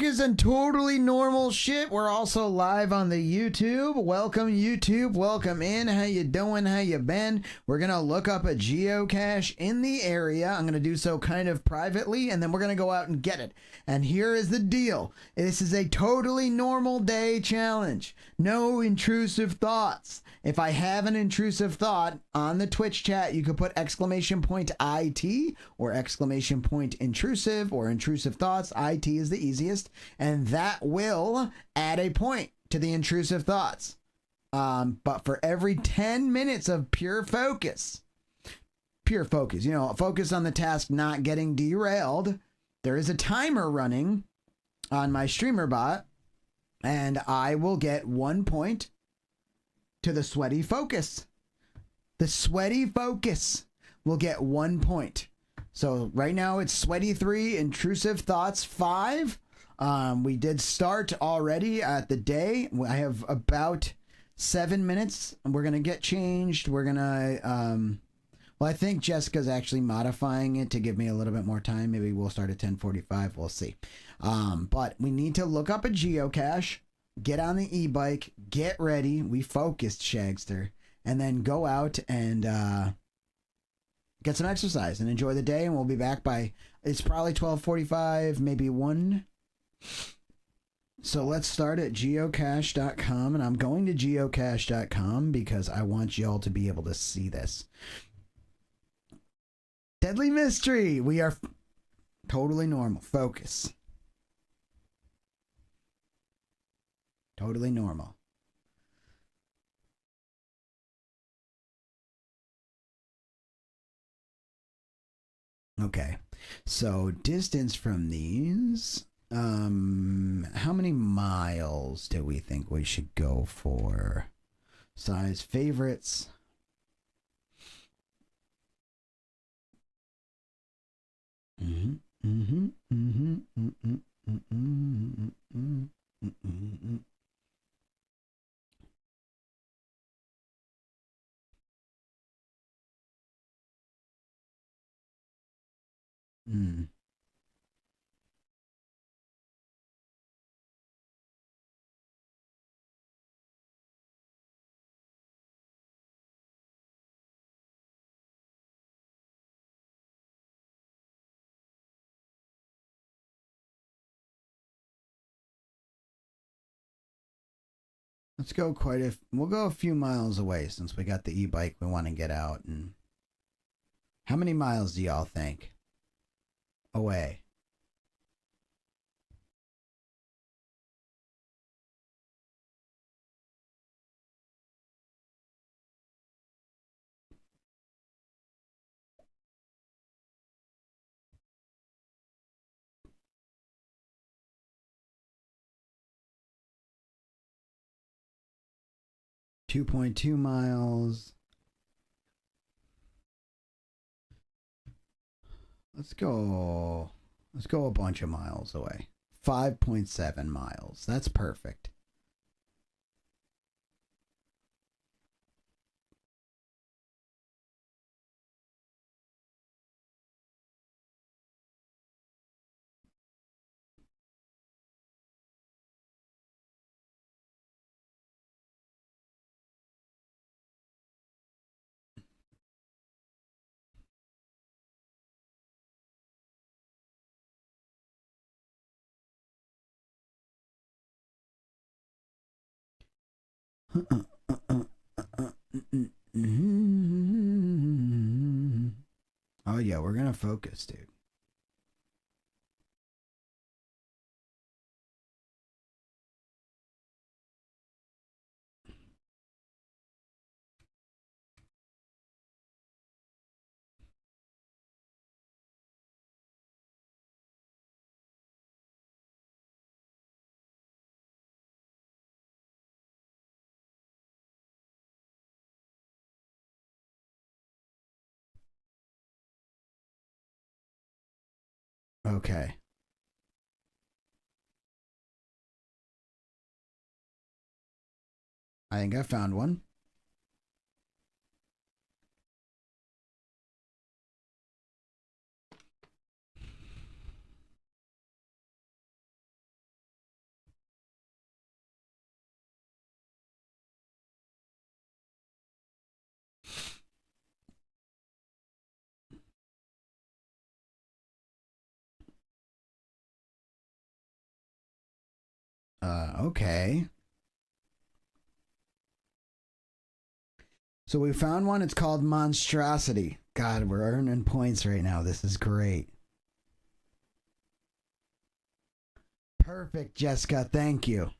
focus and totally normal shit. We're also live on the YouTube. Welcome YouTube. Welcome in. How you doing? How you been? We're going to look up a geocache in the area. I'm going to do so kind of privately, and then we're going to go out and get it. And here is the deal. This is a totally normal day challenge. No intrusive thoughts. If I have an intrusive thought on the Twitch chat, you could put exclamation point IT or exclamation point intrusive or intrusive thoughts. IT is the easiest, and that will add a point to the intrusive thoughts. But for every 10 minutes of pure focus, you know, focus on the task, not getting derailed, there is a timer running on my streamer bot, and I will get 1 point to the sweaty focus. The sweaty focus will get 1 point. So right now it's sweaty 3, intrusive thoughts 5. We did start already at the day. I have about 7 minutes, and we're gonna get changed. We're gonna well, I think Jessica's actually modifying it to give me a little bit more time. Maybe we'll start at 10:45. We'll see. But we need to look up a geocache, get on the e-bike, get ready. We focused, Shagster, and then go out and get some exercise and enjoy the day. And we'll be back by, it's probably 12:45, maybe 1. So let's start at geocache.com, and I'm going to geocache.com because I want y'all to be able to see this. Deadly mystery. We are totally normal. Focus. Totally normal. Okay. So distance from these. How many miles do we think we should go for? Size favorites. Let's go we'll go a few miles away since we got the e-bike. We want to get out. And how many miles do y'all think away? .2 miles. Let's go a bunch of miles away. 5.7 miles. That's perfect. Oh yeah, we're gonna focus, dude. Okay. I think I found one. Okay. So we found one. It's called Monstrosity. God, we're earning points right now. This is great. Perfect, Jessica. Thank you.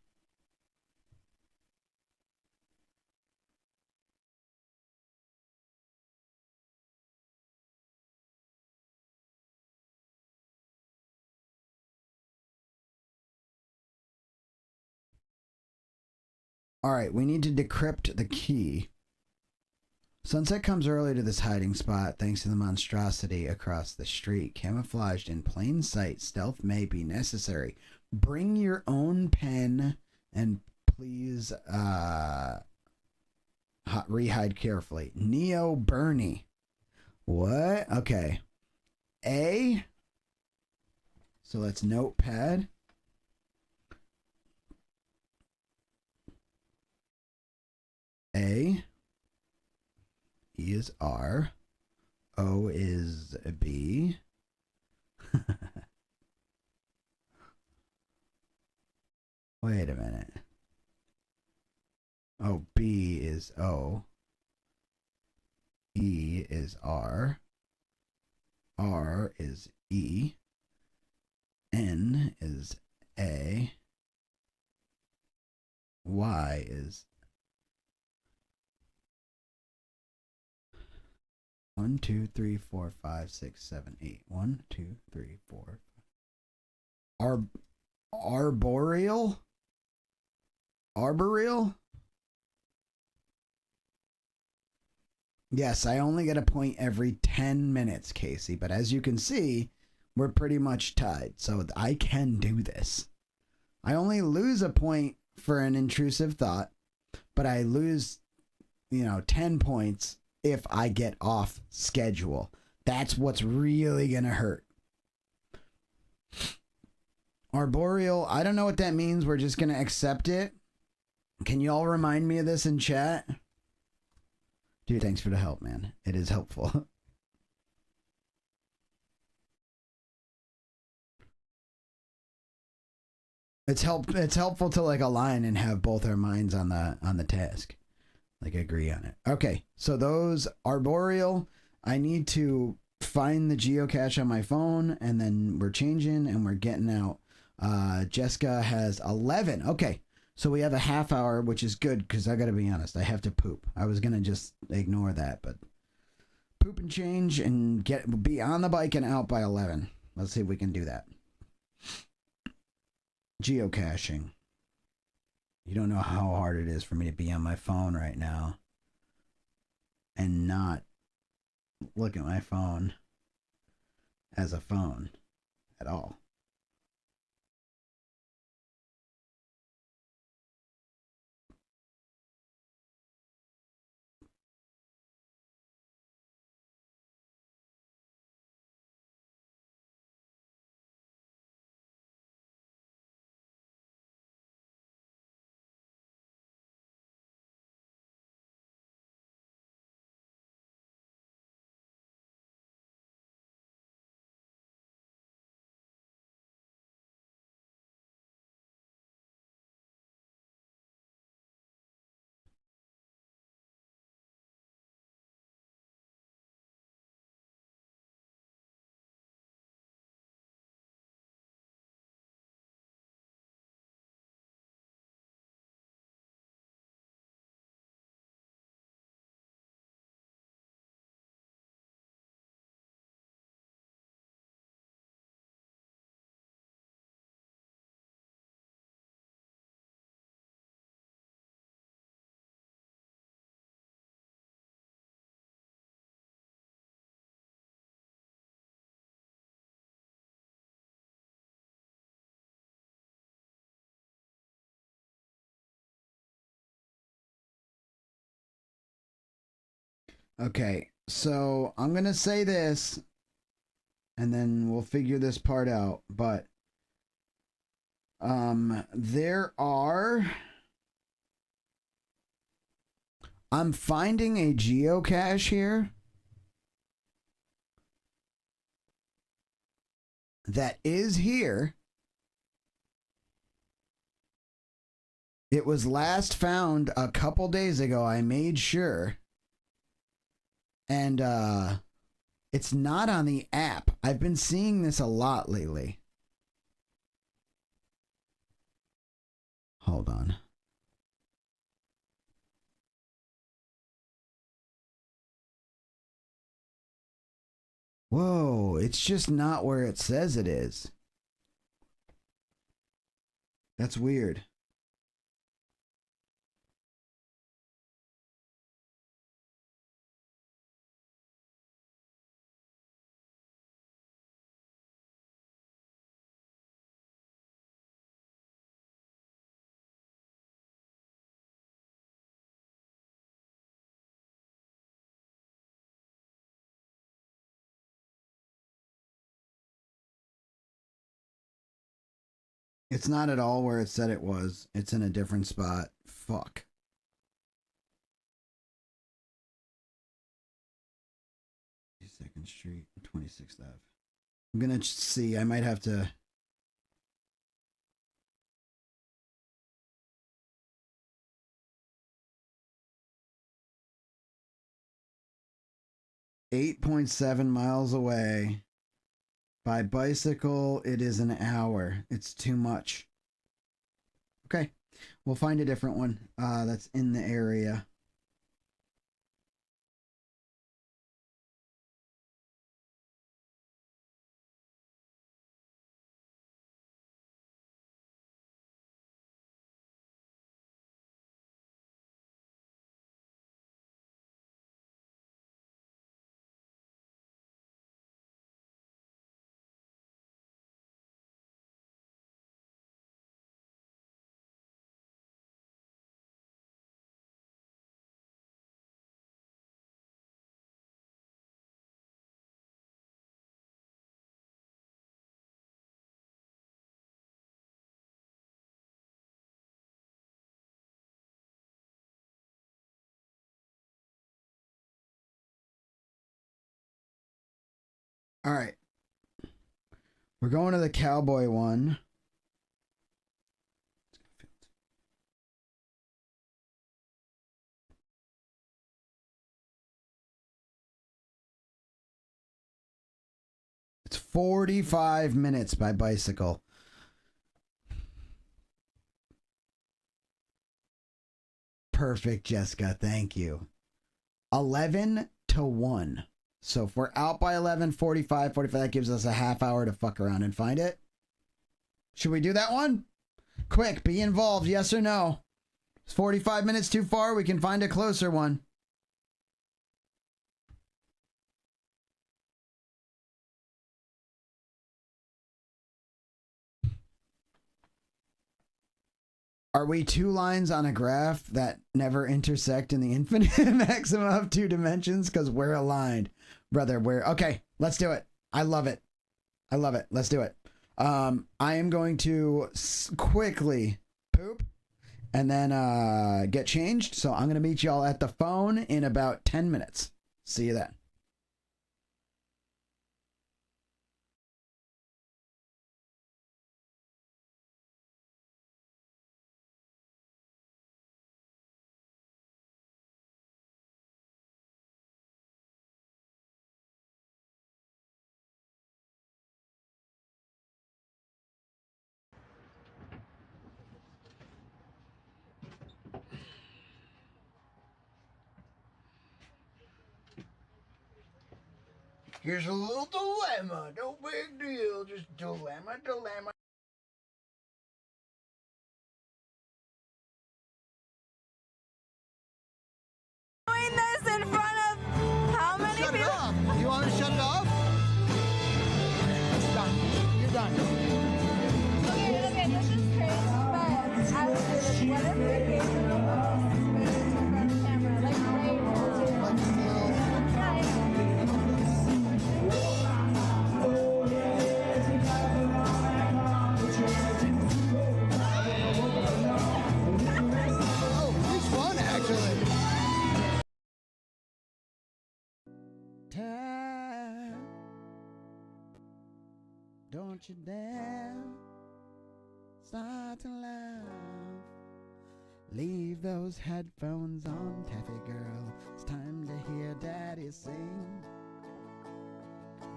All right, we need to decrypt the key. Sunset comes early to this hiding spot thanks to the monstrosity across the street. Camouflaged in plain sight, stealth may be necessary. Bring your own pen and please rehide carefully. Neo Bernie. What? Okay. A. So let's notepad. A. E is R. O is B. Wait a minute. Oh, B is O. E is R. R is E. N is A. Y is 1, 2, 3, 4, 5, 6, 7, 8. 1, 2, 3, 4. Arboreal? Arboreal? Yes, I only get a point every 10 minutes, Casey. But as you can see, we're pretty much tied. So I can do this. I only lose a point for an intrusive thought, but I lose, 10 points if I get off schedule. That's what's really going to hurt. Arboreal, I don't know what that means. We're just going to accept it. Can you all remind me of this in chat? Dude, thanks for the help, man. It is helpful. It's helpful to like align and have both our minds on the task. Like agree on it. Okay, so those arboreal, I need to find the geocache on my phone, and then we're changing and we're getting out. Jessica has 11. Okay, so we have a half hour, which is good because I gotta be honest, I have to poop. I was gonna just ignore that, but poop and change and be on the bike and out by 11. Let's see if we can do that. Geocaching. You don't know how hard it is for me to be on my phone right now and not look at my phone as a phone at all. Okay, so I'm going to say this and then we'll figure this part out, but there are, I'm finding a geocache here that is here It was last found a couple days ago. I made sure. And it's not on the app. I've been seeing this a lot lately. Hold on. Whoa, it's just not where it says it is. That's weird. It's not at all where it said it was. It's in a different spot. Fuck. Second Street, 26th Ave. I'm gonna see. I might have to. .7 miles away. By bicycle, it is an hour. It's too much. Okay, we'll find a different one that's in the area. All right. We're going to the cowboy one. It's 45 minutes by bicycle. Perfect, Jessica. Thank you. 11 to 1. So if we're out by 11:45, 45, that gives us a half hour to fuck around and find it. Should we do that one? Quick, be involved, yes or no? Is 45 minutes too far? We can find a closer one. Are we two lines on a graph that never intersect in the infinite maximum of two dimensions? Because we're aligned. Brother, we're... Okay, let's do it. I love it. I love it. Let's do it. I am going to quickly poop and then get changed. So I'm going to meet y'all at the phone in about 10 minutes. See you then. Here's a little dilemma. No big deal. Just dilemma. Doing this in front of how many people? Shut it off. Do you want me to shut it off? It's done. You're done. Okay, this is crazy, but I would do this. What if we gave them a in front of the camera? Like, Oh, it's fun, actually. Time, don't you dare start to laugh. Leave those headphones on, Taffy girl. It's time to hear Daddy sing.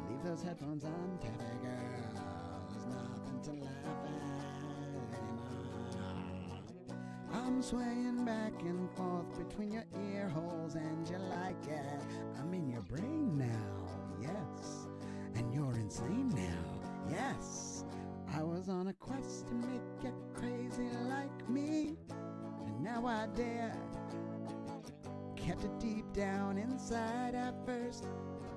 Leave those headphones on, Taffy girl. There's nothing to laugh at anymore. I'm swaying back and forth between your ear holes, and you like it. I'm in your brain now, yes. And you're insane now, yes. I was on a quest to make you crazy like me, and now I dare. Kept it deep down inside at first.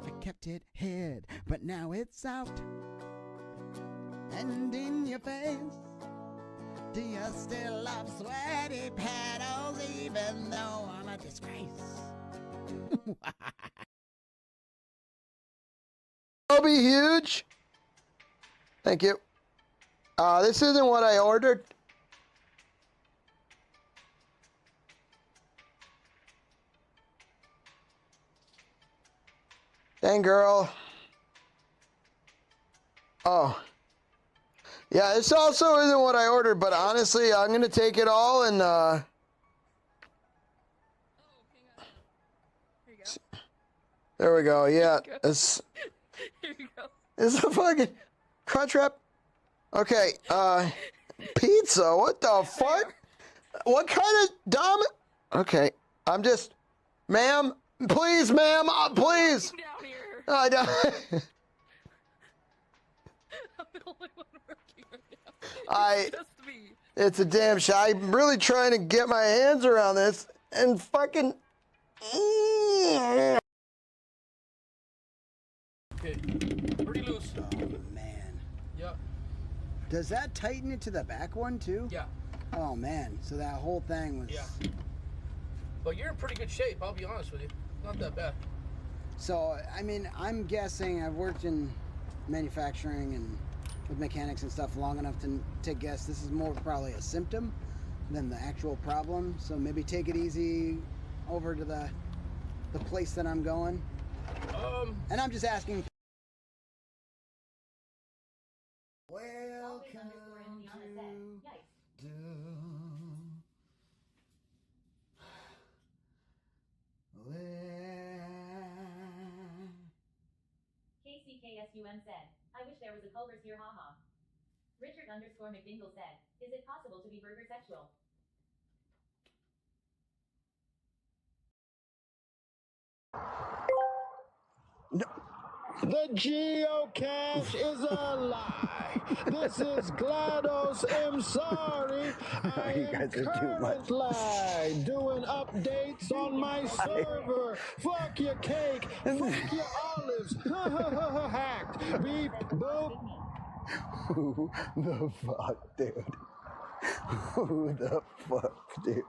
I kept it hid, but now it's out and in your face. Do you still love sweaty paddles even though I'm a disgrace? I'll be huge. Thank you. This isn't what I ordered. Dang, girl. Oh. Yeah, this also isn't what I ordered, but honestly, I'm going to take it all and, Oh, hang on. Here you go. there we go. Yeah, Here you go. it's Here you go. a fucking crunch wrap. Okay, pizza? What the fuck? What kind of dumb? Okay, I'm just, ma'am, please, ma'am, please. Down here. I don't. I'm the only one working right now. It's just me. It's a damn shame. I'm really trying to get my hands around this and fucking. Okay, pretty loose. Oh, man. Yep. Does that tighten it to the back one, too? Yeah. Oh, man. So that whole thing was... Yeah. But you're in pretty good shape, I'll be honest with you. Not that bad. So, I mean, I'm guessing I've worked in manufacturing and with mechanics and stuff long enough to guess this is more probably a symptom than the actual problem. So maybe take it easy over to the place that I'm going. And I'm just asking. Welcome to KCKSUM said, I wish there was a Culver's here, haha. Richard _ McDingle said, is it possible to be burger sexual? The geocache is a lie. This is GLaDOS. I'm sorry. I You guys am are too much. currently doing updates on my server. Fuck your cake. Fuck your olives. Hacked. Beep. Boop. Who the fuck, dude? Who the fuck, dude?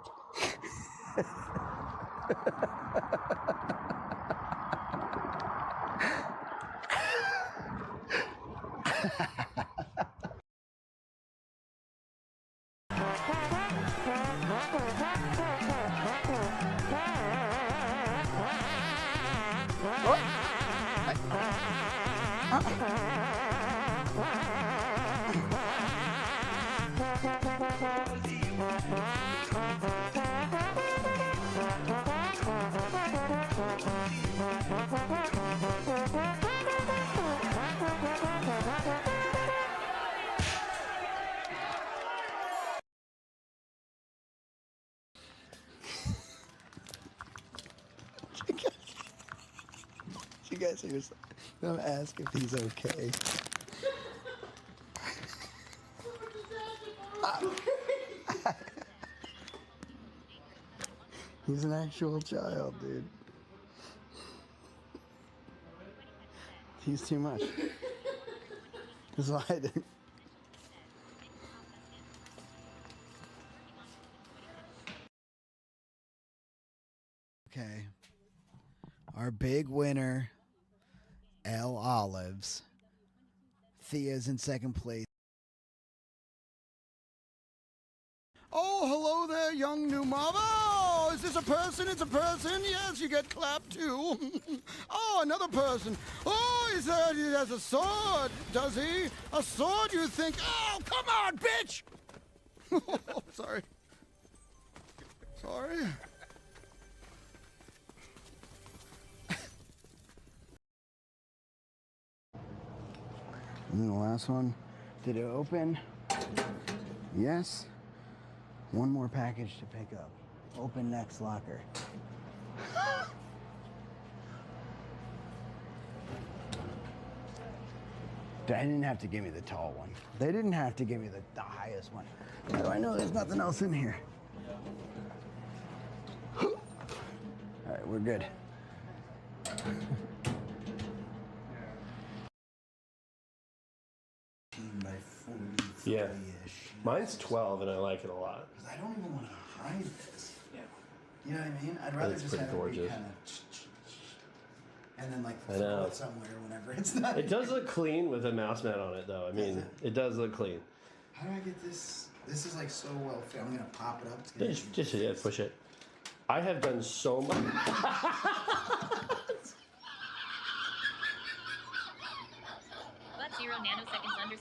You guys are just, I'm gonna ask if he's okay. He's an actual child, dude. He's too much. That's why I didn't. Okay. Our big winner, L. Olives. Thea's in second place. Oh, hello there, young new mama. Oh, is this a person? It's a person. Yes, you get clapped too. Oh, another person. Oh, he has a sword, does he? A sword, you think? Oh, come on, bitch. Oh, sorry. Sorry. And then the last one, did it open? Yes. One more package to pick up. Open next locker. They didn't have to give me the tall one. They didn't have to give me the highest one. How do I know there's nothing else in here? All right, we're good. Yeah. Mine's 12 and I like it a lot. I don't even want to hide this. Yeah. You know what I mean? I'd rather It's just pretty have it be gorgeous. kind of and then like I throw know. it somewhere whenever it's not. It does look clean with a mouse mat on it though. I mean, it does look clean. How do I get this? This is like so well fit. I'm gonna pop it up. It's gonna Just yeah, push it. I have done so much. But 0 nanoseconds under.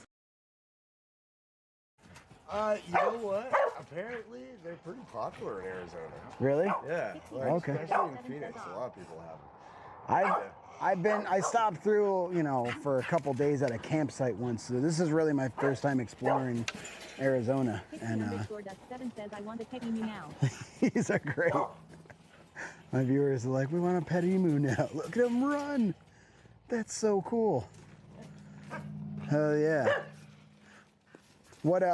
You know what? Apparently, they're pretty popular in Arizona. Really? Yeah. Like, Okay. Especially in Phoenix, a lot of people have them. I stopped through, you know, for a couple days at a campsite once. So this is really my first time exploring Arizona, and says I want a pet emu now. these are great. My viewers are like, we want a pet emu now. Look at him run. That's so cool. Hell yeah. What else?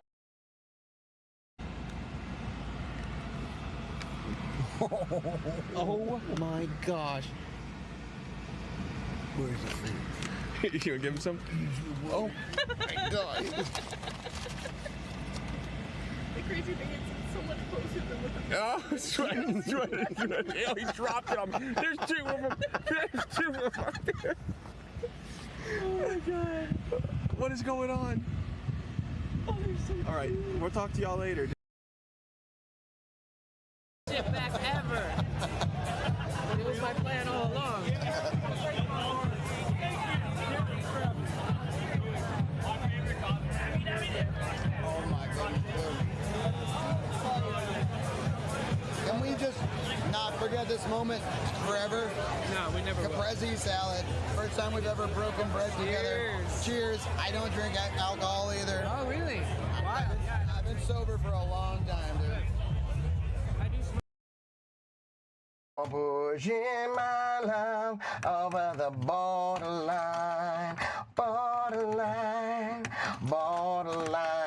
Oh my gosh. Where's the food? You gonna give him some? Oh my god. The crazy thing is it's so much closer than what the Oh, it's right, it's right, it's right. Oh, he dropped it on me. There's two of them. There's two of them out there. Oh my god. What is going on? Oh, they're so All right, we'll talk to y'all later. Shit back ever. It was my plan all along. Oh my goodness. Can we just not forget this moment forever? No, we never will. Caprese salad. First time we've ever broken bread together. Cheers. Cheers. I don't drink alcohol either. Oh, really? Why? I've been sober for a long time, dude. I do smoke. Pushing my love over the borderline, borderline, borderline.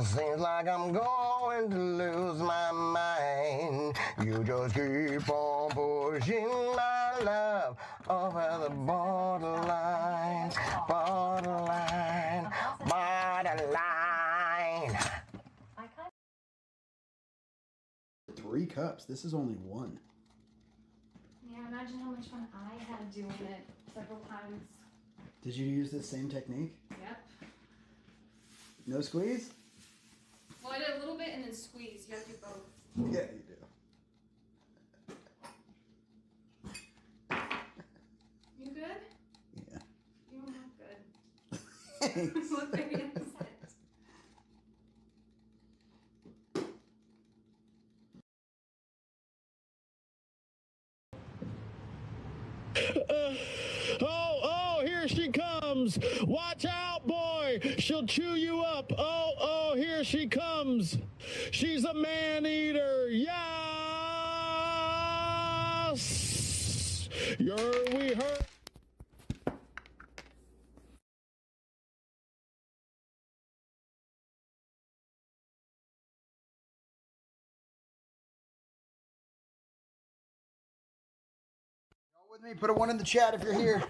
Seems like I'm going to lose my mind. You just keep on pushing my love over the borderline, borderline, borderline. 3 cups. This is only 1. Yeah, imagine how much fun I had doing it several times. Did you use the same technique? Yep. No squeeze? Well, I did a little bit and then squeeze. You have to do both. Yeah, you do. You good? Yeah. You don't look good. Thanks. Look very upset. Oh, here she comes. Watch out, boy. She'll chew you up. Oh, here she comes. She's a man eater. Yes. We heard. With me, put a 1 in the chat if you're here.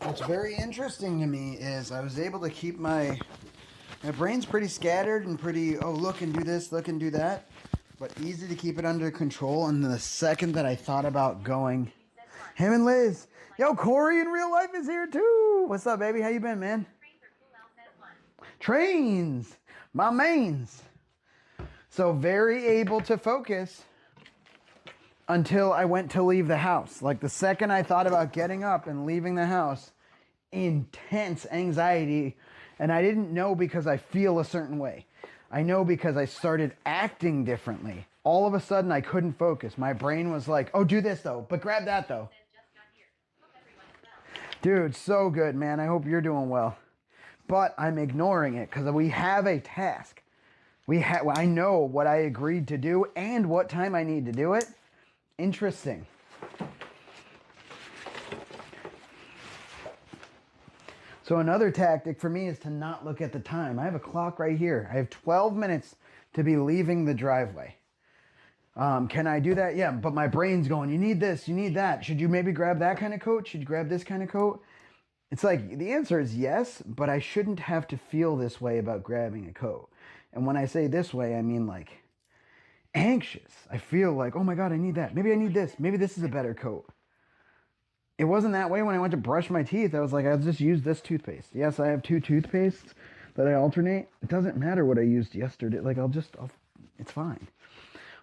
What's very interesting to me is I was able to keep my brain's pretty scattered and pretty, oh, look and do this, look and do that, but easy to keep it under control. And the second that I thought about going, him and Liz, yo, Corey in real life is here too. What's up, baby? How you been, man? Trains, my mains. So very able to focus until I went to leave the house. Like the second I thought about getting up and leaving the house, intense anxiety. And I didn't know because I feel a certain way. I know because I started acting differently. All of a sudden, I couldn't focus. My brain was like, oh, do this though, but grab that though. Dude, so good, man. I hope you're doing well. But I'm ignoring it because we have a task. I know what I agreed to do and what time I need to do it. Interesting. So another tactic for me is to not look at the time. I have a clock right here. I have 12 minutes to be leaving the driveway. Can I do that? Yeah, but my brain's going, you need this, you need that. Should you maybe grab that kind of coat? Should you grab this kind of coat? It's like, the answer is yes, but I shouldn't have to feel this way about grabbing a coat. And when I say this way, I mean like anxious. I feel like, oh my God, I need that. Maybe I need this. Maybe this is a better coat. It wasn't that way when I went to brush my teeth. I was like, I'll just use this toothpaste. Yes, I have 2 toothpastes that I alternate. It doesn't matter what I used yesterday. Like, it's fine.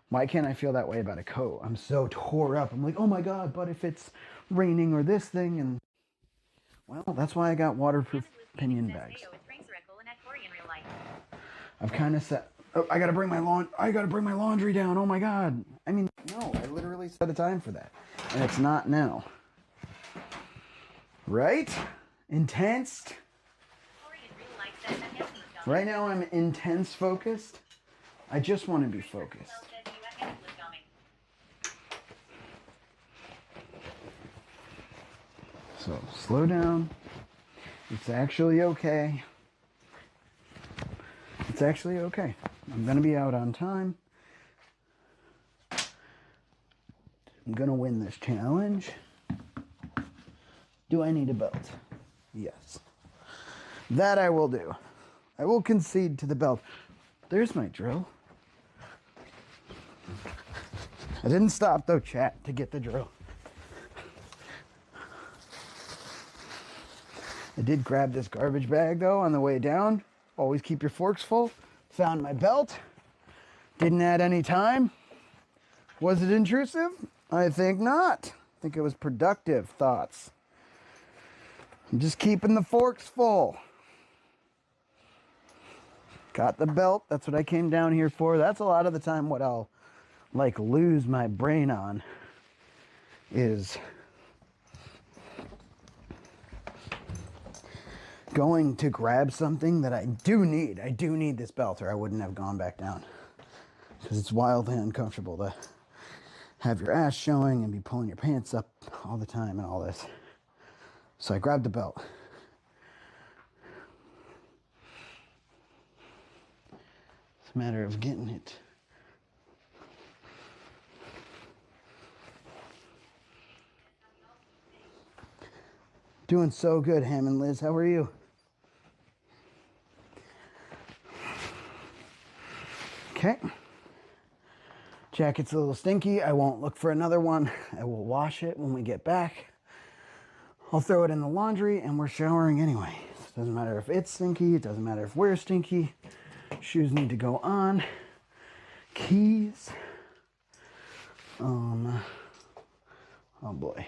Why can't I feel that way about a coat? I'm so tore up. I'm like, oh my God, but if it's raining or this thing, and well, that's why I got waterproof pinion bags. I've kind of set, oh, I gotta bring my laundry down. Oh my God. I mean, no, I literally set a time for that. And it's not now. Right? Intense. Right now I'm intense focused. I just want to be focused. So slow down. It's actually okay. It's actually okay. I'm going to be out on time. I'm going to win this challenge. Do I need a belt? Yes. That I will do. I will concede to the belt. There's my drill. I didn't stop though, chat, to get the drill. I did grab this garbage bag though on the way down. Always keep your forks full. Found my belt. Didn't add any time. Was it intrusive? I think not. I think it was productive thoughts. I'm just keeping the forks full. Got the belt. That's what I came down here for. That's a lot of the time what I'll like lose my brain on is going to grab something that I do need. I do need this belt or I wouldn't have gone back down because it's wildly uncomfortable to have your ass showing and be pulling your pants up all the time and all this. So I grabbed the belt. It's a matter of getting it. Doing so good, Ham and Liz. How are you? Okay. Jacket's a little stinky. I won't look for another one. I will wash it when we get back. I'll throw it in the laundry and we're showering anyway. It doesn't matter if it's stinky. It doesn't matter if we're stinky. Shoes need to go on. Keys. Oh boy.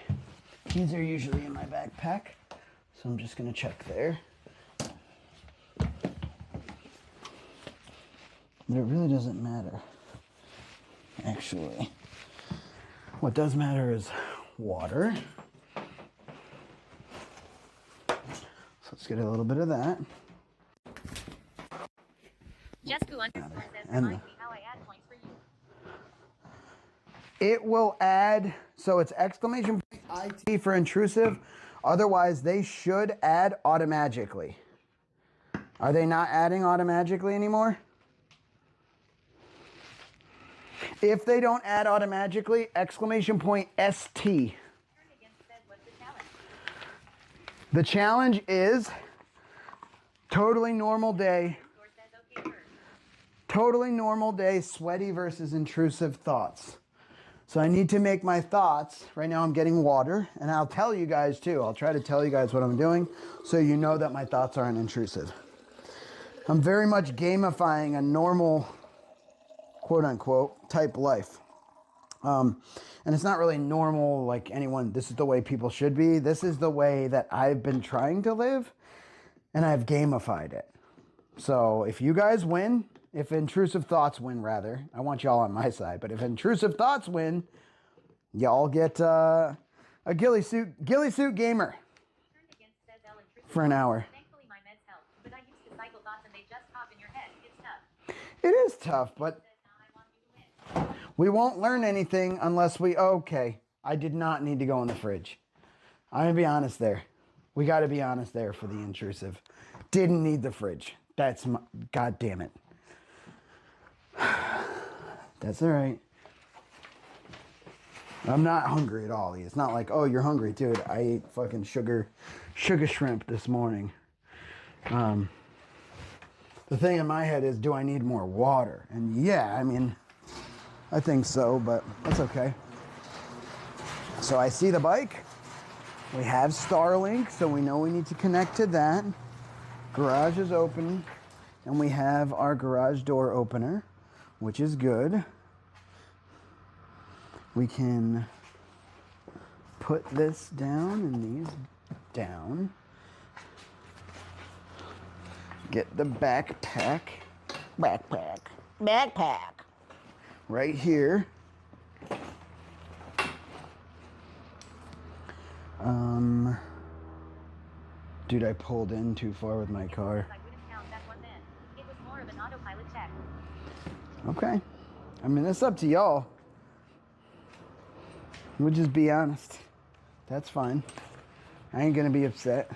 Keys are usually in my backpack. So I'm just gonna check there. But it really doesn't matter. Actually, what does matter is water. So let's get a little bit of that. And it will add, so it's exclamation point IT for intrusive. Otherwise, they should add automagically. Are they not adding automagically anymore? If they don't add automagically, exclamation point ST. The challenge is totally normal day. Totally normal day, sweaty versus intrusive thoughts. So I need to make my thoughts. Right now I'm getting water, and I'll tell you guys too. I'll try to tell you guys what I'm doing so you know that my thoughts aren't intrusive. I'm very much gamifying a normal, quote unquote, type life. And it's not really normal like anyone, this is the way people should be. This is the way that I've been trying to live, and I've gamified it. So if you guys win, if intrusive thoughts win, rather, I want y'all on my side, but if intrusive thoughts win, y'all get a ghillie suit gamer for an hour. Thankfully, my meds help, but I used to cycle thoughts and they just pop in your head. It's tough. It is tough, but we won't learn anything unless we... Okay, I did not need to go in the fridge. I'm going to be honest there. We got to be honest there for the intrusive. Didn't need the fridge. That's my... God damn it. That's all right. I'm not hungry at all. It's not like, oh, you're hungry, dude. I ate fucking sugar shrimp this morning. The thing in my head is, do I need more water? And yeah, I mean, I think so, but that's okay. So I see the bike. We have Starlink, so we know we need to connect to that. Garage is open, and we have our garage door opener, which is good. We can put this down and these down. Get the backpack right here. Dude, I pulled in too far with my car. I wouldn't count that one then. It was more of an autopilot check. Okay. I mean, it's up to y'all. We'll just be honest. That's fine. I ain't gonna be upset.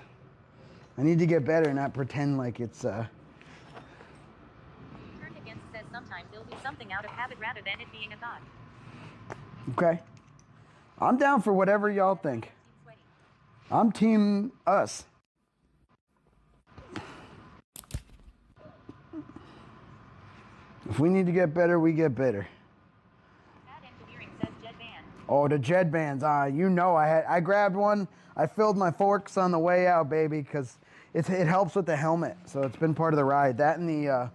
I need to get better, not pretend like it's Turned Against says sometimes they'll do something out of habit rather than it being a thought. okay. I'm down for whatever y'all think. I'm team us. If we need to get better, we get better. Bad engineering says Jed Van. Oh, the Jed bands. You know I grabbed one. I filled my forks on the way out, baby, because it helps with the helmet. So it's been part of the ride. That and the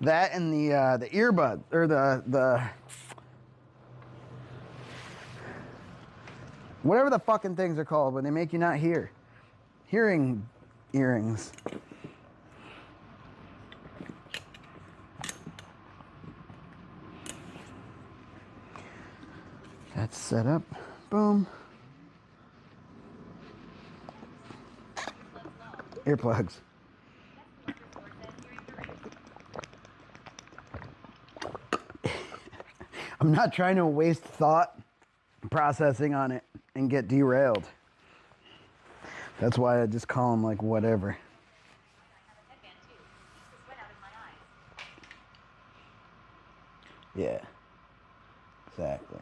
that and the earbud or the whatever the fucking things are called when they make you not hear. Hearing earrings. That's set up. Boom. Earplugs. I'm not trying to waste thought processing on it and get derailed. That's why I just call them like whatever. Yeah, exactly.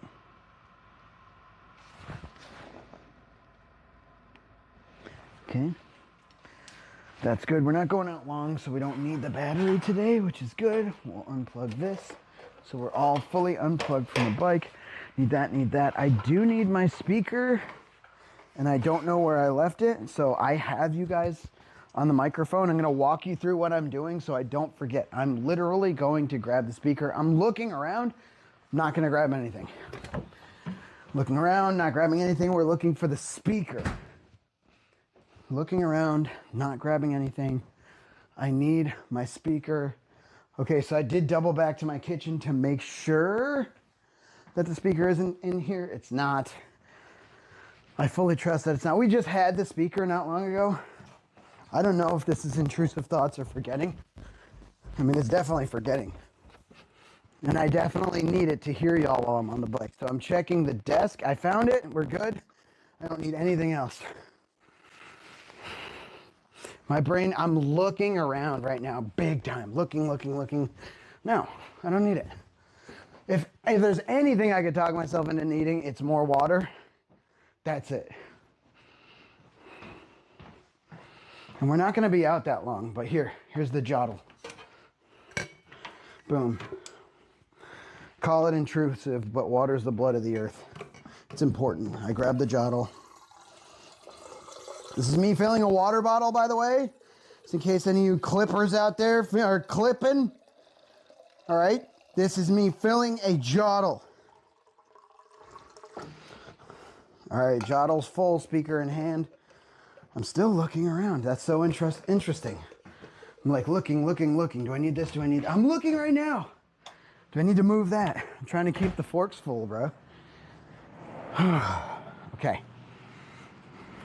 Okay, that's good. We're not going out long, so we don't need the battery today, which is good. We'll unplug this. So we're all fully unplugged from the bike. Need that, need that. I do need my speaker, and I don't know where I left it. So I have you guys on the microphone. I'm gonna walk you through what I'm doing so I don't forget. I'm literally going to grab the speaker. I'm looking around, not gonna grab anything. Looking around, not grabbing anything. We're looking for the speaker. Looking around, not grabbing anything. I need my speaker. Okay, so I did double back to my kitchen to make sure that the speaker isn't in here. It's not. I fully trust that it's not. We just had the speaker not long ago. I don't know if this is intrusive thoughts or forgetting. I mean, it's definitely forgetting. And I definitely need it to hear y'all while I'm on the bike. So I'm checking the desk. I found it. We're good. I don't need anything else. My brain, I'm looking around right now, big time. Looking. No, I don't need it. If there's anything I could talk myself into needing, it's more water. That's it. And we're not going to be out that long, but here's the jottle. Boom. Call it intrusive, but water's the blood of the earth. It's important. I grabbed the jottle. This is me filling a water bottle, by the way. Just in case any of you clippers out there are clipping. All right. This is me filling a jottle. All right, Jottle's full, speaker in hand. I'm still looking around. That's so interesting. I'm like looking. Do I need this? I'm looking right now. Do I need to move that? I'm trying to keep the forks full, bro. Okay.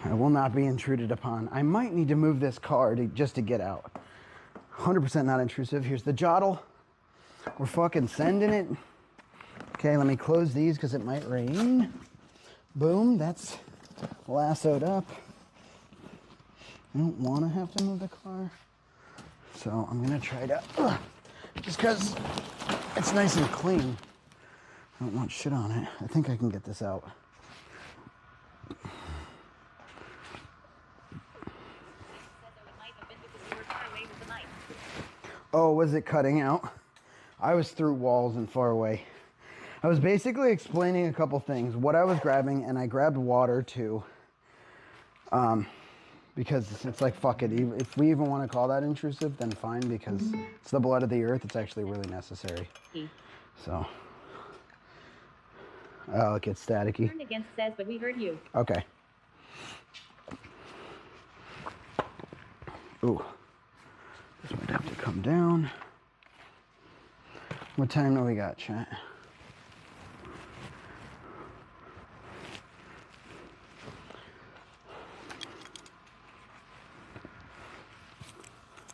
I will not be intruded upon. I might need to move this car just to get out. 100% not intrusive. Here's the Jottle. We're fucking sending it. Okay, let me close these because it might rain. Boom, that's lassoed up. I don't want to have to move the car. So I'm going to try to, just because it's nice and clean. I don't want shit on it. I think I can get this out. Oh, was it cutting out? I was through walls and far away. I was basically explaining a couple things, what I was grabbing, and I grabbed water too. Because it's like, fuck it. If we even want to call that intrusive, then fine, because it's the blood of the earth. It's actually really necessary. So. Oh, it gets staticky. Turned against says, but we heard you. Okay. Ooh. This might have to come down. What time do we got, chat?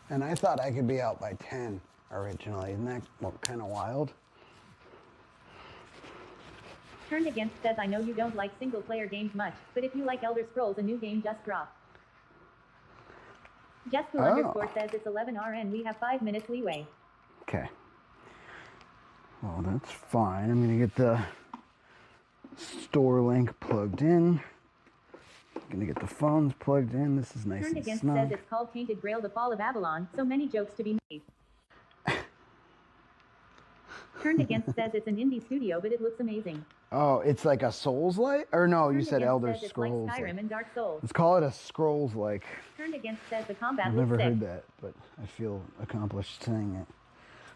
And I thought I could be out by 10 originally. Isn't that kind of wild? Turned against says, I know you don't like single player games much, but if you like Elder Scrolls, a new game just dropped. Jessica underscore says it's 11 RN. We have 5 minutes leeway. Okay. Well, that's fine. I'm going to get the store link plugged in. Gonna get the phones plugged in. This is nice Turned and against snug. says it's called Tainted Grail, the Fall of Avalon. So many jokes to be made. Turned against says it's an indie studio, but it looks amazing. Oh, it's like a Souls-like? Or no, you Turned said against Elder says it's like Scrolls. Skyrim and Dark Souls. Let's call it a Scrolls-like. Turned against says the combat I've looks never sick. heard that, but I feel accomplished saying it.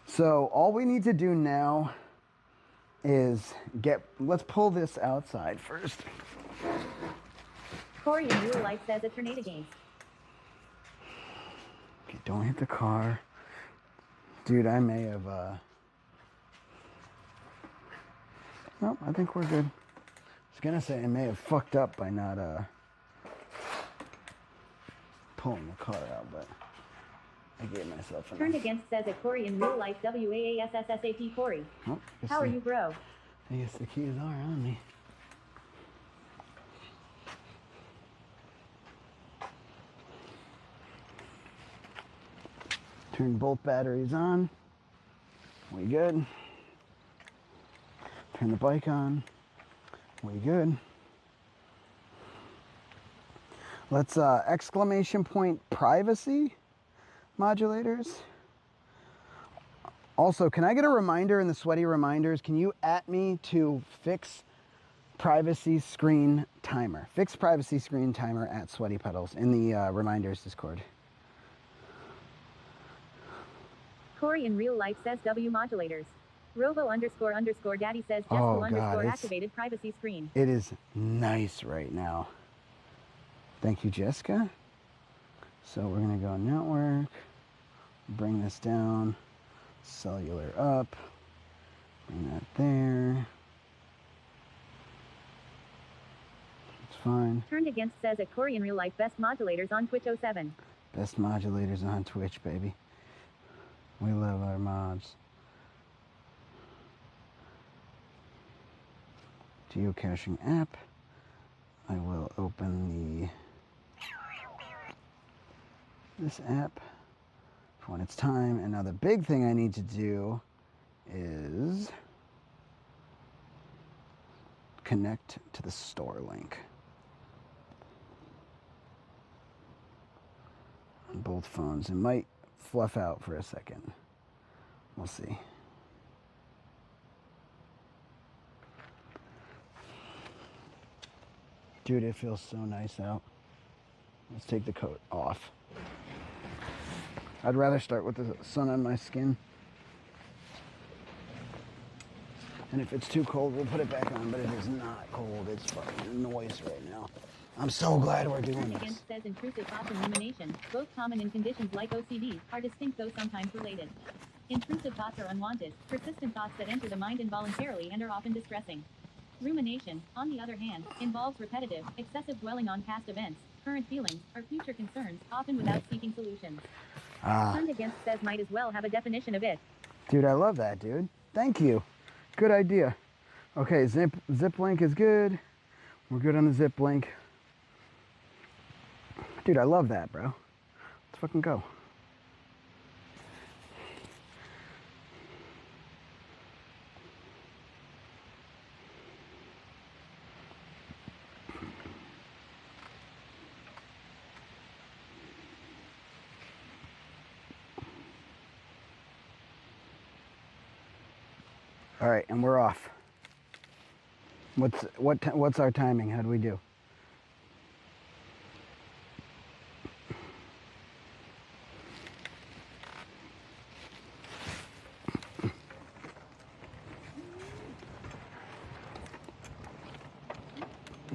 So all we need to do now is let's pull this outside first. Corey in real life says a tornado game. Okay, don't hit the car. Dude, I may have, no, I think we're good. I was gonna say I may have fucked up by not, pulling the car out, but I gave myself enough. Turned against says a Corey in real life, WAASSSAT Corey. Oh, How are you, bro? I guess the keys are on me. Turn both batteries on. We good. Turn the bike on. We good. Let's exclamation point privacy modulators. Also, can I get a reminder in the sweaty reminders? Can you at me to fix privacy screen timer? Fix privacy screen timer at Sweaty Pedals in the reminders Discord. Corey in real life says W modulators. Robo underscore daddy says Jessica Oh, underscore God, activated privacy screen. It is nice right now. Thank you, Jessica. So we're gonna go network, bring this down, cellular up, bring that there. It's fine. Turned against says a Corey in real life best modulators on Twitch 07. Best modulators on Twitch, baby. We love our mods. Geocaching app. I will open this app for when it's time. And now the big thing I need to do is connect to the store link on both phones. It might fluff out for a second. We'll see. Dude, it feels so nice out. Let's take the coat off. I'd rather start with the sun on my skin. And if it's too cold, we'll put it back on, but it is not cold. It's fucking noise right now. I'm so glad we're doing this. Against says intrusive thoughts and rumination, both common in conditions like OCD, are distinct though sometimes related. Intrusive thoughts are unwanted, persistent thoughts that enter the mind involuntarily and are often distressing. Rumination, on the other hand, involves repetitive, excessive dwelling on past events, current feelings, or future concerns, often without seeking solutions. Turned against says might as well have a definition of it. Dude, I love that, dude. Thank you. Good idea. Okay, zip link is good. We're good on the zip link. Dude, I love that, bro. Let's fucking go. All right, and we're off. What's our timing? How do we do?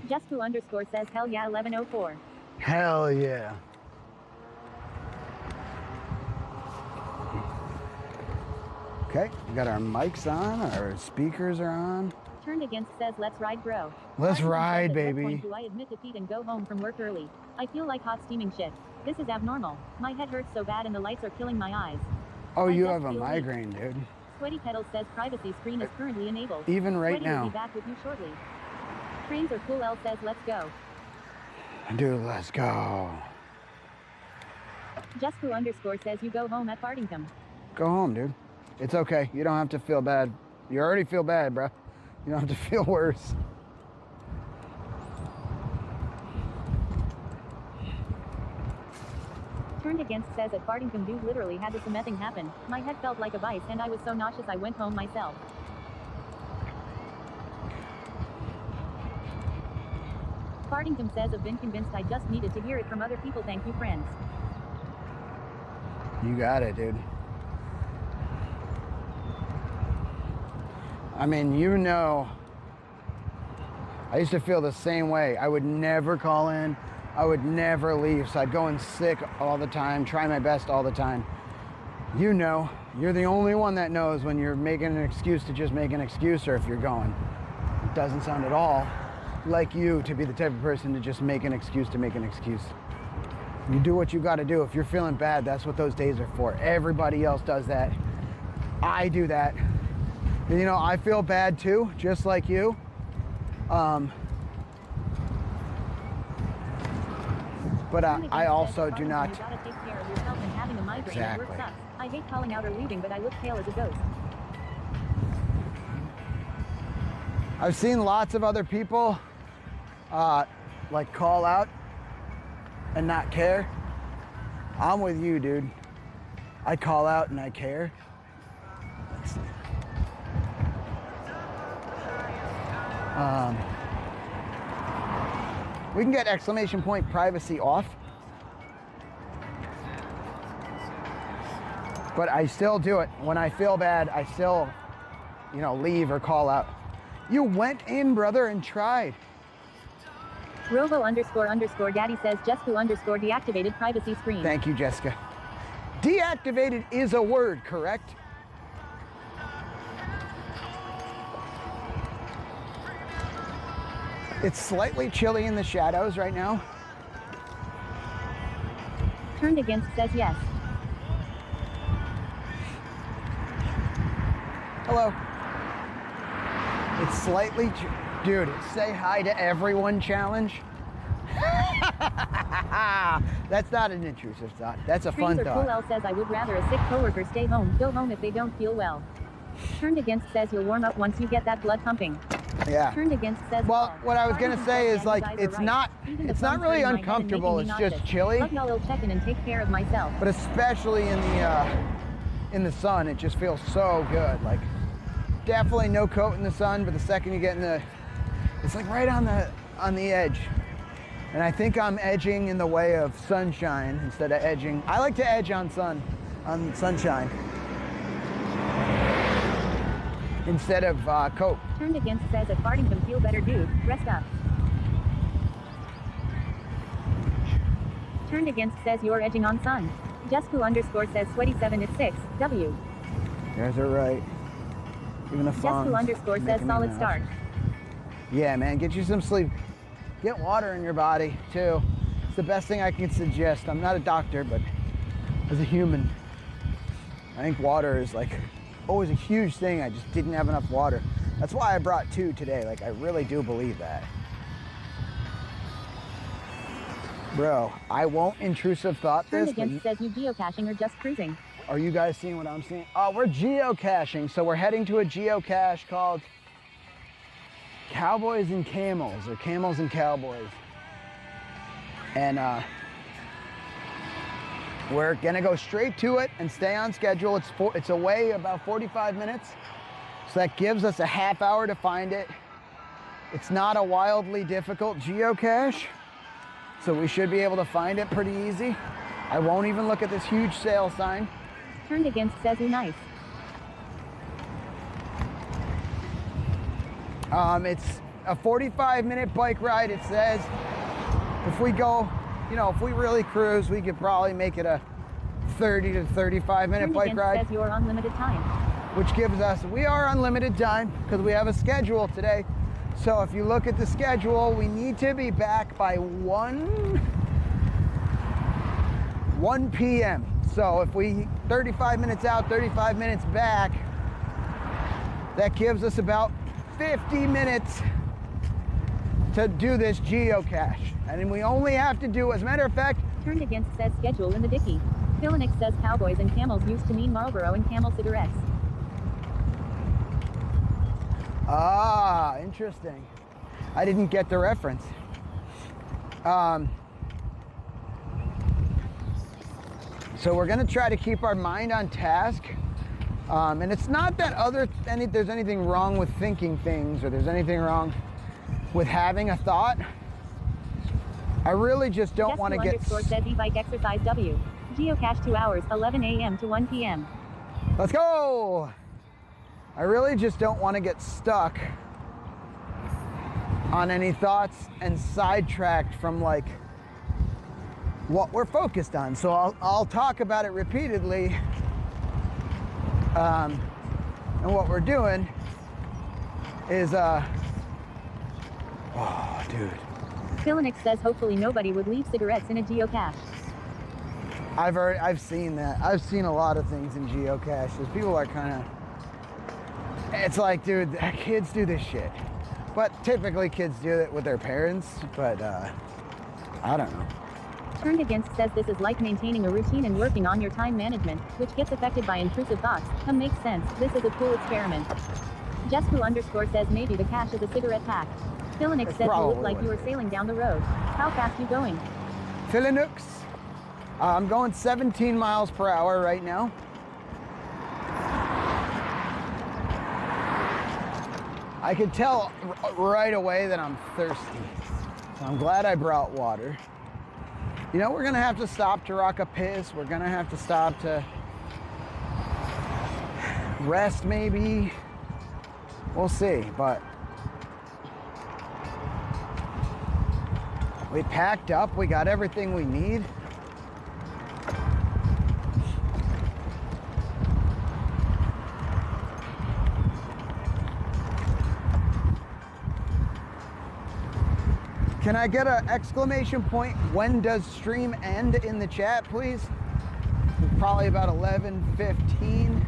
Justku underscore says hell yeah 1104. Hell yeah. Okay, we got our mics on, our speakers are on. Turned against says let's ride bro. Let's Artisan ride, says, at what baby. point do I admit defeat and go home from work early? I feel like hot steaming shit. This is abnormal. My head hurts so bad and the lights are killing my eyes. Oh, I you just have a feel weak. migraine, dude. Sweaty Petals says privacy screen is currently enabled. Even right Sweaty will now. be back with you shortly. Trains are cool L says let's go. Dude, let's go. Justku underscore says you go home at Fartington. Go home, dude. It's okay. You don't have to feel bad. You already feel bad, bro. You don't have to feel worse. Turned against says at Fartington dude literally had the thing happen. My head felt like a vice and I was so nauseous I went home myself. Fartington says I've been convinced I just needed to hear it from other people. Thank you friends. You got it, dude. I mean, you know, I used to feel the same way. I would never call in. I would never leave. So I'd go in sick all the time, try my best all the time. You know, you're the only one that knows when you're making an excuse to just make an excuse or if you're going. It doesn't sound at all like you to be the type of person to just make an excuse to make an excuse. You do what you got to do. If you're feeling bad, that's what those days are for. Everybody else does that. I do that. And, you know, I feel bad too, just like you. But I also do not. You gotta take care of yourself and having a migraine at work Exactly. sucks. I hate calling out or leaving, but I look pale as a ghost. I've seen lots of other people like call out and not care. I'm with you, dude. I call out and I care. Let's see. We can get exclamation point privacy off. But I still do it. When I feel bad, I still, you know, leave or call out. You went in, brother, and tried. Robo underscore daddy says Justku underscore deactivated privacy screen. Thank you, Jessica. Deactivated is a word, correct? It's slightly chilly in the shadows right now. Turned against says yes. Hello. It's slightly, dude, say hi to everyone challenge. That's not an intrusive thought. That's a fun Trains are cool thought. L says I would rather a sick coworker stay home. Go home if they don't feel well. Turned against says you'll warm up once you get that blood pumping. Yeah. Turned against says Well, pause. what I was gonna Fartington say says is like daddy's eyes it's are not right. Even the it's not phone's really hurting my head and uncomfortable. making It's me just nauseous. chilly. Love y'all, I'll check in and take care of myself. But especially in the sun, it just feels so good. Like definitely no coat in the sun, but the second you get in the, it's like right on the edge. And I think I'm edging in the way of sunshine instead of edging. I like to edge on sunshine. instead of Coke. Turned against says at Fartington feel better dude, rest up. Turned against says you're edging on sun. Jesku underscore says sweaty 7 at 6, W. You guys are right. Even the phones. Jesku underscore says making solid me start. Yeah, man, get you some sleep. Get water in your body, too. It's the best thing I can suggest. I'm not a doctor, but as a human, I think water is like always a huge thing. I just didn't have enough water. That's why I brought 2 today. Like, I really do believe that. Bro, I won't intrusive thought Turned this. against says you geocaching or just cruising. Are you guys seeing what I'm seeing? Oh, we're geocaching. So we're heading to a geocache called Cowboys and Camels, or Camels and Cowboys. And we're gonna go straight to it and stay on schedule. It's away about 45 minutes. So that gives us a half hour to find it. It's not a wildly difficult geocache, so we should be able to find it pretty easy. I won't even look at this huge sale sign. Turned against says you nice. It's a 45-minute bike ride. It says if we go, if we really cruise, we could probably make it a 30 to 35-minute bike ride. Says you're unlimited time. Which gives us, we are unlimited time because we have a schedule today. So if you look at the schedule, we need to be back by 1 p.m. So if we 35 minutes out, 35 minutes back, that gives us about 50 minutes to do this geocache. And then we only have to do, as a matter of fact, Turned against says schedule in the dicky. Philonix says cowboys and camels used to mean Marlboro and Camel cigarettes. Ah, interesting. I didn't get the reference. So we're gonna try to keep our mind on task. And it's not that there's anything wrong with thinking things, or there's anything wrong with having a thought. I really just don't want to get... says e-bike exercise W. Geocache 2 hours, 11 a.m. to 1 p.m. Let's go! I really just don't want to get stuck on any thoughts and sidetracked from like what we're focused on. So I'll talk about it repeatedly. And what we're doing is, oh, dude. Philonix says hopefully nobody would leave cigarettes in a geocache. I've seen that. I've seen a lot of things in geocaches. People are kind of, it's like, dude, kids do this shit. But typically kids do it with their parents, but I don't know. Turned against says this is like maintaining a routine and working on your time management, which gets affected by intrusive thoughts. Makes sense. This is a cool experiment. Jesku underscore says maybe the cache is a cigarette pack. Philonix says you look like you were sailing down the road. How fast you going? Philonix, I'm going 17 miles per hour right now. I could tell right away that I'm thirsty. So I'm glad I brought water. You know, we're gonna have to stop to rock a piss. We're gonna have to stop to rest maybe. We'll see, but we packed up, we got everything we need. Can I get an exclamation point, when does stream end, in the chat, please? Probably about 11:15.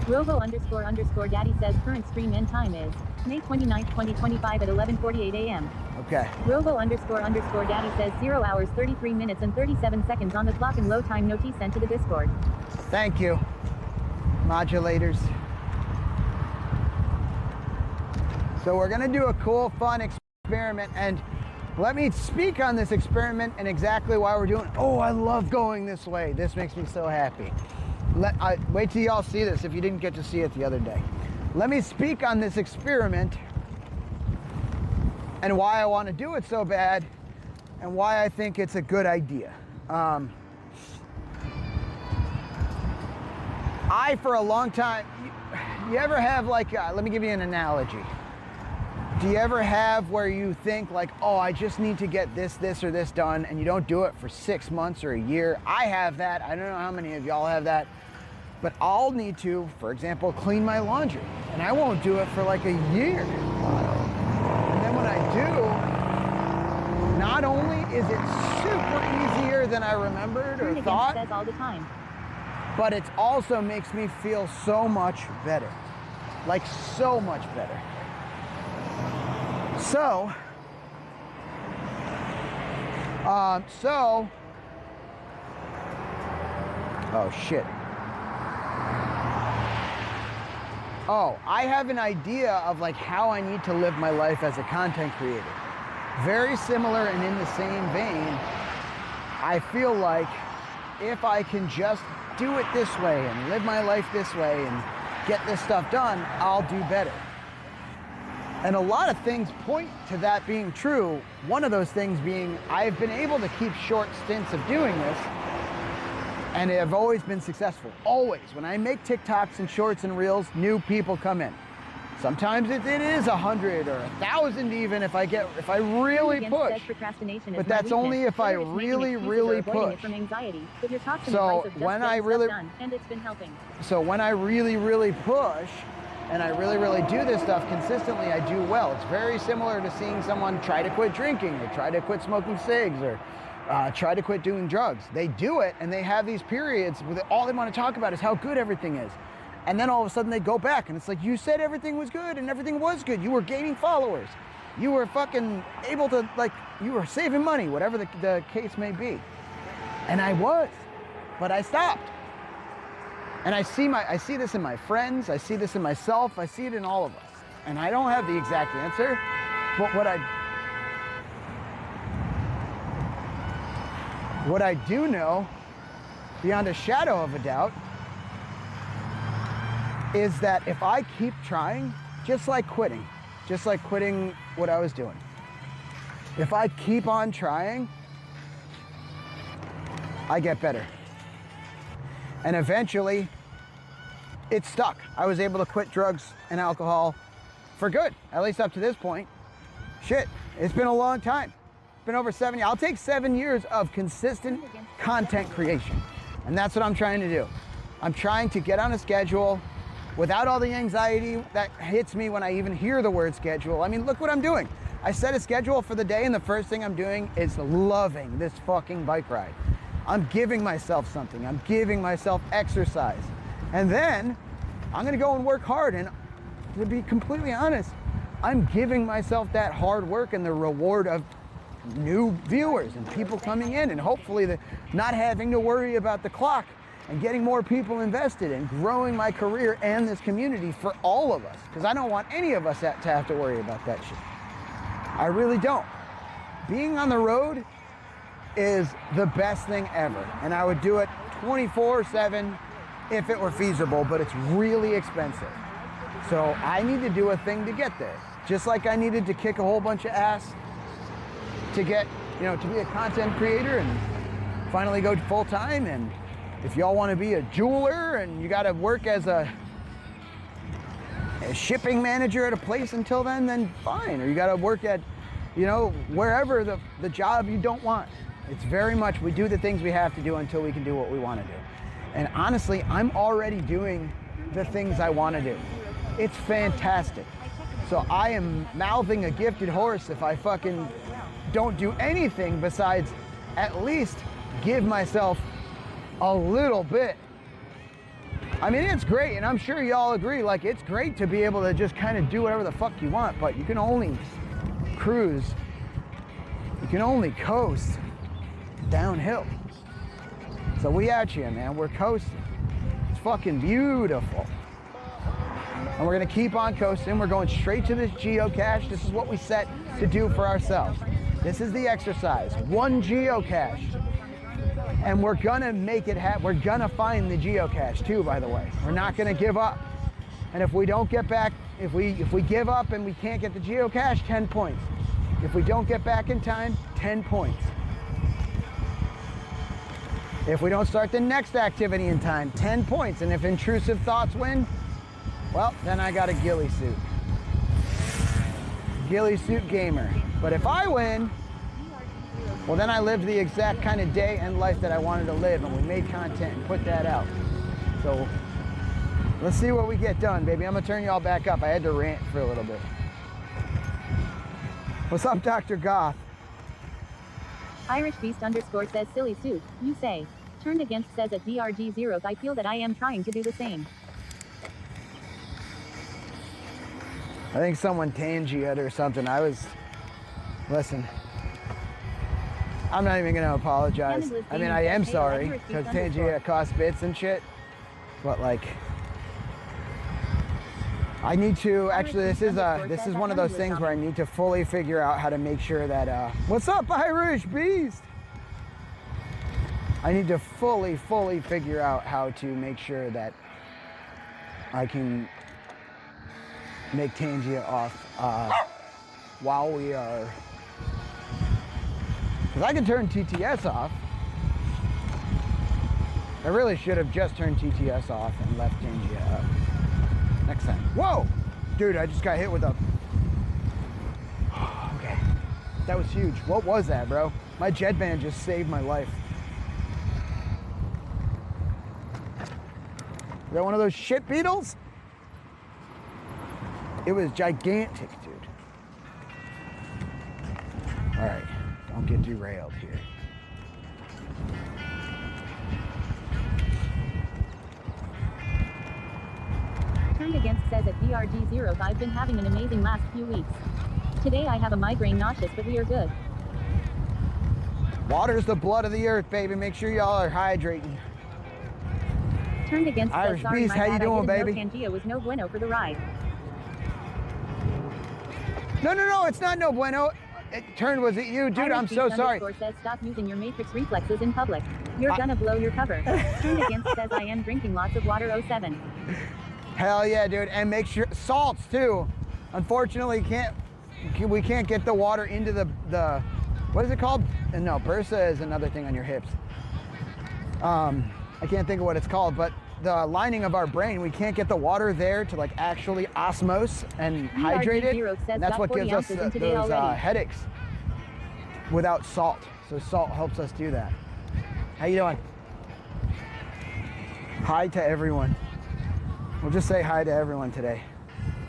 Rovo underscore daddy says current stream end time is May 29th, 2025 at 11:48 a.m. Okay. Rovo underscore daddy says 0 hours 33 minutes and 37 seconds on the clock and low time notice sent to the Discord. Thank you, modulators. So we're gonna do a cool, fun experiment, and let me speak on this experiment and exactly why we're doing it. Oh, I love going this way. This makes me so happy. Wait till y'all see this if you didn't get to see it the other day. Let me speak on this experiment and why I want to do it so bad, and why I think it's a good idea. I, for a long time, you ever have like, let me give you an analogy. Do you ever have where you think like, oh, I just need to get this, or this done, and you don't do it for 6 months or a year? I have that. I don't know how many of y'all have that, but I'll need to, for example, clean my laundry, and I won't do it for like a year. And then when I do, not only is it super easier than I remembered or thought, says all the time, but it also makes me feel so much better. Like so much better. So, oh shit. Oh, I have an idea of like how I need to live my life as a content creator. Very similar and in the same vein, I feel like if I can just do it this way and live my life this way and get this stuff done, I'll do better. And a lot of things point to that being true. One of those things being I've been able to keep short stints of doing this, and have always been successful. Always. When I make TikToks and shorts and reels, new people come in. Sometimes it is 100 or 1,000 even if I really push. But that's only if I really push. So when I really push and I really do this stuff consistently, I do well. It's very similar to seeing someone try to quit drinking or try to quit smoking cigs or try to quit doing drugs. They do it and they have these periods where all they want to talk about is how good everything is. And then all of a sudden they go back and it's like, you said everything was good and everything was good. You were gaining followers. You were fucking able to, like, you were saving money, whatever the case may be. And I was, but I stopped. And I see this in my friends, I see this in myself, I see it in all of us. And I don't have the exact answer, but what I do know, beyond a shadow of a doubt, is that if I keep trying, just like quitting what I was doing, if I keep on trying, I get better. And eventually, it stuck. I was able to quit drugs and alcohol for good, at least up to this point. Shit, it's been a long time. It's been over 7 years. I'll take 7 years of consistent content creation. And that's what I'm trying to do. I'm trying to get on a schedule without all the anxiety that hits me when I even hear the word schedule. I mean, look what I'm doing. I set a schedule for the day and the first thing I'm doing is loving this fucking bike ride. I'm giving myself something. I'm giving myself exercise. And then I'm gonna go and work hard. And to be completely honest, I'm giving myself that hard work and the reward of new viewers and people coming in and hopefully not having to worry about the clock and getting more people invested and growing my career and this community for all of us. Because I don't want any of us to have to worry about that shit. I really don't. Being on the road is the best thing ever. And I would do it 24/7 if it were feasible, but it's really expensive. So I need to do a thing to get there. Just like I needed to kick a whole bunch of ass to get, to be a content creator and finally go full time. And if y'all want to be a jeweler and you got to work as a shipping manager at a place until then fine. Or you got to work at, wherever the job you don't want. It's very much, we do the things we have to do until we can do what we want to do. And honestly, I'm already doing the things I want to do. It's fantastic. So I am mouthing a gifted horse if I fucking don't do anything besides at least give myself a little bit. I mean, it's great, and I'm sure y'all agree, like, it's great to be able to just kind of do whatever the fuck you want, but you can only cruise, you can only coast downhill. So we out here, man, we're coasting. It's fucking beautiful. And we're gonna keep on coasting. We're going straight to this geocache. This is what we set to do for ourselves. This is the exercise, one geocache. And we're gonna make it happen. We're gonna find the geocache too, by the way. We're not gonna give up. And if we don't get back, if we give up and we can't get the geocache, 10 points. If we don't get back in time, 10 points. If we don't start the next activity in time, 10 points. And if intrusive thoughts win, well, then I got a ghillie suit. Ghillie suit gamer. But if I win, well, then I lived the exact kind of day and life that I wanted to live, and we made content and put that out. So let's see what we get done, baby. I'm gonna turn y'all back up. I had to rant for a little bit. What's up, Dr. Goth? Irish Beast _ says silly suit, you say. Turned against says at DRG zeros I feel that I am trying to do the same. I think someone tangied or something. Listen. I'm not even gonna apologize. I mean, I am sorry, because Tangia costs bits and shit. But like, I need to, actually, this is one of those things where I need to fully figure out how to make sure that, what's up, Irish Beast? I need to fully figure out how to make sure that I can make Tangia off while we are, because I can turn TTS off. I really should have just turned TTS off and left Tangia up. Next time. Whoa! Dude, I just got hit with a... Okay. That was huge. What was that, bro? My jet band just saved my life. Is that one of those shit beetles? It was gigantic, dude. All right, don't get derailed here. Turned against says at DRG zeros I've been having an amazing last few weeks. Today I have a migraine nauseous, but we are good. Water's the blood of the earth, baby. Make sure y'all are hydrating. Turned against Irish says sorry Beast, my how you bad, doing, I didn't baby? know Tangia was no bueno for the ride. No, it's not no bueno. Was it you? Dude, Irish I'm so Beast sorry. _ says stop using your matrix reflexes in public. You're gonna blow your cover. Turned against says I am drinking lots of water 07. Hell yeah, dude. And make sure, salts too. Unfortunately, we can't get the water into the what is it called? No, bursa is another thing on your hips. I can't think of what it's called, but the lining of our brain, we can't get the water there to like actually osmose and hydrate it. And that's what gives us those headaches without salt. So salt helps us do that. How you doing? Hi to everyone. We'll just say hi to everyone today.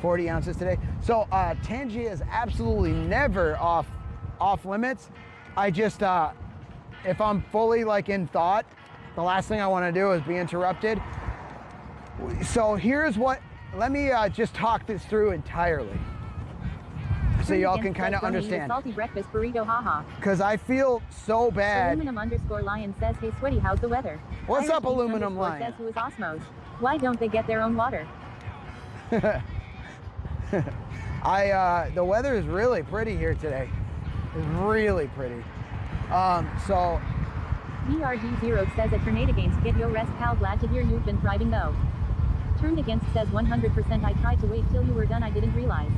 40 ounces today. So Tangia is absolutely never off limits. I just, if I'm fully like in thought, the last thing I want to do is be interrupted. So here's what, let me just talk this through entirely so y'all can kind of understand. Salty breakfast burrito, haha. Because I feel so bad. Aluminum _ lion says, hey sweaty, how's the weather? What's up, Irish Aluminum Beast Lion? says, who is Osmos? Why don't they get their own water? The weather is really pretty here today. It's really pretty. So DRG zero says a tornado against get your rest pal, glad to hear you've been thriving though. Turned against says 100% I tried to wait till you were done, I didn't realize.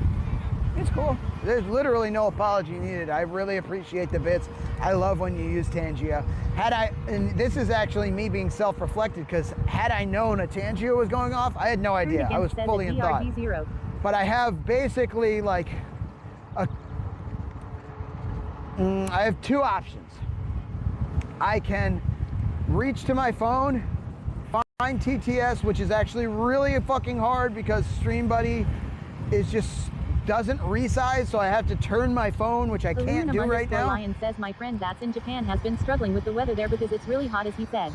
it's cool. There's literally no apology needed. I really appreciate the bits. I love when you use Tangia. And this is actually me being self-reflected, because had I known a Tangia was going off, I had no idea. I was fully in thought. But I have basically like I have two options. I can reach to my phone, find TTS, which is actually really fucking hard because StreamBuddy doesn't resize, so I have to turn my phone, which I can't do right now. Lion says my friend that's in Japan has been struggling with the weather there because it's really hot, as he said.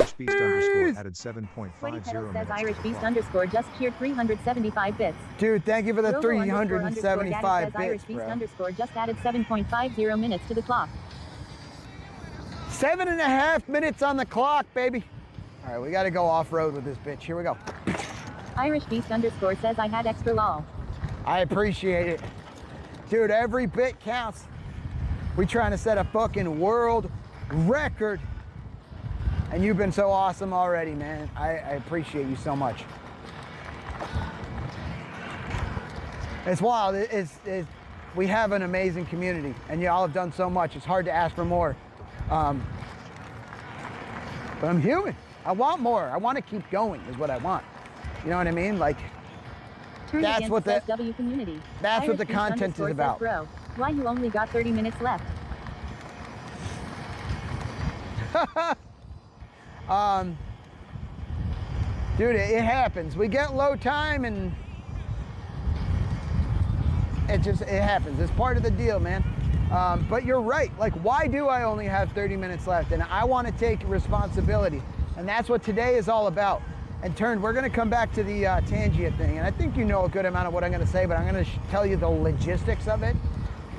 Irish Beast _ added 7.50 says minutes. Irish Beast _ just cheered 375 bits. Dude, thank you for the Robo 375 says Irish bits, Beast bro. _ just added 7.50 minutes to the clock. 7.5 minutes on the clock, baby. All right, we got to go off-road with this bitch. Here we go. Irish Beast _ says I had extra lol. I appreciate it. Dude, every bit counts. We trying to set a fucking world record. And you've been so awesome already, man. I appreciate you so much. It's wild. We have an amazing community, and y'all have done so much. It's hard to ask for more. But I'm human. I want more. I want to keep going is what I want. You know what I mean? Like, that's what the W community. That's what the content is about. Bro, why you only got 30 minutes left? Dude, it happens. We get low time and it happens. It's part of the deal, man. But you're right. Like, why do I only have 30 minutes left? And I want to take responsibility. And that's what today is all about. And we're going to come back to the Tangia thing. And I think you know a good amount of what I'm going to say, but I'm going to tell you the logistics of it.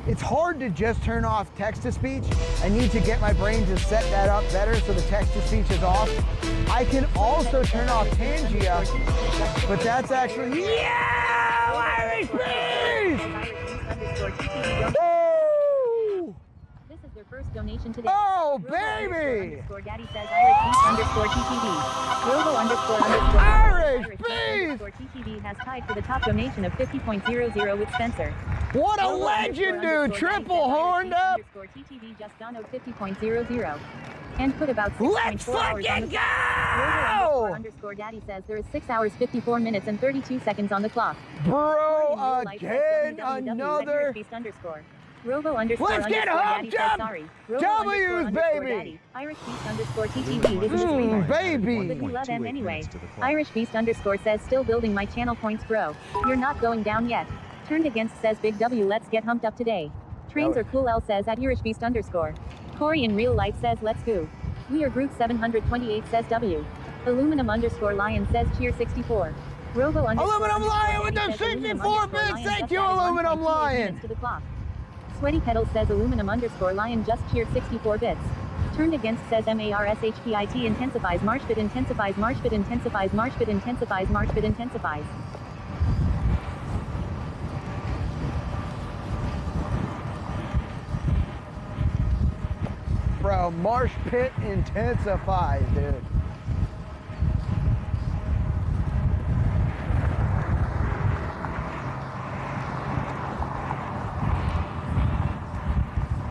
It's hard to just turn off text-to-speech. I need to get my brain to set that up better so the text-to-speech is off. I can also turn off Tangia, but that's actually... Yeah! Irish Beast! Woo! This is their first donation today. Oh, baby! Daddy says Irish TTV. Irish Beast! TTV has tied for the top donation of 50.00 with Spencer. What a legend, dude! Triple horned up! TTV just donoed 50.00. And put about 6.4 Let's hours on fucking the go! Daddy says there is 6 hours 54 minutes and 32 seconds on the clock. Bro, again, another... Robo Let's get humped up! W's, baby! Irish Beast TTV. This is a streamer. Baby! But we love them anyway. Irish Beast says still building my channel points, bro. You're not going down yet. Turned against says Big W. Let's get humped up today. Trains are cool. L says at Irish Beast Corey in real life says let's go. We are group 728 says W. Aluminum Lion says cheer 64. Robo Aluminum Lion with the 64 bits. Thank you, Aluminum Lion. To the clock. Sweaty Kettle says Aluminum Lion just cheered 64 bits. Turned against says MARSHPIT intensifies Marshbit intensifies Marshbit intensifies Marshbit intensifies Marshbit intensifies. Bro, Marsh Pit intensifies, dude.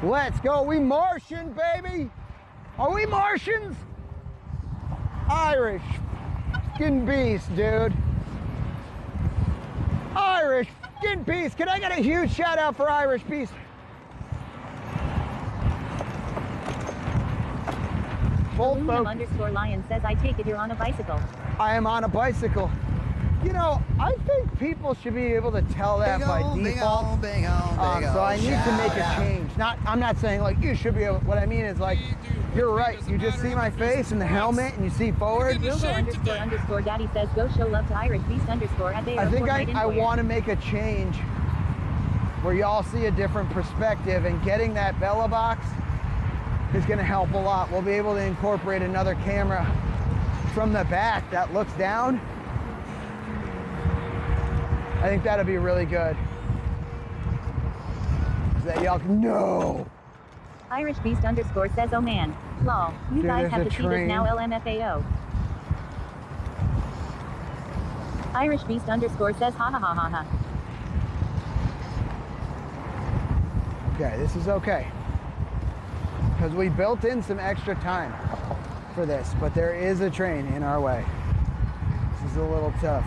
Let's go. We Martian, baby. Are we Martians? Irish fucking beast, dude. Irish fucking beast. Can I get a huge shout out for Irish Beast? Lion says I take it you're on a bicycle. I am on a bicycle. You know, I think people should be able to tell that by default. So I need to make a change. I'm not saying like you should be able. What I mean is like, you're right. You just see my face in the helmet and you see forward. Robo Daddy says go show love to Irish Beast at I think I want to make a change where y'all see a different perspective, and getting that Bella box is going to help a lot. We'll be able to incorporate another camera from the back that looks down. I think that'll be really good. So that y'all can know. Irish Beast says, oh man, lol, you Dude, guys have to see this now, LMFAO. Irish Beast says, ha ha ha ha ha. Okay, this is okay. Because we built in some extra time for this, but there is a train in our way. This is a little tough.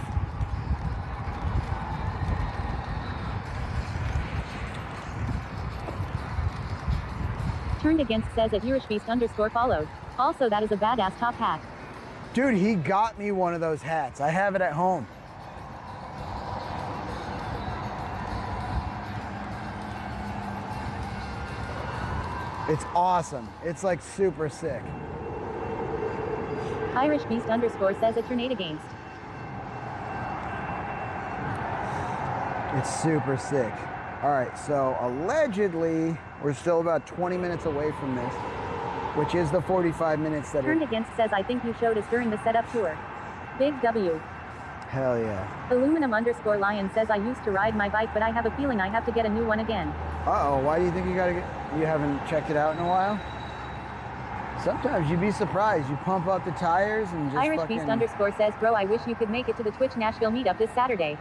Turned against says at Irish Beast followed. Also, that is a badass top hat. Dude, he got me one of those hats. I have it at home. It's awesome. It's like super sick. Irish Beast says a tornado against. It's super sick. All right, so allegedly, we're still about 20 minutes away from this, which is the 45 minutes that Turned against says, I think you showed us during the setup tour. Big W. Hell yeah. Aluminum Lion says, I used to ride my bike, but I have a feeling I have to get a new one again. Uh-oh, why do you think you haven't checked it out in a while? Sometimes you'd be surprised. You pump out the tires and just Irish Beast says, bro, I wish you could make it to the Twitch Nashville meetup this Saturday.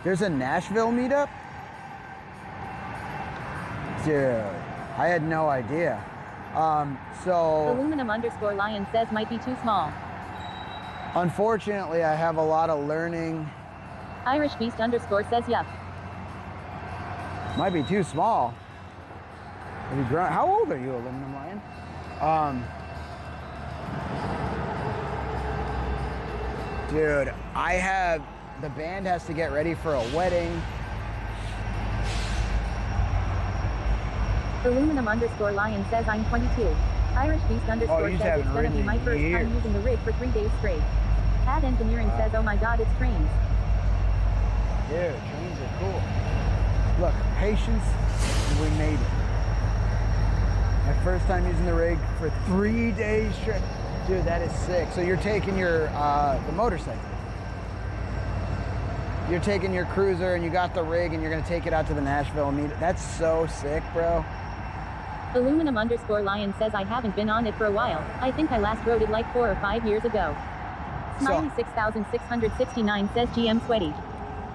There's a Nashville meetup? Dude, I had no idea. So Aluminum_lion says might be too small. unfortunately, I have a lot of learning. Irish Beast _ says yup. Might be too small. Have you grown? How old are you, Aluminum Lion? Dude, the band has to get ready for a wedding. Aluminum_lion says I'm 22. Irish Beast _ says it's gonna be my first time using the rig for 3 days straight. Ad Engineering says, oh my god, it's trains. Dude, trains are cool. Look, patience, and we made it. My first time using the rig for 3 days straight. Dude, that is sick. So you're taking your, the motorcycle. You're taking your cruiser and you got the rig and you're gonna take it out to the Nashville meet. That's so sick, bro. Aluminum_lion says I haven't been on it for a while. I think I last rode it like 4 or 5 years ago. Smiley 6669 says GM Sweaty.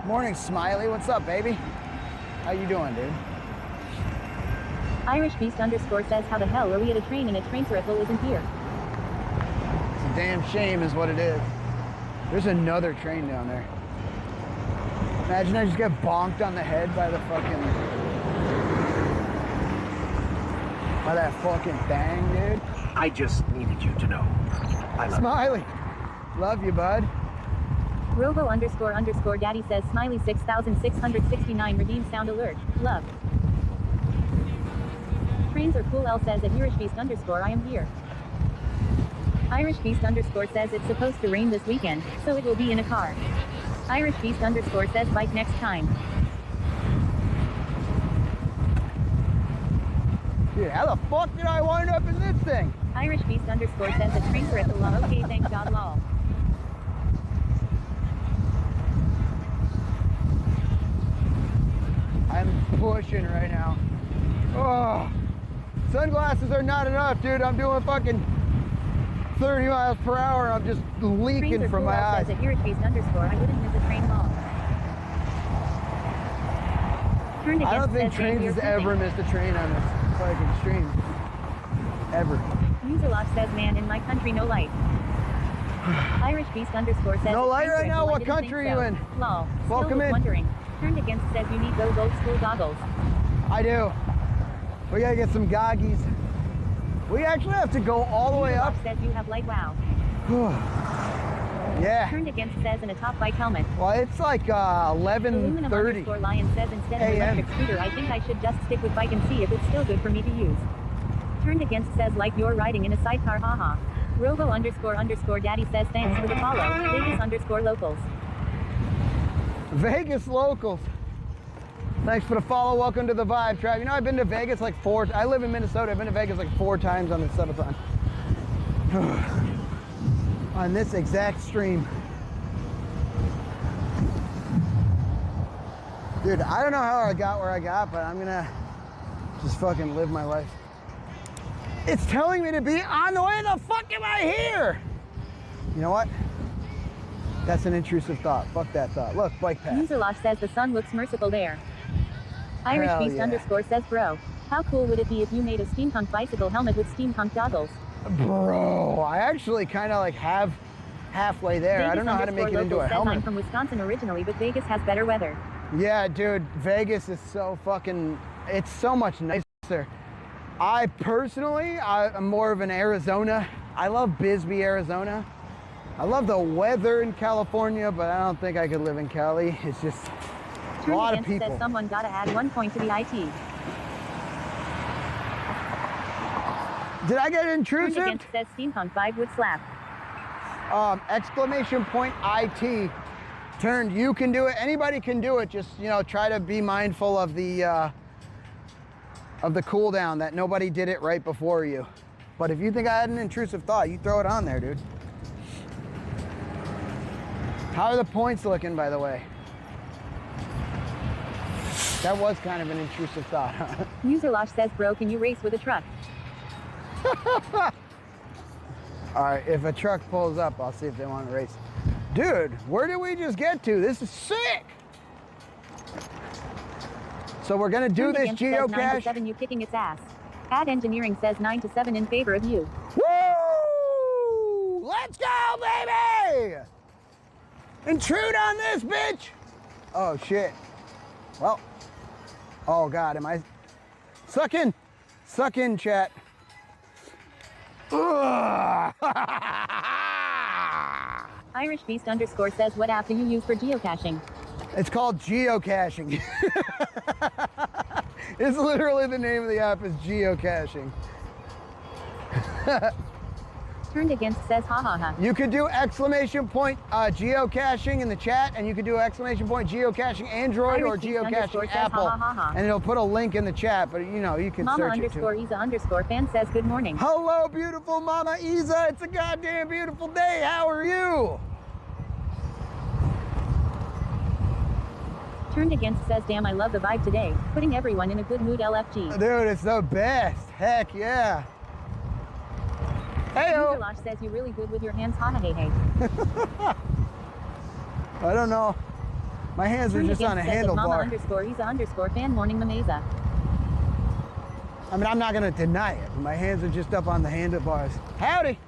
Morning, Smiley. What's up, baby? How you doing, dude? Irish Beast _ says how the hell are we at a train and a train circle isn't here? It's a damn shame is what it is. There's another train down there. Imagine I just get bonked on the head by the fucking... by that fucking bang, dude. I just needed you to know. I love Smiley. you. Love you, bud. Robo _ daddy says Smiley 6669 redeem sound alert. Love. Trains are cool. L says at Irish Beast _ I am here. Irish Beast _ says it's supposed to rain this weekend, so it will be in a car. Irish Beast _ says bike next time. Dude, how the fuck did I wind up in this thing? Irish Beast _ says a train circle. Okay, thank God, lol. I'm pushing right now. Oh, sunglasses are not enough, dude. I'm doing fucking 30 miles per hour. I'm just leaking from my eyes. Says at Irish Beast _ I wouldn't miss a train ball. I don't think trains has ever missed a train on this fucking stream. Ever. Userlock says, man, in my country, no light. Irish Beast _ says no light right now? What country are you in? Lol. Welcome in. Wondering. Turned Against says you need those old school goggles. I do. We gotta get some goggies. We actually have to go all the way up. Says you have light. Wow. Yeah. Turned Against says in a top bike helmet. Well, it's like 11:30. Lion says instead of electric scooter, I think I should just stick with bike and see if it's still good for me to use. Turned Against says like you're riding in a sidecar, haha. Robo _ daddy says thanks for the follow. Vegas _locals. Vegas locals. Thanks for the follow. Welcome to the vibe, Trav. You know, I've been to Vegas like 4. I live in Minnesota. I've been to Vegas like 4 times on the Subathon. On this exact stream. Dude, I don't know how I got where I got, but I'm gonna just fucking live my life. It's telling me to be on the way. The fuck am I here? You know what? That's an intrusive thought. Fuck that thought. Look, bike path. Userlock says the sun looks merciful there. Irish Hell Beast yeah. _ says bro. How cool would it be if you made a steampunk bicycle helmet with steampunk goggles? Bro, I actually kind of like have halfway there. Vegas I don't know how to make it into a helmet. I'm from Wisconsin originally, but Vegas has better weather. Yeah, dude, Vegas is so fucking, it's so much nicer. I personally, I'm more of an Arizona. I love Bisbee, Arizona. I love the weather in California, but I don't think I could live in Cali. It's just a lot of people. Says someone gotta add 1 point to the IT. Did I get intrusive? Turned Against says steampunk vibe would slap. Exclamation point IT. Turned, you can do it. Anybody can do it. Just, you know, try to be mindful of the cooldown, that nobody did it right before you. But if you think I had an intrusive thought, you throw it on there, dude. How are the points looking, by the way? That was kind of an intrusive thought, huh? Userlock says, bro, can you race with a truck? All right, if a truck pulls up, I'll see if they want to race. Dude, where did we just get to? This is sick. So we're gonna do Turned this Against says 9 to geocache. 7, you kicking its ass. Ad Engineering says 9 to 7 in favor of you. Woo! Let's go, baby! Intrude on this bitch! Oh shit. Well. Oh god, am I suck in? Suck in, chat. Ugh. Irish Beast underscore says, what app do you use for geocaching? It's called geocaching. It's literally the name of the app is geocaching. Turned Against says, ha ha ha. You could do exclamation point geocaching in the chat, and you could do exclamation point geocaching Android or geocaching Apple, ha, ha, ha. and it'll put a link in the chat, but you know, you can Mama search it underscore too. Isa underscore fan says, good morning. Hello, beautiful Mama Isa. It's a goddamn beautiful day. How are you? Turned Against says, damn, I love the vibe today. Putting everyone in a good mood, LFG. Dude, it's the best. Heck yeah. Hey-o. Losh says, you're really good with your hands, ha ha hey hey. I don't know. My hands are Turned just on a Against says, Mama handlebar. underscore Isa underscore fan morning mameza. I mean, I'm not gonna deny it. My hands are just up on the handlebars. Howdy.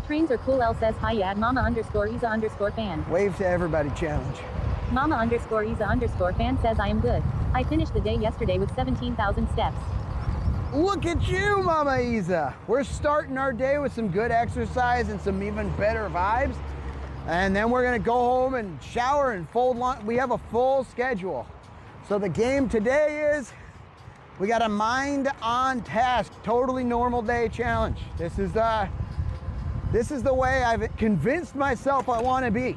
Trains are cool, L says, hi, add Mama underscore Isa underscore fan. Wave to everybody challenge. Mama underscore Isa underscore fan says, I am good. I finished the day yesterday with 17,000 steps. Look at you, Mama Isa. We're starting our day with some good exercise and some even better vibes. And then we're gonna go home and shower and fold lunch. We have a full schedule. So the game today is, we got a mind on task, totally normal day challenge. This is the way I've convinced myself I wanna be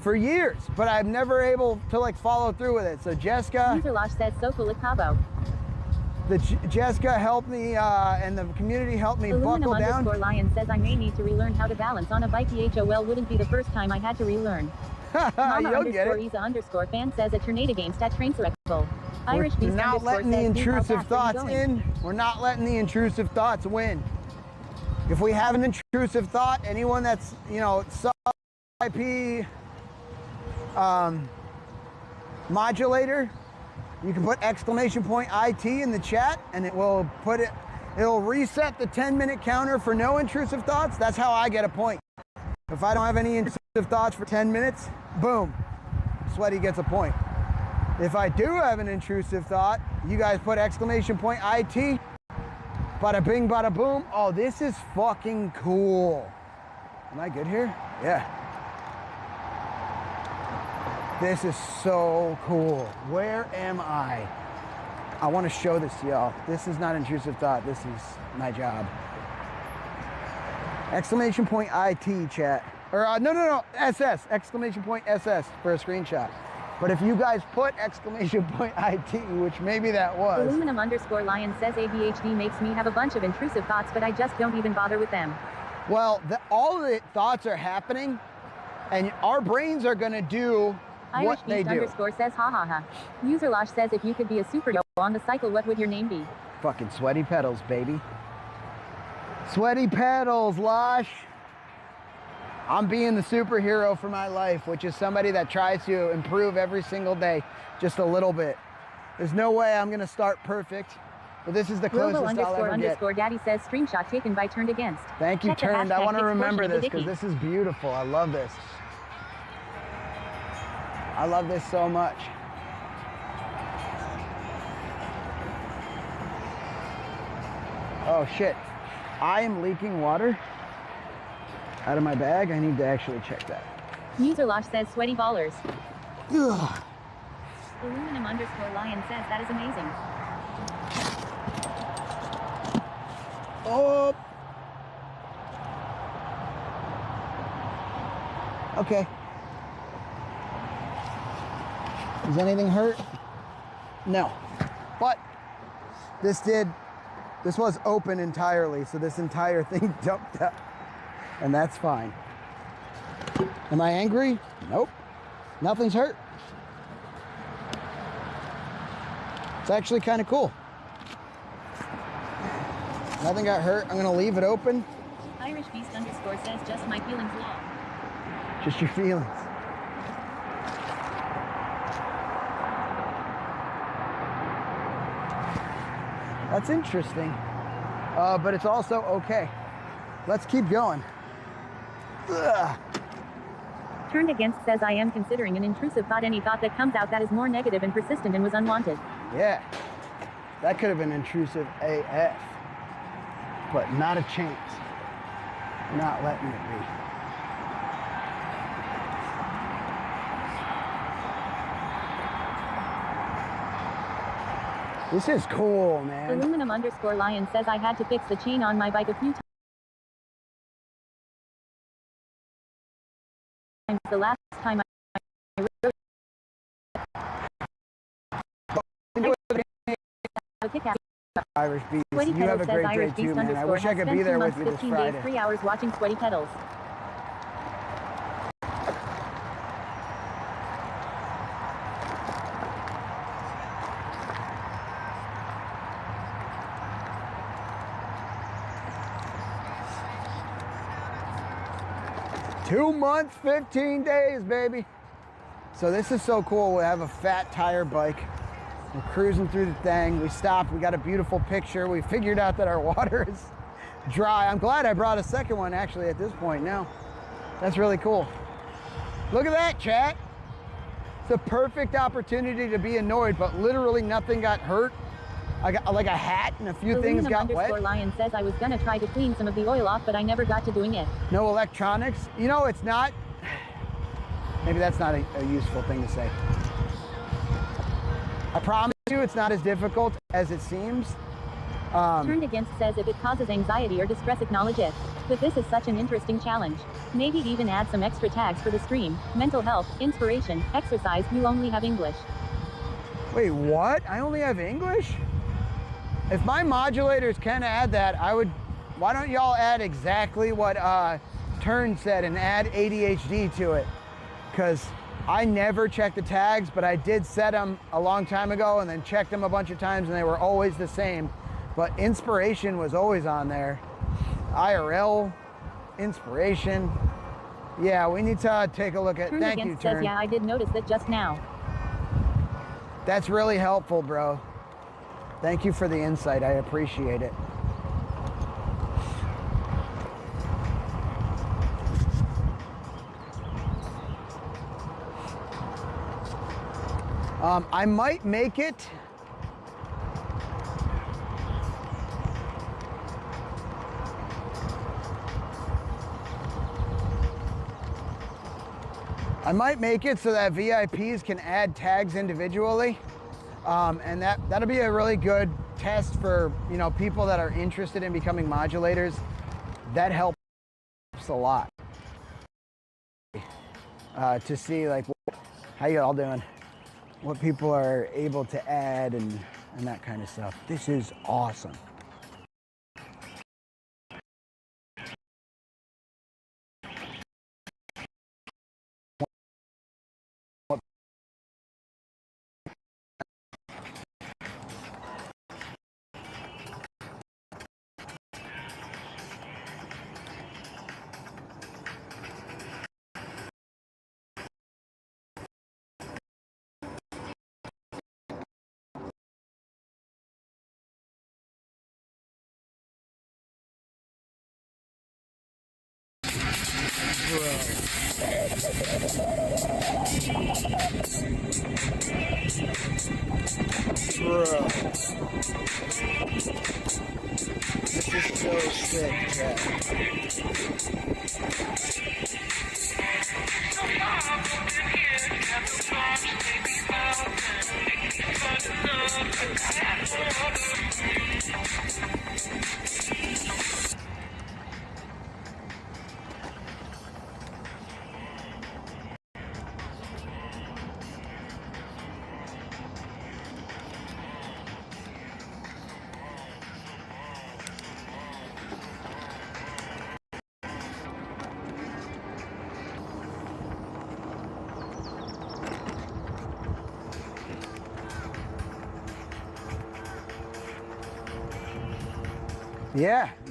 for years, but I'm never able to like follow through with it. So Jessica. User Losh says, so cool at Cabo. Jessica helped me and the community helped me Aluminum buckle down. underscore Lion says, I may need to relearn how to balance on a bike. THOL wouldn't be the first time I had to relearn. Mama You'll get underscore it. Isa underscore fan says, a tornado game stat train circle. Irish We're Beast not underscore letting the says, "Dude, how intrusive fast are you thoughts going?" in. We're not letting the intrusive thoughts win. If we have an intrusive thought, anyone that's, you know, sub-IP modulator, you can put exclamation point IT in the chat and it'll reset the 10-minute counter for no intrusive thoughts. That's how I get a point. If I don't have any intrusive thoughts for 10 minutes, boom, Sweaty gets a point. If I do have an intrusive thought, you guys put exclamation point IT, bada bing, bada boom. Oh, this is fucking cool. Am I good here? Yeah. This is so cool. Where am I? I want to show this to y'all. This is not intrusive thought. This is my job. Exclamation point IT, chat. Or no, SS. Exclamation point SS for a screenshot. But if you guys put exclamation point IT, which maybe that was. Aluminum underscore Lion says, ADHD makes me have a bunch of intrusive thoughts, but I just don't even bother with them. Well, all the thoughts are happening, and our brains are gonna do Irish what they Beast do. underscore says, ha ha ha. User Losh says, if you could be a superhero on the cycle, what would your name be? Fucking Sweaty Pedals, baby. Sweaty Pedals, Losh. I'm being the superhero for my life, which is somebody that tries to improve every single day, just a little bit. There's no way I'm gonna start perfect, but this is the closest Robo I'll ever get. underscore Daddy says, screenshot taken by Turned Against. Thank you, Check the Turned. I hashtag want to fixed remember portion of this the because Dicky. this is beautiful. I love this. I love this so much. Oh shit. I am leaking water out of my bag. I need to actually check that. User Losh says, sweaty ballers. Ugh. Aluminum underscore Lion says, that is amazing. Oh. Okay. Does anything hurt? No. But this was open entirely, so this entire thing dumped out. And that's fine. Am I angry? Nope. Nothing's hurt. It's actually kind of cool. Nothing got hurt. I'm gonna leave it open. Irish Beast underscore says, just my feelings law. Just your feelings. That's interesting. But it's also okay. Let's keep going. Ugh. Turned against says I am considering an intrusive thought, any thought that comes out that is more negative and persistent and was unwanted. Yeah, that could have been intrusive AF, but not a chance. Not letting it be. This is cool, man. Aluminum_lion says I had to fix the chain on my bike a few times. The last time I rode a kick-ass. Irish Beast. Sweaty You have a Pedals great says day too, man. I wish I could be there with you this 15 Friday. days, 3 hours watching Sweaty Pedals. Two months, 15 days, baby. So this is so cool. We have a fat tire bike. We're cruising through the thing. We stopped. We got a beautiful picture. We figured out that our water is dry. I'm glad I brought a second one actually at this point now. That's really cool. Look at that, chat. It's a perfect opportunity to be annoyed, but literally nothing got hurt. I got like a hat and a few things got wet. Lion says I was gonna try to clean some of the oil off, but I never got to doing it. No electronics. You know, it's not. Maybe that's not a useful thing to say. I promise you it's not as difficult as it seems. Turned against says if it causes anxiety or distress, acknowledge it. But this is such an interesting challenge. Maybe even add some extra tags for the stream. Mental health, inspiration, exercise, you only have English. Wait, what? I only have English? If my modulators can add that, I would. Why don't y'all add exactly what Turn said and add ADHD to it? Because I never check the tags, but I did set them a long time ago and then checked them a bunch of times and they were always the same. But inspiration was always on there. IRL, inspiration. Yeah, we need to take a look at. Turn Thank you, against says Turn. yeah, I did notice that just now. That's really helpful, bro. Thank you for the insight. I appreciate it. I might make it. I might make it so that VIPs can add tags individually. And that'll be a really good test for, you know, people that are interested in becoming modulators. That helps a lot to see like how you all doing, what people are able to add and that kind of stuff. This is awesome. Bro. This is so sick, Jack.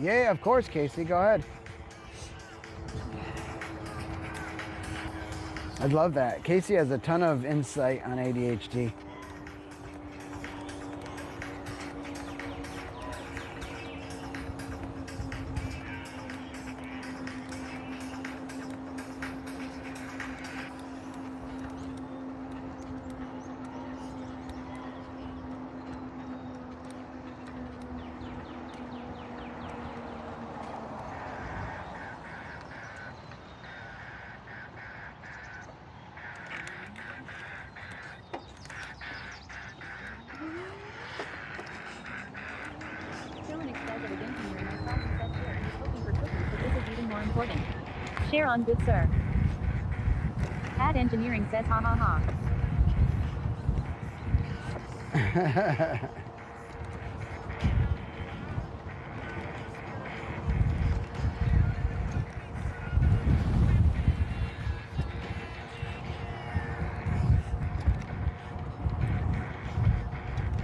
Yeah, of course, Casey, go ahead. I'd love that. Casey has a ton of insight on ADHD. important. Share on, good sir. Ad engineering says ha ha ha.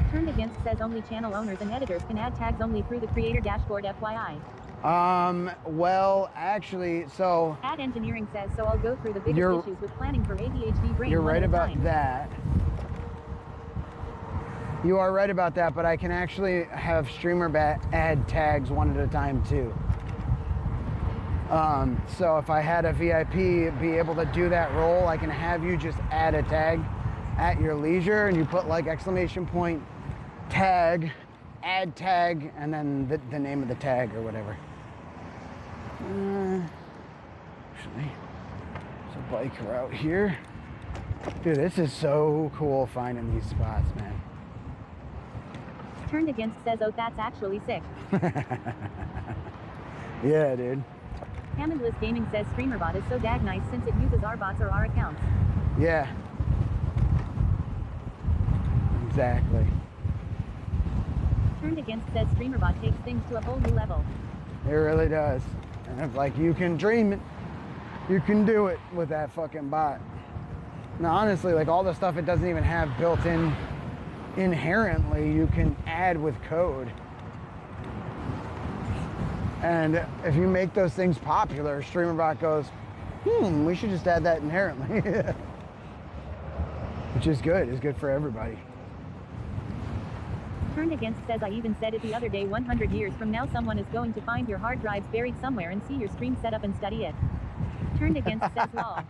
Turned against says only channel owners and editors can add tags only through the creator dashboard FYI. Well, actually, so Ad engineering says so I'll go through the biggest issues with planning for ADHD brain. You're one right at a about time. that. You are right about that, but I can actually have streamer add tags one at a time too. So if I had a VIP be able to do that role, I can have you just add a tag at your leisure, and you put like exclamation point tag, add tag, and then the name of the tag or whatever. Actually, there's a bike route here. Dude, this is so cool finding these spots, man. Turned against says oh that's actually sick. Yeah, dude. Hammondless Gaming says StreamerBot is so dag nice since it uses our bots or our accounts. Yeah. Exactly. Turned against says StreamerBot takes things to a whole new level. It really does. And if like you can dream it, you can do it with that fucking bot. Now honestly, like all the stuff it doesn't even have built in inherently, you can add with code. And if you make those things popular, StreamerBot goes, we should just add that inherently. Which is good. It's good for everybody. Turned against says I even said it the other day 100 years from now someone is going to find your hard drives buried somewhere and see your stream setup and study it. Turned against says lol.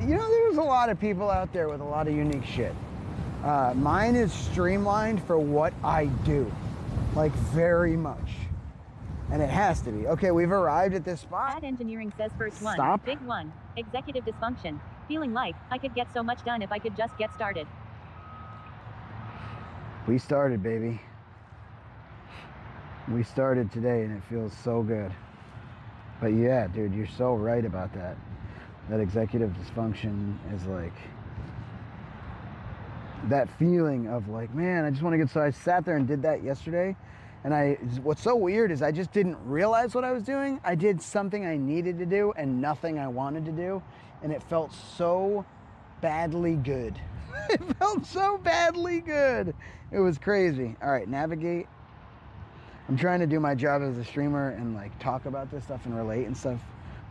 You know, there's a lot of people out there with a lot of unique shit. Mine is streamlined for what I do. Like very much. And it has to be. Okay, we've arrived at this spot. Ad engineering says first one. Stop. Big one. Executive dysfunction. Feeling like I could get so much done if I could just get started. We started, baby. We started today and it feels so good. But yeah, dude, you're so right about that. That executive dysfunction is like that feeling of like, man, I just want to get, so I sat there and did that yesterday. And what's so weird is I just didn't realize what I was doing. I did something I needed to do and nothing I wanted to do. And it felt so badly good. It felt so badly good. It was crazy. All right, navigate. I'm trying to do my job as a streamer and like talk about this stuff and relate and stuff.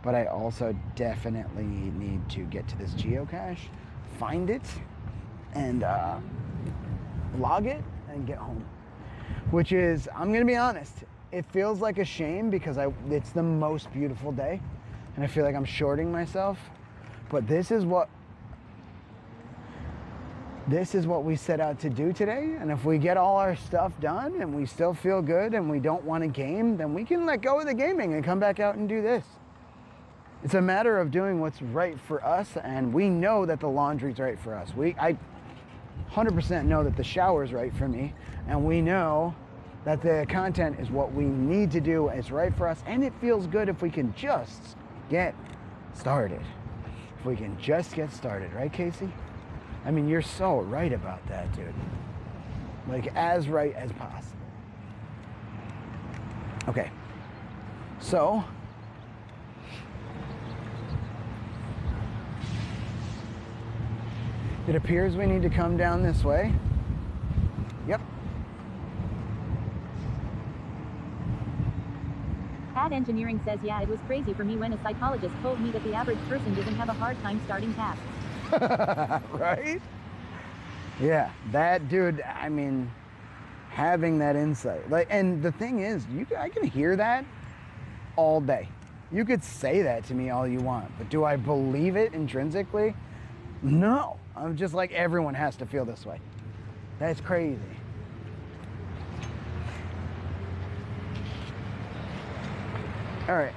But I also definitely need to get to this geocache, find it, and log it and get home. Which is, I'm gonna be honest, it feels like a shame because it's the most beautiful day and I feel like I'm shorting myself. But this is what we set out to do today. And if we get all our stuff done and we still feel good and we don't want to game, then we can let go of the gaming and come back out and do this. It's a matter of doing what's right for us, and we know that the laundry's right for us. I 100% know that the shower's right for me, and we know that the content is what we need to do, it's right for us, and it feels good if we can just get started. If we can just get started, right, Casey? I mean, you're so right about that, dude. Like, as right as possible. Okay, so it appears we need to come down this way. Yep. Ad engineering says yeah, it was crazy for me when a psychologist told me that the average person doesn't have a hard time starting tasks. Right? Yeah, that dude, I mean, having that insight. Like, and the thing is, I can hear that all day. You could say that to me all you want, but do I believe it intrinsically? No. I'm just like, everyone has to feel this way. That's crazy. All right,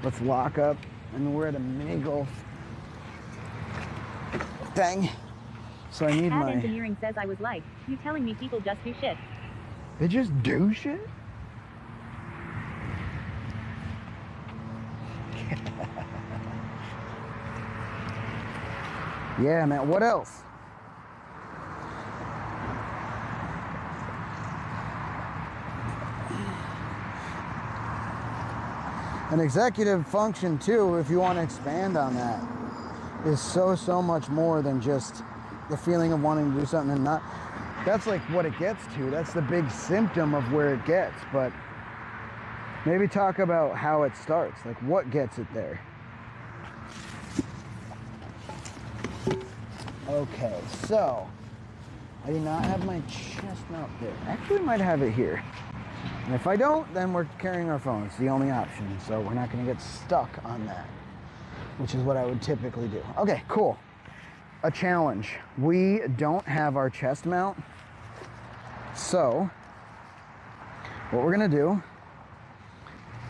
let's lock up. And we're at a mini golf thing. So I need Ad engineering says I was like, you telling me people just do shit? They just do shit? Yeah, man. What else? An executive function too, if you want to expand on that, is so much more than just the feeling of wanting to do something and not. That's like what it gets to. That's the big symptom of where it gets. But maybe talk about how it starts, like what gets it there. Okay, so I do not have my chest mount there. Actually, might have it here. And if I don't, then we're carrying our phone. It's the only option. So we're not going to get stuck on that, which is what I would typically do. Okay, cool. A challenge. We don't have our chest mount. So what we're going to do,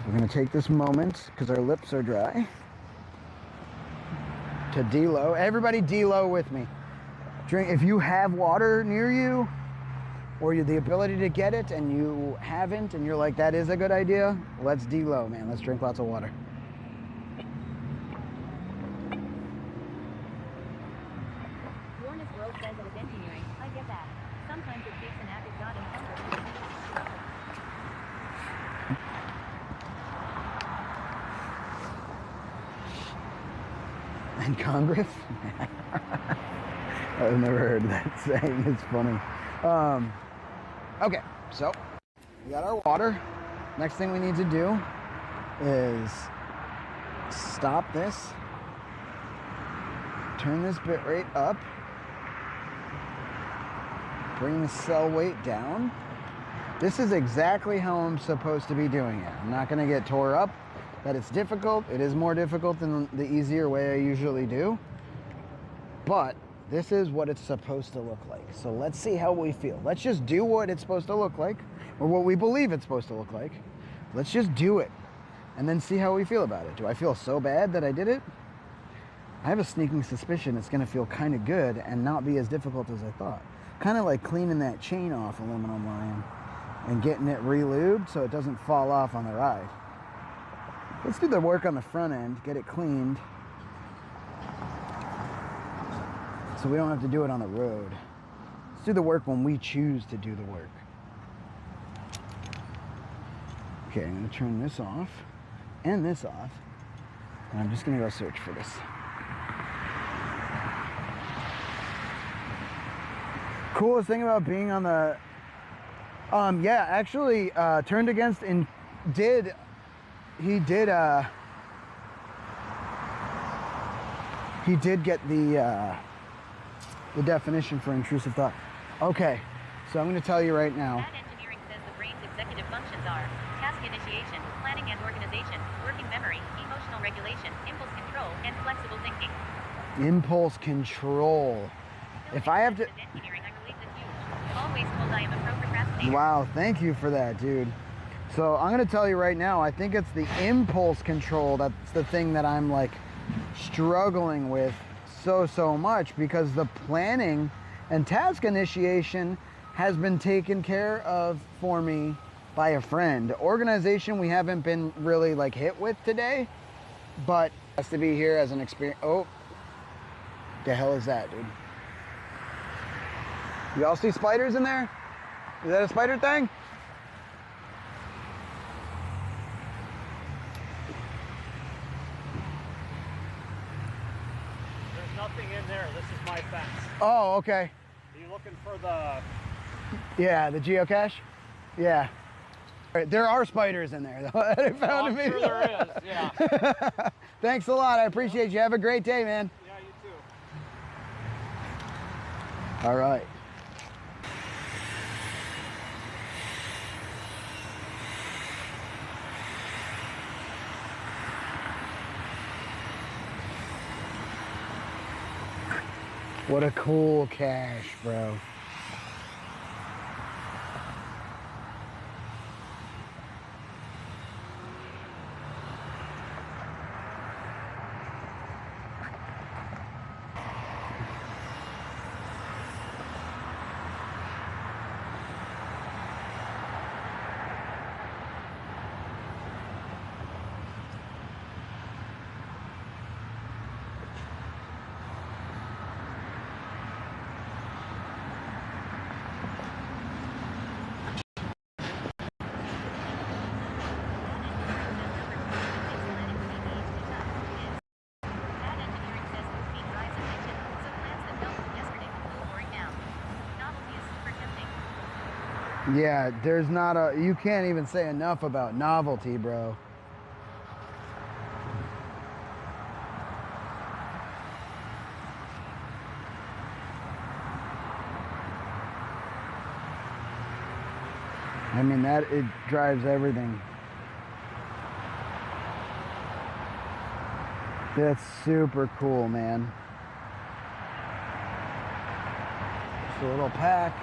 we're going to take this moment, because our lips are dry, to de-low. Everybody de-low with me. Drink. If you have water near you, or you the ability to get it and you haven't, and you're like, that is a good idea, let's de-low, man. Let's drink lots of water. Warness World says it is engineering. I get that. Sometimes it takes an act of God And and Congress? I've never heard that saying. It's funny. Okay, so we got our water. Next thing we need to do is stop this, turn this bit rate up, bring the cell weight down. This is exactly how I'm supposed to be doing it. I'm not going to get tore up that it's difficult. It is more difficult than the easier way I usually do, but this is what it's supposed to look like. So let's see how we feel. Let's just do what it's supposed to look like, or what we believe it's supposed to look like. Let's just do it and then see how we feel about it. Do I feel so bad that I did it? I have a sneaking suspicion it's gonna feel kind of good and not be as difficult as I thought. Kind of like cleaning that chain off aluminum line and getting it re-lubed so it doesn't fall off on the ride. Let's do the work on the front end, get it cleaned, so we don't have to do it on the road. Let's do the work when we choose to do the work. Okay, I'm gonna turn this off and this off, and I'm just gonna go search for this. Coolest thing about being on the, yeah, actually, turned against and he did get the definition for intrusive thought. Okay, so I'm going to tell you right now. Bad engineering says the brain's executive functions are task initiation, planning and organization, working memory, emotional regulation, impulse control, and flexible thinking. Impulse control. If I have to... Engineering, I relate this huge. Always told I am a pro-procrastinator. Wow, thank you for that, dude. So I'm going to tell you right now, I think it's the impulse control that's the thing that I'm like struggling with so much, because the planning and task initiation has been taken care of for me by a friend. Organization we haven't been really like hit with today, but has to be here as an experience. Oh, the hell is that, dude? Y'all see spiders in there? Is that a spider thing? Nothing in there. This is my fence. Oh, okay. Are you looking for the... Yeah, the geocache? Yeah. There are spiders in there, though. I found I'm sure there is, yeah. Thanks a lot. I appreciate you. Have a great day, man. Yeah, you too. All right. What a cool cache, bro. Yeah, there's not a, you can't even say enough about novelty, bro. I mean, that, it drives everything. That's super cool, man. Just a little pack.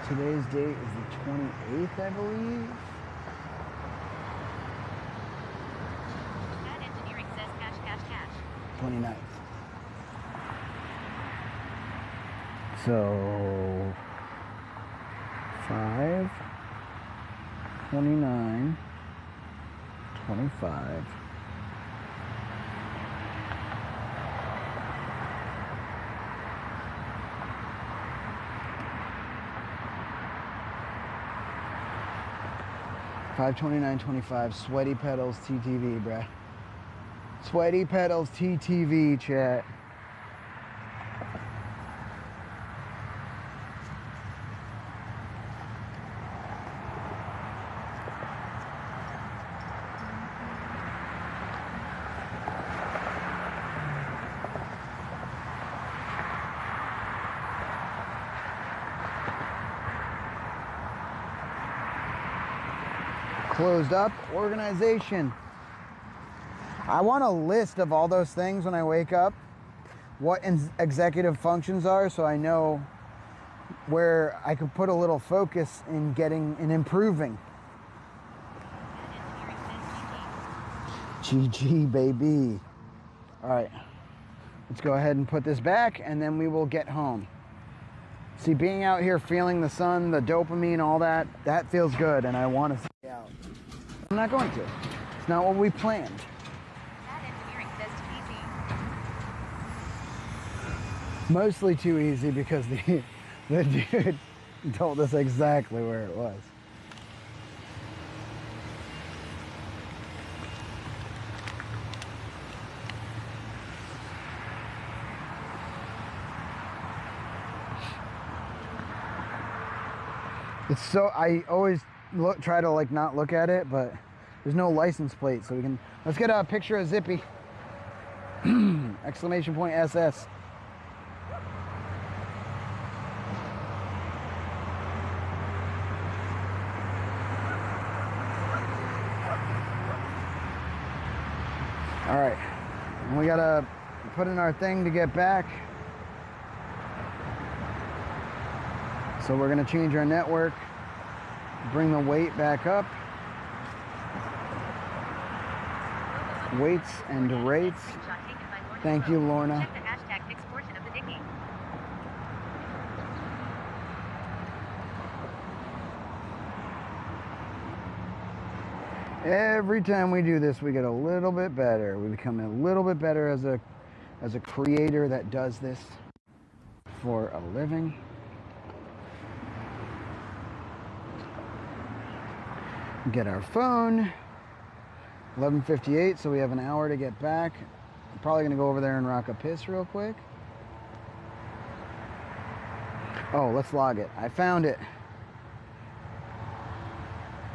Today's date is the 28th, I believe. Ad engineering says cash, cash, cash. 29th. So 5, 29, 25. $529.25. Sweaty Pedals TTV, bruh. Sweaty Pedals TTV, chat. Closed up organization. I want a list of all those things when I wake up, what executive functions are, so I know where I can put a little focus in getting and improving. GG, baby. All right, let's go ahead and put this back and then we will get home. See, being out here, feeling the sun, the dopamine, all that, that feels good, and I want to stay out. I'm not going to. It's not what we planned. Ad engineering says too easy. Mostly too easy because the dude told us exactly where it was. It's so, I always try to like not look at it, but there's no license plate, so we can, let's get a picture of Zippy. Exclamation point SS. All right, and we gotta put in our thing to get back. So we're gonna change our network, bring the weight back up. Weights and rates. Thank you, Lorna. Check the hashtag fix portion of the dicky. Every time we do this, we get a little bit better. We become a little bit better as a creator that does this for a living. Get our phone. 11:58, so we have an hour to get back. I'm probably gonna go over there and rock a piss real quick. Oh, let's log it. I found it.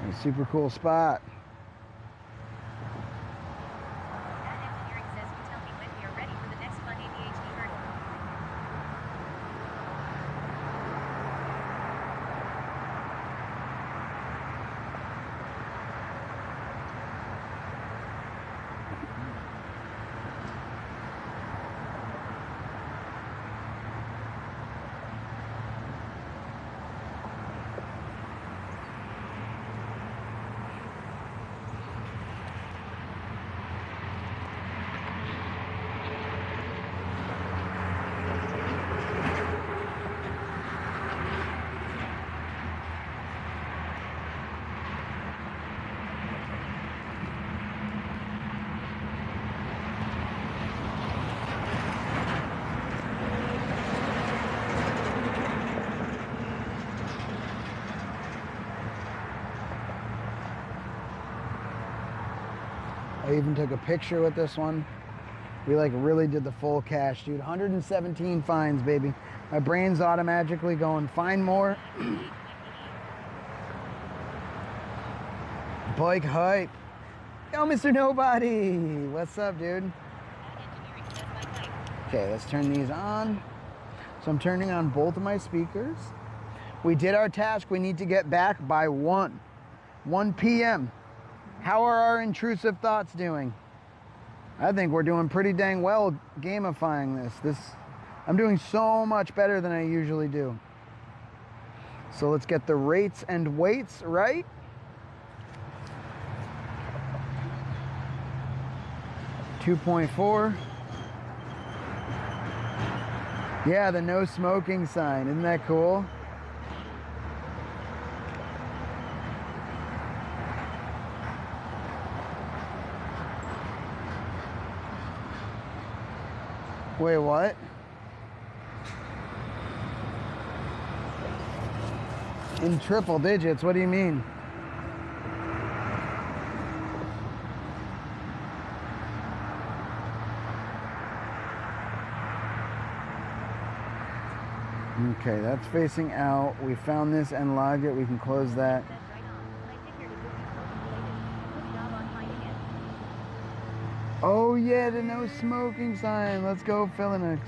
A super cool spot. Ad engineering says you tell me when we are ready for the next fun ADHD hurdle. I even took a picture with this one. We like really did the full cash, dude. 117 fines, baby. My brain's automatically going, find more. Bike hype. Yo, Mr. Nobody. What's up, dude? Okay, let's turn these on. So I'm turning on both of my speakers. We did our task. We need to get back by 1 p.m. How are our intrusive thoughts doing? I think we're doing pretty dang well gamifying this. I'm doing so much better than I usually do. So let's get the rates and weights right. .4. Yeah, the no smoking sign. Isn't that cool? Wait, what? In triple digits, what do you mean? Okay, that's facing out. We found this and logged it. We can close that. Oh yeah, the no smoking sign. Let's go, Philinix.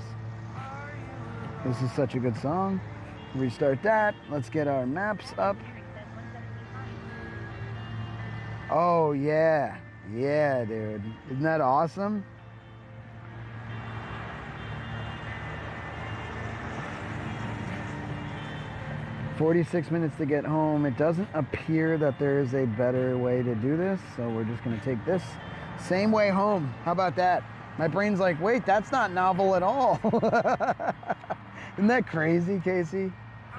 This is such a good song. Restart that. Let's get our maps up. Oh yeah. Yeah, dude. Isn't that awesome? "46 minutes to get home." It doesn't appear that there is a better way to do this, so we're just gonna take this same way home. How about that? My brain's like, wait, that's not novel at all. Isn't that crazy, Casey?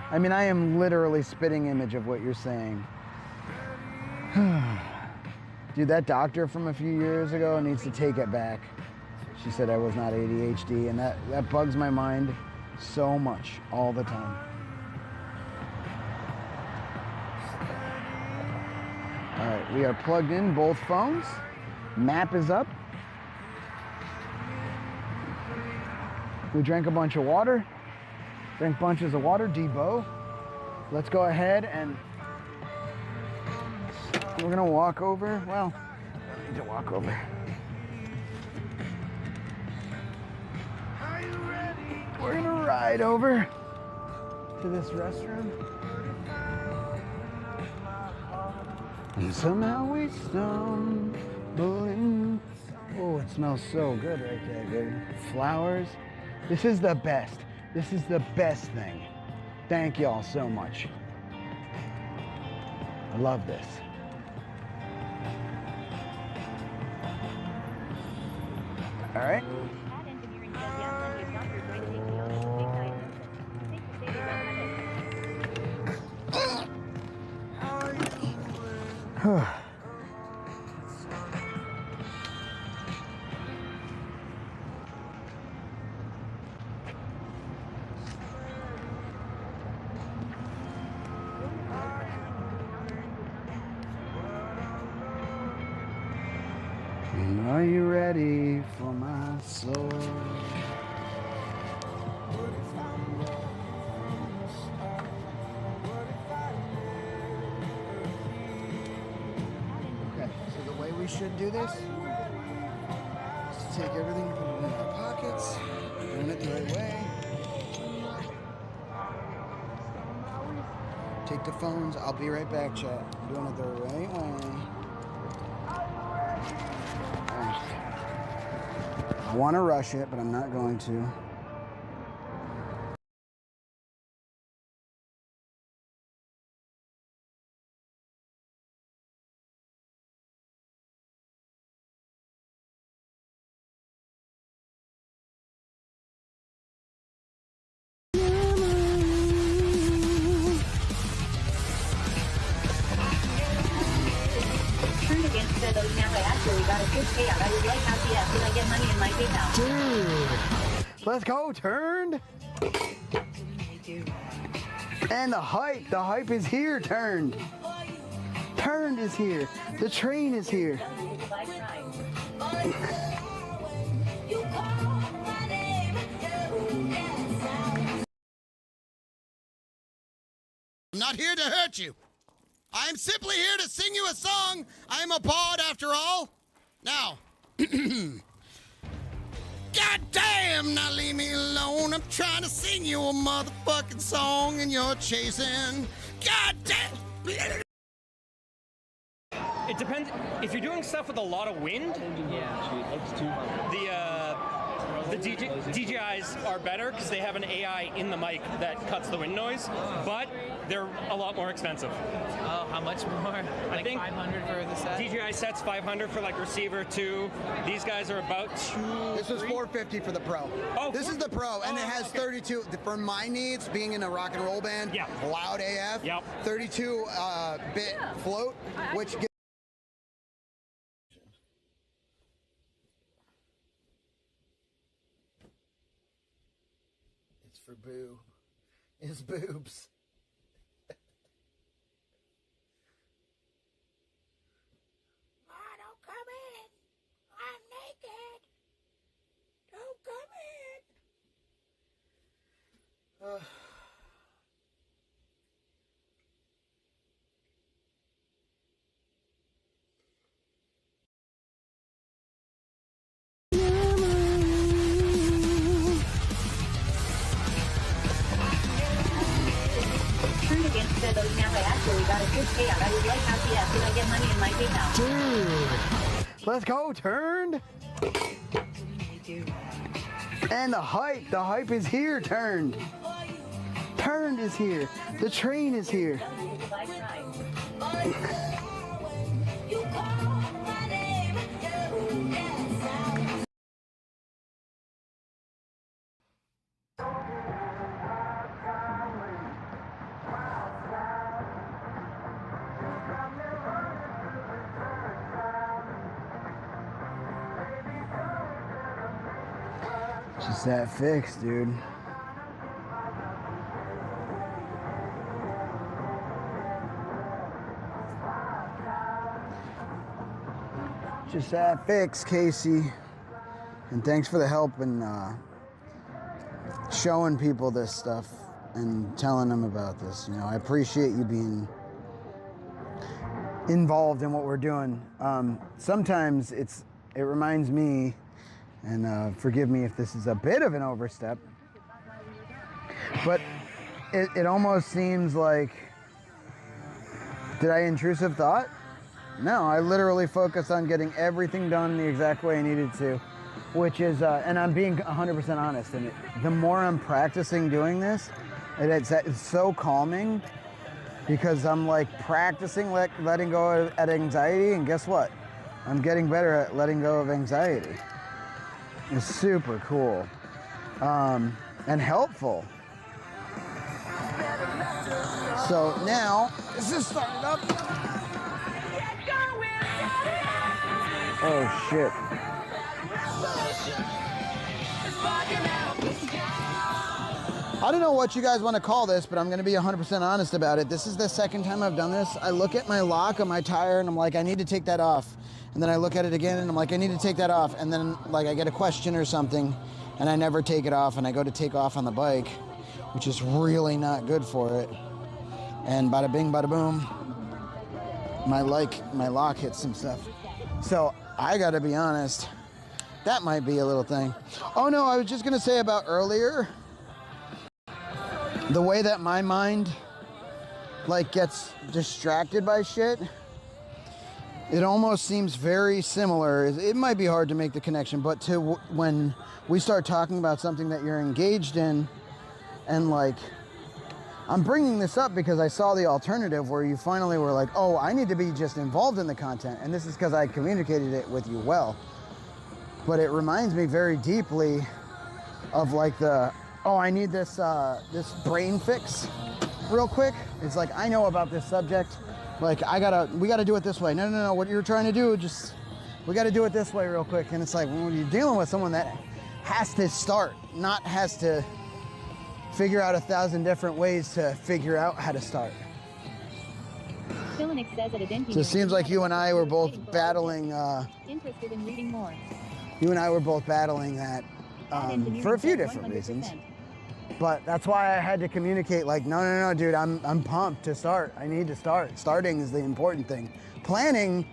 I mean, I am literally spitting image of what you're saying. Dude, that doctor from a few years ago needs to take it back. She said I was not ADHD, and that bugs my mind so much all the time. All right, we are plugged in both phones. Map is up. We drank a bunch of water. Drank bunches of water, Debo. Let's go ahead and we're gonna walk over. Well, I don't need to walk over. We're gonna ride over to this restroom. And somehow we stumble in. Oh, it smells so good right there, dude. Flowers. This is the best. This is the best thing. Thank y'all so much. I love this. All right. Are you ready for my soul? Okay, so the way we should do this is to take everything, put it in our pockets, doing it the right way. Take the phones. I'll be right back, chat. I'm doing it the right way. I want to rush it, but I'm not going to. Dude, let's go, turned. And the hype is here, turned. Turned is here. The train is here. I'm not here to hurt you. I'm simply here to sing you a song. I'm a bard after all. Now, God damn, now leave me alone. I'm trying to sing you a motherfucking song and you're chasing. God damn. It depends. If you're doing stuff with a lot of wind, the DJIs are better because they have an AI in the mic that cuts the wind noise, but they're a lot more expensive. Oh, how much more? I think 500 for the set? DJI sets 500 for like receiver 2. These guys are about 2. This is 450 for the Pro. Oh, this is the Pro, and it has 32. For my needs, being in a rock and roll band, loud AF, 32 bit float, which gives for boo. It's boobs. Don't come in. I'm naked. Don't come in. Said those now I actually got a good payout. I would like RCS. Did I get money in my PayPal? Dude, let's go, Turned. And the hype is here, Turned. Turned is here. The train is here. Just that fix, dude. Just that fix, Casey. And thanks for the help and showing people this stuff and telling them about this. You know, I appreciate you being involved in what we're doing. Sometimes it reminds me, and forgive me if this is a bit of an overstep, but it almost seems like, did I intrusive thought? No, I literally focused on getting everything done the exact way I needed to, which is, and I'm being 100% honest, and the more I'm practicing doing this, it's so calming, because I'm like practicing letting go of anxiety, and guess what? I'm getting better at letting go of anxiety. It's super cool and helpful. So now, this is starting up. Oh shit. I don't know what you guys want to call this, but I'm going to be 100% honest about it. This is the second time I've done this. I look at my lock on my tire and I'm like, I need to take that off. And then I look at it again and I'm like, I need to take that off. And then like I get a question or something and I never take it off, and I go to take off on the bike, which is really not good for it. And bada bing, bada boom, my lock hits some stuff. So I gotta be honest, that might be a little thing. Oh no, I was just gonna say about earlier, the way that my mind like gets distracted by shit, it almost seems very similar. It might be hard to make the connection, but to when we start talking about something that you're engaged in, and like, I'm bringing this up because I saw the alternative where you finally were like, oh, I need to be just involved in the content. And this is because I communicated it with you well. But it reminds me very deeply of like I need this this brain fix real quick. It's like, I know about this subject. Like, we gotta do it this way. No, what you're trying to do, we gotta do it this way real quick. And it's like, when you're dealing with someone that has to start, not has to figure out 1,000 different ways to figure out how to start. Philonix says at a denting So it seems like you and I were both battling. Interested in reading more. You and I were both battling that for a few different reasons. But that's why I had to communicate, like, no, dude, I'm pumped to start. I need to start. Starting is the important thing. Planning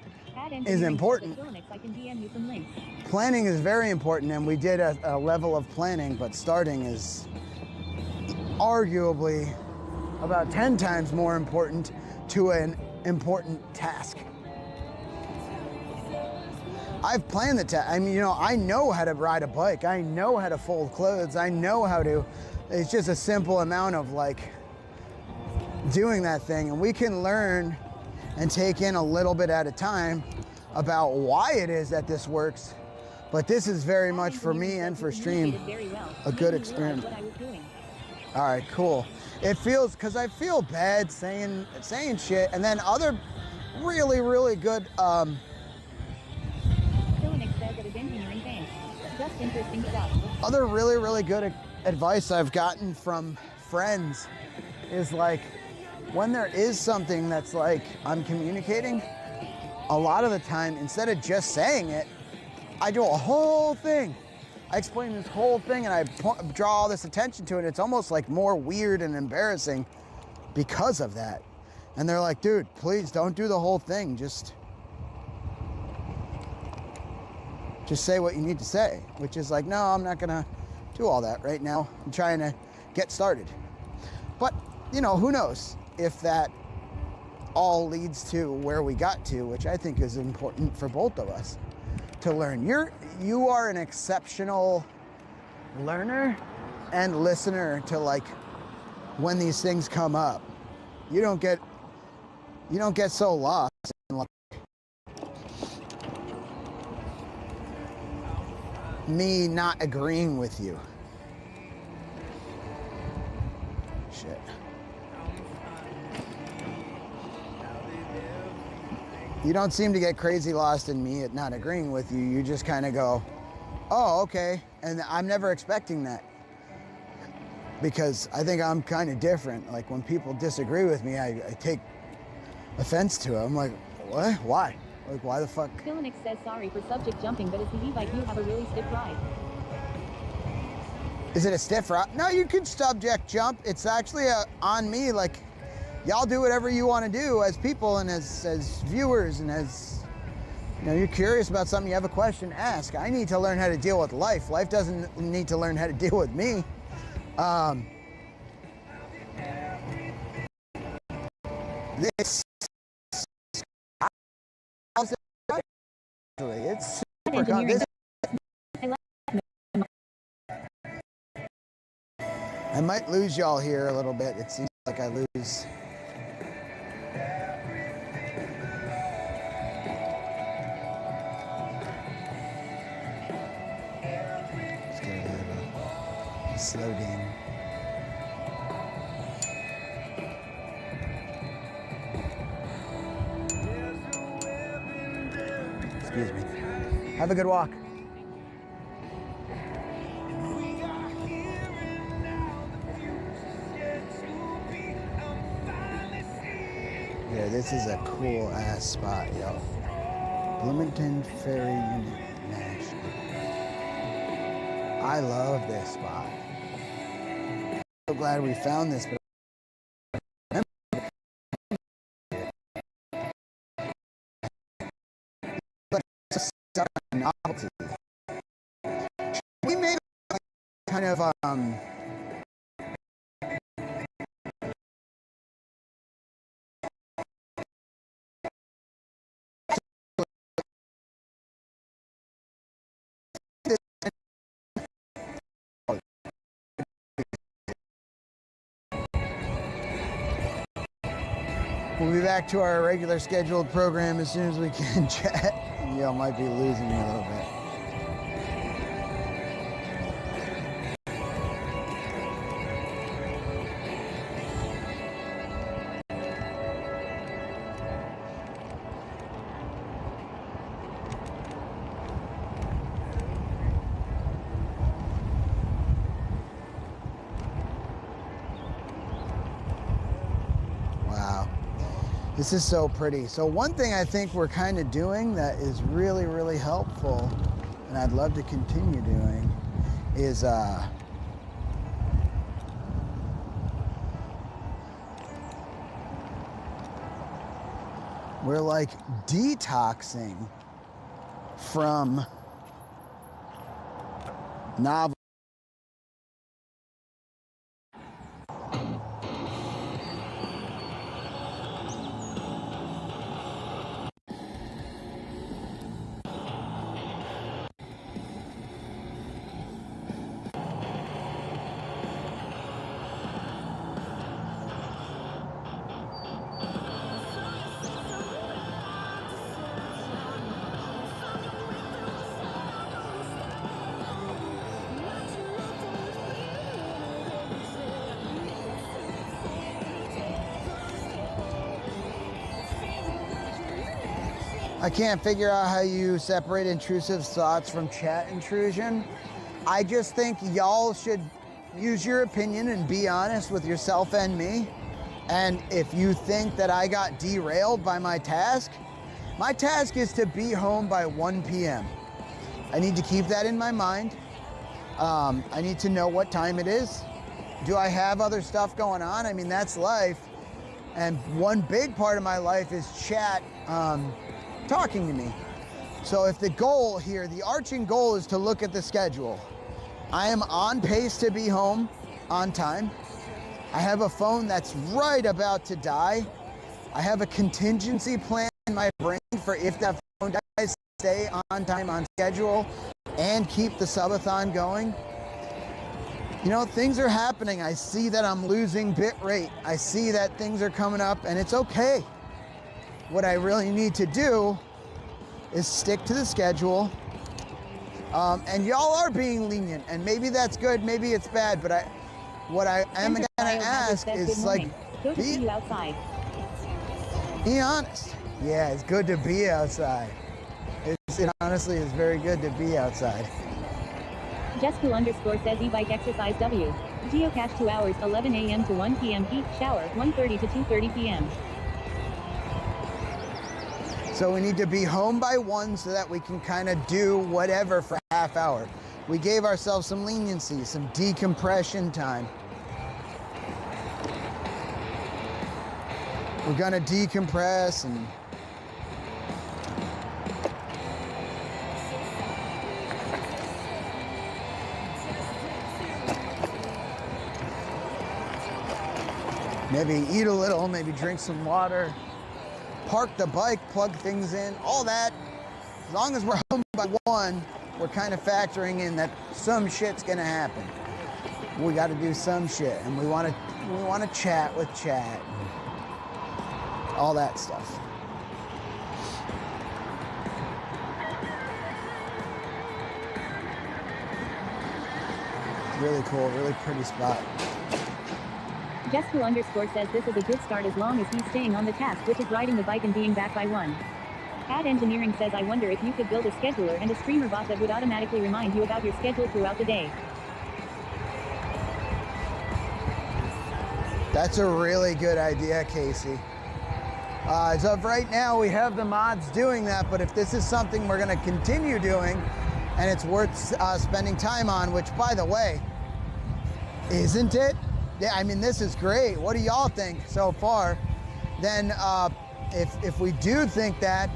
is important. I can DM you some links. Planning is very important, and we did a level of planning, but starting is arguably about 10 times more important to an important task. I've planned the task. I mean, you know, I know how to ride a bike. I know how to fold clothes. I know how to. It's just a simple amount of like doing that thing, and we can learn and take in a little bit at a time about why it is that this works. But this is very much for me and for stream a good experiment. All right, cool. It feels, because I feel bad saying shit, and then other really, really good other really, really good advice I've gotten from friends is like, when there is something that's like I'm communicating, a lot of the time, instead of just saying it, I do a whole thing. I explain this whole thing and I draw all this attention to it. It's almost like more weird and embarrassing because of that. And they're like, dude, please don't do the whole thing. Just say what you need to say, which is like, no, I'm not gonna do all that right now. I'm trying to get started. But, you know, who knows if that all leads to where we got to, which I think is important for both of us to learn. You are an exceptional learner and listener to like when these things come up. You don't get so lost in like me not agreeing with you. Shit. You don't seem to get crazy lost in me at not agreeing with you. You just kind of go, oh, okay. And I'm never expecting that, because I think I'm kind of different. Like when people disagree with me, I take offense to it. I'm like, what? Why? Like, why the fuck? Philonix says sorry for subject jumping, but as the e-bike you have a really stiff ride. Is it a stiff ride? No, you can subject jump. It's actually on me. Like, y'all do whatever you want to do as people and as viewers, and as, you know, you're curious about something, you have a question, ask. I need to learn how to deal with life. Life doesn't need to learn how to deal with me. This it's super I might lose y'all here a little bit. It seems like I lose. Let's get a bit of a slow game. Excuse me. Have a good walk. Yeah, this is a cool ass spot, yo. Bloomington Ferry Unit National. I love this spot. I'm so glad we found this. But it's a novelty. We made kind of we'll be back to our regular scheduled program as soon as we can, chat. Y'all might be losing me a little bit. This is so pretty. So one thing I think we're kind of doing that is really, really helpful, and I'd love to continue doing, is we're like detoxing from novel. I can't figure out how you separate intrusive thoughts from chat intrusion. I just think y'all should use your opinion and be honest with yourself and me. And if you think that I got derailed by my task is to be home by 1 p.m. I need to keep that in my mind. I need to know what time it is. Do I have other stuff going on? I mean, that's life. And one big part of my life is chat talking to me. So if the goal here, the arching goal is to look at the schedule. I am on pace to be home on time. I have a phone that's right about to die. I have a contingency plan in my brain for if that phone dies, stay on time, on schedule, and keep the subathon going. You know, things are happening. I see that I'm losing bit rate. I see that things are coming up, and it's okay. What I really need to do is stick to the schedule. And y'all are being lenient, and maybe that's good, maybe it's bad, but what I am gonna ask is like, be honest. Yeah, it's good to be outside. It honestly is very good to be outside. Jesku_ says e-bike exercise W. Geocache 2 hours, 11 a.m. to 1 p.m. Heat shower, 1:30 to 2:30 p.m. So we need to be home by 1 so that we can kind of do whatever for a half hour. We gave ourselves some leniency, some decompression time. We're gonna decompress and maybe eat a little, maybe drink some water. Park the bike, plug things in, all that. As long as we're home by 1, we're kind of factoring in that some shit's gonna happen. We got to do some shit, and we want to chat with chat, all that stuff. Really cool, really pretty spot. Jesku_ says this is a good start as long as he's staying on the task, which is riding the bike and being back by 1. Ad Engineering says I wonder if you could build a scheduler and a streamer bot that would automatically remind you about your schedule throughout the day. That's a really good idea, Casey. As of right now, we have the mods doing that, but if this is something we're going to continue doing, and it's worth spending time on, which, by the way, isn't it? Yeah, I mean, this is great. What do y'all think so far? Then if we do think that,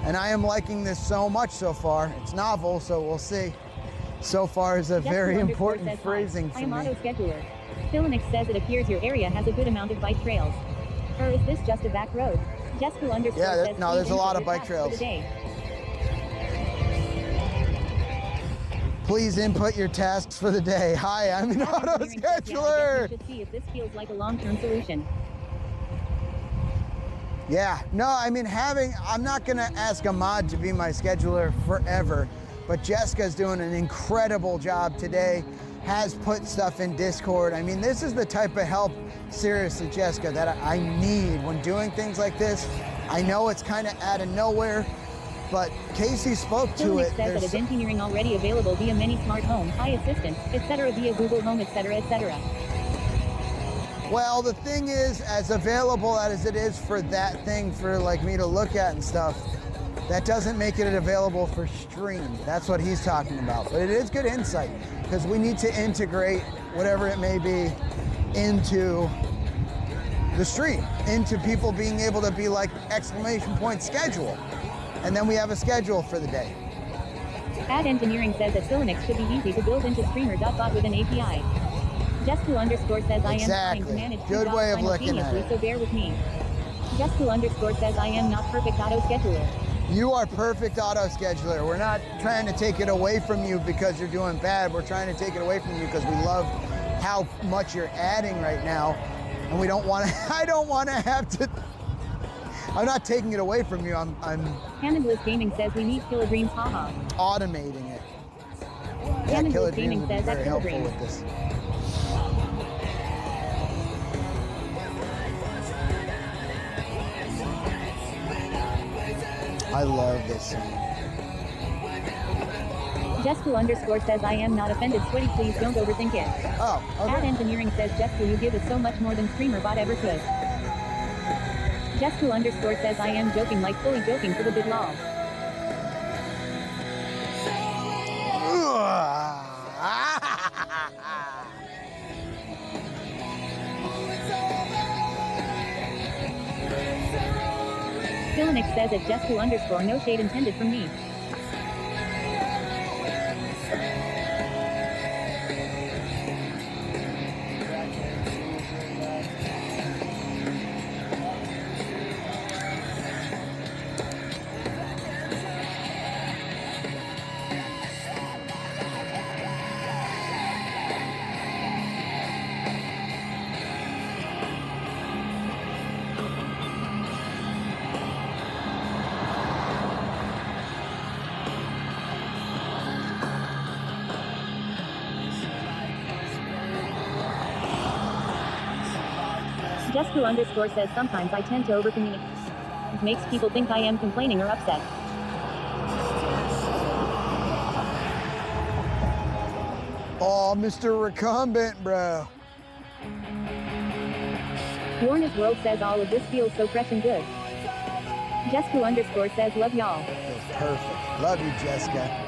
and I am liking this so much so far, it's novel, so we'll see. So far is a very important phrasing for me. I am auto scheduler. Philinix says it appears your area has a good amount of bike trails. Or is this just a back road? Jesku_ says no, there's a lot of bike trails. Please input your tasks for the day. Hi, I'm an auto scheduler. I guess we should see if this feels like a long-term solution. Yeah, no, I mean, I'm not gonna ask a mod to be my scheduler forever, but Jessica's doing an incredible job today, has put stuff in Discord. I mean, this is the type of help, seriously, Jessica, that I need when doing things like this. I know it's kind of out of nowhere, but Casey spoke to it. Says that is engineering already available via many smart home, Hi Assistant, etc. via Google Home, etc., etc. Well, the thing is, as available as it is for that thing for like me to look at and stuff, that doesn't make it available for stream. That's what he's talking about. But it is good insight because we need to integrate whatever it may be into the stream, into people being able to be like exclamation point schedule. And then we have a schedule for the day. Ad Engineering says that Silinix should be easy to build into streamer.bot with an API. Just2_ says I am trying to manage two Good jobs way of looking at simultaneously, it. so bear with me. Just2_ says I am not perfect auto scheduler. You are perfect auto scheduler. We're not trying to take it away from you because you're doing bad. We're trying to take it away from you because we love how much you're adding right now. And we don't want to, I don't want to have to, I'm not taking it away from you. I'm Cannabis Gaming says we need Kilodreams, haha. automating it. Yeah, Cannabis Killer Dreams Gaming would be says very that's helpful Kilodreams. with this. I love this song. Just2_ says I am not offended. Sweaty, please don't overthink it. Oh, okay. Ad Engineering says Just2 you give us so much more than StreamerBot ever could. Just2_ says I am joking, like fully joking for the big lol. Silinix says at Just2_ no shade intended from me. Just2_ says sometimes I tend to overcommunicate. It makes people think I am complaining or upset. Oh, Mr. Recumbent, bro. Warner's World says all of this feels so fresh and good. Just2_ says love y'all. Feels perfect. Love you, Jessica.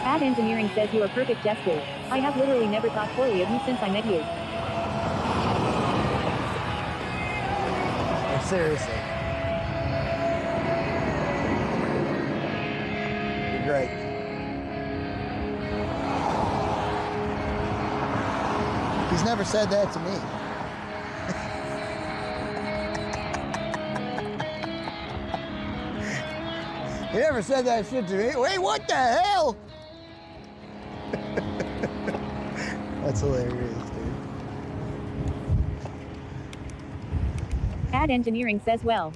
Ad Engineering says you are perfect, Just2. I have literally never thought poorly of you since I met you. Seriously. You're great. He's never said that to me. He never said that shit to me. Wait, what the hell? That's hilarious, dude. Ad Engineering says well.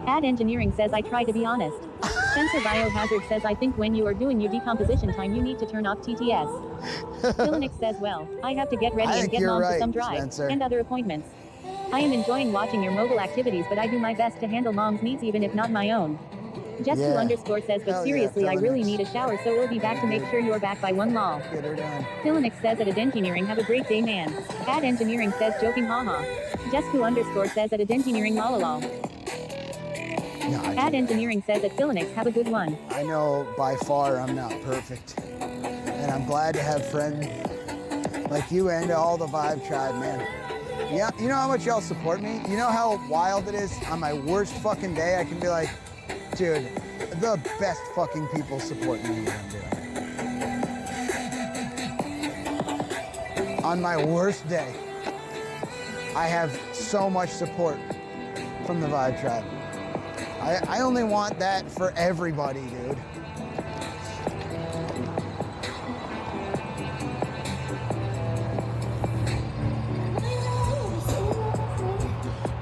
Ad Engineering says I try to be honest. Sensor Biohazard says I think when you are doing your decomposition time you need to turn off TTS. Silinix says well, I have to get ready and get mom to some drive, Spencer. and other appointments. I am enjoying watching your mobile activities, but I do my best to handle mom's needs even if not my own. Just2_ says, but Hell seriously, yeah, I really Silinix. need a shower, so we'll be back to make sure you're back by 1 lol. Get her done. Silinix says at Ad Engineering, have a great day, man. Ad Engineering says, joking, haha. Just2_ says at Ad Engineering, lol. Ad Engineering says at Silinix, have a good one. I know by far I'm not perfect. And I'm glad to have friends like you and all the Vibe Tribe, man. Yeah, you know how much y'all support me? You know how wild it is? On my worst fucking day, I can be like, dude, the best fucking people support me in what I'm doing. On my worst day, I have so much support from the Vibe Tribe. I only want that for everybody, dude.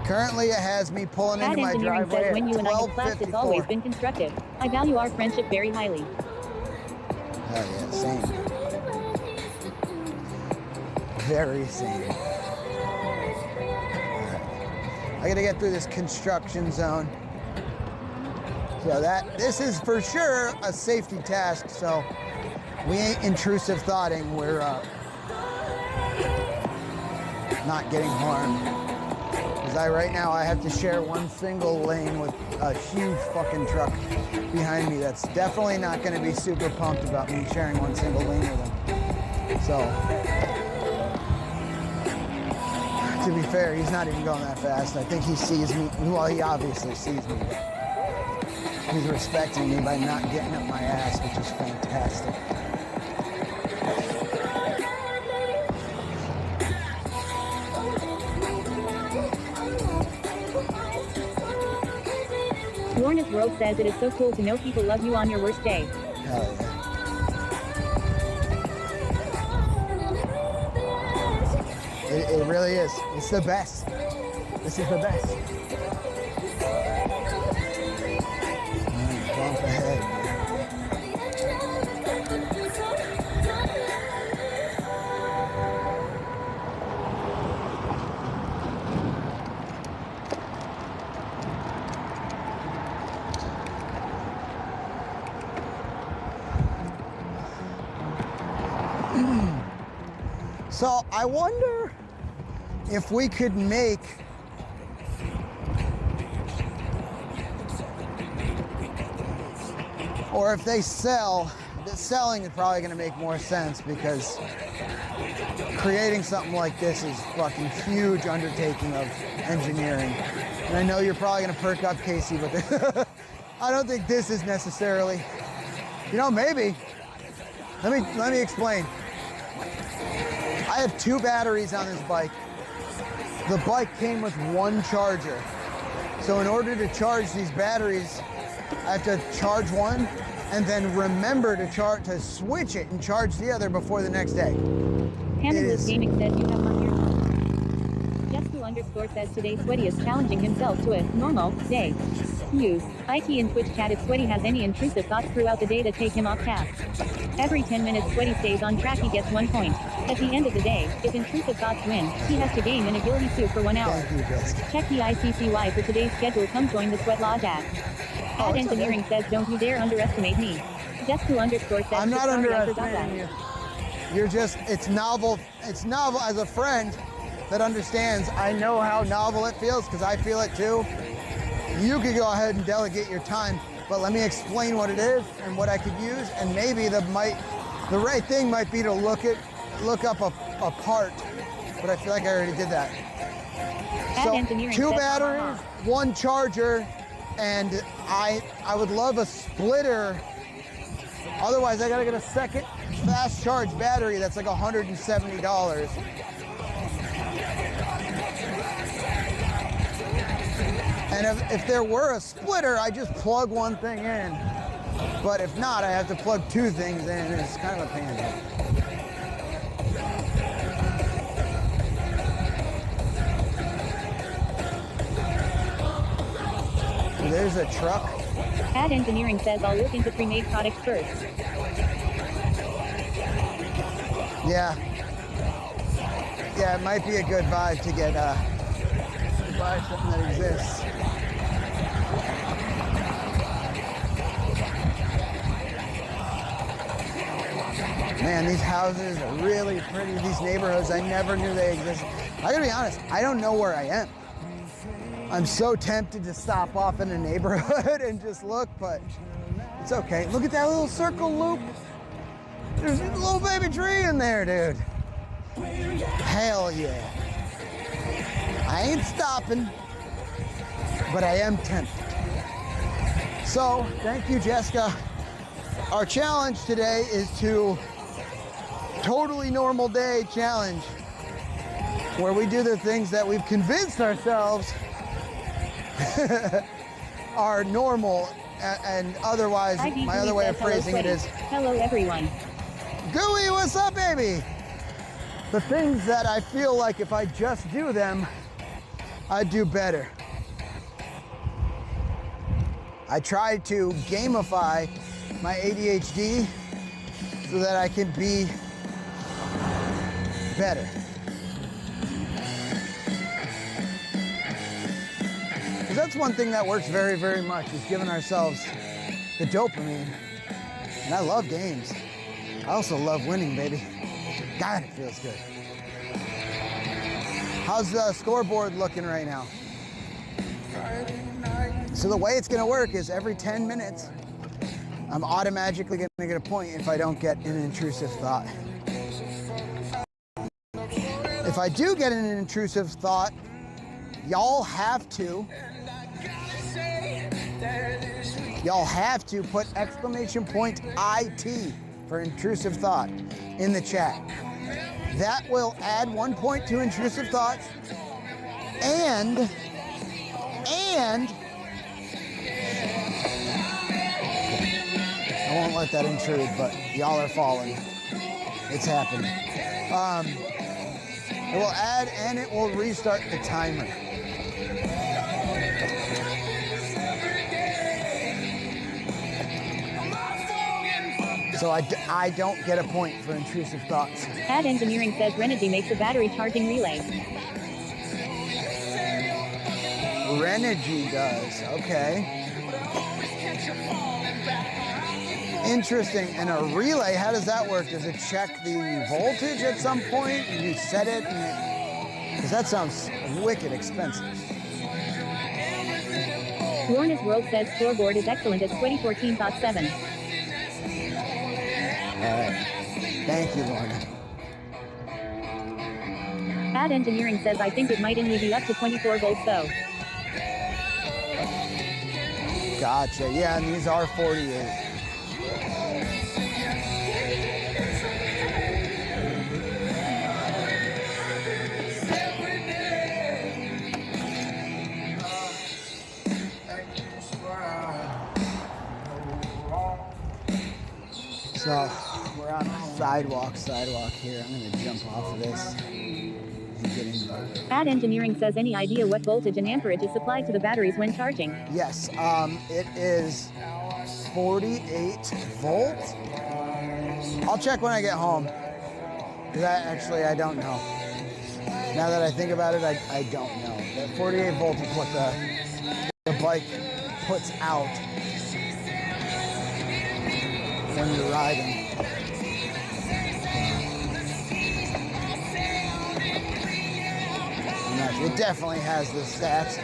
Currently, it has me pulling Ad into my Engineering driveway says when you at and I have classed, it's always 12:54. been constructive. I value our friendship very highly. Hell yeah, same. Very same. Alright. I gotta get through this construction zone. So this is for sure a safety task, so we ain't intrusive thoughting, we're not getting harmed. Because right now I have to share one single lane with a huge fucking truck behind me that's definitely not gonna be super pumped about me sharing one single lane with him. So, to be fair, he's not even going that fast. I think he sees me, well, he obviously sees me, but he's respecting me by not getting up my ass, which is fantastic. Lorna's World says it is so cool to know people love you on your worst day. Hell yeah. It really is. It's the best. This is the best. Bump ahead. So I wonder if we could make or if they sell, selling is probably going to make more sense because creating something like this is fucking huge undertaking of engineering. And I know you're probably going to perk up, Casey, but I don't think this is necessarily, you know, maybe. Let me explain. I have 2 batteries on this bike. The bike came with 1 charger. So in order to charge these batteries, I have to charge one and then remember to switch it and charge the other before the next day. Hannah's Gaming says you have my ear. Jessica_ says today Sweaty is challenging himself to a normal day. Use IT in Twitch chat if Sweaty has any intrusive thoughts throughout the day that take him off task. Every 10 minutes Sweaty stays on track, he gets 1 point. At the end of the day, if intrusive thoughts win, he has to gain an agility suit for 1 hour. Thank you, Jessica. Check the ICCY for today's schedule. Come join the Sweat Lodge at. Engineering says don't you dare underestimate me. Jessica_ says I'm not sorry, underestimating you. You're just, it's novel as a friend that understands. I know how novel it feels because I feel it too. You could go ahead and delegate your time, but let me explain what it is and what I could use, and maybe the right thing might be to look up a part, but I feel like I already did that. So 2 batteries, 1 charger, and I would love a splitter. Otherwise, I gotta get a second fast charge battery that's like $170. And if there were a splitter, I just plug one thing in. But if not, I have to plug 2 things in, and it's kind of a pain. There's a truck. Engineering says I'll look into pre-made products first. Yeah. Yeah, it might be a good vibe to get to buy something that exists. Man, these houses are really pretty. These neighborhoods, I never knew they existed. I gotta be honest, I don't know where I am. I'm so tempted to stop off in a neighborhood and just look, but it's okay. Look at that little circle loop. There's a little baby tree in there, dude. Hell yeah. I ain't stopping, but I am tempted. So, thank you, Jessica. Our challenge today is to totally normal day challenge, where we do the things that we've convinced ourselves are normal, and otherwise, my other way of phrasing it is, hello everyone. Gooey, what's up, baby? The things that I feel like if I just do them, I'd do better. I try to gamify my ADHD so that I can be better. Because that's one thing that works very, very much, is giving ourselves the dopamine. And I love games. I also love winning, baby. God, it feels good. How's the scoreboard looking right now? So the way it's gonna work is every 10 minutes, I'm automatically gonna get a point if I don't get an intrusive thought. If I do get an intrusive thought, y'all have to put exclamation point IT for intrusive thought in the chat. That will add 1 point to intrusive thoughts, and I won't let that intrude, but y'all are falling. It's happened. It will add and it will restart the timer. So I don't get a point for intrusive thoughts. Ad Engineering says Renogy makes a battery charging relay. Renogy does, okay. Interesting. And a relay, how does that work? Does it check the voltage at some point and you set it? Because that sounds wicked expensive. Lorna's World says floorboard is excellent at Sweaty 14.7. All right. Thank you, Lorna. Ad Engineering says I think it might only be up to 24 volts though. Gotcha. Yeah, and these are 48. So we're on a sidewalk here. I'm gonna jump off of this and get in the way. Ad Engineering says any idea what voltage and amperage is supplied to the batteries when charging? Yes, it is 48 volts. I'll check when I get home. Actually, I don't know. Now that I think about it, I don't know. That 48 volts is what the bike puts out when you're riding. It definitely has the stats.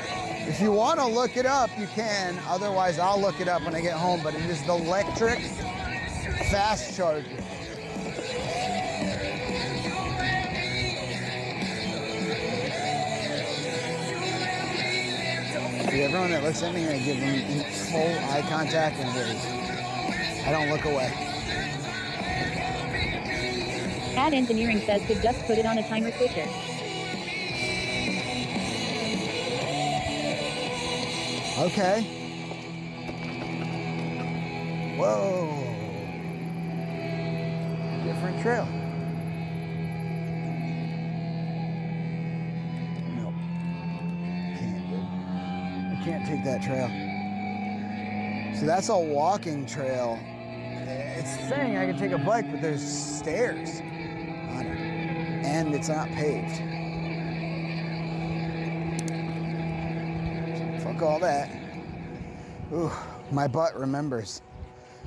If you want to look it up, you can. Otherwise, I'll look it up when I get home. But it is the electric fast charger. See, everyone that looks at me, I give them full eye contact and wave. I don't look away. Ad Engineering says could just put it on a timer switcher. Okay. Whoa. Different trail. Nope. I can't take that trail. So that's a walking trail. It's saying I can take a bike, but there's stairs on it. And it's not paved. Fuck all that. Ooh, my butt remembers.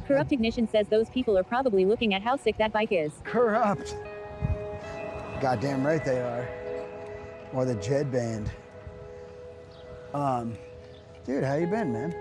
Corrupt Ignition says those people are probably looking at how sick that bike is. Corrupt. Goddamn right they are. Or the Jed Band. Dude, how you been, man?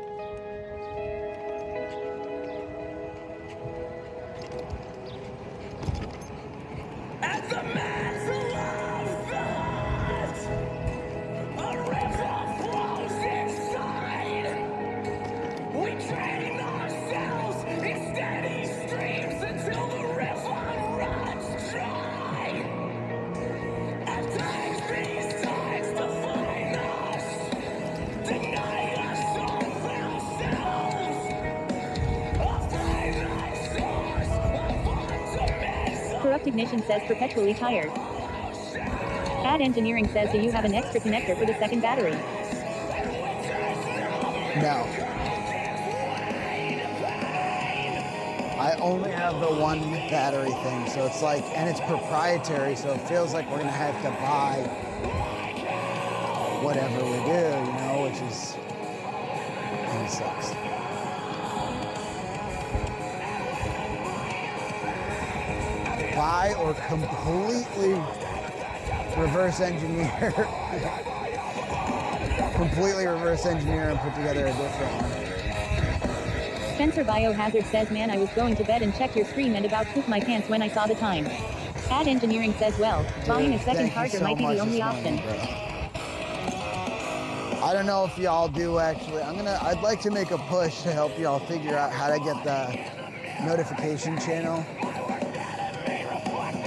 Corrupt Ignition says perpetually tired. Ad Engineering says do you have an extra connector for the second battery? No. I only have the one battery thing, so it's like, and it's proprietary, so it feels like we're gonna have to buy whatever we do, you know, which is fucking sucks. Buy or completely reverse engineer. Completely reverse engineer and put together a different one. Spencer Biohazard says, man, I was going to bed and checked your stream and about pooped my pants when I saw the time. Ad Engineering says, well, buying a second charger might be the only option. I don't know if y'all do actually. I'd like to make a push to help y'all figure out how to get the notification channel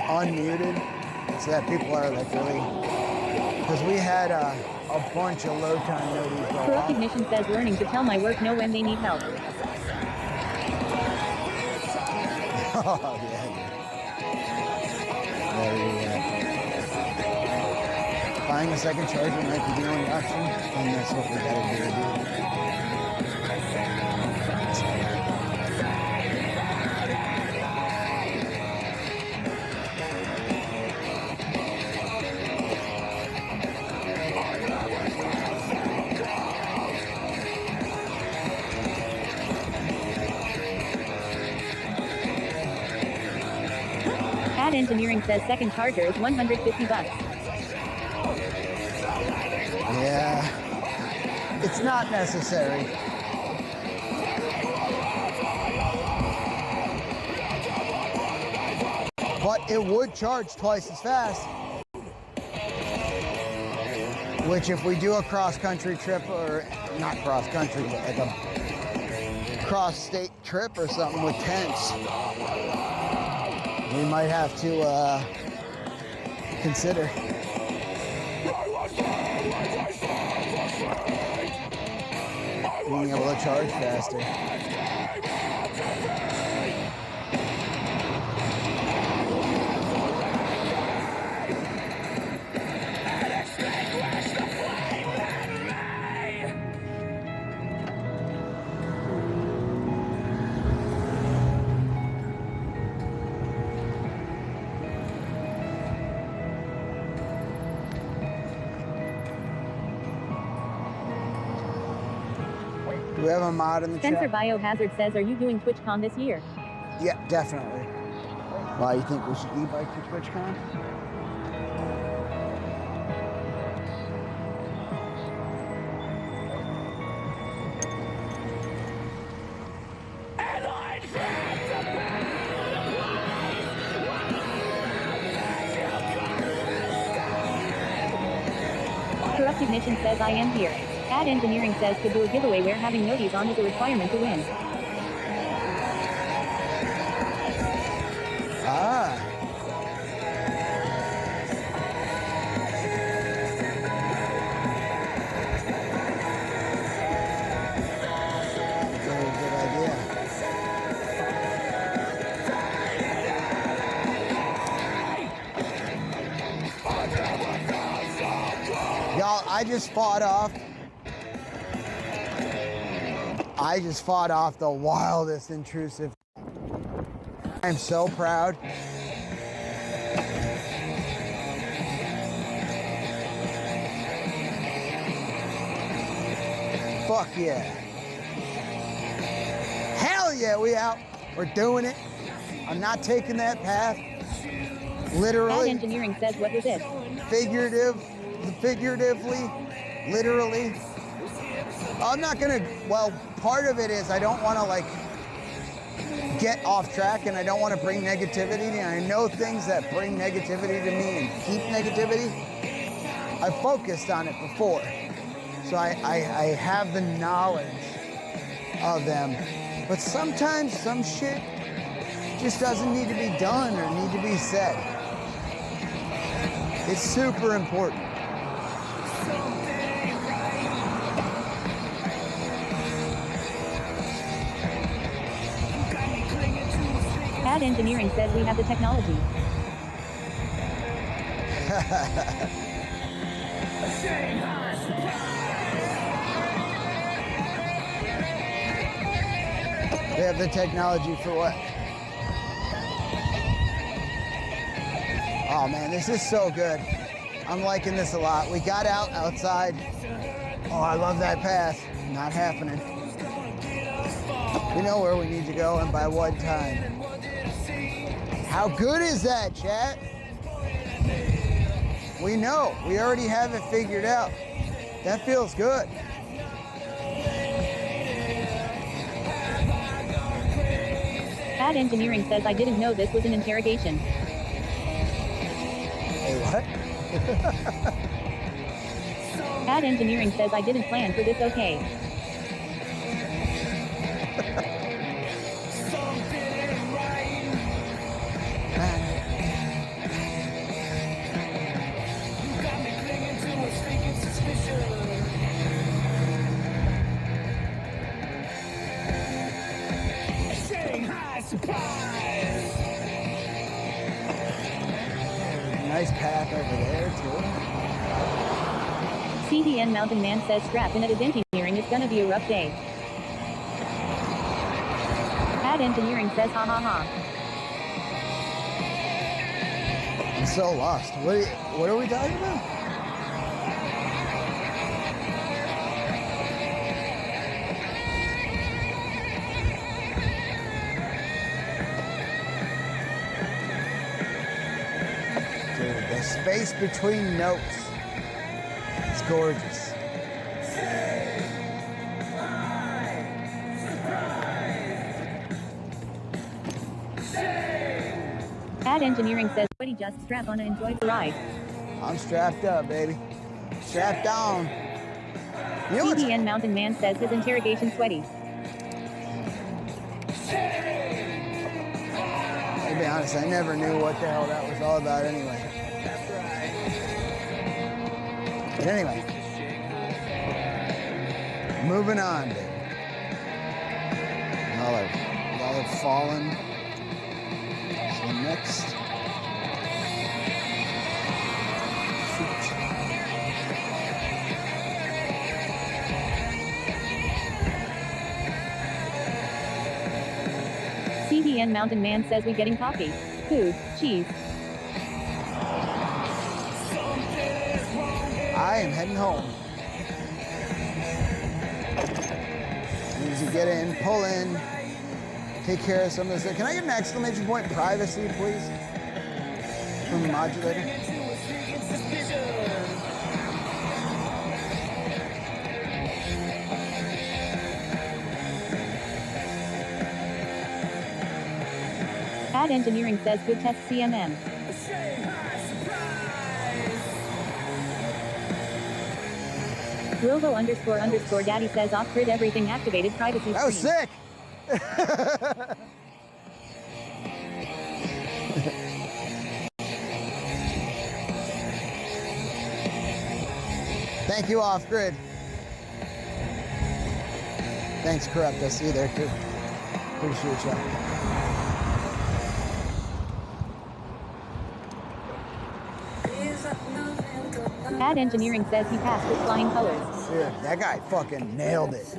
unmuted so that people are like really, because we had a bunch of low time noties go off. Recognition says, learning to tell my work no when they need help. Oh, yeah. There you go. Buying a second charger might be the only option, and that's what we gotta do. Ad Engineering says second charger is $150. Yeah, it's not necessary. But it would charge twice as fast. Which if we do a cross-country trip, or not cross-country, but like a cross-state trip or something with tents, we might have to consider. Being able to charge faster. Do we have a mod in the Spencer chat? Biohazard says, are you doing TwitchCon this year? Yeah, definitely. Why, you think we should e-bike to TwitchCon? Corrupt Ignition says, I am here. Ad Engineering says, could do a giveaway where having noties on is a requirement to win. Ah. Very good idea. Y'all, I just fought off the wildest intrusive. I'm so proud. Fuck yeah. Hell yeah, we out. We're doing it. I'm not taking that path. Literally. Ad Engineering says, what was it? Figuratively, literally. I'm not gonna, well, part of it is I don't wanna like get off track and I don't wanna bring negativity. And I know things that bring negativity to me and keep negativity. I've focused on it before. So I have the knowledge of them. But sometimes some shit just doesn't need to be done or need to be said. It's super important. Ad Engineering says we have the technology. They have the technology for what? Oh man, this is so good. I'm liking this a lot. We got outside. Oh, I love that path. Not happening. We know where we need to go and by what time. How good is that, chat? We know. We already have it figured out. That feels good. Ad Engineering says I didn't know this was an interrogation. Hey, what? Ad Engineering says I didn't plan for this, okay. Nice path over there, too. CDN Mountain Man says scrap in at engineering is gonna be a rough day. Ad Engineering says ha ha ha. I'm so lost. What are we talking about? Dude, the space between notes. It's gorgeous. Ad Engineering says sweaty, just strap on and enjoy the ride. I'm strapped up, baby. Strapped on. You know what's... CDN Mountain Man says his interrogation sweaty. To be honest, I never knew what the hell that was all about anyway. But anyway, moving on, baby. Y'all have fallen. So next. CDN Mountain Man says we getting coffee, food, cheese. I am heading home. Need to get in, pull in, take care of some of this. Can I get an exclamation point privacy, please? From the modulator. Ad Engineering says good test CMM. Rovo __ Daddy says off-grid everything activated privacy. That was sick! Thank you, off-grid. Thanks, Corrupt. I see you there, too. Appreciate you. Ad Engineering says he passed with flying colors. Dude, that guy fucking nailed it.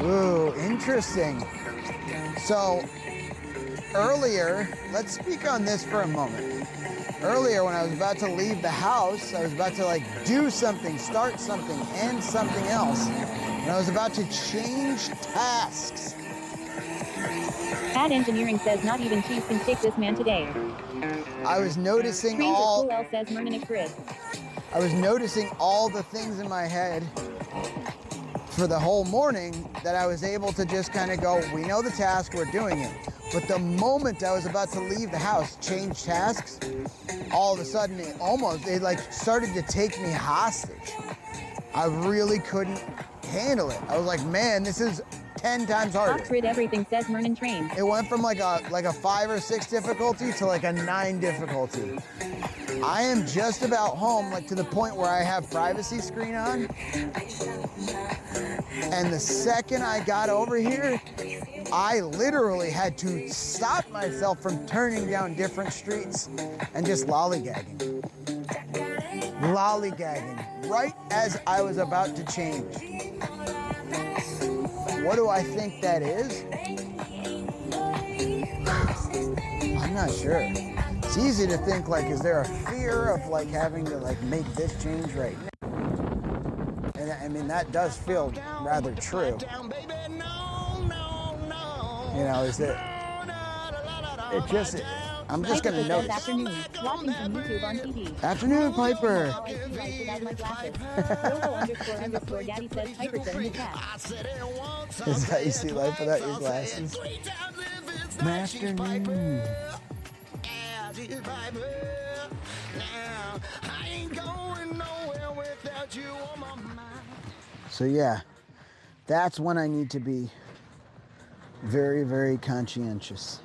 Ooh, interesting. So, earlier, let's speak on this for a moment. Earlier, when I was about to leave the house, I was about to like do something, start something, end something else, and I was about to change tasks. Ad Engineering says not even cheese can shake this man today. I was noticing Trains all. Cool L says Mernick Grid. I was noticing all the things in my head for the whole morning that I was able to just kind of go, we know the task, we're doing it. But the moment I was about to leave the house, change tasks, all of a sudden it like started to take me hostage. I really couldn't handle it. I was like, man, this is 10 times harder. Off-grid everything says Mernin Train. It went from like a 5 or 6 difficulty to like a 9 difficulty. I am just about home, like to the point where I have privacy screen on. And the second I got over here, I literally had to stop myself from turning down different streets and just lollygagging. Lollygagging, right as I was about to change. What do I think that is? not sure. It's easy to think like, is there a fear of like having to like make this change right now? And I mean, that does feel rather true. You know, is it just, I'm just Piper gonna says notice. afternoon. Watching some YouTube on TV. Afternoon, Piper. Always too bright without my glasses. Robo__Daddy says Piper said in the chat. Is that you see life without your glasses? Afternoon. So yeah, that's when I need to be very, very conscientious.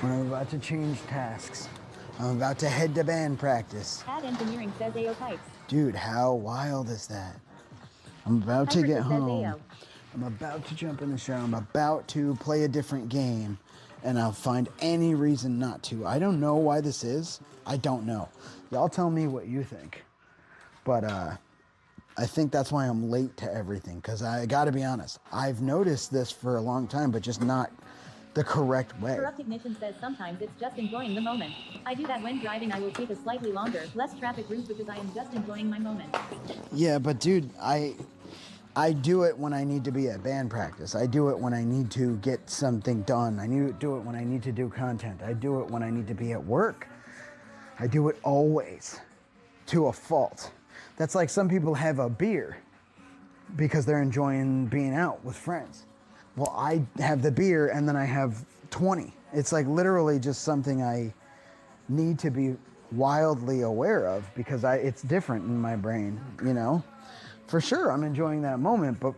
When I'm about to change tasks. I'm about to head to band practice. Ad Engineering says AO pipes. Dude, how wild is that? I'm about to Piper get says home. AO. I'm about to jump in the shower. I'm about to play a different game. And I'll find any reason not to. I don't know why this is. I don't know. Y'all tell me what you think. But I think that's why I'm late to everything. Because I gotta be honest. I've noticed this for a long time, but just not the correct way. Corrupt Ignition says sometimes it's just enjoying the moment. I do that when driving. I will take a slightly longer, less traffic route because I am just enjoying my moment. Yeah, but dude, I do it when I need to be at band practice. I do it when I need to get something done. I need to do it when I need to do content. I do it when I need to be at work. I do it always to a fault. That's like some people have a beer because they're enjoying being out with friends. Well, I have the beer and then I have 20. It's like literally just something I need to be wildly aware of because it's different in my brain, you know? For sure, I'm enjoying that moment, but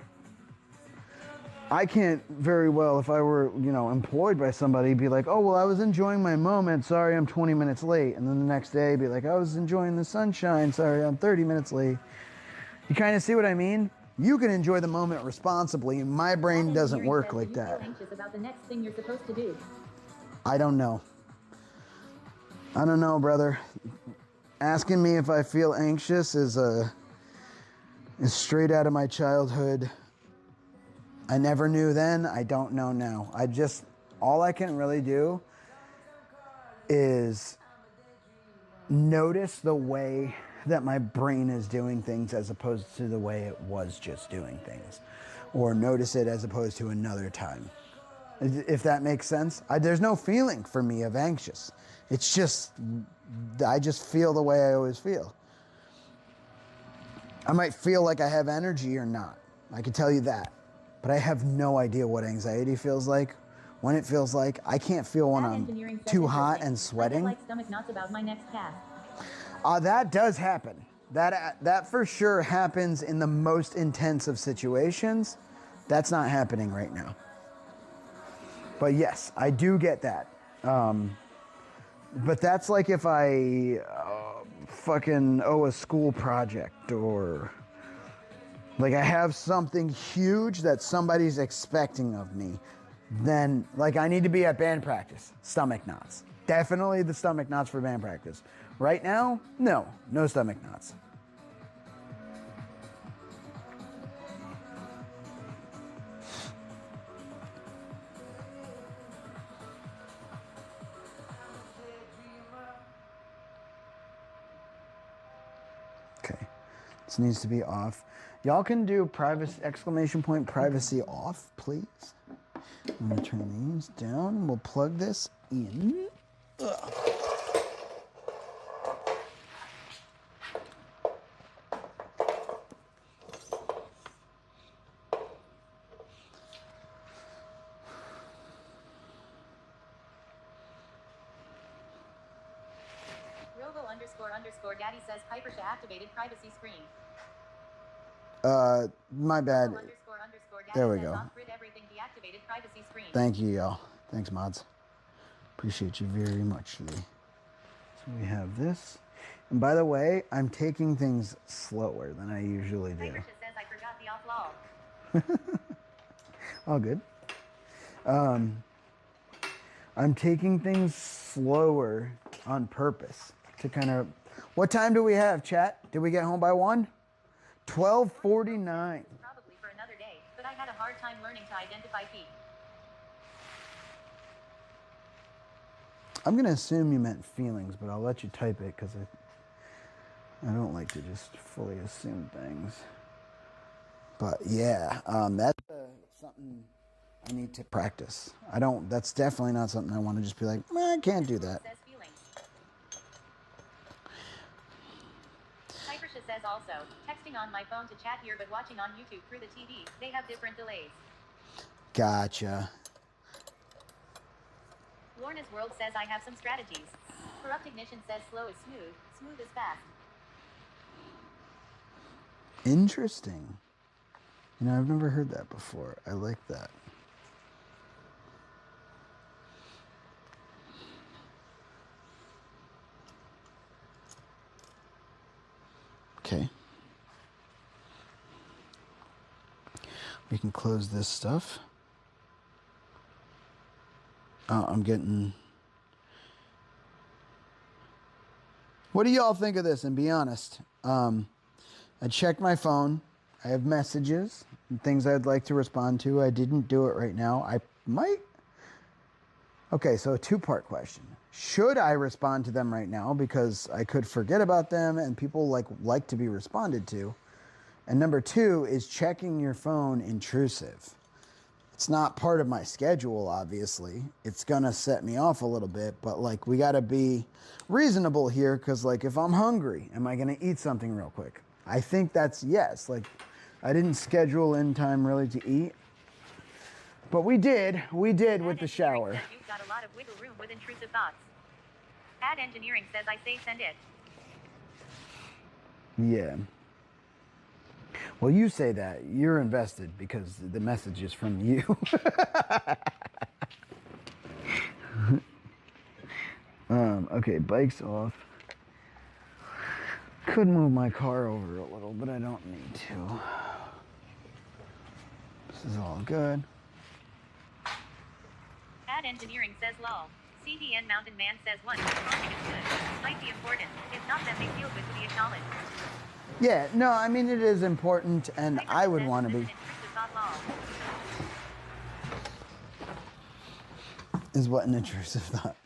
I can't very well, if I were, you know, employed by somebody, be like, oh, well, I was enjoying my moment. Sorry, I'm 20 minutes late. And then the next day, be like, I was enjoying the sunshine. Sorry, I'm 30 minutes late. You kind of see what I mean? You can enjoy the moment responsibly. My brain doesn't work like that. Anxious about the next thing you're supposed to do. I don't know. I don't know, brother. Asking me if I feel anxious is straight out of my childhood. I never knew then. I don't know now. All I can really do is notice the way that my brain is doing things as opposed to the way it was just doing things. Or notice it as opposed to another time. If that makes sense. There's no feeling for me of anxious. It's just, I just feel the way I always feel. I might feel like I have energy or not. I can tell you that. But I have no idea what anxiety feels like, when it feels like. I can't feel when I'm too hot and sweating. I get like stomach knots about my next task. That does happen. That for sure happens in the most intense of situations. That's not happening right now. But yes, I do get that. But that's like if I fucking owe a school project or like I have something huge that somebody's expecting of me. Then like I need to be at band practice. Stomach knots. Definitely the stomach knots for band practice. Right now, no stomach knots. Okay, this needs to be off. Y'all can do privacy, privacy off, please. I'm gonna turn these down. We'll plug this in. Ugh. Robo__Daddy says Piper should activated privacy screen. My bad. There we go. Everything deactivated privacy screen. Thank you, y'all. Thanks, mods. Appreciate you very much. So we have this. And by the way, I'm taking things slower than I usually do. Piper says I forgot the off law. All good. I'm taking things slower on purpose to kind of... What time do we have, chat? Did we get home by 1? 12:49. Probably for another day, but I had a hard time learning to identify feet. I'm going to assume you meant feelings, but I'll let you type it because I don't like to just fully assume things. But yeah, that's something I need to practice. That's definitely not something I want to just be like, I can't do that. Hypersha says also, texting on my phone to chat here but watching on YouTube through the TV, they have different delays. Gotcha. Lorna's World says I have some strategies. Corrupt Ignition says slow is smooth, smooth is fast. Interesting. You know, I've never heard that before. I like that. Okay. We can close this stuff. I'm getting... What do y'all think of this? And be honest. I checked my phone. I have messages and things I'd like to respond to. I didn't do it right now. I might. Okay, so a two-part question. Should I respond to them right now because I could forget about them and people like to be responded to? And number two, is checking your phone intrusive? It's not part of my schedule, obviously. It's gonna set me off a little bit, but like we gotta be reasonable here because like if I'm hungry, am I gonna eat something real quick? I think that's yes. Like I didn't schedule in time really to eat, but we did with the shower. You've got a lot of wiggle room with intrusive thoughts. Ad Engineering says I say send it. Yeah. Well, you say that. You're invested because the message is from you. Okay, bike's off. Could move my car over a little, but I don't need to. This is all good. Ad Engineering says lol. CDN Mountain Man says one. Talking is good. Might be important. If not, then they feel good to be acknowledged. Yeah, no, I mean, it is important, and I would want to be. Is what an intrusive thought?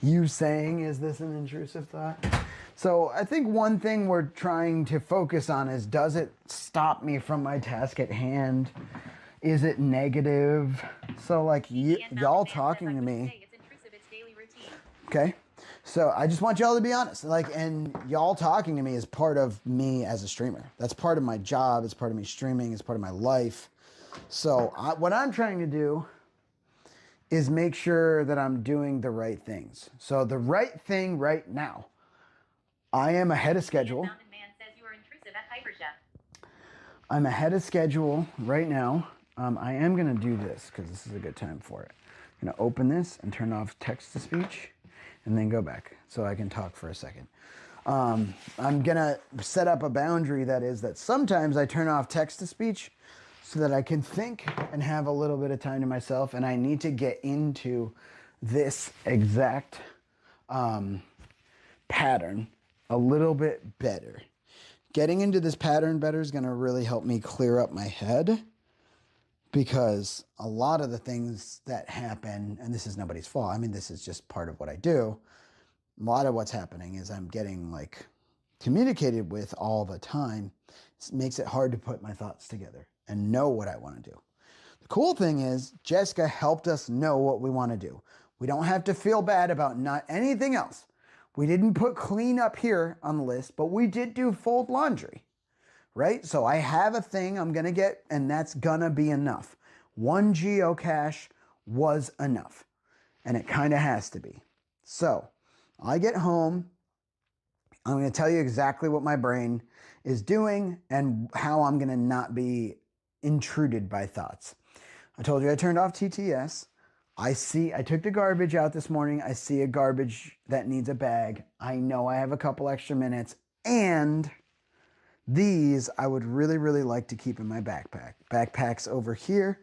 You saying, is this an intrusive thought? So I think one thing we're trying to focus on is, does it stop me from my task at hand? Is it negative? So like y'all talking to me. Okay. So I just want y'all to be honest. Like, and y'all talking to me is part of me as a streamer. That's part of my job. It's part of me streaming. It's part of my life. So what I'm trying to do is make sure that I'm doing the right things. So the right thing right now, I am ahead of schedule. I'm ahead of schedule right now. I am going to do this because this is a good time for it. I'm going to open this and turn off text-to-speech and then go back so I can talk for a second. I'm going to set up a boundary that sometimes I turn off text-to-speach so that I can think and have a little bit of time to myself, and I need to get into this exact pattern a little bit better. Getting into this pattern better is going to really help me clear up my head, because a lot of the things that happen, and this is nobody's fault, I mean, this is just part of what I do. A lot of what's happening is I'm getting communicated with all the time. It makes it hard to put my thoughts together and know what I want to do. The cool thing is Jessica helped us know what we want to do. We don't have to feel bad about not anything else. We didn't put clean up here on the list, but we did do fold laundry, right? So I have a thing I'm going to get, and that's going to be enough. 1 geocache was enough, and it kind of has to be. So I get home. I'm going to tell you exactly what my brain is doing and how I'm going to not be intruded by thoughts. I told you I turned off TTS. I took the garbage out this morning. I see a garbage that needs a bag. I know I have a couple extra minutes, and these I would really, really like to keep in my backpack. Backpack's over here,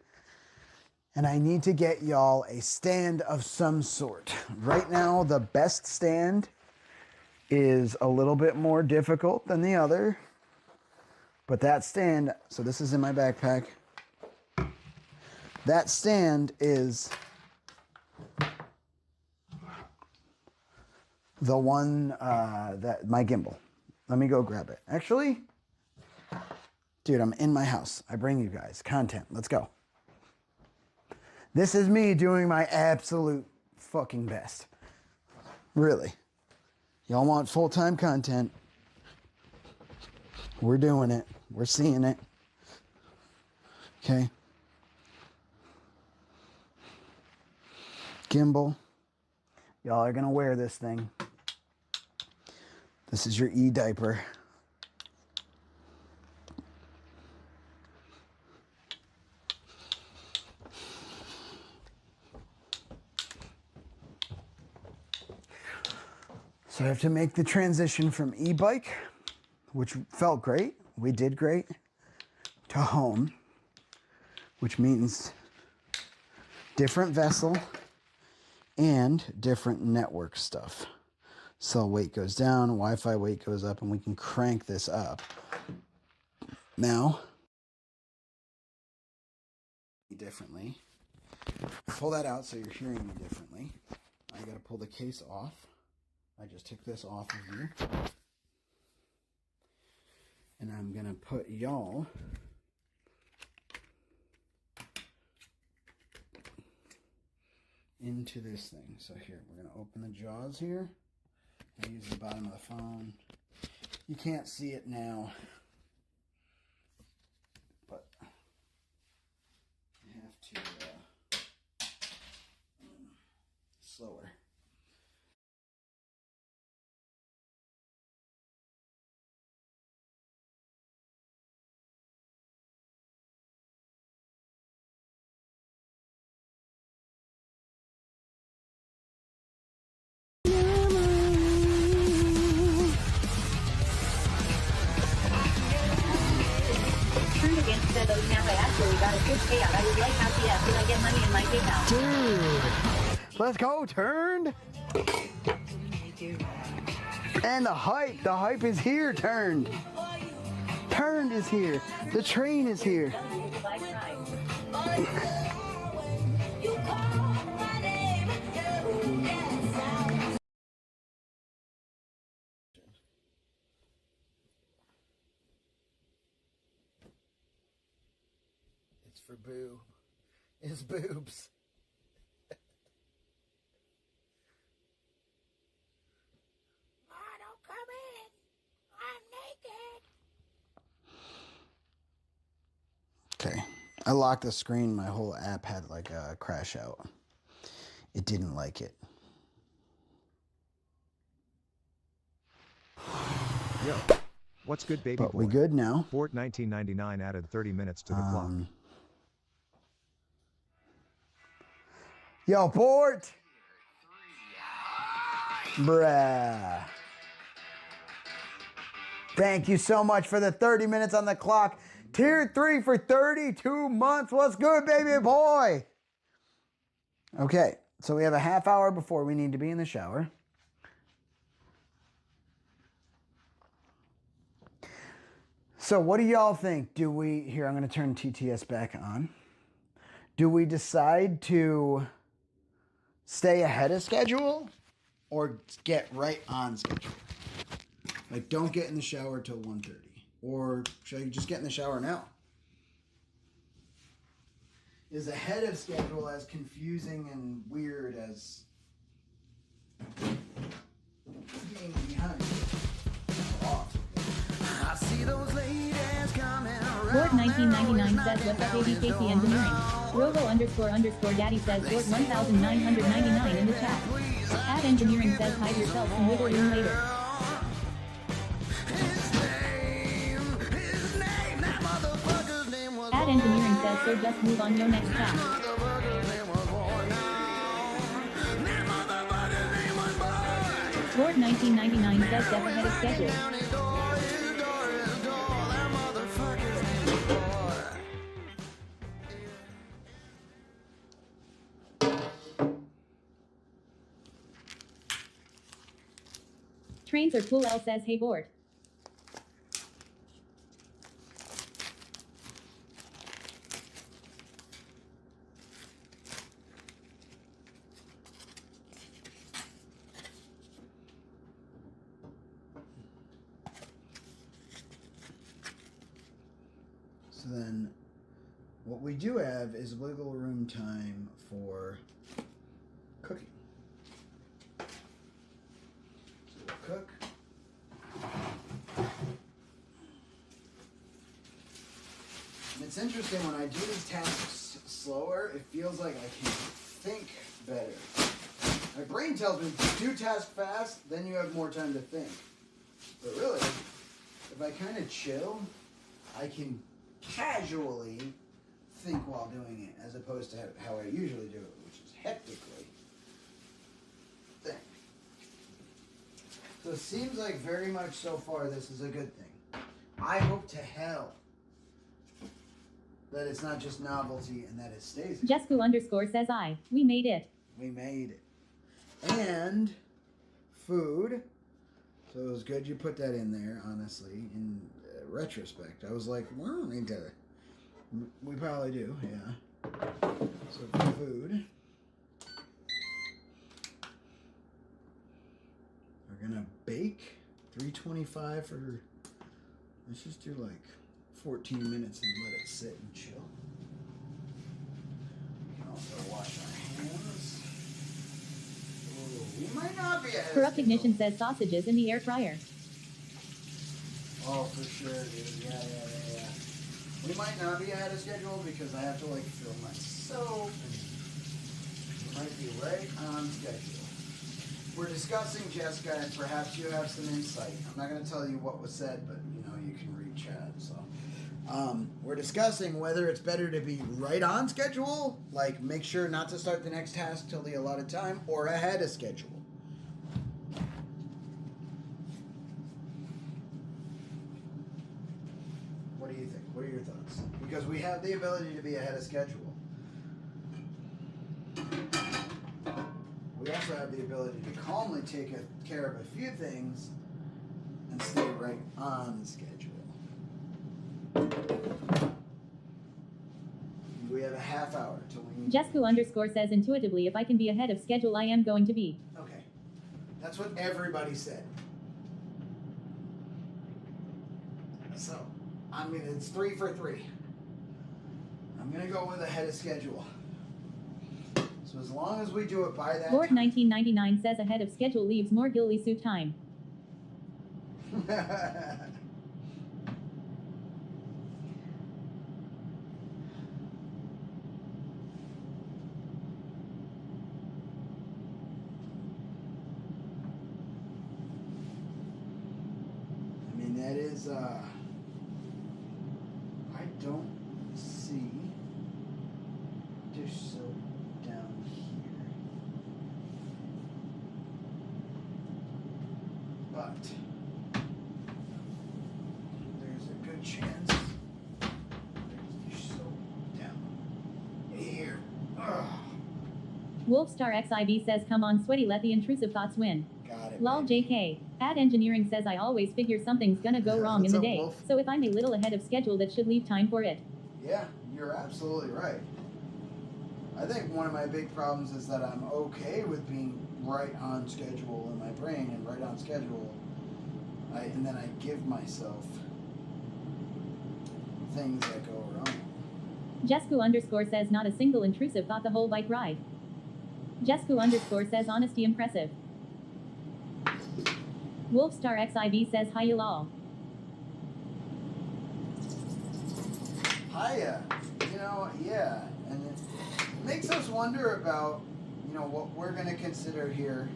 and I need to get y'all a stand of some sort. Right now, the best stand is a little bit more difficult than the other, but that stand, so this is in my backpack. That stand is The one that my gimbal. Let me go grab it. Actually, dude, I'm in my house. I bring you guys content. Let's go. This is me doing my absolute fucking best. Really. Y'all want full-time content. We're doing it. We're seeing it. Okay. Gimbal. Y'all are going to wear this thing. This is your e-diaper. So I have to make the transition from e-bike, which felt great, we did great, to home, which means different vessel and different network stuff. Cell weight goes down, Wi-Fi weight goes up, and we can crank this up. Now, differently. Pull that out so you're hearing me differently. I gotta pull the case off. I just took this off of here. And I'm going to put y'all into this thing. So here, we're going to open the jaws here. I use the bottom of the phone. You can't see it now, but you have to slower. Dude, let's go, Turned. And the hype is here, Turned. Turned is here. The train is here. It's for Boo. It's boobs. Don't come in. I'm naked. Okay. I locked the screen. My whole app had like a crash out. It didn't like it. Yo. What's good, baby But boy? we good now. Fort 1999 added 30 minutes to the clock. Yo, Port! Bruh. Thank you so much for the 30 minutes on the clock. Tier 3 for 32 months. What's good, baby boy? Okay, so we have a half hour before we need to be in the shower. So what do y'all think? Do we, here, I'm going to turn TTS back on. Do we decide to stay ahead of schedule or get right on schedule? Like, don't get in the shower till 1:30. Or should I just get in the shower now? Is ahead of schedule as confusing and weird as being behind? I see those ladies coming around. Lord 1999 says what's up ABKC Engineering. Robo__daddy says Lord 1999 in the chat. Ad Engineering says hide yourself and wiggle room later. Ad Engineering says so just move on your next chat. Lord 1999 says Def ahead of schedule. Trains are cool. L says hey bored. So then what we do have is wiggle room time for cooking. So we'll cook. And it's interesting when I do these tasks slower, it feels like I can think better. My brain tells me do tasks fast, then you have more time to think. But really, if I kind of chill, I can casually think while doing it, as opposed to how I usually do it, which is hectically think. So it seems like very much so far this is a good thing. I hope to hell that it's not just novelty and that it stays. Jesku_ says we made it. We made it. And food. So it was good you put that in there, honestly. In retrospect, I was like, we don't need to. We probably do, yeah. So food. We're gonna bake 325 for. Let's just do like 14 minutes and let it sit and chill. We can also wash our hands. Ooh, we might not be ahead of Corrupt schedule. Ignition says sausages in the air fryer. Oh, for sure, dude. Yeah. We might not be ahead of schedule because I have to like film myself and we might be right on schedule. We're discussing, Jessica, and perhaps you have some insight. I'm not going to tell you what was said, but you know, you can read chat, so. We're discussing whether it's better to be right on schedule, like make sure not to start the next task till the allotted time, or ahead of schedule. What do you think? What are your thoughts? Because we have the ability to be ahead of schedule. We also have the ability to calmly take care of a few things and stay right on schedule. We have a half hour till we... Jesku_ says intuitively if I can be ahead of schedule I am going to be. Okay. That's what everybody said. So, it's 3 for 3. I'm gonna go with ahead of schedule. So as long as we do it by that Lord time. 1999 says ahead of schedule leaves more ghillie suit time. That is, I don't see dish soap down here. But there's a good chance there's dish soap down here. Ugh. Wolfstar XIV says come on sweaty, let the intrusive thoughts win. Got it. Lol JK. Ad Engineering says I always figure something's gonna go wrong in the day, Wolf? so if I'm a little ahead of schedule that should leave time for it. Yeah, you're absolutely right. I think one of my big problems is that I'm okay with being right on schedule in my brain and right on schedule. And then I give myself things that go wrong. Jesku_ says not a single intrusive thought the whole bike ride. Jesku_ says honesty impressive. Wolfstar XIV says hi you all. Hiya. Yeah. And it makes us wonder about, what we're going to consider here.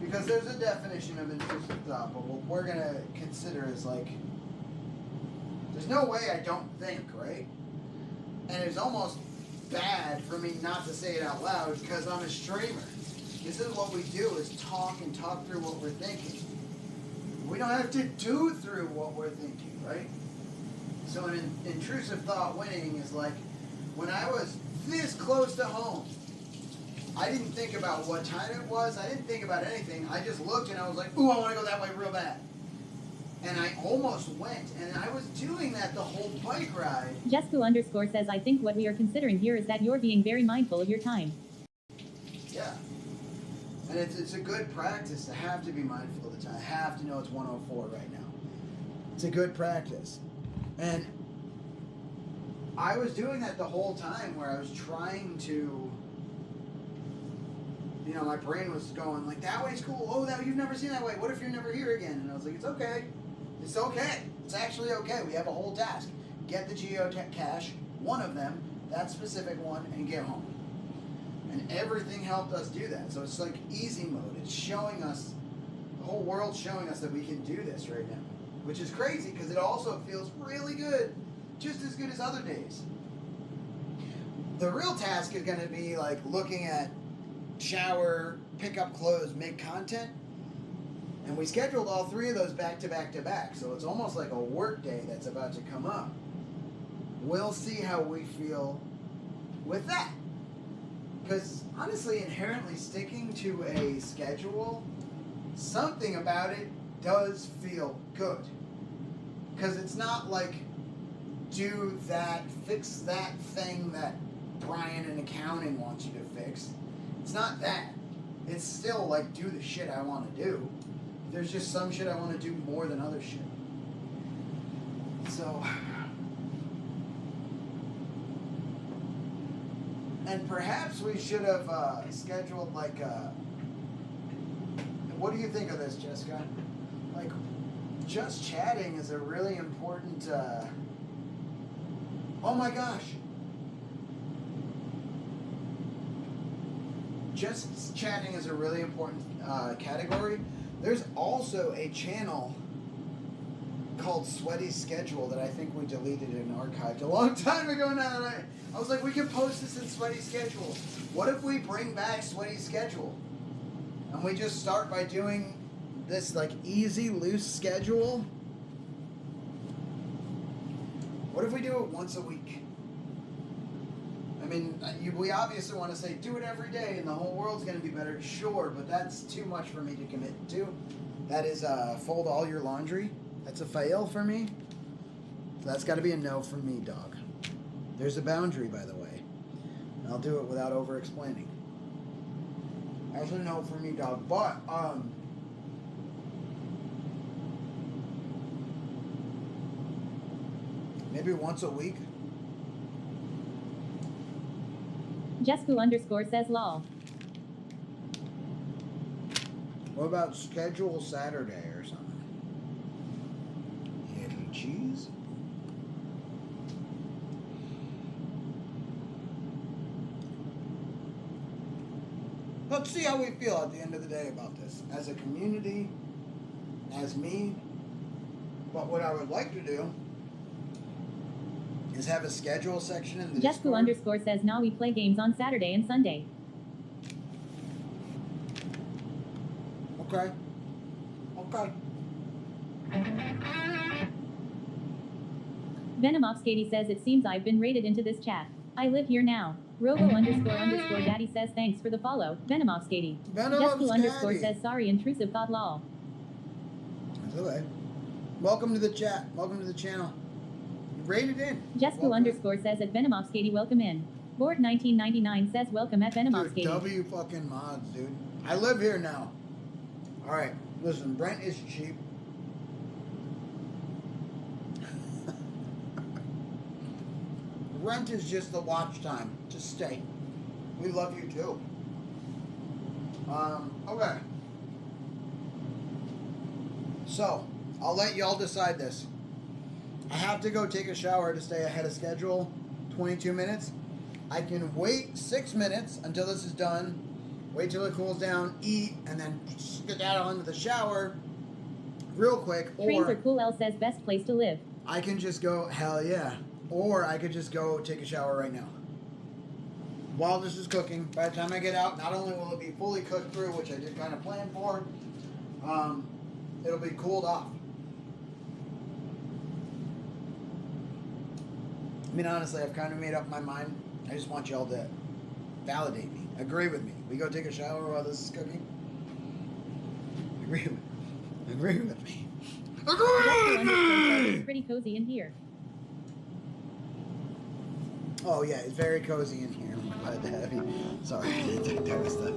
Because there's a definition of intrusive thought, but what we're going to consider is like, there's no way I don't think, right? And it's almost bad for me not to say it out loud because I'm a streamer. This is what we do, is talk through what we're thinking. We don't have to do through what we're thinking, right? So an intrusive thought winning is like, when I was this close to home, I didn't think about what time it was. I didn't think about anything. I just looked and I was like, ooh, I want to go that way real bad. And I almost went, and I was doing that the whole bike ride. Jesku_ says I think what we are considering here is that you're being very mindful of your time. Yeah. And it's a good practice to have to be mindful of the time. I have to know it's 1:04 right now. It's a good practice. And I was doing that the whole time where I was trying to, you know, my brain was going like, that way's cool. Oh, that you've never seen that way. What if you're never here again? And I was like, it's okay. It's okay. It's actually okay. We have a whole task. Get the geocache, one of them, that specific one, and get home. And everything helped us do that. So it's like easy mode. It's showing us, the whole world's showing us that we can do this right now. Which is crazy because it also feels really good. Just as good as other days. The real task is going to be like looking at shower, pick up clothes, make content. And we scheduled all three of those back to back to back. So it's almost like a work day that's about to come up. We'll see how we feel with that. Because honestly, inherently sticking to a schedule, something about it does feel good. Because it's not like do that, fix that thing that Brian in accounting wants you to fix. It's not that. It's still like do the shit I want to do. There's just some shit I want to do more than other shit. So, and perhaps we should have scheduled like what do you think of this, Jessica? Like, just chatting is a really important, oh my gosh. Just chatting is a really important category. There's also a channel called Sweaty Schedule that I think we deleted and archived a long time ago now. That I was like, we can post this in Sweaty Schedule. What if we bring back Sweaty Schedule? And we just start by doing this like easy, loose schedule. What if we do it once a week? I mean, we obviously want to say do it every day and the whole world's going to be better. Sure, but that's too much for me to commit to. That is fold all your laundry. That's a fail for me. So that's got to be a no from me, dog. There's a boundary, by the way. And I'll do it without over-explaining. That's a no for me, dog. But, maybe once a week. Jesku_ says lol. What about schedule Saturday or something? Little cheese. Let's see how we feel at the end of the day about this. As a community, as me. But what I would like to do is have a schedule section in the Jesku_ says now we play games on Saturday and Sunday. Okay. Okay. Venomopskaty says it seems I've been raided into this chat. I live here now. Robo_ daddy says thanks for the follow. Venomopskaty. Jesku_ says sorry intrusive thought lol. That's okay. Welcome to the chat. Welcome to the channel. Rated in. Jesku_ says at Venomopskaty welcome in. Board 1999 says welcome at Venomopskaty. W fucking mods, dude. I live here now. Alright, listen, Brent is cheap. Rent is just the watch time. Just stay. We love you too. Okay. So, I'll let y'all decide this. I have to go take a shower to stay ahead of schedule. 22 minutes. I can wait 6 minutes until this is done. Wait till it cools down, eat, and then get out into the shower real quick. Trains Or are cool. L says best place to live. I can just go, hell yeah. Or I could just go take a shower right now. While this is cooking, by the time I get out, not only will it be fully cooked through, which I did kind of plan for, it'll be cooled off. I mean, honestly, I've kind of made up my mind. I just want y'all to validate me. Agree with me. We go take a shower while this is cooking? Agree with me. It's pretty cozy in here. Oh yeah, it's very cozy in here. I'm glad to have you. Sorry, that was the...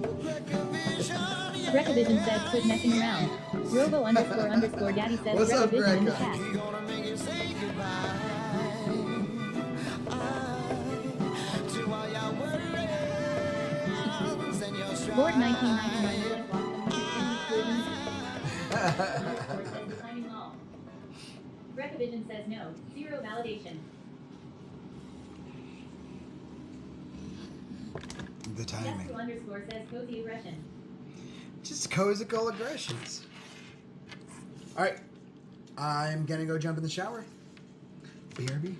Grecovision says quit messing around. Robo_ daddy says What's up, Grecovision in the Greco? chat. Lord 1999 can't walk the music and he's clearly underscore says the timing all. Brecavision says no. Zero validation. The timing. Jessica underscore says cozy aggression. Just cozical aggressions. All right. I'm going to go jump in the shower. BRB.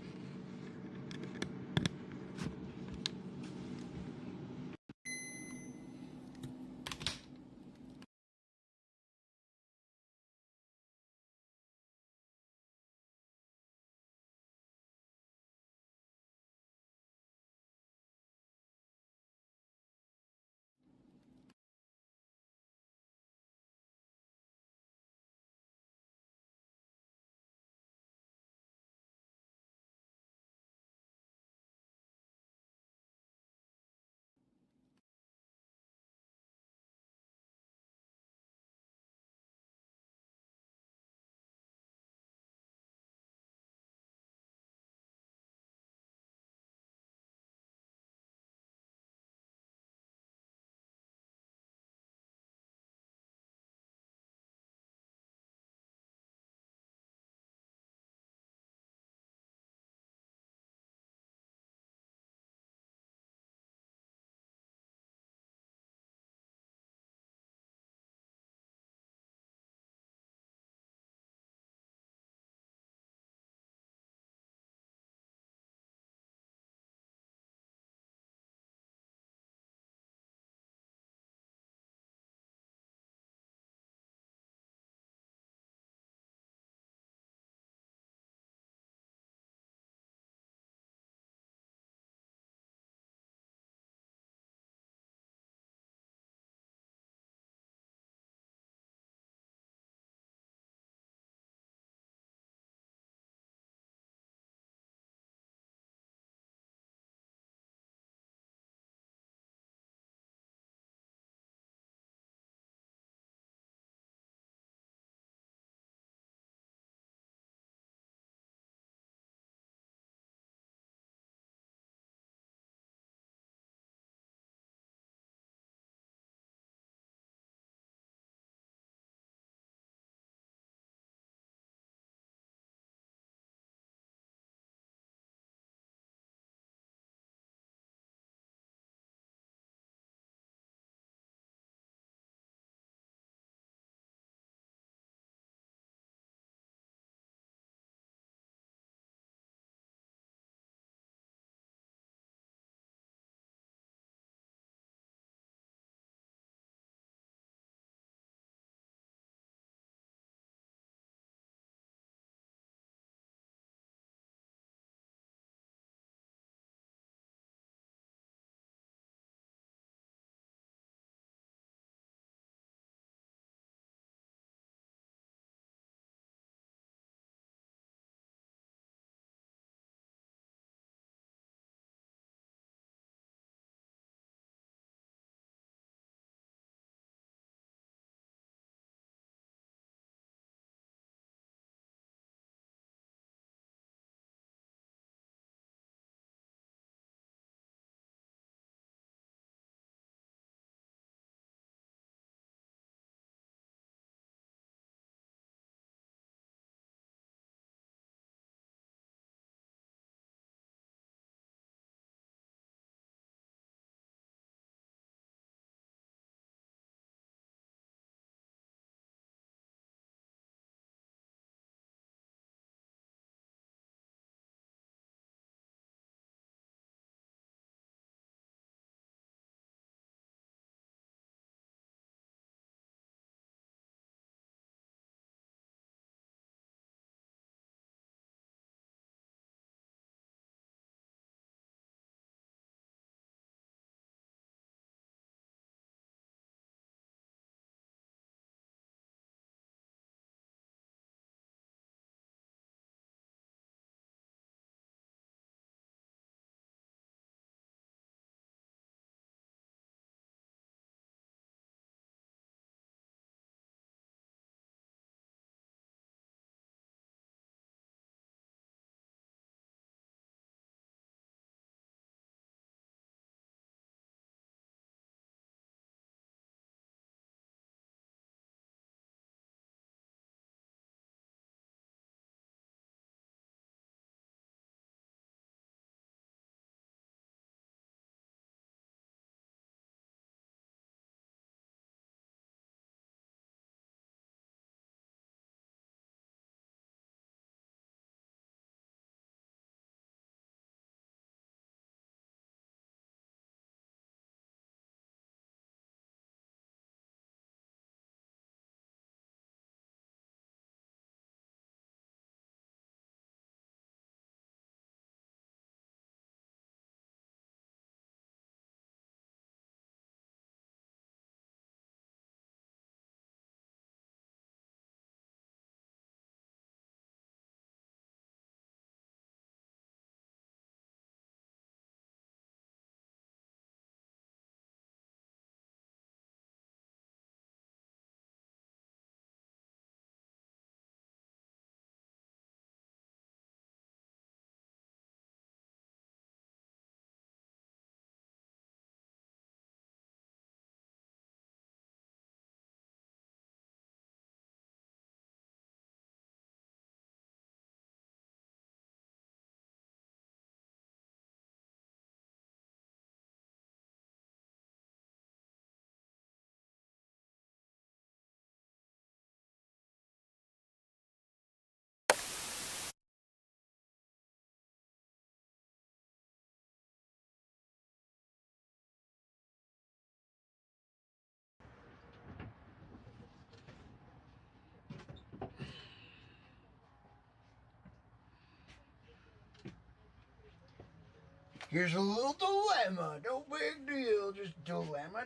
Here's a little dilemma. No big deal. Just dilemma.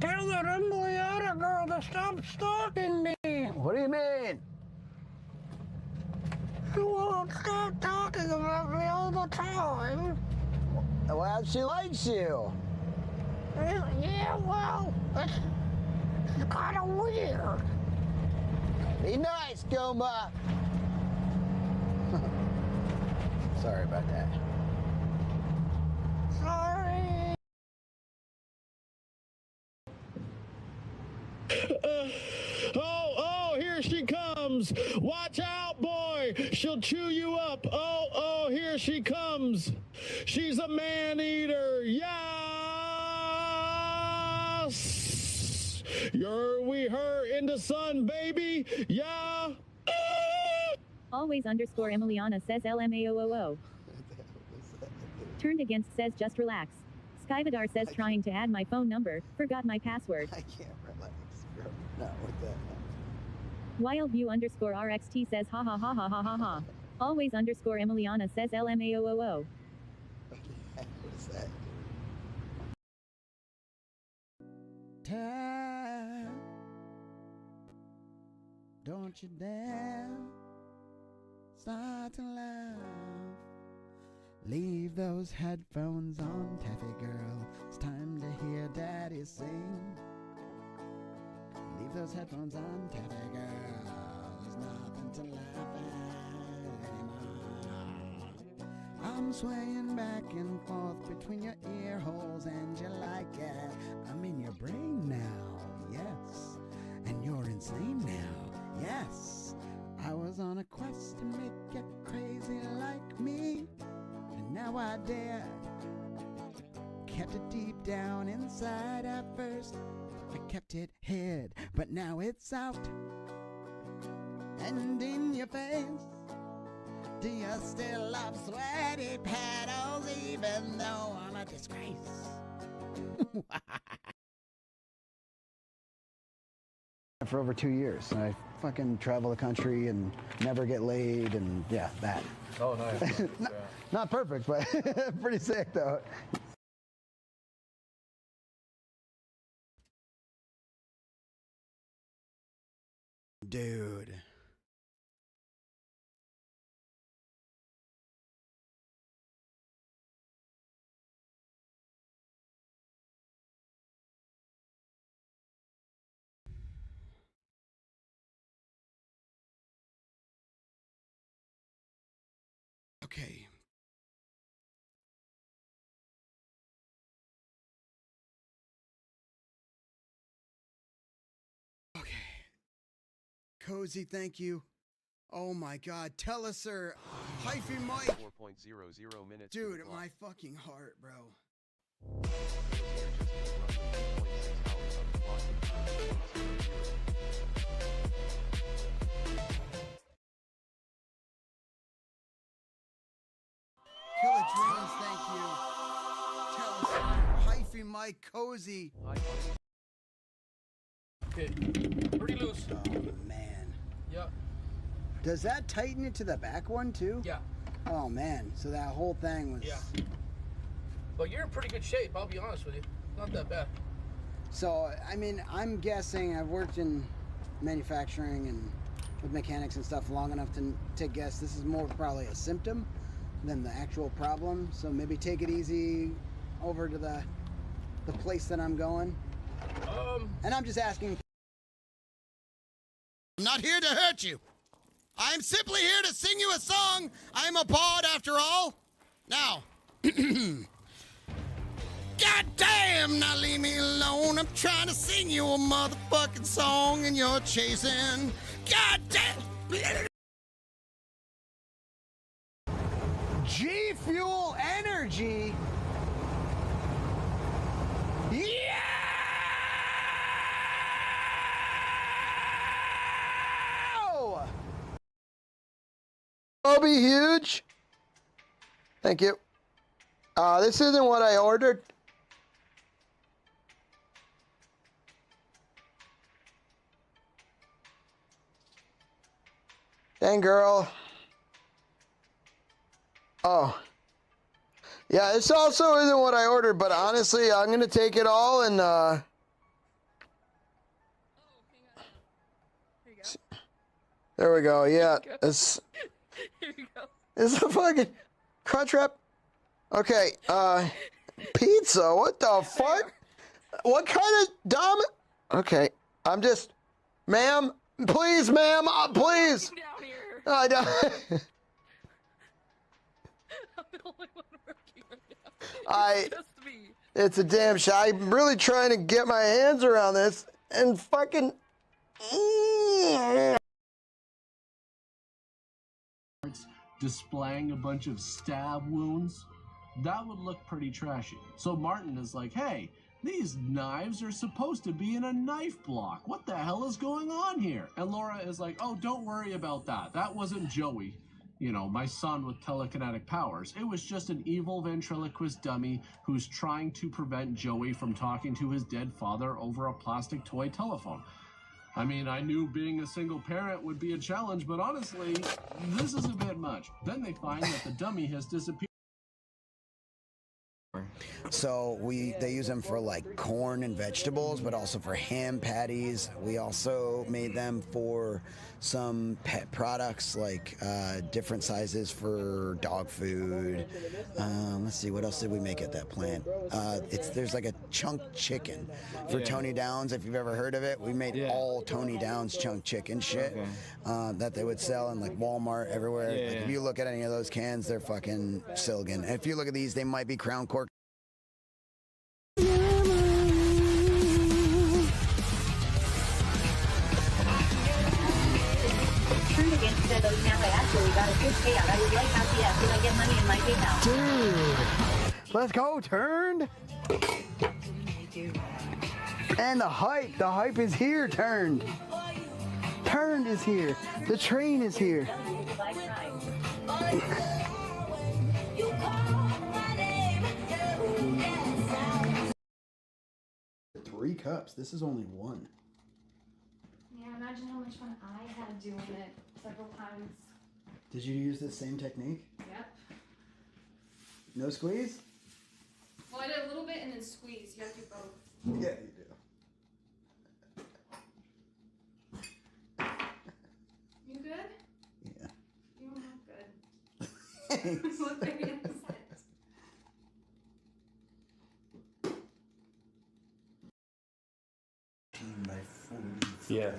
Tell that Emiliana girl to stop stalking me. What do you mean? She won't stop talking about me all the time. Well, she likes you. Yeah, well, it's kind of weird. Be nice, Goma. Sorry about that. Sorry. Oh, here she comes. Watch out, boy. She'll chew you up. Oh, here she comes. She's a man-eater. Yes. We her in the sun, baby. Yeah. Always underscore Emiliana says LMAOOO. Turned against says just relax. Skyvidar says trying to add my phone number, forgot my password. I can't relax, bro. Not with that. Wildview underscore RXT says ha ha ha ha ha ha ha. Always underscore Emiliana says LMAOOO. What is that? Time. Don't you dare start to laugh. Leave those headphones on, Taffy girl. It's time to hear Daddy sing. Leave those headphones on, Taffy girl. There's nothing to laugh at anymore. I'm swaying back and forth between your ear holes, and you like it. I'm in your brain now, yes. And you're insane now, yes. I was on a quest to make you crazy like me, and now I dare. Kept it deep down inside at first. I kept it hid, but now it's out and in your face. Do you still love sweaty paddles even though I'm a disgrace? For over 2 years. I fucking travel the country and never get laid, and yeah, that. Oh, nice. Not perfect, but pretty sick though. Dude. Okay. Okay. Cozy, thank you. Oh my god, tell us, sir. Hyphy Mike. 4.00 minutes. Dude, my fucking heart, bro. Killer Dreams, thank you. Tell us, Hyphy Mike, Cozy. Okay, pretty loose. Oh man. Yep. Does that tighten it to the back one too? Yeah. Oh man, so that whole thing was. Yeah. But you're in pretty good shape, I'll be honest with you. Not that bad. So, I mean, I'm guessing I've worked in manufacturing and with mechanics and stuff long enough to guess this is more probably a symptom than the actual problem. So maybe take it easy over to the place that I'm going. And I'm just asking. I'm not here to hurt you. I'm simply here to sing you a song. I'm a bard after all. Now. God damn, now leave me alone. I'm trying to sing you a motherfucking song and you're chasing. God damn. G Fuel Energy. Yeah! I'll be huge. Thank you. This isn't what I ordered. Dang girl. Oh. Yeah, this also isn't what I ordered, but honestly, I'm gonna take it all and there we go. Yeah, it's it's a fucking crunch wrap. Okay, pizza. What the fuck? What kind of dumb? Okay, I'm just, ma'am, please, ma'am, please. I don't. It's a damn shame. I'm really trying to get my hands around this and fucking. Displaying a bunch of stab wounds, that would look pretty trashy. So Martin is like, hey, these knives are supposed to be in a knife block. What the hell is going on here? And Laura is like, oh, don't worry about that. That wasn't Joey, you know, my son with telekinetic powers. It was just an evil ventriloquist dummy who's trying to prevent Joey from talking to his dead father over a plastic toy telephone. I mean, I knew being a single parent would be a challenge, but honestly, this is a bit much. Then they find that the dummy has disappeared. So they use them for like corn and vegetables, but also for ham patties. We also made them for some pet products, like different sizes for dog food. Let's see, what else did we make at that plant? There's like a chunk chicken for Tony Downs. If you've ever heard of it, we made all Tony Downs chunk chicken shit that they would sell in like Walmart everywhere. Like, if you look at any of those cans, they're fucking Silgan. And if you look at these, they might be Crown Cork. Actually got a good payout. I would like RCS. Did I get money in my PayPal? Dude, let's go, Turned. And the hype is here, Turned. Turned is here. The train is here. 3 cups. This is only 1. Yeah, imagine how much fun I had doing it several times. Did you use the same technique? Yep. No squeeze? Well, I did a little bit and then squeeze. You have to do both. Yeah, you do. You good? Yeah. You don't look good. Thanks. Look very upset. Yeah.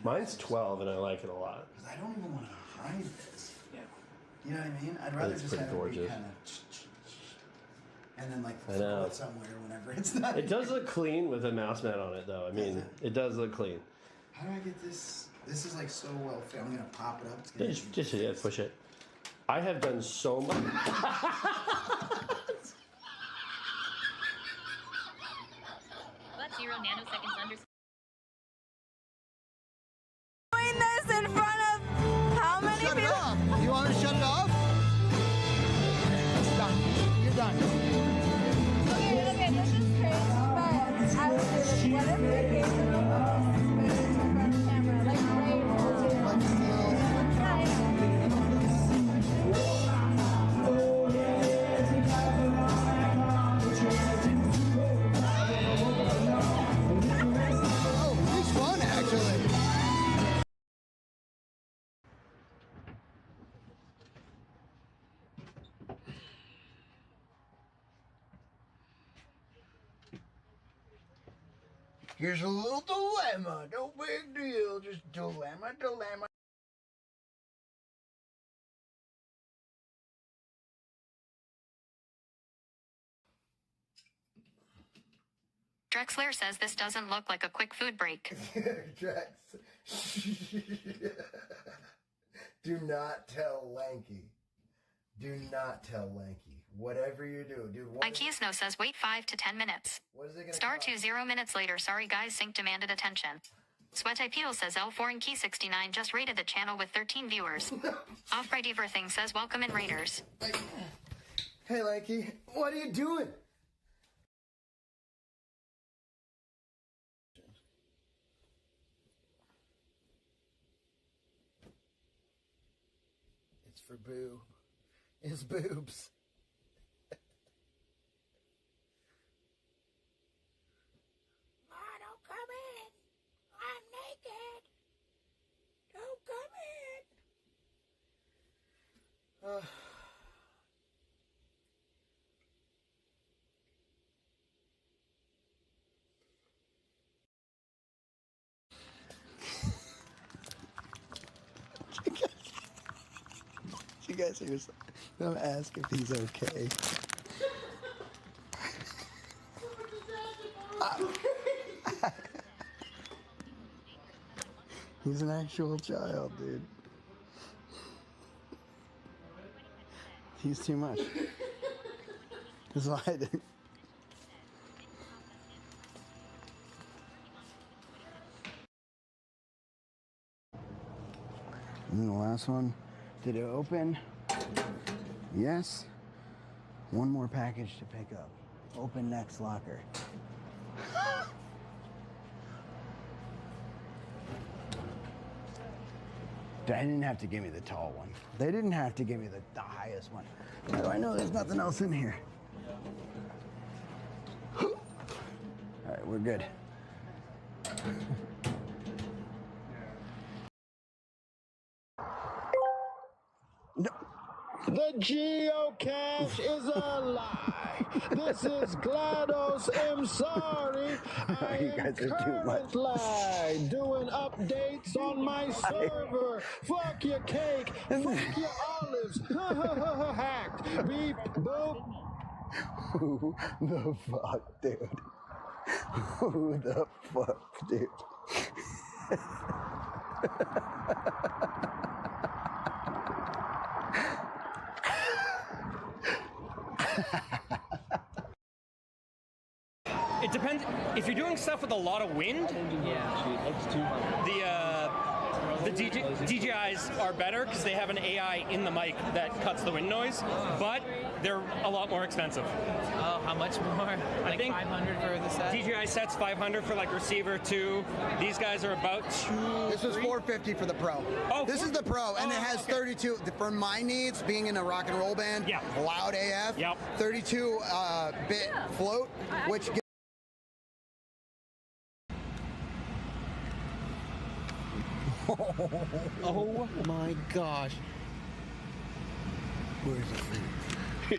Mine's 12 and I like it a lot. I don't even want to hide this. Yeah. You know what I mean? I'd rather It's just pretty have it be gorgeous. kind of, and then like I throw know. it somewhere whenever it's not. It does look clean with a mouse mat on it, though. I mean, it does look clean. How do I get this? This is like so well fit. I'm gonna pop it up. It's gonna Just push it. I have done so much. But 0 nanoseconds under. Doing this in front of how many Shut it people? off. You want me to shut it off? It's done. You're done. Okay, this is crazy, but I would do this whatever the case is in front of camera, like Oh, he's fun actually. Here's a little dilemma. No big deal. Just dilemma. Drexler says this doesn't look like a quick food break. Drex. Do not tell Lanky. Do not tell Lanky. Whatever you do, dude. Ikesno says wait 5 to 10 minutes. What is it gonna Star cost? 2 0 minutes later. Sorry guys, sync demanded attention. Sweatipeel says L4 and Key 69 just rated the channel with 13 viewers. Off-Bright Everything says welcome in Raiders. Hey, Lanky. What are you doing? It's for Boo. His boobs. Ma, don't come in. I'm naked. Don't come in. You guys hear them ask if he's okay. He's an actual child, dude. He's too much. That's why I didn't. And the last one, did it open? Yes. One more package to pick up. Open next locker. They didn't have to give me the tall one. They didn't have to give me the highest one. How do I know there's nothing else in here? All right, we're good. The geocache is a lie. This is GLaDOS. I'm sorry. I You am guys are too much. currently doing updates on my server. Fuck your cake. Fuck your olives. Hacked. Beep. Boop. Who the fuck, dude? Who the fuck, dude? It depends. If you're doing stuff with a lot of wind, the DJIs are better because they have an AI in the mic that cuts the wind noise, but they're a lot more expensive. Oh, how much more? I think 500 for the set? DJI sets 500 for like receiver 2. These guys are about 2. This is 450 for the Pro. Oh, this is the Pro, and it has 32. For my needs, being in a rock and roll band, loud AF, 32 bit float, which gives Oh my gosh. Where's the food?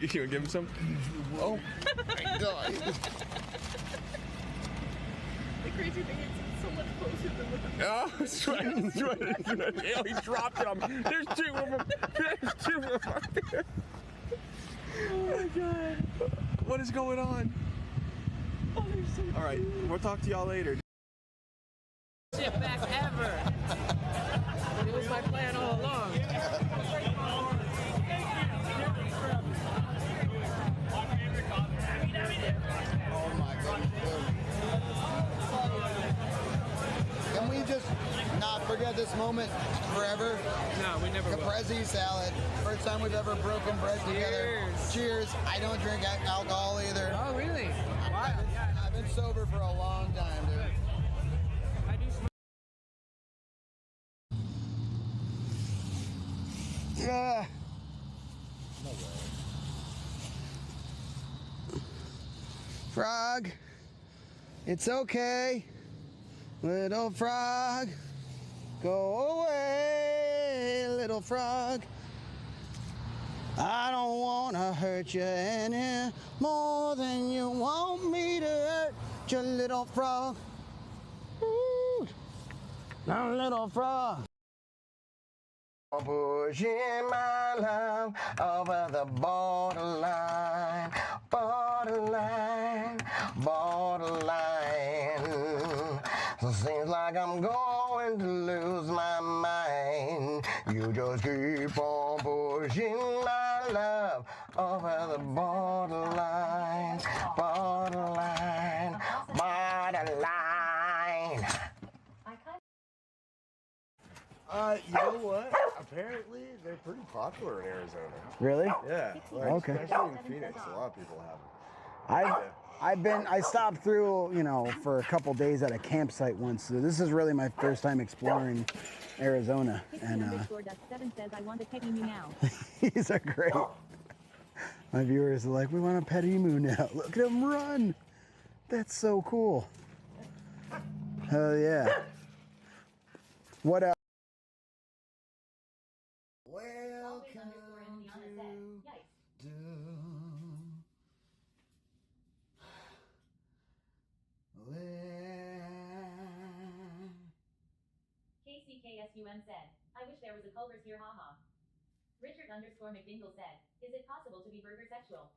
You gonna give him some? Oh my god. The crazy thing is so much closer than with the Oh, that's right, that's right, that's right. Oh, he dropped them. There's 2 of them. There's 2 of them. Oh my god. What is going on? Oh, they're so All right, we'll talk to y'all later. shit back ever. It was my plan all along. Oh my goodness. Can we just not forget this moment forever? No, we never will. Caprese salad. First time we've ever broken bread together. Cheers. I don't drink alcohol either. Oh, really? Wow. I've been sober for a long time, dude. Yeah. Frog, it's okay. Little frog, go away, little frog. I don't want to hurt you any more than you want me to hurt you, little frog. Ooh, now, little frog. I'm pushing my love over the borderline, borderline, borderline. So seems like I'm going to lose my mind. You just keep on pushing my love over the borderline, borderline, borderline. You know what? Apparently, they're pretty popular in Arizona. Really? Yeah. Like, Okay. Especially in Phoenix, a lot of people have them. I I stopped through, you know, for a couple days at a campsite once. So this is really my first time exploring Arizona. And Pixie_Dust7 says, I want a pet emu now. these are great. My viewers are like, we want a pet emu now. Look at him run. That's so cool. Hell yeah. What else? Welcome to KCKSUM said, I wish there was a Culver's here, haha. Richard_McDingle said, is it possible to be burger sexual?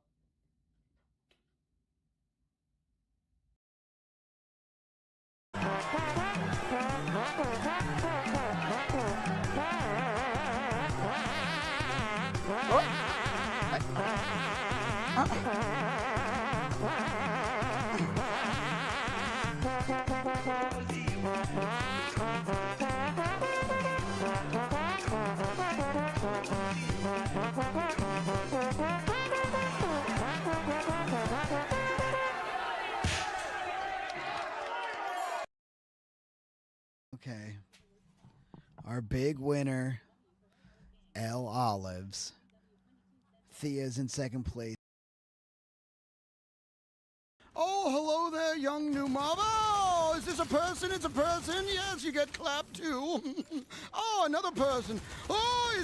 Okay. Our big winner, L Olives. Thea's in second place. Oh, hello there, young new mama. Oh, is this a person? It's a person. Yes, you get clapped too. Oh, another person. Oh, he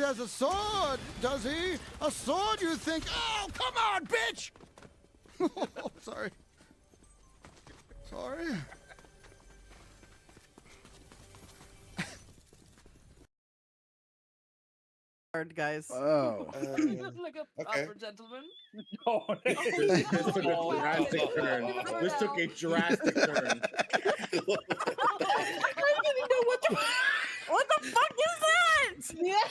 has a sword, does he? A sword, you think? Oh, come on, bitch. Oh, sorry. Sorry. Guys. Oh. Like a proper gentleman. No, this took a drastic turn. This took a drastic turn. I don't even know what the fuck is that? Yeah.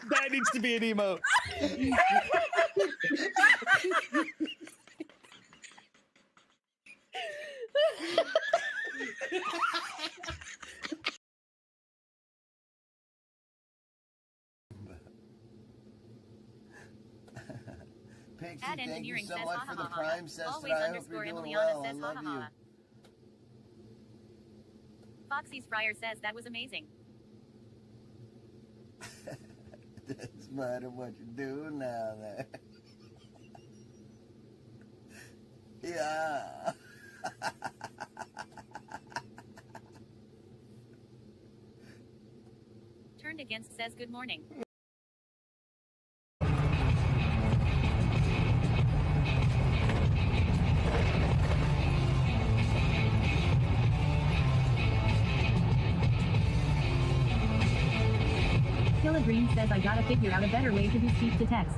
That needs to be an emote. Pixie, Ad thank you Engineering so says, much ha for ha the ha Prime ha. says Always today. I hope you're underscore doing Emiliana well. I says, ha love ha you. ha. Foxy's Fryer says that was amazing. Doesn't matter what you do now. There. Yeah. Turned Against says good morning. Killa Green says I gotta figure out a better way to do speech to text.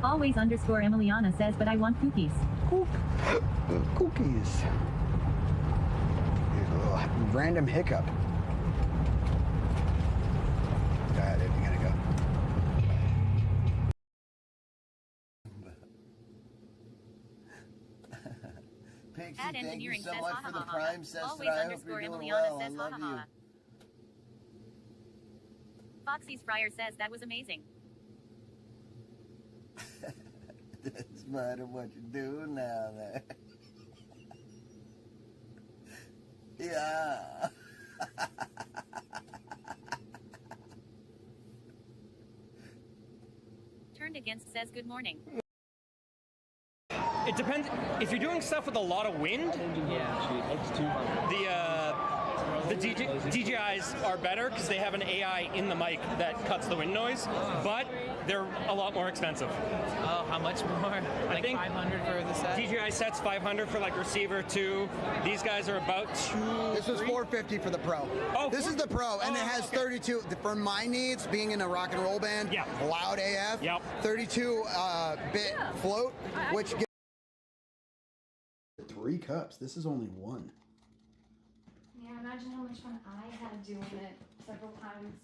Always underscore Emiliana says but I want cookies. Cookies. Here's a little random hiccup. Got it. You gotta go. Pixie, Ad thank you Engineering so says, much ha for ha the ha Prime ha. says Always today. I hope underscore you're doing Emiliana well. I says, ha love ha you. ha. Foxy's Fryer says that was amazing. Doesn't matter what you do now. There. Yeah. Turned Against says good morning. It depends. If you're doing stuff with a lot of wind, the DJIs are better because they have an AI in the mic that cuts the wind noise, but they're a lot more expensive. Oh, how much more? I think 500 for the set? DJI sets 500 for like receiver 2. These guys are about 2. This was 450 for the Pro. Oh, this is the Pro, and it has 32. For my needs, being in a rock and roll band, loud AF, 32 bit float, which gives 3 cups. This is only 1. Yeah, imagine how much fun I had doing it several times.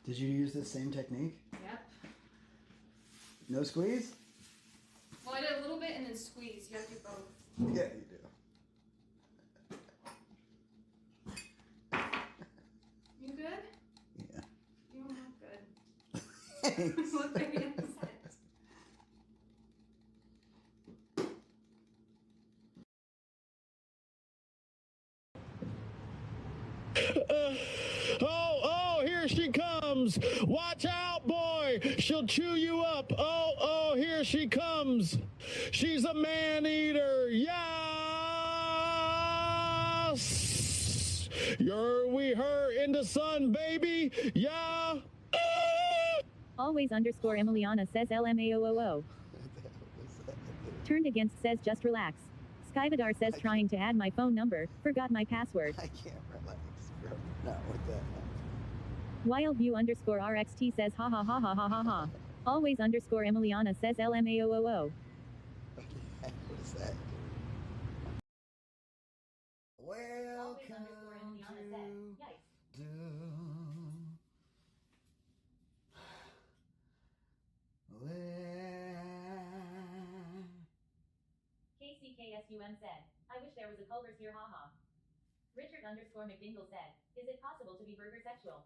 Did you use the same technique? Yep. No squeeze? Well, I did a little bit and then squeeze. You have to do both. Yeah, you do. You good? Yeah. You don't look good. Thanks. You look very upset. here she comes. Watch out, boy. She'll chew you up. Oh, oh, here she comes. She's a man-eater. Yes. We her in the sun, baby. Yeah. Always underscore Emiliana says LMAOOO. Turned against says just relax. Skyvadar says trying to add my phone number, forgot my password. I can't relax, bro. Not with that. Wildview underscore RXT says ha ha ha ha ha ha ha. Always underscore Emiliana says LMAOOO. What is that? Welcome to KCKSUM said, I wish there was a Culver's here haha. Richard underscore McDingle said, is it possible to be burger sexual?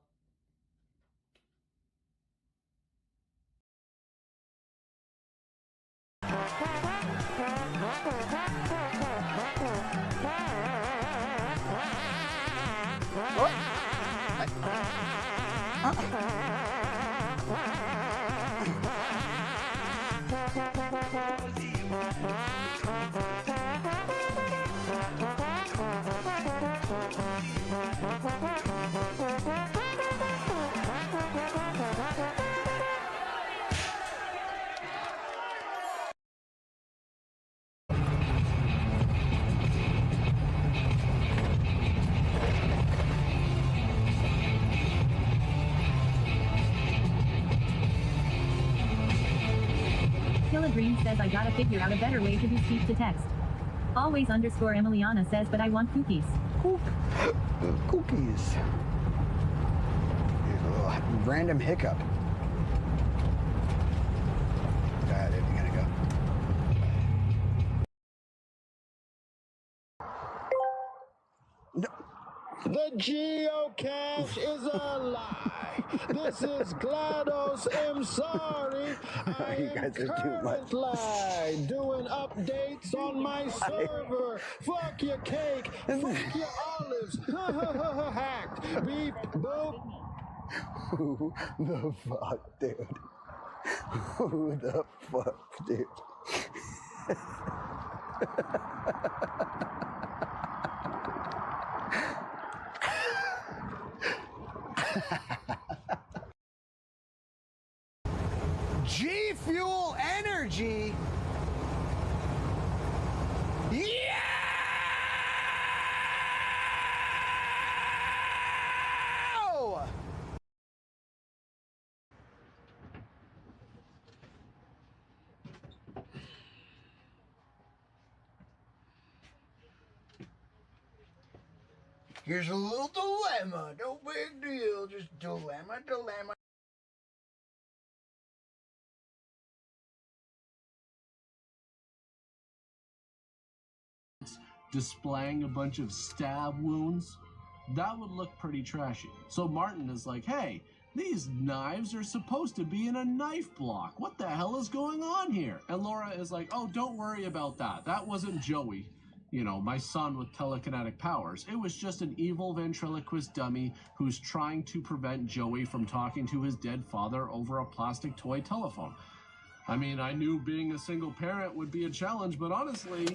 Dream says I gotta figure out a better way to do speech to text. Always underscore Emiliana says but I want cookies. Cookies. Here's a little random hiccup. Alright, there we gotta go. No. The geocache is a lie. This is GLaDOS. I'm sorry. I You guys am are too much. currently doing updates on my server. Fuck your cake. Fuck your olives. Hacked. Beep. Boop. Who the fuck, dude? Who the fuck, dude? G Fuel Energy. Yeah! Here's a little dilemma. No big deal. Just dilemma. Displaying a bunch of stab wounds, that would look pretty trashy. So Martin is like, hey, these knives are supposed to be in a knife block. What the hell is going on here? And Laura is like, oh, don't worry about that. That wasn't Joey, you know, my son with telekinetic powers. It was just an evil ventriloquist dummy who's trying to prevent Joey from talking to his dead father over a plastic toy telephone. I mean, I knew being a single parent would be a challenge, but honestly,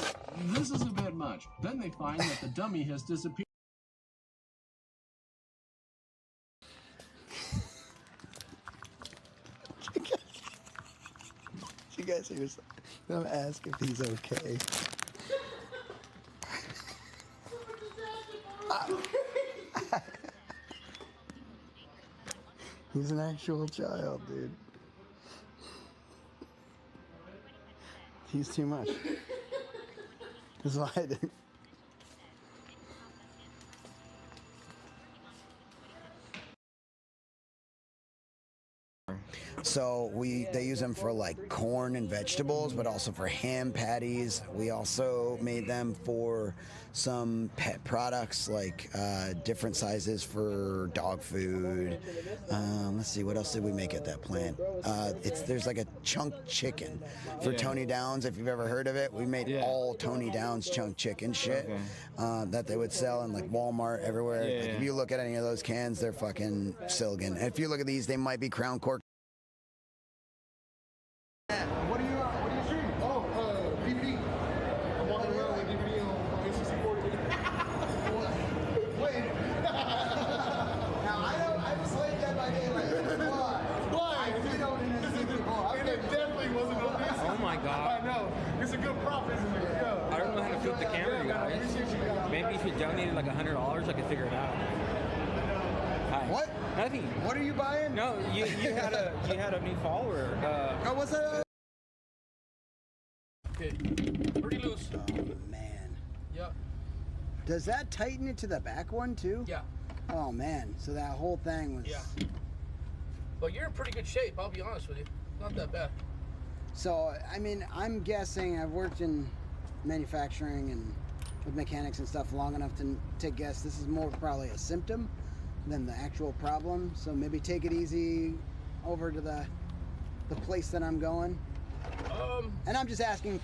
this is a bit much. Then they find that the dummy has disappeared. You guys hear them ask if he's okay. He's an actual child, dude. He's too much. That's why I didn't. So they use them for like corn and vegetables, but also for ham patties. We also made them for some pet products, like different sizes for dog food. Let's see, what else did we make at that plant? There's like a chunk chicken for Tony Downs, if you've ever heard of it. We made all Tony Downs chunk chicken shit that they would sell in like Walmart, everywhere. Like, if you look at any of those cans, they're fucking Silgan. And if you look at these, they might be Crown Cork. What are you streaming? Oh, DVD. I'm walking around with DVD on NC40. Wait. Now, I was late that by daylight. Why? I did own an NC40. And it definitely wasn't on this. Oh my god. I know. It's a good prop, isn't it? Yeah. I don't know how to flip the camera, you guys. Maybe if you donated like $100, I could figure it out. Hi. What? Nothing. What are you buying? No, you had a new follower. What's that? Okay, pretty loose. Oh, man. Yeah. Does that tighten it to the back one, too? Yeah. Oh, man. So that whole thing was... Yeah. But you're in pretty good shape, I'll be honest with you. Not that bad. So, I mean, I'm guessing I've worked in manufacturing and with mechanics and stuff long enough to guess this is more probably a symptom than the actual problem. So maybe take it easy over to the place that I'm going. And I'm just asking.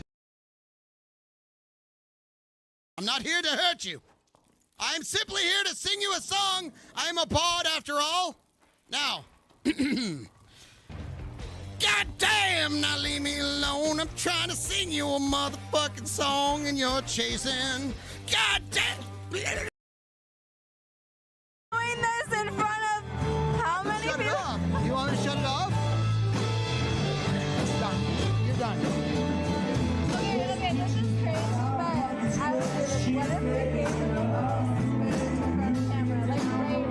I'm not here to hurt you. I'm simply here to sing you a song. I'm a bard after all. Now, God damn, now leave me alone. I'm trying to sing you a motherfucking song and you're chasing. God damn. Doing this in front of how many Shut it people? off. You want me to shut it off? It's done. You're done. Okay, this is crazy, but I would do this. What if we gave them a in front of the camera, like right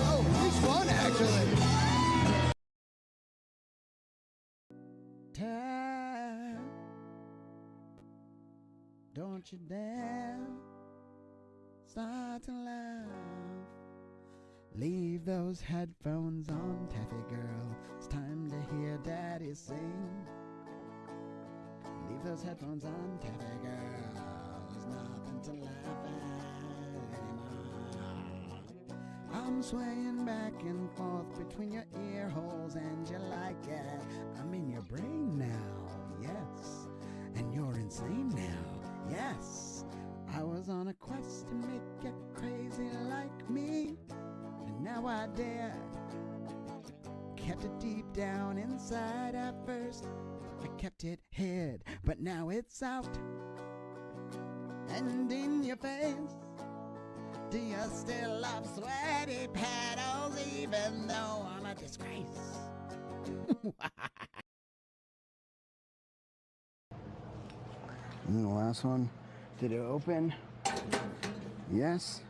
Oh, it's fun actually. Time, don't you dare start to laugh. Leave those headphones on, Taffy girl. It's time to hear Daddy sing. Leave those headphones on, Taffy girl. There's nothing to laugh at anymore. I'm swaying back and forth between your ear holes, and you like it. I'm in your brain now, yes. And you're insane now, yes. I was on a quest to make you crazy like me, and now I dare. Kept it deep down inside at first. I kept it hid, but now it's out and in your face. Do you still love sweaty paddles even though I'm a disgrace? And the last one, did it open? Yes.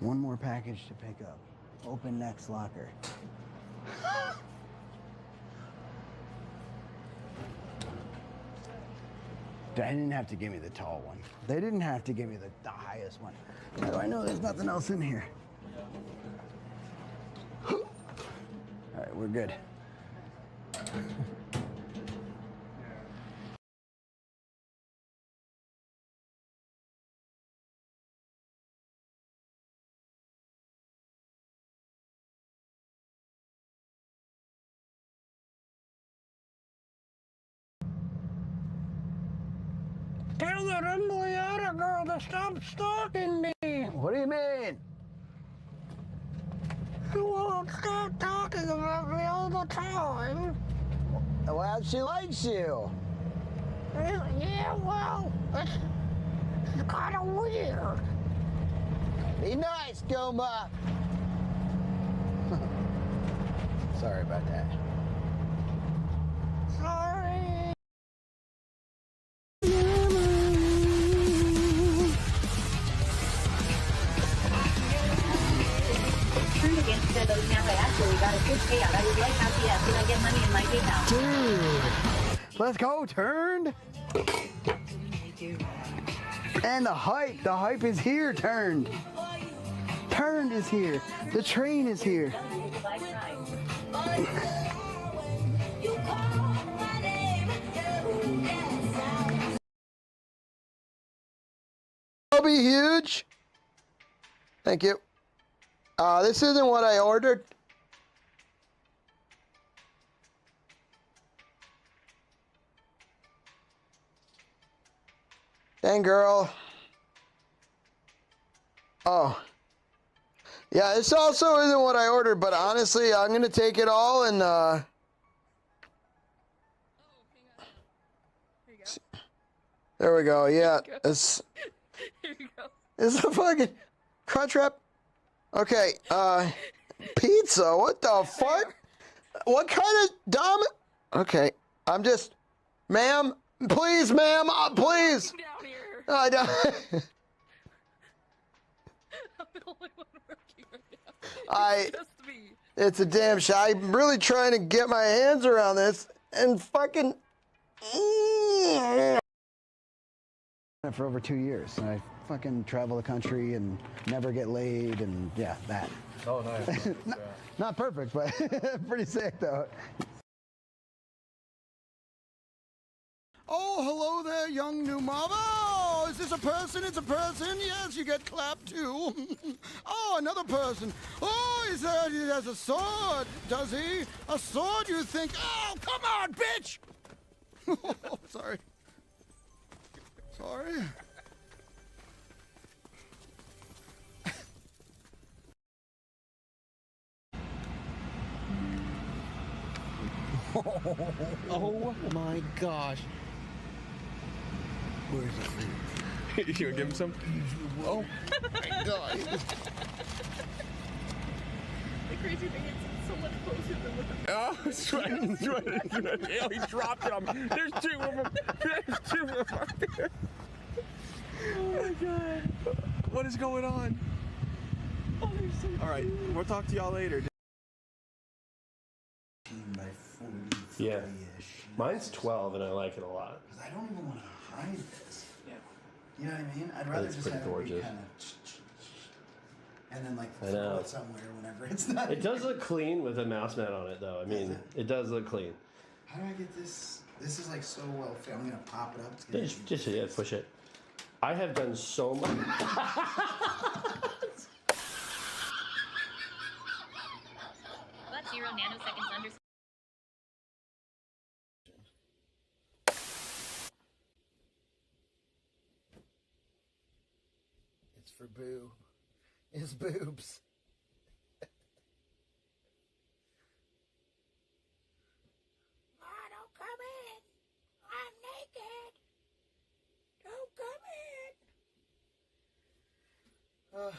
One more package to pick up. Open next locker. They didn't have to give me the tall one. They didn't have to give me the highest one. How do I know there's nothing else in here? All right, we're good. Tell that Emiliana girl to stop stalking me. What do you mean? She won't stop talking about me all the time. Well, she likes you. Yeah, well, it's kind of weird. Be nice, Goma. Sorry about that. Sorry. Turn against those now. I actually got a good payout. I would like how PS. Did I get money in my PayPal? Dude, Let's go, turned. And the hype is here, turned. Turned is here. The train is here. That'll be huge. Thank you. This isn't what I ordered. Dang, girl. Oh. Yeah, this also isn't what I ordered, but honestly, I'm going to take it all and, there we go. Yeah, it's... Here you go. It's a fucking crunch wrap. Okay, pizza? What the fuck? What kind of dumb... Okay, I'm just... Ma'am, please, ma'am, please. Down here. I don't... I'm the only one working right now. It's just me. It's a damn shame. I'm really trying to get my hands around this and fucking... For over 2 years, and I fucking travel the country and never get laid, and yeah, that. Oh, nice. Not perfect, but pretty sick though. Oh, hello there, young new mama. Oh, is this a person? It's a person. Yes, you get clapped too. Oh, another person. Oh, he has a sword, does he? A sword, you think? Oh, come on, bitch! Oh, sorry. Sorry. Oh my gosh. Where's the food? You gonna give him some? Oh my god. The crazy thing is it's so much closer than what the... Oh, it's right, it's right, it's right. Oh, he dropped it on me. There's two of them. There's two of them out there. Oh my god. What is going on? Oh, they're so All right, we'll talk to y'all later. Yeah. Mine's 12 and I like it a lot. I don't even want to hide this. Yeah. You know what I mean? I'd rather It's just pretty have it gorgeous. be kind of, and then like I throw know. it somewhere whenever it's not. It does look clean with a mouse mat on it though. I mean, it does look clean. How do I get this? This is like so well fit. I'm gonna pop it up. It's gonna Just yeah, push it. I have done so much. But 0 nanoseconds under. It's for boo. It's boobs. Don't come in. I'm naked. Don't come in.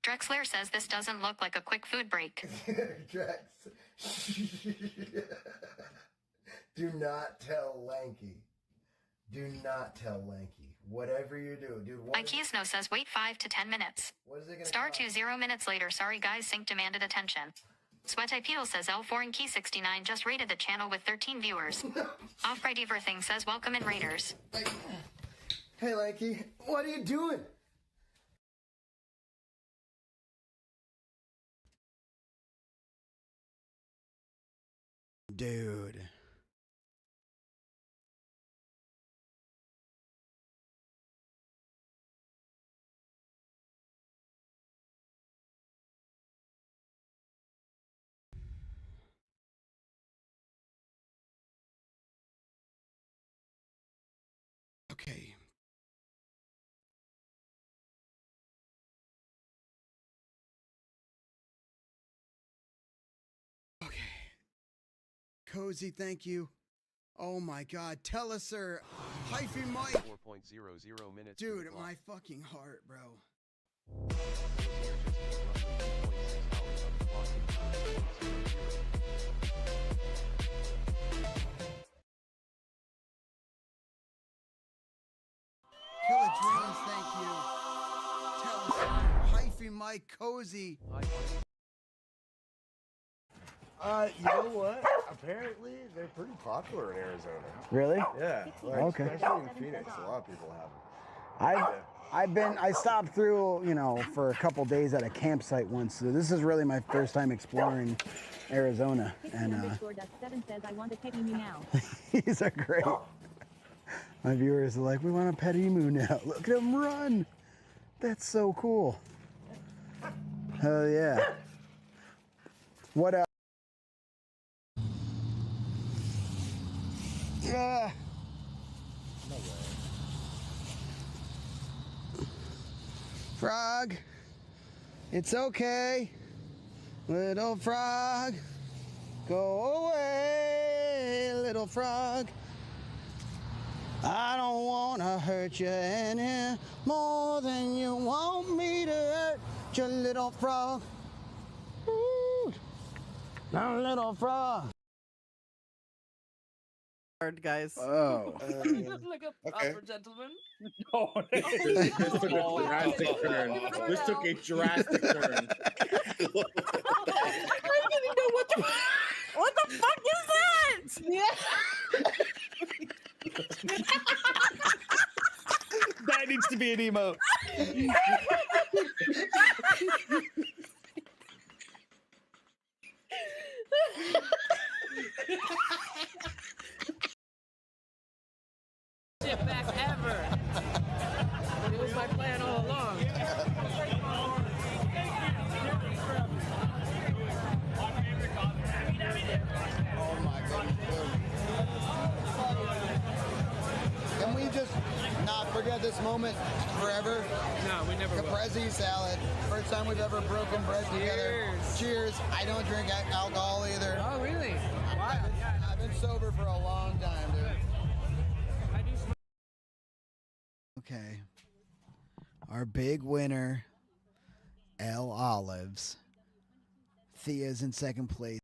Drexler says this doesn't look like a quick food break. Drex. Do not tell Lanky. Do not tell Lanky. Whatever you do, dude. Ikesno says wait 5 to 10 minutes. What is it gonna Star cost? 2 0 minutes later. Sorry guys, sync demanded attention. Sweat Peel says L4 and Key 69 just rated the channel with 13 viewers. Off-Right Everything says welcome in Raiders. Hey, Lanky. What are you doing? Dude. Okay. Okay. Cozy, thank you. Oh my god. Tell us, sir. Hyphy Mike. 4.00 minutes. Dude, my fucking heart, bro. dreams, thank you. Tell us, hyphy Mike Cozy. You know what? Apparently, they're pretty popular in Arizona. Really? Yeah. Like, Okay. Especially in Phoenix, a lot of people have them. I stopped through, for a couple days at a campsite once. So this is really my first time exploring Arizona. And Seven says, I want a pet emu now. these are great. My viewers are like, we want a pet emu now. Look at him run. That's so cool. Hell yeah. What else? Yeah. Frog, it's okay. Little frog, go away, little frog. I don't want to hurt you any more than you want me to hurt you, little frog. Ooh, now, little frog. Hard, guys. Oh. You look like a proper gentleman. No, this took a drastic turn. This took a drastic turn. I don't even know what the fuck is that? Yeah. That needs to be an emote. Shit back ever. It was my plan all along. Oh my goodness. Can we just not forget this moment forever? No, we never will. Caprese salad. First time we've ever broken bread together. Cheers. I don't drink alcohol either. Oh, really? Wow. I've been sober for a long time, dude. Okay. Our big winner, L. Olives. Thea's in second place.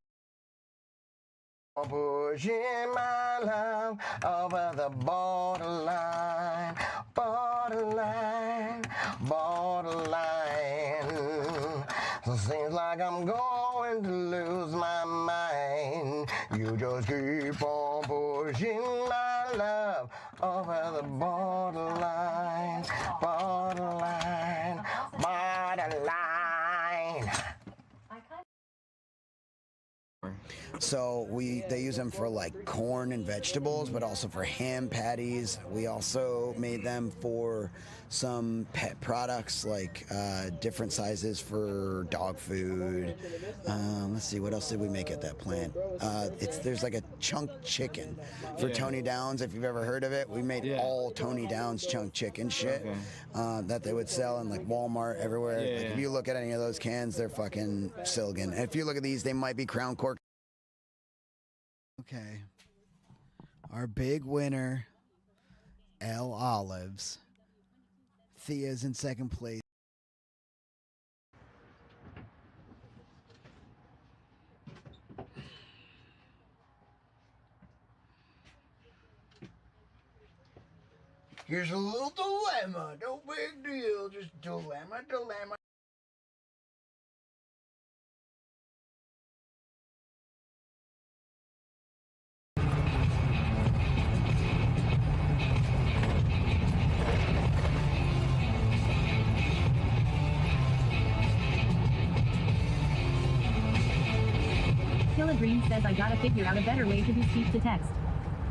Pushing my love over the borderline, borderline, borderline. Seems like I'm going to lose my mind. You just keep on pushing my love over the borderline, borderline, borderline. So they use them for like corn and vegetables, but also for ham patties. We also made them for some pet products, like different sizes for dog food. Let's see, what else did we make at that plant? There's like a chunk chicken for Tony Downs, if you've ever heard of it. We made all Tony Downs chunk chicken shit that they would sell in like Walmart, everywhere. Like, if you look at any of those cans, they're fucking Silgan. And if you look at these, they might be Crown Cork. Okay. Our big winner, L. Olives. Thea's in second place. Here's a little dilemma. No big deal. Just dilemma. Killa Green says I gotta figure out a better way to do speech to text.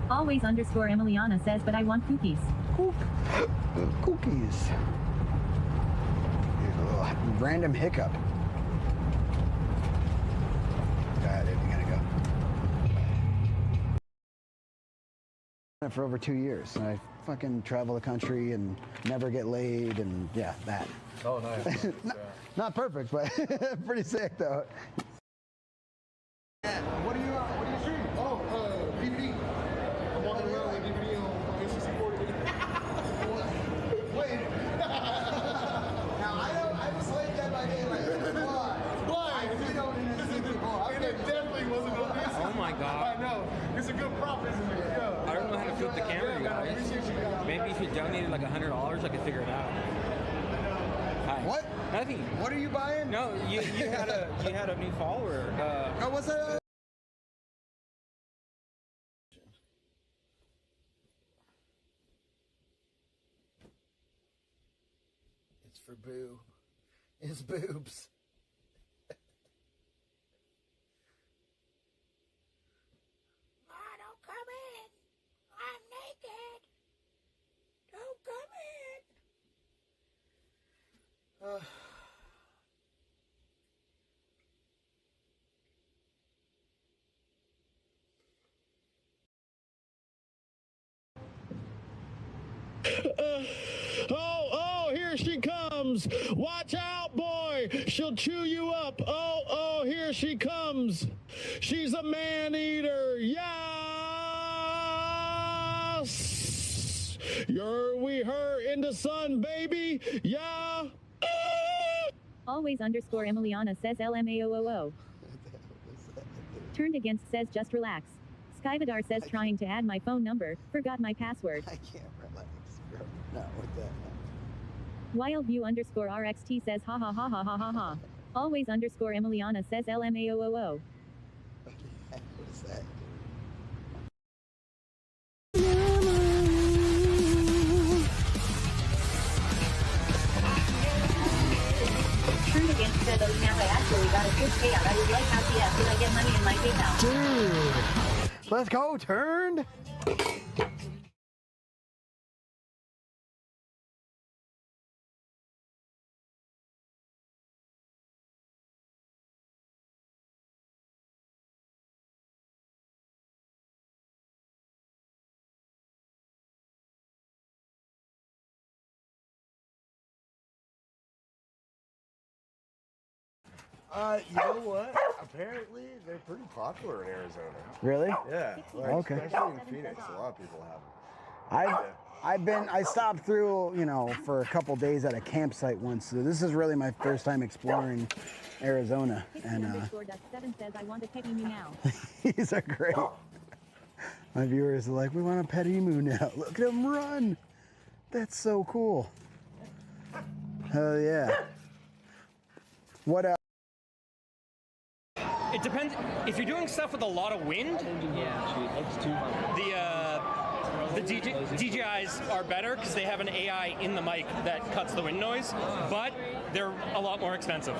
Always underscore Emiliana says but I want cookies. Cookies. Here's a little random hiccup. Dude, we gotta go. For over 2 years. And I fucking travel the country and never get laid, and yeah, that. Oh, nice. Not perfect, but pretty sick though. What do you stream? Oh, DVD. I'm walking around with DVD on N64. Wait. Now I was like that by day, like why? I did on N64. And it definitely wasn't on this. Oh my god. I know. It's a good prop, isn't it? Yeah. I don't know how to flip the camera, you guys. Maybe if if you donated like $100, I could figure it out. Hi. What? Nothing. What are you buying? No, you had a new follower. Oh, what's that? It's for Boo. It's boobs. Don't come in. I'm naked. Don't come in. Oh, here she comes. Watch out, boy. She'll chew you up. Oh, here she comes. She's a man eater. Yes. We her in the sun, baby. Yeah. Always underscore Emiliana says LMAOOO. Turned against says just relax. Skyvidar says trying to add my phone number, forgot my password. I can't relax, bro. Not with that. Wildview underscore RXT says ha ha ha ha ha ha ha. Always underscore Emiliana says LMAOOO. What is that? Turned against says oh snap, I actually got a good payout. I would like how CS did I get money in my PayPal? Dude. Let's go, Turned. You know what? Apparently, they're pretty popular in Arizona. Really? Yeah. Like, Okay. Especially in Phoenix, a lot of people have them. I stopped through, for a couple days at a campsite once. So this is really my first time exploring Arizona. And Underscore Dust 7 says I want to pet you now. these are great. My viewers are like, we want a pet emu now. Look at him run. That's so cool. Hell yeah. What else? It depends. If you're doing stuff with a lot of wind, the DJIs are better because they have an AI in the mic that cuts the wind noise, but they're a lot more expensive.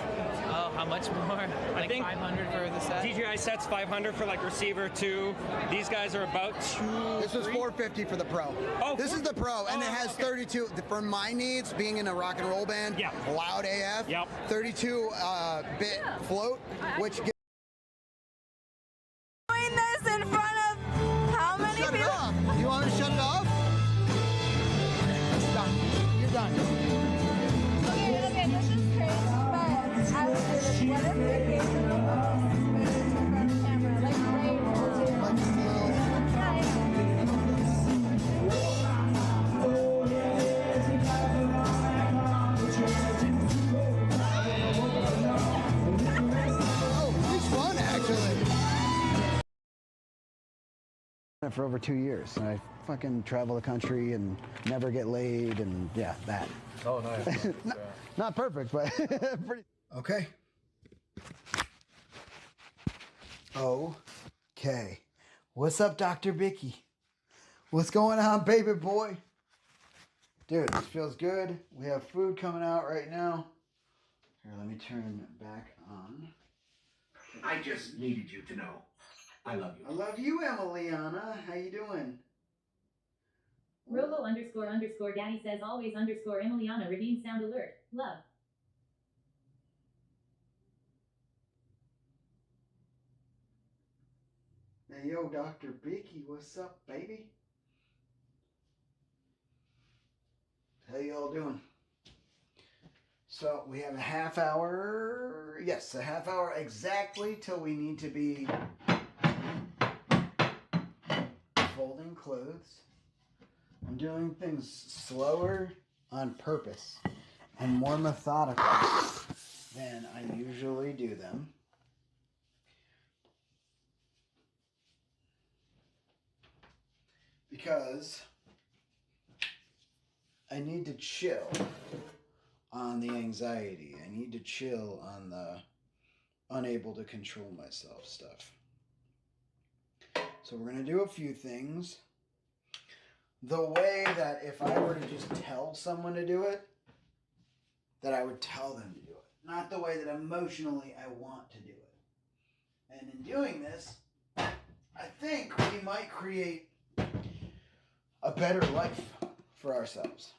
Oh, how much more? I think 500 for the set? DJI sets 500 for like receiver 2. These guys are about 2. This was $450 for the Pro. Oh, this is the Pro, and it has 32. For my needs, being in a rock and roll band, loud AF, 32-bit float, which gives Doing this in front of how many Shut it people? off. You want to shut it off? It's done. You're done. Okay, this is crazy, but I would do this. What if we gave them a in front of camera, like Ray will do? Oh, it's fun, actually. For over 2 years. And I fucking travel the country and never get laid, and yeah, that. Oh, nice. Not perfect, but pretty. Okay. Okay. What's up, Dr. Bicky? What's going on, baby boy? Dude, this feels good. We have food coming out right now. Here, let me turn it back on. I just needed you to know. I love you. I love you, Emiliana. How you doing? Robo underscore Daddy says always underscore Emiliana redeem sound alert. Love. Hey, yo, Dr. Bicky, what's up, baby? How y'all doing? So we have a half hour. Yes, a half hour exactly till we need to be folding clothes. I'm doing things slower on purpose and more methodical than I usually do them. Because I need to chill on the anxiety. I need to chill on the unable to control myself stuff. So we're going to do a few things the way that if I were to just tell someone to do it, that I would tell them to do it. Not the way that emotionally I want to do it. And in doing this, I think we might create a better life for ourselves.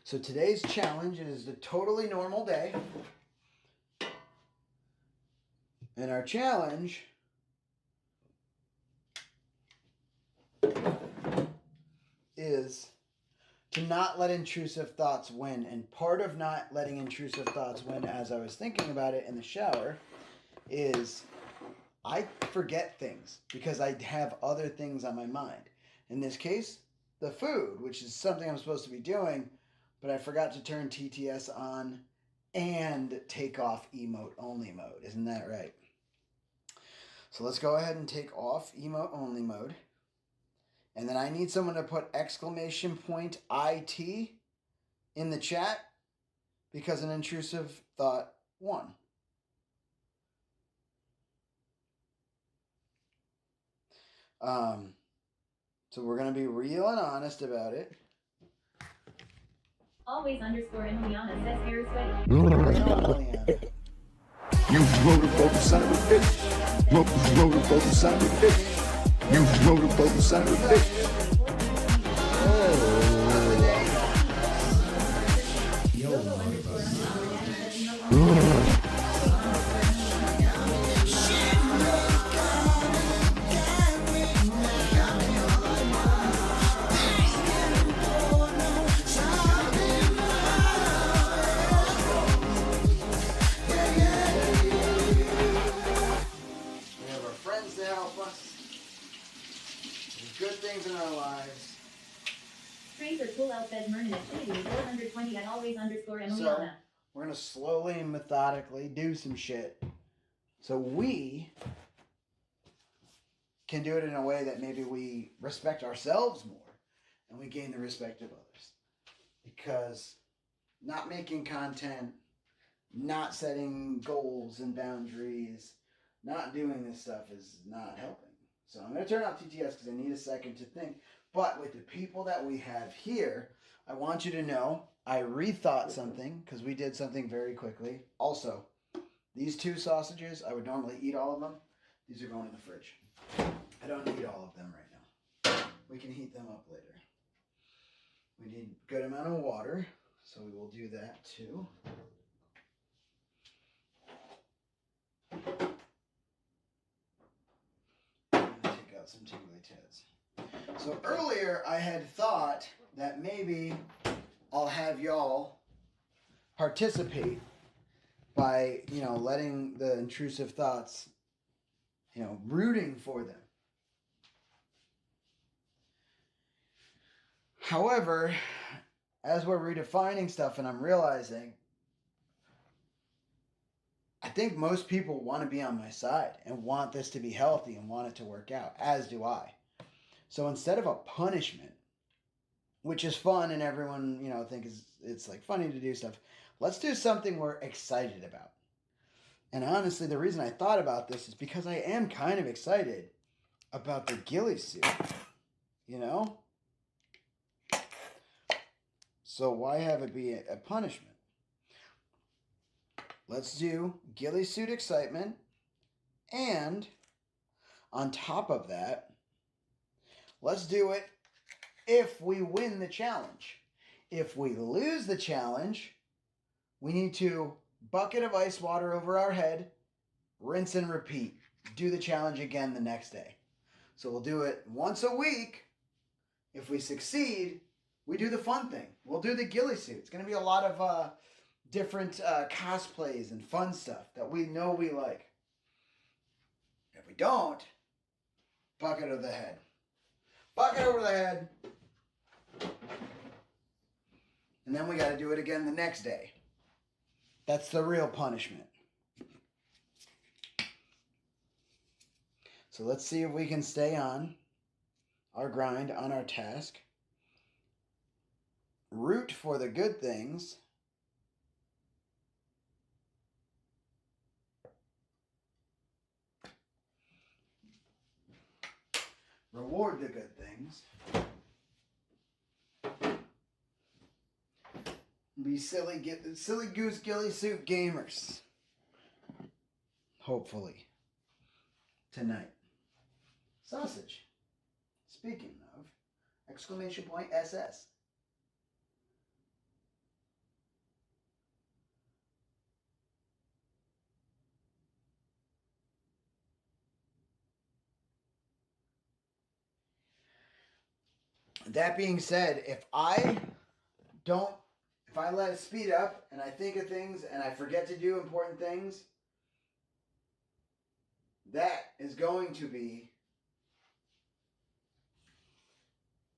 So today's challenge is a totally normal day. And our challenge is to not let intrusive thoughts win. And part of not letting intrusive thoughts win, as I was thinking about it in the shower, is I forget things because I have other things on my mind. In this case, the food, which is something I'm supposed to be doing, but I forgot to turn TTS on and take off emote only mode. Isn't that right? So let's go ahead and take off emote only mode. And then I need someone to put exclamation point IT in the chat because an intrusive thought won. So we're going to be real and honest about it. Always underscore Emiliana says hair is sweaty. You motorboat son of a bitch. Motorboat son of a bitch. You motorboat son of a bitch. In our lives. Stranger Cool Out says Mernon activity 420 at always underscore Emiliana. So we're going to slowly and methodically do some shit so we can do it in a way that maybe we respect ourselves more and we gain the respect of others. Because not making content, not setting goals and boundaries, not doing this stuff is not helping. So I'm going to turn off TTS because I need a second to think. But with the people that we have here, I want you to know I rethought something because we did something very quickly. Also, these two sausages, I would normally eat all of them. These are going in the fridge. I don't need all of them right now. We can heat them up later. We need a good amount of water, so we will do that too. Some tingly tits. So earlier I had thought that maybe I'll have y'all participate by, letting the intrusive thoughts, rooting for them. However, as we're redefining stuff and I'm realizing I think most people want to be on my side and want this to be healthy and want it to work out, as do I. So instead of a punishment, which is fun and everyone, think it's like funny to do stuff, let's do something we're excited about. And honestly, the reason I thought about this is because I am kind of excited about the ghillie suit, So why have it be a punishment? Let's do ghillie suit excitement, and on top of that, let's do it if we win the challenge. If we lose the challenge, we need to bucket of ice water over our head, rinse and repeat. Do the challenge again the next day. So we'll do it once a week. If we succeed, we do the fun thing. We'll do the ghillie suit. It's going to be a lot of different cosplays and fun stuff that we know we like. If we don't, bucket over the head. Bucket over the head. And then we got to do it again the next day. That's the real punishment. So let's see if we can stay on our grind, on our task. root for the good things. Reward the good things. Be silly goose ghillie suit gamers. Hopefully. Tonight. Sausage. Speaking of, exclamation point SS. That being said, if I let it speed up and I think of things and I forget to do important things, that is going to be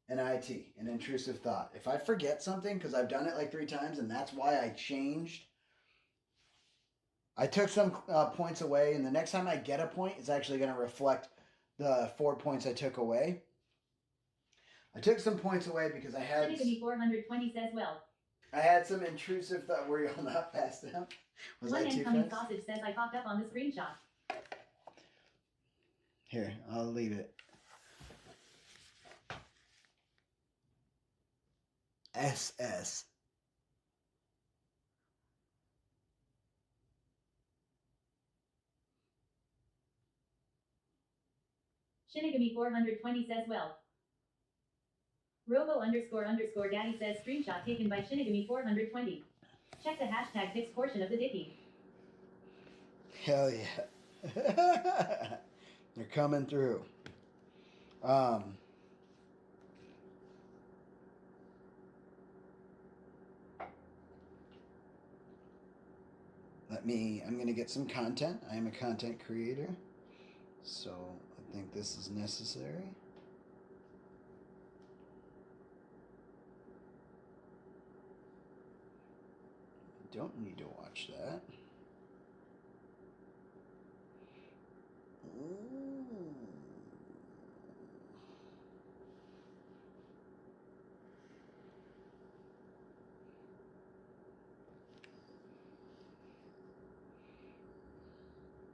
an IT, an intrusive thought. If I forget something, because I've done it like 3 times and that's why I changed, I took some points away, and the next time I get a point, it's actually going to reflect the 4 points I took away. I took some points away because I had... Shinigami 420 says, well. I had some intrusive thought. Were you not fast enough? Was One I too incoming fast? sausage says I popped up on the screenshot. Here, I'll leave it. SS. Shinigami 420 says, well. Robo __ daddy says screenshot taken by Shinigami 420. Check the hashtag fixed portion of the dicky. Hell yeah. They're coming through. I'm going to get some content. I am a content creator. So I think this is necessary. Don't need to watch that. Ooh.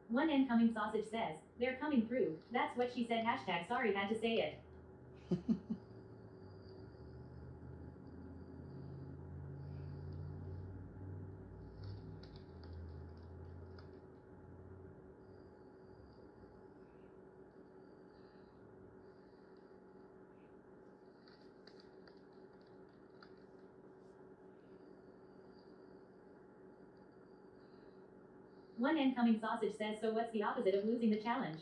One incoming sausage says, they're coming through. That's what she said. Hashtag sorry, had to say it. One incoming sausage says, so what's the opposite of losing the challenge?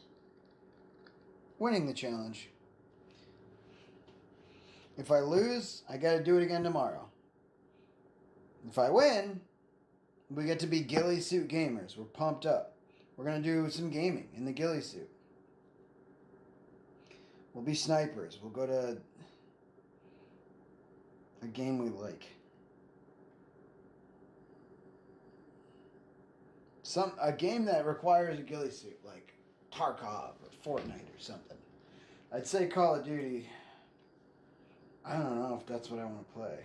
Winning the challenge. If I lose, I got to do it again tomorrow. If I win, we get to be ghillie suit gamers. We're pumped up. We're going to do some gaming in the ghillie suit. We'll be snipers. We'll go to a game we like. A game that requires a ghillie suit, like Tarkov or Fortnite or something. I'd say Call of Duty. I don't know if that's what I want to play.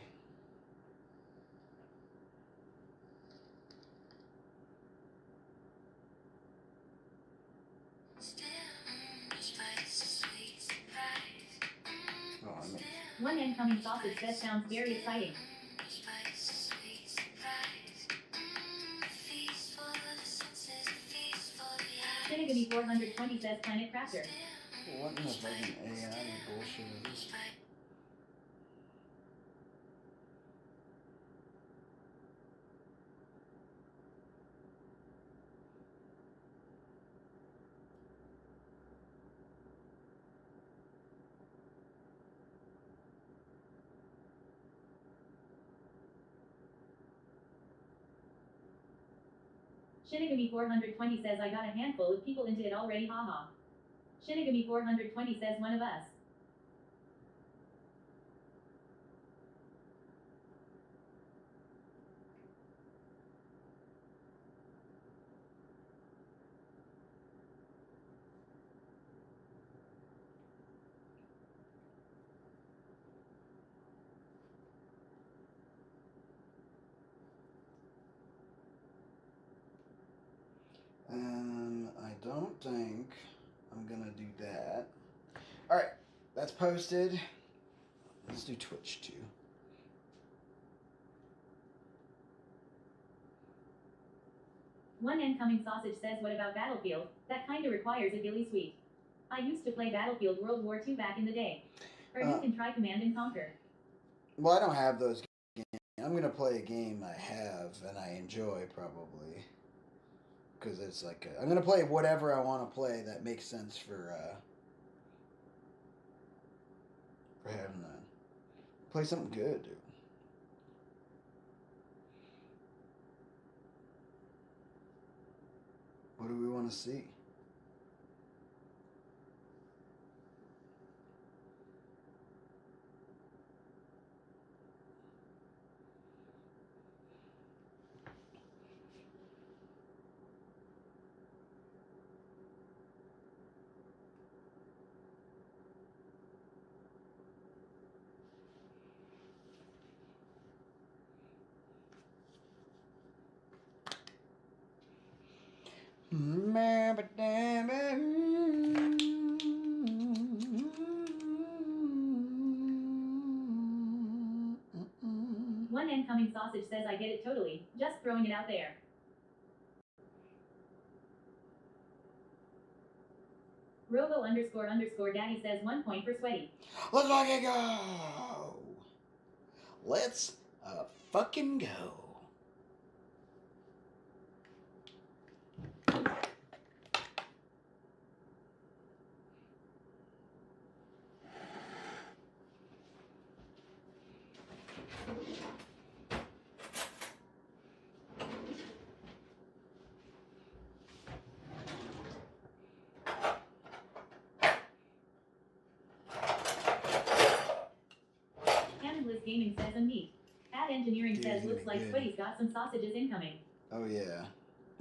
Oh, I missed. One incoming sausage says sounds very exciting. Shinigami 420 says Planet Crafter. What in the fucking AI bullshit is this? Shinigami 420 says I got a handful of people into it already, haha. Shinigami 420 says one of us. don't think I'm gonna do that. All right, that's posted. Let's do Twitch too. One incoming sausage says, what about Battlefield? That kinda requires a ghillie suite. I used to play Battlefield World War II back in the day. Or you can try Command and Conquer. Well, I don't have those games. I'm gonna play a game I have and I enjoy probably. Because it's like, I'm gonna play whatever I want to play that makes sense for having that. Play something good, dude. What do we want to see? One incoming sausage says, I get it totally, just throwing it out there. Robo __ daddy says 1 point for Sweaty. Let's fucking go! Let's fucking go. Liz Gaming says, and me. Ad Engineering Dude, says, he's looks gonna be like good. Sweaty's got some sausages incoming. Oh yeah.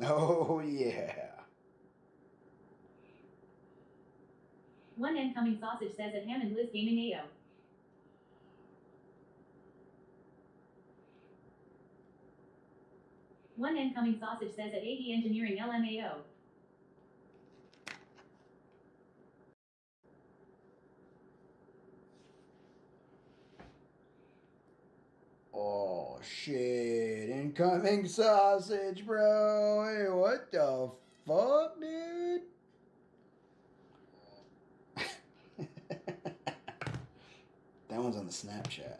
Oh yeah. One incoming sausage says at Hammond Liz Gaming AO. One incoming sausage says at AD Engineering LMAO. Oh shit. Incoming sausage, bro. Hey, what the fuck, dude? That one's on the Snapchat.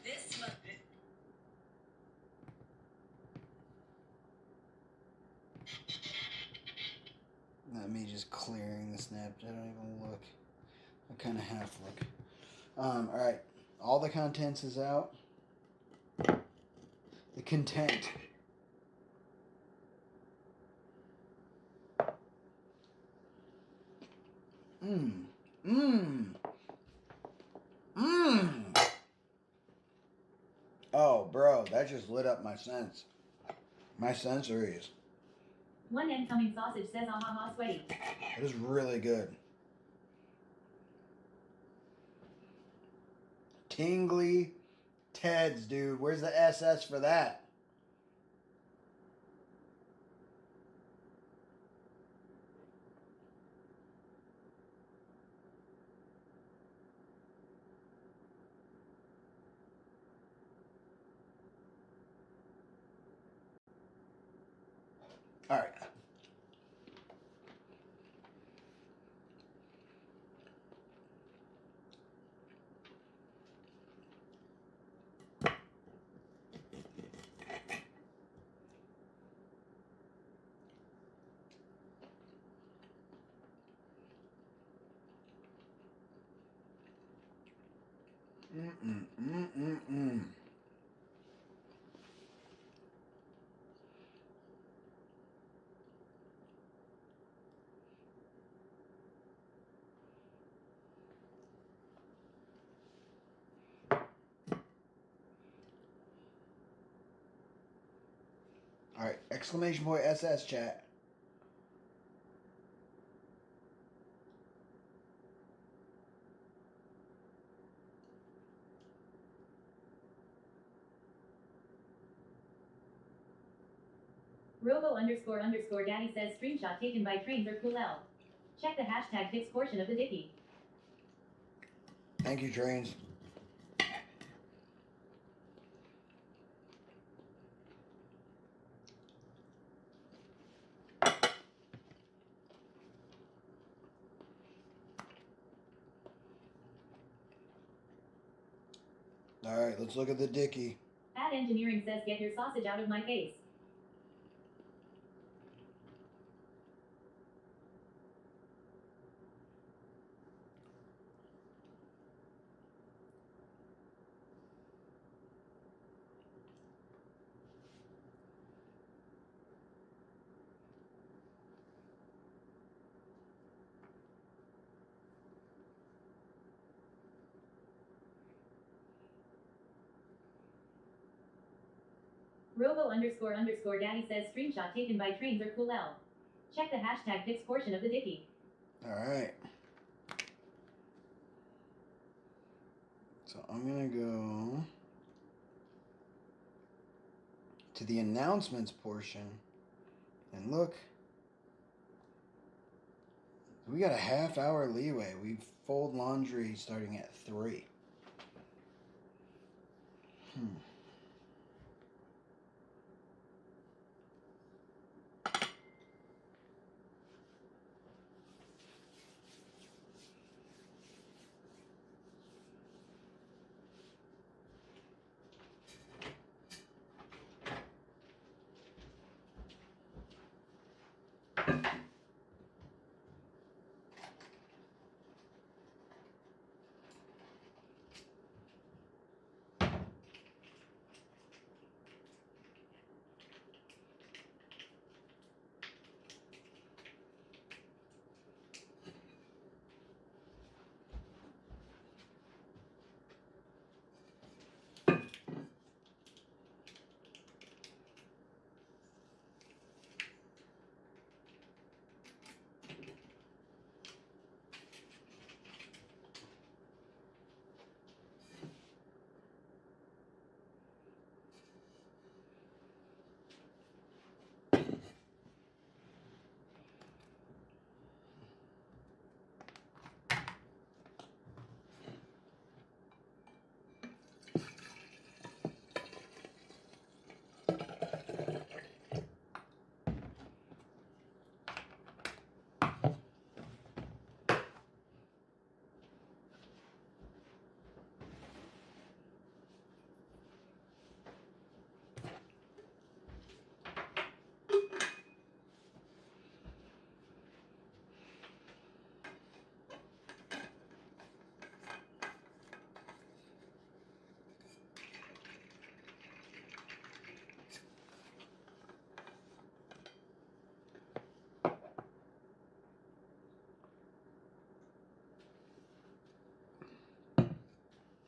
This month. Not me just clearing the Snapchat. I don't even look. I kind of half look. Alright. All the contents is out. The content. Oh, bro, that just lit up my sense. My sensories. One incoming sausage says, ah ha ha, Sweaty. It is really good. Tingly Teds, dude. Where's the SS for that? All right. All right, exclamation point SS chat. Robo__daddy says screenshot taken by trains are cool L. Check the hashtag pics portion of the dicky. Thank you, trains. All right, let's look at the dicky. Ad engineering says get your sausage out of my face. Robo__daddy says screenshot taken by trains are cool L. Check the hashtag pics portion of the dicky. All right. So I'm going to go to the announcements portion and look. We got a half-hour leeway. We fold laundry starting at 3.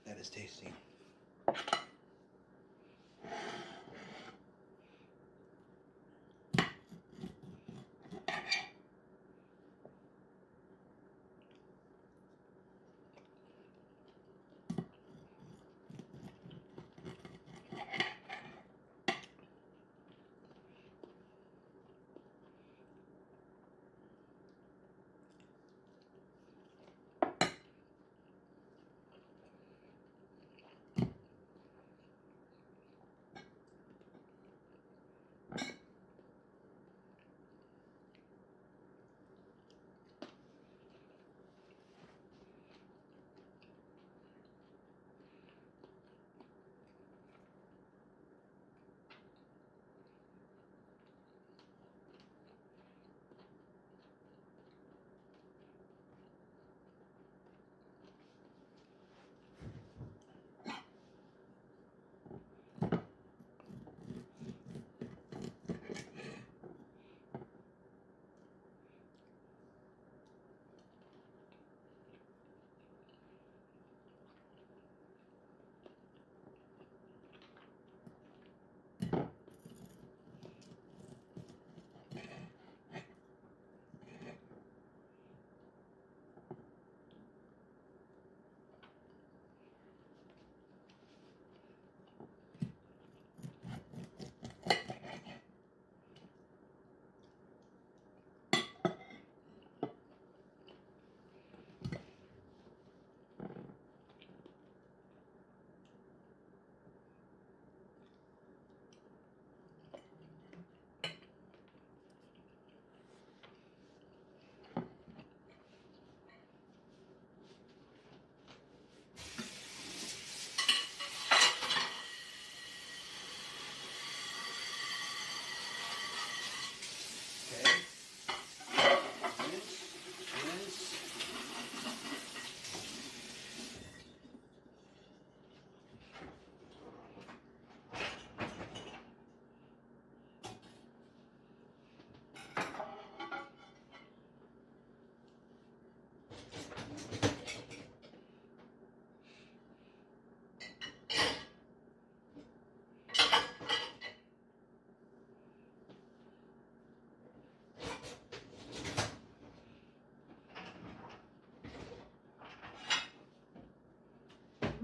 That is tasty.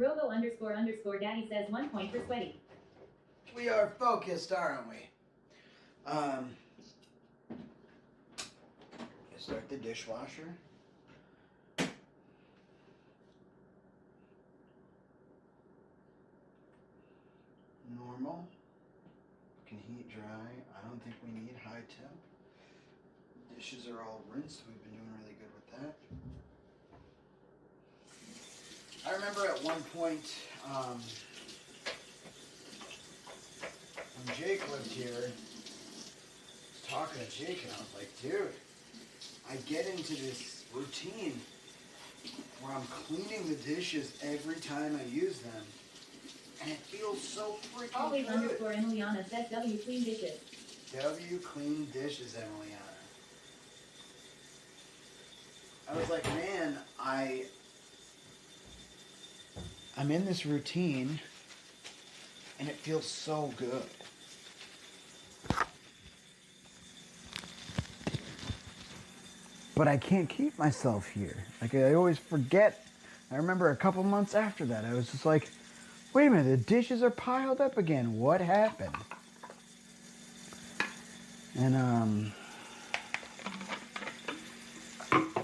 Robo __ daddy says 1 point for sweaty. We are focused, aren't we? Start the dishwasher. Normal. Can heat dry. I don't think we need high temp. Dishes are all rinsed. We've been doing really good with that. I remember at one point, when Jake lived here, I was talking to Jake and I was like, dude, I get into this routine where I'm cleaning the dishes every time I use them. And it feels so freaking Always good. _ Emiliana says W clean dishes. W clean dishes, Emiliana. I was like, man, I'm in this routine and it feels so good. But I can't keep myself here. Like, I always forget. I remember a couple months after that, I was just like, wait a minute, the dishes are piled up again. What happened? And,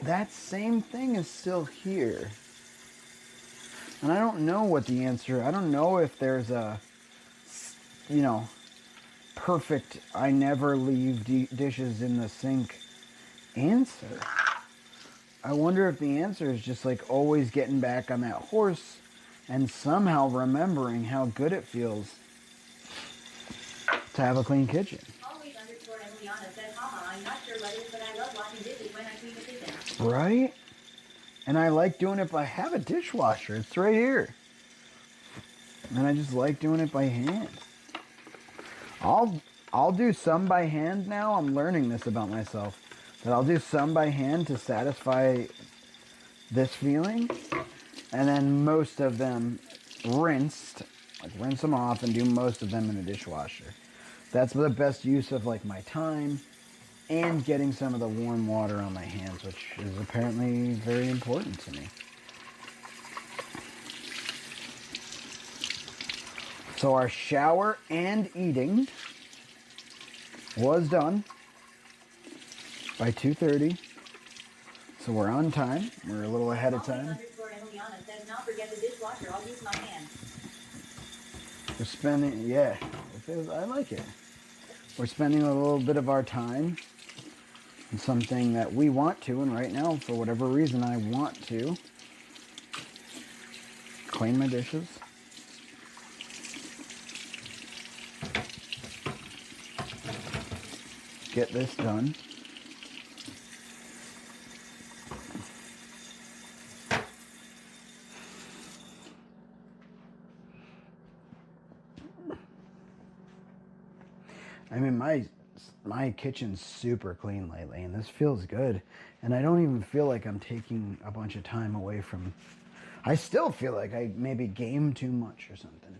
that same thing is still here. And I don't know what the answer, I don't know if there's a, you know, perfect, I never leave dishes in the sink answer. I wonder if the answer is just like always getting back on that horse and somehow remembering how good it feels to have a clean kitchen. Always _ Emiliana says, haha, I'm not sure what it is, but I love washing dishes when I clean the kitchen. Right? And I like doing it by, I have a dishwasher. It's right here. And I just like doing it by hand. I'll do some by hand now. I'm learning this about myself. That I'll do some by hand to satisfy this feeling. And then most of them rinsed. Like rinse them off and do most of them in a dishwasher. That's the best use of like my time and getting some of the warm water on my hands, which is apparently very important to me. So our shower and eating was done by 2:30. So we're on time. We're a little ahead of time. Always _ Emiliana says, not forget the dishwasher, I'll use my hands. We're spending, yeah, I like it. We're spending a little bit of our time on something that we want to, and right now, for whatever reason, I want to clean my dishes. Get this done. I mean, my kitchen's super clean lately, and this feels good. And I don't even feel like I'm taking a bunch of time away from... I still feel like I maybe game too much or something.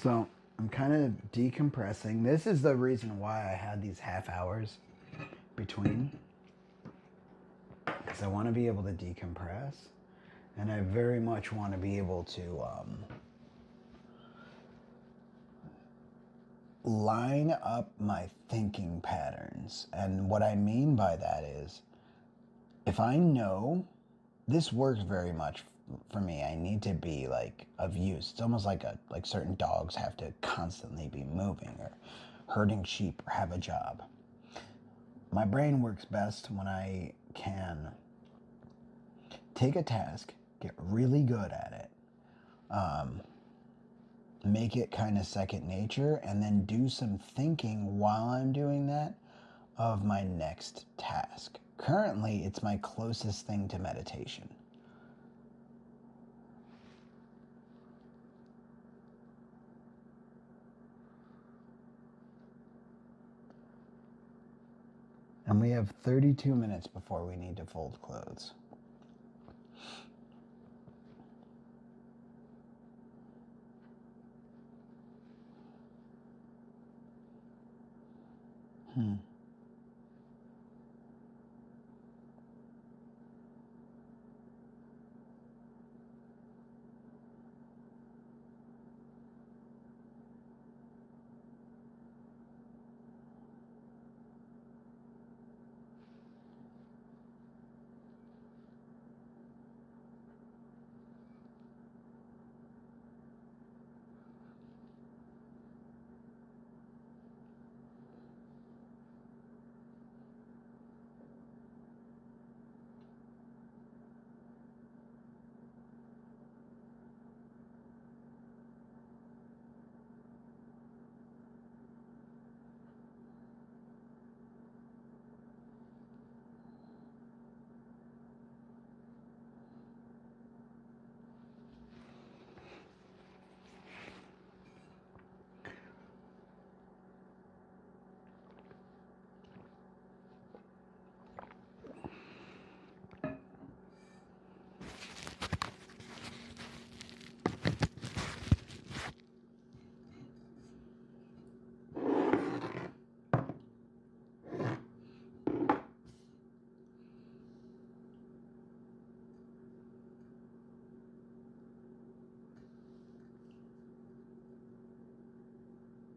So I'm kind of decompressing. This is the reason why I had these half hours between. Because I want to be able to decompress And I very much want to be able to line up my thinking patterns. And what I mean by that is, if I know this works very much for me, I need to be like of use. It's almost like certain dogs have to constantly be moving, or herding sheep, or have a job. My brain works best when I can take a task, get really good at it, make it kind of second nature, and then do some thinking while I'm doing that of my next task. Currently, it's my closest thing to meditation. And we have 32 minutes before we need to fold clothes.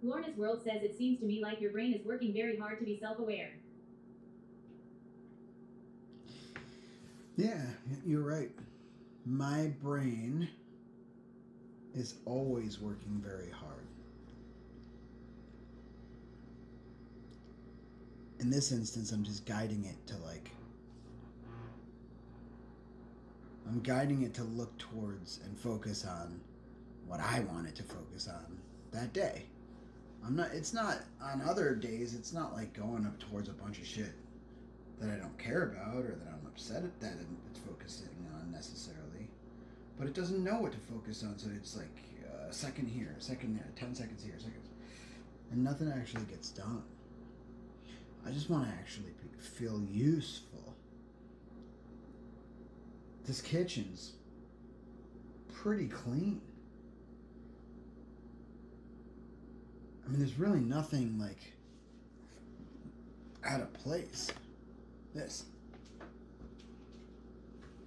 Lorna's World says it seems to me like your brain is working very hard to be self-aware. Yeah, you're right. My brain is always working very hard. In this instance, I'm just guiding it to I'm guiding it to look towards and focus on what I want it to focus on that day. It's not, on other days, it's not like going up towards a bunch of shit that I don't care about or that I'm upset at that it's focusing on necessarily. But it doesn't know what to focus on, so it's like a second here, a second there, 10 seconds here, seconds. And nothing actually gets done. I just want to actually feel useful. This kitchen's pretty clean. I mean, there's really nothing like out of place. This.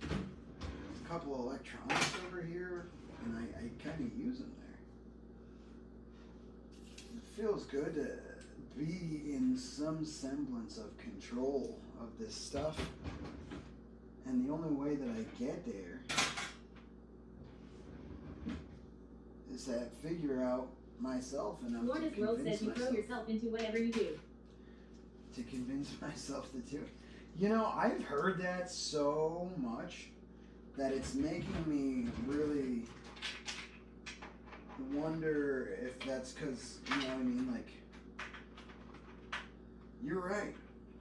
A couple of electronics over here, and I kind of use them there. It feels good to be in some semblance of control of this stuff. And the only way that I get there is to figure out myself enough Lorna's to World convince says you throw myself yourself into whatever you do. to convince myself to do it. You know, I've heard that so much that it's making me really wonder if that's because, you know what I mean, like, you're right.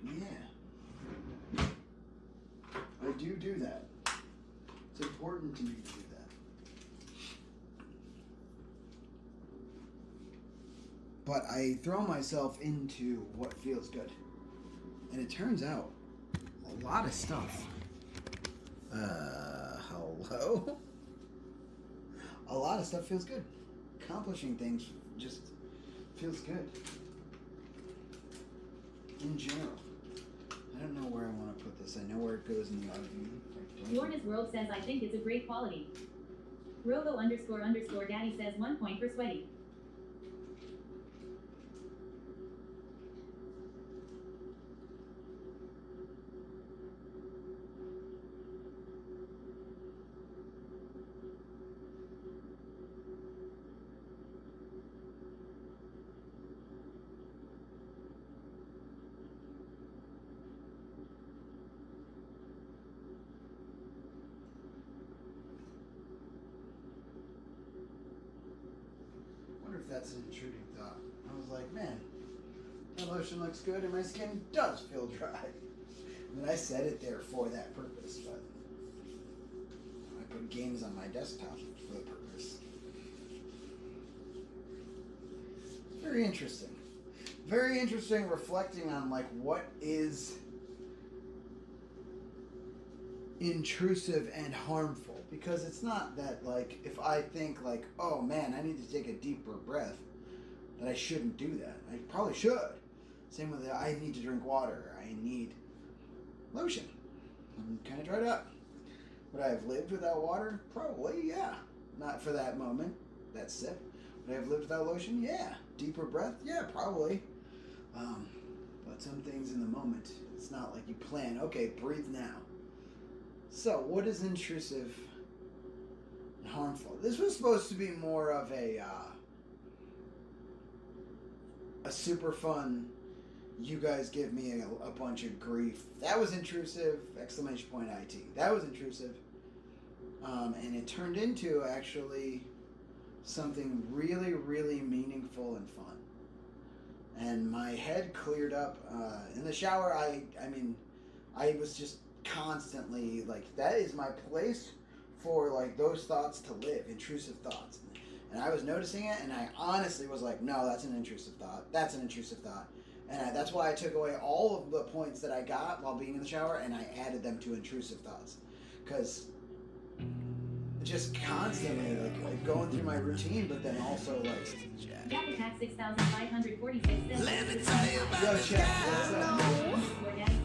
Yeah. I do that. It's important to me to do that. But I throw myself into what feels good. And it turns out a lot of stuff. Hello? A lot of stuff feels good. Accomplishing things just feels good. In general. I don't know where I want to put this. I know where it goes in the oven. Lorna's World says, I think it's a great quality. Robo__daddy says 1 point for sweaty. I wonder if that's an intruding thought. I was like, man, that lotion looks good and my skin does feel dry. I mean, I set it there for that purpose, but I put games on my desktop for the purpose. Very interesting. Very interesting reflecting on like what is intrusive and harmful, because it's not that like if I think like, oh man, I need to take a deeper breath, that I shouldn't do that. I probably should. Same with the, I need to drink water, I need lotion. I'm kind of dried up. Would I have lived without water? Probably, yeah. Not for that moment, that sip. Would I have lived without lotion? Yeah. Deeper breath? Yeah, probably. But some things in the moment, it's not like you plan, okay, breathe now. So, what is intrusive and harmful? This was supposed to be more of a super fun, you guys give me a bunch of grief. That was intrusive, ! IT. That was intrusive. And it turned into actually something really, really meaningful and fun. And my head cleared up. In the shower, I mean, I was just constantly like, that is my place for like those thoughts to live, intrusive thoughts. And I was noticing it, and I honestly was like, no, that's an intrusive thought. That's an intrusive thought. And that's why I took away all of the points that I got while being in the shower, and I added them to intrusive thoughts. Because just constantly like going through my routine, but then also like... Jack Attack 6546 says... Let me tell you about this guy I know.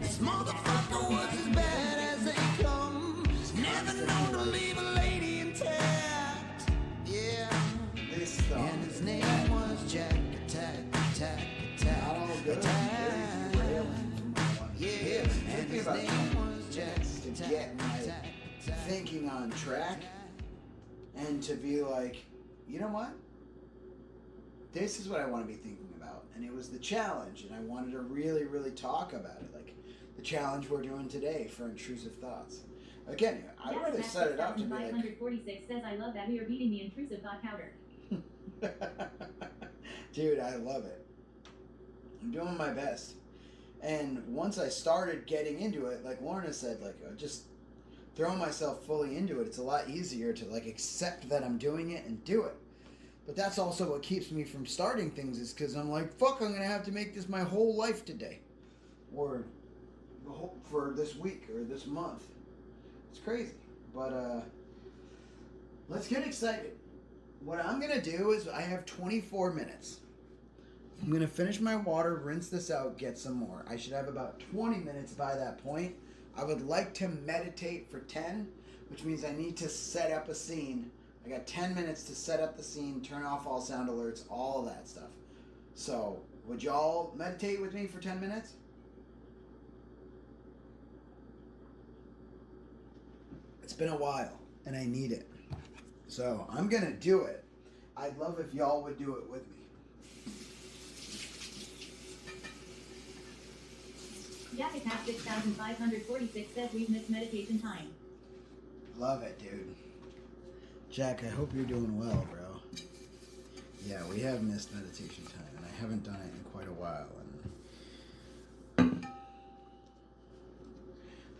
This motherfucker was as bad as they come. Never known to leave a lady intact. Yeah. And his name was Jack Attack, Attack, Attack, Attack. Yeah. And his name was Jack to get my thinking on track and to be like, you know what? This is what I want to be thinking about. And it was the challenge, and I wanted to really, really talk about it. Like the challenge we're doing today for intrusive thoughts. Again, I really set it up to be like... 546 says, I love that we are beating the intrusive thought counter. Dude, I love it. I'm doing my best. And once I started getting into it, like Lorna said, like just throwing myself fully into it, it's a lot easier to like accept that I'm doing it and do it. But that's also what keeps me from starting things, is because I'm like, fuck, I'm going to have to make this my whole life today. Or for this week or this month. It's crazy. But let's get excited. What I'm going to do is I have 24 minutes. I'm going to finish my water, rinse this out, get some more. I should have about 20 minutes by that point. I would like to meditate for 10, which means I need to set up a scene. I got 10 minutes to set up the scene, turn off all sound alerts, all of that stuff. So, would y'all meditate with me for 10 minutes? It's been a while, and I need it. So, I'm going to do it. I'd love if y'all would do it with me. Jack Attack 6546 says we've missed meditation time. Love it, dude. Jack, I hope you're doing well, bro. Yeah, we have missed meditation time, and I haven't done it in quite a while. And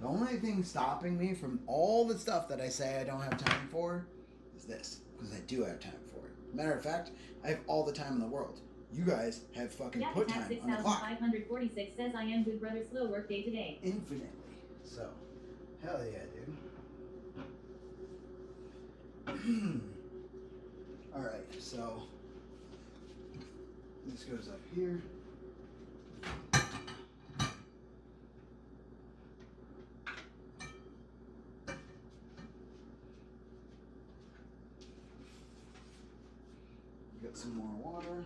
the only thing stopping me from all the stuff that I say I don't have time for is this, because I do have time for it. Matter of fact, I have all the time in the world. You guys have fucking Jack put Attack time on the clock. 6546 says I am good brother, slow work day today. Infinitely. So, hell yeah, dude. Alright, so this goes up here. Some more water.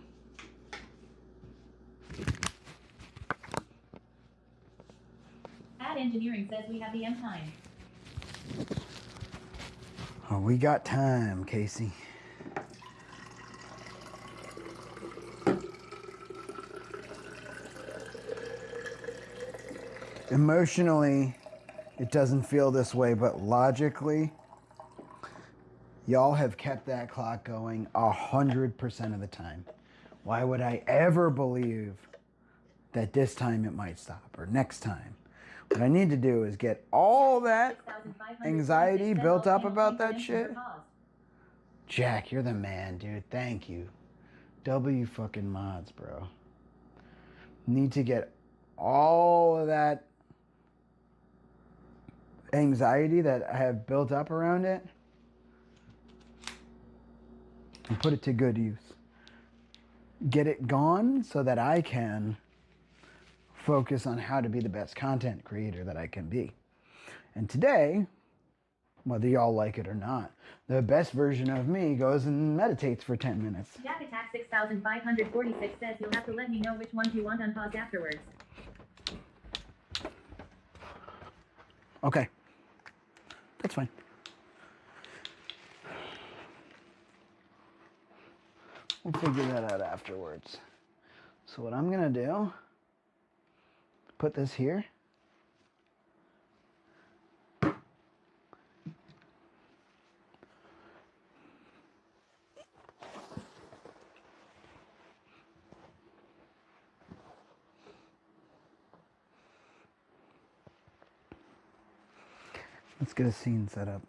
Ad engineering says we have the M time. Oh, we got time, Casey. Emotionally, it doesn't feel this way, but logically, y'all have kept that clock going 100% of the time. Why would I ever believe that this time it might stop or next time? What I need to do is get all that anxiety built up about that shit. Jack, you're the man, dude. Thank you. W fucking mods, bro. Need to get all of that anxiety that I have built up around it and put it to good use. Get it gone so that I can focus on how to be the best content creator that I can be. And today, whether y'all like it or not, the best version of me goes and meditates for 10 minutes. Jack Attack 6546 says you'll have to let me know which ones you want unpaused afterwards. Okay. That's fine. We'll figure that out afterwards. So what I'm gonna do, put this here. Let's get a scene set up.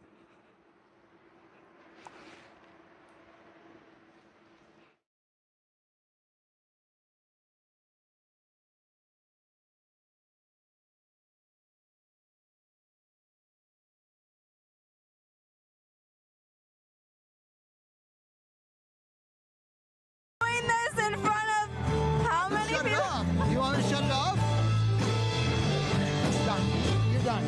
Doing this in front of how many Shut it people? off. You want me to shut it off? Done. You're done.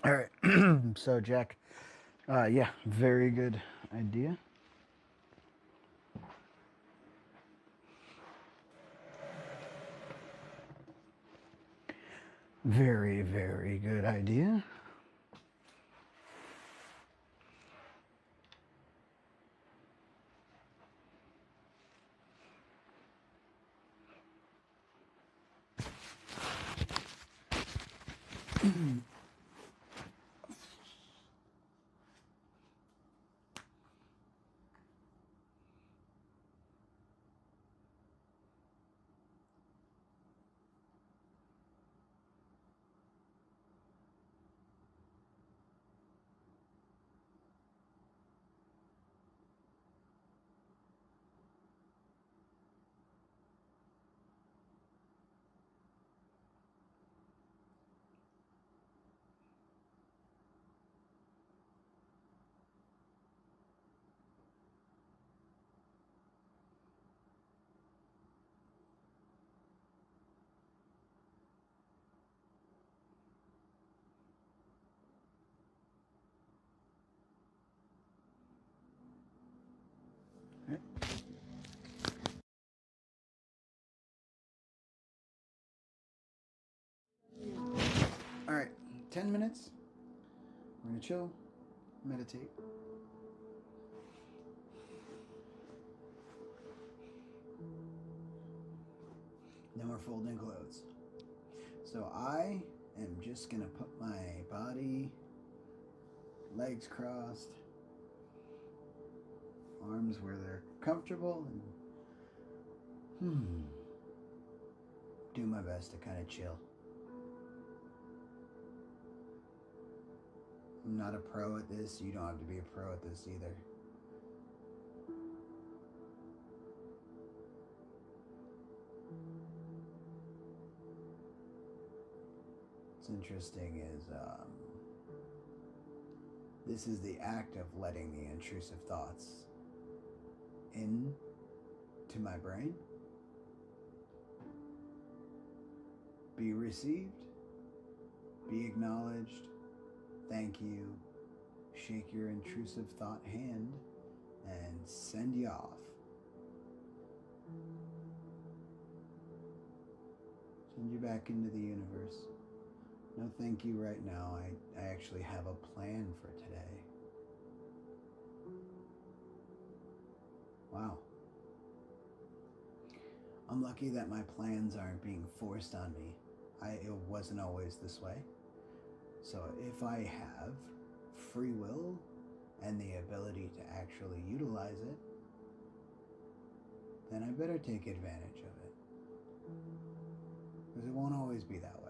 All right. So, Jack, yeah, very good idea. Very, very good idea. All right, 10 minutes. We're gonna chill, meditate. Then we're folding clothes. So I am just gonna put my body, legs crossed, arms where they're comfortable, and do my best to kind of chill. I'm not a pro at this. You don't have to be a pro at this either. What's interesting is this is the act of letting the intrusive thoughts in to my brain, be received, be acknowledged, thank you, shake your intrusive thought hand, and send you off. Send you back into the universe. No thank you right now. I actually have a plan for today. Wow. I'm lucky that my plans aren't being forced on me. It wasn't always this way. So if I have free will and the ability to actually utilize it, then I better take advantage of it. Because it won't always be that way.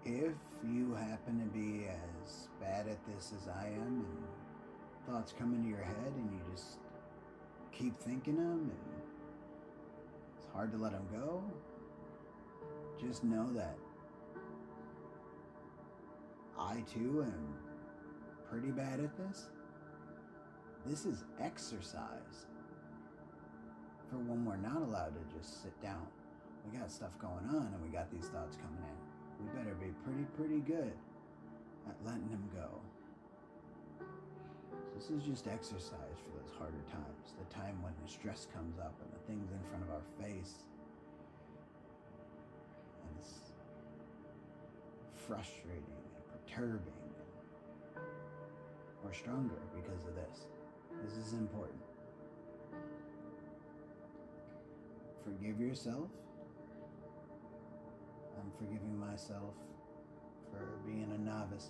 If you happen to be as bad at this as I am, and thoughts come into your head and you just keep thinking them and it's hard to let them go, just know that I too am pretty bad at this. This is exercise for when we're not allowed to just sit down. We got stuff going on and we got these thoughts coming in. We better be pretty good at letting them go. This is just exercise for those harder times. The time when the stress comes up and the things in front of our face. And it's frustrating and perturbing. And or stronger because of this. This is important. Forgive yourself. I'm forgiving myself for being a novice.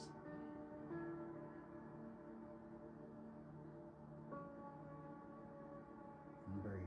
And breathe.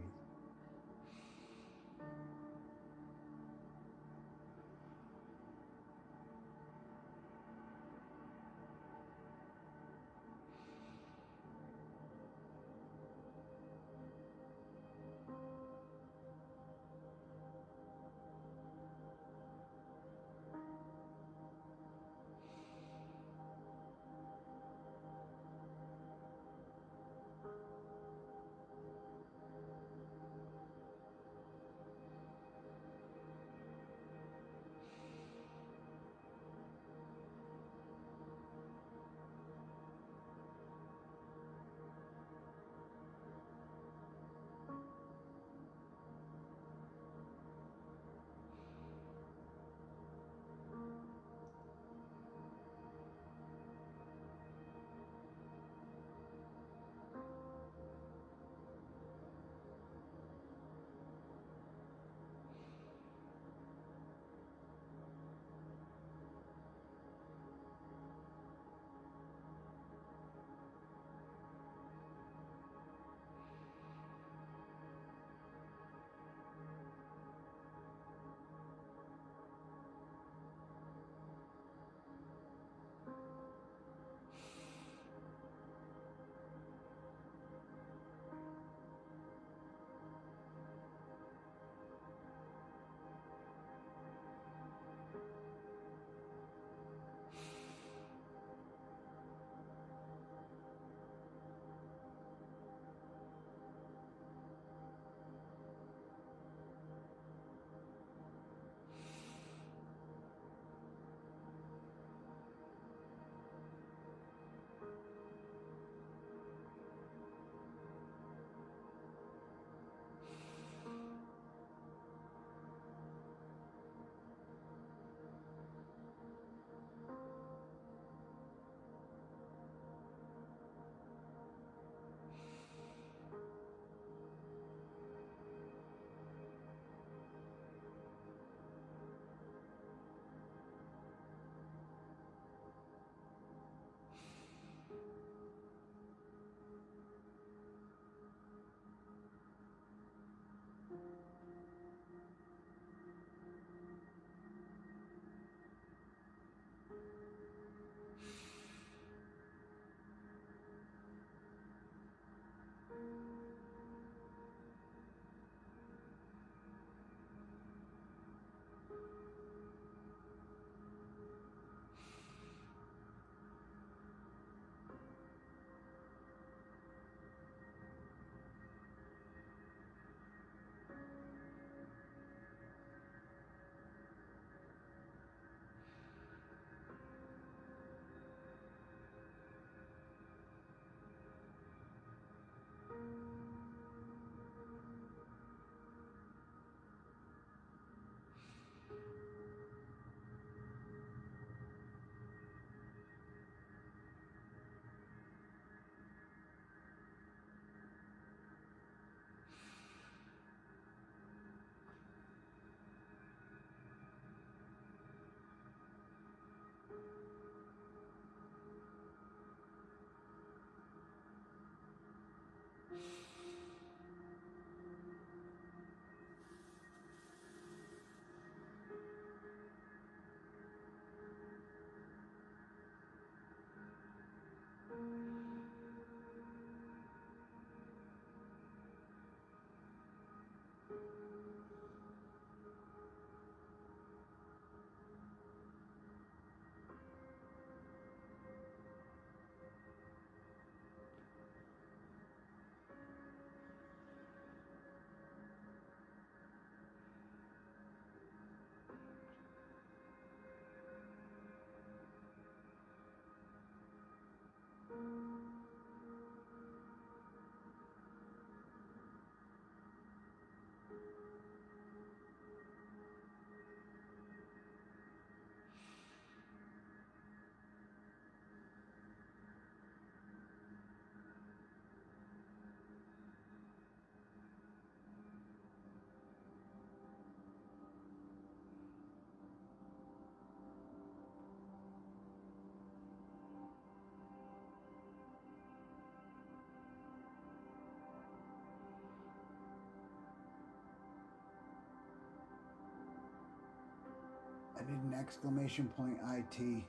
I need an exclamation point IT,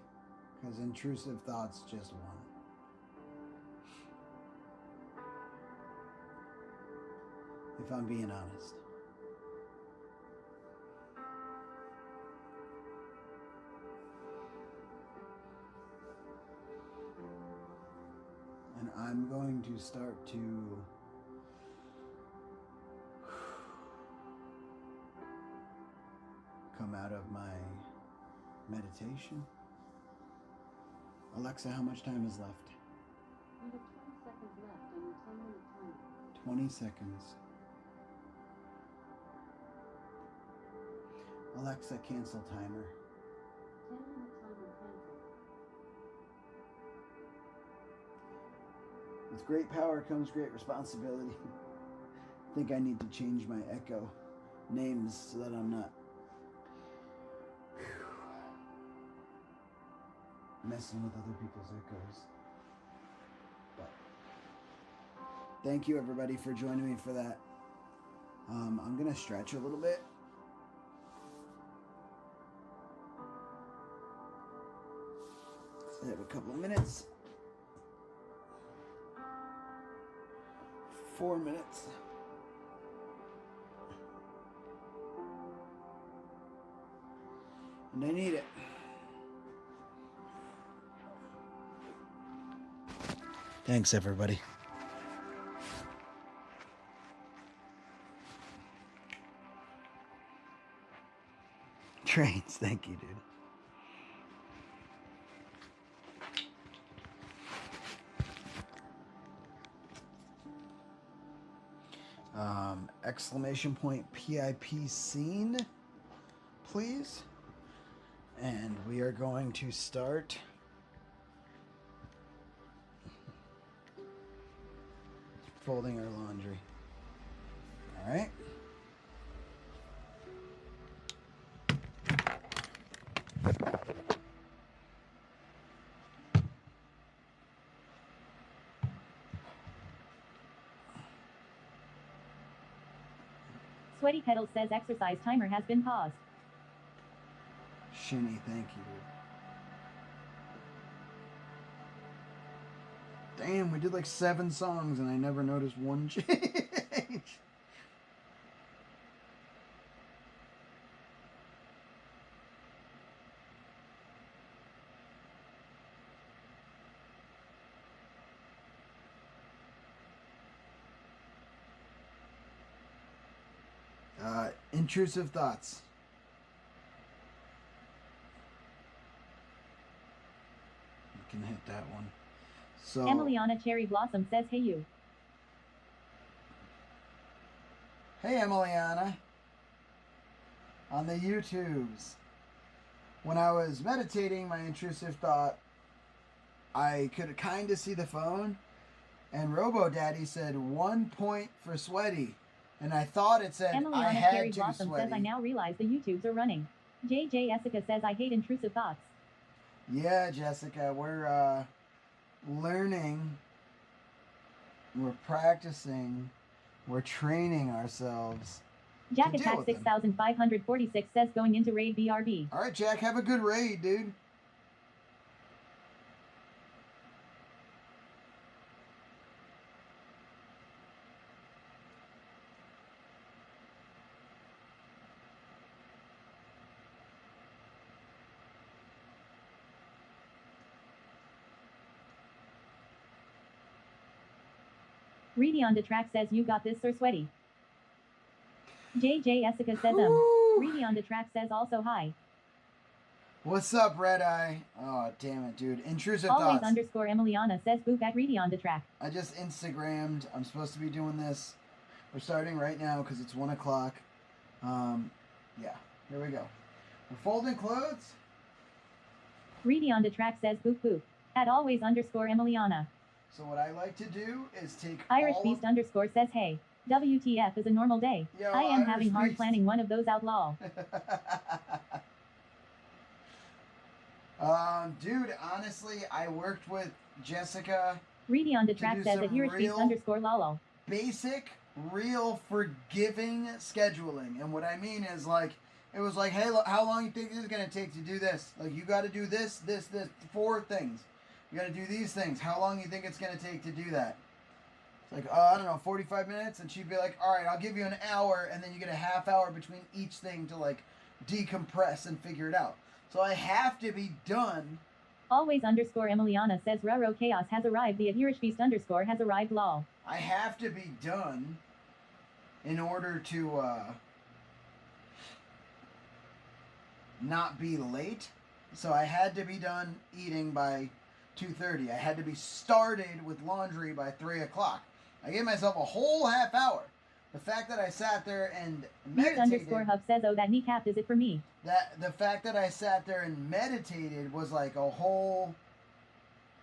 because intrusive thoughts just won. If I'm being honest. And I'm going to start to come out of my meditation. Alexa, how much time is left? You have 20 seconds left on your 10-minute timer. 20 seconds. Alexa, cancel timer. 10-minute timer canceled. With great power comes great responsibility. I think I need to change my echo names so that I'm not messing with other people's echoes. But thank you everybody for joining me for that. I'm gonna stretch a little bit. I have a couple of minutes. 4 minutes. And I need it. Thanks, everybody. Trains, thank you, dude. Exclamation point PIP scene, please. And we are going to start folding our laundry. All right. Sweaty Kettle says exercise timer has been paused. Shinny, thank you. Damn, we did like 7 songs and I never noticed one change. Intrusive thoughts. You can hit that one. So Emiliana Cherry Blossom says, hey you. Hey Emiliana. On the YouTubes. When I was meditating, my intrusive thought, I could kind of see the phone, and Robo Daddy said 1 point for Sweaty. And I thought it said I Emiliana had Cherry to Blossom Sweaty. says, I now realize the YouTubes are running. JJ Jessica says, I hate intrusive thoughts. Yeah, Jessica, we're learning, we're practicing, we're training ourselves. Jack to deal Attack with them. 6546 says, going into raid BRB. All right, Jack, have a good raid, dude. Reedy on the track says, you got this, Sir Sweaty. JJ Jessica says, Reedy on the track says also hi. What's up, Red Eye? Oh, damn it, dude. Intrusive Always thoughts. underscore Emiliana says, boop at Reedy on the track. I just Instagrammed. I'm supposed to be doing this. We're starting right now because it's 1 o'clock. Yeah, here we go. We're folding clothes. Reedy on the track says, boop boop. At always underscore Emiliana. So what I like to do is take Irish all Beast underscore says, hey. WTF is a normal day. Yo, I am Irish having hard Beast. planning one of those out lol. Dude, honestly, I worked with Jessica. Reedy on the to track do says, some at Irish Beast real underscore lol. Basic, real forgiving scheduling. And what I mean is, like, It was like, hey, look, how long you think this is gonna take to do this? Like, you got to do this, 4 things. You got to do these things. How long you think it's gonna take to do that? It's like, I don't know, 45 minutes, and she'd be like, all right, I'll give you an hour, and then you get a half hour between each thing to like decompress and figure it out. So I have to be done. Always underscore Emiliana says Raro Chaos has arrived. The Irishbeast underscore has arrived. Lol. I have to be done in order to not be late. So I had to be done eating by 2:30. I had to be started with laundry by 3 o'clock. I gave myself a whole half hour. The fact that I sat there and Beard meditated. underscore Hub says, oh, that kneecap is it for me. That the fact that I sat there and meditated was like a whole.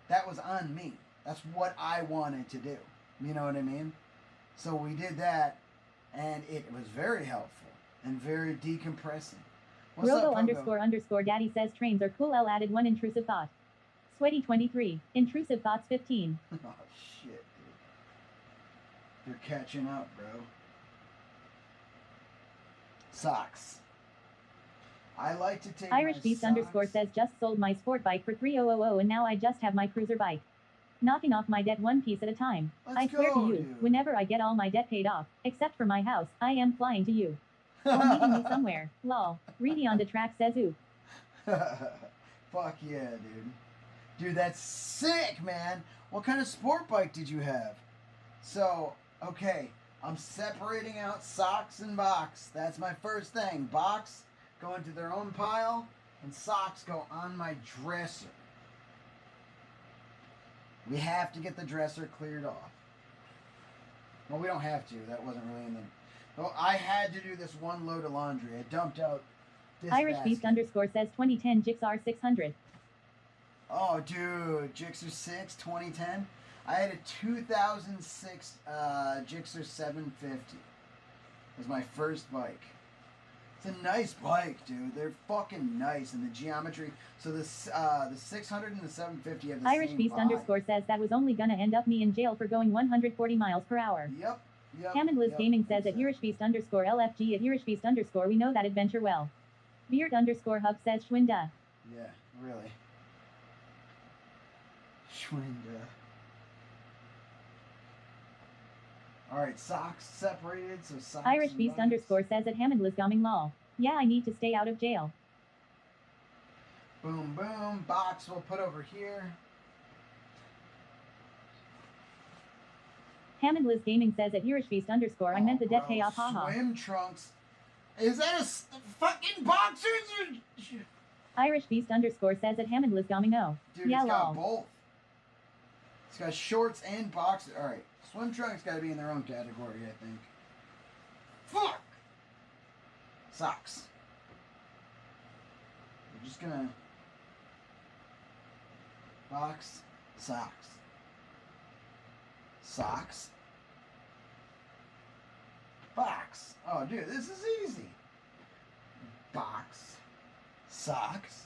That was on me. That's what I wanted to do. You know what I mean? So we did that, and it was very helpful and very decompressing. What's up, Robo Pogo? underscore Daddy says trains are cool. L added 1 intrusive thought. Sweaty 23. Intrusive thoughts 15. Oh shit, dude. You're catching up, bro. Socks. I like to take Irish my Beast socks. underscore says just sold my sport bike for 3,000 and now I just have my cruiser bike. Knocking off my debt one piece at a time. I swear to go, you, dude. whenever I get all my debt paid off, except for my house, I am flying to you. Or meeting me somewhere. Lol. Reedy on the track says ooh. Fuck yeah, dude. Dude, that's sick, man. What kind of sport bike did you have? So, okay, I'm separating out socks and box. That's my first thing. Box go into their own pile, and socks go on my dresser. We have to get the dresser cleared off. Well, we don't have to. That wasn't really in the... Well, I had to do this one load of laundry. I dumped out this Irish basket. Beast underscore says 2010 Jixar 600. Oh, dude. Gixxer 6, 2010. I had a 2006 Gixxer 750. It was my first bike. It's a nice bike, dude. They're fucking nice. And the geometry. So the 600 and the 750 have the Irish same Beast vibe. underscore says that was only gonna end up me in jail for going 140 miles per hour. Yep. Hammond Liz Gaming says at Irish Beast underscore LFG at Irish Beast underscore we know that adventure well. Beard underscore Hub says Schwinda. Yeah, really. Schwinda. Alright, socks separated, so socks. Irish and Beast buttons. underscore says at Hammond Liz Gaming lol. Yeah, I need to stay out of jail. Boom, boom. Box we'll put over here. Hammond Liz Gaming says at Irish Beast underscore I meant the debt payoff haha. Swim trunks. Is that fucking boxers? Or... Irish Beast underscore says at Hammond Liz Gaming oh. Dude, Yeah it's got lol. both. It's got shorts and boxers. Alright, swim trunks got to be in their own category, I think. Fuck! Socks. We're just gonna... Box. Socks. Socks. Box. Oh, dude, this is easy. Box. Socks.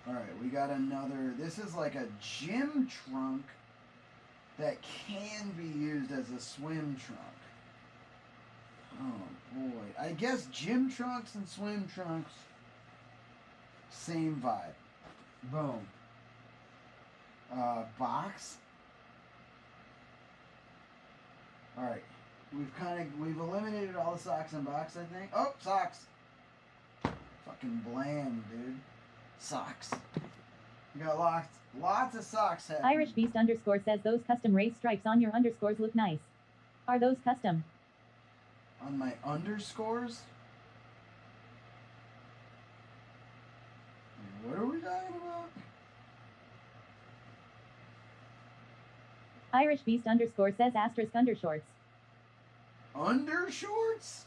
Alright, we got another. This is like a gym trunk that can be used as a swim trunk. Oh, boy. I guess gym trunks and swim trunks, same vibe. Boom. Box. Alright. We've eliminated all the socks and box, I think. Oh, socks. Fucking bland, dude. Socks. We got lots of socks happening. Irish Beast underscore says those custom race stripes on your underscores look nice. Are those custom? On my underscores? What are we talking about? Irish Beast underscore says asterisk undershorts. Undershorts?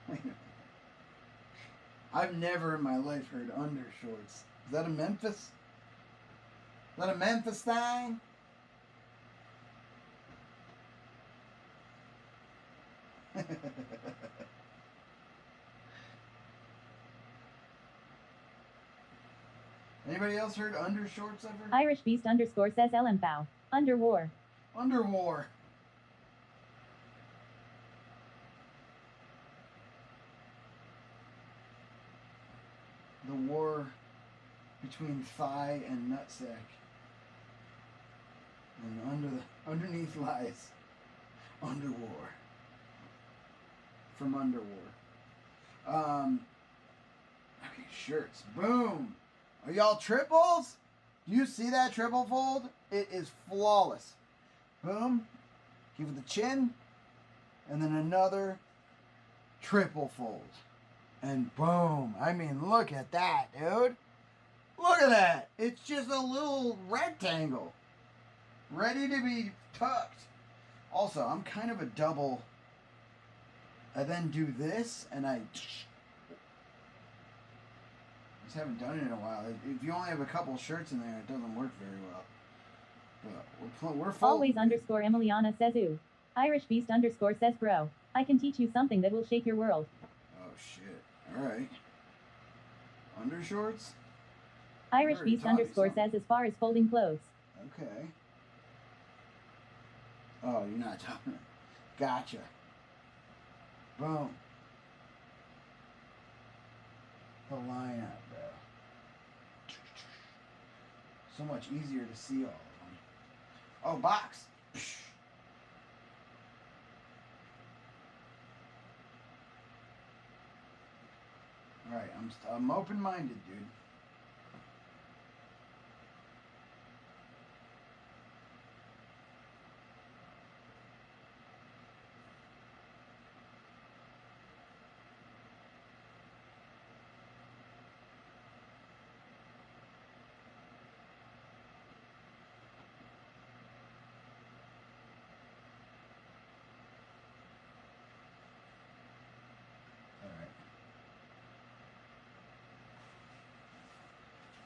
Wait a minute. I've never in my life heard undershorts. Is that a Memphis? Is that a Memphis thing? Anybody else heard undershorts ever? Irish Beast underscore says LMFOW. Underwar. Underwar. The war between thigh and nutsack. And underneath lies Underwar. From Underwar. Okay, shirts. Boom. Are y'all triples? Do you see that triple fold? It is flawless. Boom. Give it the chin. And then another triple fold. And boom. I mean, look at that, dude. Look at that. It's just a little rectangle. Ready to be tucked. Also, I'm kind of a double. I then do this, and I just haven't done it in a while. If you only have a couple shirts in there, it doesn't work very well. But we're full. Always underscore Emiliana says ooh. Irish Beast underscore says bro. I can teach you something that will shake your world. Oh shit. Alright. Undershorts? Irish Beast underscore says as far as folding clothes. Okay. Oh, you're not talking. Gotcha. Boom. The line out, bro. So much easier to see all of them. Oh, box. All right, I'm open-minded, dude.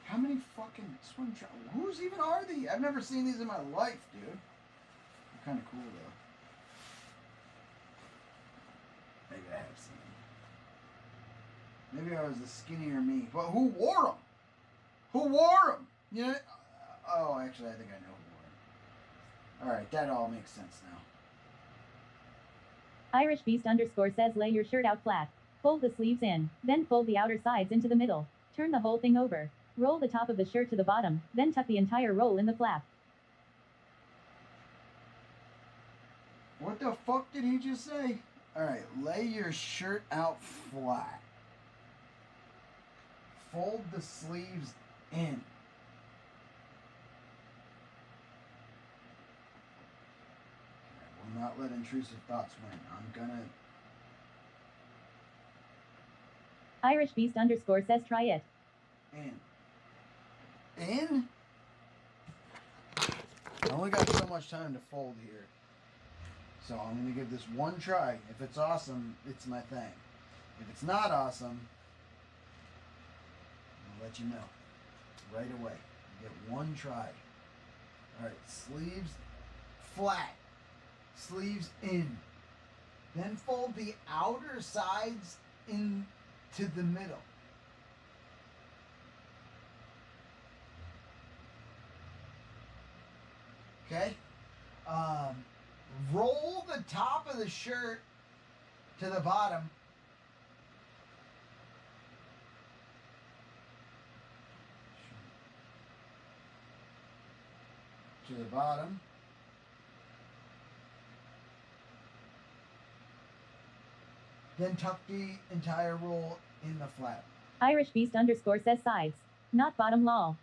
How many fucking swim trunks? Whose even are these? I've never seen these in my life, dude. They're kind of cool, though. Maybe I have seen them. Maybe I was a skinnier me. But who wore them? Who wore them? You know? Oh, actually, I think I know who wore them. Alright, that all makes sense now. Irish Beast underscore says lay your shirt out flat. Fold the sleeves in. Then fold the outer sides into the middle. Turn the whole thing over. Roll the top of the shirt to the bottom, then tuck the entire roll in the flap. What the fuck did he just say? Alright, lay your shirt out flat. Fold the sleeves in. I will not let intrusive thoughts win. I'm gonna... Irish Beast underscore says try it. In? I only got so much time to fold here. So I'm going to give this one try. If it's awesome, it's my thing. If it's not awesome, I'll let you know right away. You get one try. Alright, sleeves flat. Sleeves in. Then fold the outer sides into the middle. Okay? Roll the top of the shirt to the bottom. To the bottom. Then tuck the entire roll in the flap. Irish Beast underscore says sides. Not bottom lol.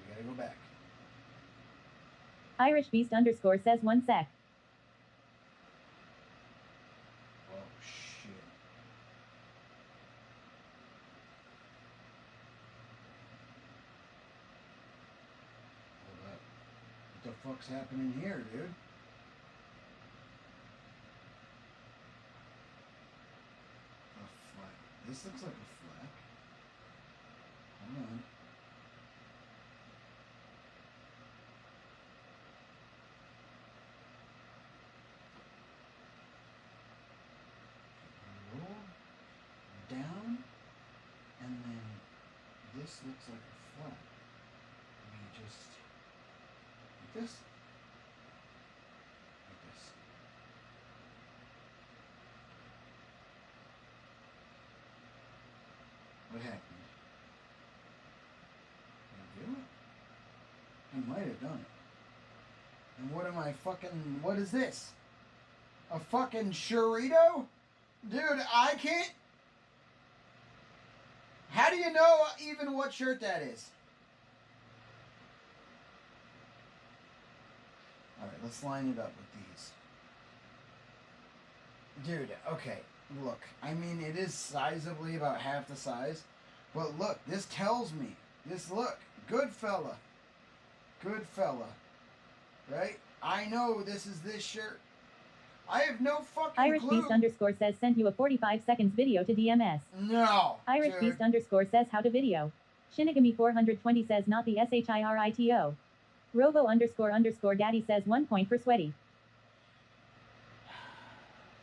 We gotta go back. Irish Beast underscore says 1 sec. Oh shit. Hold up. What the fuck's happening here, dude? A flag. This looks like a flag. Hold on. this looks like a flat. I mean, just like this. Like this. What happened? Did I do it? I might have done it. And what am I fucking... What is this? A fucking churrito? Dude, I can't... How do you know even what shirt that is? Alright, let's line it up with these. Dude, okay, look. I mean, it is sizably about half the size. But look, this tells me. This, look. Good fella. Good fella. Right? I know this is this shirt. I have no fucking Irish clue. Beast underscore says sent you a 45 seconds video to DMS. No. Irish dude. Beast underscore says how to video. Shinigami 420 says not the SHIRITO. Robo underscore daddy says 1 point for sweaty.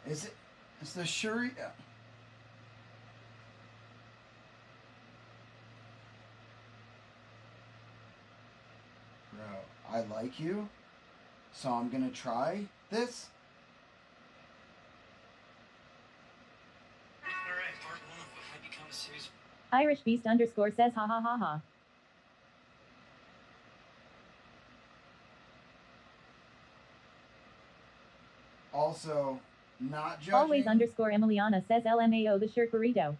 Is it? It's the churrito. Bro, I like you. So I'm gonna try this. Irish Beast underscore says ha ha ha ha. Also, not judging, Always underscore Emiliana says LMAO the shirt burrito.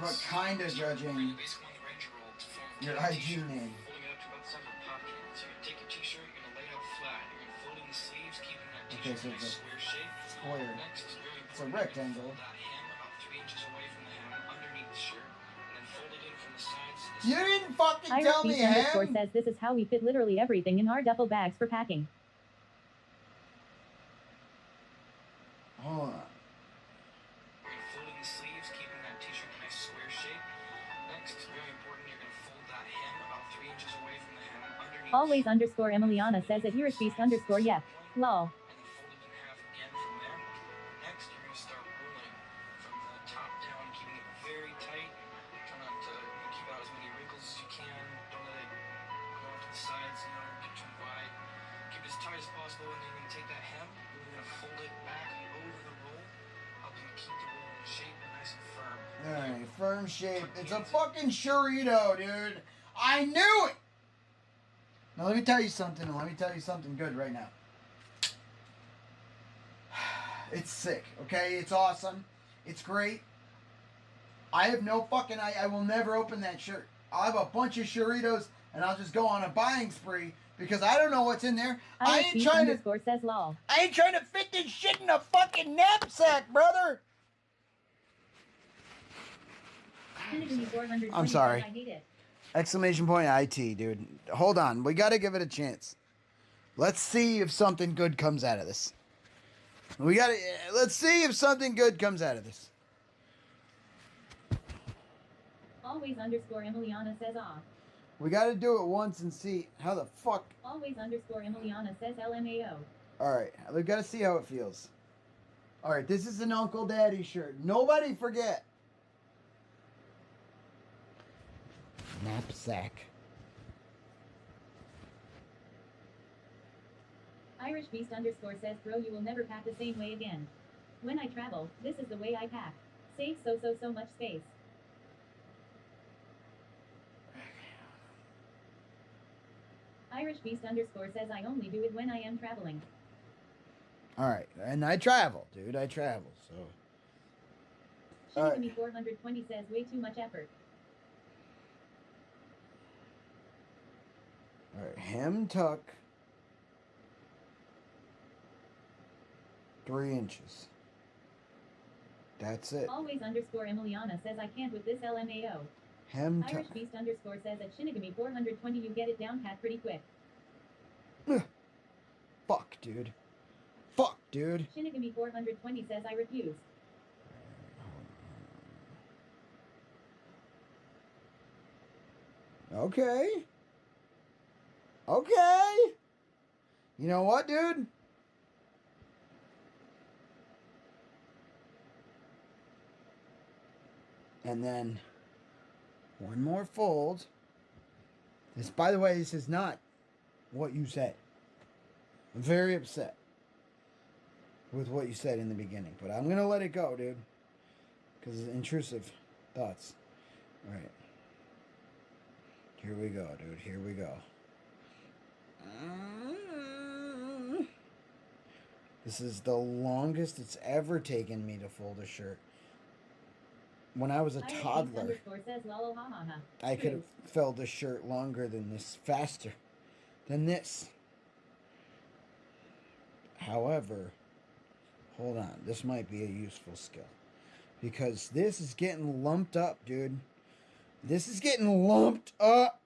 but kinda judging your IG name. Okay, so it's a square. It's a rectangle. You didn't fucking Irish tell me, Beast underscore Ham. says this is how we fit literally everything in our duffel bags for packing. Hold on. Always underscore Emiliana says at Irish Beast underscore yep. Lol. Alright, firm shape. It's a fucking churrito, dude. I knew it! Now let me tell you something. Let me tell you something good right now. It's sick, okay? It's awesome. It's great. I have no fucking... I will never open that shirt. I'll have a bunch of churritos and I'll just go on a buying spree because I don't know what's in there. I ain't trying to... Says lol. I ain't trying to fit this shit in a fucking knapsack, brother! I'm sorry. Exclamation point IT, dude. Hold on. We gotta give it a chance. Let's see if something good comes out of this. Let's see if something good comes out of this. Always underscore Emiliana says ah. We gotta do it once and see how the fuck. Always underscore Emiliana says LMAO. Alright, we gotta see how it feels. Alright, this is an Unkle Daddy shirt. Nobody forget. Knapsack. Irish Beast underscore says bro you will never pack the same way again. When I travel, this is the way I pack. Saves so much space. Irish Beast underscore says I only do it when I am traveling. Alright, and I travel, dude. I travel, so. Shinigami 420 says way too much effort. Alright, hem tuck. 3 inches. That's it. Always underscore Emiliana says I can't with this LMAO. Hem tuck. Irish Beast underscore says at Shinigami 420 you get it down pat pretty quick. Fuck, dude. Fuck, dude. Shinigami 420 says I refuse. Okay. Okay. You know what, dude? And then One more fold. This, by the way, this is not what you said. I'm very upset with what you said in the beginning, but I'm gonna let it go, dude, because it's intrusive thoughts. All right, here we go, dude. Here we go. This is the longest it's ever taken me to fold a shirt. When I was a toddler, Says, lol, ha, ha, ha. I could have filled a shirt longer than this, faster than this. However, hold on, this might be a useful skill. Because this is getting lumped up, dude. This is getting lumped up.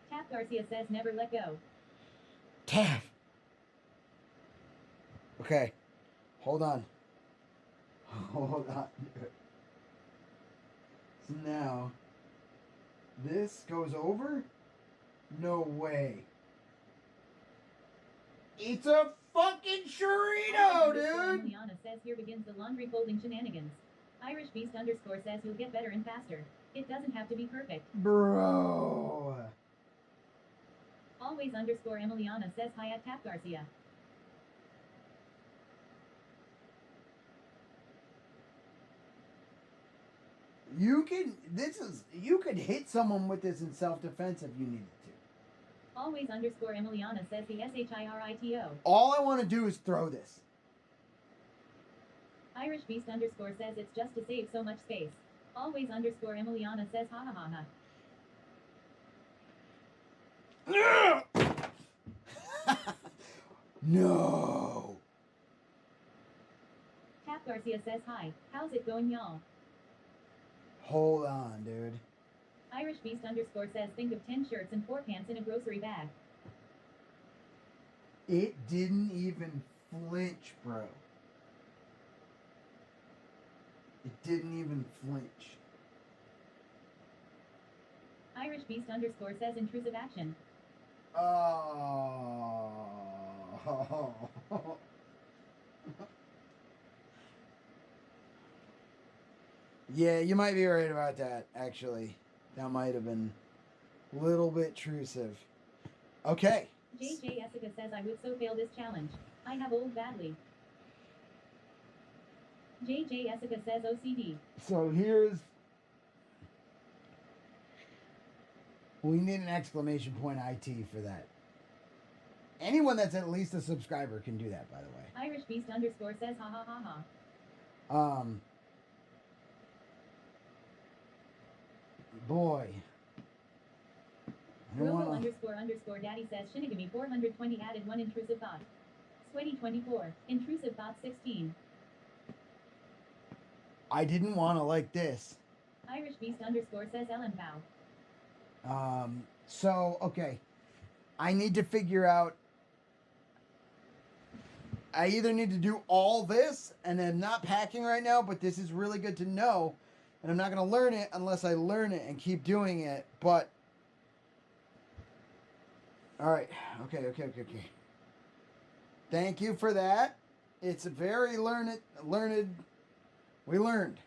Tap Garcia says never let go. Tap. Okay, hold on. Hold on. So now, this goes over? No way. It's a fucking churrito, dude! Liana says here begins the laundry folding shenanigans. Irish Beast underscore says you'll get better and faster. It doesn't have to be perfect. Bro. Always underscore Emiliana says hi at Tap Garcia. You could hit someone with this in self-defense if you needed to. Always underscore Emiliana says the SHIRITO. All I want to do is throw this. Irish Beast underscore says it's just to save so much space. Always underscore Emiliana says ha ha ha ha. No. Tap Garcia says hi. How's it going, y'all? Hold on, dude. Irish Beast underscore says think of 10 shirts and 4 pants in a grocery bag. It didn't even flinch, bro. It didn't even flinch. Irish Beast underscore says intrusive action. Oh. Yeah, you might be right about that, actually. That might have been a little bit intrusive. Okay. JJ Jessica says I would so fail this challenge. I have old badly. JJ Jessica says OCD. So here's... We need an exclamation point IT for that. Anyone that's at least a subscriber can do that, by the way. Irish Beast underscore says ha ha ha ha. Boy. Robo underscore daddy says Shinigami 420 added 1 intrusive thought. Sweaty 24. Intrusive thought 16. I didn't want to like this. Irish Beast underscore says Ellen Pow. So, okay. I need to figure out... I either need to do all this, and I'm not packing right now, but this is really good to know, and I'm not going to learn it unless I learn it and keep doing it, but... Alright, okay. Thank you for that. It's very learned. We learned.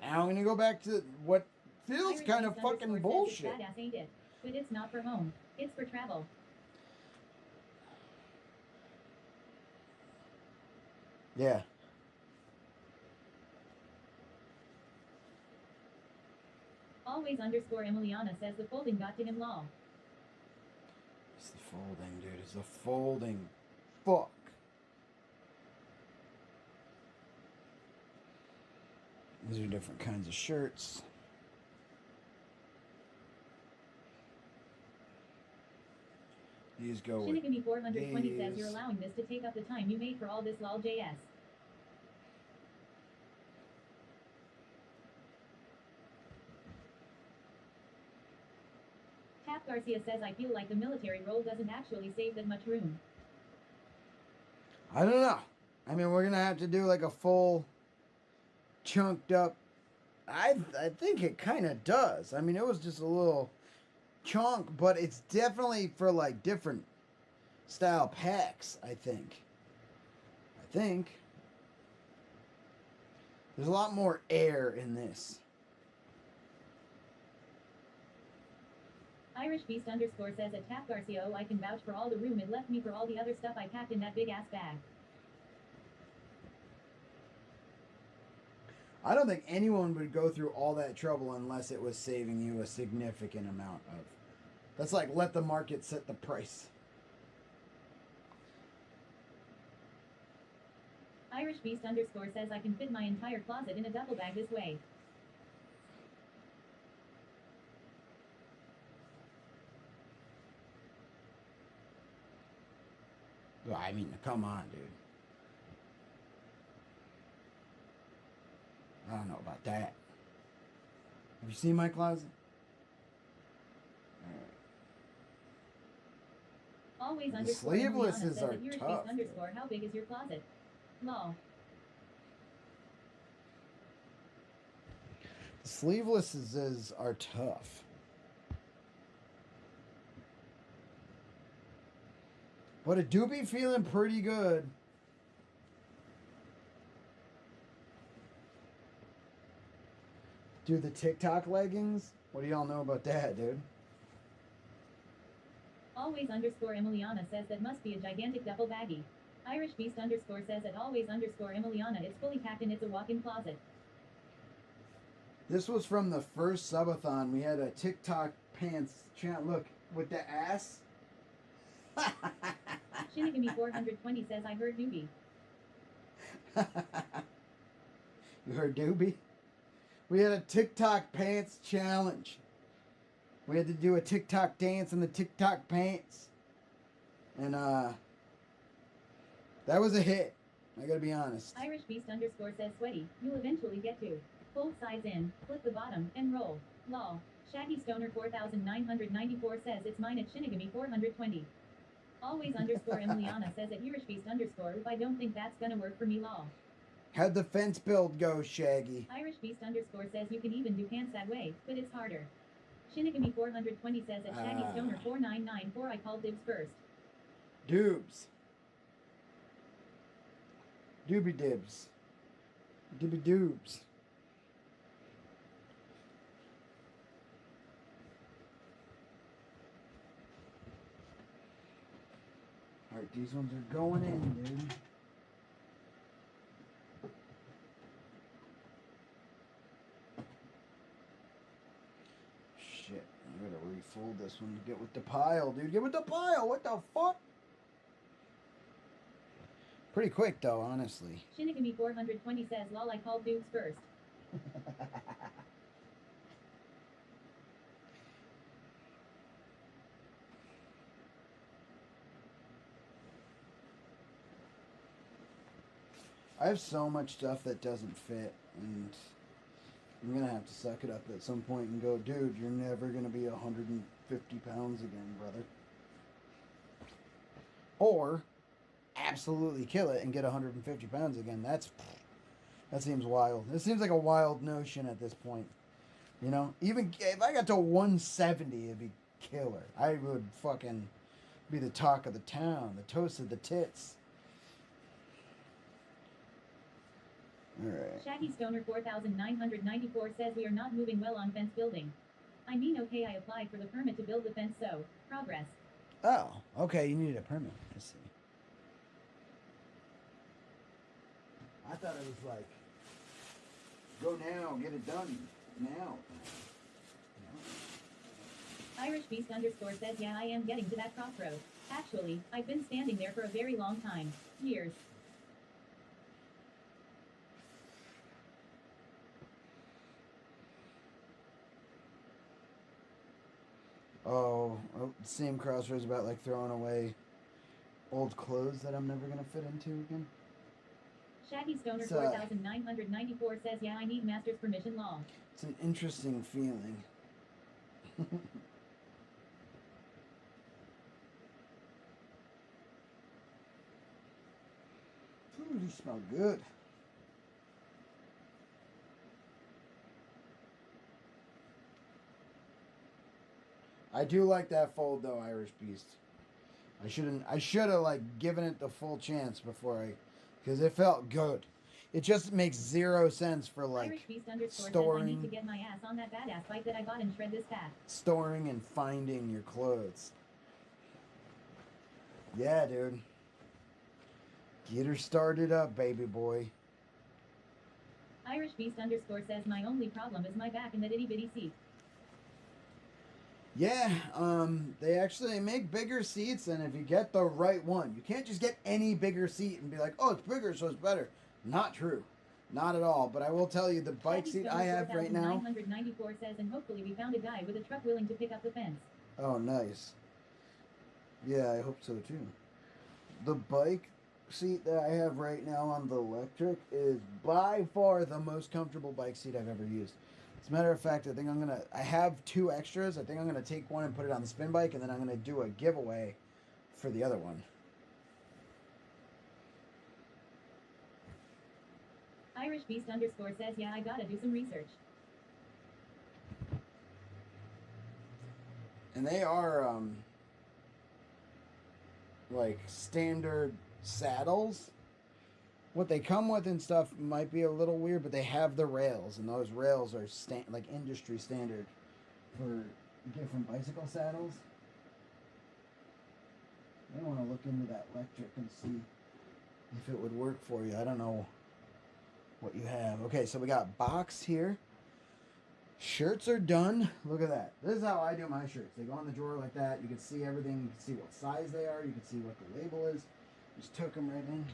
Now I'm going to go back to what feels Irish kind of Beast fucking underscore bullshit. says it's badass, ain't it? But it's not for home. It's for travel. Yeah. Always underscore Emiliana says the folding got to him lol. It's the folding, dude. It's the folding. Fuck. These are different kinds of shirts. These go with Shinigami 420 says you're these. allowing this to take up the time you made for all this lol JS. Tap Garcia says I feel like the military roll doesn't actually save that much room. I don't know. I mean, we're gonna have to do like a full chunked up. I think it kind of does. I mean, it was just a little chunk, but it's definitely for like different style packs. I think. There's a lot more air in this. Irish Beast underscore says at Tap Garcia, I can vouch for all the room it left me for all the other stuff I packed in that big ass bag. I don't think anyone would go through all that trouble unless it was saving you a significant amount of. That's like let the market set the price. Irish Beast underscore says I can fit my entire closet in a duffel bag this way. Well, I mean, come on, dude. I don't know about that. Have you seen my closet? Always The underscore sleeveless Emiliana is says are at Irish tough, Beast underscore how big is your closet? Lol. The sleevelesses are tough. But it do be feeling pretty good. Dude, the TikTok leggings? What do y'all know about that, dude? Always underscore Emiliana says that must be a gigantic duffel baggie. Irish Beast underscore says at always underscore Emiliana it's fully packed and it's a walk-in closet. This was from the first Subathon. We had a TikTok pants chant. Look, with the ass. Shinigami 420 says I heard newbie. You heard Doobie? We had a TikTok pants challenge. We had to do a TikTok dance in the TikTok pants. And that was a hit. I gotta be honest. Irish Beast underscore says sweaty. You'll eventually get to. Fold sides in, flip the bottom, and roll. Lol. Shaggy Stoner 4994 says it's mine at Shinigami 420. Always underscore Emiliana says at Irish Beast underscore if I don't think that's gonna work for me lol. How'd the fence build go, Shaggy? Irish Beast underscore says you can even do pants that way, but it's harder. Shinigami 420 says at Shaggy Stoner 4994 I called dibs first. Doobs. Doobie dibs. Doobie doobs. Alright, these ones are going in, dude. Shit, I gotta refold this one to get with the pile, dude. Get with the pile! What the fuck? Pretty quick, though, honestly. Shinigami 420 says lol I called dudes first. I have so much stuff that doesn't fit, and I'm gonna have to suck it up at some point and go, dude, you're never gonna be 150 pounds again, brother. Or absolutely kill it and get 150 pounds again. That seems wild. It seems like a wild notion at this point. You know, even if I got to 170, it'd be killer. I would fucking be the talk of the town, the toast of the tits. Alright. Shaggy Stoner 4994 says we are not moving well on fence building. I mean okay I applied for the permit to build the fence so, progress. Oh, okay, you needed a permit. I see. I thought it was like, go now, get it done now. Irish Beast underscore says yeah I am getting to that crossroad. Actually, I've been standing there for a very long time. Years. Oh, same crossroads about like throwing away old clothes that I'm never gonna fit into again. Shaggy Stoner It's, 4994 says yeah I need master's permission law. It's an interesting feeling. Ooh, these smell good. I do like that fold though, Irish Beast. I should have like given it the full chance before because it felt good. It just makes zero sense for like Irish Beast underscore says I need to storing, get my ass on that badass bike that I bought and shred this fat. storing and finding your clothes. Yeah, dude. Get her started up, baby boy. Irish Beast underscore says my only problem is my back in that itty bitty seat. Yeah, they make bigger seats, and if you get the right one, you can't just get any bigger seat and be like, oh, it's bigger, so it's better. Not true. Not at all. But I will tell you, the bike seat I have right now. 994 says, and hopefully we found a guy with a truck willing to pick up the fence. Oh, nice. Yeah, I hope so too. The bike seat that I have right now on the electric is by far the most comfortable bike seat I've ever used. As a matter of fact, I have 2 extras. I think I'm gonna take one and put it on the spin bike, and then I'm gonna do a giveaway for the other one. Irish Beast underscore says, yeah, I gotta do some research. And they are like standard saddles. What they come with and stuff might be a little weird, but they have the rails, and those rails are like industry standard for different bicycle saddles. I want to look into that electric and see if it would work for you. I don't know what you have. Okay, so we got box here. Shirts are done. Look at that. This is how I do my shirts. They go in the drawer like that. You can see everything. You can see what size they are. You can see what the label is. Just took them right in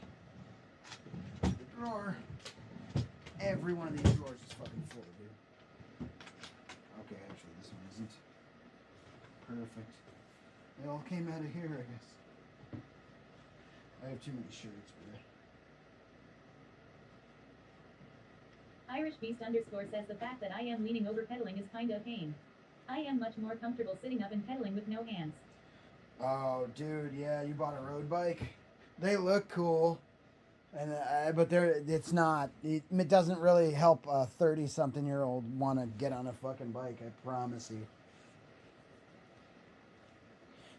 the drawer. Every one of these drawers is fucking full, dude. Okay, actually, this one isn't. Perfect. They all came out of here, I guess. I have too many shirts, but... Irish Beast underscore says the fact that I am leaning over pedaling is kind of pain. I am much more comfortable sitting up and pedaling with no hands. Oh, dude, yeah, you bought a road bike. They look cool, and but it's not. It doesn't really help a 30-something-year-old want to get on a fucking bike. I promise you.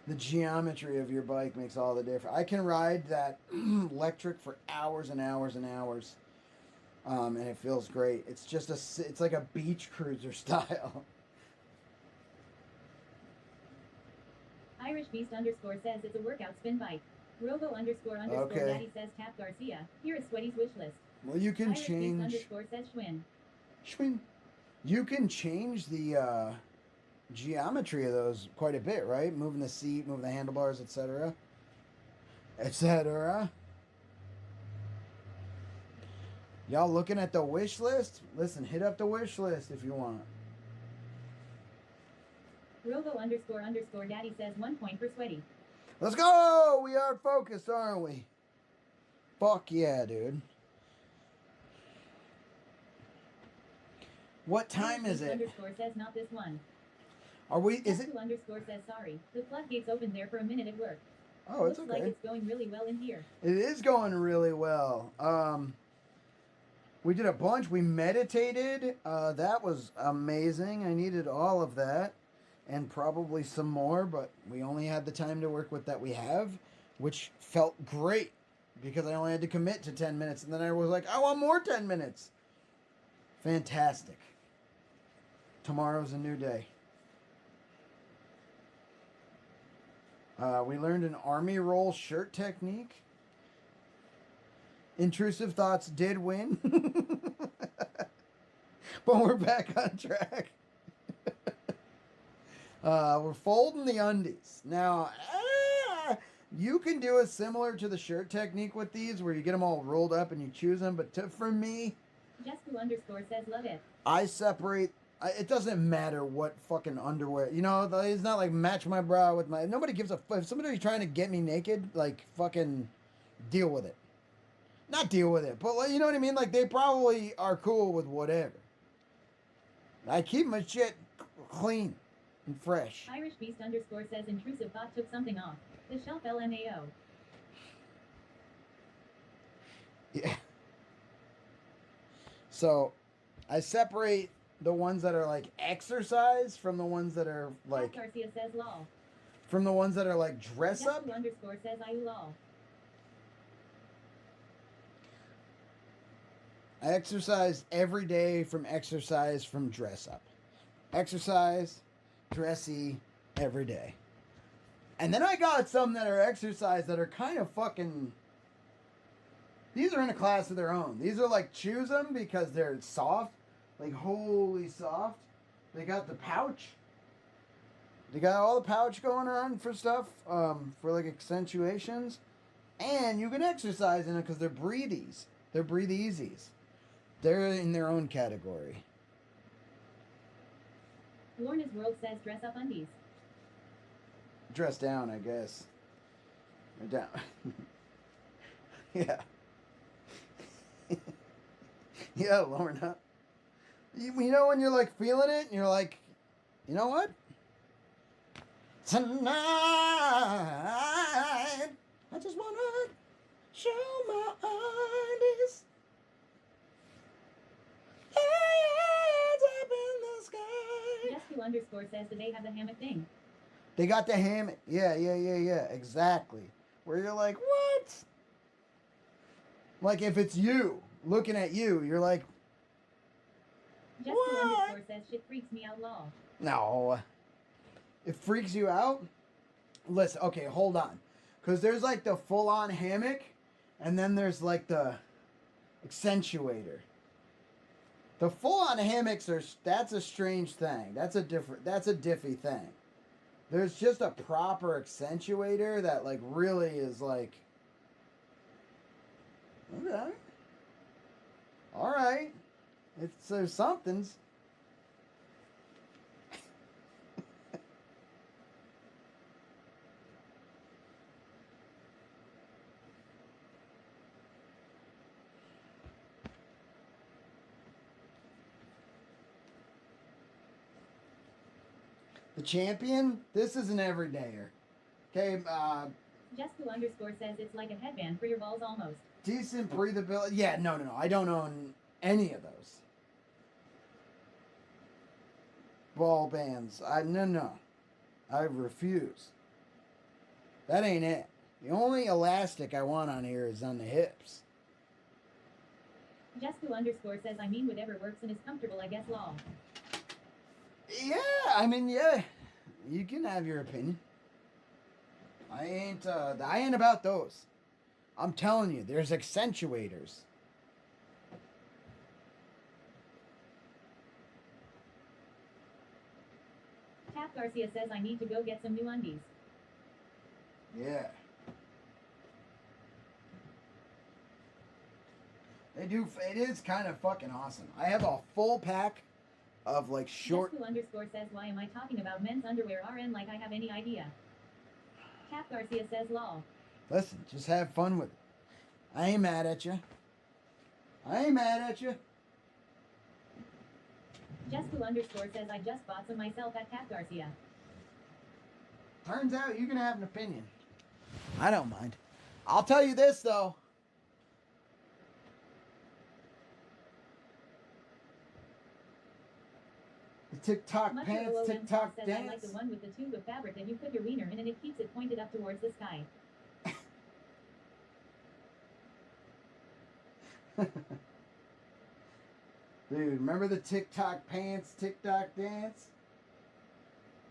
The geometry of your bike makes all the difference. I can ride that electric for hours and hours and hours, and it feels great. It's just it's like a beach cruiser style. Irish Beast underscore says it's a workout spin bike. Robo underscore Okay. Daddy says Tap Garcia. Here is Sweaty's wish list. Well, you can Irish change. Beast underscore says Schwinn. Schwinn. You can change the geometry of those quite a bit, right? Moving the seat, moving the handlebars, etc. Etc. Y'all looking at the wish list? Listen, hit up the wish list if you want. Robo underscore Daddy says 1 point for Sweaty. Let's go! We are focused, aren't we? Fuck yeah, dude. What time is it? Underscore says not this one. Are we? Is it? Underscore says sorry. The floodgates opened there for a minute at work. Oh, it's Looks okay. like it's going really well in here. It is going really well. We did a bunch. We meditated. That was amazing. I needed all of that. And probably some more, but we only had the time to work with that we have, which felt great because I only had to commit to 10 minutes. And then I was like, I want more 10 minutes. Fantastic. Tomorrow's a new day. We learned an army roll shirt technique. Intrusive thoughts did win. But we're back on track. We're folding the undies. Now, you can do it similar to the shirt technique with these, where you get them all rolled up and you choose them. But for me, Jessica underscore says love it. I separate. It doesn't matter what fucking underwear. You know, it's not like match my bra with my... Nobody gives a fuck. If somebody's trying to get me naked, like, fucking deal with it. Not deal with it, but, like, you know what I mean? Like, they probably are cool with whatever. I keep my shit clean and fresh. Irish Beast underscore says intrusive thought took something off. The shelf LMAO. Yeah. So, I separate the ones that are like exercise from the ones that are like... Garcia says lol. From the ones that are like dress up. Jessica underscore says I lol. I exercise every day from dress up. Exercise, dressy, every day. And then I got some that are exercise that are kind of fucking... These are in a class of their own. These are like choose them because they're soft. Like holy soft. They got the pouch. They got all the pouch going on for stuff, for like accentuations. And you can exercise in it because they're breathies. They're breathe easies. They're in their own category. Lorna's World says dress up undies. Dress down, I guess. Or down. Yeah. Yeah, Lorna. You know when you're like feeling it and you're like, you know what? Tonight, I just want to show my undies. Hands up in the sky. Jesku_ says that they have the hammock thing. They got the hammock. Yeah, exactly. Where you're like, what? Like if it's you, looking at you, you're like, Jesku_ says shit freaks me out law. no. It freaks you out? Listen, okay, hold on. Because there's like the full-on hammock, and then there's like the accentuator. The full-on hammocks that's a strange thing. That's a diffy thing. There's just a proper accentuator that like really is like, okay. All right. There's somethings. The champion, this is an everydayer. Okay, Jesku_ says it's like a headband for your balls almost. decent breathability. Yeah, no. I don't own any of those. Ball bands. No. I refuse. That ain't it. The only elastic I want on here is on the hips. Jesku_ says I mean whatever works and is comfortable, I guess law. Yeah, I mean, yeah. You can have your opinion. I ain't about those. I'm telling you, there's accentuators. Tap Garcia says I need to go get some new undies. Yeah. They do. It is kind of fucking awesome. I have a full pack of like short. Jesku_ says why am I talking about men's underwear RN like I have any idea. Tap Garcia says law. Listen, just have fun with it. I ain't mad at you. Jesku_ says I just bought some myself at Tap Garcia. Turns out you can have an opinion. I don't mind. I'll tell you this though. The TikTok pants, TikTok says dance. I like the one with the tube of fabric that you put your wiener in and it keeps it pointed up towards the sky. Dude, remember the TikTok pants, TikTok dance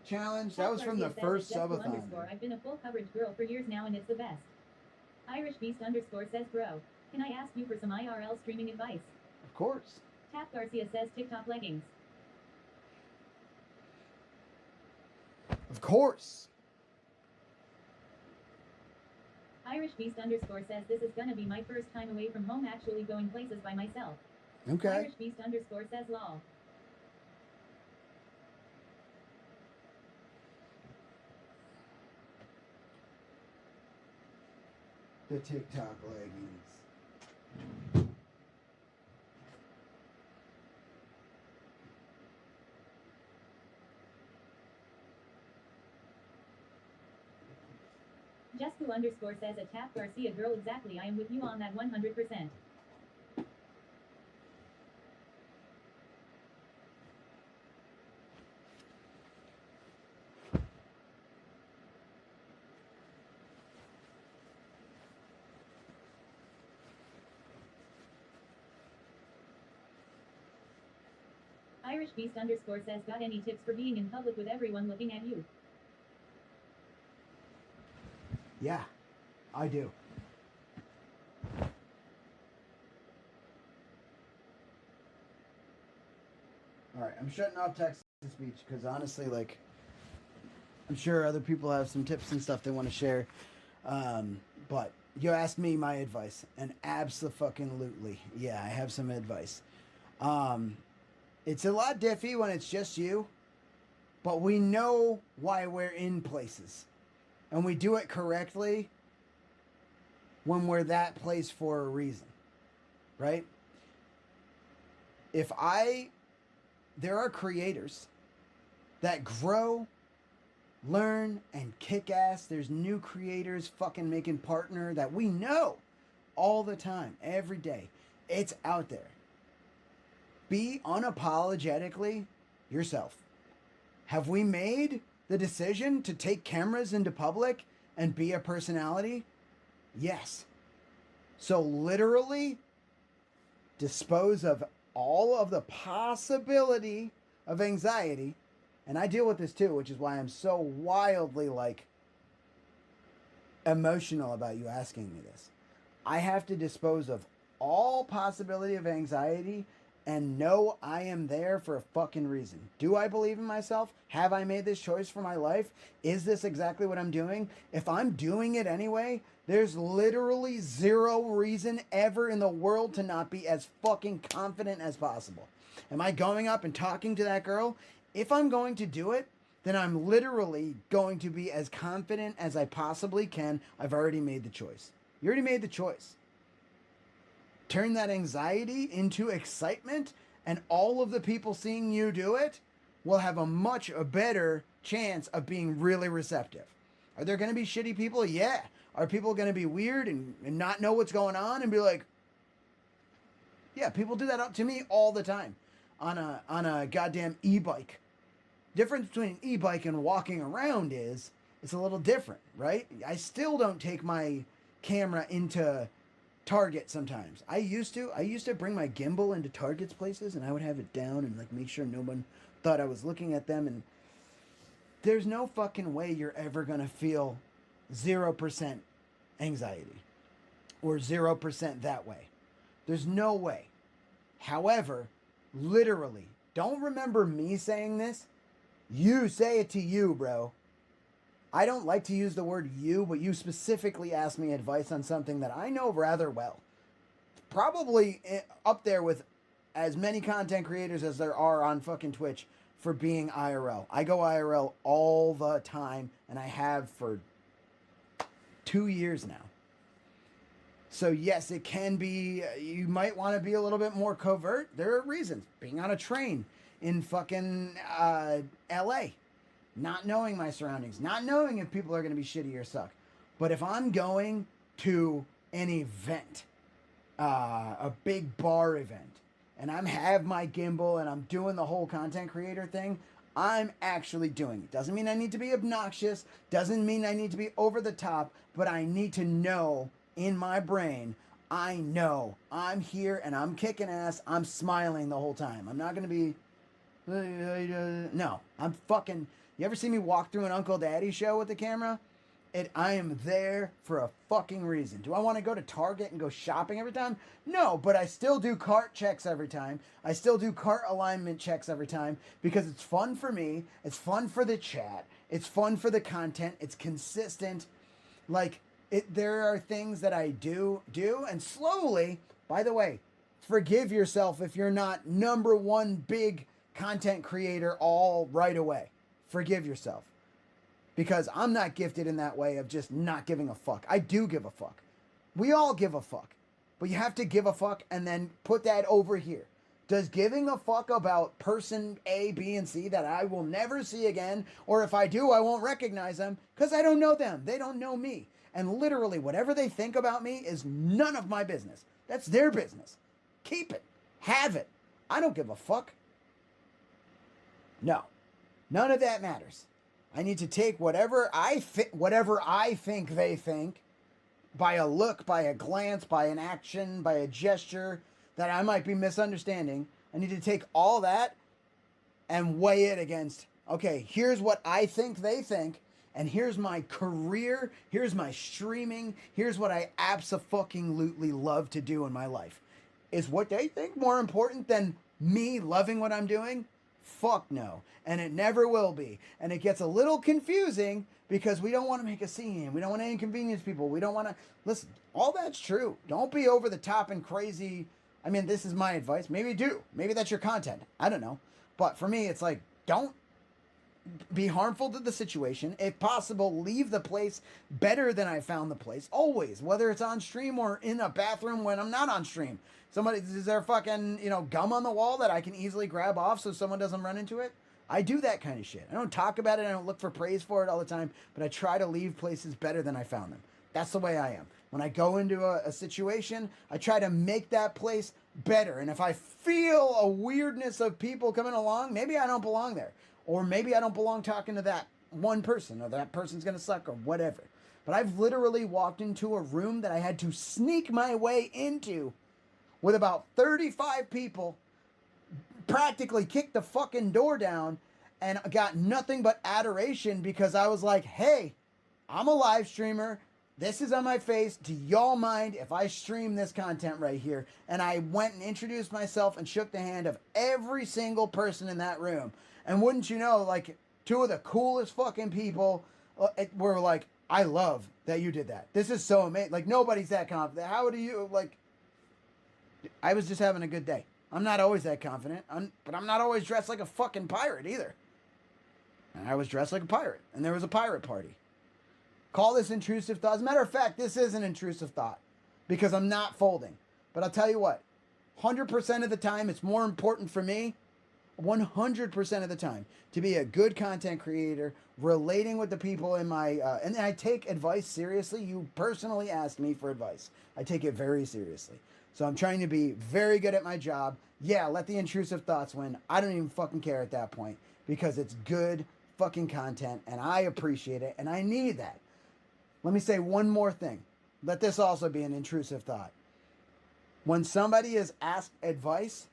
challenge? That was from the first Subathon. I've been a full coverage girl for years now and it's the best. Irish Beast _ says bro, can I ask you for some IRL streaming advice? Of course. Tap Garcia says TikTok leggings. Of course. Irish Beast _ says this is gonna be my first time away from home actually going places by myself. Okay. Irish Beast _ says law. The TikTok leggings. Jesku_ says a Tap Garcia girl exactly I am with you on that 100%. Irish Beast _ says, got any tips for being in public with everyone looking at you? Yeah, I do. All right, I'm shutting off text to speech because honestly, like, I'm sure other people have some tips and stuff they want to share. But you asked me my advice, and abso-fucking-lutely, yeah, I have some advice. It's a lot diffy when it's just you, but we know why we're in places, and we do it correctly when we're that place for a reason, right? There are creators that grow, learn, and kick ass. There's new creators fucking making partner that we know all the time, every day. It's out there. Be unapologetically yourself. Have we made the decision to take cameras into public and be a personality? Yes. So literally dispose of all of the possibility of anxiety. And I deal with this too, which is why I'm so wildly like emotional about you asking me this. I have to dispose of all possibility of anxiety and know I am there for a fucking reason. Do I believe in myself? Have I made this choice for my life? Is this exactly what I'm doing? If I'm doing it anyway, there's literally zero reason ever in the world to not be as fucking confident as possible. Am I going up and talking to that girl? If I'm going to do it, then I'm literally going to be as confident as I possibly can. I've already made the choice. You already made the choice. Turn that anxiety into excitement, and all of the people seeing you do it will have a much better chance of being really receptive. Are there going to be shitty people? Yeah. Are people going to be weird and not know what's going on and be like, yeah, people do that to me all the time on a goddamn e-bike. Difference between an e-bike and walking around is it's a little different, right? I still don't take my camera into Target sometimes. I used to bring my gimbal into Target's places, and I would have it down and like make sure no one thought I was looking at them. And there's no fucking way you're ever gonna feel 0% anxiety or 0% that way. There's no way. However, literally, don't remember me saying this. You say it to you, bro. I don't like to use the word you, but you specifically asked me advice on something that I know rather well. Probably up there with as many content creators as there are on fucking Twitch for being IRL. I go IRL all the time, and I have for 2 years now. So yes, it can be, you might want to be a little bit more covert. There are reasons. Being on a train in fucking LA. Not knowing my surroundings, not knowing if people are going to be shitty or suck. But if I'm going to an event, a big bar event, and I have my gimbal and I'm doing the whole content creator thing, I'm actually doing it. Doesn't mean I need to be obnoxious, doesn't mean I need to be over the top, but I need to know in my brain, I know I'm here and I'm kicking ass, I'm smiling the whole time. I'm not going to be, no, I'm fucking... You ever see me walk through an Unkle Daddy show with the camera? I am there for a fucking reason. Do I want to go to Target and go shopping every time? No, but I still do cart checks every time. I still do cart alignment checks every time because it's fun for me. It's fun for the chat. It's fun for the content. It's consistent. Like, there are things that I do, and slowly, by the way, forgive yourself if you're not #1 big content creator all right away. Forgive yourself. Because I'm not gifted in that way of just not giving a fuck. I do give a fuck. We all give a fuck. But you have to give a fuck and then put that over here. Does giving a fuck about person A, B, and C that I will never see again, or if I do, I won't recognize them, because I don't know them. They don't know me. And literally, whatever they think about me is none of my business. That's their business. Keep it. Have it. I don't give a fuck. No. None of that matters. I need to take whatever I think they think, by a look, by a glance, by an action, by a gesture that I might be misunderstanding. I need to take all that and weigh it against, okay, here's what I think they think, and here's my career, here's my streaming, here's what I abso-fucking-lutely love to do in my life. Is what they think more important than me loving what I'm doing? Fuck no. And it never will be. And it gets a little confusing because we don't want to make a scene. We don't want to inconvenience people. We don't want to... Listen, all that's true. Don't be over the top and crazy. I mean, this is my advice. Maybe do. Maybe that's your content. I don't know. But for me, it's like, don't be harmful to the situation. If possible, leave the place better than I found the place. Always. Whether it's on stream or in a bathroom when I'm not on stream. Somebody, is there fucking, gum on the wall that I can easily grab off so someone doesn't run into it? I do that kind of shit. I don't talk about it. I don't look for praise for it all the time, but I try to leave places better than I found them. That's the way I am. When I go into a situation, I try to make that place better. And if I feel a weirdness of people coming along, maybe I don't belong there. Or maybe I don't belong talking to that one person, or that person's going to suck, or whatever. But I've literally walked into a room that I had to sneak my way into with about 35 people, practically kicked the fucking door down, and got nothing but adoration because I was like, hey, I'm a live streamer. This is on my face. Do y'all mind if I stream this content right here? And I went and introduced myself and shook the hand of every single person in that room. And wouldn't you know, like, two of the coolest fucking people were like, I love that you did that. This is so amazing. Like, nobody's that confident. How do you, like... I was just having a good day. I'm not always that confident, but I'm not always dressed like a fucking pirate either. And I was dressed like a pirate, and there was a pirate party. Call this intrusive thought. As a matter of fact, this is an intrusive thought because I'm not folding. But I'll tell you what, 100% of the time, it's more important for me, 100% of the time, to be a good content creator, relating with the people in my... and I take advice seriously. You personally asked me for advice. I take it very seriously. So I'm trying to be very good at my job. Yeah, let the intrusive thoughts win. I don't even fucking care at that point because it's good fucking content and I appreciate it and I need that. Let me say one more thing. Let this also be an intrusive thought. When somebody is asked advice,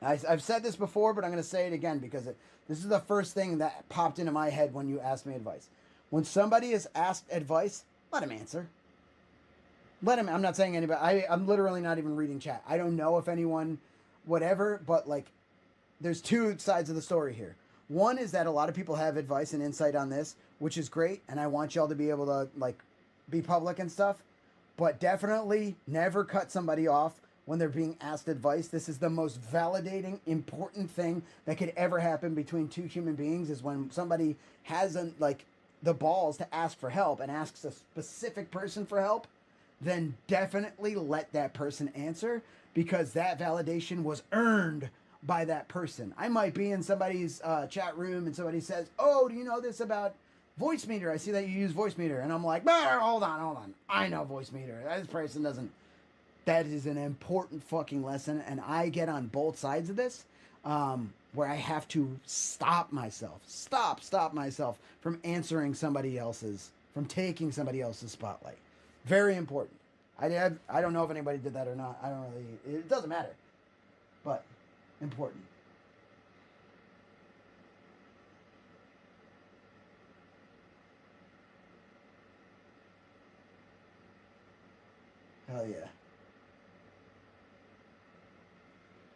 I've said this before, but I'm going to say it again because this is the first thing that popped into my head when you asked me advice. When somebody is asked advice, let him answer. Let him, I'm not saying anybody, I'm literally not even reading chat. I don't know if anyone, whatever, but like, there's two sides of the story here. One is that a lot of people have advice and insight on this, which is great, and I want y'all to be able to, like, be public and stuff, but definitely never cut somebody off when they're being asked advice. This is the most validating, important thing that could ever happen between two human beings is when somebody hasn't, like, the balls to ask for help and asks a specific person for help. Then definitely let that person answer because that validation was earned by that person. I might be in somebody's chat room and somebody says, oh, do you know this about voice meter? I see that you use voice meter. And I'm like, hold on. I know voice meter. This person doesn't. That is an important fucking lesson. And I get on both sides of this where I have to stop myself from answering somebody else's, from taking somebody else's spotlight. Very important. I don't know if anybody did that or not. I don't really... It doesn't matter. But important. Hell yeah.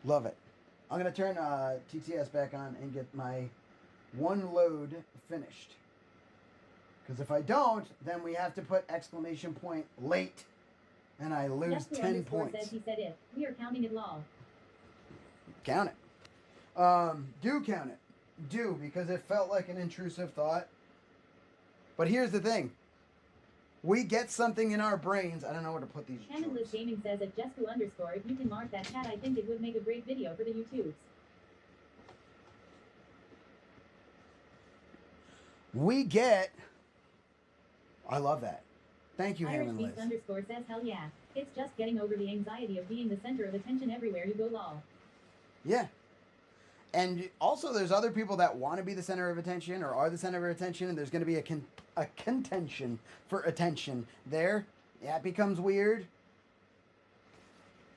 Love it. I'm going to turn TTS back on and get my one load finished. Because if I don't, then we have to put exclamation point late. And I lose 10 points. Says he said it. We are counting it lol. Count it. Do count it. Do, because it felt like an intrusive thought. But here's the thing. We get something in our brains. I don't know where to put these. Canonless Gaming says at Jesku_, if you can mark that chat, I think it would make a great video for the YouTubes. We get... I love that. Thank you, Irish Hammond Beast _ says hell yeah. It's just getting over the anxiety of being the center of attention everywhere you go lol. Yeah. And also there's other people that want to be the center of attention or are the center of attention, and there's going to be a contention for attention there. Yeah, it becomes weird.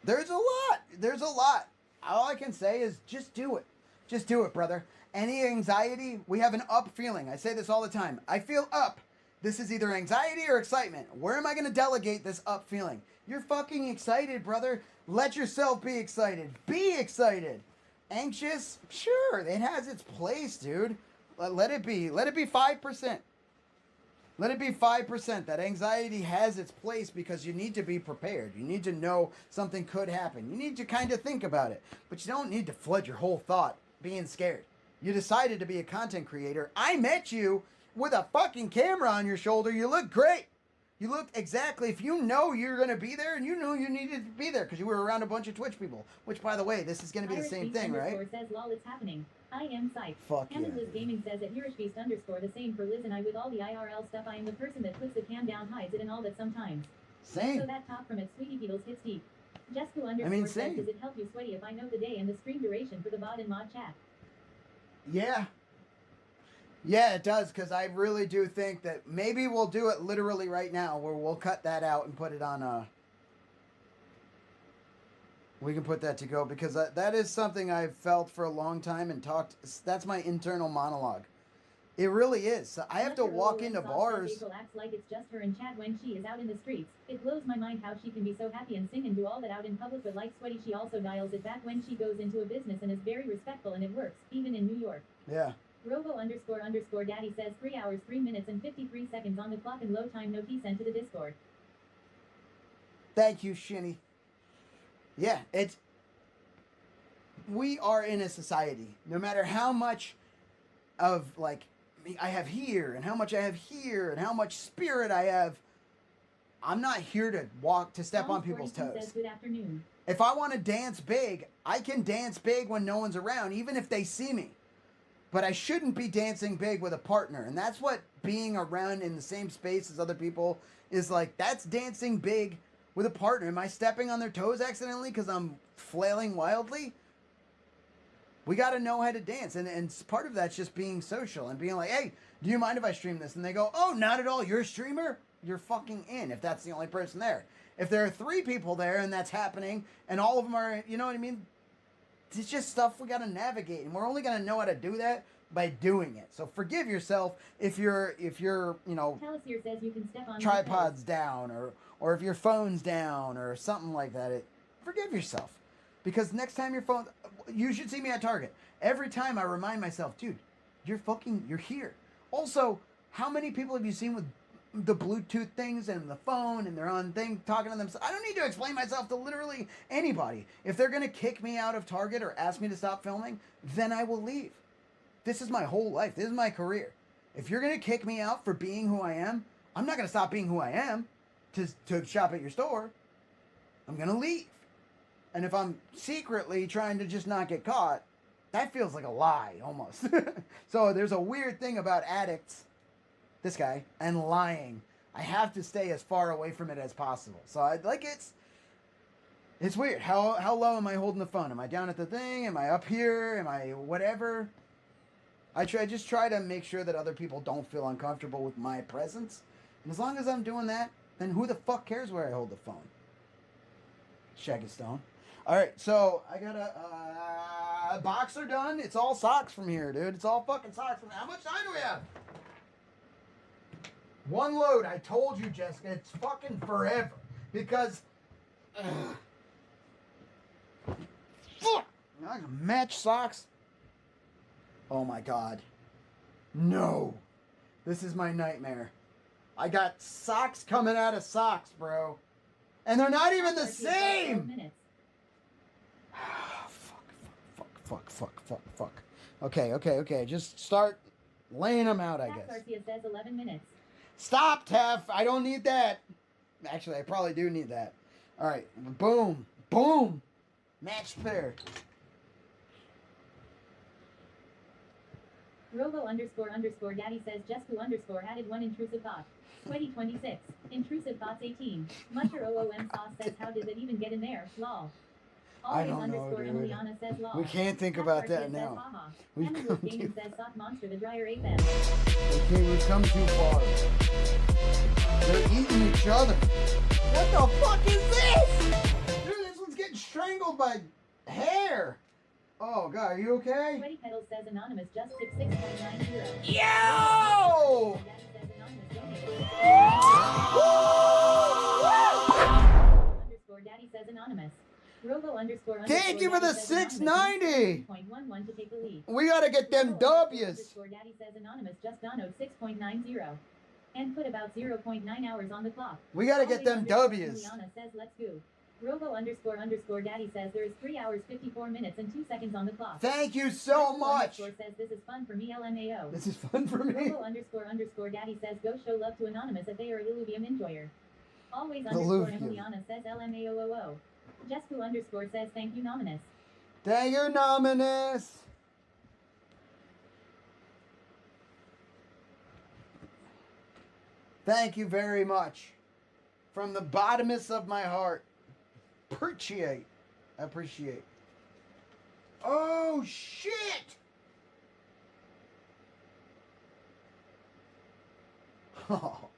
There's a lot. All I can say is just do it. Just do it, brother. Any anxiety, we have an up feeling. I say this all the time. I feel up. This is either anxiety or excitement. Where am I going to delegate this up feeling? You're fucking excited, brother. Let yourself be excited. Be excited. Anxious? Sure, it has its place, dude. Let it be. Let it be 5%. Let it be 5%. That anxiety has its place because you need to be prepared. You need to know something could happen. You need to kind of think about it. But you don't need to flood your whole thought being scared. You decided to be a content creator. I met you with a fucking camera on your shoulder. You look great. You looked exactly, if you know you're going to be there and you knew you needed to be there because you were around a bunch of Twitch people. Which, by the way, this is going to be the same thing, right? Says, lol, it's happening. I am psyched. Fuck yeah. Liz Gaming says at Hirishbeast _ the same for Liz and I with all the IRL stuff. I am the person that puts the cam down, hides it and all that sometimes. Same. So that top from it, Sweetie Beatles hits deep. Jesco _ says, same. does it help you sweaty if I know the day and the stream duration for the bot and mod chat? Yeah. Yeah, it does, because I really do think that maybe we'll do it literally right now, where we'll cut that out and put it on we can put that to go, because that is something I've felt for a long time and talked. That's my internal monologue. It really is. So I have to walk into bars. April acts like it's just her in chat when she is out in the streets. It blows my mind how she can be so happy and sing and do all that out in public, but like Sweaty, she also dials it back when she goes into a business and is very respectful, and it works, even in New York. Yeah. Robo _ daddy says 3 hours 3 minutes and 53 seconds on the clock and low time note he sent to the Discord. Thank you, Shinny. Yeah, we are in a society. No matter how much of like I have here and how much I have here and how much spirit I have, I'm not here to step on people's toes. Says, good afternoon. If I want to dance big, I can dance big when no one's around, even if they see me. But I shouldn't be dancing big with a partner. And that's what being around in the same space as other people is like. That's dancing big with a partner. Am I stepping on their toes accidentally because I'm flailing wildly? We got to know how to dance. And part of that's just being social and being like, hey, do you mind if I stream this? And they go, oh, not at all. You're a streamer? You're fucking in if that's the only person there. If there are 3 people there and that's happening and all of them are, you know what I mean? It's just stuff we got to navigate, and we're only going to know how to do that by doing it. So forgive yourself if you're you know, Telesir says you can step on tripod's down or if your phone's down or something like that. Forgive yourself, because next time your phone, you should see me at Target. Every time I remind myself, dude, you're here. Also, how many people have you seen with the Bluetooth things and the phone and they're on thing talking to themselves? I don't need to explain myself to literally anybody. If they're going to kick me out of Target or ask me to stop filming, then I will leave. This is my whole life. This is my career. If you're going to kick me out for being who I am, I'm not going to stop being who I am to shop at your store. I'm going to leave. And if I'm secretly trying to just not get caught, that feels like a lie almost. So there's a weird thing about addicts, this guy, and lying. I have to stay as far away from it as possible. So it's weird. How low am I holding the phone? Am I down at the thing? Am I up here? Am I whatever? I just try to make sure that other people don't feel uncomfortable with my presence. And as long as I'm doing that, then who the fuck cares where I hold the phone? Shaggy Stone. All right, so I got a boxer done. It's all socks from here, dude. It's all fucking socks from here. How much time do we have? 1 load. I told you, Jessica. It's fucking forever. Because... fuck! I can match socks. Oh my god. No. This is my nightmare. I got socks coming out of socks, bro. And they're not even the same! Fuck. Okay. Just start laying them out, I guess. Garcia says 11 minutes. Stop, Tef. I don't need that. Actually, I probably do need that. All right. Boom. Matched pair. Robo _ daddy says Jesku _ added 1 intrusive thought. 2026. Intrusive thoughts 18. Musher OOM sauce says how did it even get in there? Lol. I don't know, dude. Emiliana says lol. We can't think about that now. We've come Gaming says sock monster the dryer ate them. Okay, we've come too far. They're eating each other. What the fuck is this? Dude, this one's getting strangled by hair. Oh God, are you okay? Sweaty Pedals says anonymous just tipped 6.90. Yo! Underscore Daddy says anonymous. Robo underscore Thank you for the 690. 6.11 to take the lead. We gotta get them W's. Underscore Daddy says anonymous just donoed 6.90. And put about 0.9 hours on the clock. We gotta get them W's. Liana says let's go. Robo underscore Daddy says there is 3 hours 54 minutes and 2 seconds on the clock. Thank you so much. Underscore says this is fun for me LMAO. This is fun for me. Robo underscore Daddy says go show love to anonymous if they are Illuvium enjoyer. Always Illuvium. Emiliana says LMAOOO. Jesku underscore says thank you nominous. Thank you, nominous. Thank you very much. From the bottomest of my heart. Appreciate. Oh, shit! Oh.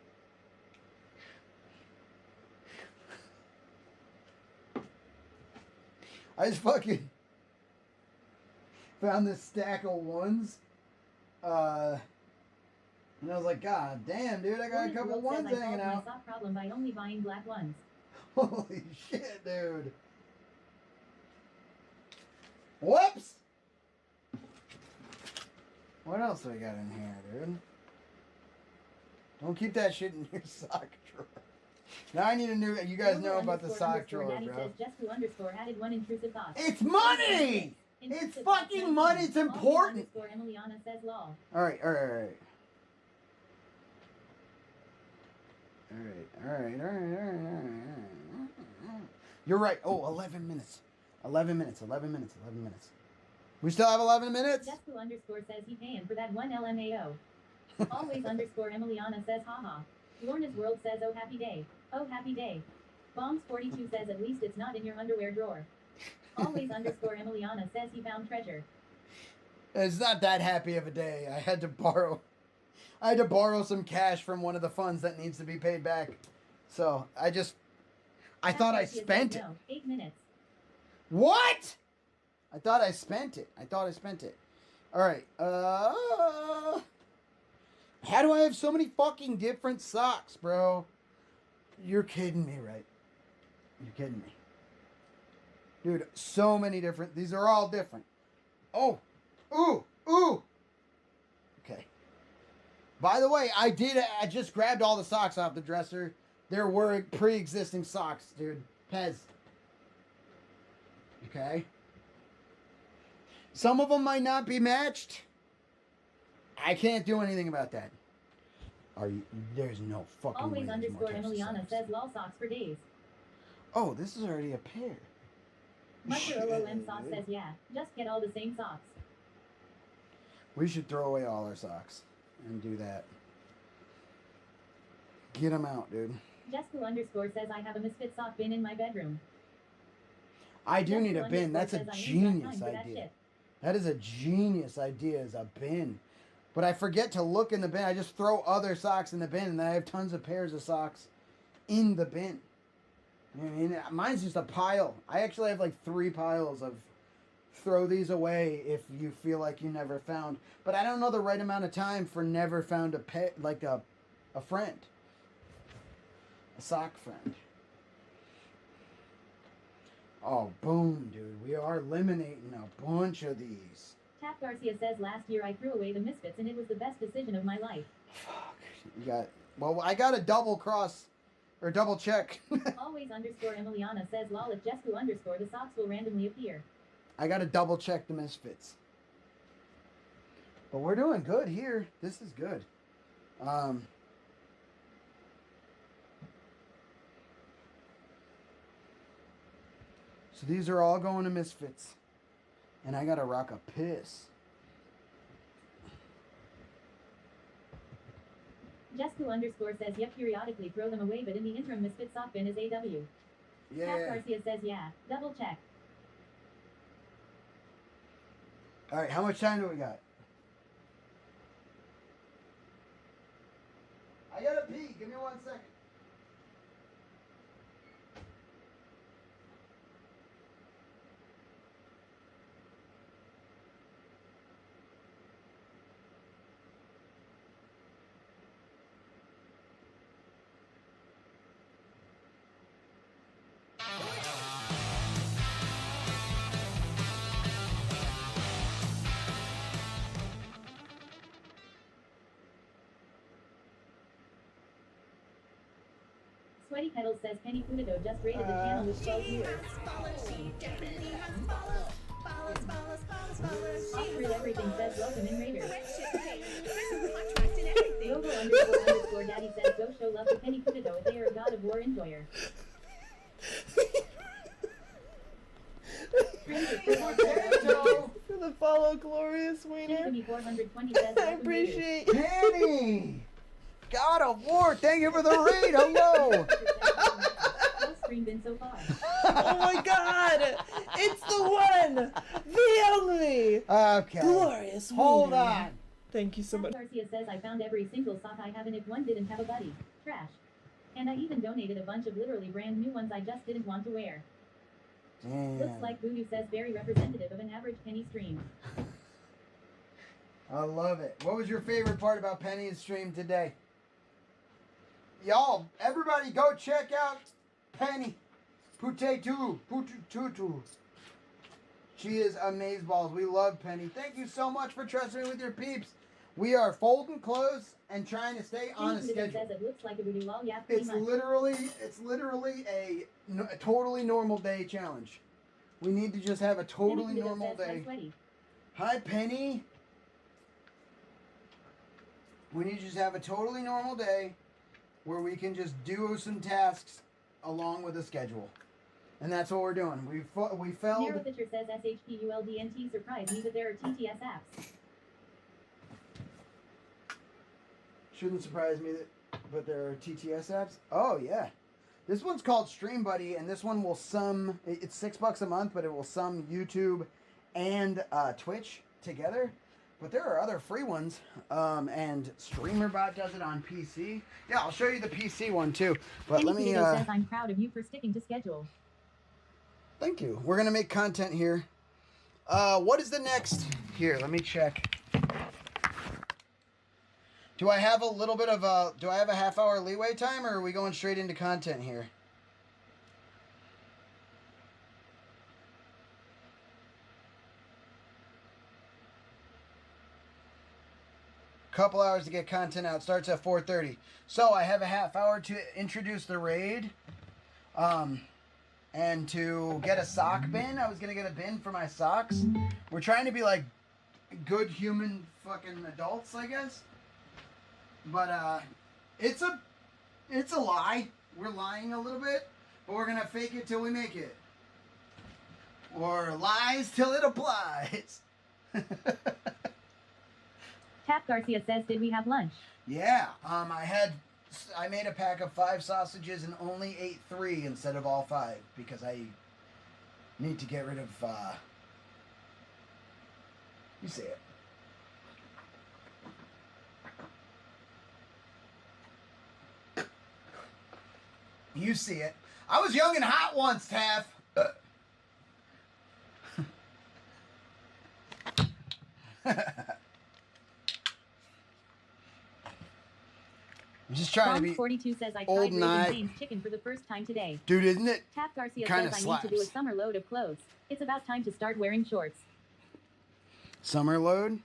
I just fucking found this stack of ones. And I was like, God damn, dude, I got a couple ones hanging out. I solved my problem by only buying black ones. Holy shit, dude. Whoops! What else do we got in here, dude? Don't keep that shit in your sock drawer. Now I need a new. You guys know about the sock drawer, Daddy bro. says Jesku underscore added one intrusive thought. It's money! It's fucking money. It's important. Emiliana says lol. All right. You're right. Oh, 11 minutes. 11 minutes. We still have 11 minutes? Jesku underscore says he paying for that one LMAO. Always underscore Emiliana says haha. Lorna's World says oh happy day. Oh happy day. Bombs42 says at least it's not in your underwear drawer. Always underscore Emiliana says he found treasure. It's not that happy of a day. I had to borrow some cash from one of the funds that needs to be paid back. So I thought I spent it. No, 8 minutes. What? I thought I spent it. All right. How do I have so many fucking different socks, bro? You're kidding me, right? You're kidding me. Dude, so many different. These are all different. Oh. Ooh. Okay. By the way, I just grabbed all the socks off the dresser. There were pre-existing socks, dude. Pez. Okay. Some of them might not be matched. I can't do anything about that. There's no fucking Always way. underscore Emiliana says lol socks for days. Oh, this is already a pair. Muster OOM sauce says yeah. Just get all the same socks. We should throw away all our socks and do that. Get them out, dude. Jesku underscore says I have a misfit sock bin in my bedroom. I do Jesku need a bin. That's a underscore says I ain't got genius time for that idea. shit. That is a genius idea, is a bin. But I forget to look in the bin. I just throw other socks in the bin, and then I have tons of pairs of socks in the bin. You know what I mean? Mine's just a pile. I actually have like 3 piles of throw these away if you feel like you never found. But I don't know the right amount of time for never found a pet, like a friend. A sock friend. Oh, boom, dude. We are eliminating a bunch of these. Tap Garcia says last year I threw away the misfits and it was the best decision of my life. Well, I got a double cross or double check. Always underscore Emiliana says lol if Jesku underscore the socks will randomly appear. I got to double check the misfits. But we're doing good here. This is good. So these are all going to misfits. And I got to rock a piss. Jesku underscore says yep periodically throw them away but in the interim misfit sock bin is AW. Yeah. Tap Garcia says yeah. Double check. All right, how much time do we got? I gotta pee. Give me 1 second. Sweaty Petals says Penny Pudido just rated the channel with 12 viewers. Off Through Everything says welcome in Raiders. Logo__Daddy says go show love to Penny Pudido if they are a God of War enjoyer. For the follow, glorious wiener. I appreciate you. Penny! God of War, thank you for the raid. Hello. Oh my God! It's the one, the only. Okay. Glorious Hold wiener. on. Thank you so much. Garcia says I found every single sock I have and if one didn't have a buddy. Trash. And I even donated a bunch of literally brand new ones I just didn't want to wear. Damn. Looks like Voodoo says very representative of an average Penny stream. I love it. What was your favorite part about Penny's stream today? Y'all, everybody go check out Penny. Putetu. She is amazeballs. We love Penny. Thank you so much for trusting me with your peeps. We are folding clothes and trying to stay on a schedule. Says it looks like a voodoo lol, yeah, It's literally a totally normal day challenge. We need to just have a totally normal day. Hi, Penny. We need to just have a totally normal day where we can just do some tasks along with a schedule. And that's what we're doing. We failed. Narrow Pitcher says SHPULDNT surprised me that there are TTS apps. Shouldn't surprise me but there are TTS apps. Oh yeah. This one's called Stream Buddy, and this one will sum, it's $6 a month, but it will sum YouTube and Twitch together. But there are other free ones, and StreamerBot does it on PC. Yeah, I'll show you the PC one too. But let me. Says I'm proud of you for sticking to schedule. Thank you. We're gonna make content here. What is the next? Here, let me check. Do I have a little bit of a? Do I have a half-hour leeway time, or are we going straight into content here? Couple hours to get content out. Starts at 4:30. So I have a half hour to introduce the raid, and to get a sock bin. I was gonna get a bin for my socks. We're trying to be like good human fucking adults, I guess. But it's a lie. We're lying a little bit, but we're gonna fake it till we make it. Or lies till it applies. Tap Garcia says, did we have lunch? Yeah, I made a pack of 5 sausages and only ate 3 instead of all 5 because I need to get rid of, you see it. You see it. I was young and hot once, Taff. I'm just trying to be 42 says I old tried night. raising James chicken for the first time today. Dude, isn't it? Tap Garcia Kinda says I need to do a slaps. summer load of clothes. It's about time to start wearing shorts. Summer load?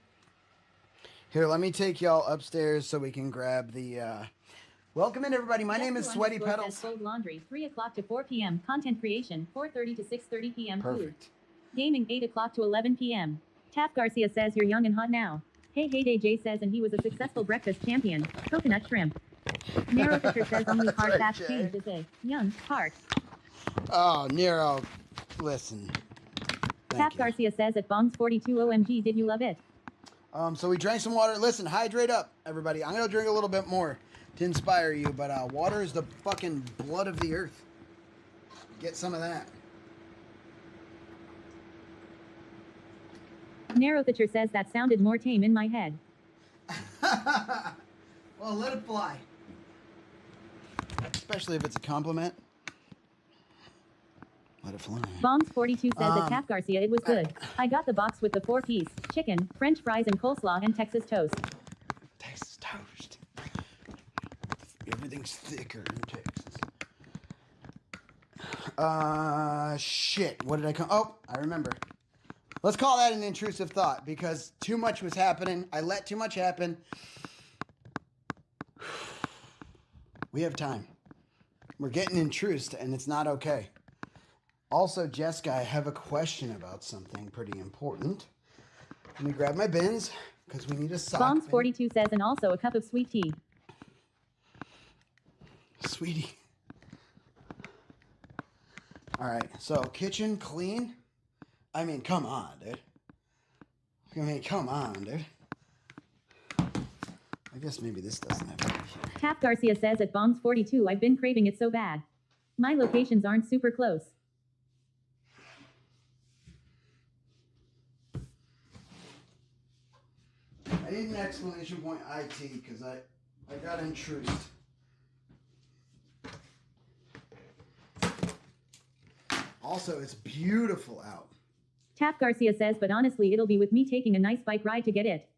Here, let me take y'all upstairs so we can grab the, Welcome in, everybody. My name is Sweaty Petals. Fold laundry, 3 o'clock to 4 p.m. Content creation, 4:30 to 6:30 p.m. Food. Perfect. Gaming, 8 o'clock to 11 p.m. Tap Garcia says you're young and hot now. Hey Day Jay says and he was a successful breakfast champion. Coconut shrimp. Nero Fisher says only hard right, fast Jay. change is a young heart. Oh, Nero, listen. Tap Garcia says at Bongs 42 OMG did you love it? So we drank some water. Listen, hydrate up, everybody. I'm going to drink a little bit more to inspire you, but water is the fucking blood of the earth. Get some of that. Nero Fisher says that sounded more tame in my head. Well, let it fly. Especially if it's a compliment. Let it fly. Bongs 42 says at Tap Garcia it was good. I got the box with the 4-piece, chicken, french fries and coleslaw and Texas toast. Texas toast. Everything's thicker in Texas. Shit. What did I come? Oh, I remember. Let's call that an intrusive thought because too much was happening. I let too much happen. We have time. We're getting intrused, and it's not okay. Also, Jessica, I have a question about something pretty important. Let me grab my bins, because we need a sock bin. Bongs42 says, and also a cup of sweet tea. Sweetie. All right, so kitchen clean. I mean, come on, dude. Come on, dude. I guess maybe this doesn't have to be here. Tap Garcia says at Bongs42, I've been craving it so bad. My locations aren't super close. I need an exclamation point IT because I got intruded. Also, it's beautiful out. Tap Garcia says, but honestly, it'll be with me taking a nice bike ride to get it.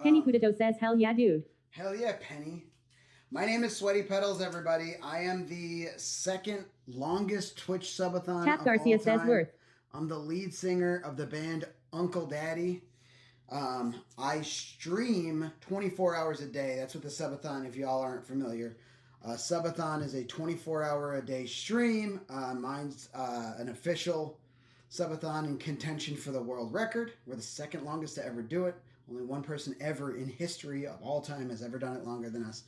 Penny Kudito says, hell yeah, dude. Hell yeah, Penny. My name is Sweaty Pedals, everybody. I am the second longest Twitch subathon Tap of Garcia all says, time. worth. I'm the lead singer of the band Unkle Daddy. I stream 24 hours a day. That's what the subathon, if y'all aren't familiar. Subathon is a 24-hour-a-day stream. Mine's an official subathon in contention for the world record. We're the second longest to ever do it. Only one person ever in history of all time has ever done it longer than us.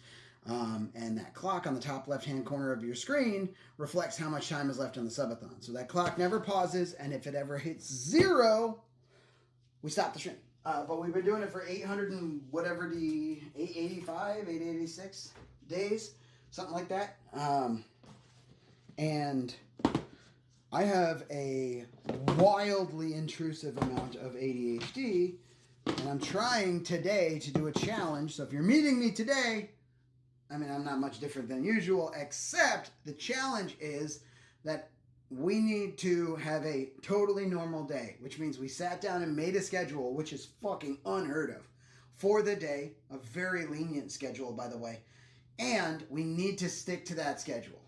And that clock on the top left-hand corner of your screen reflects how much time is left on the subathon. So that clock never pauses, and if it ever hits 0, we stop the stream. But we've been doing it for 800 and whatever 885, 886 days, something like that. And I have a wildly intrusive amount of ADHD, and I'm trying today to do a challenge. So if you're meeting me today, I mean, I'm not much different than usual, except the challenge is that we need to have a totally normal day, which means we sat down and made a schedule, which is fucking unheard of, for the day. A very lenient schedule, by the way. And we need to stick to that schedule.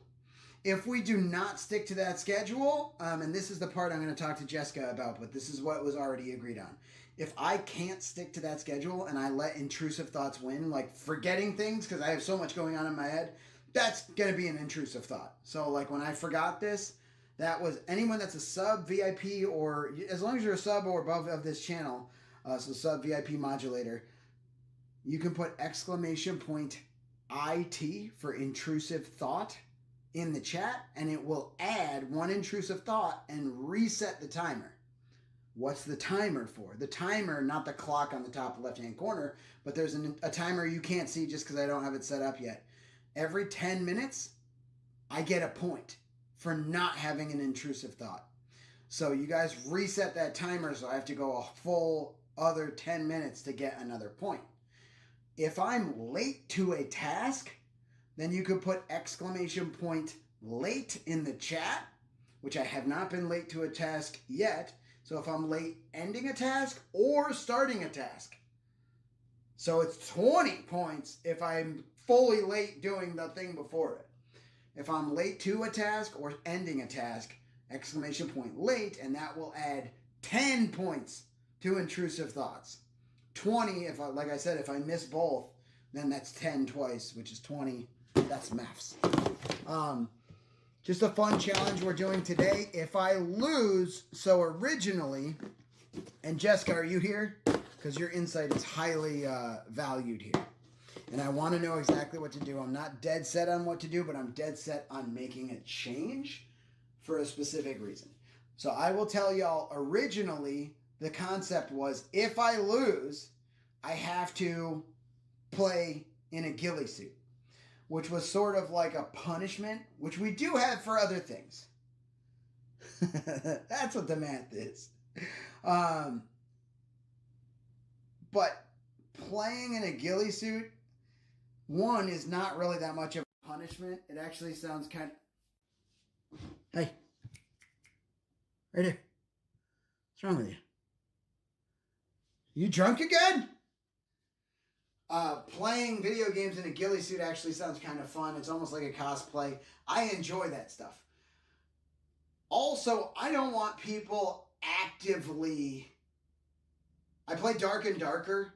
If we do not stick to that schedule, and this is the part I'm going to talk to Jessica about, but this is what was already agreed on. If I can't stick to that schedule and I let intrusive thoughts win, like forgetting things because I have so much going on in my head, that's going to be an intrusive thought. So like when I forgot this, that was anyone that's a sub, VIP, or as long as you're a sub or above of this channel, so sub, VIP, modulator, you can put exclamation point IT for intrusive thought in the chat, and it will add one intrusive thought and reset the timer. What's the timer for? The timer, not the clock on the top left-hand corner, but there's a timer you can't see just because I don't have it set up yet. Every 10 minutes, I get a point for not having an intrusive thought. So you guys reset that timer, so I have to go a full other 10 minutes to get another point. If I'm late to a task, then you could put exclamation point late in the chat, which I have not been late to a task yet. So if I'm late ending a task or starting a task. So it's 20 points if I'm fully late doing the thing before it. If I'm late to a task or ending a task, exclamation point late, and that will add 10 points to intrusive thoughts. 20, if I, like I said, if I miss both, then that's 10 twice, which is 20. That's maths. Just a fun challenge we're doing today. If I lose, so originally, and Jessica, are you here? Because your insight is highly valued here. And I want to know exactly what to do. I'm not dead set on what to do, but I'm dead set on making a change for a specific reason. So I will tell y'all, originally, the concept was if I lose, I have to play in a ghillie suit, which was sort of like a punishment, which we do have for other things. That's what the math is. But playing in a ghillie suit, one, is not really that much of a punishment. It actually sounds kind of... Hey. Right here. What's wrong with you? You drunk again? Playing video games in a ghillie suit actually sounds kind of fun. It's almost like a cosplay. I enjoy that stuff. Also, I don't want people actively... I play Dark and Darker.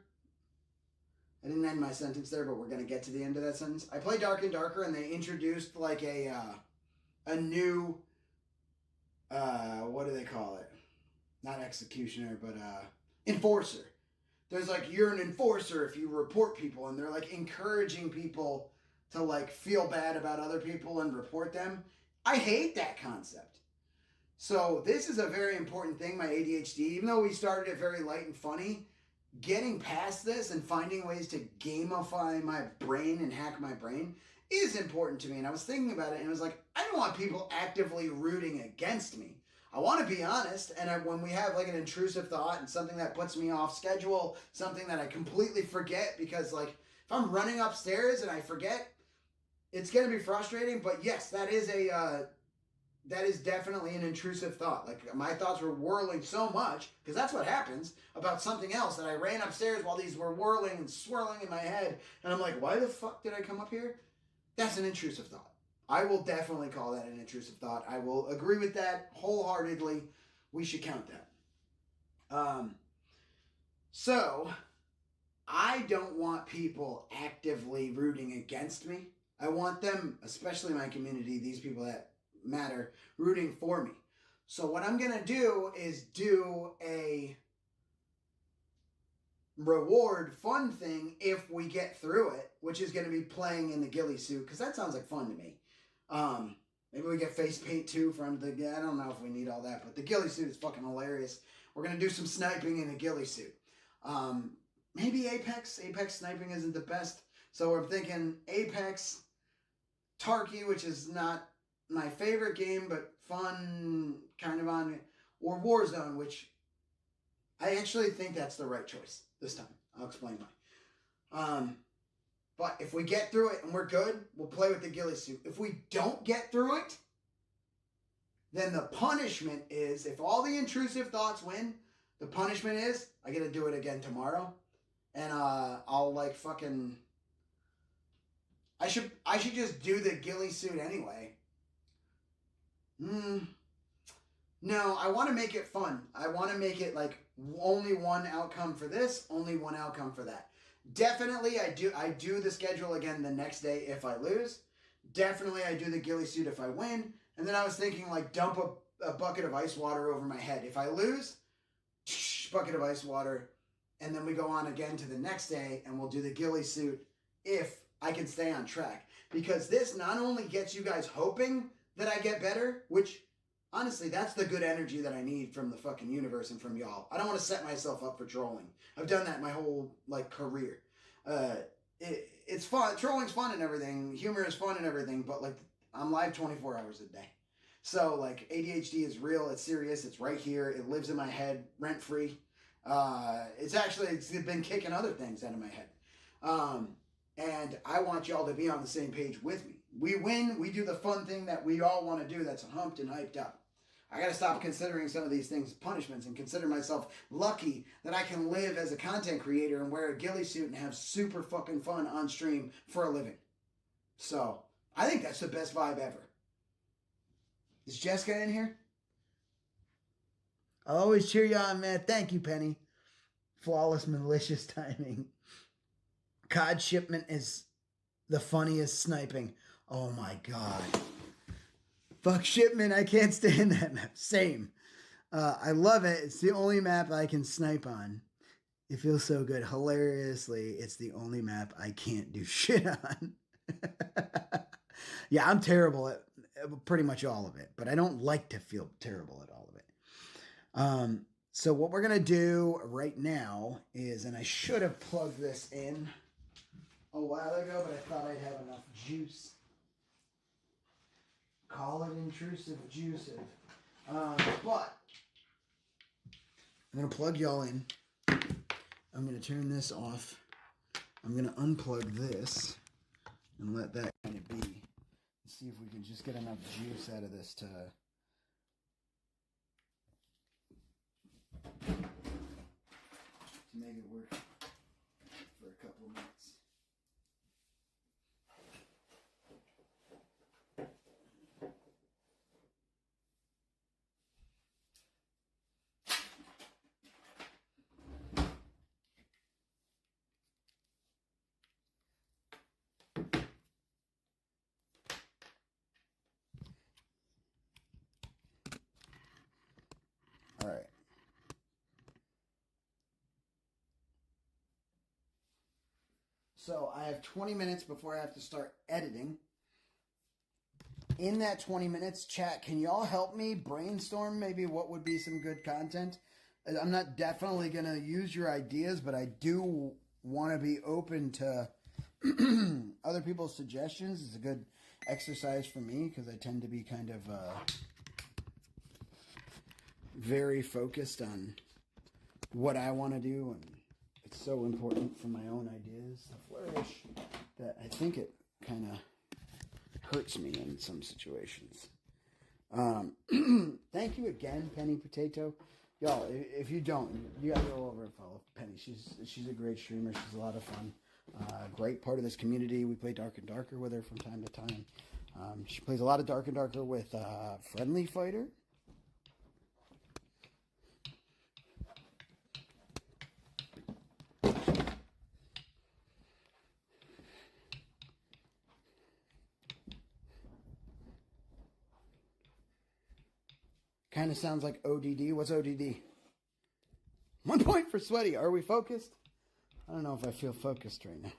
I didn't end my sentence there, but we're going to get to the end of that sentence. I play Dark and Darker, and they introduced like a new, what do they call it? Not executioner, but enforcer. There's like, you're an enforcer if you report people, and they're like encouraging people to like feel bad about other people and report them. I hate that concept. So this is a very important thing, my ADHD, even though we started it very light and funny, getting past this and finding ways to gamify my brain and hack my brain is important to me. And I was thinking about it, and it was like, I don't want people actively rooting against me. I want to be honest, and when we have like an intrusive thought and something that puts me off schedule, something that I completely forget, because like if I'm running upstairs and I forget, it's going to be frustrating. But yes, that is definitely an intrusive thought. Like my thoughts were whirling so much, because that's what happens, about something else, that I ran upstairs while these were whirling and swirling in my head, and I'm like, why the fuck did I come up here? That's an intrusive thought. I will definitely call that an intrusive thought. I will agree with that wholeheartedly. We should count that. So I don't want people actively rooting against me. I want them, especially my community, these people that matter, rooting for me. So what I'm going to do is do a reward fun thing if we get through it, which is going to be playing in the ghillie suit, because that sounds like fun to me. Maybe we get face paint too from the, I don't know if we need all that, but the ghillie suit is fucking hilarious. We're going to do some sniping in a ghillie suit. Maybe Apex. Apex sniping isn't the best. So we're thinking Apex, Tarky, which is not my favorite game, but fun, kind of on, or Warzone, which I actually think that's the right choice this time. I'll explain why. But if we get through it and we're good, we'll play with the ghillie suit. If we don't get through it, then the punishment is, if all the intrusive thoughts win, the punishment is I get to do it again tomorrow. And I'll like fucking, I should just do the ghillie suit anyway. No, I want to make it fun. I want to make it like only one outcome for this, only one outcome for that. Definitely, I do the schedule again the next day if I lose. Definitely, I do the ghillie suit if I win. And then I was thinking like dump a bucket of ice water over my head. If I lose, bucket of ice water. And then we go on again to the next day and we'll do the ghillie suit if I can stay on track. Because this not only gets you guys hoping that I get better, which honestly, that's the good energy that I need from the fucking universe and from y'all. I don't want to set myself up for trolling. I've done that my whole like career. It's fun. Trolling's fun and everything. Humor is fun and everything. But like, I'm live 24 hours a day. So like, ADHD is real. It's serious. It's right here. It lives in my head, rent free. It's been kicking other things out of my head. And I want y'all to be on the same page with me. We win, we do the fun thing that we all want to do that's humped and hyped up. I got to stop considering some of these things punishments and consider myself lucky that I can live as a content creator and wear a ghillie suit and have super fucking fun on stream for a living. So, I think that's the best vibe ever. Is Jessica in here? I'll always cheer you on, man. Thank you, Penny. Flawless, malicious timing. COD shipment is the funniest sniping. Oh my god. Fuck shipment. I can't stand that map. Same. I love it. It's the only map I can snipe on. It feels so good. Hilariously, it's the only map I can't do shit on. Yeah, I'm terrible at pretty much all of it, but I don't like to feel terrible at all of it. So what we're going to do right now is, and I should have plugged this in a while ago, but I thought I'd have enough juice. Call it intrusive juicive. But I'm going to plug y'all in. I'm going to turn this off. I'm going to unplug this and let that kind of be. See if we can just get enough juice out of this to make it work for a couple of minutes. So I have 20 minutes before I have to start editing. In that 20 minutes, chat, can y'all help me brainstorm maybe what would be some good content? I'm not definitely going to use your ideas, but I do want to be open to other people's suggestions. It's a good exercise for me because I tend to be kind of very focused on what I want to do, and it's so important for my own ideas to flourish that I think it kind of hurts me in some situations. Thank you again, Penny Potato. Y'all, if you don't, you gotta go over and follow Penny. She's a great streamer. She's a lot of fun. Great part of this community. We play Dark and Darker with her from time to time. She plays a lot of Dark and Darker with Friendly Fighter. Kind of sounds like ODD. What's ODD? 1 point for Sweaty. Are we focused? I don't know if I feel focused right now.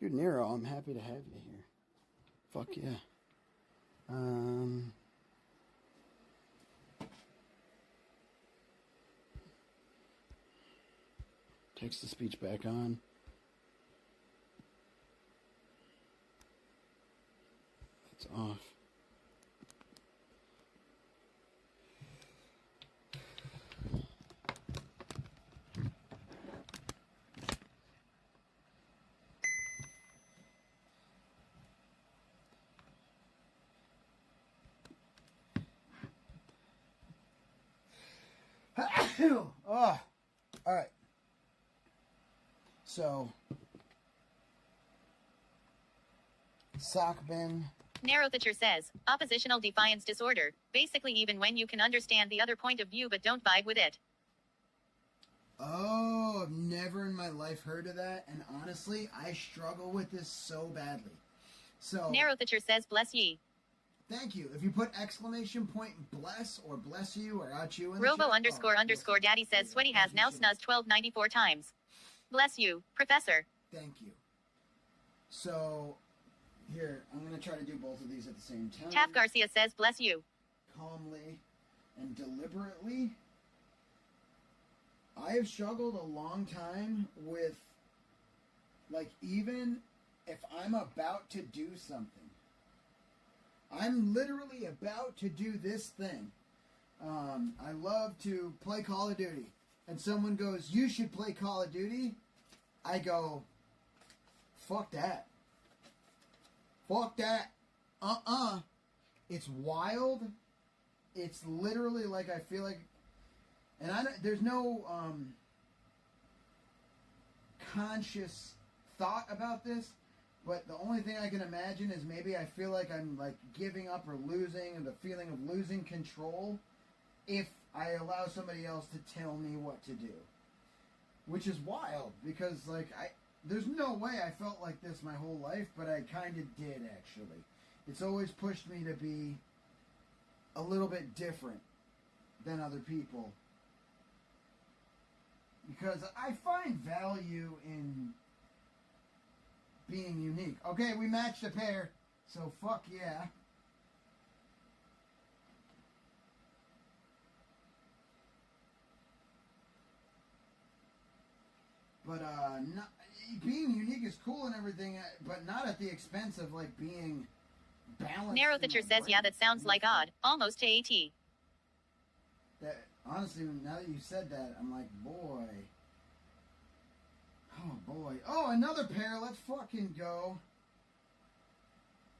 Dude, Nero, I'm happy to have you here. Fuck yeah. Text to speech back on. It's off. Oh, all right. So, sock bin. Narrowthacher says, oppositional defiance disorder, basically even when you can understand the other point of view but don't vibe with it. Oh, I've never in my life heard of that, and honestly, I struggle with this so badly. So, Narrowthacher says, bless ye. Thank you. If you put exclamation point bless or bless you or out you in the Robo chat, underscore daddy says Sweaty has now snuzzed 1294 times. Bless you, Professor. Thank you. So, here, I'm going to try to do both of these at the same time. Taff Garcia says bless you. Calmly and deliberately. I have struggled a long time with, like, even if I'm about to do something. I'm literally about to do this thing. I love to play Call of Duty. And someone goes, you should play Call of Duty. I go, fuck that. Fuck that. It's wild. It's literally like I feel like, and there's no conscious thought about this, but the only thing I can imagine is maybe I feel like I'm like giving up or losing, and the feeling of losing control if I allow somebody else to tell me what to do. Which is wild, because like there's no way I felt like this my whole life, but I kind of did actually. It's always pushed me to be a little bit different than other people. Because I find value in being unique. Okay, we matched a pair, so fuck yeah. But not, being unique is cool and everything, but not at the expense of like being balanced. Narrowthacher says, yeah, that sounds like odd, almost to AT. That honestly, now that you said that, I'm like, boy. Oh boy. Oh, another pair. Let's fucking go.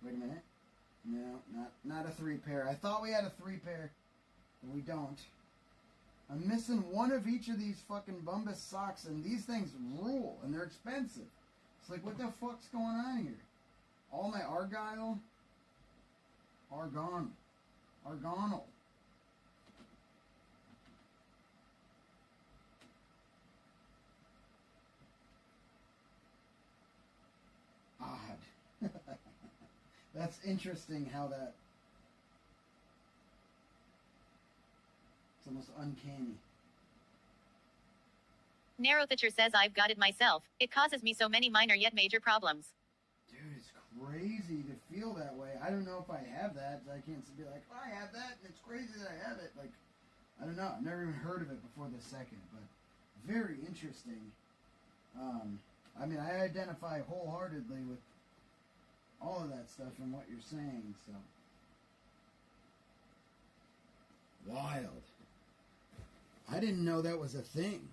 Wait a minute. No, not a 3-pair. I thought we had a 3-pair, but we don't. I'm missing one of each of these fucking Bumbus socks, and these things rule, and they're expensive. It's like, what the fuck's going on here? All my Argyle? Argonal. That's interesting how that... It's almost uncanny. Narrowthatcher says I've got it myself. It causes me so many minor yet major problems. Dude, it's crazy to feel that way. I don't know if I have that. I can't be like, oh, I have that, and it's crazy that I have it. Like, I don't know. I've never even heard of it before this second, but very interesting. I mean, I identify wholeheartedly with all of that stuff and what you're saying, so. Wild. I didn't know that was a thing.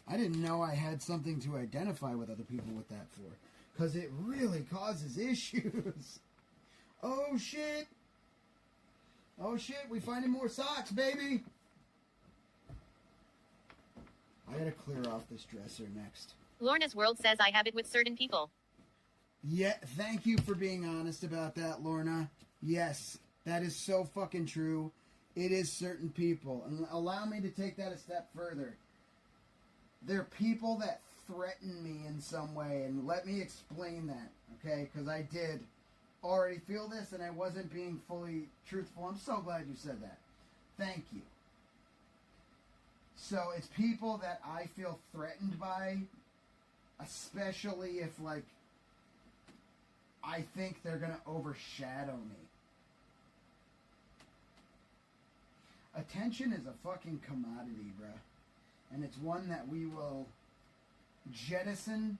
I didn't know I had something to identify with other people with that for. Because it really causes issues. Oh, shit. Oh, shit. We finding more socks, baby. I gotta clear off this dresser next. Lorna's World says I have it with certain people. Yeah, thank you for being honest about that, Lorna. Yes, that is so fucking true. It is certain people. And allow me to take that a step further. They're people that threaten me in some way, and let me explain that, okay? Because I did already feel this, and I wasn't being fully truthful. I'm so glad you said that. Thank you. So it's people that I feel threatened by, especially if, like, I think they're going to overshadow me. Attention is a fucking commodity, bruh. And it's one that we will jettison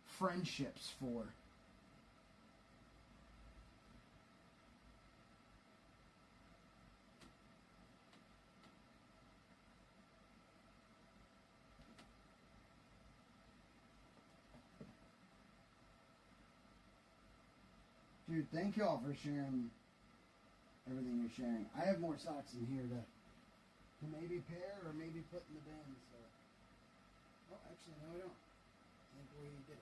friendships for. Dude, thank y'all for sharing everything you're sharing. I have more socks in here to maybe pair or maybe put in the bin, so. Oh, actually, no, I don't. I think we did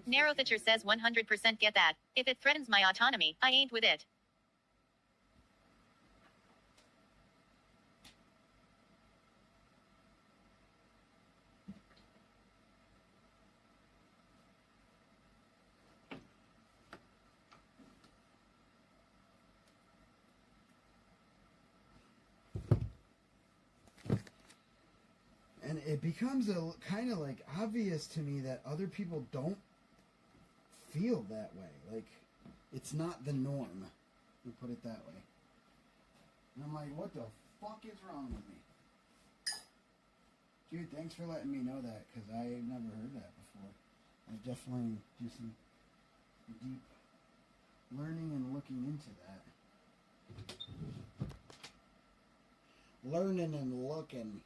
it. Narrowthatcher says 100% get that. If it threatens my autonomy, I ain't with it. And it becomes a kind of like obvious to me that other people don't feel that way. Like, it's not the norm. We put it that way. And I'm like, what the fuck is wrong with me? Dude, thanks for letting me know that, because I've never heard that before. I definitely do some deep learning and looking into that. Learning and looking.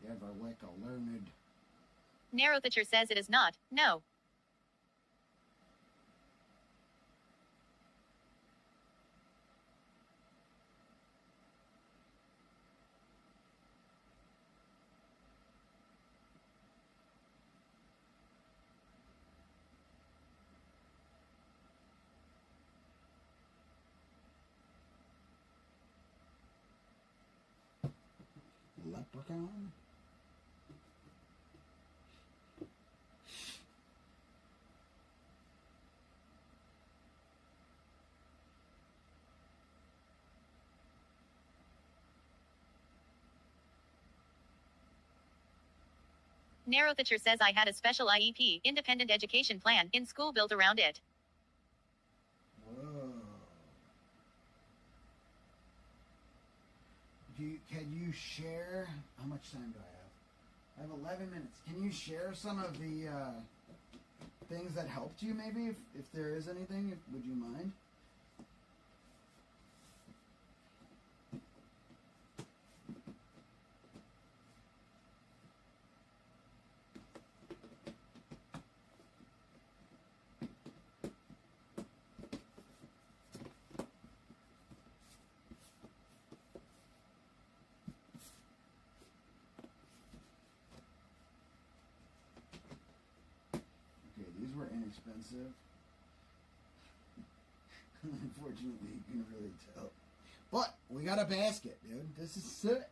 You ever like a learned? Narrowthatcher says it is not. No. Leprechaun? Narrowthatcher says I had a special IEP, independent education plan, in school built around it. Whoa. Can you share? How much time do I have? I have 11 minutes. Can you share some of the things that helped you, maybe, if there is anything? Would you mind? These were inexpensive. Unfortunately, you can really tell. But we got a basket, dude. This is sick.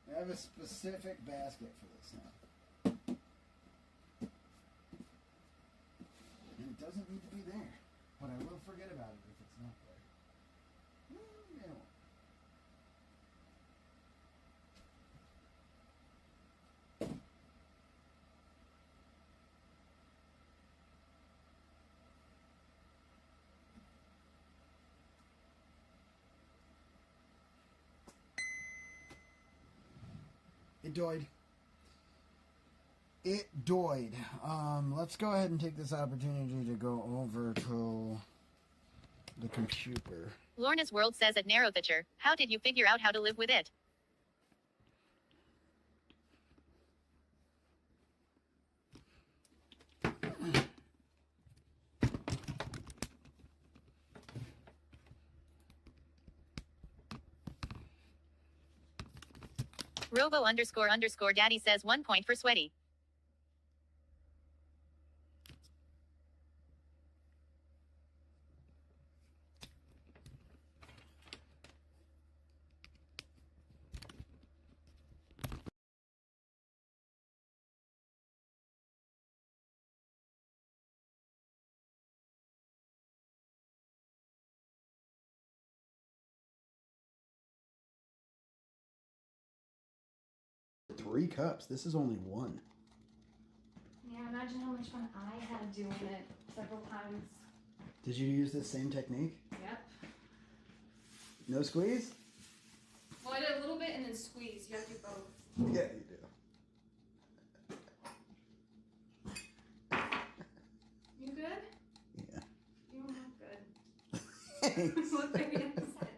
I have a specific basket for this now. And it doesn't need to be there. But I will forget about it if it's not there. Yeah. It died. It died. Let's go ahead and take this opportunity to go over to the computer. Lorna's World says at Narrowthatcher, how did you figure out how to live with it? Robo__daddy says 1 point for Sweaty. Three cups. This is only one. Yeah, imagine how much fun I had doing it several times. Did you use the same technique? Yep. No squeeze? Well, I did a little bit and then squeeze. You have to do both. Yeah, you do. You good? Yeah. You don't look good. Thanks. Look very upset.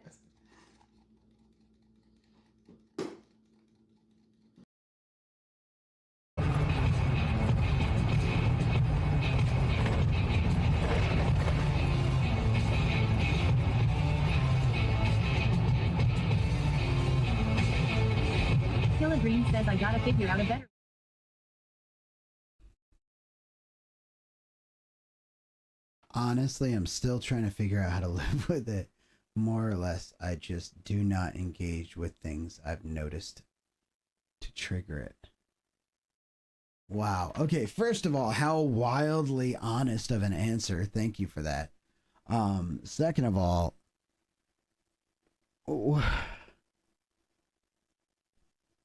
Killa Dream says I gotta figure out a better. Honestly, I'm still trying to figure out how to live with it. More or less, I just do not engage with things I've noticed to trigger it. Wow. Okay, first of all, how wildly honest of an answer. Thank you for that. Second of all,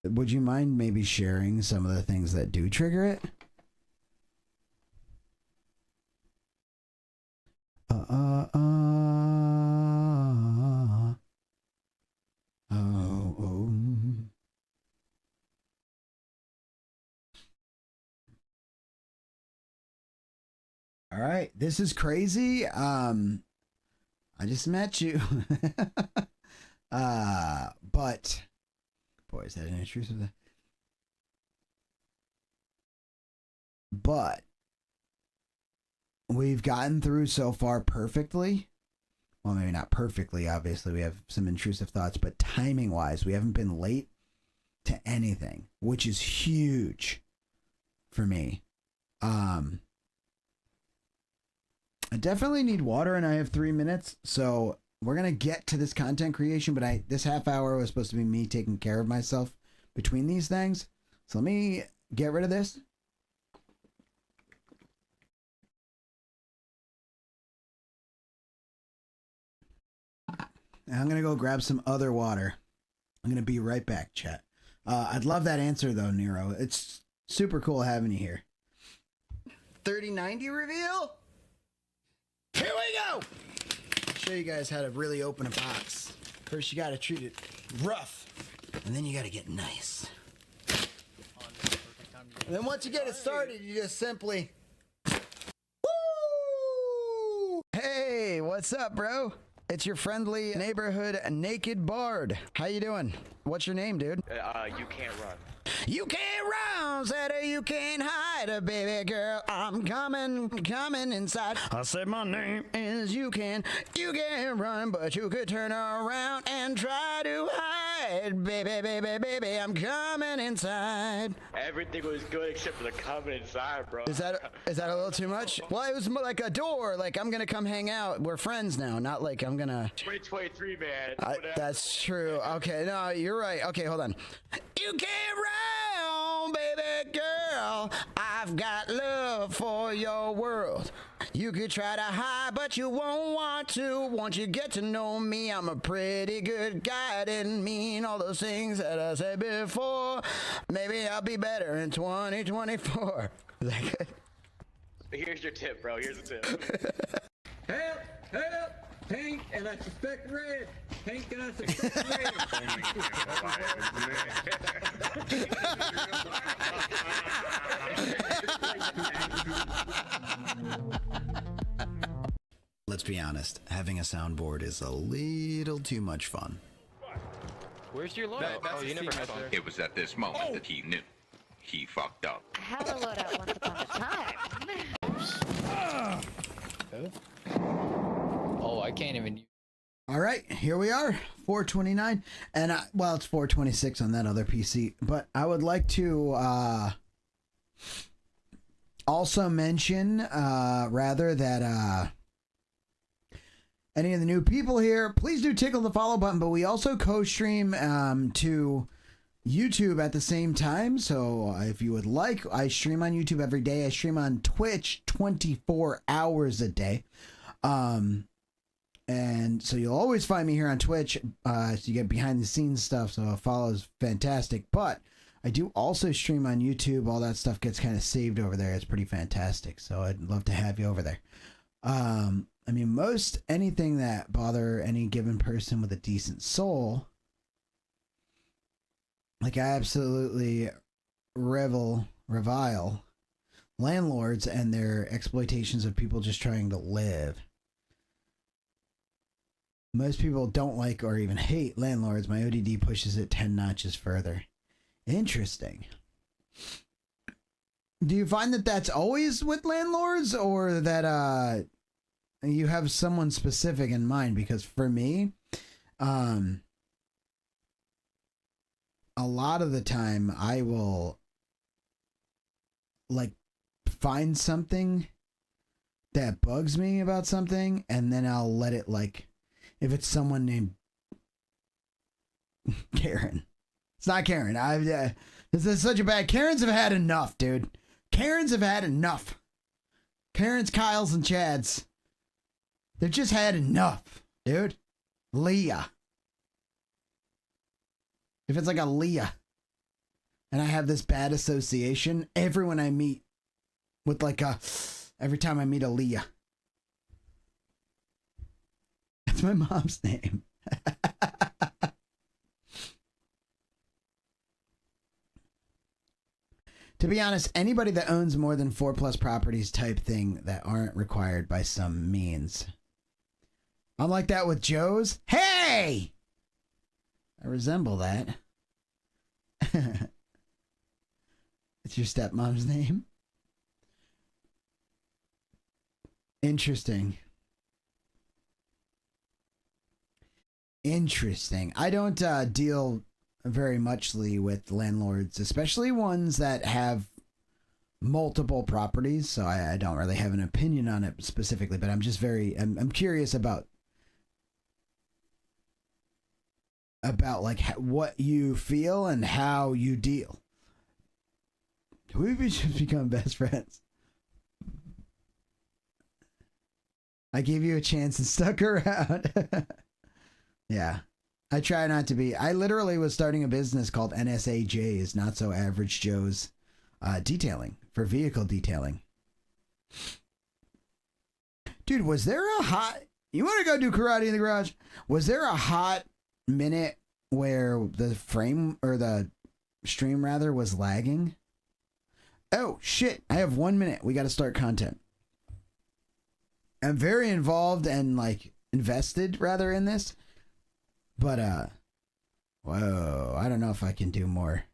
would you mind maybe sharing some of the things that do trigger it? All right, this is crazy. I just met you. But boy, is that an intrusive? But we've gotten through so far perfectly. Well, maybe not perfectly, obviously. We have some intrusive thoughts, but timing-wise, we haven't been late to anything, which is huge for me. I definitely need water, and I have 3 minutes, so we're going to get to this content creation, but this half hour was supposed to be me taking care of myself between these things. So let me get rid of this. And I'm going to go grab some other water. I'm going to be right back, chat. I'd love that answer, though, Nero. It's super cool having you here. 3090 reveal? Here we go! I'll show you guys how to really open a box. First, you got to treat it rough, and then you got to get nice. And then once you get it started, you just simply... Woo! Hey, what's up, bro? It's your friendly neighborhood naked bard. How you doing? What's your name, dude? You can't run. You can't run, said you can't hide, baby girl. I'm coming inside. I said my name is you can't run, but you could turn around and try to hide, baby. I'm coming inside. Everything was good except for the coming inside, bro. Is that a little too much? Well, it was more like a door. Like I'm gonna come hang out. We're friends now, not like I'm gonna. 2023, man. That's true. Okay, no, you're right. Okay, hold on. You can't run, baby girl. I've got love for your world. You could try to hide, but you won't want to. Once you get to know me, I'm a pretty good guy. Didn't mean all those things that I said before. Maybe I'll be better in 2024. Is that good? Here's your tip, bro. Here's the tip. Help! Help! Pink and I suspect red. Pink and I suspect red. Let's be honest, having a soundboard is a little too much fun. Where's your loadout? You never had that. It was at this moment that he knew. He fucked up. I had a loadout once upon a time. Oh, I can't even. All right, here we are, 429, and well, it's 426 on that other PC. But I would like to also mention, rather that any of the new people here, please do tickle the follow button. But we also co-stream to YouTube at the same time. So if you would like, I stream on YouTube every day. I stream on Twitch 24 hours a day. And so you'll always find me here on Twitch. So you get behind the scenes stuff. So a follow is fantastic. But I do also stream on YouTube. All that stuff gets kind of saved over there. It's pretty fantastic. So I'd love to have you over there. I mean, most anything that bother any given person with a decent soul, like I absolutely revile landlords and their exploitations of people just trying to live. Most people don't like or even hate landlords. My ODD pushes it 10 notches further. Interesting. Do you find that that's always with landlords, or that you have someone specific in mind? Because for me, a lot of the time I will like find something that bugs me about something, and then I'll let it, like, if it's someone named Karen. It's not Karen. This is such a bad. Karens have had enough, dude. Karens have had enough. Karens, Kyles, and Chads. They've just had enough, dude. Leah. If it's like a Leah, and I have this bad association, everyone I meet with every time I meet a Leah. That's my mom's name. To be honest, anybody that owns more than 4+ properties type thing that aren't required by some means. I'm like that with Joe's. Hey! I resemble that. It's your stepmom's name? Interesting. Interesting. I don't deal very muchly with landlords, especially ones that have multiple properties, so I don't really have an opinion on it specifically, but I'm just I'm curious about like what you feel and how you deal. We've just become best friends. I gave you a chance and stuck around. Yeah. I try not to be. I literally was starting a business called NSAJ's, Not So Average Joe's, detailing, for vehicle detailing. Dude, was there a hot... You want to go do karate in the garage? Was there a hot minute where the frame, or the stream rather, was lagging? Oh, shit. I have 1 minute. We got to start content. I'm very involved and, like, invested, rather, in this. But, Whoa, I don't know if I can do more.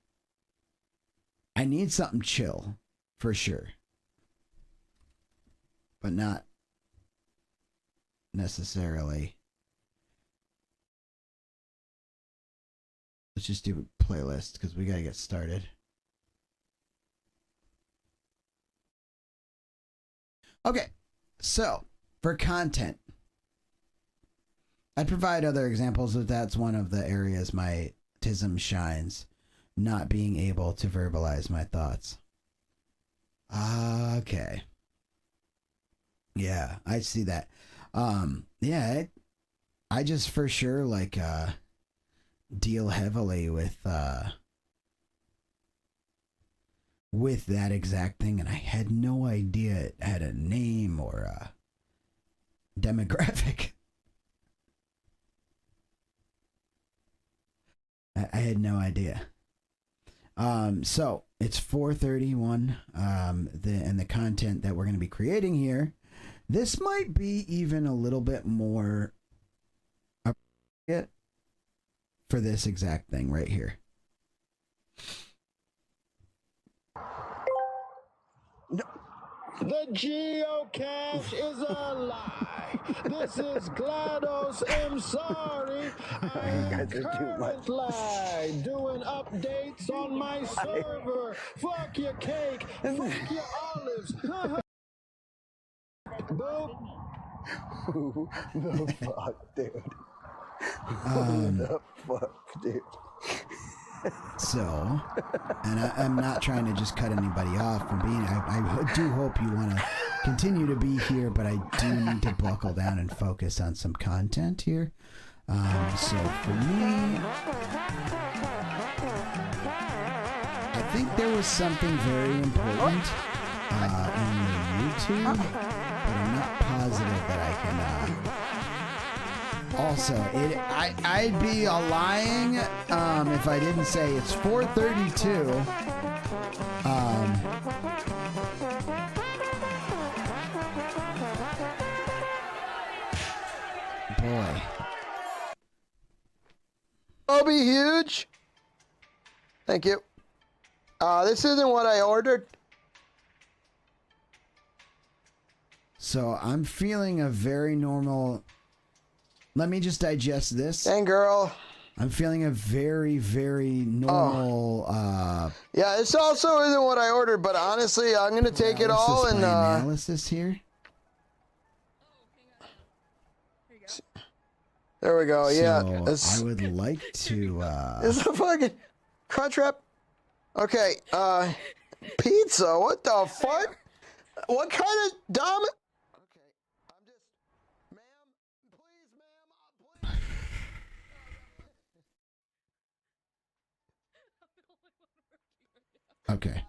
I need something chill, for sure. But not necessarily. Let's just do a playlist because we gotta get started. Okay, so for content, I'd provide other examples if that's one of the areas my tism shines, not being able to verbalize my thoughts. Okay. Yeah, I see that. Yeah, I just for sure like deal heavily with that exact thing, and I had no idea it had a name or a demographic. I had no idea. So it's 4:31. And the content that we're going to be creating here, this might be even a little bit more appropriate for this exact thing right here. The geocache is a lie. This is GLaDOS. I'm sorry. I am currently doing updates on my server. Fuck your cake. Fuck your olives. Boop. Who the fuck, dude? Who the fuck, dude? So, and I'm not trying to just cut anybody off from being, I do hope you want to continue to be here, but I do need to buckle down and focus on some content here. So for me, I think there was something very important in the YouTube, but I'm not positive that I can... Also, I'd be lying if I didn't say it's 4:32. Boy. I'll be huge. Thank you. This isn't what I ordered. So I'm feeling a very normal... Let me just digest this. Dang, girl. I'm feeling a very, very normal... yeah, this also isn't what I ordered, but honestly, I'm going to take it all and... analysis here. There we go, yeah. So I would like to... This is a fucking crunch wrap. Okay, pizza? What the fuck? What kind of dumb... Okay,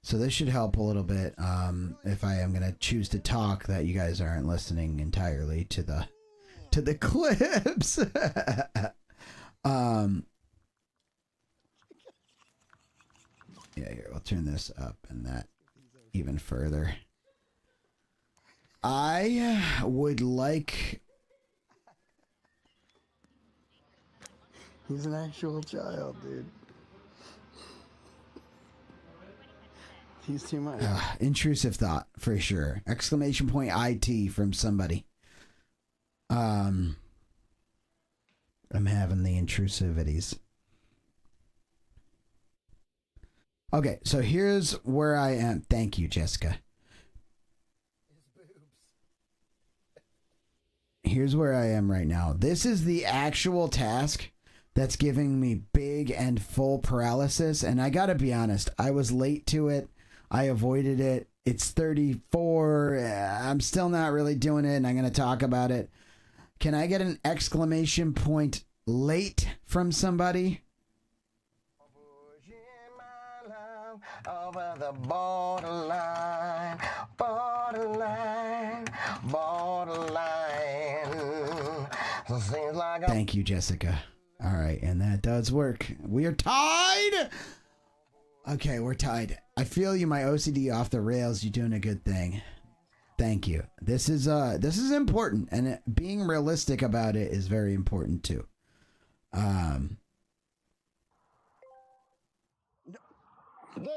so this should help a little bit if I am going to choose to talk, that you guys aren't listening entirely to the clips. Yeah, here, we'll turn this up and that even further. I would like... He's an actual child, dude. He's too much. Intrusive thought, for sure. Exclamation point IT from somebody. I'm having the intrusivities. Okay, so here's where I am. Thank you, Jessica. Here's where I am right now. This is the actual task that's giving me big and full paralysis, and I gotta be honest, I was late to it. I avoided it. It's 34. I'm still not really doing it, and I'm going to talk about it. Can I get an exclamation point late from somebody? Over the borderline, borderline, borderline. Seems like Thank you, Jessica. All right, and that does work. We are tied. Okay, we're tied. I feel you, my OCD off the rails. You're doing a good thing. Thank you. This is important, and being realistic about it is very important too. The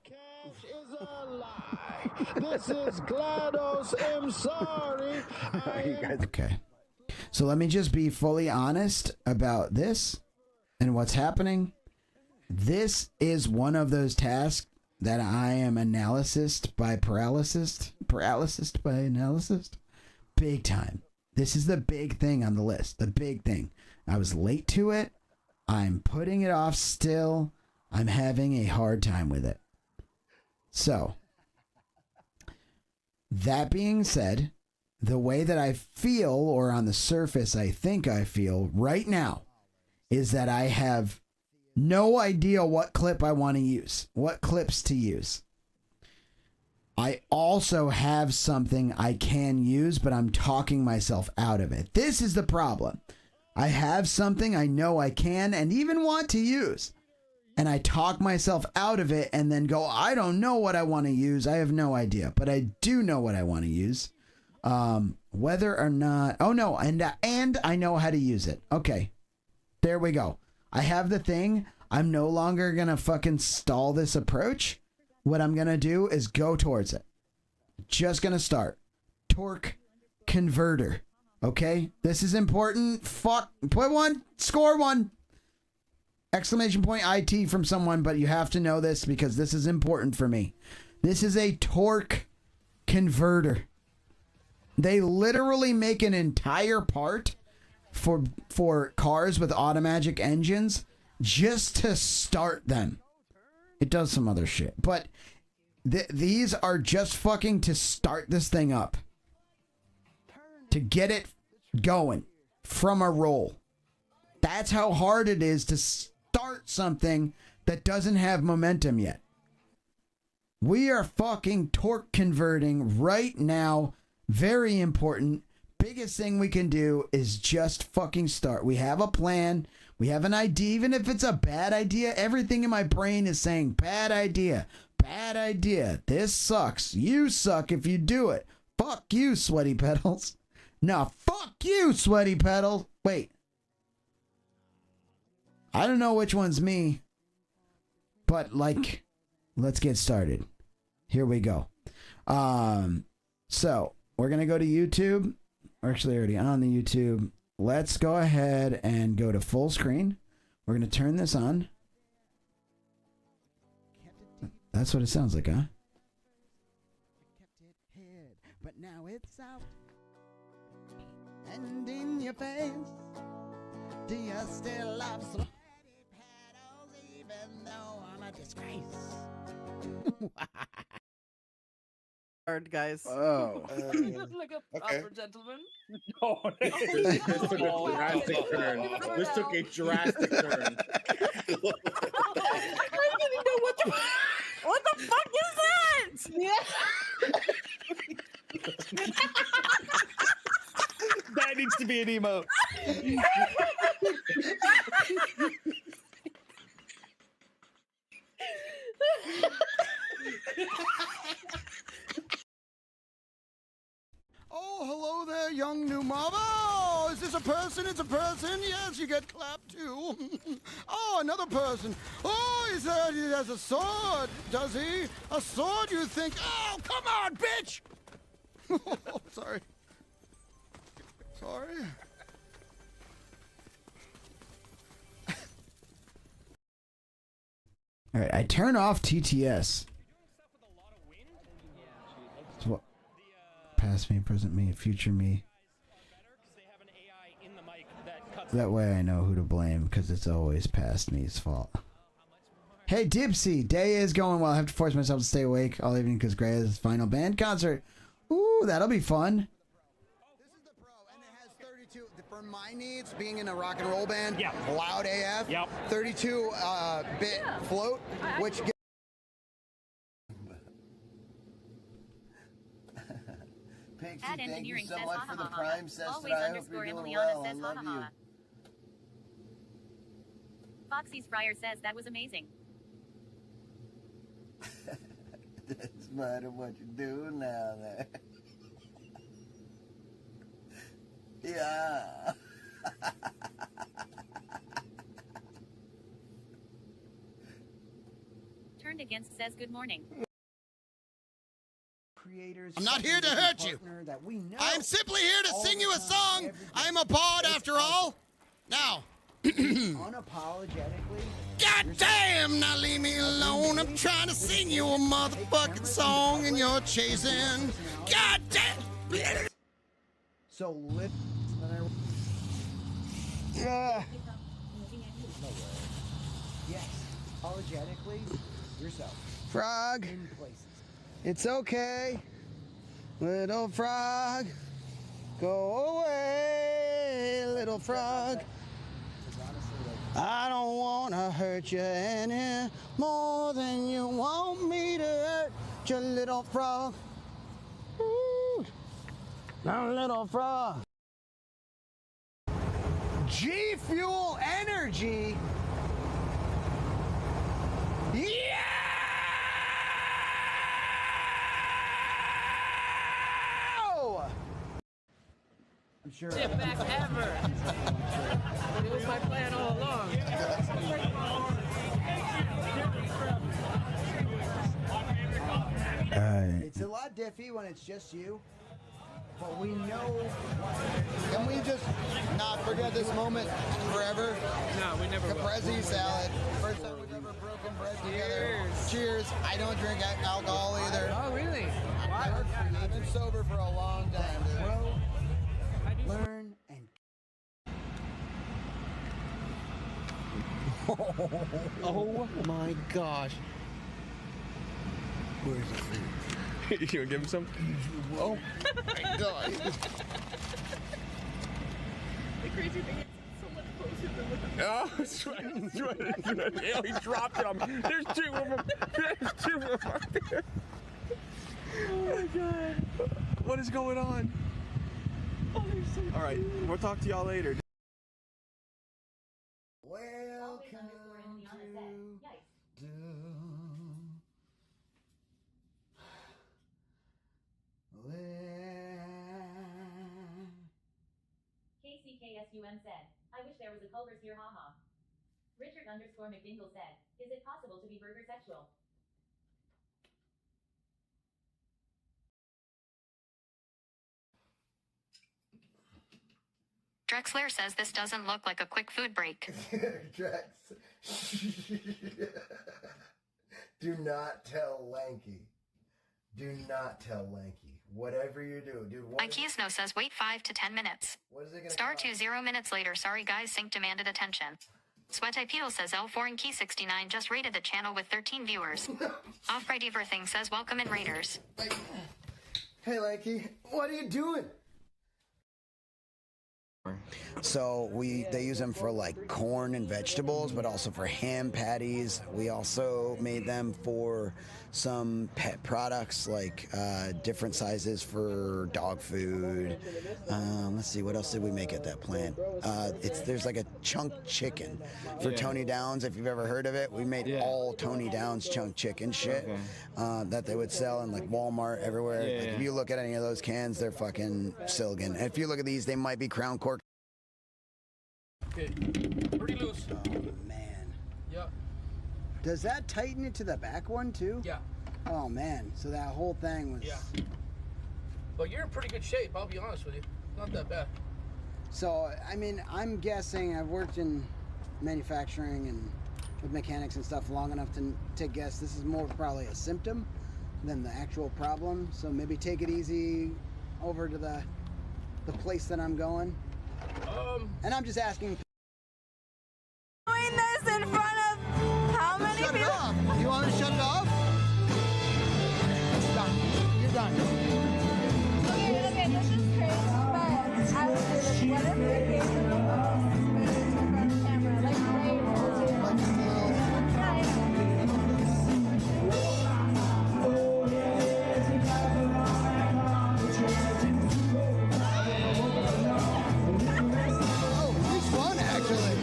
geocache is a lie. This is GLaDOS. I'm sorry. Okay. So let me just be fully honest about this and what's happening. This is one of those tasks that I am analysis by paralysis by analysis. Big time. This is the big thing on the list. The big thing. I was late to it. I'm putting it off still. I'm having a hard time with it. So, that being said, the way that I feel, or on the surface I think I feel right now, is that I have no idea what clip I want to use, what clips to use. I also have something I can use, but I'm talking myself out of it. This is the problem. I have something I know I can and even want to use, and I talk myself out of it and then go, I don't know what I want to use. I have no idea, but I do know what I want to use. Whether or not, oh no, and I know how to use it. Okay, there we go. I have the thing. I'm no longer gonna fucking stall this approach. What I'm gonna do is go towards it. Just gonna start. Torque converter. Okay, this is important. Fuck, put one, score one. Exclamation point IT from someone, but you have to know this because this is important for me. This is a torque converter. They literally make an entire part for cars with automatic engines just to start them. It does some other shit, but these are just fucking to start this thing up, to get it going from a roll. That's how hard it is to start something that doesn't have momentum yet. We are fucking torque converting right now. Very important. Biggest thing we can do is just fucking start. We have a plan. We have an idea. Even if it's a bad idea, everything in my brain is saying bad idea. Bad idea. This sucks. You suck if you do it. Fuck you, sweaty pedals. No, fuck you, sweaty pedals. Wait. I don't know which one's me. But like, let's get started. Here we go. So we're gonna go to YouTube. We're actually already on the YouTube. Let's go ahead and go to full screen. We're gonna turn this on. That's what it sounds like, huh? But now it's out and in your face. Do you still love sweaty pedals even though I'm a disgrace? Hard, guys. Oh. Like a proper gentleman. No, this took a drastic turn. This took a drastic turn. I don't even know what the fuck is that? Yeah. That needs to be an emote. Oh, hello there, young new mom. Oh, is this a person? It's a person. Yes, you get clapped too. Oh, another person. Oh, he has a sword, does he? A sword, you think? Oh, come on, bitch! Oh, sorry. Sorry. All right, I turn off TTS. So what? Past me, present me, future me. That way I know who to blame, because it's always past me's fault. Hey, Dipsy, day is going well. I have to force myself to stay awake all evening because Gray has his final band concert. Ooh, that'll be fun. This is the Pro, and it has 32, for my needs, being in a rock and roll band, loud AF, 32-bit float, which gets... Pixie, Ad thank you engineering so says much ha for ha the ha. prime says Always that I hope underscore you're doing Emiliana well. I says ha love ha you. ha. Foxy's Fryer says that was amazing. That's matter what you do now there. Yeah. Good morning. Creators. I'm not here to hurt you. That we know I'm simply here to all sing the you a time, song. every day. I'm a bard It's after all. Now. Unapologetically. God damn, now leave me alone. I'm trying to sing you a motherfucking song and you're chasing. God damn. So lit. Yeah. Yes. Apologetically, yourself. Frog. In places. It's okay. Little frog. Go away, little frog. I don't want to hurt you any more than you want me to hurt you, little frog. Ooh, little frog. G Fuel Energy. Yeah! I'm sure. Shit back ever. It was my plan all along. It's a lot diffy when it's just you, but we know. Can we just not forget this moment forever? No, we never will. Caprese salad. First time we've ever broken bread together. Cheers. I don't drink alcohol either. Oh, really? I've been sober for a long time, dude. Grow, learn, and. Oh my gosh. Where's the food? You gonna give him some? Oh my god. The crazy thing is so much closer than what the Oh, that's right. That's right. That's right. Oh, he dropped them. There's two of them. There's two of them right there. Oh my god. What is going on? Oh, they're so All right, we'll talk to y'all later. Welcome to KCKSUM said, I wish there was a Culver's here, haha. Richard_McDingle said, is it possible to be burger sexual? Drexler says this doesn't look like a quick food break. Drex. Do not tell Lanky. Do not tell Lanky. Whatever you do, dude. Ikesno says wait 5 to 10 minutes. What is it gonna Star cost? 2 0 minutes later. Sorry guys, sync demanded attention. Sweatipedal says L4 and Key 69 just rated the channel with 13 viewers. Off-Bright Everything says welcome in Raiders. Hey Lanky, what are you doing? So they use them for like corn and vegetables, but also for ham patties. We also made them for some pet products, like different sizes for dog food. Let's see, what else did we make at that plant? There's like a chunk chicken for Tony Downs, if you've ever heard of it. We made all Tony Downs chunk chicken shit that they would sell in like Walmart, everywhere. Like, if you look at any of those cans, they're fucking Silgan. And if you look at these, they might be Crown Cork. Okay, pretty loose. Oh man. Yep. Does that tighten it to the back one too? Yeah. Oh man. So that whole thing was. Yeah. But you're in pretty good shape, I'll be honest with you. Not that bad. So I mean, I'm guessing I've worked in manufacturing and with mechanics and stuff long enough to guess this is more probably a symptom than the actual problem. So maybe take it easy over to the place that I'm going. And I'm just asking. Doing this in front of how many Shut it people? off. You want me to shut it off? It's done. You're done. Okay, this is crazy, but I would do this. What if we gave them a bonus in front of the camera, like way more? It's fun, actually.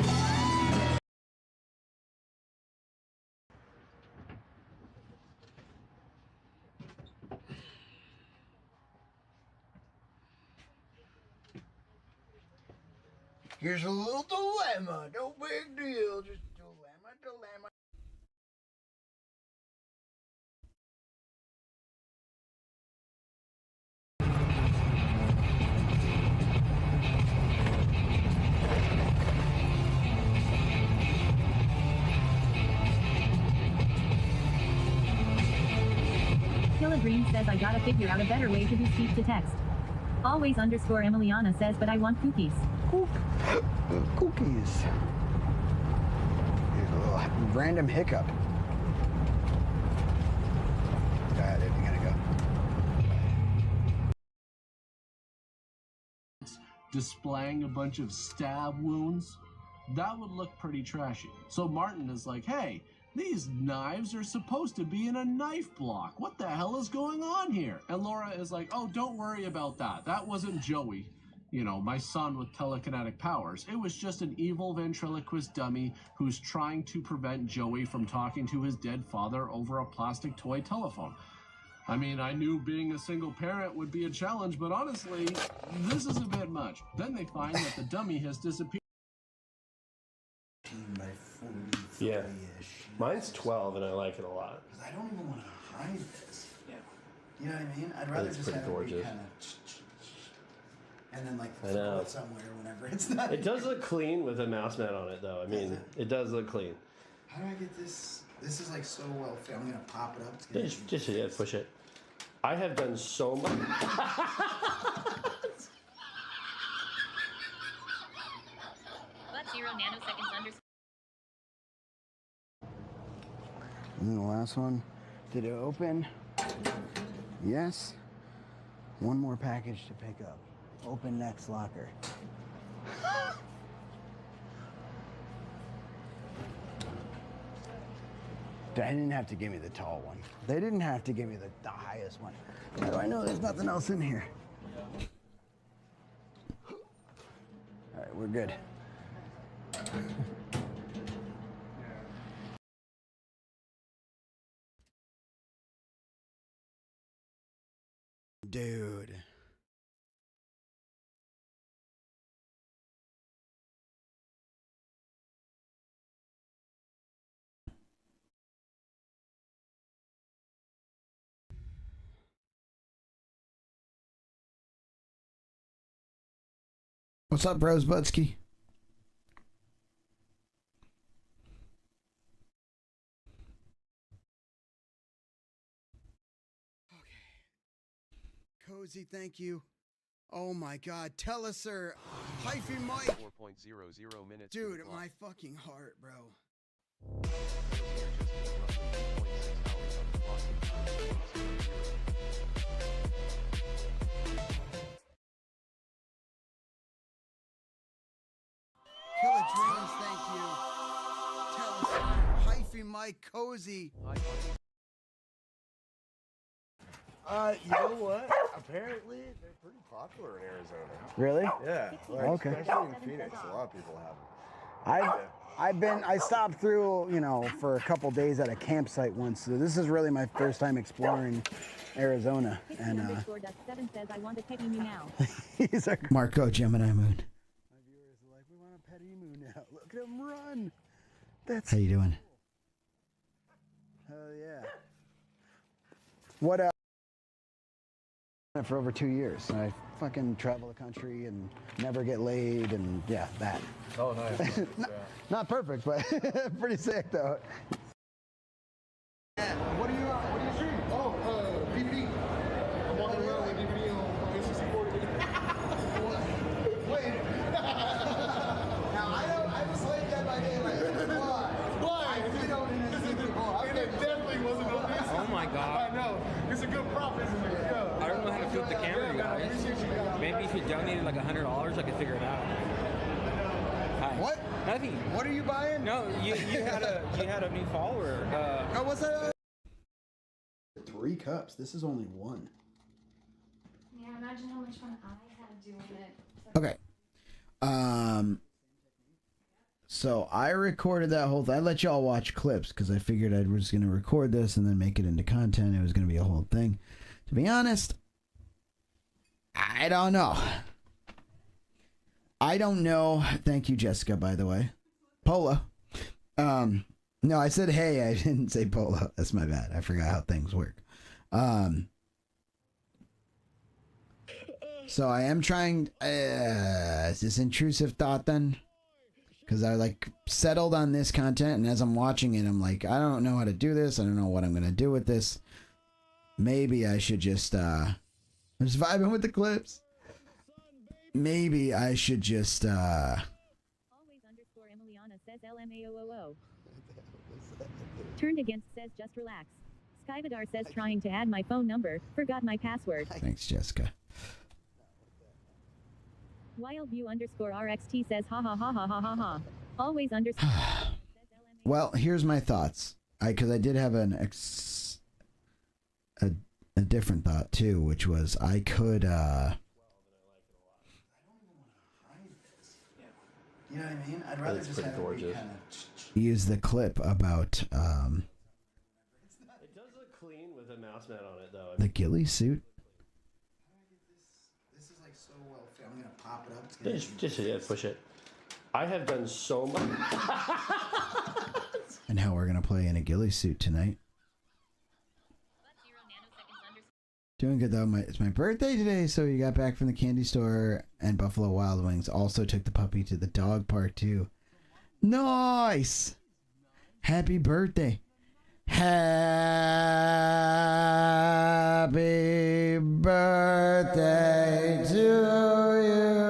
Here's a little dilemma. No big deal. Just dilemma. Dream says I gotta figure out a better way to do speech to text. Always underscore Emiliana says, but I want cookies. Cookies. Here's a little random hiccup. Go ahead, you gotta go. Displaying a bunch of stab wounds, that would look pretty trashy. So Martin is like, hey, these knives are supposed to be in a knife block. What the hell is going on here? And Laura is like, oh, don't worry about that. That wasn't Joey, you know, my son with telekinetic powers. It was just an evil ventriloquist dummy who's trying to prevent Joey from talking to his dead father over a plastic toy telephone. I mean, I knew being a single parent would be a challenge, but honestly, this is a bit much. Then they find that the dummy has disappeared. Yeah. Mine's 12 and I like it a lot. Because I don't even want to hide this. Yeah. You know what I mean? I'd rather It's just pretty have it gorgeous. be kind of... And then like I know. throw it somewhere whenever it's not... It does look clean with a mouse mat on it, though. I mean, it does look clean. How do I get this? This is like so well fit. I'm going to pop it up. It's gonna Just yeah, push it. I have done so much. But 0 nanoseconds underscore. And then the last one. Did it open? Yes. One more package to pick up. Open next locker. They didn't have to give me the tall one. They didn't have to give me the highest one. How do I know there's nothing else in here? All right, we're good. Dude. What's up, Rosebudsky? Cozy, thank you. Oh my God, tell us, sir. Hyphy Mike. 4.00 minutes. Dude, my fucking heart, bro. Killer Dreams, thank you. Tell us, Hyphy Mike, Cozy. You know what? Apparently, they're pretty popular in Arizona. Really? Yeah. Like, Okay. Especially in Phoenix, a lot of people have them. I stopped through, you know, for a couple days at a campsite once. So this is really my first time exploring Arizona. And Underscore Duck 7 says I want a pet emu now. he's a Marco Gemini Moon. My viewers are like, we want a pet emu now. Look at him run. That's How you doing? hell yeah. What for over 2 years. I fucking travel the country and never get laid and yeah, that. Oh, nice. Not perfect, but pretty sick though. What do you stream? Oh, DVD. I'm walking around with DVD on N64. Wait. Now, I was like that by daylight. Why? Why? I did own an N64. And it definitely wasn't on this. Oh my God. I know. It's a good prop, isn't it? Yeah. I don't know how to flip the camera, you guys. Maybe if you donated like $100, I could figure it out. Hi. What? Nothing. What are you buying? No, you had a new follower. Oh, what's that? 3 cups. This is only 1. Yeah, imagine how much fun I had doing it. Okay. So I recorded that whole thing. I let y'all watch clips because I figured I was going to record this and then make it into content. It was going to be a whole thing. To be honest, I don't know. I don't know. Thank you, Jessica, by the way. Pola. No, I said hey. I didn't say Pola. That's my bad. I forgot how things work. So I am trying. Is this intrusive thought then? Because I like settled on this content, and as I'm watching it, I'm like, I don't know how to do this. I don't know what I'm gonna do with this. maybe I should just I'm just vibing with the clips. Maybe I should just Always underscore Emiliana says LMAOOO. Turned against says just relax. Skyvidar says trying to add my phone number, forgot my password. Thanks, Jessica. Wildview underscore RXT says ha ha ha ha ha ha ha. Always underscore. Well, here's my thoughts. Because I did have a different thought too, which was I could You know what I mean? I'd rather just have it be kind of... use the clip about It does look clean with a mouse mat on it, though. the ghillie suit. This is like so well fit. I'm gonna pop it up. It's gonna Just yeah, push it. I have done so much. And how we're gonna play in a ghillie suit tonight. Doing good though. It's my birthday today, so you got back from the candy store, and Buffalo Wild Wings also took the puppy to the dog park too. Nice. Happy birthday. Happy birthday to you.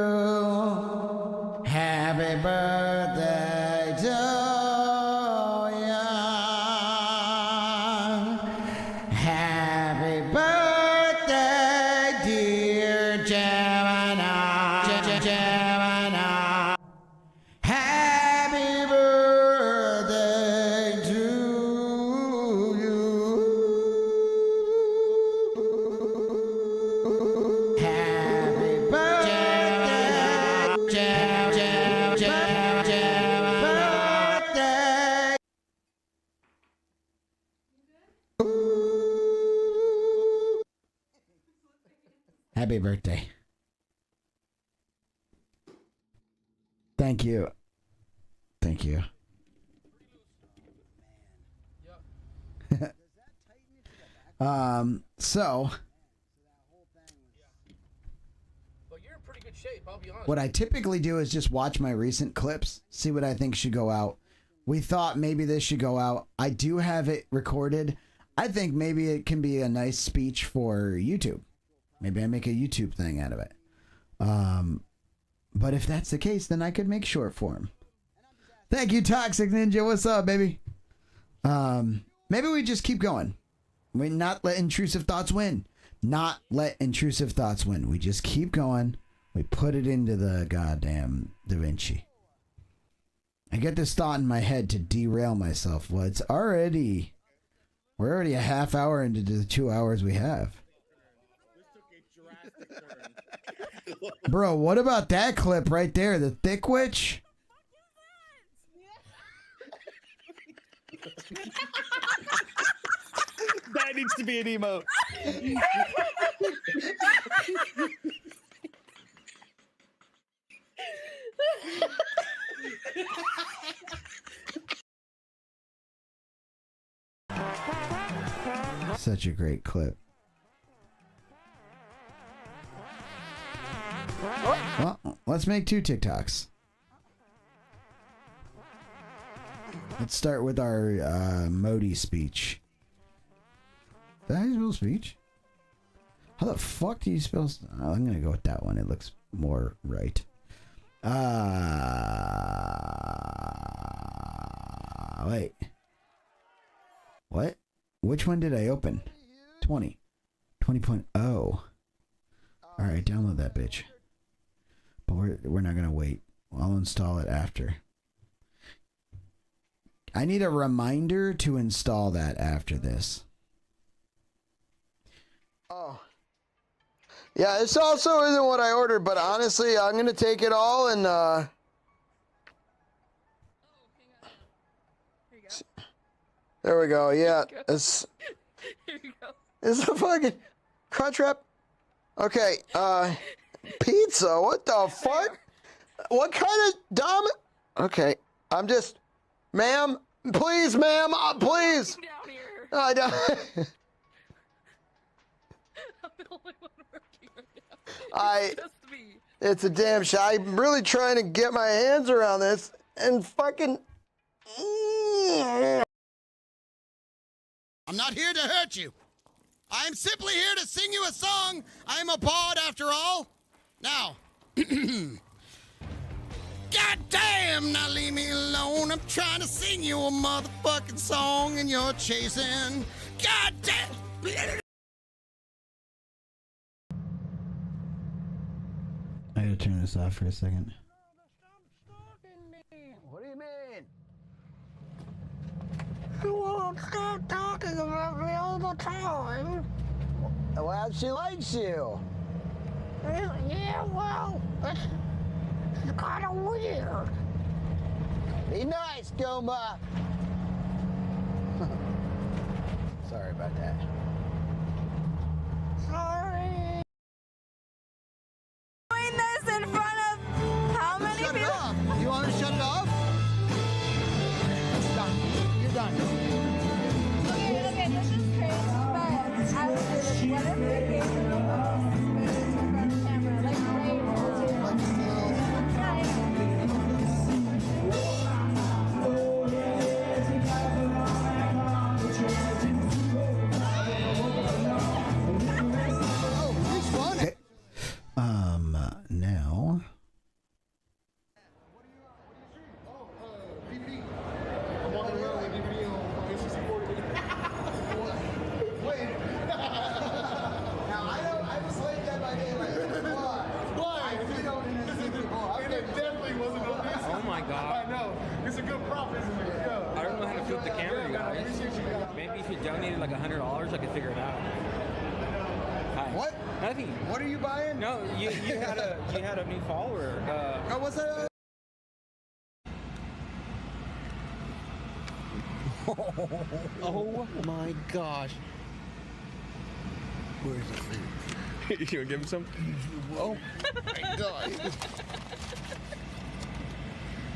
Happy birthday to you. Happy birthday, dear Gemini. Gemini. Happy birthday to you. Happy birthday, birthday. Happy birthday. Thank you. Thank you. So But you're in pretty good shape, I'll be honest. what I typically do is just watch my recent clips, see what I think should go out. We thought maybe this should go out. I do have it recorded. I think maybe it can be a nice speech for YouTube. Maybe I make a YouTube thing out of it. But if that's the case, then I could make short form. Thank you, Toxic Ninja. What's up, baby? Maybe we just keep going. We not let intrusive thoughts win. Not let intrusive thoughts win. We just keep going. We put it into the goddamn Da Vinci. I get this thought in my head to derail myself. Well, we're already a half hour into the 2 hours we have. Bro, what about that clip right there? The Thick Witch? That needs to be an emote. Such a great clip. Well, let's make 2 TikToks. Let's start with our Modi speech. Did I spell speech? How the fuck do you spell? I'm gonna go with that one. It looks more right. Wait. What? Which one did I open? 20. 20.0. Alright, download that bitch. But we're not gonna wait. I'll install it after. I need a reminder to install that after this. Oh. Yeah, this also isn't what I ordered, but honestly, I'm going to take it all and, there we go. Yeah, it's... Here you go. It's a fucking crunch wrap. Okay, pizza? What the fuck? What kind of dumb... Okay, I'm just... Ma'am, please, ma'am, please. I don't... It's a damn shame. I'm really trying to get my hands around this and fucking... I'm not here to hurt you. I'm simply here to sing you a song. I'm a bard after all. Now. God damn, now leave me alone. I'm trying to sing you a motherfucking song and you're chasing. God damn. I gotta turn this off for a second. What do you mean? You won't stop talking about me all the time. Well, she likes you. Yeah, well, it's kind of weird. Be nice, Goma. Sorry about that. Sorry. Doing this in front of how many Shut it people? off. You want to shut it off? It's done. You're done. Okay, this is crazy, but I would do this. What if the game in front of camera, like Okay. Now. I'm walking around with a DVD on my N64. Wait. Now, I was like that by daylight. Why? You don't and it definitely wasn't on this. Oh my god. I know. It's a good prop, isn't it? Yeah. I don't know how to flip the camera, you guys. Maybe if you donated like $100, I could figure it out. Hi. What? Nothing. What are you buying? No, you had a new follower. Oh, what's that? Oh my gosh. Where's the food? You gonna give him some? Oh my god.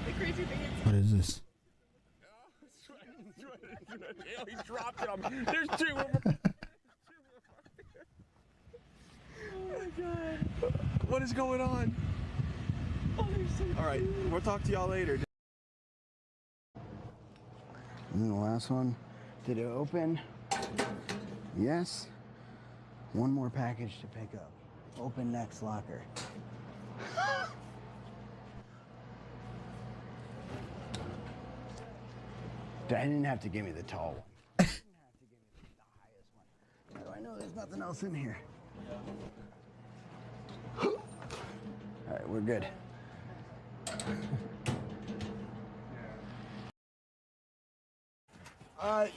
the crazy thing is. What is this? Oh, he dropped it on me. There's two of them. Oh my god. What is going on? Oh, all right, we'll talk to y'all later. And then the last one, did it open? Yes. One more package to pick up. Open next locker. I didn't have to give me the tall one. How do I know there's nothing else in here? All right, we're good.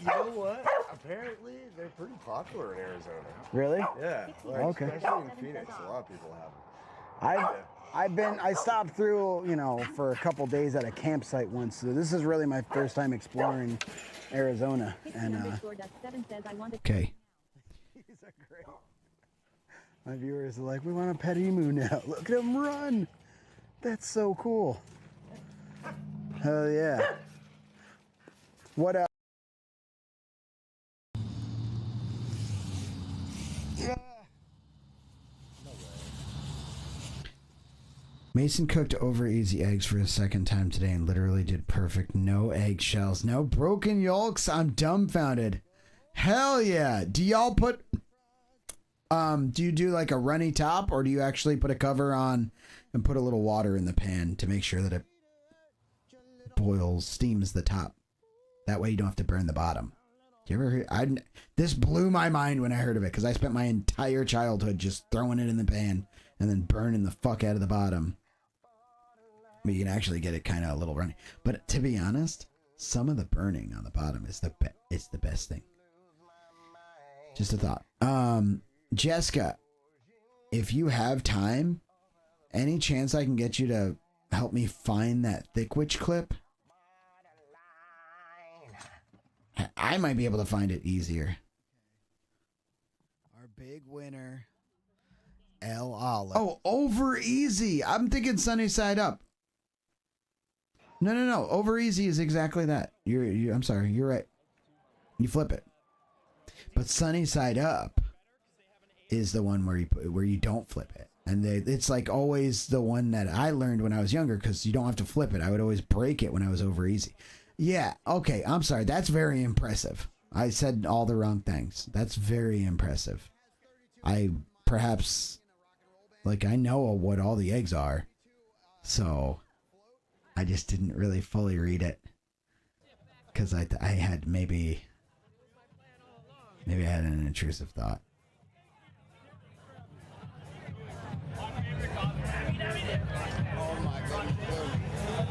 You know what? Apparently, they're pretty popular in Arizona. Really? Yeah. Like, Okay. Especially in Phoenix, a lot of people have them. I stopped through, for a couple days at a campsite once. So this is really my first time exploring Arizona. And Okay. these are great. My viewers are like, we want a pet emu now. Look at him run. That's so cool. Hell yeah. What else? Mason cooked over easy eggs for the second time today and literally did perfect. No eggshells, no broken yolks. I'm dumbfounded. Hell yeah. Do y'all put, do you do like a runny top, or do you actually put a cover on and put a little water in the pan to make sure that it boils, steams the top? That way you don't have to burn the bottom. Do you ever hear? This blew my mind when I heard of it, because I spent my entire childhood just throwing it in the pan and then burning the fuck out of the bottom. But you can actually get it kind of a little runny. But to be honest, some of the burning on the bottom is the best thing. Just a thought. Jessica, if you have time, any chance I can get you to help me find that Thick Witch clip? I might be able to find it easier. Our big winner, El Olive. Oh, over easy. I'm thinking sunny side up. No. Over easy is exactly that. I'm sorry. You're right. You flip it. But sunny side up is the one where you don't flip it. And it's like always the one that I learned when I was younger, because you don't have to flip it. I would always break it when I was over easy. Yeah. Okay. I'm sorry. That's very impressive. I said all the wrong things. That's very impressive. I perhaps, like, I know what all the eggs are, so I just didn't really fully read it because I had maybe I had an intrusive thought.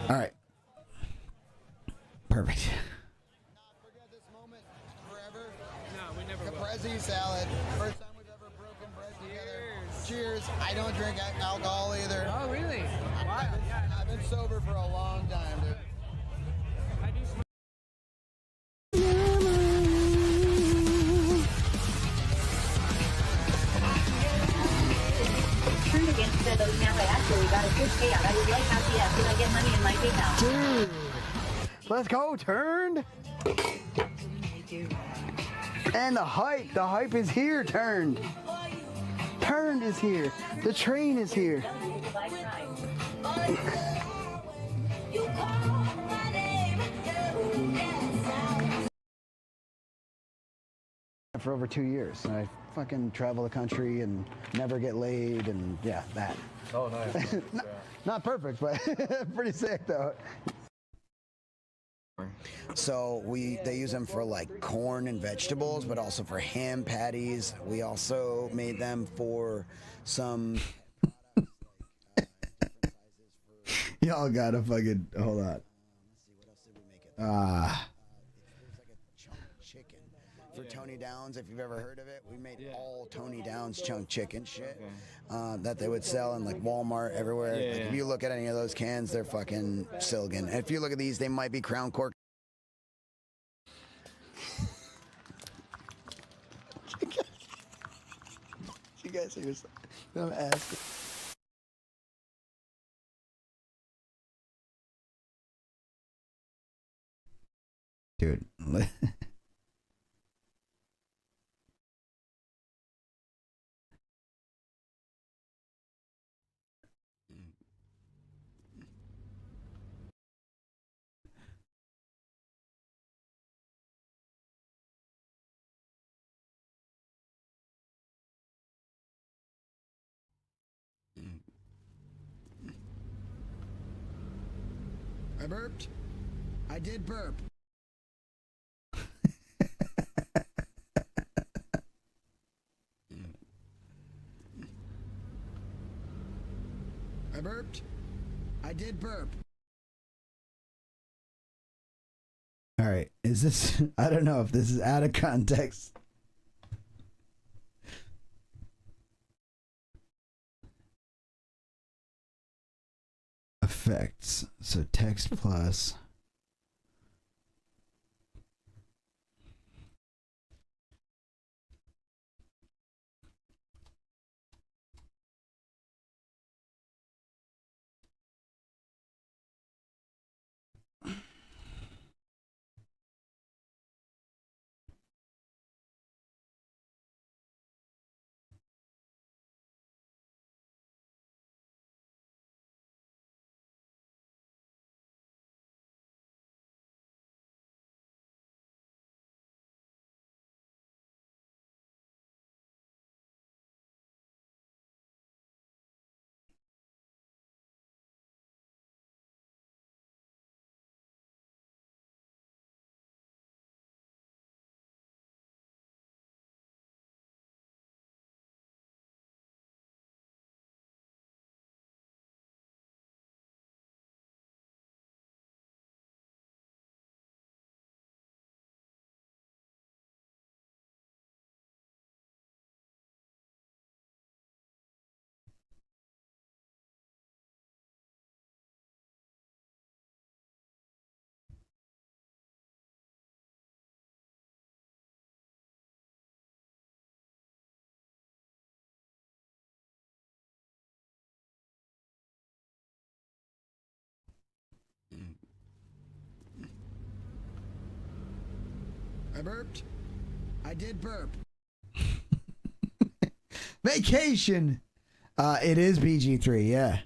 All right. Perfect. Caprese salad. First time we've ever broken bread together. Cheers. I don't drink alcohol either. Oh, really? Wow. I've been sober for a long time, dude. Turned against those now I actually got a good payout. I would like how CS did I get money in my PayPal? Dude. Let's go, turned. And the hype is here, turned. Turned is here. The train is here. For over 2 years. And I fucking travel the country and never get laid and yeah, that. Oh, nice. Not perfect, but pretty sick though. So they use them for like corn and vegetables, but also for ham patties. We also made them for some. Y'all gotta fucking hold on. For Tony Downs, if you've ever heard of it, we made all Tony Downs chunk chicken shit that they would sell in like Walmart everywhere. Like, if you look at any of those cans, they're fucking Silgan. And if you look at these, they might be Crown Cork. You guys hear something? I'm asking. Dude. I burped. I did burp. I burped. I did burp. All right. Is this, I don't know if this is out of context. Effects. So text plus. I burped. I did burp. Vacation. It is PG-3, yeah.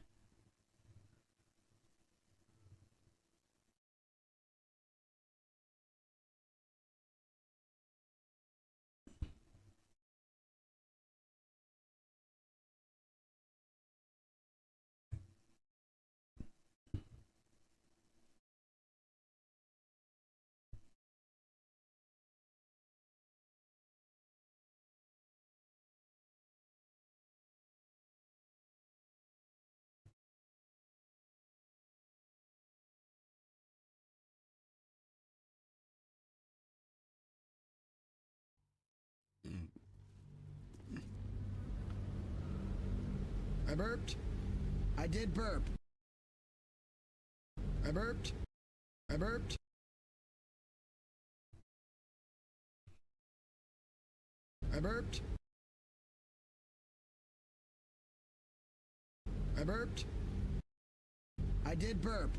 I burped. I did burp. I burped. I burped. I burped. I burped. I did burp.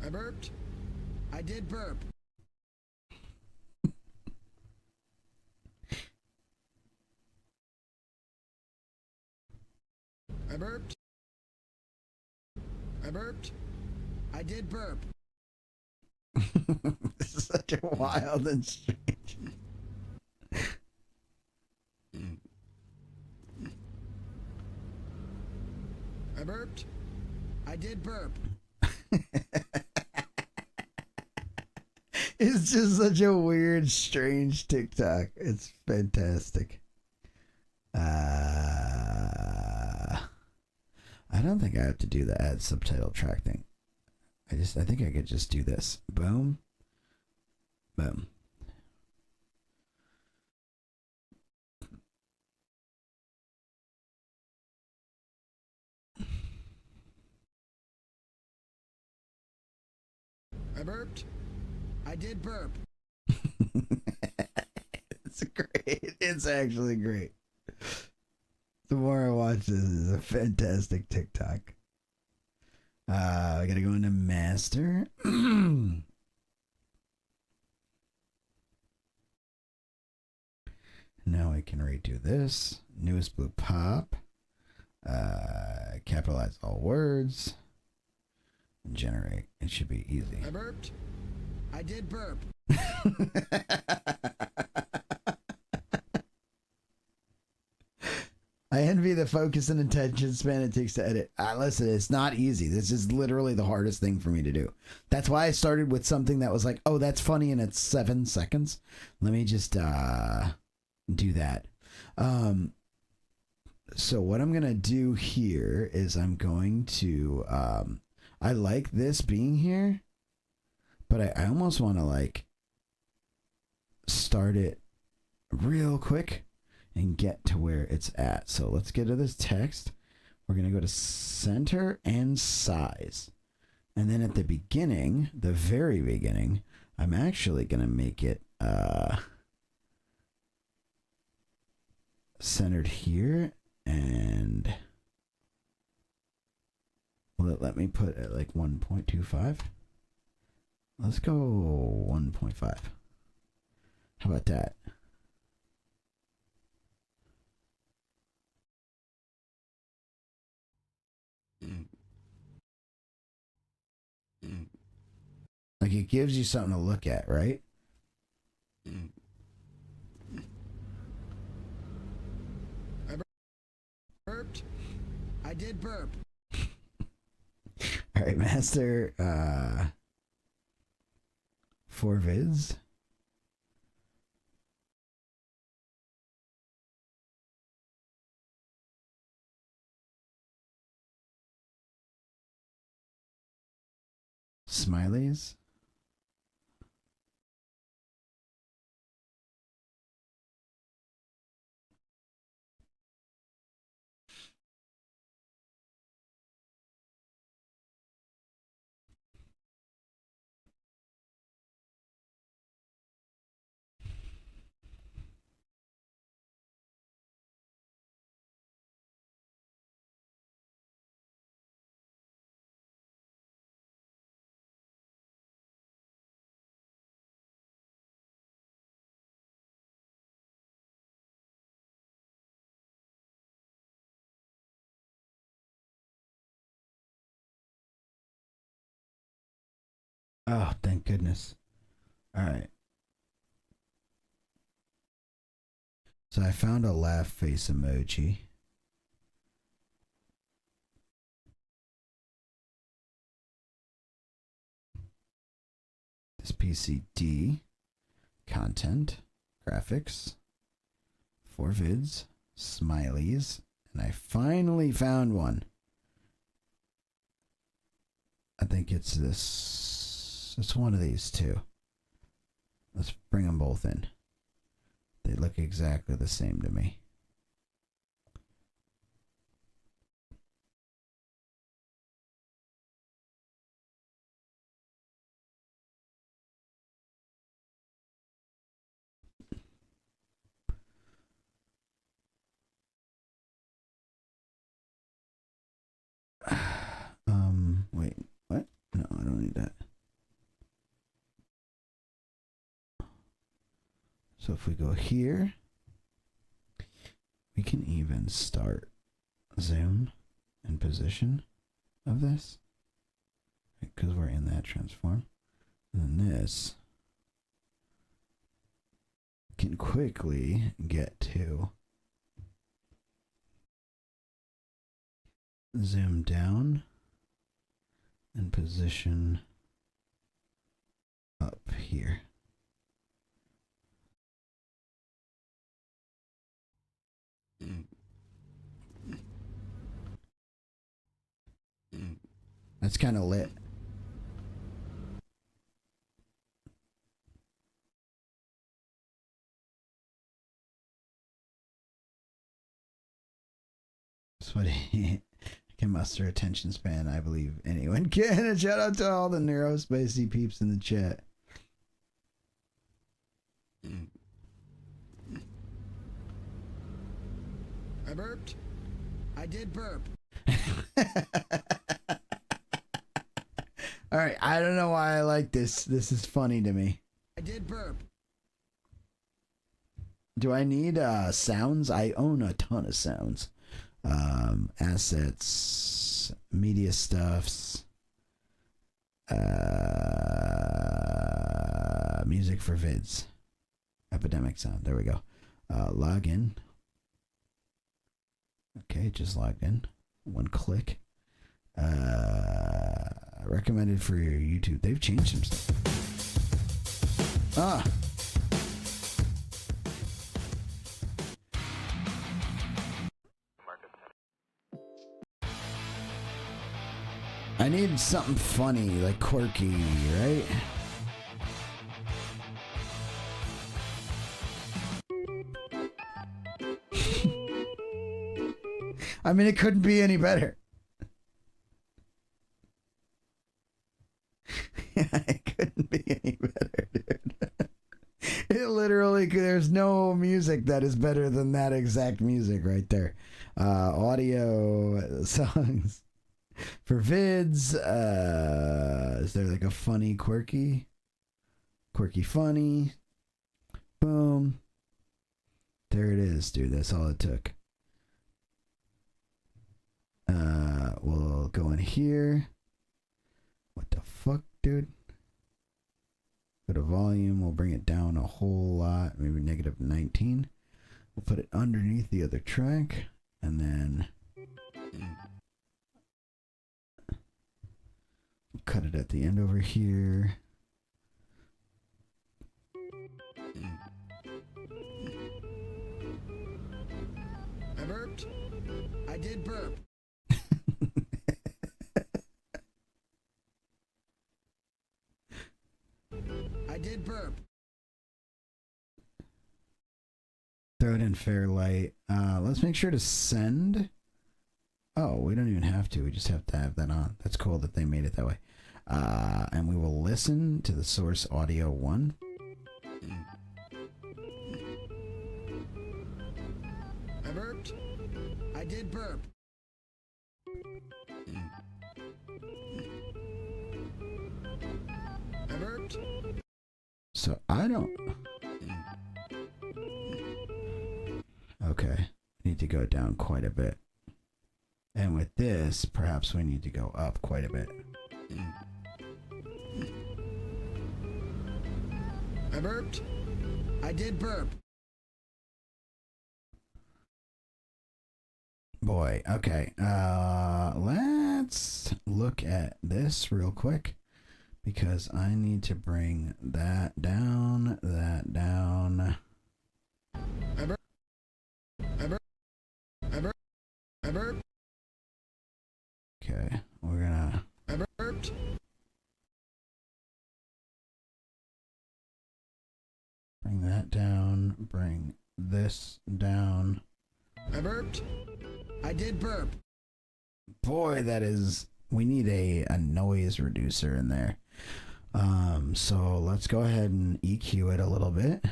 I burped. I did burp. I burped. I burped. I did burp. This is such a wild and strange. I burped. I did burp. It's just such a weird, strange TikTok. It's fantastic. I don't think I have to do the add subtitle track thing. I think I could just do this. Boom. Boom. I burped. I did burp. It's great. It's actually great. The more I watch this, is a fantastic TikTok. I gotta go into master. Now I can redo this. Newest blue pop. Capitalize all words. Generate. It should be easy. I burped. I did burp. I envy the focus and attention span it takes to edit. Listen, it's not easy. This is literally the hardest thing for me to do. That's why I started with something that was like, oh, that's funny and it's 7 seconds. Let me just do that. So what I'm going to do here is I'm going to... I like this being here, but I almost want to like start it real quick and get to where it's at. So let's get to this text. We're going to go to center and size. And then at the beginning, the very beginning, I'm actually going to make it centered here. And will it let me put it like 1.25? Let's go 1.5. How about that? Like it gives you something to look at, right? I burped. I did burp. All right, master. 4 vids. Smileys. Oh, thank goodness. All right. So I found a laugh face emoji. This PCD, content, graphics, 4 vids, smileys, and I finally found one. I think it's this. It's one of these two. Let's bring them both in. They look exactly the same to me. Wait, what? No, I don't need that. So if we go here, we can even start zoom and position of this because we're in that transform. And then this can quickly get to zoom down and position up here. That's kind of lit. Sweaty. I can muster attention span, I believe anyone can. And shout out to all the neurospacey peeps in the chat. I burped. I did burp. All right, I don't know why I like this. This is funny to me. I did burp. Do I need sounds? I own a ton of sounds. Assets, media stuffs, music for vids, epidemic sound. There we go. Log in. Okay, just logged in. One click. Recommended for your YouTube. They've changed some stuff. Ah. I need something funny, like quirky, right? I mean, it couldn't be any better. It couldn't be any better, dude. It literally, there's no music that is better than that exact music right there. Audio songs for vids. Is there like a funny, quirky funny? Boom. There it is, dude. That's all it took. We'll go in here. What the fuck, dude? Go to volume. We'll bring it down a whole lot. Maybe negative 19. We'll put it underneath the other track. And then cut it at the end over here. I burped. I did burp. I did burp. Throw it in fair light. Let's make sure to send. Oh, we don't even have to. We just have to have that on. That's cool that they made it that way. And we will listen to the source audio 1. I burped. I did burp. I burped. So I don't. Okay. Need to go down quite a bit. And with this, perhaps we need to go up quite a bit. I burped. I did burp. Boy, okay. Let's look at this real quick because I need to bring that down, that down. I burp. I burp. I burp. I burp. Okay, we're gonna. I burped. Bring that down. Bring this down. I burped. I did burp. Boy, that is. We need a noise reducer in there. So let's go ahead and EQ it a little bit.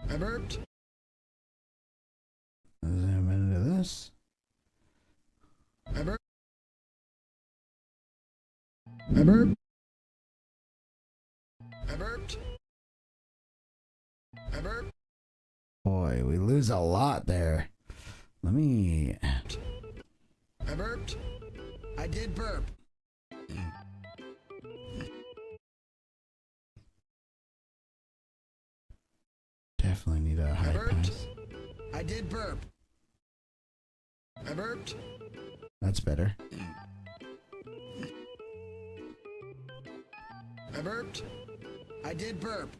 I burped. Zoom into this. I burped. I burped. I burped. I burped. Boy, we lose a lot there. Let me. I burped. I did burp. Definitely need a high pass. I did burp. I burped. That's better. I burped. I did burp.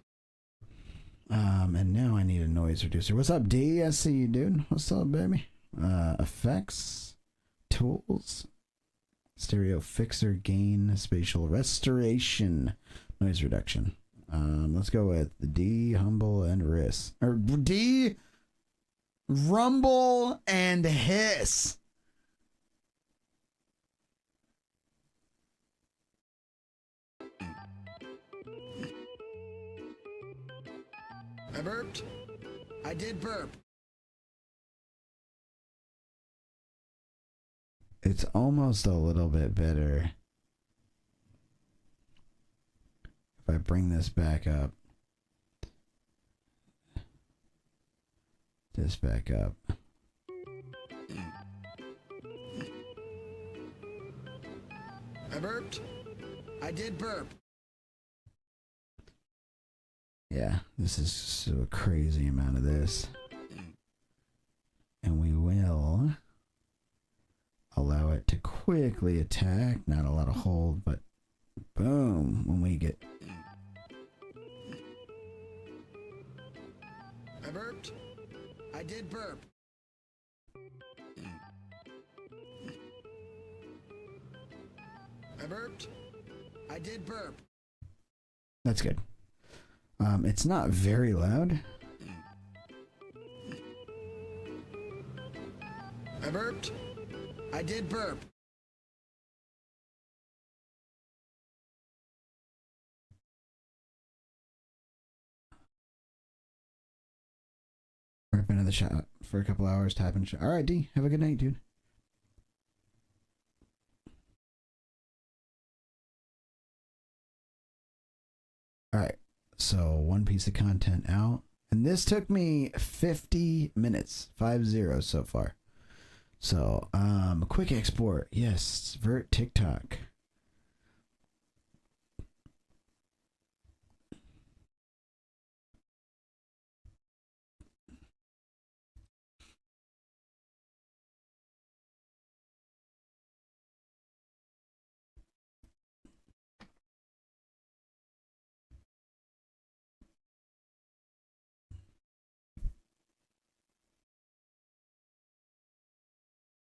And now I need a noise reducer. What's up, D? I see you, dude. What's up, baby? Effects, tools, stereo fixer, gain, spatial restoration, noise reduction. Let's go with the D, humble, and hiss. Or D, rumble, and hiss. I burped. I did burp. It's almost a little bit better if I bring this back up. This back up. I burped. I did burp. Yeah, this is so a crazy amount of this. And we will allow it to quickly attack. Not a lot of hold, but boom, when we get... I burped. I did burp. I burped. I did burp. That's good. It's not very loud. I burped. I did burp. Rip into the shot for a couple hours, tapping. All right, D. Have a good night, dude. All right. So one piece of content out. And this took me 50 minutes. 50 so far. So, quick export. Yes. Vert TikTok.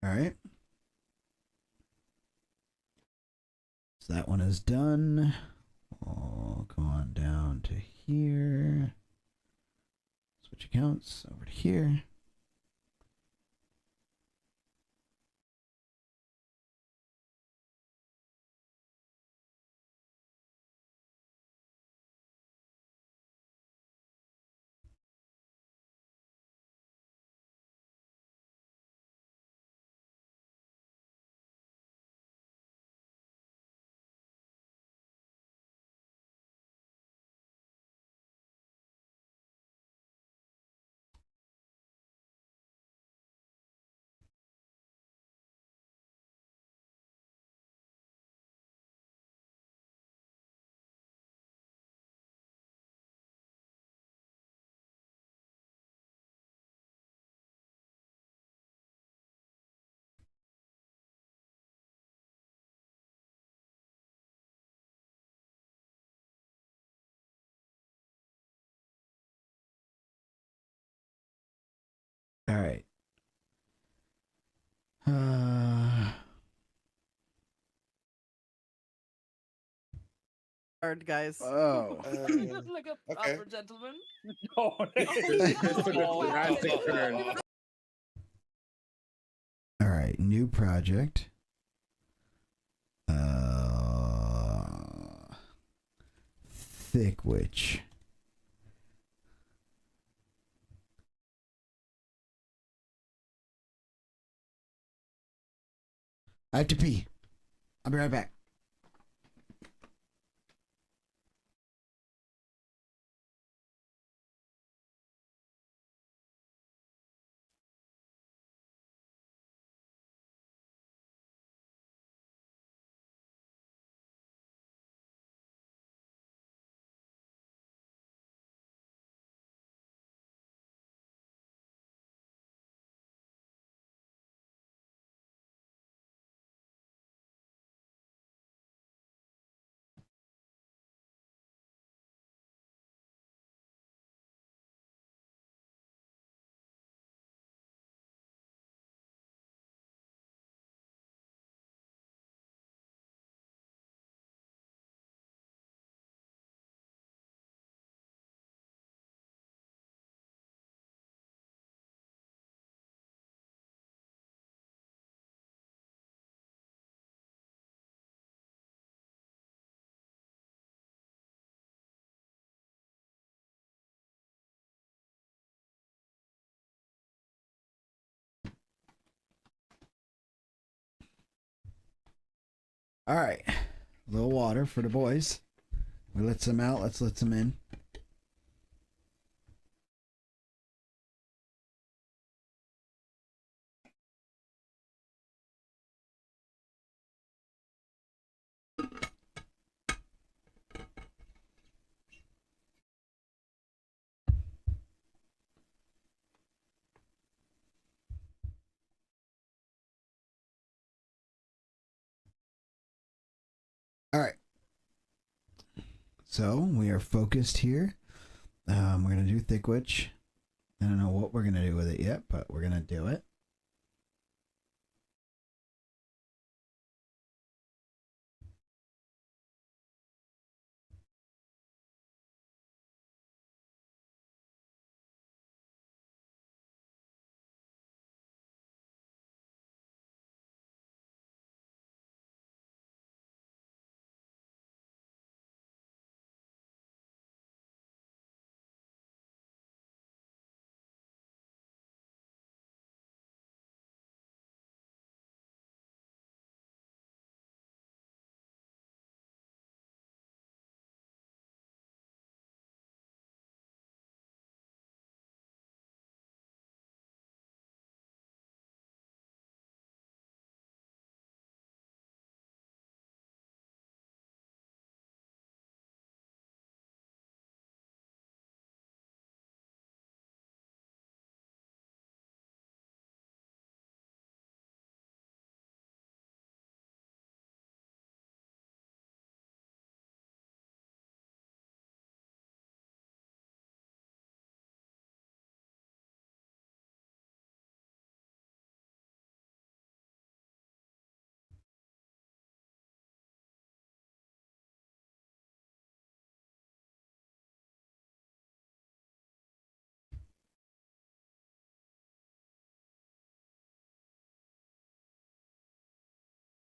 All right. So that one is done. We'll go on down to here. Switch accounts over to here. All right. Hard, guys. Oh. Like a proper gentleman. Oh, this took a drastic turn. All right, new project. Thick Witch. I have to pee. I'll be right back. All right. A little water for the boys. We let some out. Let's let some in. All right. So we are focused here. We're going to do Thick Witch. I don't know what we're going to do with it yet, but we're going to do it.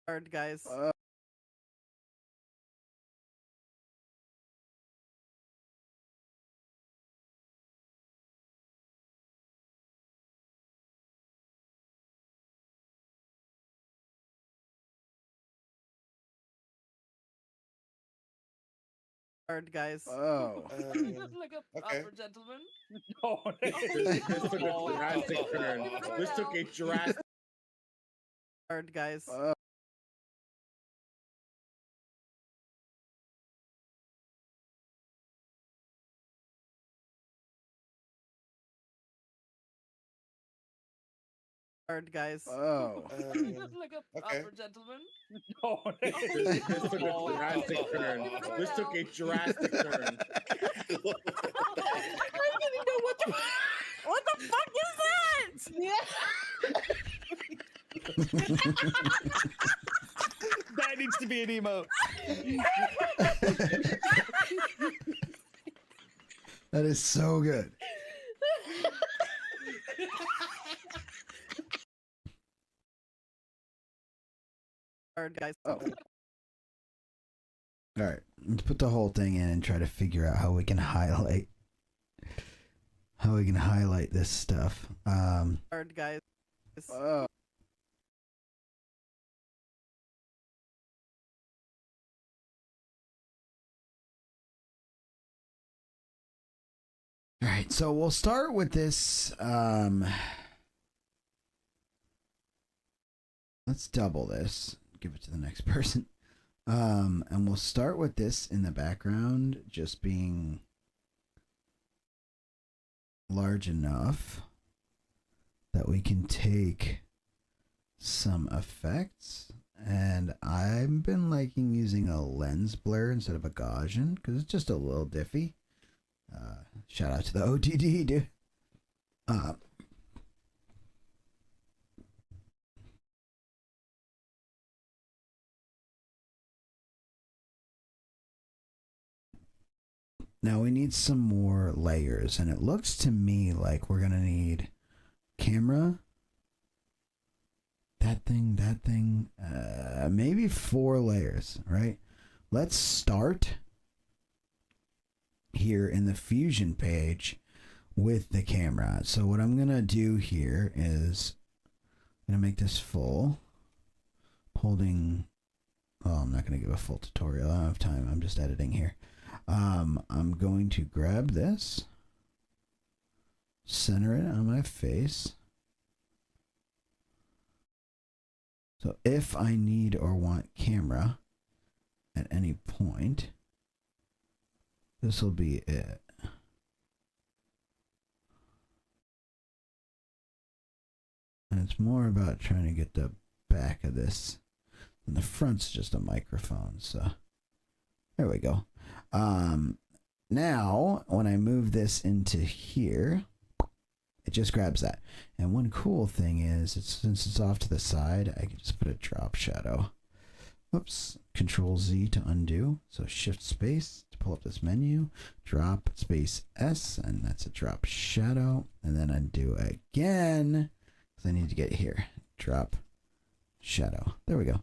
Hard, guys. Hard, guys. Oh. Like a proper gentleman. Oh, this took a drastic turn. This took a drastic. Hard, guys. Hard, guys. Oh. Like a proper gentleman. Oh, this took a drastic turn. This took a drastic turn. I don't even know what the fuck is that? That needs to be an emote. That is so good. Guys. Oh. All right, let's put the whole thing in and try to figure out how we can highlight this stuff. Hard, guys. All right, so we'll start with this. Let's double this. Give it to the next person. And we'll start with this in the background just being large enough that we can take some effects. And I've been liking using a lens blur instead of a Gaussian because it's just a little diffy. Shout out to the OTD, dude. Now we need some more layers, and it looks to me like we're gonna need camera, that thing, maybe 4 layers, right? Let's start here in the Fusion page with the camera. So what I'm gonna do here is I'm gonna make this full, holding, oh, I'm not gonna give a full tutorial, I don't have time, I'm just editing here. I'm going to grab this, center it on my face. So if I need or want camera at any point, this will be it. And it's more about trying to get the back of this. And the front's just a microphone, so there we go. Now, when I move this into here, it just grabs that. And one cool thing is, since it's off to the side, I can just put a drop shadow. Oops, Control Z to undo. So Shift Space to pull up this menu, drop space S, and that's a drop shadow. And then undo again, because I need to get here. Drop shadow. There we go.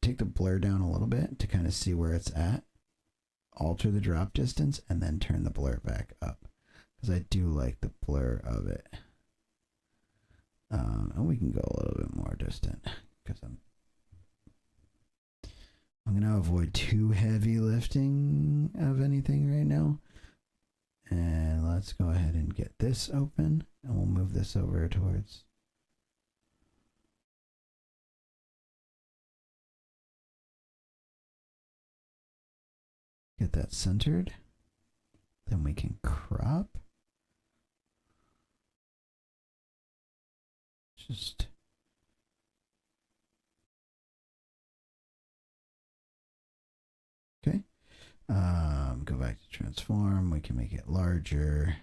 Take the blur down a little bit to kind of see where it's at. Alter the drop distance and then turn the blur back up, because I do like the blur of it. And we can go a little bit more distant because I'm gonna avoid too heavy lifting of anything right now. And let's go ahead and get this open, and we'll move this over towards. Get that centered. Then we can crop. Just okay. Go back to transform. We can make it larger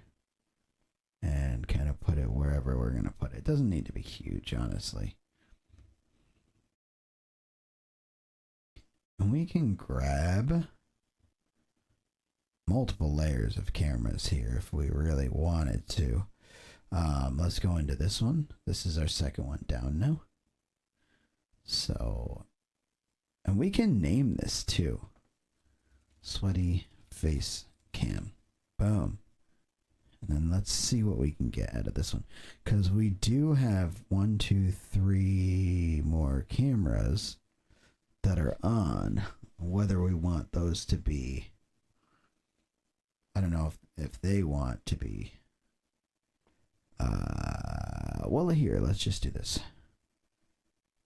and kind of put it wherever we're gonna put it. It doesn't need to be huge, honestly. And we can grab multiple layers of cameras here if we really wanted to. Let's go into this one. This is our second one down now. So, and we can name this too. Sweaty face cam. Boom. And then let's see what we can get out of this one, because we do have 1, 2, 3 more cameras that are on. Whether we want those to be, I don't know if they want to be. Well, here, let's just do this.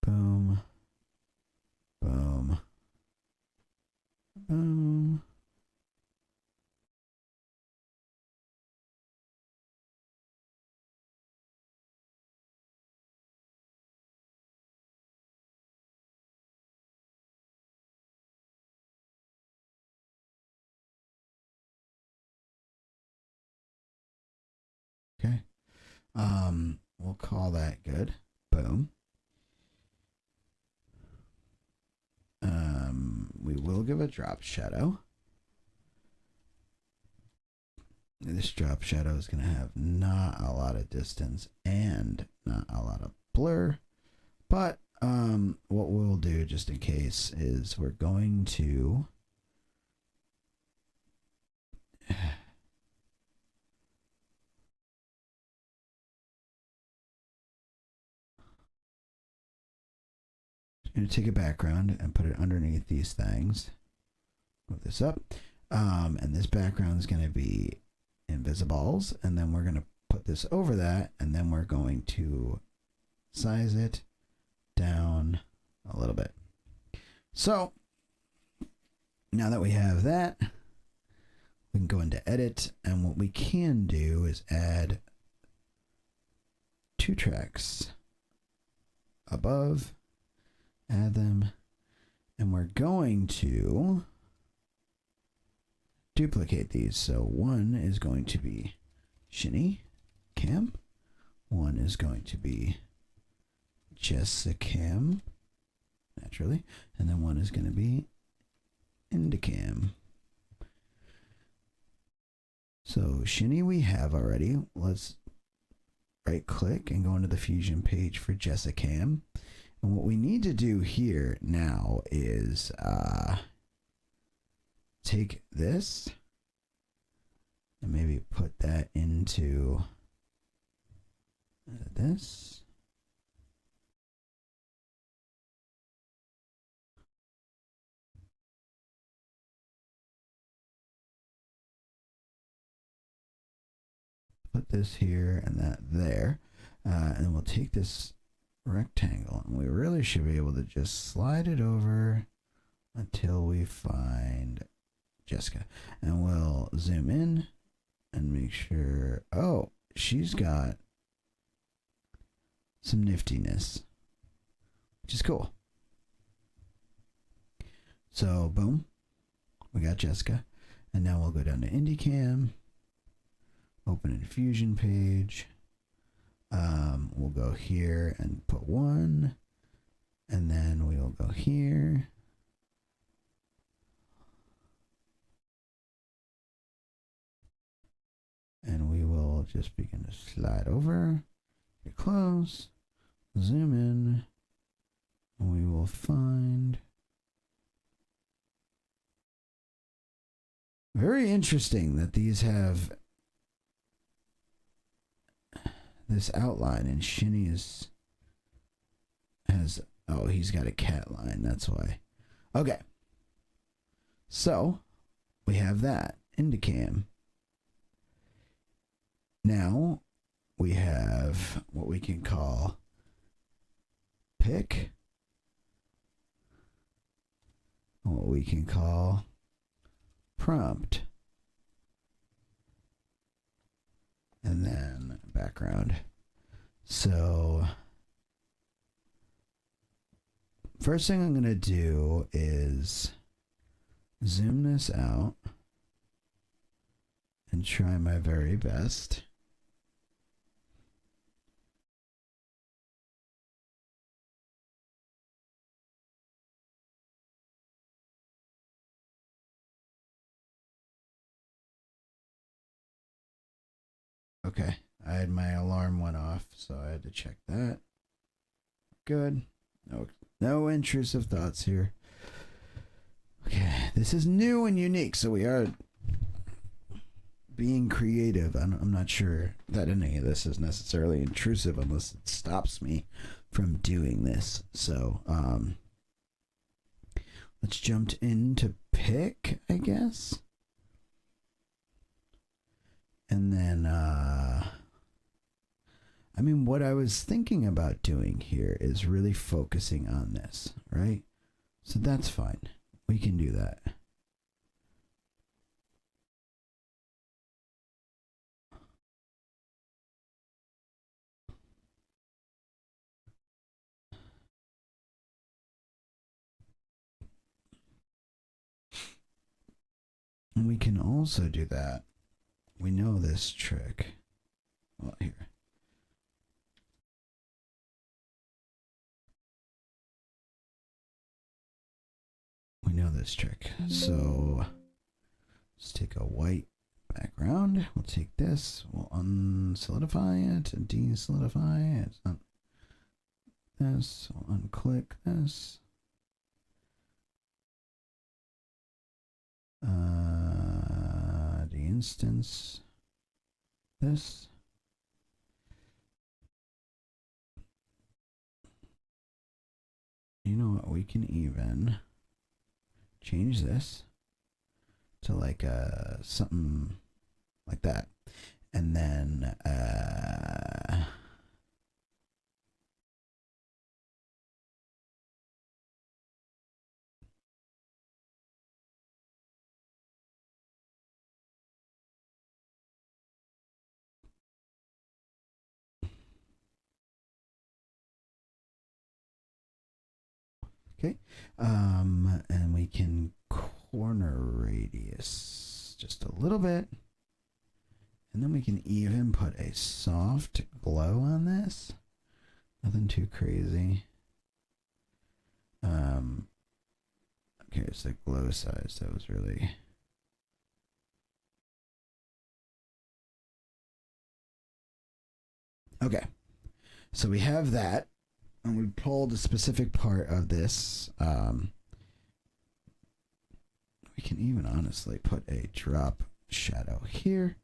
Boom. Boom. Boom. Okay. We'll call that good. Boom. We will give a drop shadow. This drop shadow is going to have not a lot of distance and not a lot of blur. But what we'll do just in case is we're going to take a background and put it underneath these things. Move this up. And this background is going to be invisibles. And then we're going to put this over that. And then we're going to size it down a little bit. So now that we have that, we can go into edit. And what we can do is add 2 tracks above. Add them, and we're going to duplicate these. So one is going to be Shinny Cam, one is going to be Jessica Cam, naturally, and then one is going to be Indicam. So Shinny we have already. Let's right click and go into the Fusion page for Jessica Cam. And what we need to do here now is take this and maybe put that into this. Put this here and that there. And we'll take this rectangle and we really should be able to just slide it over until we find Jessica, and we'll zoom in and make sure, oh, she's got some niftiness, which is cool. So boom, we got Jessica, and now we'll go down to Indicam, open a Fusion page. We'll go here and put 1, and then we'll go here. And we will just begin to slide over, get close, zoom in, and we will find. Very interesting that these have this outline, and Shinny has, oh, he's got a cat line, that's why. Okay, so we have that Indicam. Now we have what we can call pick, what we can call prompt, and then background. So first thing I'm going to do is zoom this out and try my very best. Okay, I had my alarm went off, so I had to check that. Good. No intrusive thoughts here. Okay, this is new and unique, so we are being creative. I'm not sure that any of this is necessarily intrusive unless it stops me from doing this. So, let's jump into pick, I guess. And then, I mean, what I was thinking about doing here is really focusing on this, right? So that's fine. We can do that. And we can also do that. We know this trick. Well, here. We know this trick. So let's take a white background. We'll take this. We'll unsolidify it and desolidify it. This. We'll unclick this. The instance. This. You know what? We can even change this to like something like that, and then okay, and we can corner radius just a little bit, and then we can even put a soft glow on this. Nothing too crazy. Okay, it's the glow size that was really. Okay, so we have that, and we pulled a specific part of this. We can even honestly put a drop shadow here.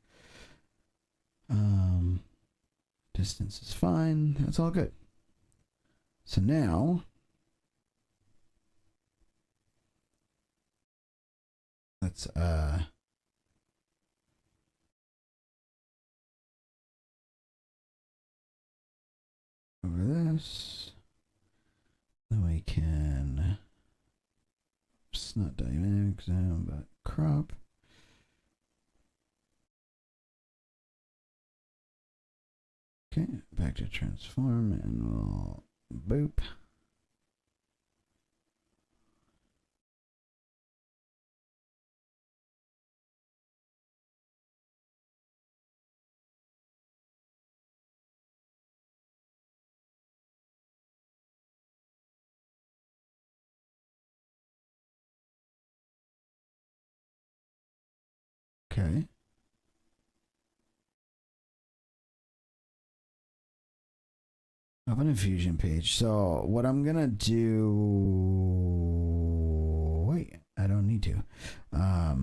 Distance is fine. That's all good. So now let's over this. Then we can, it's not dynamic zoom, but crop. Okay, back to transform, and we'll boop. Okay. Open a Fusion page. So what I'm gonna do, wait, I don't need to. I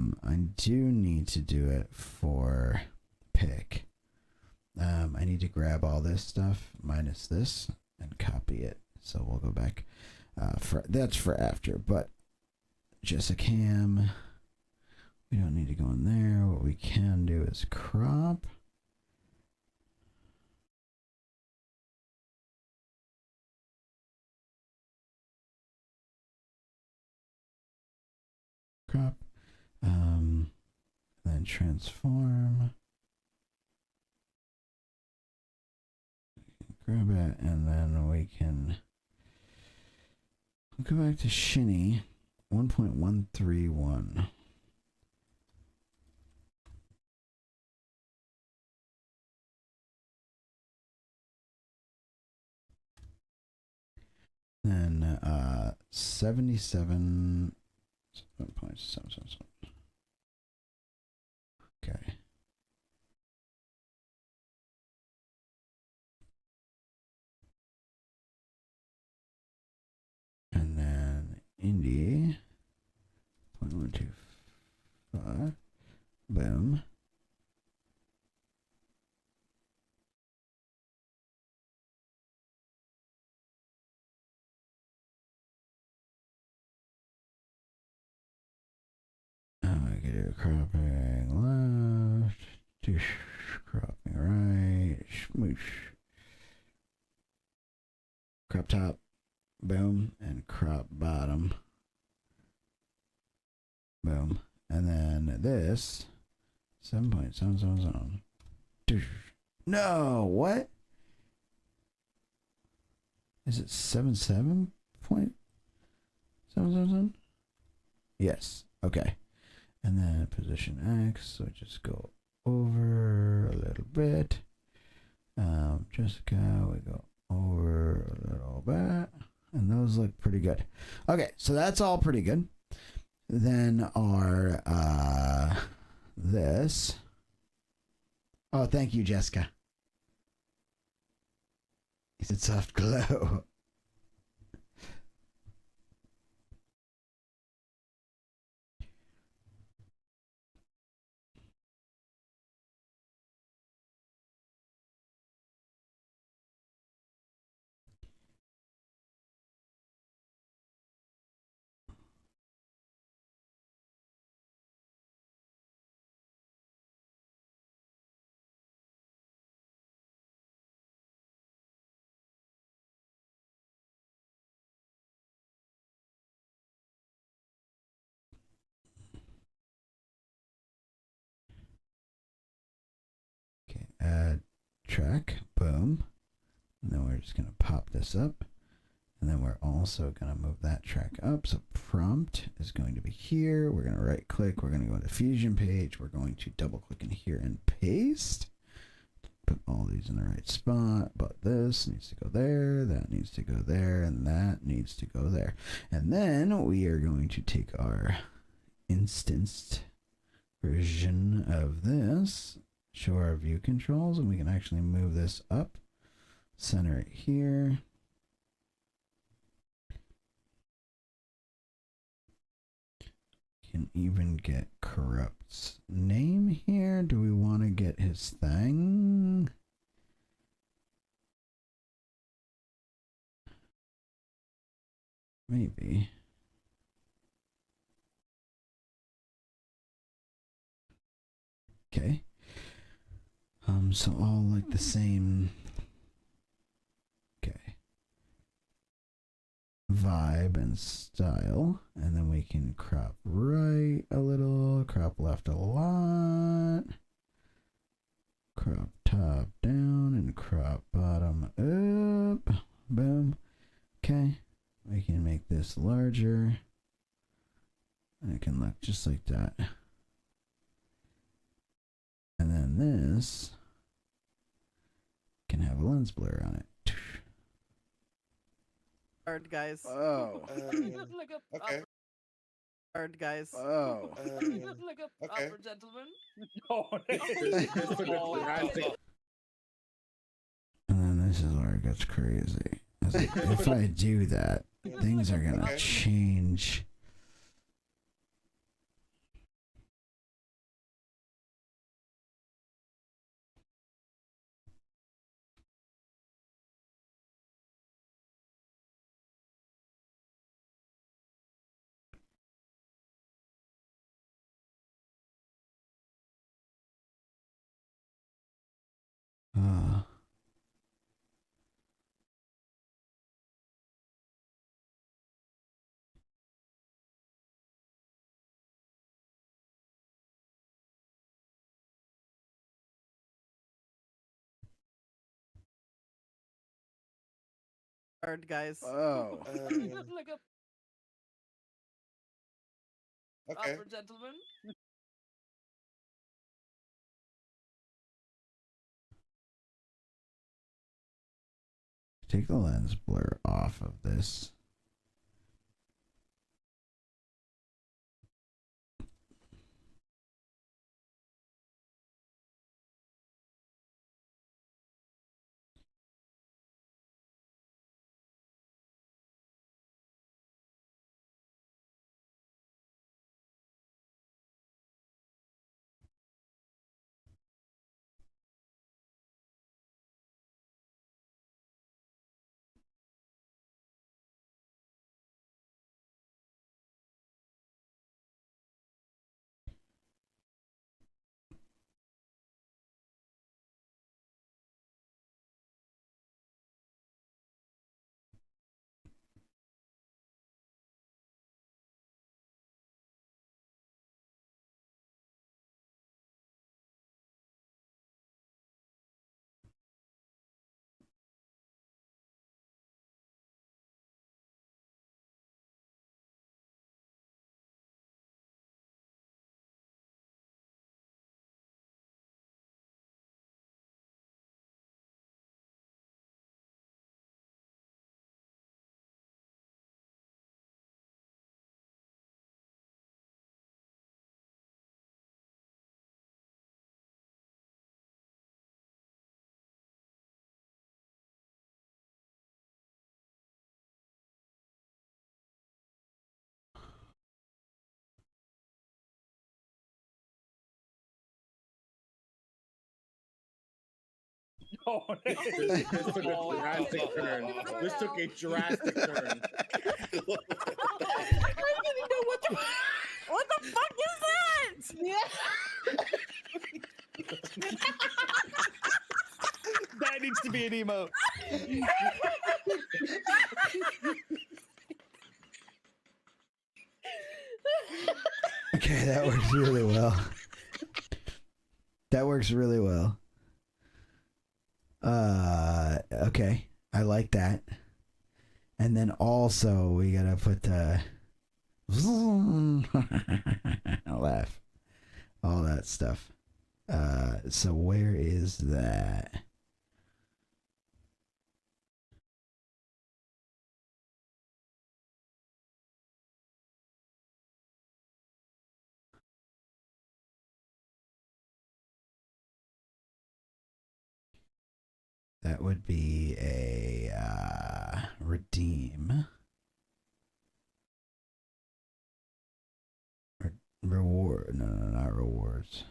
do need to do it for pick. I need to grab all this stuff minus this and copy it. So we'll go back. That's for after, but just a cam. We don't need to go in there. What we can do is crop. Crop. Then transform. Grab it, and then we can go back to Shinny 1.131. Then 77.777. Okay. And then Indie 0.125. Boom. I can do cropping left, cropping right, smoosh. Crop top, boom, and crop bottom. Boom. And then this 7.777. No, what? Is it 77.777? Yes. Okay. And then position X, so just go over a little bit. Jessica, we go over a little bit. And those look pretty good. Okay, so that's all pretty good. then our this. Oh, thank you, Jessica. Is it soft glow? Okay, add track, boom. And then we're just going to pop this up. And then we're also going to move that track up. So prompt is going to be here. We're going to right click. We're going to go to Fusion page. We're going to double click in here and paste. Put all these in the right spot. But this needs to go there. That needs to go there. And that needs to go there. And then we are going to take our instanced version of this, show our view controls, and we can actually move this up, center it here. Can even get Corrupt's name here. Do we want to get his thing? Maybe. Okay. So all like the same. Okay. Vibe and style, and then we can crop right a little, crop left a lot, crop top down, and crop bottom up. Boom. Okay. We can make this larger, and it can look just like that. And then this can have a lens blur on it. Hard guys. Oh. Like a Okay. hard guys. Oh. Like a Okay. proper gentleman. And then this is where it gets crazy. It's like, if I do that, things are gonna Okay. change. Hard guys. Oh. Like a Okay. proper gentleman. Take the lens blur off of this. This took a drastic turn. This took a drastic turn. I don't even know what the fuck is that? That needs to be an emote. Okay, that works really well. That works really well. Okay, I like that. And then also we gotta put the laugh, all that stuff. So where is that? That would be a redeem. Reward. No, not rewards.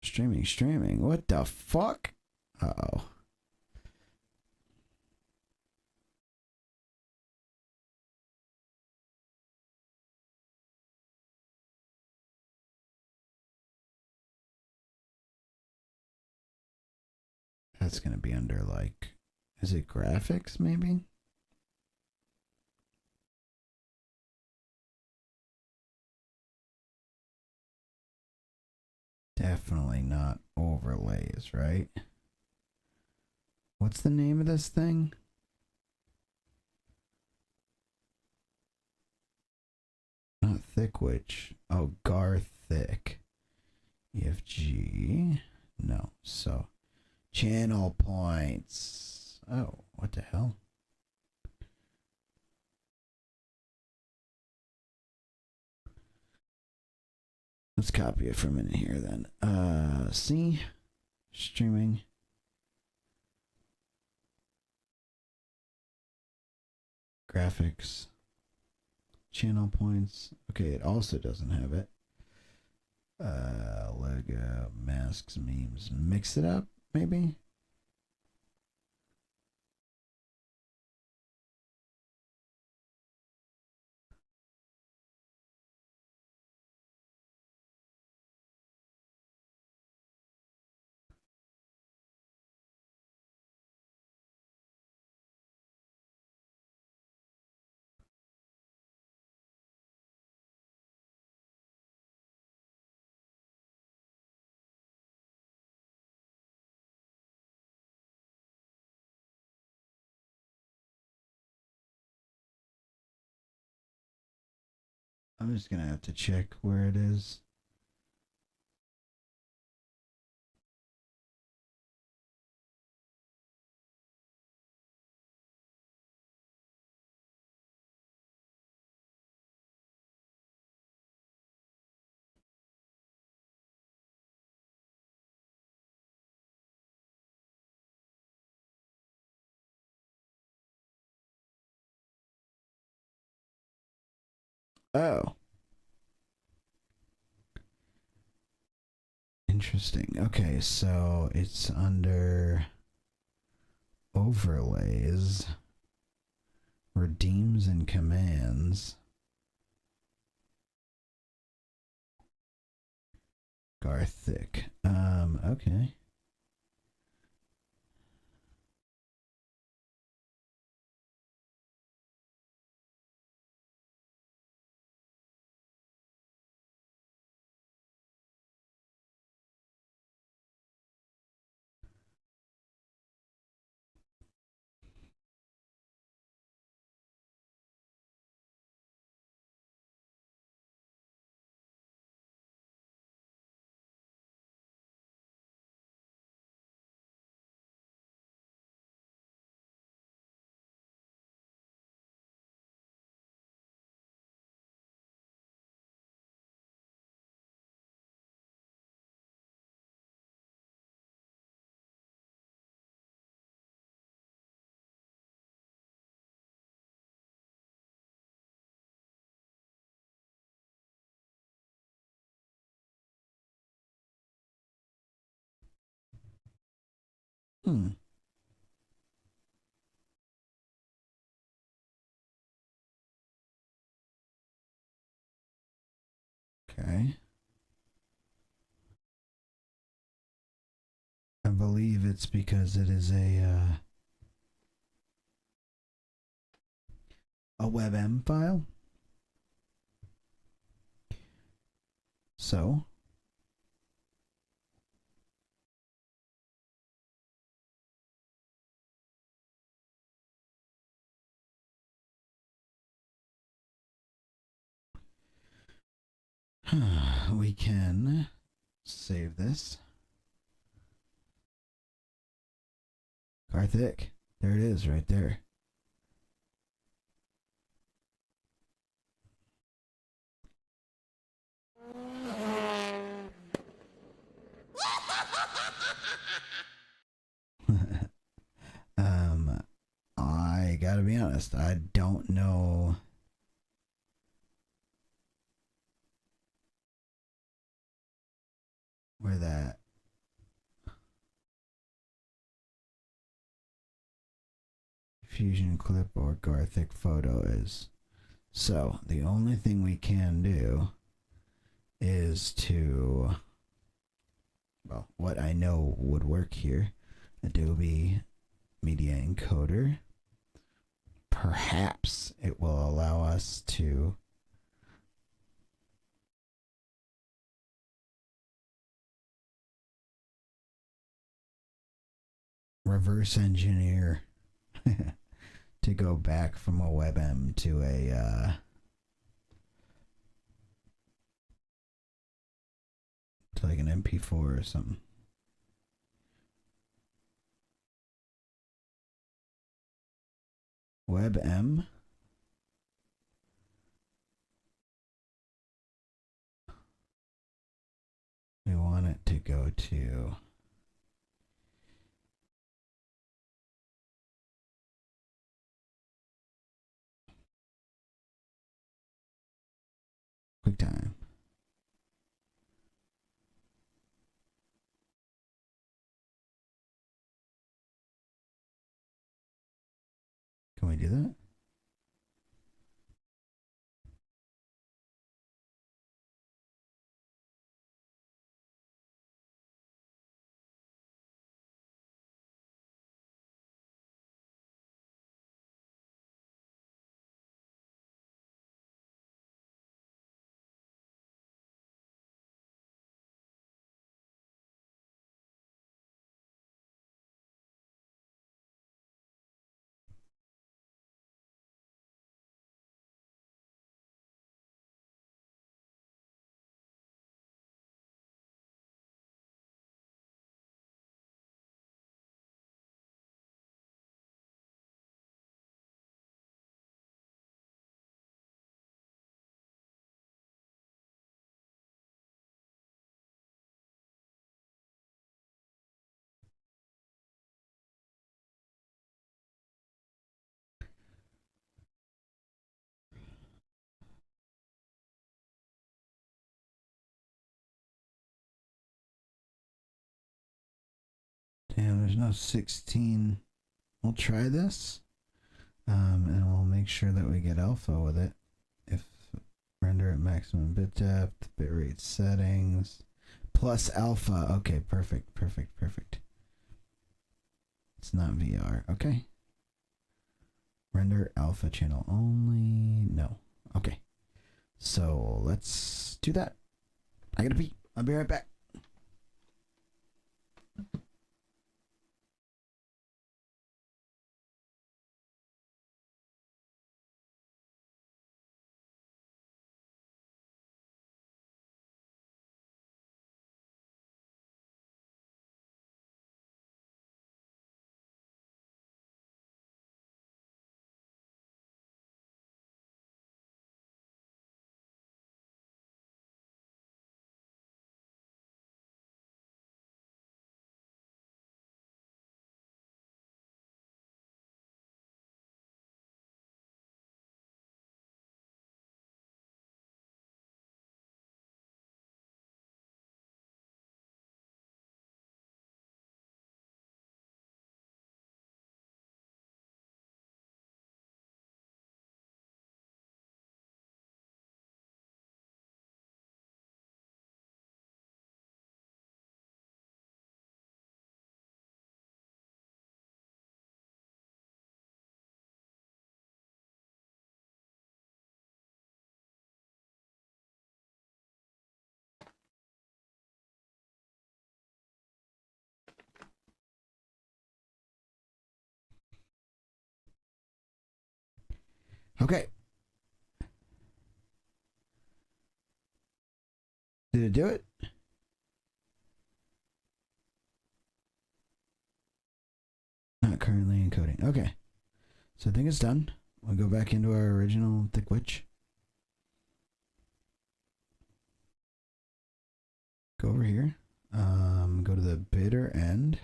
Streaming. What the fuck? Uh-oh. That's gonna be under like, is it graphics maybe? Definitely not overlays, right? What's the name of this thing? Not Thickwitch. Oh, Garthic. EFG. No. So, channel points. Oh, what the hell? Let's copy it from in here then. See? Streaming. Graphics. Channel points. Okay, it also doesn't have it. Lego, masks, memes. Mix it up, maybe? I'm just gonna have to check where it is. Oh. Interesting. Okay, so it's under overlays, redeems and commands, Garthic. Okay. Hmm. Okay. I believe it's because it is a WebM file. So we can save this. Karthik, there it is right there. I gotta be honest, I don't know where that fusion clip or Garthic photo is. So the only thing we can do is to, well, what I know would work here, Adobe Media Encoder. Perhaps it will allow us to reverse engineer to go back from a WebM to a to like an MP4 or something. WebM. We want it to go to QuickTime. Can we do that? Damn, there's no 16. We'll try this. And we'll make sure that we get alpha with it. If render at maximum bit depth, bitrate settings, plus alpha. Okay, perfect, perfect, perfect. It's not VR. Okay. Render alpha channel only. No. Okay. So let's do that. I gotta pee. I'll be right back. Okay. Did it do it? Not currently encoding. Okay. So I think it's done. We'll go back into our original Thick Witch. Go over here. Go to the bitter end.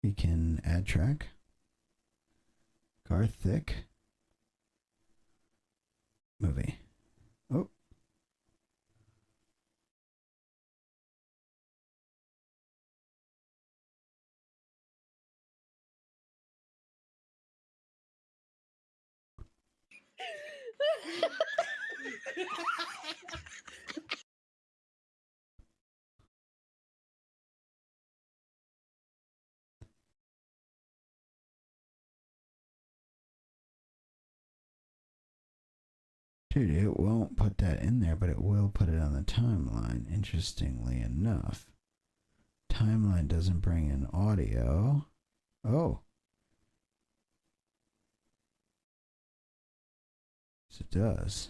We can add track. Car thick. Movie. Oh. Dude, it won't put that in there, but it will put it on the timeline, interestingly enough. Timeline doesn't bring in audio. Oh. Yes, it does.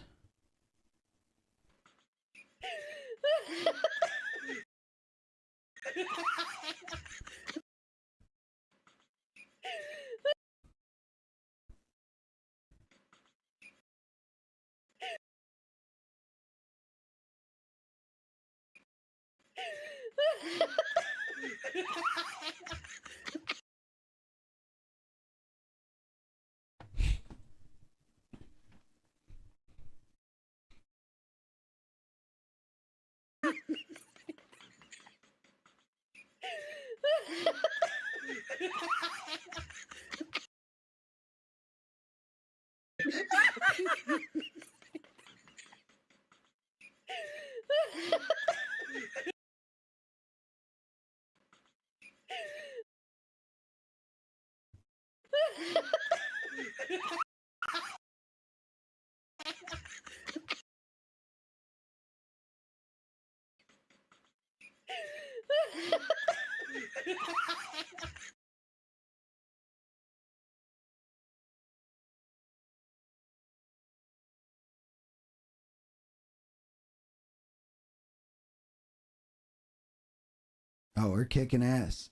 Oh, we're kicking ass.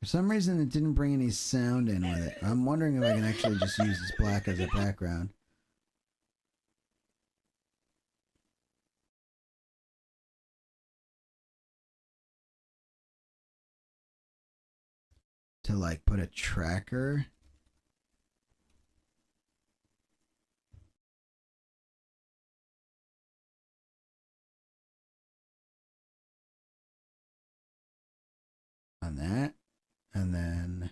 For some reason, it didn't bring any sound in with it. I'm wondering if I can actually just use this black as a background. To like put a tracker. On that. And then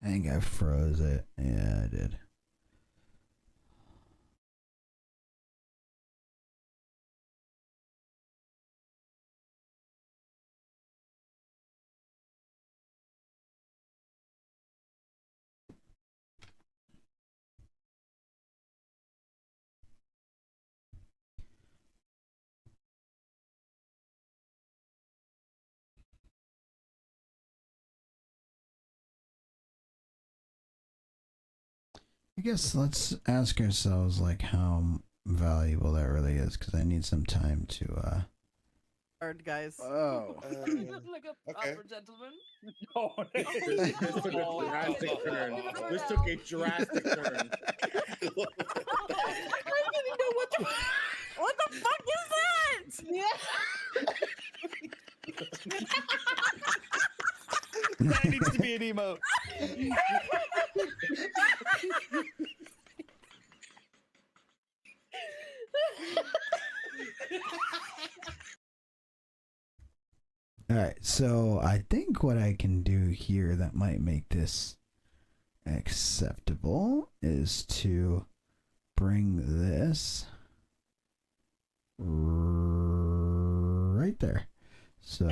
I think I froze it. Yeah, I did. I guess let's ask ourselves like how valuable that really is, because I need some time to Hard, guys. Oh. Like a proper gentleman. No, this took a drastic turn. This took a drastic turn. I don't even know what the fuck is that? That needs to be an emote. All right, so I think what I can do here that might make this acceptable is to bring this right there. So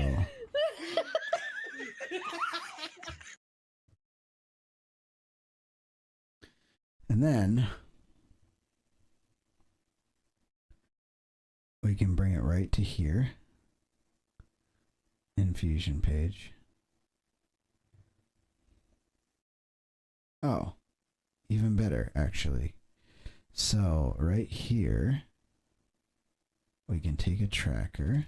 and then we can bring it right to here. Infusion page. Oh, even better, actually. So right here, we can take a tracker.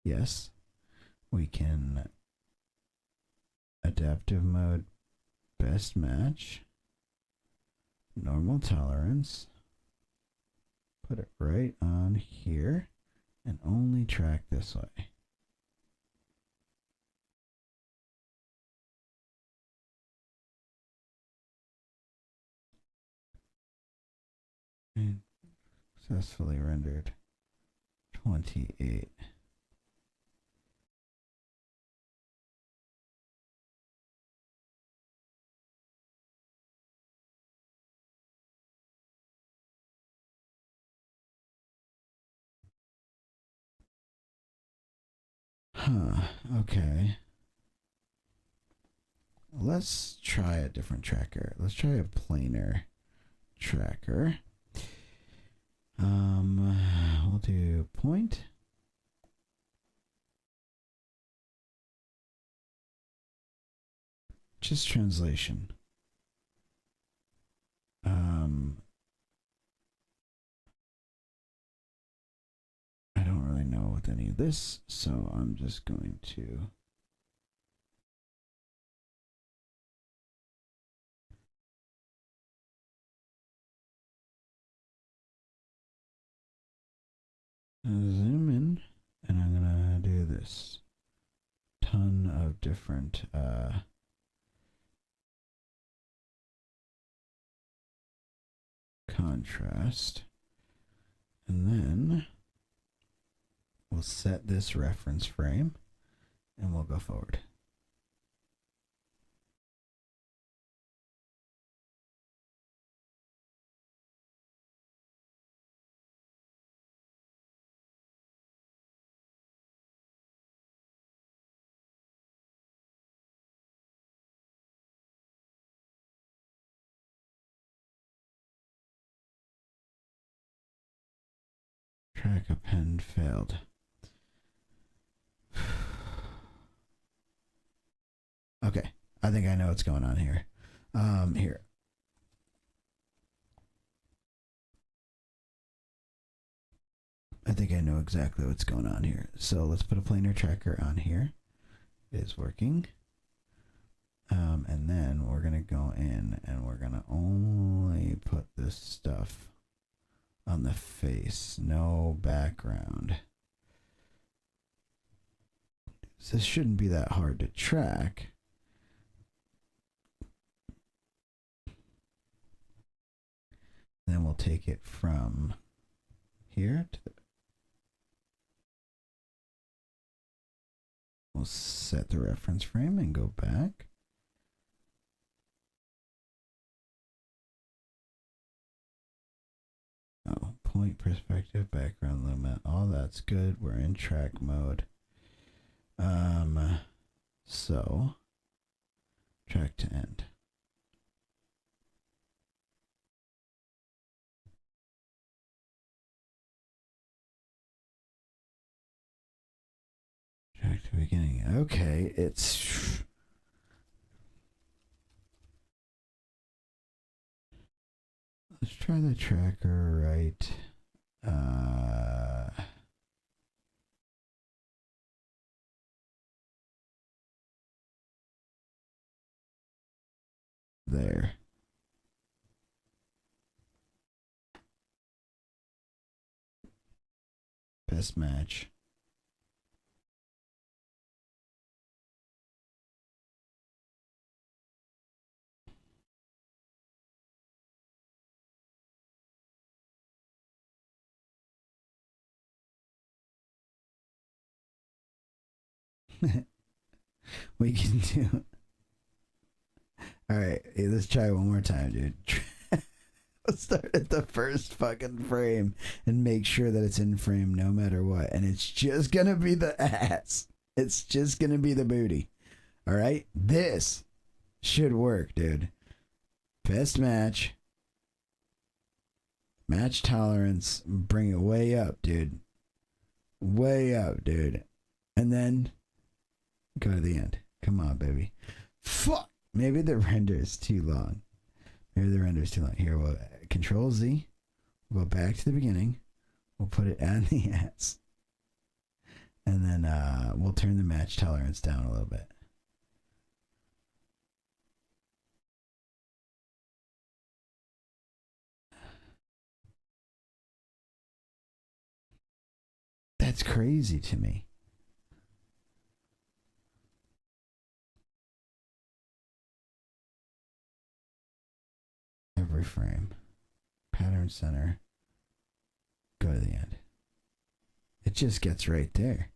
Yes, we can adaptive mode, best match, normal tolerance, put it right on here, and only track this way. And successfully rendered 28. Huh, okay. Let's try a different tracker. Let's try a planar tracker. We'll do point. Just translation. I don't really know with any of this, so I'm just going to zoom in, and I'm gonna do this. Ton of different contrast, and then we'll set this reference frame and we'll go forward. Track append failed. Okay, I think I know what's going on here. Here. I think I know exactly what's going on here. So let's put a planar tracker on here. It is working. And then we're gonna go in and we're gonna only put this stuff on the face, no background. So this shouldn't be that hard to track. Then we'll take it from here to the, we'll set the reference frame and go back. Oh, point, perspective, background limit, all that's good. We're in track mode. So track to end. Track to beginning. Okay, it's try the tracker right. There. Best match. We can do. All right, hey, let's try one more time, dude. Let's start at the first fucking frame and make sure that it's in frame no matter what. And it's just gonna be the ass. It's just gonna be the booty. All right, this should work, dude. Best match. Match tolerance. Bring it way up, dude. Way up, dude. And then go to the end. Come on, baby. Fuck. Maybe the render is too long. Maybe the render is too long. Here, we'll Control Z. We'll go back to the beginning. We'll put it on the ass. And then we'll turn the match tolerance down a little bit. That's crazy to me. Every frame. Pattern center. Go to the end. It just gets right there.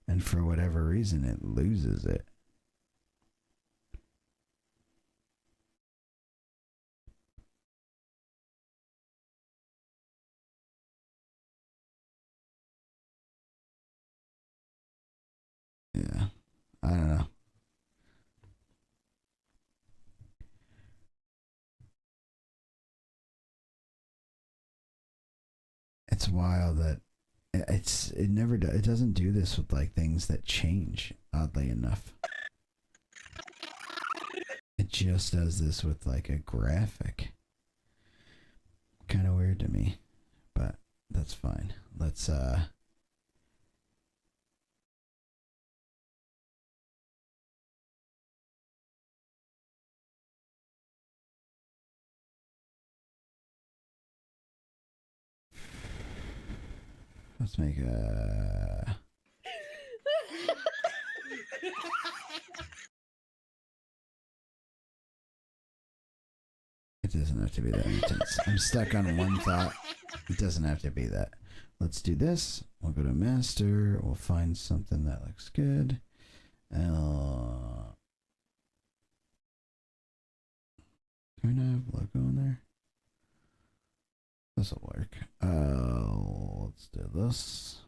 And for whatever reason, it loses it. Yeah. I don't know. It's wild that it doesn't do this with like things that change, oddly enough. It just does this with like a graphic. Kind of weird to me, but that's fine. Let's make a It doesn't have to be that intense. I'm stuck on one thought. It doesn't have to be that. Let's do this. We'll go to master. We'll find something that looks good. Do I not have logo in there? This will work. Let's do this.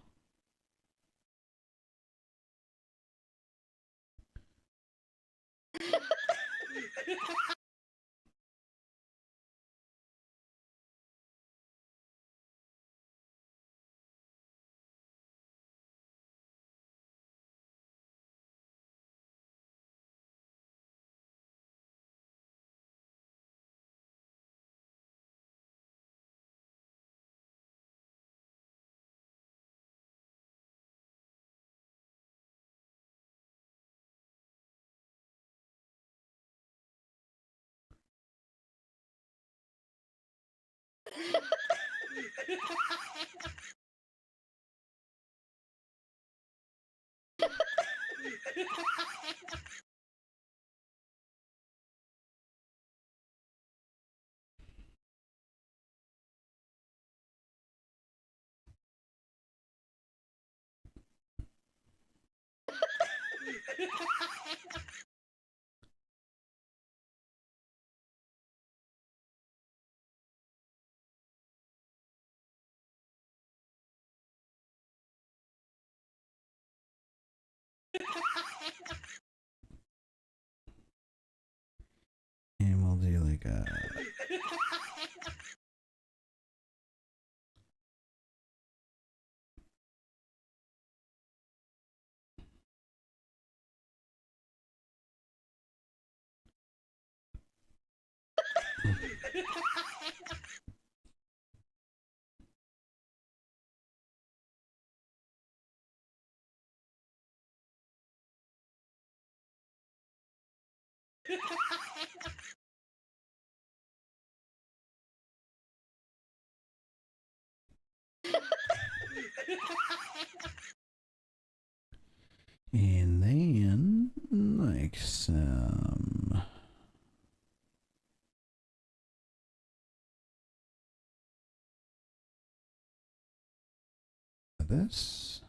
And we'll do like a And then, like some... this.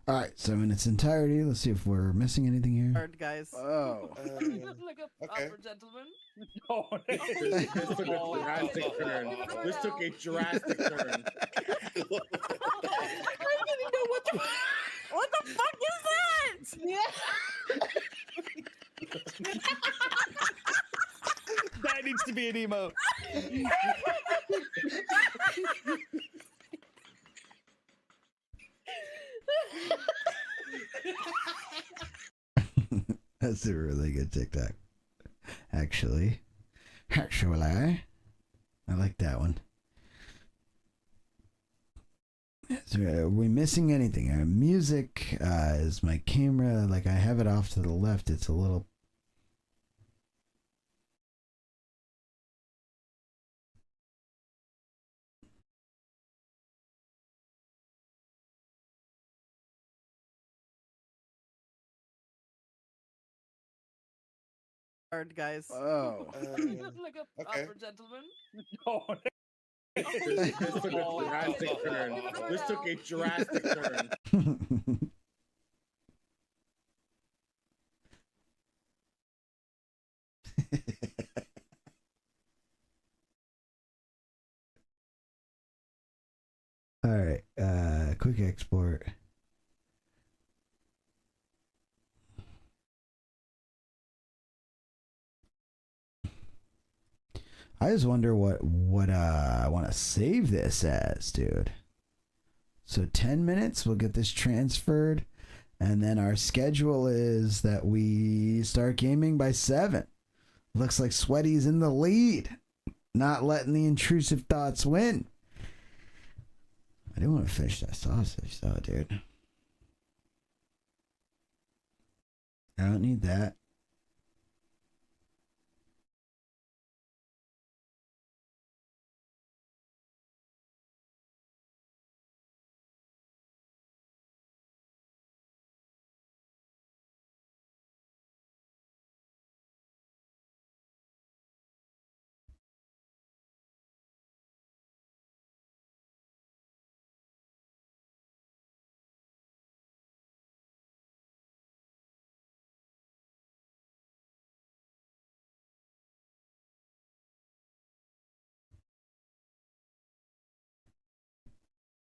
All right, so in its entirety, let's see if we're missing anything here. Hard, guys. Oh. Like a Okay. proper gentleman. No, this took a drastic turn. This took a drastic turn. I don't even know what the fuck is that? That needs to be an emote. That's a really good TikTok. Actually, I like that one. Are we missing anything? Music is my camera. Like I have it off to the left. It's a little. Hard, guys. Oh. Like a Okay. proper gentleman. No, this took a drastic turn. This took a drastic turn. All right, quick export. I just wonder what I want to save this as, dude. So 10 minutes, we'll get this transferred, and then our schedule is that we start gaming by 7. Looks like Sweaty's in the lead, not letting the intrusive thoughts win. I do want to finish that sausage though, dude. I don't need that.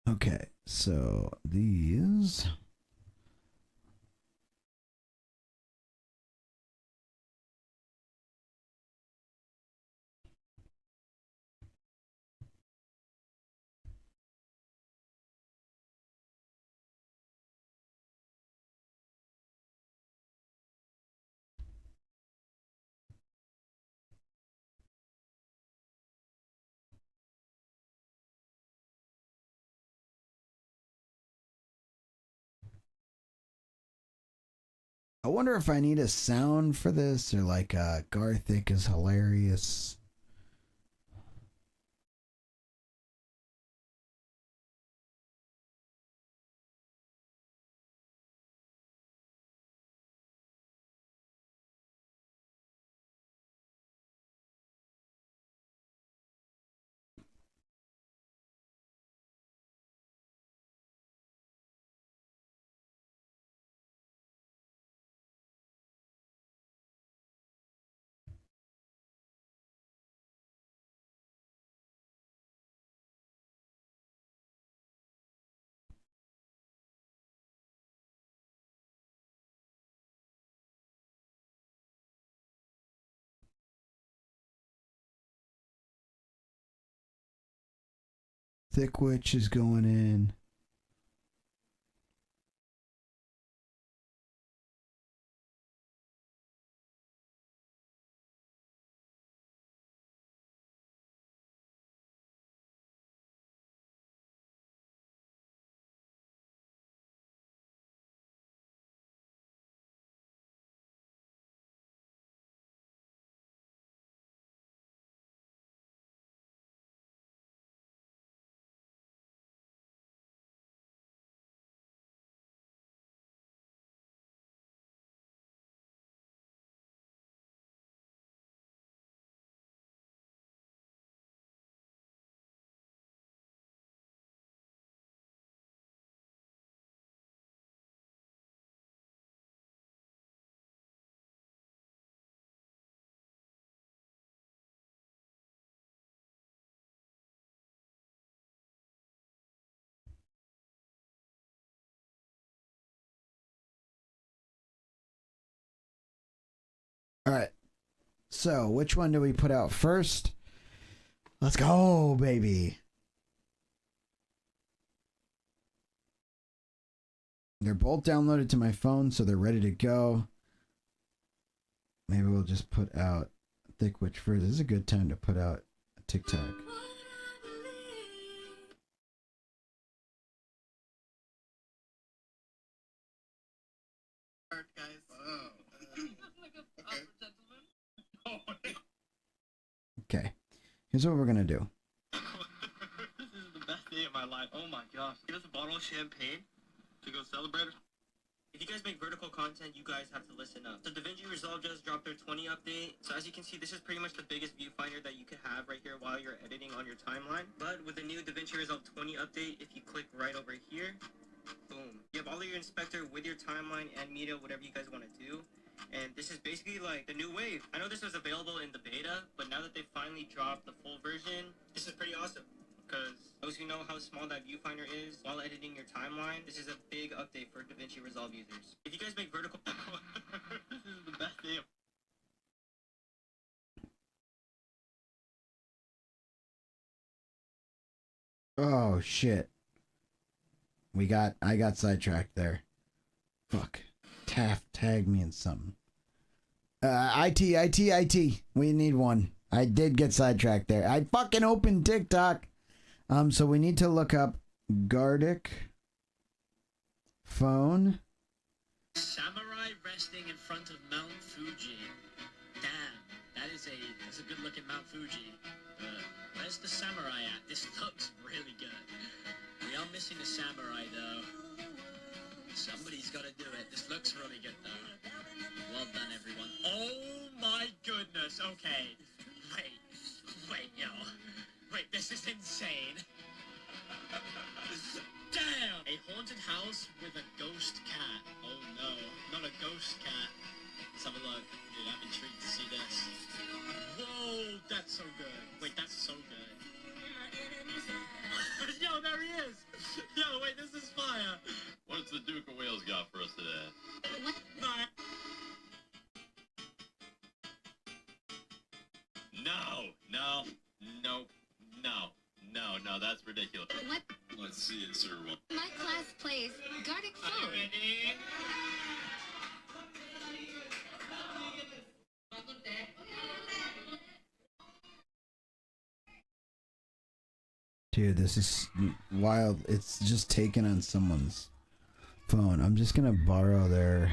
Okay, so these. wonder if I need a sound for this or like Garthic is hilarious. Thick Witch is going in. All right. So, which one do we put out first? Let's go, baby. They're both downloaded to my phone, so they're ready to go. Maybe we'll just put out Thick Witch first. This is a good time to put out a TikTok. Okay. Here's what we're gonna do. This is the best day of my life. Oh my gosh. Give us a bottle of champagne to go celebrate. If you guys make vertical content, you guys have to listen up. So DaVinci Resolve just dropped their 20 update. So as you can see, this is pretty much the biggest viewfinder that you can have right here while you're editing on your timeline. But with the new DaVinci Resolve 20 update, if you click right over here, boom. You have all of your inspector with your timeline and media, whatever you guys want to do. And this is basically like the new wave. I know this was available in the beta, but now that they finally dropped the full version, this is pretty awesome. Because those who know how small that viewfinder is while editing your timeline, this is a big update for DaVinci Resolve users. If you guys make vertical... This is the best day of... Oh shit. I got sidetracked there. Fuck. Taft tagged me in something. IT. We need one. I did get sidetracked there. I fucking opened TikTok. So we need to look up Gardic phone. Samurai resting in front of Mount Fuji. Damn, that's a good looking Mount Fuji. Where's the samurai at? This looks really good. We are missing a samurai though. Somebody's got to do it. This looks really good though. Well done, everyone. Oh my goodness. Okay. Wait, yo. Wait, this is insane. Damn! A haunted house with a ghost cat. Oh no, not a ghost cat. Let's have a look. Dude, I'm intrigued to see this. Whoa, that's so good. Wait, that's so good. Yo, there he is! Yo, wait, this is fire! What's the Duke of Wales got for us today? What? No, that's ridiculous. What? Let's see it, sir. My class plays Gardic phone. Dude, this is wild. It's just taken on someone's phone. I'm just gonna borrow their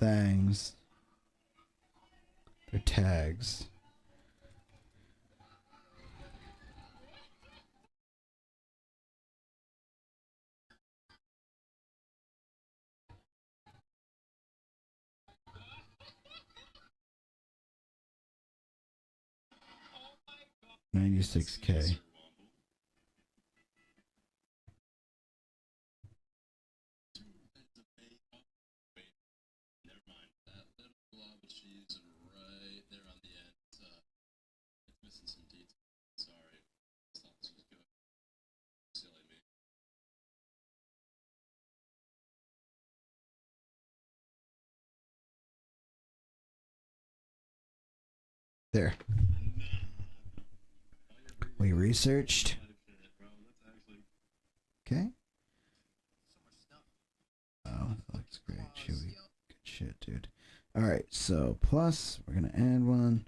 things. They're tags. $96K. There. We researched. Okay. Oh, that looks great. Chewy. Good shit, dude. Alright, so plus, we're gonna add one.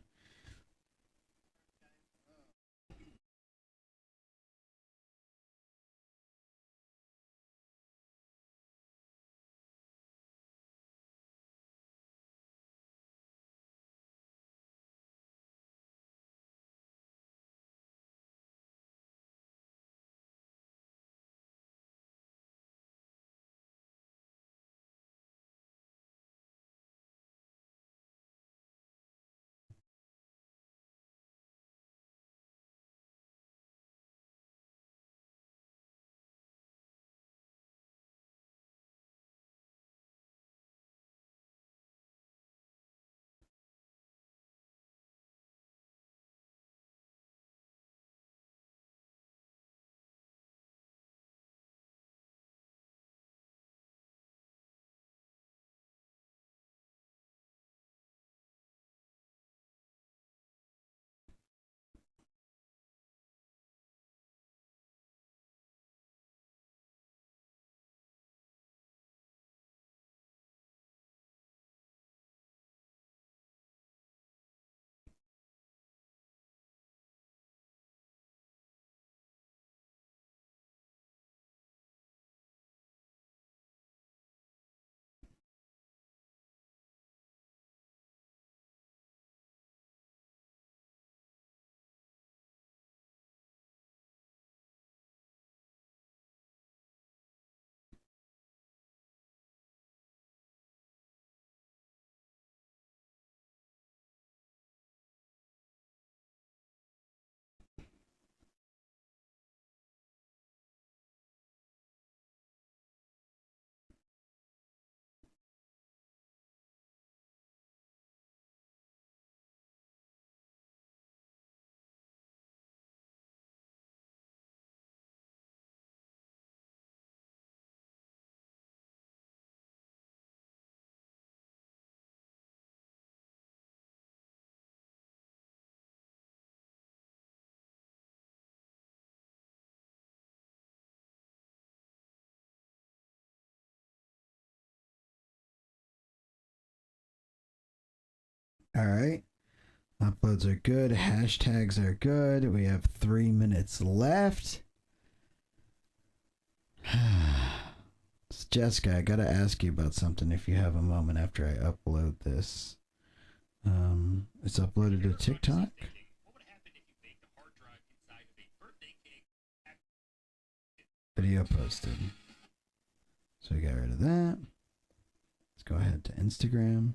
Alright. Uploads are good. Hashtags are good. We have 3 minutes left. Jessica, I gotta ask you about something if you have a moment after I upload this. It's uploaded to TikTok. Video posted. So we got rid of that. Let's go ahead to Instagram.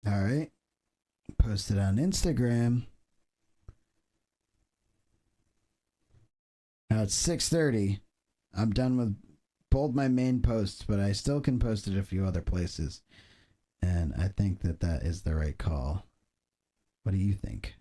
All right. Post it on Instagram. Now it's 6:30. I'm done with both my main posts, but I still can post it a few other places. And I think that that is the right call. What do you think?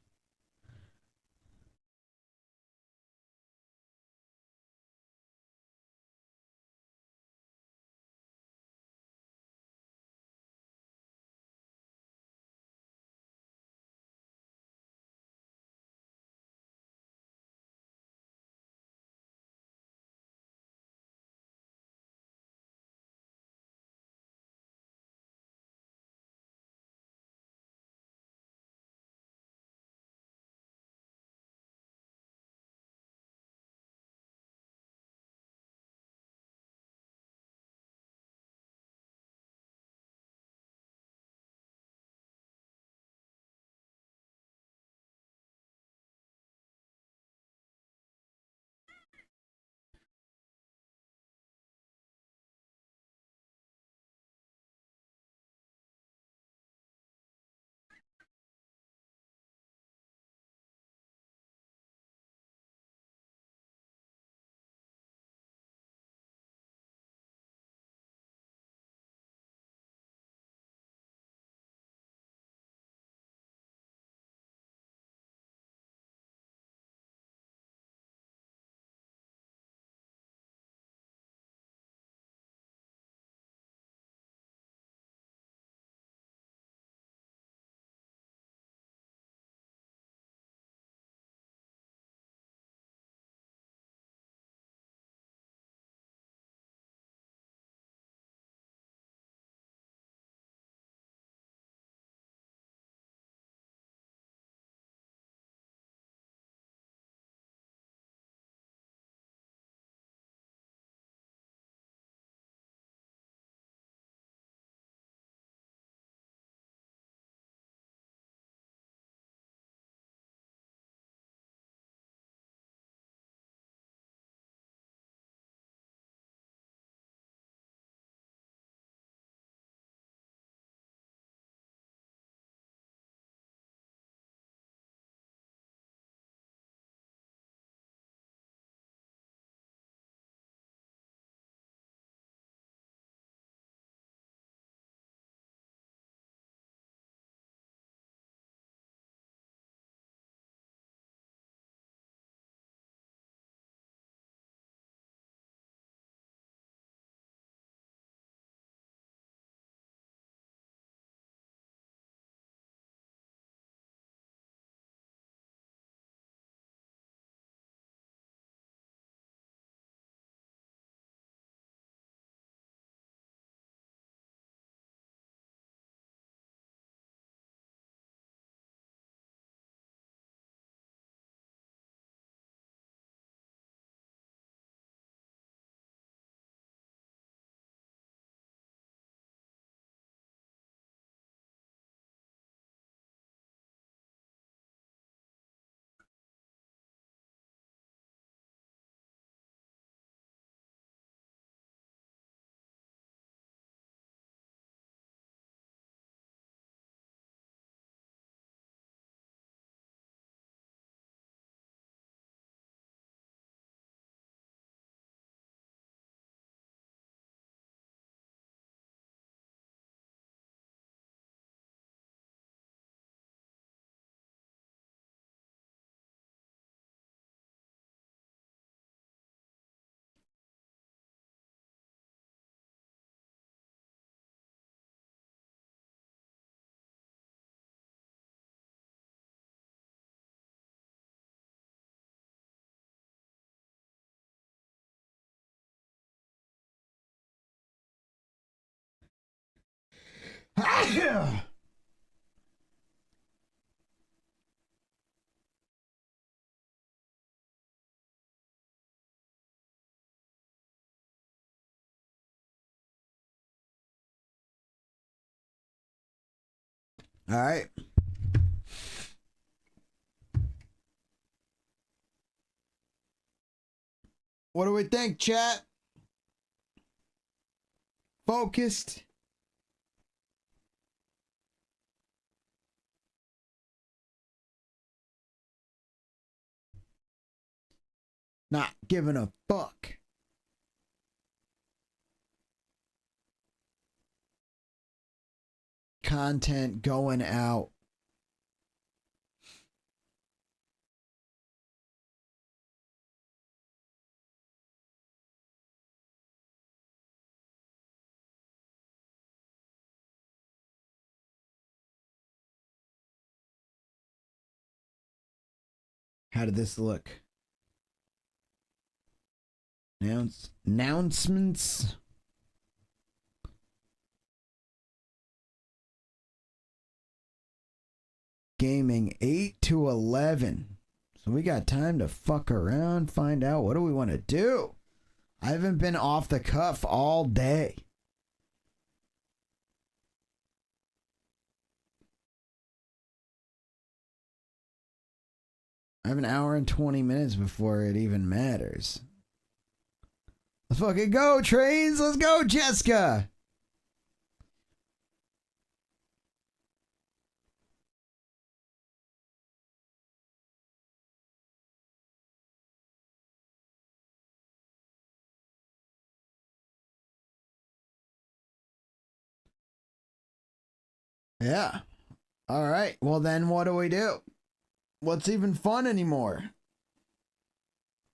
All right. What do we think, chat? Focused? Not giving a fuck. Content going out. How did this look? Announcements. Gaming 8 to 11. So we got time to fuck around, find out what do we want to do. I haven't been off the cuff all day. I have an hour and 20 minutes before it even matters. Let's fucking go, trains. Let's go, Jessica. Yeah. All right. Well, then what do we do? What's even fun anymore?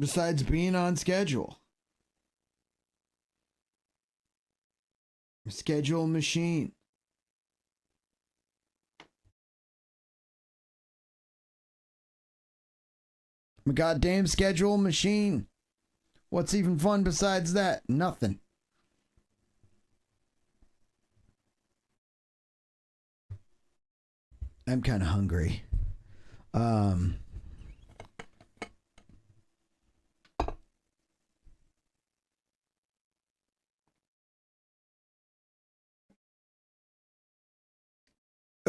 Besides being on schedule. Schedule machine. I'm a goddamn schedule machine. What's even fun besides that? Nothing. I'm kind of hungry.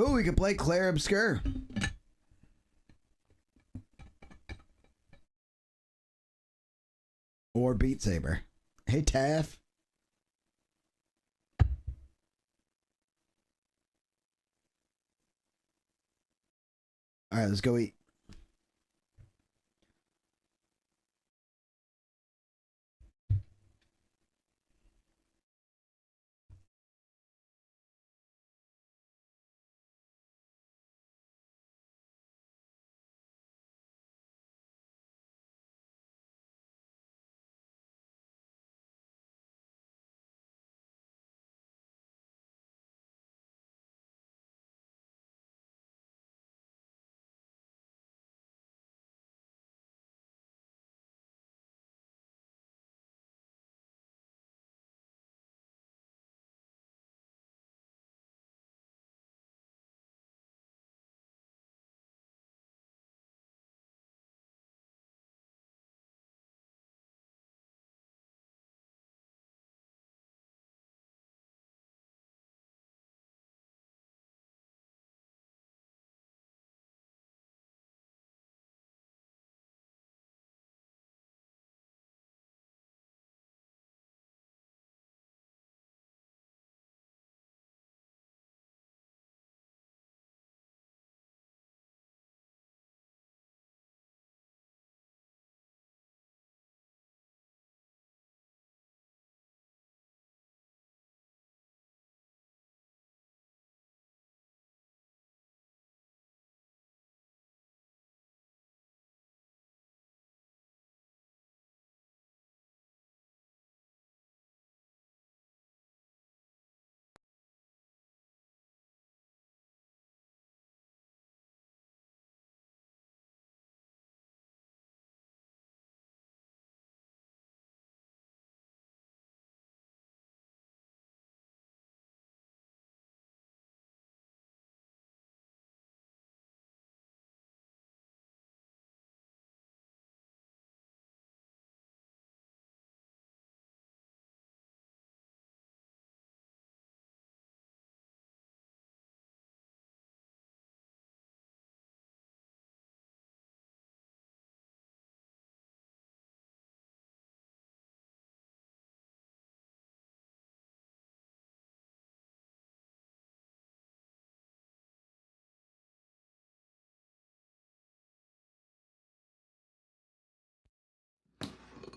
Oh, we could play Claire Obscure. Or Beat Saber. Hey, Taff. All right, let's go eat.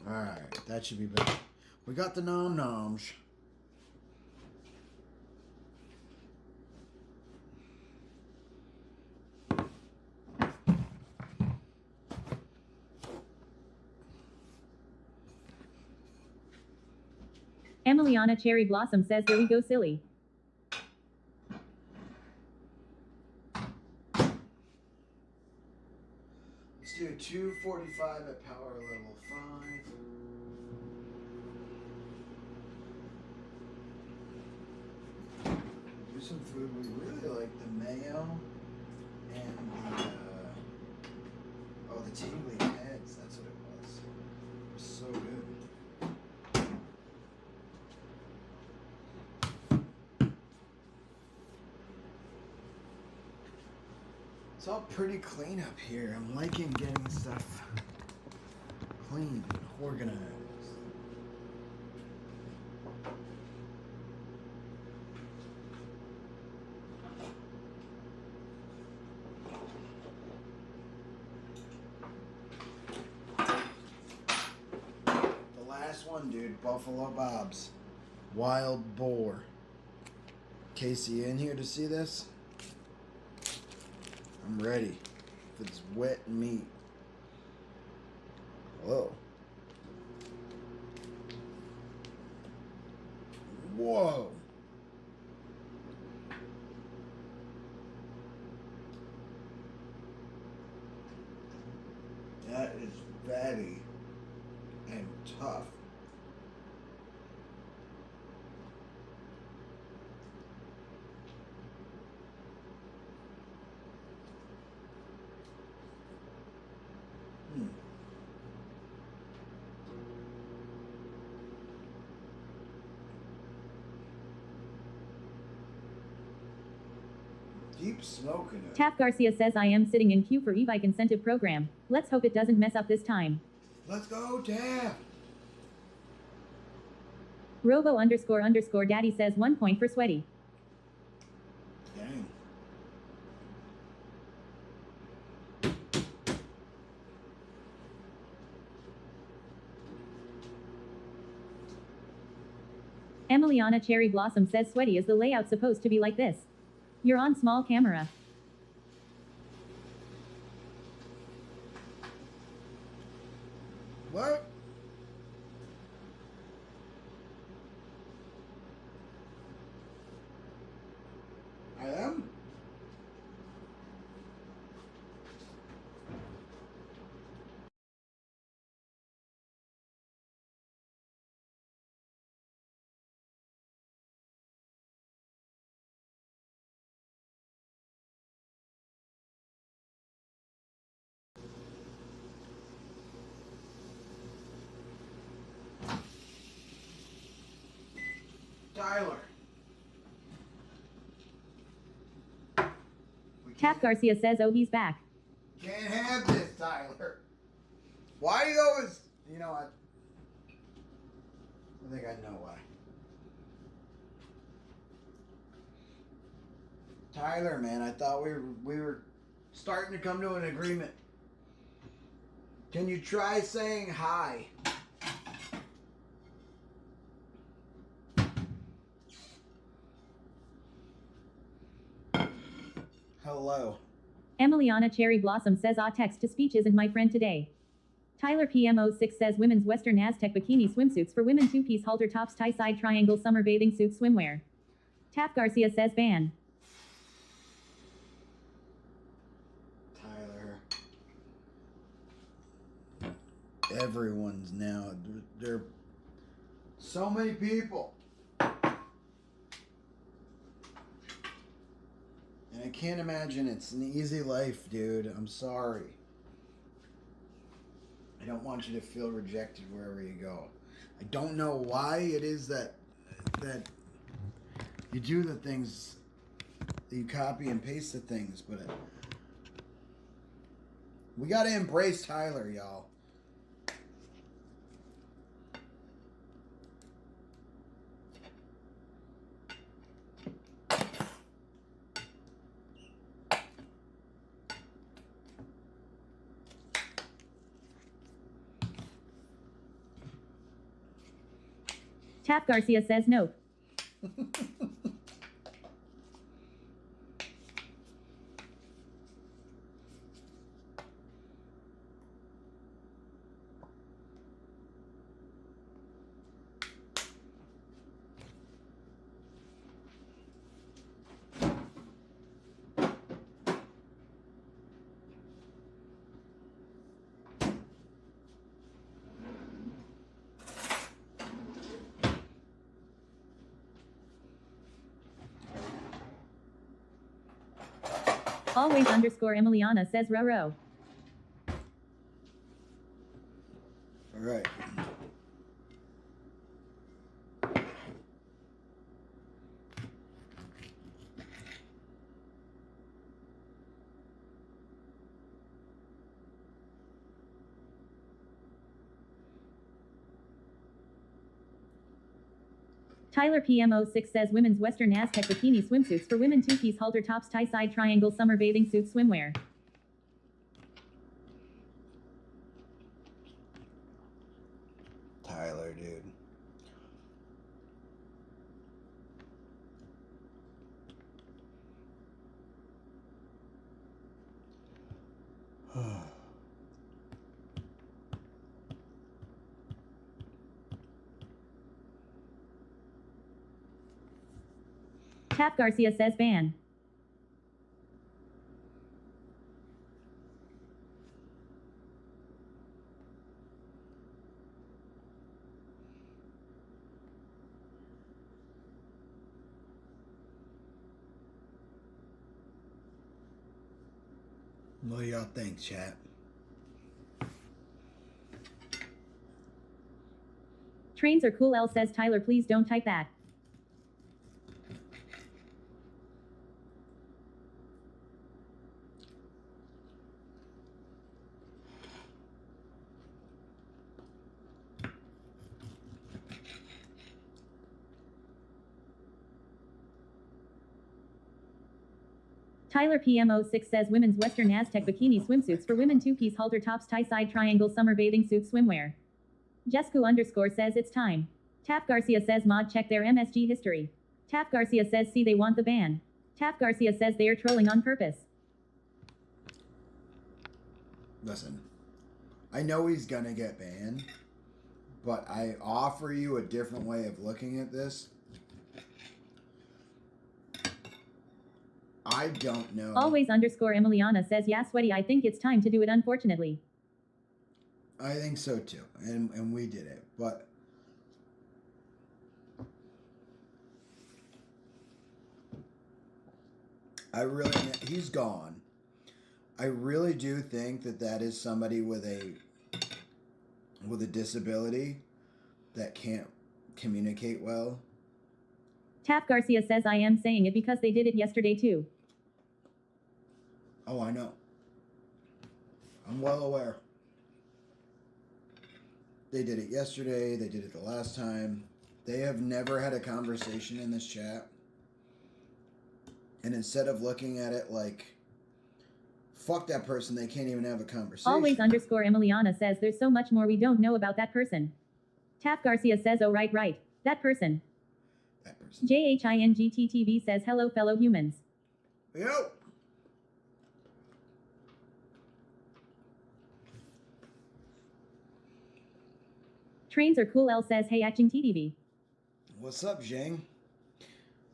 Alright, that should be better. We got the nom-noms. Emiliana Cherry Blossom says, there we go silly. Let's do 245 at power level 5. Do some food. We really like the mayo and the the tea leaf heads. That's what it was. It was so good. It's all pretty clean up here. I'm liking getting stuff clean and organized. The last one, dude, Buffalo Bob's Wild Boar. Casey, you in here to see this? I'm ready for this wet meat. Whoa. Whoa. That is fatty and tough. Deep smoke in it. Tap Garcia says, I am sitting in queue for e-bike incentive program. Let's hope it doesn't mess up this time. Let's go, Tap. Robo __ daddy says 1 point for Sweaty. Dang. Emiliana Cherry Blossom says, Sweaty, is the layout supposed to be like this? You're on small camera. What? I am? Tyler. Tap Garcia says, oh, he's back. Can't have this, Tyler. Why do you always... You know what? I think I know why. Tyler, man, I thought we were starting to come to an agreement. Can you try saying hi? Hello. Emiliana Cherry Blossom says, ah, text-to-speech isn't my friend today. Tyler PM06 says, women's Western Aztec bikini swimsuits for women, 2-piece halter tops, tie-side triangle summer bathing suit swimwear. Tap Garcia says, ban. Tyler. Everyone's now. There are so many people. And I can't imagine it's an easy life, dude. I'm sorry. I don't want you to feel rejected wherever you go. I don't know why it is that you do the things, you copy and paste the things, but we got to embrace Tyler, y'all. Tap Garcia says nope. Always underscore Emiliana says row row. All right. Tyler PM06 says women's Western Aztec bikini swimsuits for women, two-piece halter tops, tie-side triangle summer bathing suit swimwear. Tyler, dude. Tap Garcia says ban. What do y'all think, chat? Trains are cool. L says Tyler, please don't type that. Tyler PM06 says women's Western Aztec bikini swimsuits for women, two-piece halter tops, tie-side triangle summer bathing suit swimwear. Jesku underscore says it's time. Tap Garcia says mod check their MSG history. Tap Garcia says see they want the ban. Tap Garcia says they are trolling on purpose. Listen, I know he's gonna get banned, but I offer you a different way of looking at this. I don't know. Always underscore Emiliana says yeah, sweaty, I think it's time to do it unfortunately. I think so too, and we did it, but he's gone. I really do think that is somebody with a disability that can't communicate well. Tap Garcia says I am saying it because they did it yesterday too. Oh, I know. I'm well aware. They did it yesterday. They did it the last time. They have never had a conversation in this chat. And instead of looking at it like, fuck that person, they can't even have a conversation. Always underscore Emiliana says there's so much more we don't know about that person. Tap Garcia says oh right. That person. JHINGTTV says hello fellow humans. Yo. Trains are cool. L says hey acting TTV. What's up, Zhang?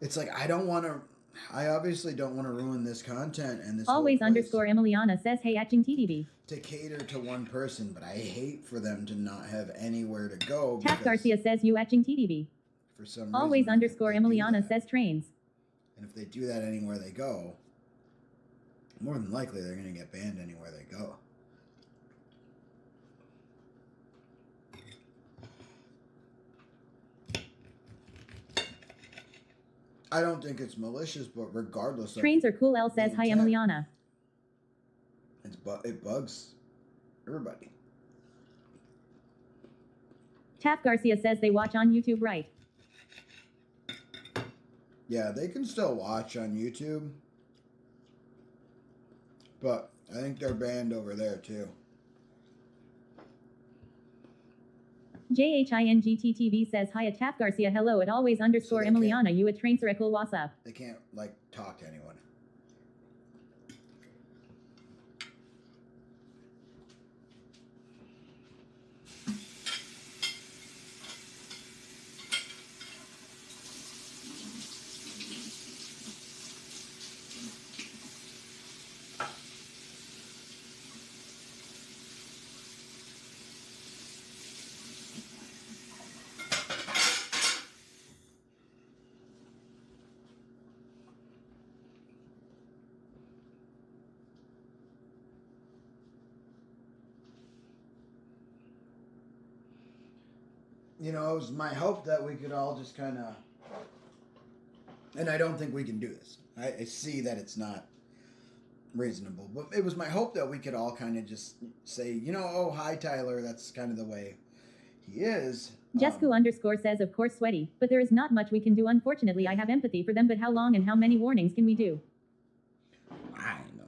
It's like I obviously don't want to ruin this content and this Always underscore Emiliana says hey acting TTV. To cater to one person, but I hate for them to not have anywhere to go. Tap Garcia says you acting TTV. For some reason. Always underscore Emiliana says trains. And if they do that anywhere they go, more than likely they're going to get banned anywhere they go. I don't think it's malicious, but regardless of... Trains are cool. L says hi Emiliana. It bugs everybody. Tap Garcia says they watch on YouTube, right? Yeah, they can still watch on YouTube. But I think they're banned over there too. JHINGTTV says hi at Tap Garcia. Hello at always underscore Emiliana. You at train circle. What's up? They can't like talk to anyone. You know, it was my hope that we could all just kind of, and I don't think we can do this. I see that it's not reasonable, but it was my hope that we could all kind of just say, you know, oh, hi, Tyler. That's kind of the way he is. Jesco underscore says, of course, sweaty, but there is not much we can do. Unfortunately, I have empathy for them, but how long and how many warnings can we do? I know.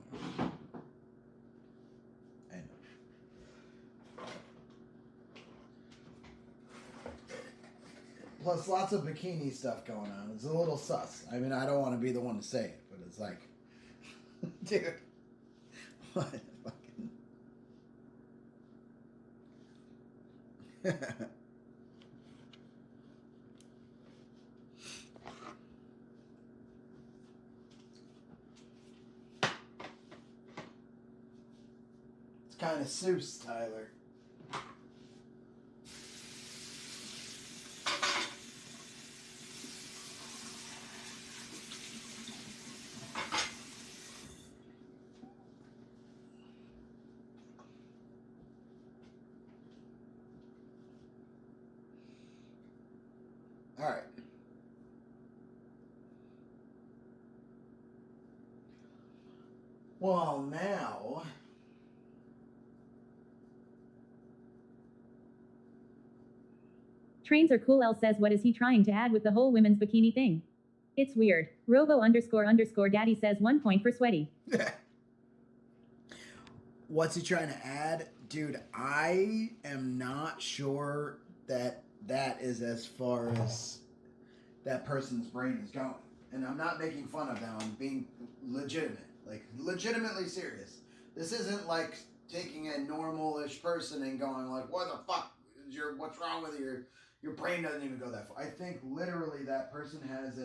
I know. Plus, lots of bikini stuff going on. It's a little sus. I mean, I don't want to be the one to say it, but it's like, dude, what the fucking... It's kind of Seuss, Tyler. All right. Well, now... Trains are cool. L says, what is he trying to add with the whole women's bikini thing? It's weird. Robo underscore Daddy says 1 point for sweaty. What's he trying to add? Dude, I am not sure that that is as far as that person's brain is going. And I'm not making fun of them. I'm being legitimate. Like, legitimately serious. This isn't like taking a normal-ish person and going like, what the fuck? What's wrong with your brain doesn't even go that far. I think literally that person has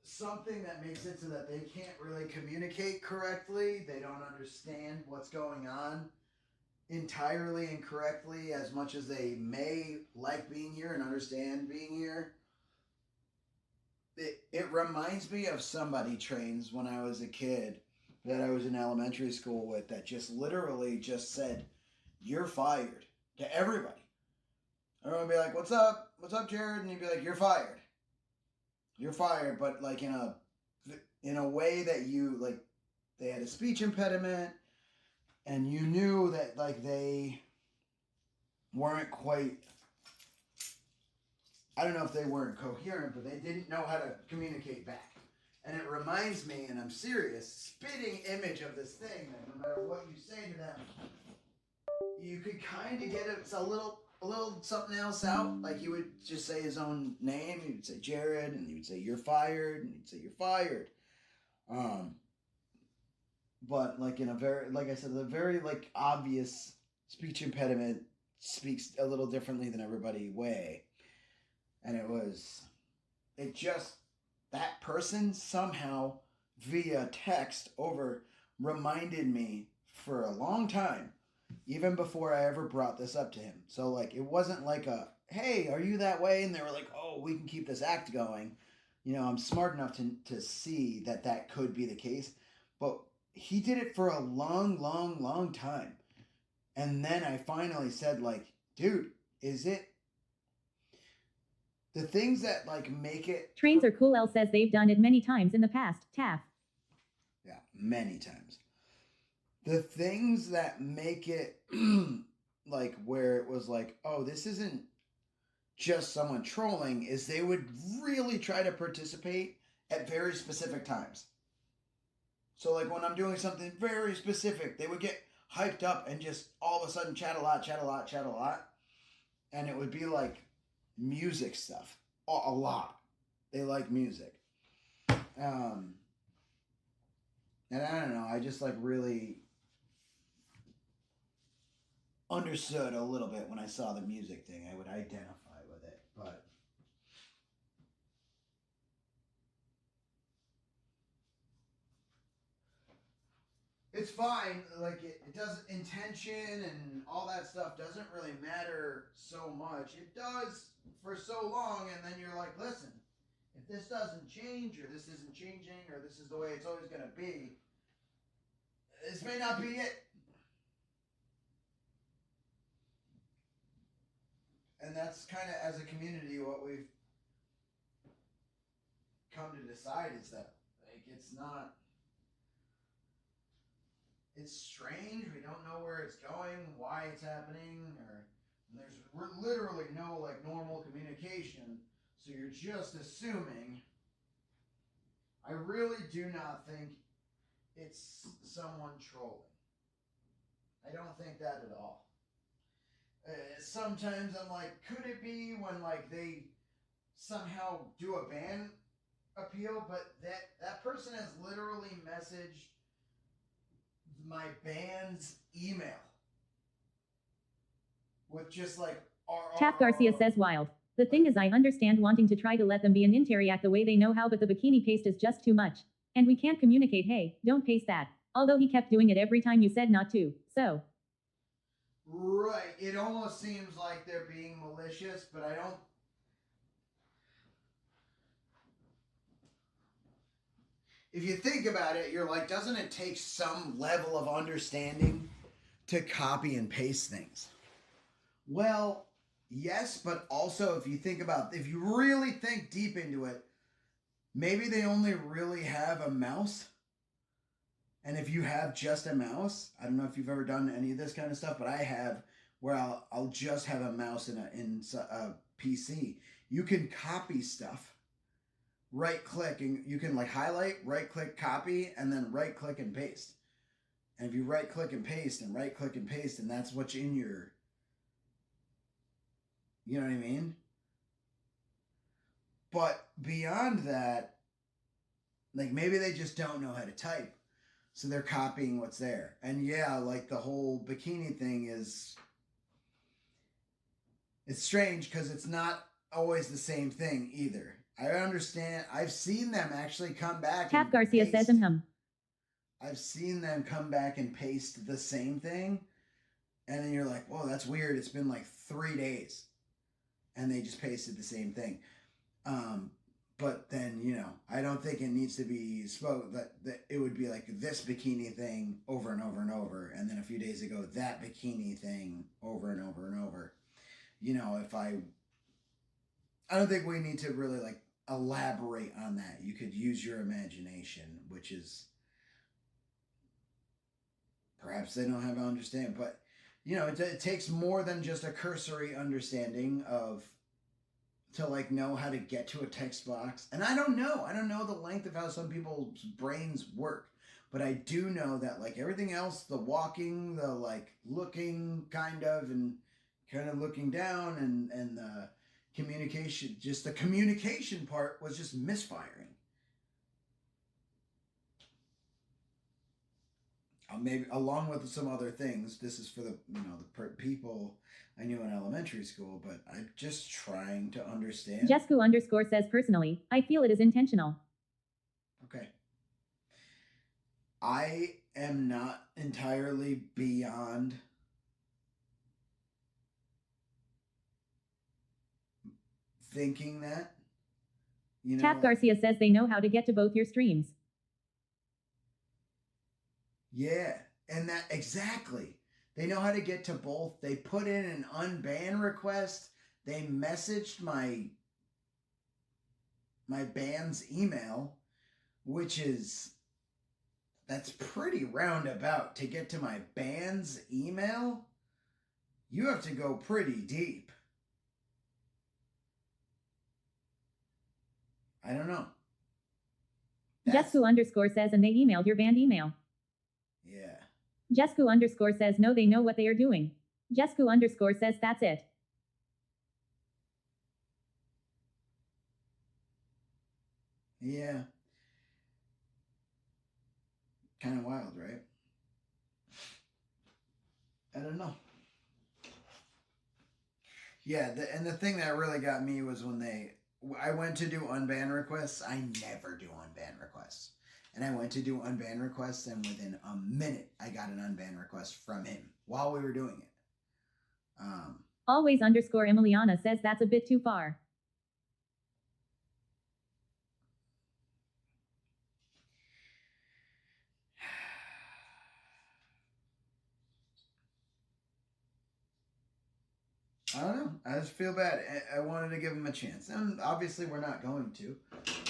something that makes it so that they can't really communicate correctly. They don't understand what's going on entirely and correctly as much as they may like being here and understand being here. It reminds me of somebody, Trains, when I was a kid that I was in elementary school with that just literally just said, you're fired to everybody. Everyone would be like, what's up? What's up, Jared? And he'd be like, you're fired. You're fired, but like in a way that you like, they had a speech impediment, and you knew that like they weren't quite. I don't know if they weren't coherent, but they didn't know how to communicate back. And it reminds me, and I'm serious, spitting image of this thing that no matter what you say to them, you could kind of get a little something else out. Like he would just say his own name. He would say Jared, and he would say you're fired, and he'd say you're fired. But like in a very, like I said, a very like obvious speech impediment speaks a little differently than everybody way. And that person somehow via text over reminded me for a long time, even before I ever brought this up to him. So like, it wasn't like hey, are you that way? And they were like, oh, we can keep this act going. You know, I'm smart enough to see that could be the case, but he did it for a long, long, long time. And then I finally said like, dude, is it the things that like make it... Trains are cool. L says they've done it many times in the past. Taff. Yeah, many times. The things that make it like where it was like, oh, this isn't just someone trolling, is they would really try to participate at very specific times. So like when I'm doing something very specific, they would get hyped up and just all of a sudden chat a lot. And it would be like music stuff. A lot. They like music. And I don't know, I just like really understood a little bit when I saw the music thing. I would identify with it, but it's fine. Like it doesn't, intention and all that stuff doesn't really matter so much. It does for so long, and then you're like, listen, if this doesn't change, or this isn't changing, or this is the way it's always going to be, this may not be it. And that's kind of, as a community, what we've come to decide is that, like, it's strange. We don't know where it's going, why it's happening, or there's literally no, like, normal communication. So you're just assuming. I really do not think it's someone trolling. I don't think that at all. Sometimes I'm like, could it be when like they somehow do a ban appeal, but that person has literally messaged my band's email with just like Tap Garcia says wild. The thing is, I understand wanting to try to let them be an interact the way they know how, but the bikini paste is just too much. And we can't communicate, hey, don't paste that. Although he kept doing it every time you said not to, so. Right, it almost seems like they're being malicious, but I don't. If you think about it, you're like, doesn't it take some level of understanding to copy and paste things? Well, yes, but also if you really think deep into it, maybe they only really have a mouse. And if you have just a mouse, I don't know if you've ever done any of this kind of stuff, but I have, where I'll just have a mouse in a PC. You can copy stuff, right click, and you can like highlight, right click, copy, and then right click and paste. And if you right click and paste and right click and paste, and that's what's in your, you know what I mean? But beyond that, like maybe they just don't know how to type. So they're copying what's there. And yeah, like the whole bikini thing it's strange because it's not always the same thing either. I understand. I've seen them actually come back. Tap Garcia says I've seen them come back and paste the same thing. And then you're like, whoa, that's weird. It's been like 3 days. And they just pasted the same thing. But then, I don't think it needs to be that it would be like this bikini thing over and over and over. And then a few days ago, that bikini thing over and over and over. I don't think we need to really like elaborate on that. You could use your imagination, which is perhaps they don't have to understand. But, it takes more than just a cursory understanding to like know how to get to a text box. And I don't know the length of how some people's brains work, but I do know that like everything else, the walking, the like looking kind of looking down and the communication, just the communication part was just misfiring. Maybe along with some other things, this is for the people I knew in elementary school, but I'm just trying to understand. Jesku_ says personally, I feel it is intentional. Okay. I am not entirely beyond thinking that. Tap Garcia says they know how to get to both your streams. Yeah, and that exactly. They know how to get to both. They put in an unban request. They messaged my band's email, that's pretty roundabout. To get to my band's email, you have to go pretty deep. I don't know. Jesku_ says, and they emailed your band email. Yeah. Jesku underscore says no, they know what they are doing. Jesku underscore says that's it. Yeah. Kind of wild, right? I don't know. Yeah, and the thing that really got me was when I went to do unban requests. I never do unban requests. And I went to do unban requests, and within a minute, I got an unban request from him while we were doing it. Always underscore Emiliana says that's a bit too far. I don't know. I just feel bad. I wanted to give him a chance. And obviously we're not going to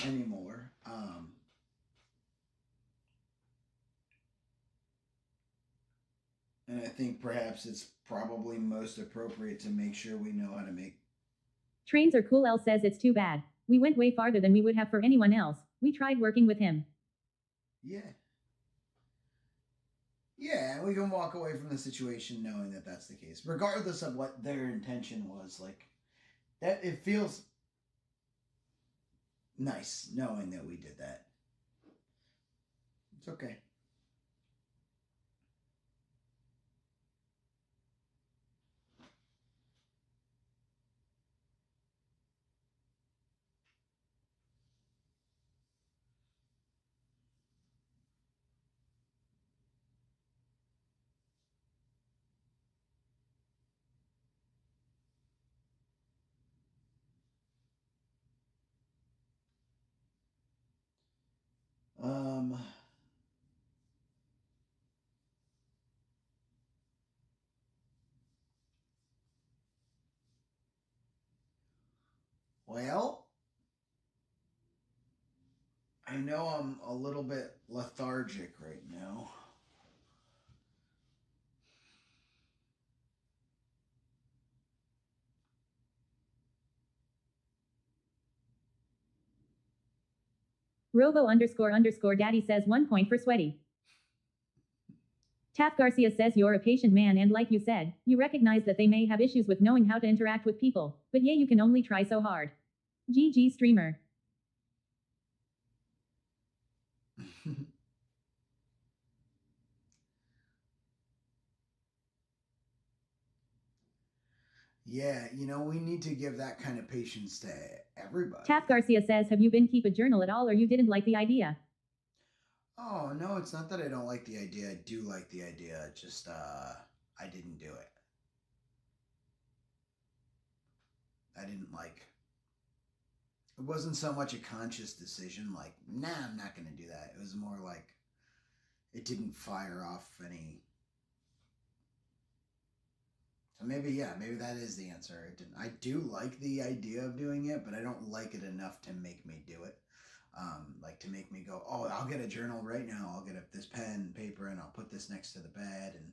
anymore. And I think perhaps it's probably most appropriate to make sure we know how to make... Trains are cool. L says it's too bad. We went way farther than we would have for anyone else. We tried working with him. Yeah. Yeah, we can walk away from the situation knowing that that's the case, regardless of what their intention was. Like, that, it feels nice knowing that we did that. It's okay. Well, I know I'm a little bit lethargic right now. Robo underscore daddy says 1 point for Sweaty. Taff Garcia says you're a patient man, and like you said, you recognize that they may have issues with knowing how to interact with people, but yeah, you can only try so hard. GG streamer. Yeah, you know, we need to give that kind of patience to everybody. Taff Garcia says have you been keep a journal at all, or you didn't like the idea? Oh, no, it's not that I don't like the idea. I do like the idea. Just, I didn't do it. I didn't like... It wasn't so much a conscious decision, like, nah, I'm not going to do that. It was more like, it didn't fire off any... So maybe, yeah, maybe that is the answer. It didn't. I do like the idea of doing it, but I don't like it enough to make me do it. Like to make me go, oh, I'll get a journal right now. I'll get this pen and paper and I'll put this next to the bed. And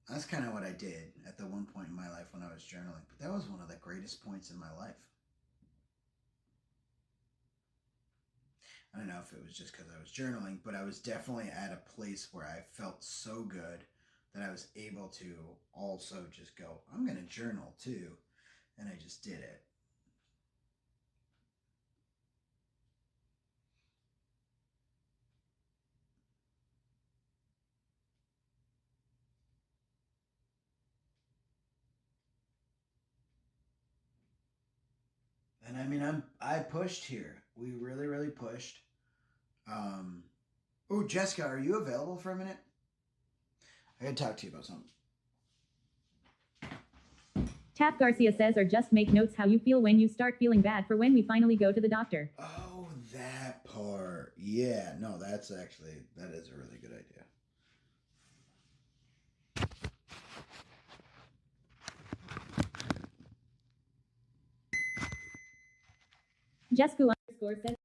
that's kind of what I did at the one point in my life when I was journaling. But that was one of the greatest points in my life. I don't know if it was just because I was journaling, but I was definitely at a place where I felt so good that I was able to also just go, I'm going to journal too. And I just did it. And I mean, I pushed here. We really, really pushed. Oh, Jessica, are you available for a minute? I gotta talk to you about something. Taff Garcia says or just make notes how you feel when you start feeling bad for when we finally go to the doctor. Oh, that part. Yeah, no, that is a really good idea. Jesku underscore says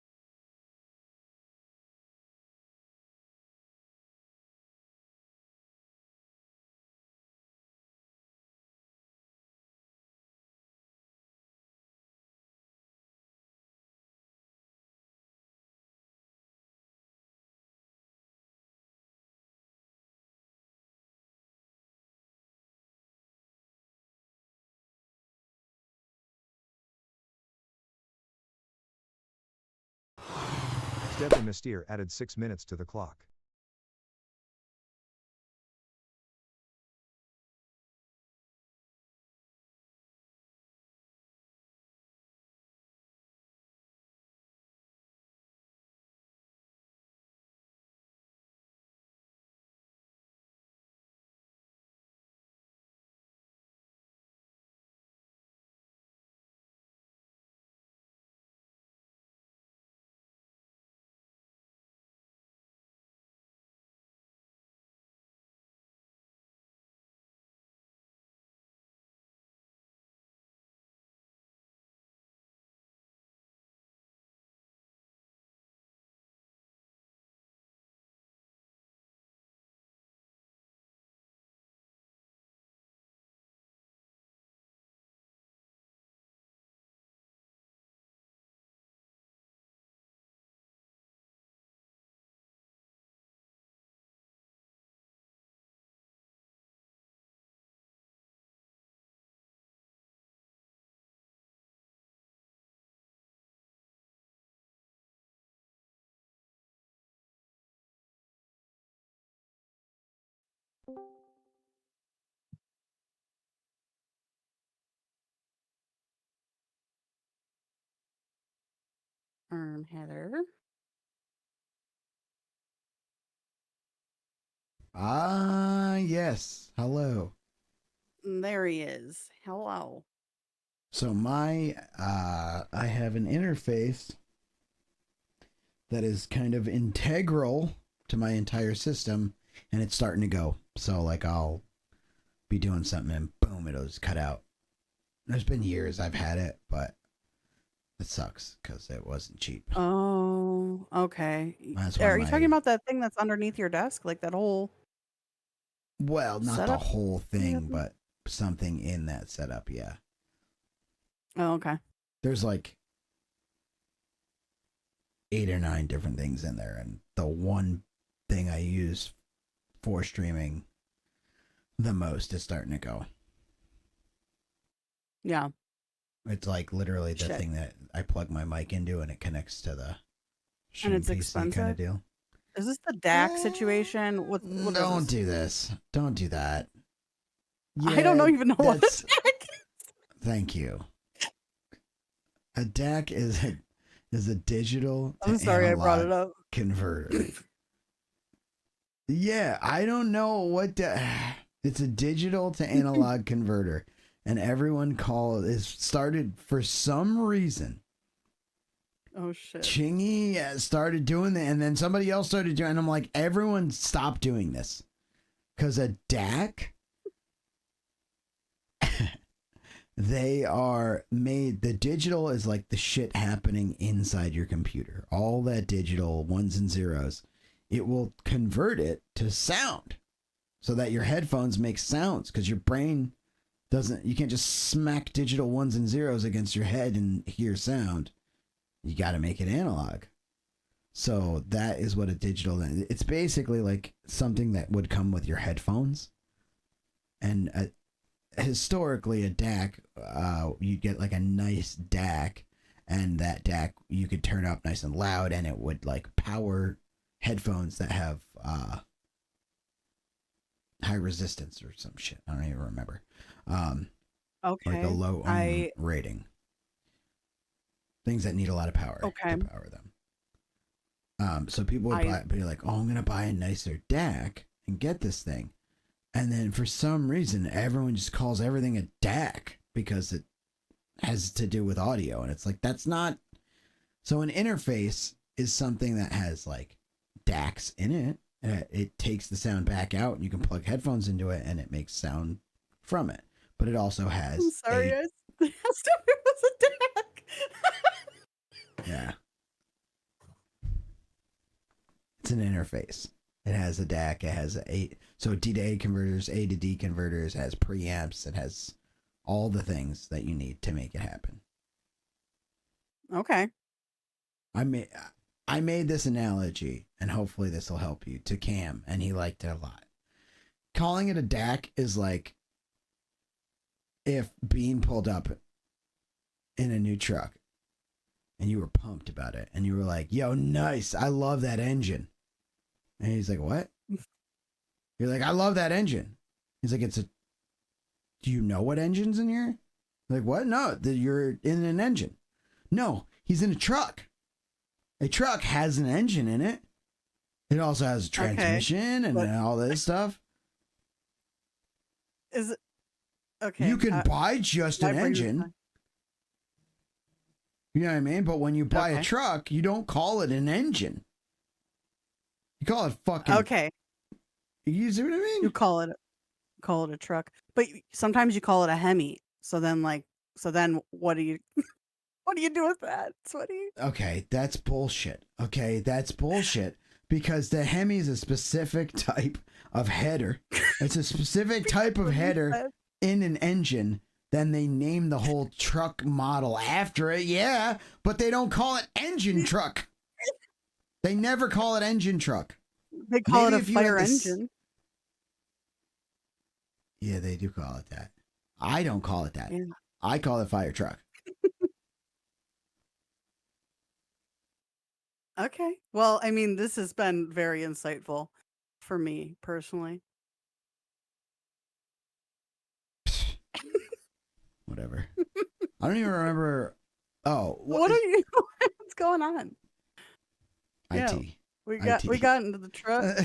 Deadly Mystere added 6 minutes to the clock. Heather. Ah, yes. Hello. There he is. Hello. So I have an interface that is kind of integral to my entire system, and it's starting to go. So like I'll be doing something and boom, it'll just cut out. There's been years I've had it, but it sucks because it wasn't cheap. Oh, okay. That's Are one you of talking my, about that thing that's underneath your desk? Like that whole well, not the setup? whole thing, but something in that setup, yeah. Oh, okay. There's like 8 or 9 different things in there, and the one thing I use for streaming the most is starting to go. Yeah. It's like literally the Shit. thing that I plug my mic into and it connects to the And it's PC expensive. kind of deal. Is this the DAC situation? What is Don't this? do this. Don't do that. I don't even know what a that's- DAC is. Thank you. A DAC is a digital to I'm sorry I brought it analog up. converter. Yeah, I don't know what it's a digital to analog converter, and everyone started for some reason. Oh shit. Chingy started doing that, and then somebody else started doing it, and I'm like, everyone stop doing this. Because a DAC, they are made, the digital is like the shit happening inside your computer. All that digital ones and zeros, it will convert it to sound so that your headphones make sounds, because your brain doesn't, you can't just smack digital ones and zeros against your head and hear sound. You got to make it analog. So that is what a digital, it's basically like something that would come with your headphones. And historically a DAC, you'd get like a nice DAC, and that DAC you could turn up nice and loud, and it would like power headphones that have high resistance or some shit. I don't even remember. Okay. Like a low ohm rating. Things that need a lot of power to power them. So people would be like, oh, I'm going to buy a nicer DAC and get this thing. And then for some reason, everyone just calls everything a DAC because it has to do with audio. And it's like, that's not. So an interface is something that has like DACs in it. It takes the sound back out, and you can plug headphones into it, and it makes sound from it. But it also has. I'm sorry, I asked if it was a DAC. Yeah. It's an interface. It has a DAC. It has so D to A converters, A to D converters, it has preamps, it has all the things that you need to make it happen. Okay. I made this analogy, and hopefully this will help you, to Cam, and he liked it a lot. Calling it a DAC is like if Bean pulled up in a new truck and you were pumped about it, and you were like, "Yo, nice! I love that engine." And he's like, "What?" You're like, "I love that engine." He's like, "It's a." Do you know what engine's in here? Like, what? No, you're in an engine. No, he's in a truck. A truck has an engine in it. It also has a transmission and all this stuff. Is it okay? You can buy just an engine. You know what I mean? But when you buy a truck, you don't call it an engine. You call it fucking. Okay. You see what I mean? You call it a truck, but sometimes you call it a Hemi. So then what do you what do you do with that, Sweaty? Okay, that's bullshit. Okay, that's bullshit. Because the Hemi is a specific type of header. It's a specific type of header in an engine. Then they name the whole truck model after it. Yeah, but they don't call it engine truck. They never call it engine truck. They call it a fire engine. Yeah, they do call it that. I don't call it that. Yeah. I call it fire truck. Okay. Well, I mean, this has been very insightful for me personally. Whatever. I don't even remember. Oh, What are you? What's going on? IT. Yeah, we got into the truck.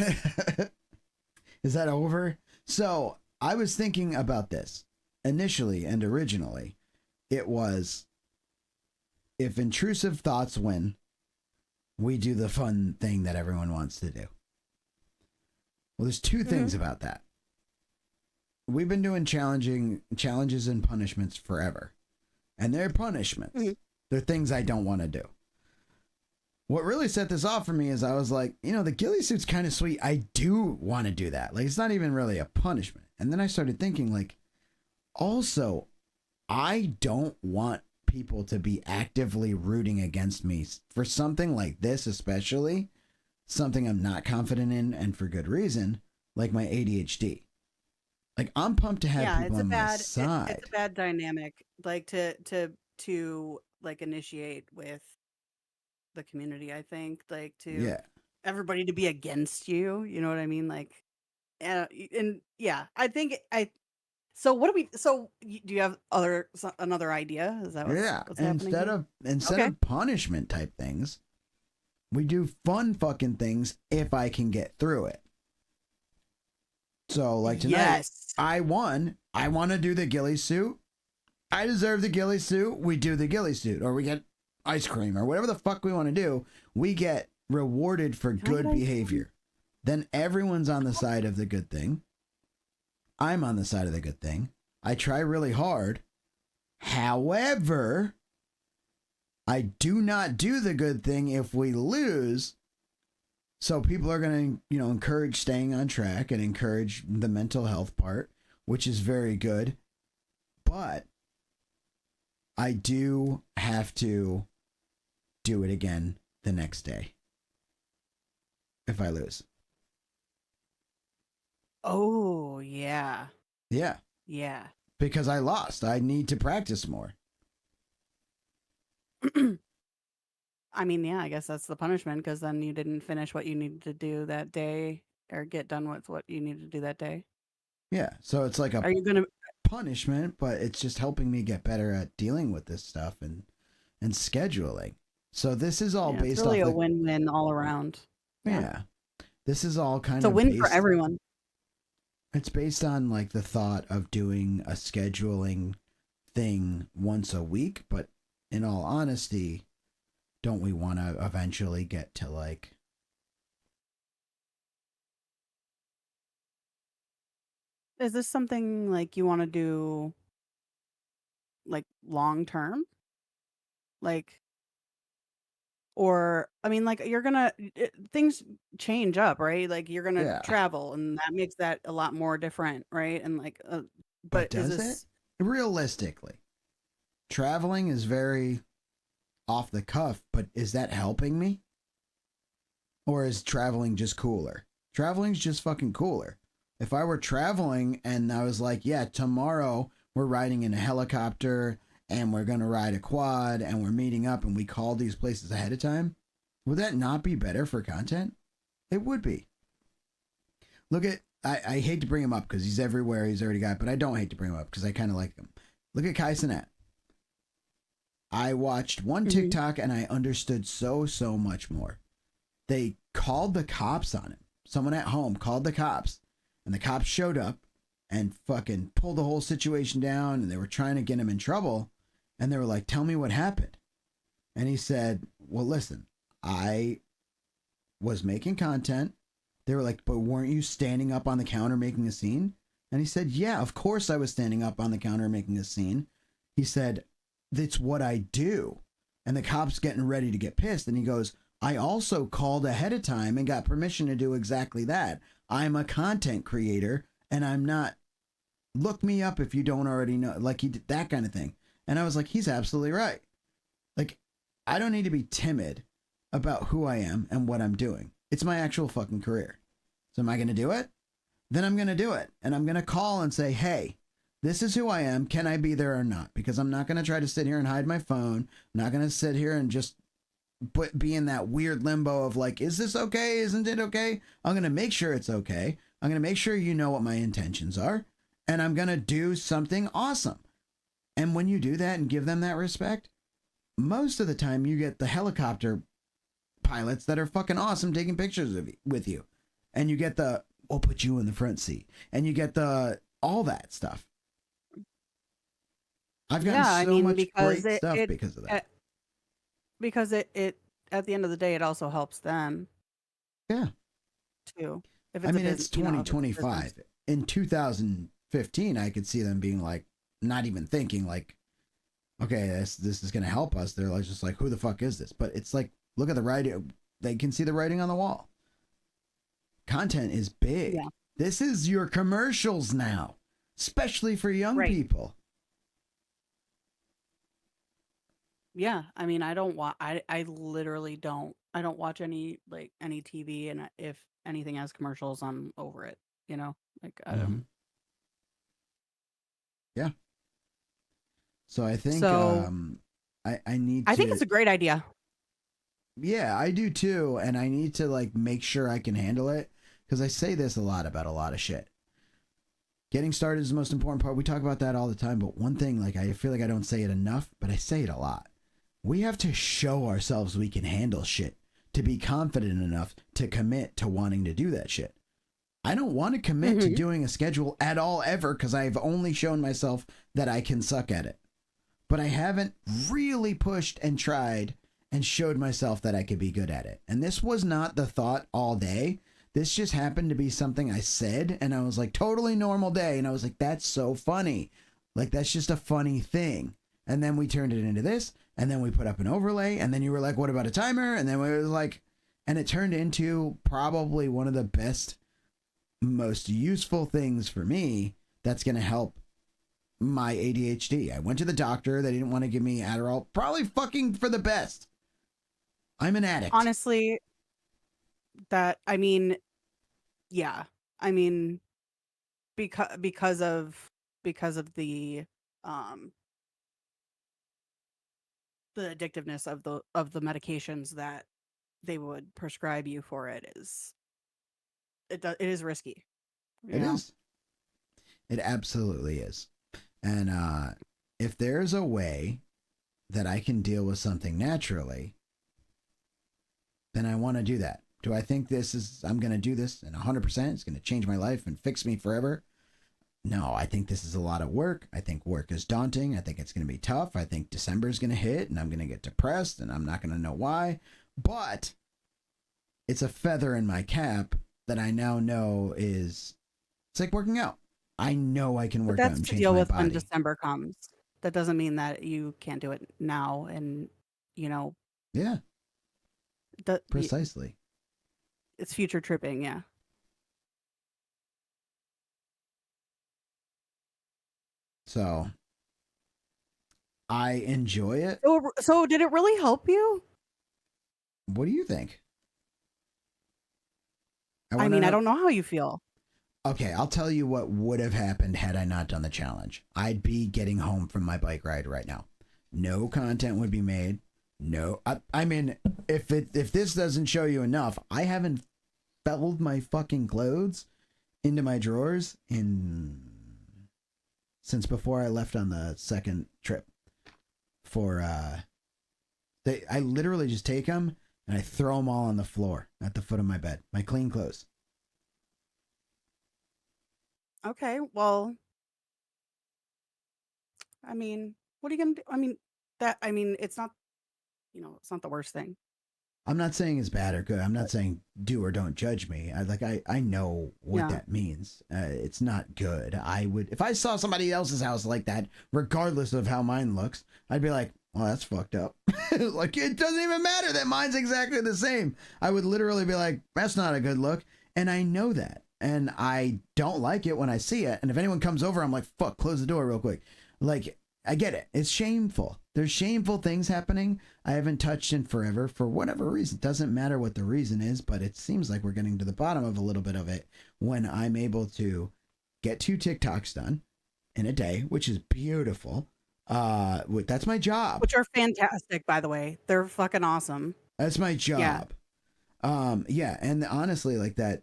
Is that over? So I was thinking about this initially and originally. It was, if intrusive thoughts win, we do the fun thing that everyone wants to do. Well, there's two things about that. We've been doing challenges and punishments forever. And they're punishments. They're things I don't want to do. What really set this off for me is I was like, the ghillie suit's kind of sweet. I do want to do that. Like, it's not even really a punishment. And then I started thinking, like, also, I don't want people to be actively rooting against me for something like this, especially something I'm not confident in, and for good reason, like my ADHD. Like, I'm pumped to have people on my side. It's a bad dynamic, like to like initiate with the community. I think, like, to everybody to be against you. You know what I mean? Like, and yeah, I think So what do we? So do you have another idea? Is that what's happening instead of punishment type things, we do fun fucking things if I can get through it. So like tonight, I won. I want to do the ghillie suit. I deserve the ghillie suit. We do the ghillie suit, or we get ice cream, or whatever the fuck we want to do. We get rewarded for good behavior. Then everyone's on the side of the good thing. I'm on the side of the good thing. I try really hard. However, I do not do the good thing if we lose. So people are going to, encourage staying on track and encourage the mental health part, which is very good. But I do have to do it again the next day if I lose. Oh, yeah. Yeah. Yeah. Because I lost. I need to practice more. I mean, yeah, I guess that's the punishment, because then you didn't finish what you needed to do that day, or get done with what you needed to do that day. Yeah. So it's like Are you gonna punishment, but it's just helping me get better at dealing with this stuff and scheduling. So this is all based it's really off a win-win all around. Yeah. This is all kind It's of a win for everyone. It's based on like the thought of doing a scheduling thing once a week, but in all honesty, don't we want to eventually get to like Is this something like you want to do like long term? Like, or I mean, like, you're gonna things change up, right? Like, you're gonna travel, and that makes that a lot more different, right? And like, but does is this realistically, traveling is very off the cuff, but is that helping me? Or is traveling just cooler? Traveling's just fucking cooler. If I were traveling and I was like, yeah, tomorrow we're riding in a helicopter and we're going to ride a quad and we're meeting up and we call these places ahead of time, would that not be better for content? It would be. Look at, I hate to bring him up because he's everywhere. He's already got, but I don't hate to bring him up because I kind of like him. Look at Kai Cenat. I watched one TikTok and I understood so much more. They called the cops on him. Someone at home called the cops, and the cops showed up and fucking pulled the whole situation down, and they were trying to get him in trouble, and they were like, tell me what happened. And he said, well, listen, I was making content. They were like, but weren't you standing up on the counter making a scene? And he said, yeah, of course I was standing up on the counter making a scene. He said, that's what I do. And the cop's getting ready to get pissed. And he goes, I also called ahead of time and got permission to do exactly that. I'm a content creator and I'm not, look me up if you don't already know. Like he did that kind of thing. And I was like, he's absolutely right. Like, I don't need to be timid about who I am and what I'm doing. It's my actual fucking career. So am I going to do it? Then I'm going to do it. And I'm going to call and say, hey, this is who I am. Can I be there or not? Because I'm not going to try to sit here and hide my phone. I'm not going to sit here and just be in that weird limbo of like, is this okay? Isn't it okay? I'm going to make sure it's okay. I'm going to make sure you know what my intentions are. And I'm going to do something awesome. And when you do that and give them that respect, most of the time you get the helicopter pilots that are fucking awesome taking pictures with you. And you get the, we'll put you in the front seat. And you get the, all that stuff. I've gotten much great stuff because of that. Because it at the end of the day, it also helps them. Yeah. Too. If I mean, it's 2025. In 2015, I could see them being like, not even thinking like, okay, this is going to help us. They're like, just like, who the fuck is this? But it's like, look at the writing. They can see the writing on the wall. Content is big. Yeah. This is your commercials now, especially for young people. Yeah, I mean, I don't watch. I literally don't. I don't watch any TV, and if anything has commercials, I'm over it. You know, like I don't. Yeah. So I think I need. I think it's a great idea. Yeah, I do too, and I need to like make sure I can handle it because I say this a lot about a lot of shit. Getting started is the most important part. We talk about that all the time, but one thing, like I feel like I don't say it enough, but I say it a lot. We have to show ourselves we can handle shit to be confident enough to commit to wanting to do that shit. I don't want to commit to doing a schedule at all ever because I've only shown myself that I can suck at it. But I haven't really pushed and tried and showed myself that I could be good at it. And this was not the thought all day. This just happened to be something I said and I was like, totally normal day. And I was like, that's so funny. Like, that's just a funny thing. And then we turned it into this. And then we put up an overlay, and then you were like, what about a timer? And then we were like, and it turned into probably one of the best, most useful things for me that's going to help my ADHD. I went to the doctor. They didn't want to give me Adderall. Probably fucking for the best. I'm an addict. Honestly, I mean, yeah. I mean, because of the addictiveness of the medications that they would prescribe you for it is risky. It is. It absolutely is. And if there's a way that I can deal with something naturally, then I want to do that. Do I think I'm going to do this and 100%? It's going to change my life and fix me forever? No, I think this is a lot of work. I think work is daunting. I think it's going to be tough. I think December is going to hit and I'm going to get depressed and I'm not going to know why. But it's a feather in my cap that I now know it's like working out. I know I can work out and change my body. That's to deal with when December comes. That doesn't mean that you can't do it now and, you know. Yeah. Precisely. It's future tripping, yeah. So I enjoy it. So did it really help you? What do you think? I mean, I don't know how you feel. Okay, I'll tell you what would have happened had I not done the challenge. I'd be getting home from my bike ride right now. No content would be made. No, I mean, if this doesn't show you enough, I haven't folded my fucking clothes into my drawers since before I left on the second trip. I literally just take them and I throw them all on the floor at the foot of my bed. My clean clothes. Okay, well, I mean, what are you gonna do? I mean, it's not, it's not the worst thing. I'm not saying it's bad or good. I'm not saying do or don't judge me. I know what that means. It's not good. If I saw somebody else's house like that, regardless of how mine looks, I'd be like, well, that's fucked up. Like, it doesn't even matter that mine's exactly the same. I would literally be like, that's not a good look. And I know that. And I don't like it when I see it. And if anyone comes over, I'm like, fuck, close the door real quick. Like, I get it. It's shameful. There's shameful things happening. I haven't touched in forever for whatever reason. It doesn't matter what the reason is, but it seems like we're getting to the bottom of a little bit of it when I'm able to get 2 TikToks done in a day, which is beautiful. That's my job. Which are fantastic, by the way. They're fucking awesome. That's my job. Yeah. And honestly, like that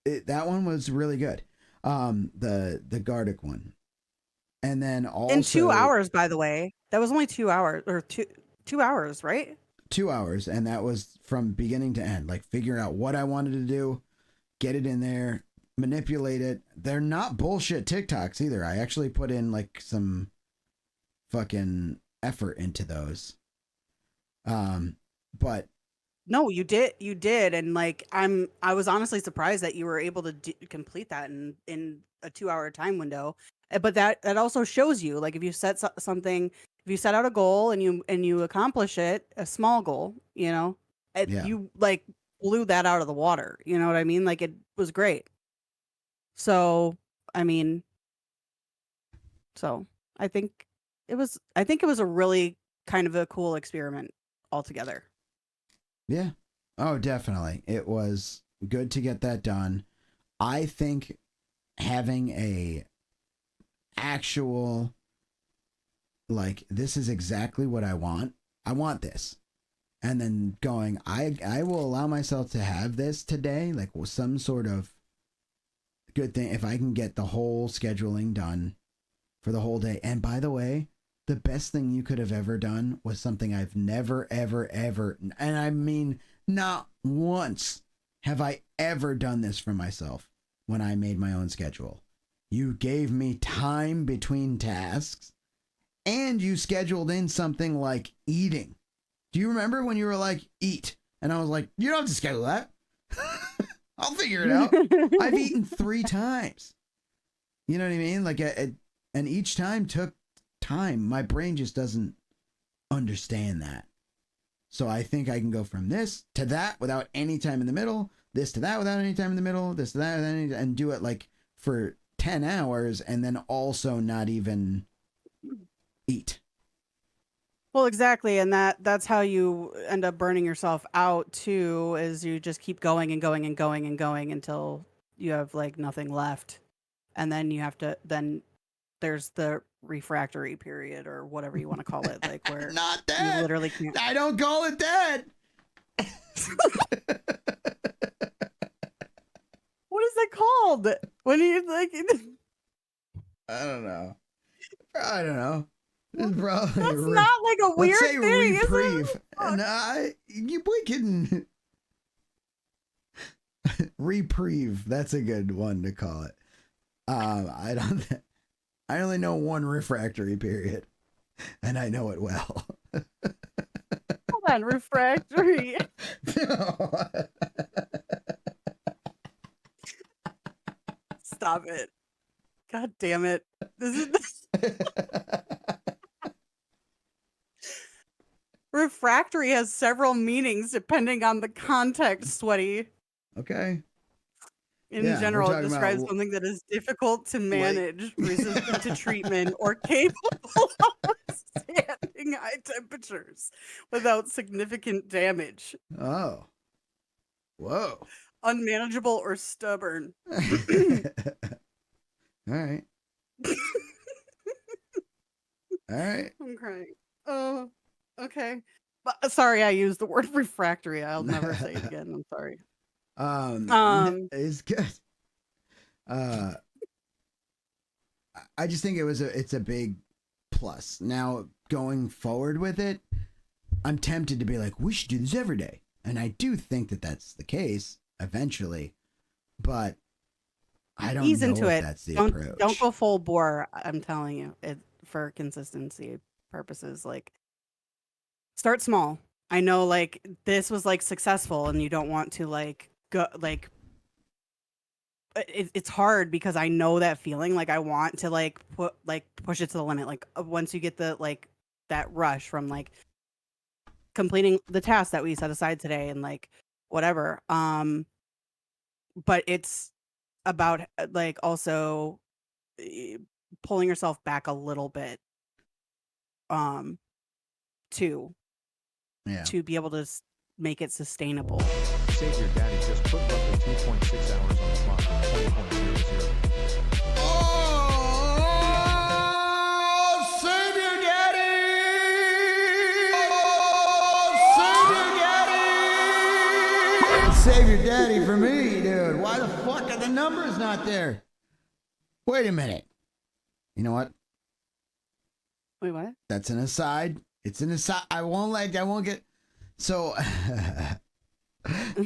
one was really good. The Gardic one. And then also in 2 hours, by the way. That was only 2 hours or 2 hours, right? 2 hours. And that was from beginning to end, like figuring out what I wanted to do, get it in there, manipulate it. They're not bullshit TikToks either. I actually put in like some fucking effort into those. But no, you did. And like, I was honestly surprised that you were able to complete that in a 2 hour time window. But that also shows you, like, if you set something, if you set out a goal and you accomplish it, a small goal, you like blew that out of the water. You know what I mean? Like, it was great. So, I mean, I think it was a really kind of a cool experiment altogether. Yeah. Oh, definitely. It was good to get that done. I think having a actual, like, this is exactly what I want. I want this. And then going, I will allow myself to have this today, like some sort of good thing. If I can get the whole scheduling done for the whole day. And by the way, the best thing you could have ever done was something I've never, ever, ever, and I mean, not once have I ever done this for myself when I made my own schedule. You gave me time between tasks and you scheduled in something like eating. Do you remember when you were like, eat? And I was like, you don't have to schedule that. I'll figure it out. I've eaten 3 times. You know what I mean? Like, and each time took time. My brain just doesn't understand that. So I think I can go from this to that without any time in the middle, this to that without any time in the middle, this to that without any, and do it like for 10 hours and then also not even eat. Well, exactly. And that's how you end up burning yourself out too, is you just keep going and going and going and going until you have like nothing left. And then then there's the refractory period or whatever you want to call it, like where not that. You literally can't. I don't call it that. What is it called? When you like? I don't know. It's probably That's not like a weird let's say thing. reprieve. Is it? And we can reprieve. That's a good one to call it. I only know one refractory period, and I know it well. Hold on, refractory. Stop it. God damn it. This is refractory has several meanings depending on the context, Sweaty. Okay. In general, it describes something that is difficult to manage, resistant to treatment, or capable of withstanding high temperatures without significant damage. Oh. Whoa. Unmanageable or stubborn. All right. All right. I'm crying. Oh, okay. But, sorry, I used the word refractory. I'll never say it again. I'm sorry. It's good. I just think it's a big plus. Now going forward with it, I'm tempted to be like, we should do this every day, and I do think that that's the case eventually, but I don't Ease know into if it. that's the Don't approach. go full bore. I'm telling you, it for consistency purposes. Like, start small. I know, like this was like successful, and you don't want to like go like. It's hard because I know that feeling. Like I want to like push it to the limit. Like once you get the like that rush from like completing the task that we set aside today and like whatever. But it's about like also pulling yourself back a little bit to be able to make it sustainable. Save Your Daddy just put roughly 2.6 hours on the clock for 20.00. Oh, save your daddy! Oh, Save your daddy for me, dude. Why the fuck are the numbers not there? Wait a minute. You know what? Wait, what? That's an aside. It's an aside. I won't get. So,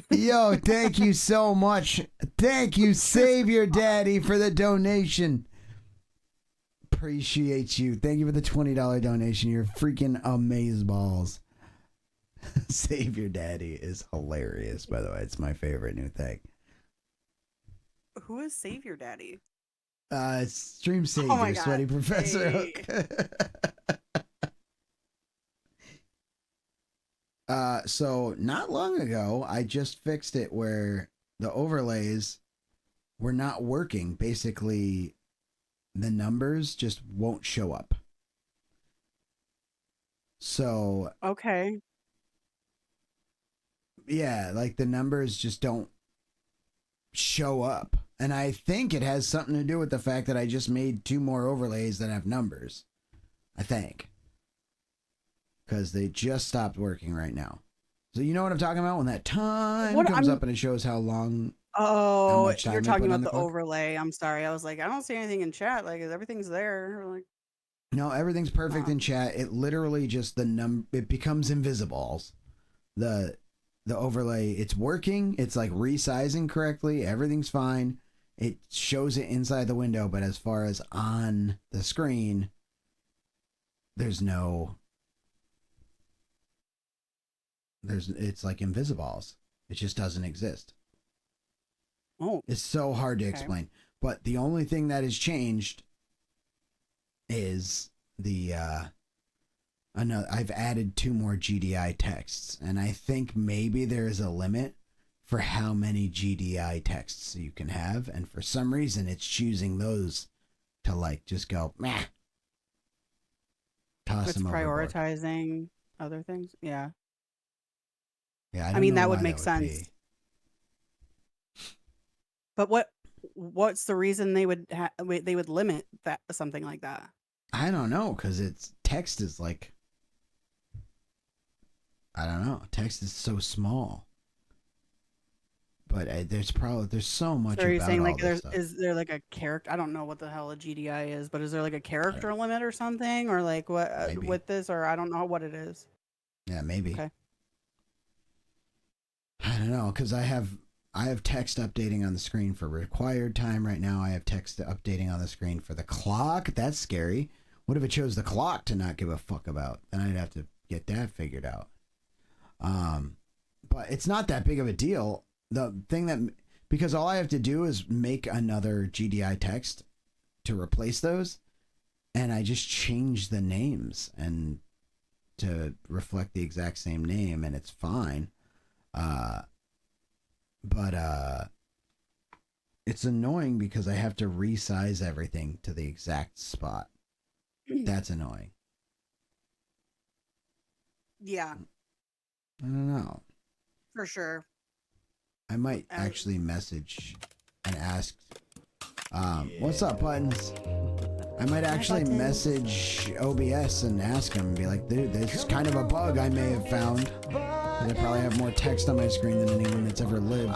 yo, thank you so much. Thank you, Save Your Daddy, for the donation. Appreciate you. Thank you for the $20 donation. You're freaking amazeballs. Save Your Daddy is hilarious, by the way. It's my favorite new thing. Who is Save Your Daddy? Stream Savior, Oh my God. Sweaty Professor Hey. Hook. So not long ago, I just fixed it where the overlays were not working. Basically, the numbers just won't show up. So Okay. yeah, like the numbers just don't show up. And I think it has something to do with the fact that I just made 2 more overlays that have numbers. I think. Because they just stopped working right now. So you know what I'm talking about? When that time comes up and it shows how long. Oh, much time you're I talking put on about the the clock? overlay. I'm sorry. I was like, I don't see anything in chat. Like everything's there. Like, No, everything's perfect in chat. It literally just it becomes invisibles. The overlay, it's working. It's like resizing correctly. Everything's fine. It shows it inside the window, but as far as on the screen, there's it's like invisibles. It just doesn't exist. Oh. It's so hard to Okay. explain. But the only thing that has changed is I've added 2 more GDI texts, and I think maybe there is a limit for how many GDI texts you can have, and for some reason it's choosing those to like just go meh. Toss it's them overboard. prioritizing other things. Yeah. Yeah, I don't mean, know that would why make sense. be. But what's the reason they would limit that something like that? I don't know, because it's text is like, I don't know, text is so small. But there's so much. So are you about saying all like this stuff. is there like a character? I don't know what the hell a GDI is, but is there like a character limit or something, or like what with this, or I don't know what it is. Yeah, maybe. Okay. I don't know, because I have text updating on the screen for required time right now. I have text updating on the screen for the clock. That's scary. What if it chose the clock to not give a fuck about? Then I'd have to get that figured out. But it's not that big of a deal. The thing that, because all I have to do is make another GDI text to replace those, and I just change the names and to reflect the exact same name, and it's fine. But it's annoying because I have to resize everything to the exact spot. That's annoying. Yeah, I don't know. for sure. I might actually message and ask, what's up, Buttons? I might actually message OBS and ask him and be like, dude, this is kind of a bug I may have found. And I probably have more text on my screen than anyone that's ever lived.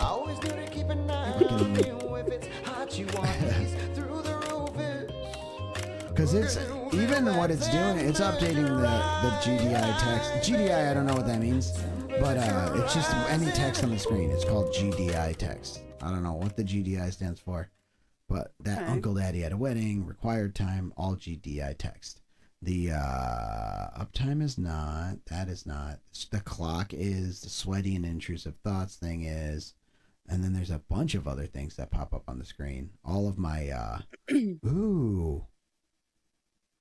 Because it's, even what it's doing, it's updating the GDI text. GDI, I don't know what that means, but it's just any text on the screen. It's called GDI text. I don't know what the GDI stands for, but that Uncle Daddy at a wedding, required time, all GDI text. The uptime is not, that is not, the clock is, the sweaty and intrusive thoughts thing is, and then there's a bunch of other things that pop up on the screen. All of my, ooh.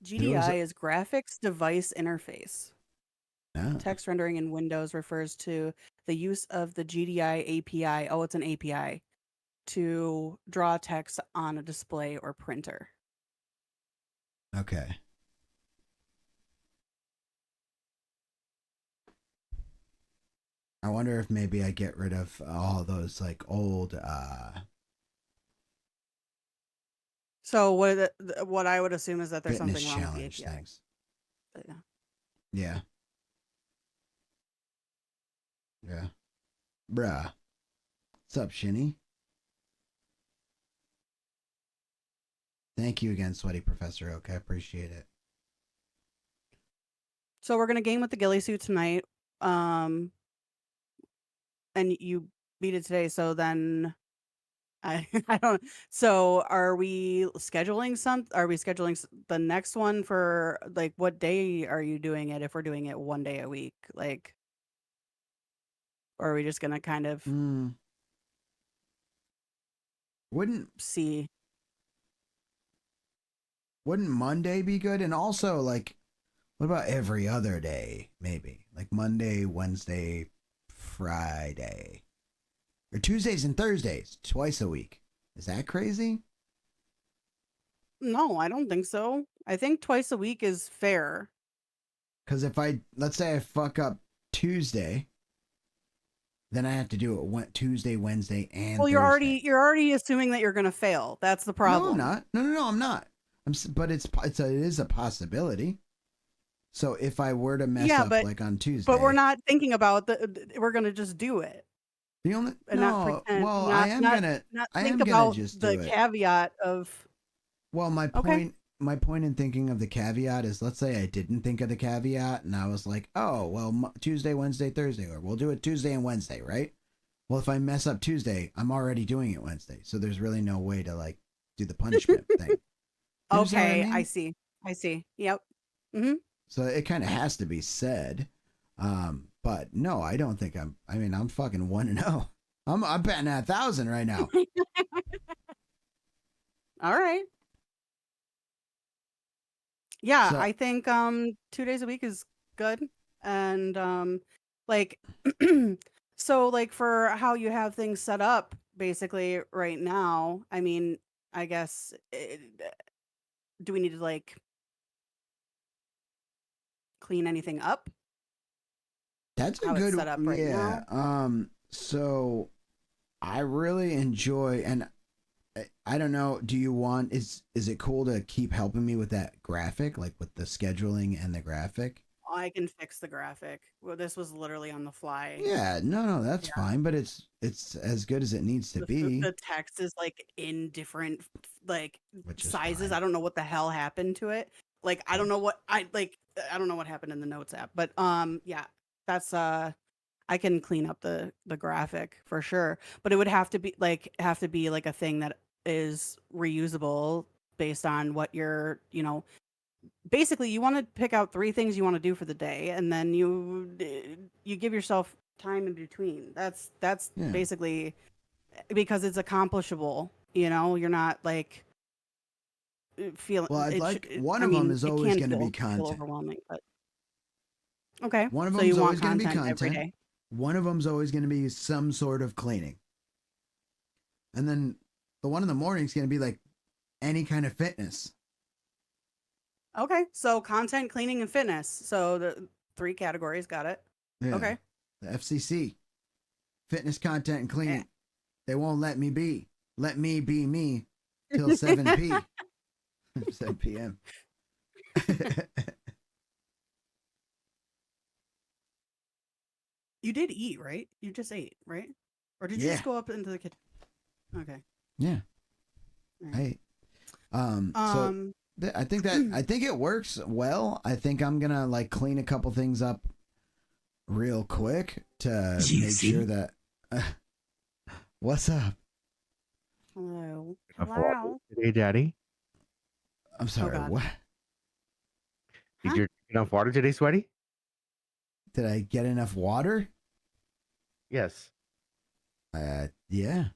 GDI is graphics device interface. Ah. Text rendering in Windows refers to the use of the GDI API. Oh, it's an API to draw text on a display or printer. Okay. I wonder if maybe I get rid of all those like old So what I would assume is that there's fitness something wrong with the challenge API. things. But yeah. Yeah. Yeah. Bruh. What's up, Shinny? Thank you again, Sweaty Professor Oak. I appreciate it. So we're gonna game with the ghillie suit tonight. And you beat it today, so then I don't. So are we scheduling the next one for like what day are you doing it? If we're doing it one day a week, like, or are we just gonna kind of Wouldn't see? Wouldn't Monday be good? And also, like, what about every other day? Maybe like Monday, Wednesday, Friday, or Tuesdays and Thursdays, twice a week. Is that crazy? No, I don't think so. I think twice a week is fair. Because if let's say I fuck up Tuesday, then I have to do it Tuesday, Wednesday, and Well, Thursday. you're already assuming that you're gonna fail. That's the problem. No, I'm not. No, I'm not. But it is a possibility. So if I were to mess up like on Tuesday, but we're not thinking about we're gonna just do it. The only And not pretend. well, not, I am not, gonna not I think am about gonna just the do it. caveat of. Well, my point in thinking of the caveat is, let's say I didn't think of the caveat and I was like, oh, well, Tuesday, Wednesday, Thursday, or we'll do it Tuesday and Wednesday, right? Well, if I mess up Tuesday, I'm already doing it Wednesday, so there's really no way to like do the punishment thing. You understand what Okay, I mean? I see. Yep. Mm-hmm. So it kind of has to be said. But no, I don't think I'm fucking 1-0. I'm betting at 1,000 right now. All right. Yeah, So- I think 2 days a week is good. And like so like for how you have things set up basically right now, I mean, I guess do we need to like clean anything up? That's a How it's good set up right yeah. now? So I really enjoy, and I don't know, do you want, is it cool to keep helping me with that graphic, like with the scheduling and the graphic? I can fix the graphic. Well, this was literally on the fly. Yeah, no, that's fine, but it's as good as it needs to be. The text is like in different like Which is sizes. fine. I don't know what the hell happened to it. Like I don't know what happened in the notes app. But yeah, that's I can clean up the graphic for sure. But it would have to be like a thing that is reusable based on what you're, basically you want to pick out 3 things you want to do for the day, and then you give yourself time in between. That's Yeah. basically because it's accomplishable. You're not like feeling. Well, I'd it like sh- one I of them mean, is it always can going to be feel content. overwhelming, but okay. One of so them you is want always going to be content every content. day. One of them's always going to be some sort of cleaning. And then the one in the morning is going to be like any kind of fitness. Okay, so content, cleaning, and fitness. So the 3 categories. Got it. Yeah. Okay. The FCC. Fitness, content, and cleaning. They won't let me be. Let me be me till 7 p. 7 p.m. You did eat, right? You just ate, right? Or did you Yeah. just go up into the kitchen? Okay. Yeah. Right. So I think it works well. I think I'm gonna like clean a couple things up real quick to make sure that. What's up? Hello. Hey, Daddy. I'm sorry. God. What? Did you drink enough water today, Sweaty? Did I get enough water? Yes. Yeah.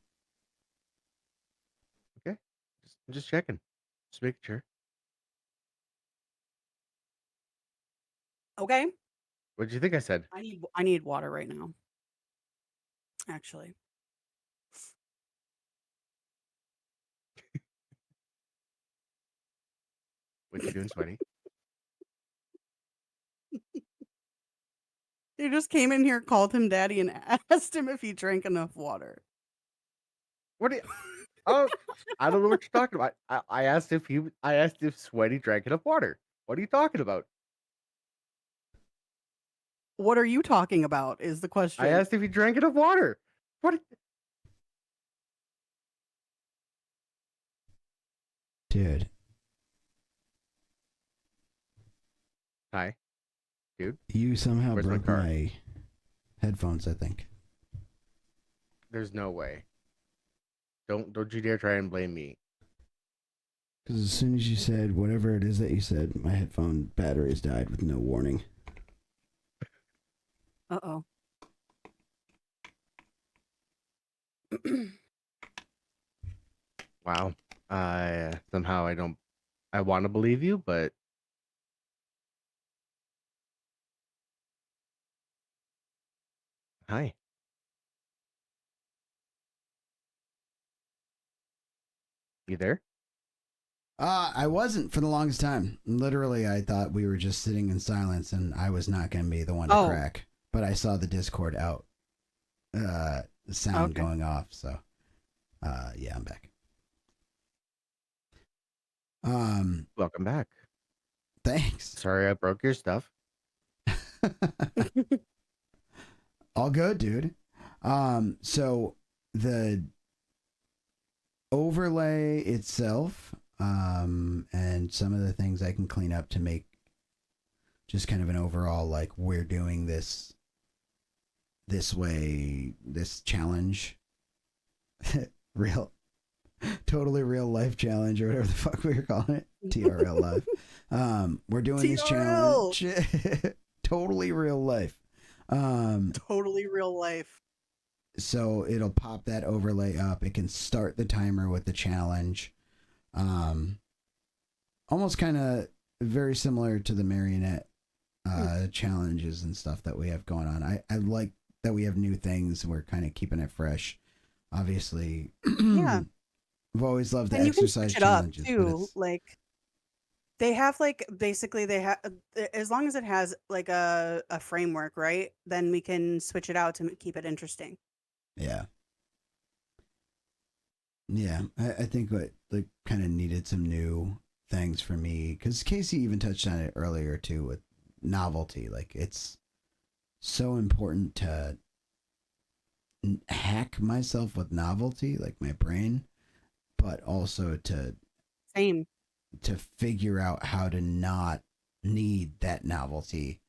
Okay. Just checking. Just making sure. Okay. What did you think I said? I need water right now. Actually. What you doing, Sweaty? You just came in here, called him daddy, and asked him if he drank enough water. What? Oh, I don't know what you're talking about. I asked if Sweaty drank enough water. What are you talking about? What are you talking about? Is the question. I asked if he drank enough water. What? Dude. Hi, dude. You somehow Where's my broke car? my headphones, I think. There's no way. Don't you dare try and blame me. Because as soon as you said whatever it is that you said, my headphone batteries died with no warning. Uh-oh. Wow. Somehow I want to believe you, but hi. You there? I wasn't for the longest time. Literally, I thought we were just sitting in silence and I was not going to be the one to crack. But I saw the Discord out, the sound going off. So, yeah, I'm back. Welcome back. Thanks. Sorry I broke your stuff. All good, dude. So the overlay itself, and some of the things I can clean up to make just kind of an overall, like, we're doing this way, this challenge, totally real life challenge or whatever the fuck we were calling it, TRL live. We're doing this challenge, totally real life. Totally real life. So it'll pop that overlay up. It can start the timer with the challenge. Almost kind of very similar to the marionette challenges and stuff that we have going on. I like that we have new things. We're kind of keeping it fresh. Obviously, Yeah. I've always loved the And you can exercise switch it up challenges. too. Like they have basically they have as long as it has like a framework, right? Then we can switch it out to keep it interesting. Yeah. Yeah, I think what like kind of needed some new things for me, because Casey even touched on it earlier too with novelty. Like it's so important to hack myself with novelty, like my brain, but also to figure out how to not need that novelty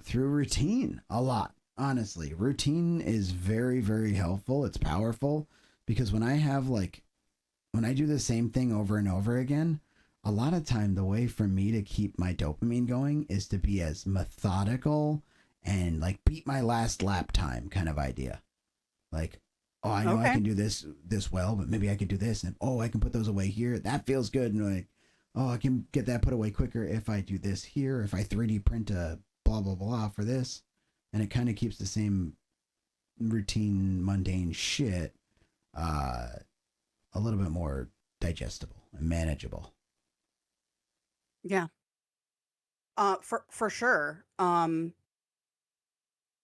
through routine a lot. Honestly, routine is very, very helpful. It's powerful because when I do the same thing over and over again, a lot of time the way for me to keep my dopamine going is to be as methodical and like beat my last lap time kind of idea. Like, oh, I know I can do this well, but maybe I could do this, and oh, I can put those away here. That feels good, and like, oh, I can get that put away quicker if I do this here. If I 3D print a blah blah blah for this, and it kind of keeps the same routine, mundane shit a little bit more digestible and manageable. Yeah. For sure.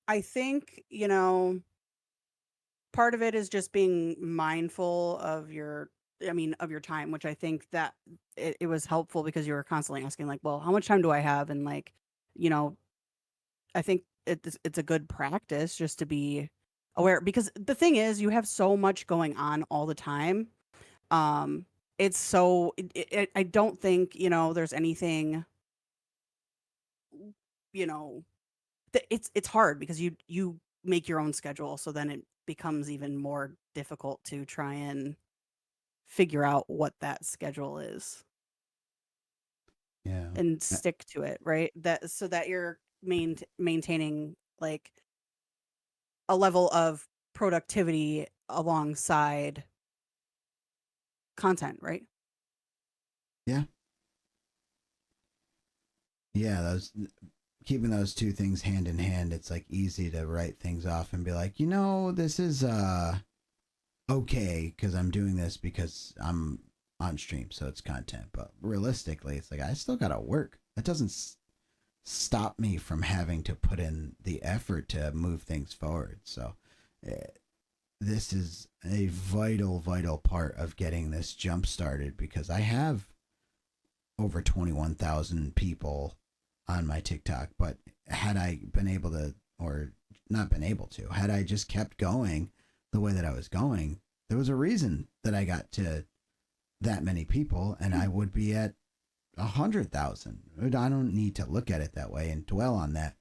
I think, part of it is just being mindful of your of your time, which I think that it was helpful because you were constantly asking like, well, how much time do I have? And like, you know, I think it's a good practice just to be aware, because the thing is you have so much going on all the time. It's so I don't think, there's anything, you know, it's hard because you make your own schedule, so then it becomes even more difficult to try and figure out what that schedule is Yeah. and stick to it, right? That so that you're maintaining like a level of productivity alongside content, right? Yeah. Yeah, keeping those two things hand in hand, it's like easy to write things off and be like, this is okay because I'm doing this because I'm on stream, so it's content. But realistically, it's like I still gotta work. That doesn't stop me from having to put in the effort to move things forward. So this is a vital, vital part of getting this jump started, because I have over 21,000 people on my TikTok, but had I been able to, or not been able to, had I just kept going the way that I was going, there was a reason that I got to that many people, and I would be at 100,000. I don't need to look at it that way and dwell on that.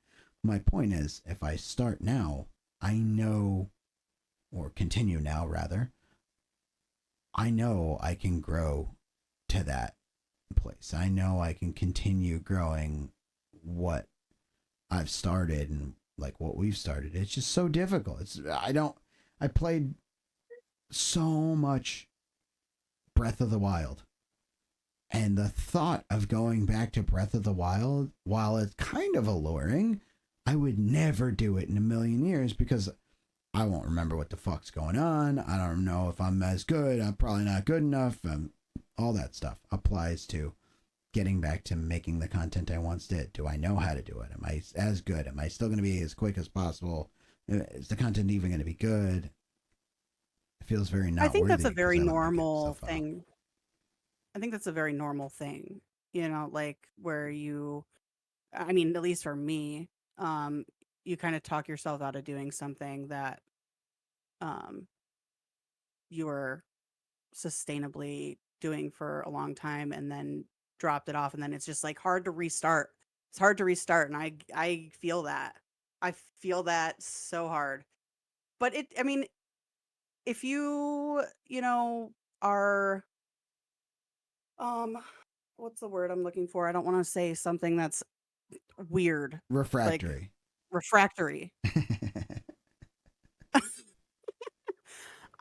My point is, if I start now, I know, or continue now rather, I know I can grow to that place. I know I can continue growing what I've started and like what we've started. It's just so difficult. I played so much Breath of the Wild, and the thought of going back to Breath of the Wild, while it's kind of alluring, I would never do it in a million years, because I won't remember what the fuck's going on. I don't know if I'm as good. I'm probably not good enough. All that stuff applies to getting back to making the content I once did. Do I know how to do it? Am I as good? Am I still going to be as quick as possible? Is the content even going to be good? It feels very not. I think that's a worthy, 'cause very I let my normal stuff out. thing. I think that's a very normal thing, like where you, at least for me, you kind of talk yourself out of doing something that um, you were sustainably doing for a long time and then dropped it off, and then it's just like hard to restart. It's hard to restart, and I feel that. I feel that so hard. But if you, are what's the word I'm looking for? I don't want to say something that's weird. Like Refractory. refractory.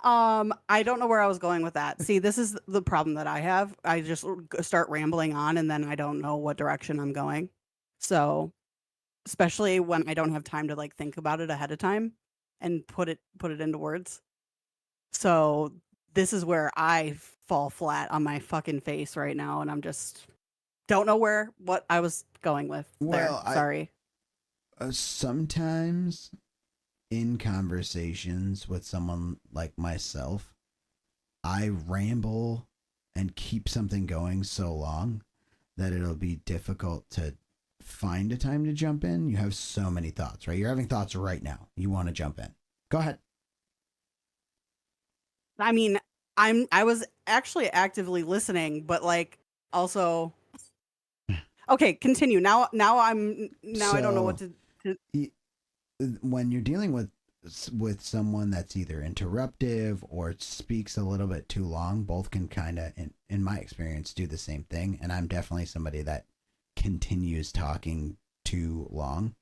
I don't know where I was going with that. See, this is the problem that I have. I just start rambling on and then I don't know what direction I'm going. So, especially when I don't have time to like think about it ahead of time and put it into words. So, this is where I fall flat on my fucking face right now, and I'm just don't know what I was going with Well, there. Sorry. Sometimes in conversations with someone like myself, I ramble and keep something going so long that it'll be difficult to find a time to jump in. You have so many thoughts, right? You're having thoughts right now. You want to jump in. Go ahead. I was actually actively listening, but like also okay, continue. Now I don't know what to when you're dealing with someone that's either interruptive or speaks a little bit too long, both can kind of, in my experience, do the same thing. And I'm definitely somebody that continues talking too long.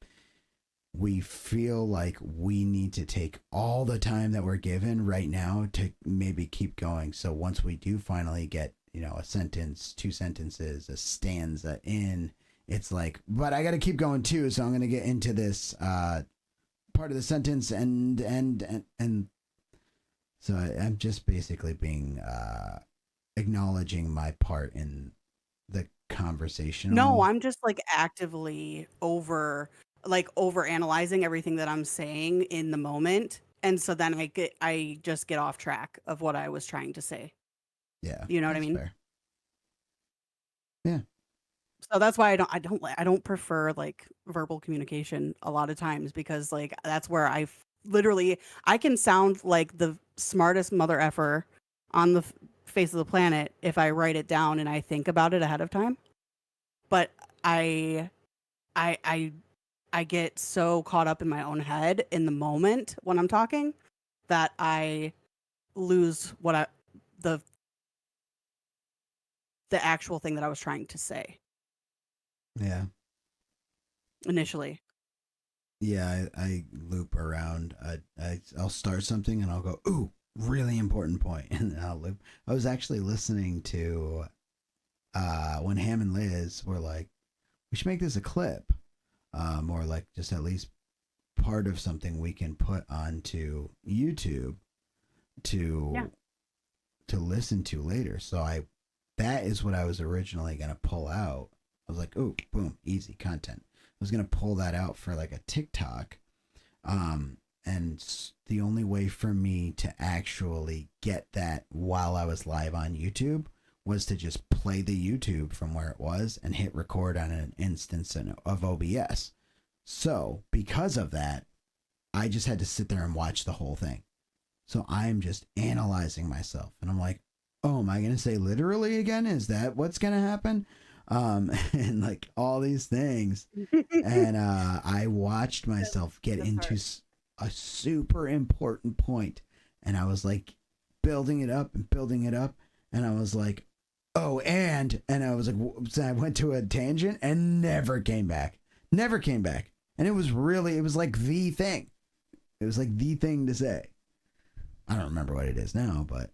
We feel like we need to take all the time that we're given right now to maybe keep going. So once we do finally get, a sentence, 2 sentences, a stanza in, it's like, but I got to keep going too. So I'm going to get into this part of the sentence and so I'm just basically being acknowledging my part in the conversation. No, I'm just like actively over analyzing everything that I'm saying in the moment, and so then I just get off track of what I was trying to say. Yeah. You know what I mean? Fair. Yeah. So that's why I don't prefer like verbal communication a lot of times, because like that's where literally I can sound like the smartest mother effer on the face of the planet if I write it down and I think about it ahead of time. But I I I get so caught up in my own head in the moment when I'm talking that I lose the the actual thing that I was trying to say Yeah. initially. Yeah, I loop around. I'll start something and I'll go, ooh, really important point, and then I'll loop. I was actually listening to when Ham and Liz were like, we should make this a clip, or like just at least part of something we can put onto YouTube to listen to later. So that is what I was originally gonna pull out. I was like, oh, boom, easy content. I was gonna pull that out for like a TikTok, and the only way for me to actually get that while I was live on YouTube was to just play the YouTube from where it was and hit record on an instance of OBS. So because of that, I just had to sit there and watch the whole thing. So I'm just analyzing myself, and I'm like, oh, am I gonna say literally again? Is that what's gonna happen? And like all these things. And I watched myself get into a super important point, and I was like building it up and building it up, and I was like, oh, and I was like, so I went to a tangent and never came back. And it was like the thing. It was like the thing to say. I don't remember what it is now, but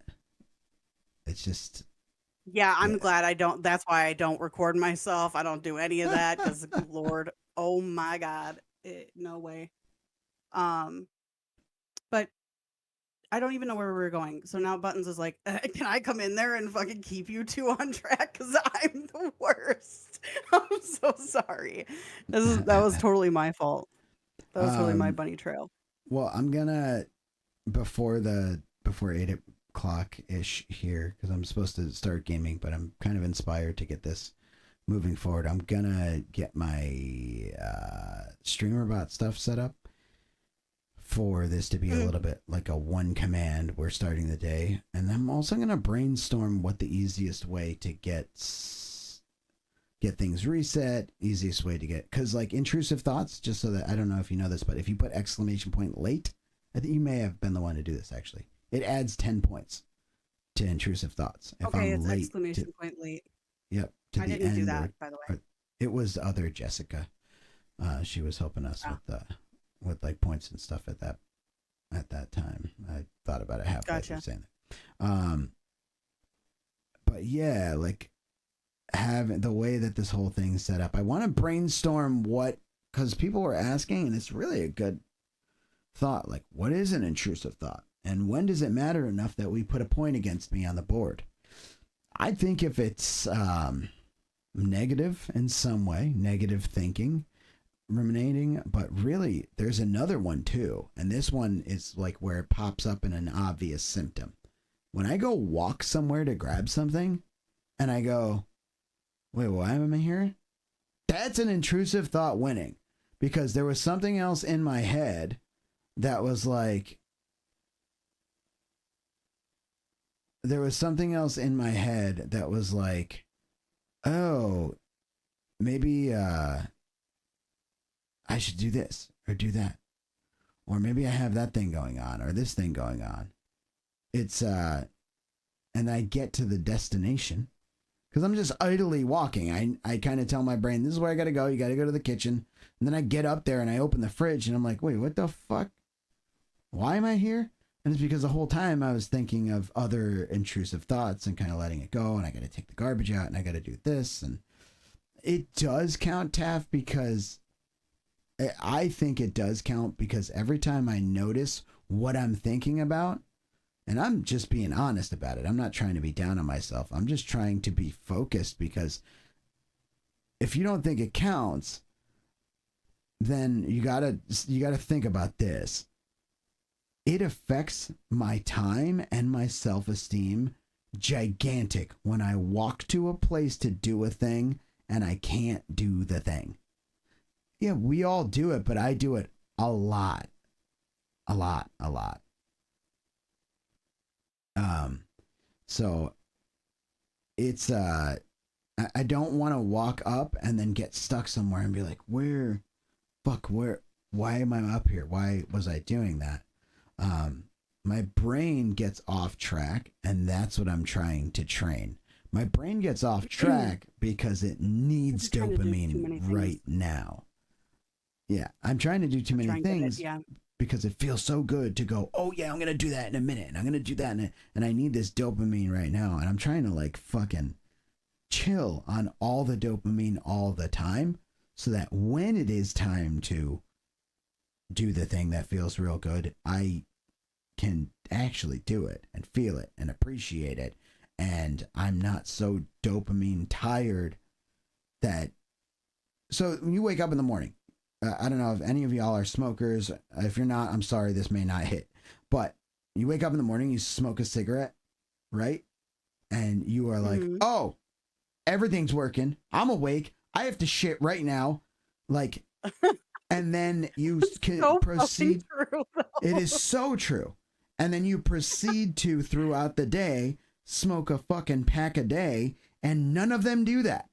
it's just. Yeah, I'm glad I don't. That's why I don't record myself. I don't do any of that because, Lord, oh my God, no way. But I don't even know where we were going. So now Buttons is like, can I come in there and fucking keep you two on track? Because I'm the worst. I'm so sorry. That was totally my fault. That was totally my bunny trail. Well, I'm gonna before 8 o'clock ish here, because I'm supposed to start gaming, but I'm kind of inspired to get this moving forward. I'm gonna get my streamer bot stuff set up for this to be a little bit like a one command. We're starting the day, and I'm also gonna brainstorm what the easiest way to get things reset, easiest way to get, because like intrusive thoughts, just so that I don't know if you know this, but if you put exclamation point late, I think you may have been the one to do this actually. It adds 10 points to intrusive thoughts. If okay, I'm it's late exclamation point late. Yep. To I the didn't end do that, by the way. It was other Jessica. She was helping us with like points and stuff at that time. I thought about it halfway through saying that. But yeah, like having the way that this whole thing's set up, I want to brainstorm because people were asking, and it's really a good thought. Like, what is an intrusive thought? And when does it matter enough that we put a point against me on the board? I think if it's negative in some way, negative thinking, ruminating, but really there's another one too. And this one is like where it pops up in an obvious symptom. When I go walk somewhere to grab something and I go, wait, why am I here? That's an intrusive thought winning, because there was something else in my head that was like, oh, maybe I should do this or do that. Or maybe I have that thing going on or this thing going on. It's, and I get to the destination because I'm just idly walking. I kind of tell my brain, this is where I got to go. You got to go to the kitchen. And then I get up there and I open the fridge and I'm like, wait, what the fuck? Why am I here? And it's because the whole time I was thinking of other intrusive thoughts and kind of letting it go. And I got to take the garbage out and I got to do this. And it does count, Taff, because I think it does count because every time I notice what I'm thinking about, and I'm just being honest about it. I'm not trying to be down on myself. I'm just trying to be focused, because if you don't think it counts, then you gotta think about this. It affects my time and my self-esteem gigantic when I walk to a place to do a thing and I can't do the thing. Yeah, we all do it, but I do it a lot. A lot. So it's I don't want to walk up and then get stuck somewhere and be like, why am I up here? Why was I doing that? My brain gets off track, and that's what I'm trying to train. My brain gets off track because it needs dopamine right now. Yeah, I'm trying to do too many things because it feels so good to go, oh yeah, I'm going to do that in a minute, and I'm going to do that, and I need this dopamine right now, and I'm trying to like fucking chill on all the dopamine all the time so that when it is time to do the thing that feels real good, I can actually do it and feel it and appreciate it, and I'm not so dopamine tired that. So when you wake up in the morning, I don't know if any of y'all are smokers. If you're not, I'm sorry, this may not hit, but you wake up in the morning, you smoke a cigarette, right? And you are like, oh, everything's working, I'm awake, I have to shit right now, like, and then you can so proceed. True, it is so true. And then you proceed to, throughout the day, smoke a fucking pack a day, and none of them do that.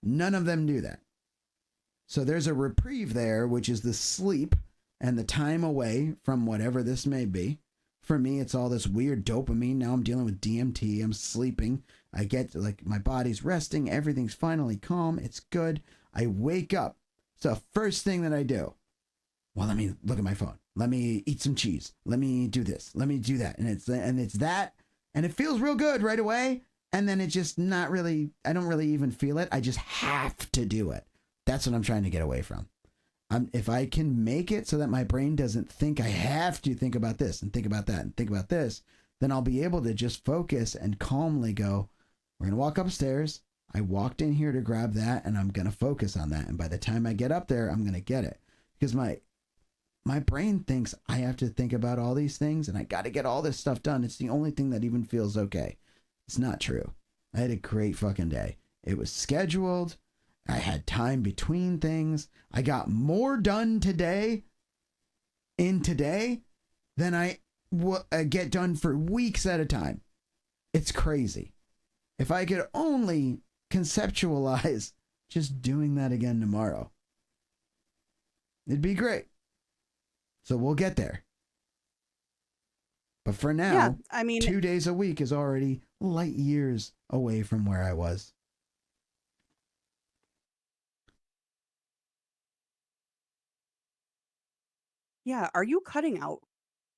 None of them do that. So there's a reprieve there, which is the sleep and the time away from whatever this may be. For me, it's all this weird dopamine. Now I'm dealing with DMT. I'm sleeping. I get, like, my body's resting. Everything's finally calm. It's good. I wake up. So first thing that I do, well, let me look at my phone. Let me eat some cheese. Let me do this. Let me do that. And it's that. And it feels real good right away. And then it's just not really, I don't really even feel it. I just have to do it. That's what I'm trying to get away from. If I can make it so that my brain doesn't think I have to think about this and think about that and think about this, then I'll be able to just focus and calmly go, we're going to walk upstairs. I walked in here to grab that, and I'm going to focus on that. And by the time I get up there, I'm going to get it. Because my brain thinks I have to think about all these things and I got to get all this stuff done. It's the only thing that even feels okay. It's not true. I had a great fucking day. It was scheduled. I had time between things. I got more done today than I get done for weeks at a time. It's crazy. If I could only conceptualize just doing that again tomorrow, it'd be great. So we'll get there. But for now, yeah, I mean, 2 days a week is already light years away from where I was. Yeah, are you cutting out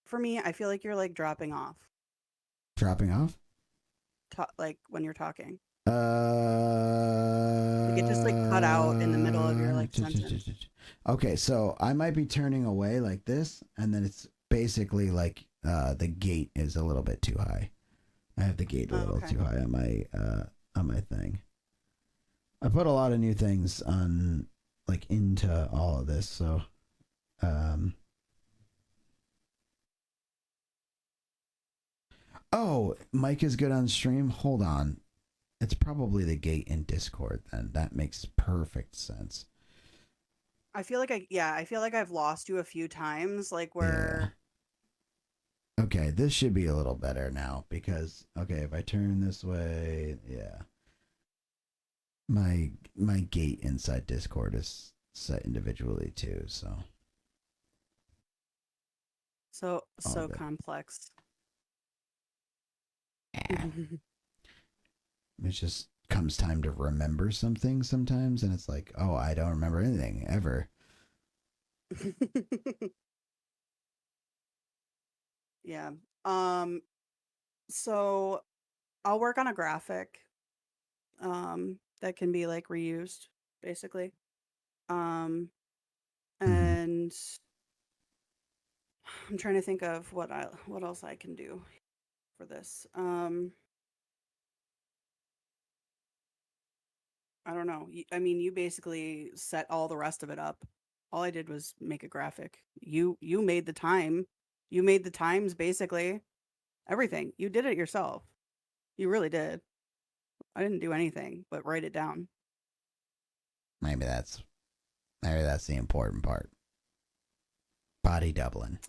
for me? I feel like you're like dropping off. Dropping off? Like when you're talking. Like it just like cut out in the middle of your like sentence. Okay, so I might be turning away like this, and then it's basically like the gate is a little bit too high. I have the gate a little too high on my thing. I put a lot of new things on, like, into all of this, so oh, Mike is good on stream. Hold on. It's probably the gate in Discord then. That makes perfect sense. I feel like I've lost you a few times, like where. Yeah. Okay, this should be a little better now because if I turn this way, yeah. My gate inside Discord is set individually too, so. So complex. It just comes time to remember some things sometimes, and it's like, oh, I don't remember anything ever. Yeah. So I'll work on a graphic that can be like reused, basically. And I'm trying to think of what else I can do for this. I don't know. I mean, you basically set all the rest of it up. All I did was make a graphic. You made the time. You made the times, basically. Everything. You did it yourself. You really did. I didn't do anything but write it down. Maybe that's the important part. Body doubling.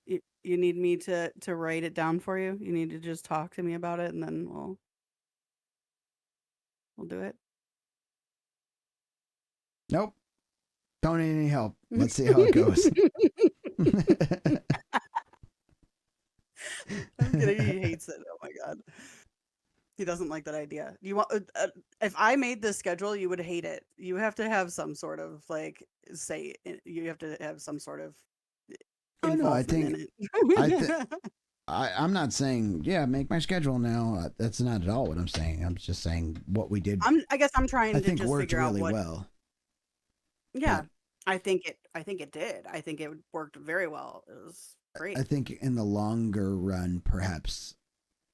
You need me to write it down for you? You need to just talk to me about it, and then we'll do it. Nope. Don't need any help. Let's see how it goes. I'm kidding. He hates it. Oh my god. He doesn't like that idea. You want if I made this schedule, you would hate it. You have to have some sort of like say. You have to have some sort of Oh no, I involvement think in it. I'm not saying make my schedule now. That's not at all what I'm saying. I'm just saying what we did. I guess I'm trying I to think just worked figure out really what. well. Yeah, I think it did. I think it worked very well. It was great. I think in the longer run, perhaps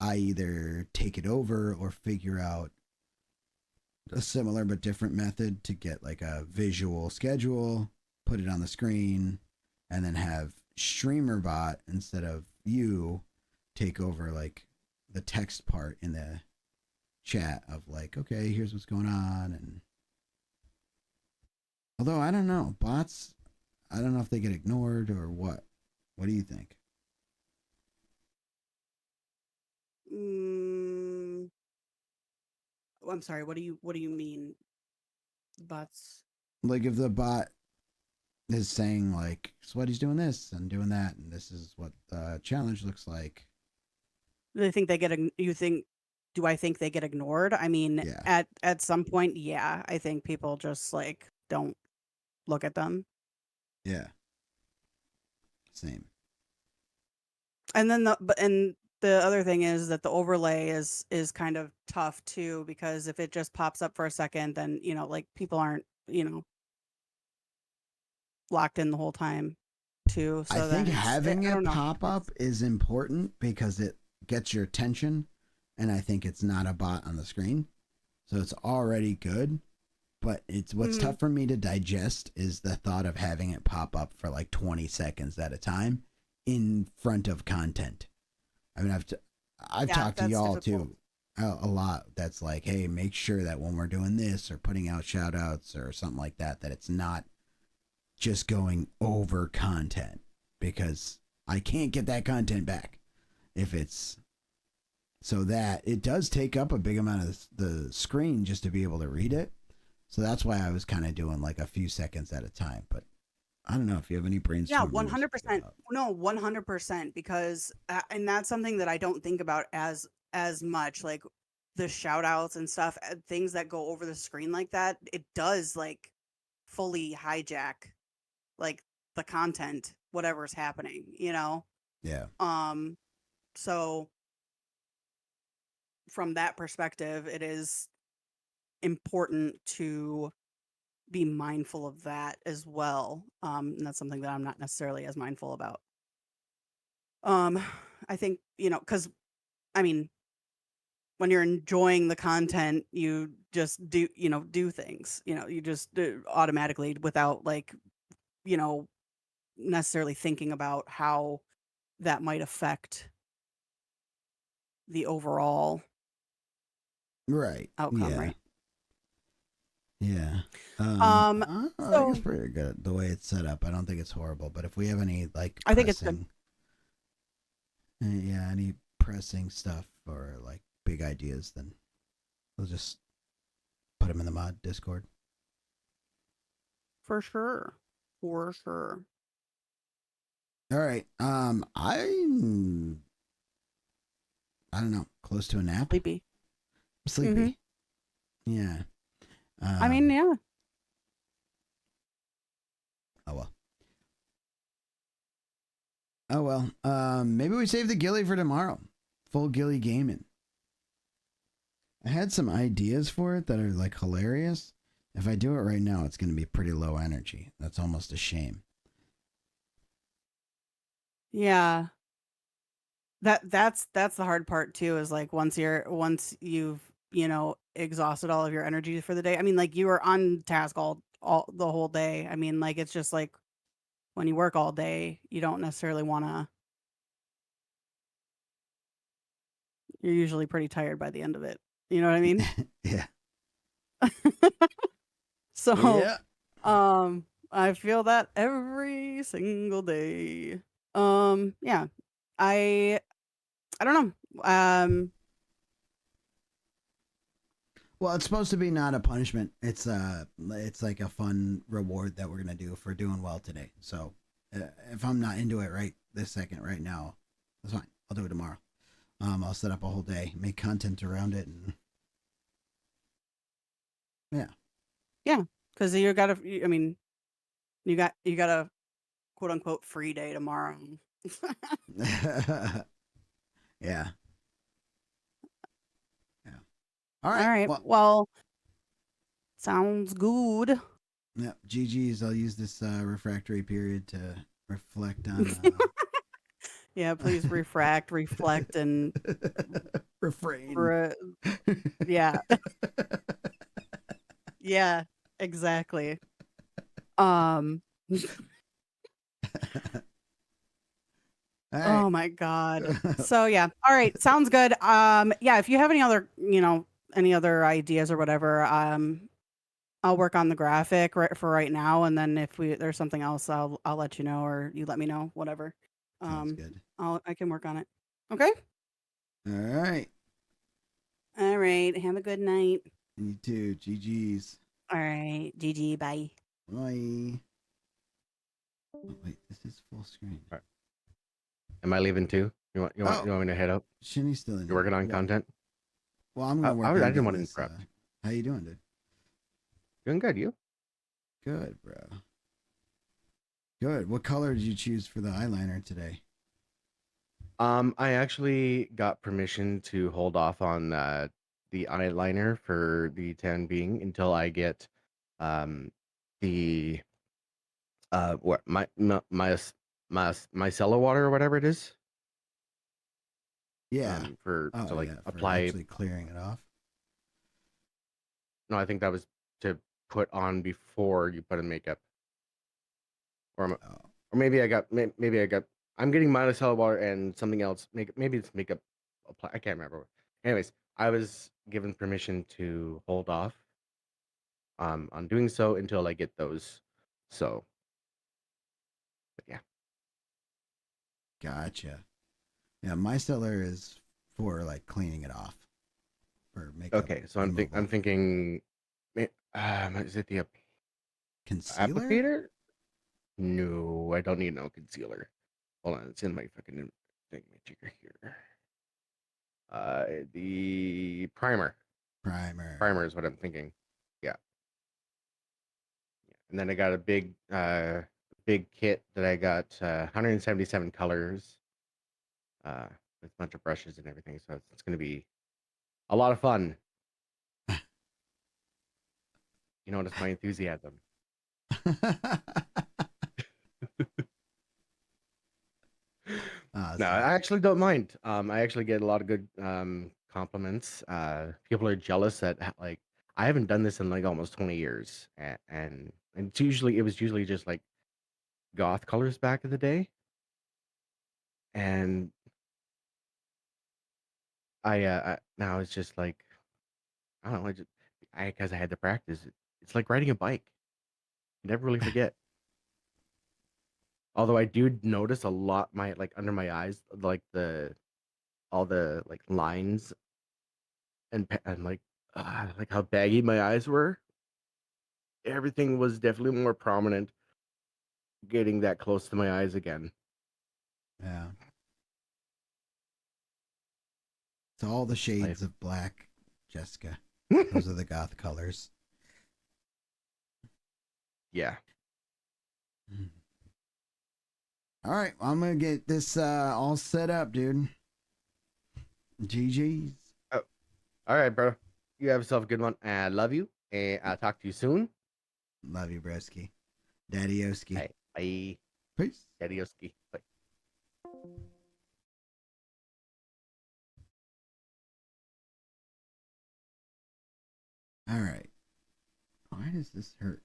I either take it over or figure out a similar but different method to get like a visual schedule, put it on the screen, and then have StreamerBot instead of you take over like the text part in the chat of like, okay, here's what's going on. And although I don't know, bots, I don't know if they get ignored or what. What do you think? I'm sorry. What do you mean, bots? Like if the bot is saying like Sweaty's doing this and doing that, and this is what the challenge looks like. Do they think they get? You think? Do I think they get ignored? I mean, at some point, yeah. I think people just like don't look at them. Yeah. Same. And then the other thing is that the overlay is kind of tough too, because if it just pops up for a second, then like people aren't locked in the whole time too. So I think having it pop up is important because it gets your attention, and I think it's not a bot on the screen, so it's already good. But it's what's tough for me to digest is the thought of having it pop up for like 20 seconds at a time in front of content. I mean, I've talked to y'all too a lot. That's like, hey, make sure that when we're doing this or putting out shout outs or something like that, that it's not just going over content, because I can't get that content back if it's so that it does take up a big amount of the screen just to be able to read it. So that's why I was kind of doing like a few seconds at a time. But I don't know if you have any brainstorming. Yeah, 100%. No, 100%, because and that's something that I don't think about as much, like the shout outs and stuff, things that go over the screen like that. It does like fully hijack like the content, whatever's happening, Yeah. So from that perspective, it is important to be mindful of that as well. And that's something that I'm not necessarily as mindful about. I think, because I mean, when you're enjoying the content, you just do things, you just do automatically without like, necessarily thinking about how that might affect the overall outcome, yeah. right? Yeah. So I think it's pretty good the way it's set up. I don't think it's horrible, but if we have any like I think it's good. Yeah, any pressing stuff or like big ideas, then we'll just put them in the mod Discord. For sure. For sure. All right. I don't know, close to a nap. Sleepy. Sleepy. Yeah. I mean, yeah. Oh well. Maybe we save the ghillie for tomorrow. Full ghillie gaming. I had some ideas for it that are like hilarious. If I do it right now, it's going to be pretty low energy. That's almost a shame. Yeah. That's the hard part too, is like once you've, exhausted all of your energy for the day. I mean, like you were on task all the whole day. I mean, like it's just like when you work all day, you don't necessarily want to you're usually pretty tired by the end of it. You know what I mean? Yeah. So, Yeah. I feel that every single day. Yeah. I don't know. Well, it's supposed to be not a punishment. It's like a fun reward that we're gonna do for doing well today. So, if I'm not into it right this second, right now, that's fine. I'll do it tomorrow. I'll set up a whole day, make content around it, and yeah. Yeah, because you got I mean, you got a quote unquote free day tomorrow. Yeah. All All right. right. Well, sounds good. Yeah. GG's. I'll use this refractory period to reflect on. Yeah, please refract, reflect, and refrain. Yeah. Yeah, exactly. Oh my God. So yeah. All right. Sounds good. Yeah, if you have any other, any other ideas or whatever, I'll work on the graphic for right now, and then if there's something else, I'll let you know, or you let me know, whatever. Sounds good. I can work on it. Okay? All right. All right. Have a good night. You too. GG's. All right. GG. Bye. Bye. Oh, wait, this is full screen. All right. Am I leaving too? You want me to head up? Shinny's still in. You're working on content? Well, I'm gonna work on I didn't getting want to this, interrupt. how you doing, dude? Doing good, you? Good, bro. Good. What color did you choose for the eyeliner today? I actually got permission to hold off on the eyeliner for the time being until I get the what my micellar water or whatever it is. Yeah. To like yeah, for apply. actually clearing it off. No, I think that was to put on before you put in makeup. Or maybe I got I'm getting micellar water and something else. Maybe it's makeup apply. I can't remember. Anyways, I was given permission to hold off on doing so until I get those. So, but yeah. Gotcha. Yeah, micellar is for like cleaning it off. For makeup. Okay, so I'm thinking, is it the concealer? Applicator? No, I don't need no concealer. Hold on, it's in my fucking thing. Here. The primer. Primer is what I'm thinking. Yeah. And then I got a big kit that I got 177 colors with a bunch of brushes and everything. So it's going to be a lot of fun. You notice my enthusiasm. No, I actually don't mind. I actually get a lot of good compliments. People are jealous that like I haven't done this in like almost 20 years, and it was usually just like goth colors back in the day, and I now it's just like I don't know, because I had to practice. It's like riding a bike. You never really forget. Although I do notice a lot under my eyes, like all the like lines and like how baggy my eyes were. Everything was definitely more prominent getting that close to my eyes again. Yeah. It's all the shades of black, Jessica. Those are the goth colors. Yeah. All right, I'm gonna get this all set up, dude. GG's. Oh, all right, bro. You have yourself a good one. I love you, and I'll talk to you soon. Love you, broski. Daddy-oski. Right, bye. Peace. Daddy-oski. Bye. All right. Why does this hurt?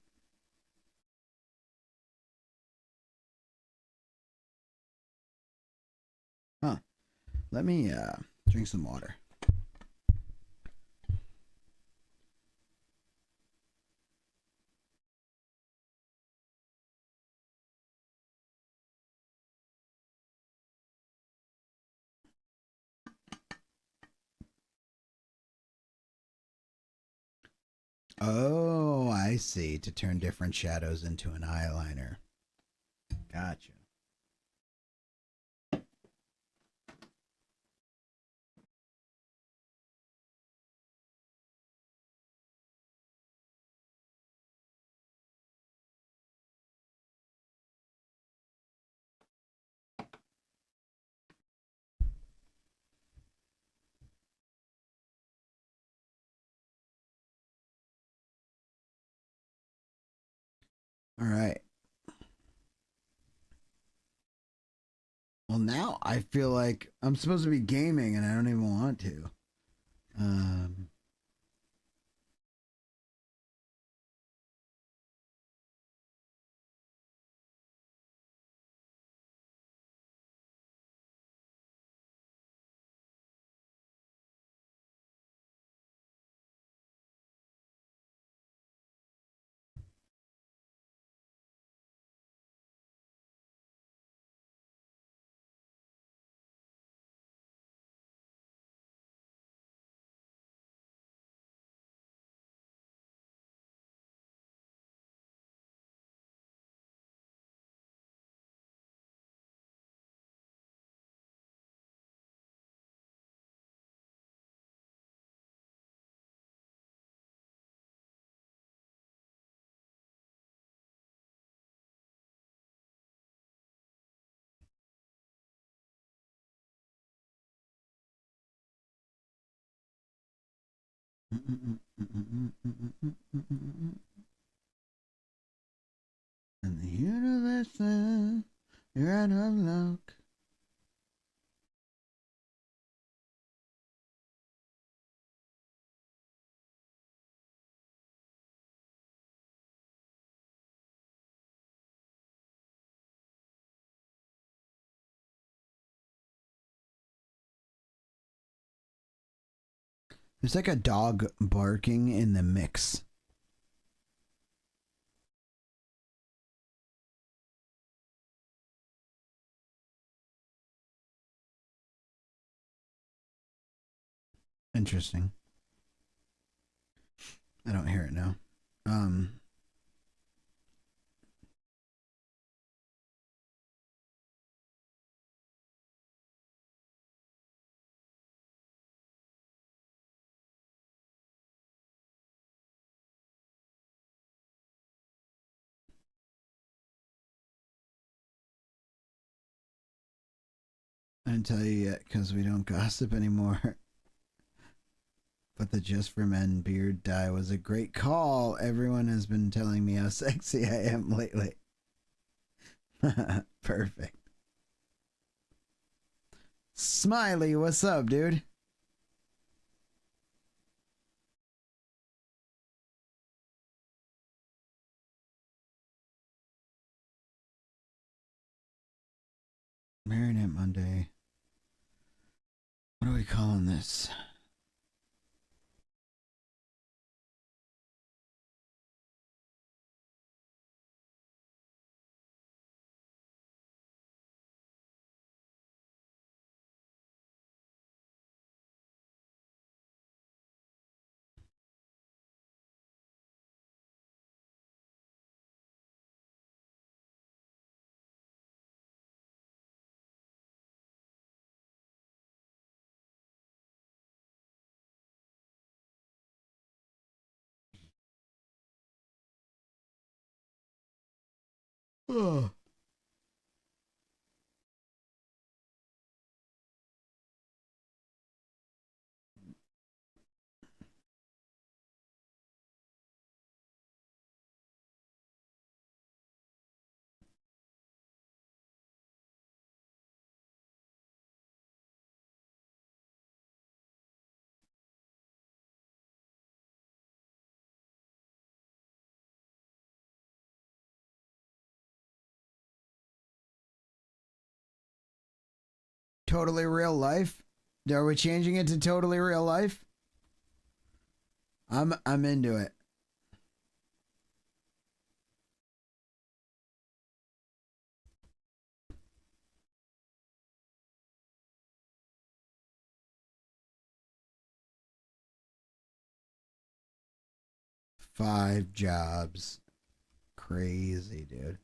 Huh. Let me drink some water. Oh, I see. To turn different shadows into an eyeliner. Gotcha. All right. Well, now I feel like I'm supposed to be gaming and I don't even want to. And the universe says you're out of luck. There's like a dog barking in the mix. Interesting. I don't hear it now. I didn't tell you yet because we don't gossip anymore. But the Just for Men beard dye was a great call. Everyone has been telling me how sexy I am lately. Perfect. Smiley, what's up, dude? Marinette Monday. What are we calling this? Oh. Totally real life? Are we changing it to totally real life? I'm into it. 5 jobs. Crazy, dude.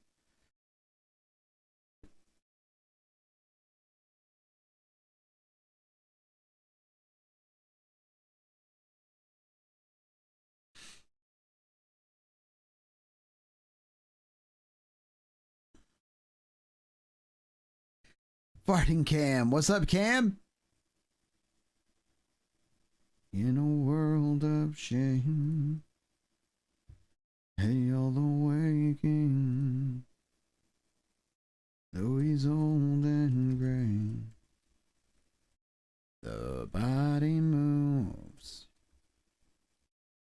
Farting Cam. What's up, Cam? In a world of shame, hail awaking, though he's old and gray, the body moves,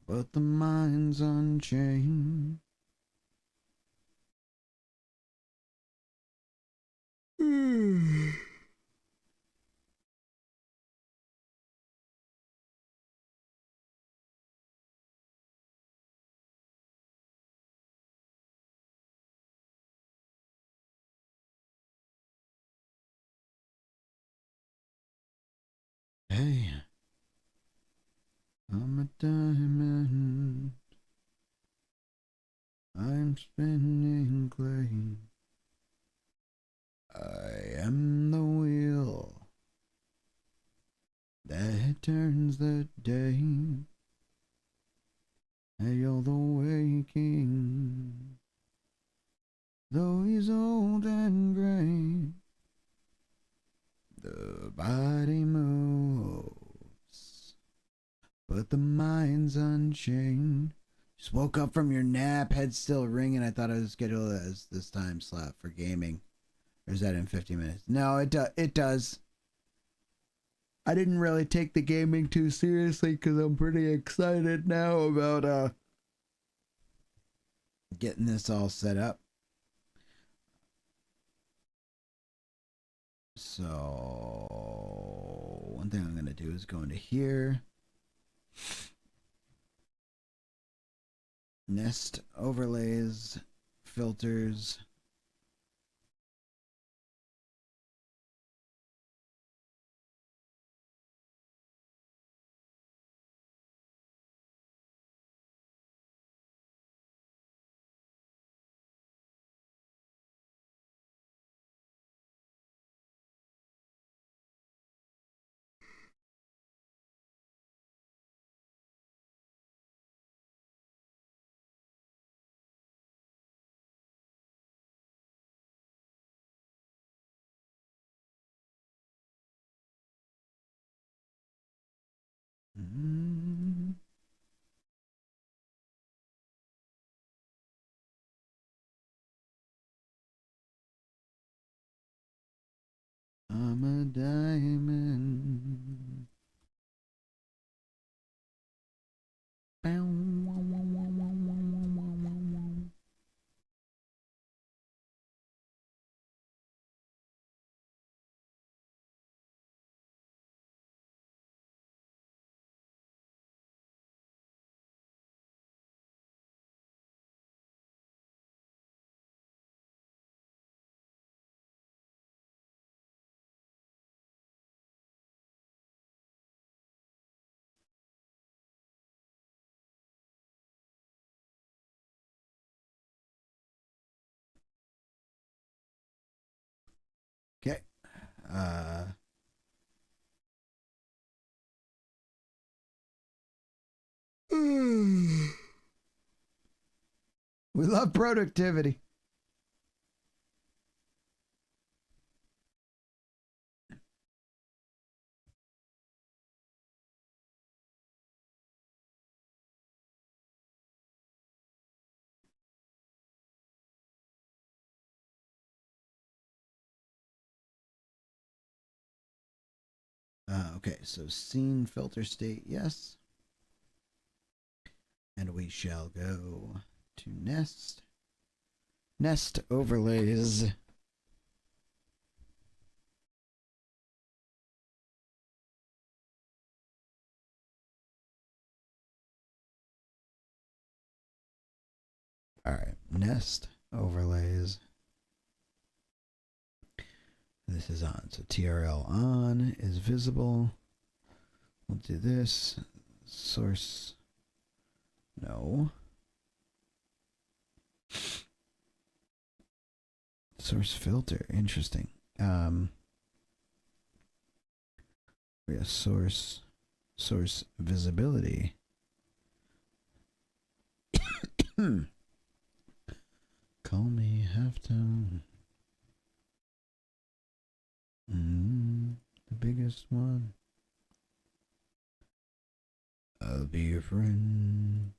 but the mind's unchained. Hey, I'm a diamond. I'm spinning clay. I am the wheel that turns the day. Hail the waking, though he's old and gray. The body moves, but the mind's unchained. Just woke up from your nap, head still ringing. I thought I was scheduled as this time slot for gaming. Or is that in 50 minutes? No, it does. I didn't really take the gaming too seriously because I'm pretty excited now about getting this all set up. So one thing I'm going to do is go into here. Nest overlays, filters. I'm a diamond. Okay. We love productivity. Okay, so scene filter state, yes. And we shall go to nest. Nest overlays. All right, nest overlays. This is on, so TRL on is visible. We'll do this. Source, no. Source filter. Interesting. We have source visibility. Call me halftone. The biggest one. I'll be your friend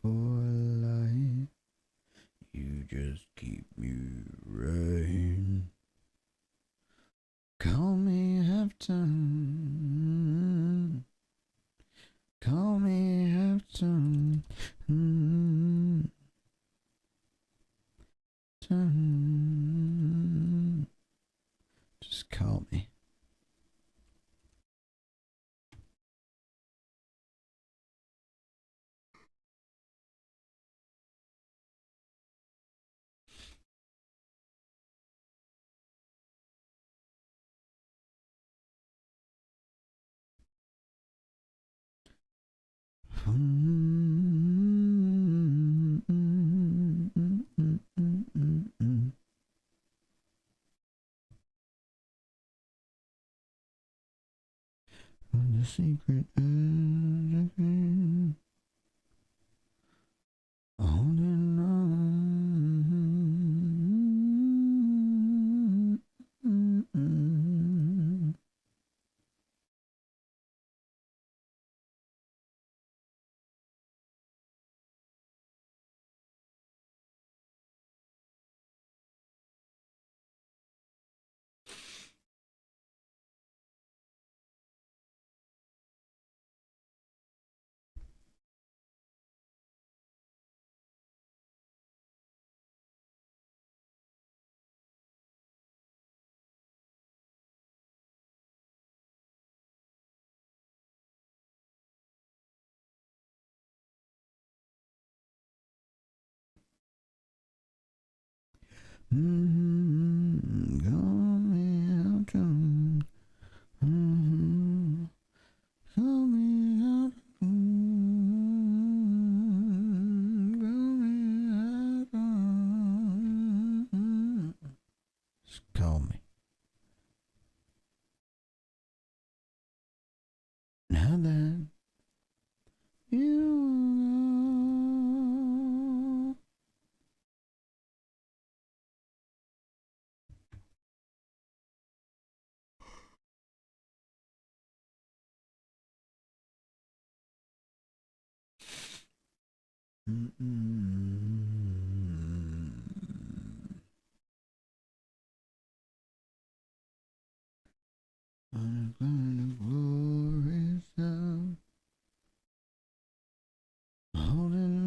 for life. You just keep me right. Call me halftone. Call me halftone. Just call me. The secret holding on. Call me halftone. Call me halftone. Just call me. Now that you know. I'm gonna glorious sound. Holding.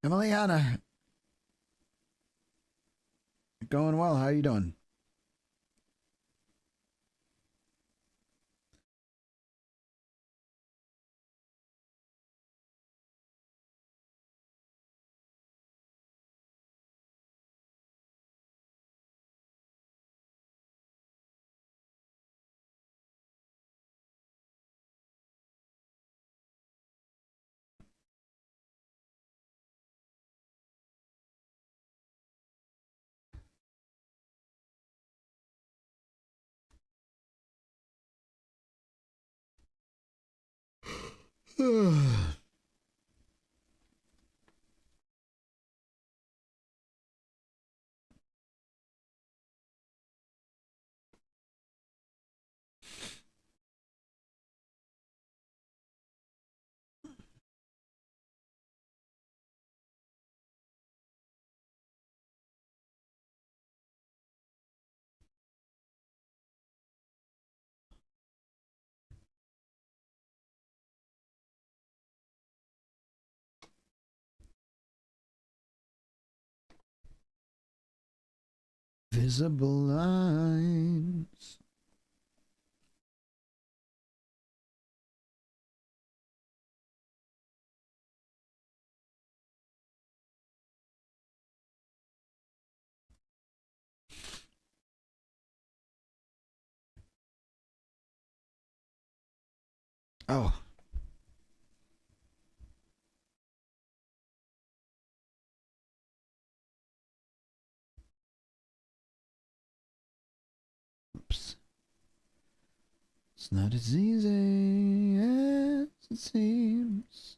Emiliana, going well. How you doing? Invisible lines. Oh. Oops. It's not as easy as it seems.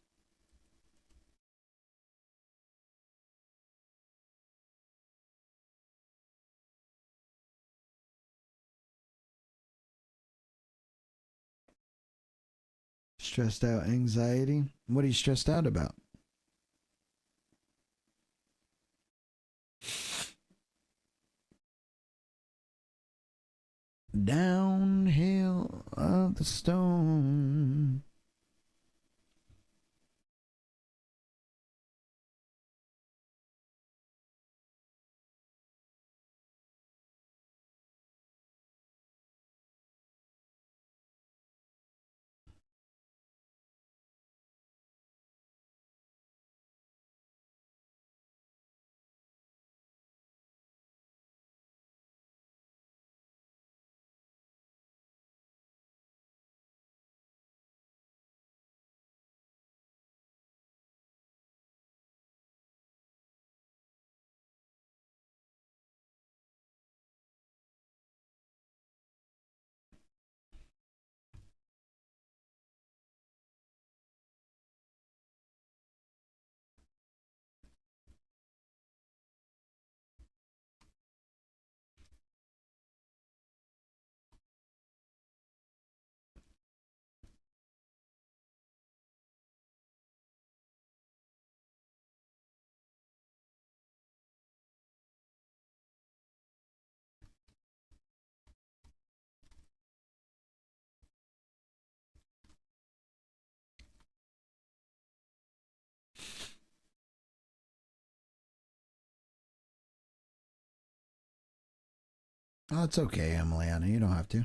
Stressed out anxiety. What are you stressed out about? Downhill of the stone. Oh, it's okay, Emiliana. You don't have to.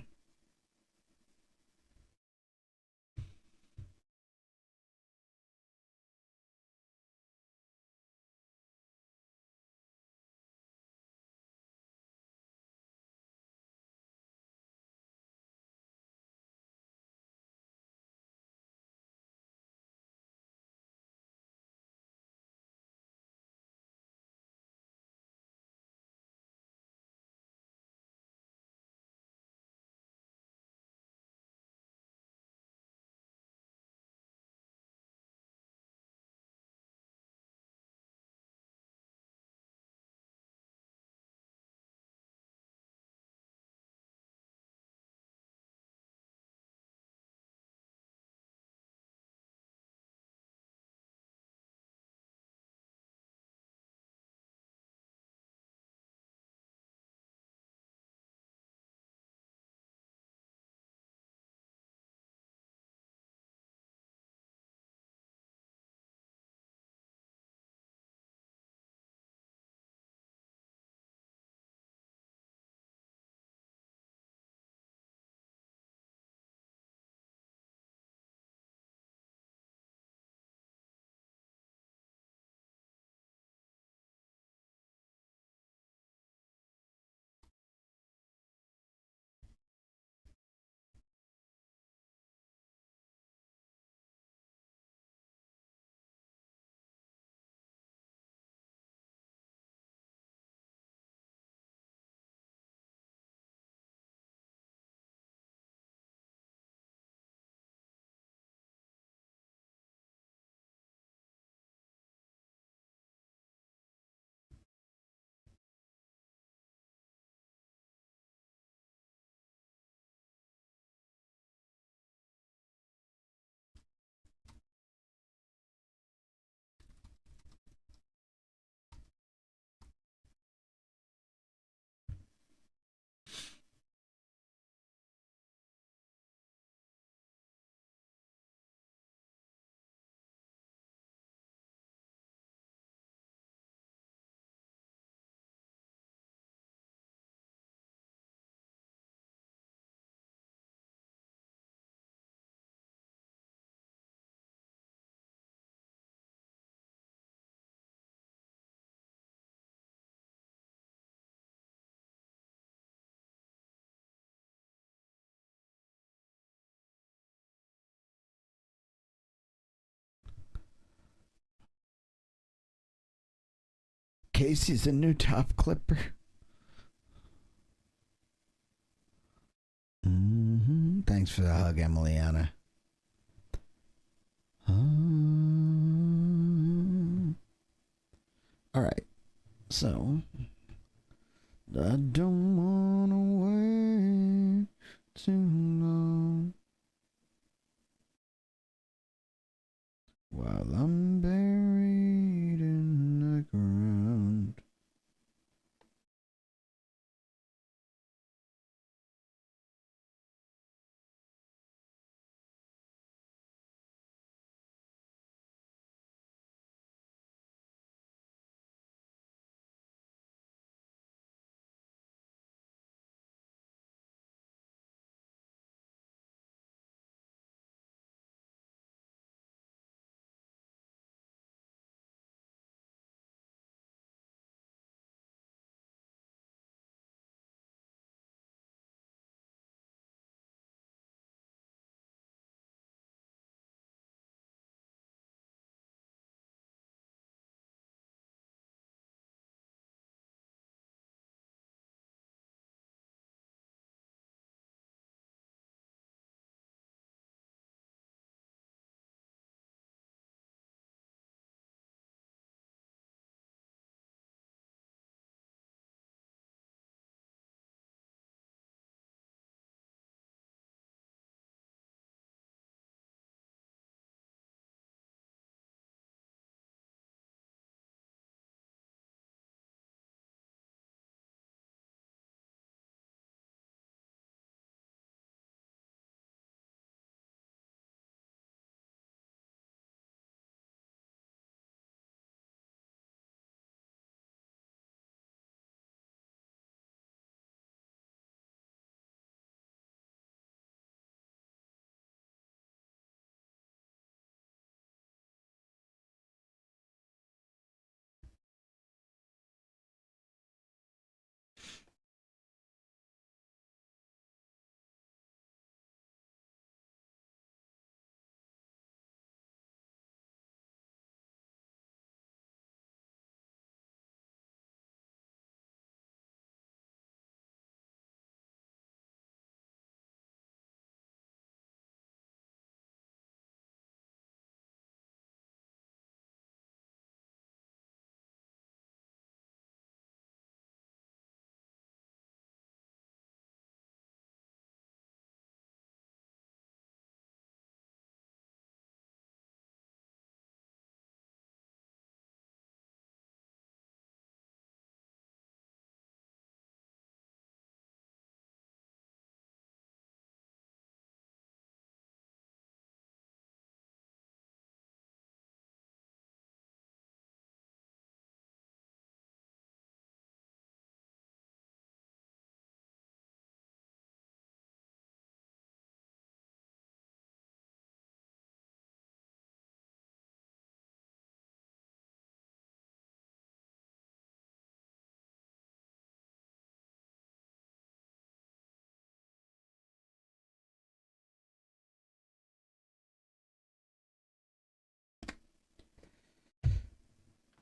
Casey's a new top clipper. Thanks for the hug, Emiliana. All right. So, I don't want to wait too long while I'm buried in the ground.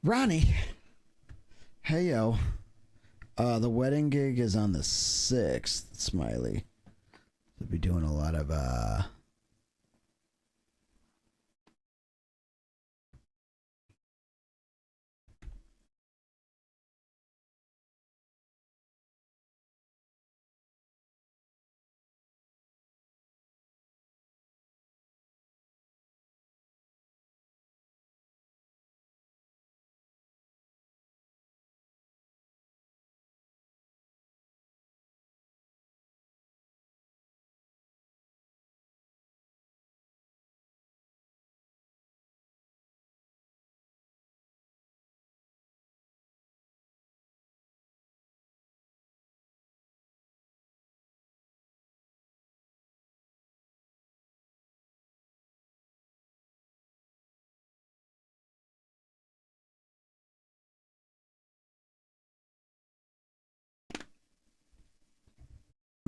Ronnie. Hey, yo. The wedding gig is on the 6th, Smiley. We'll be doing a lot of,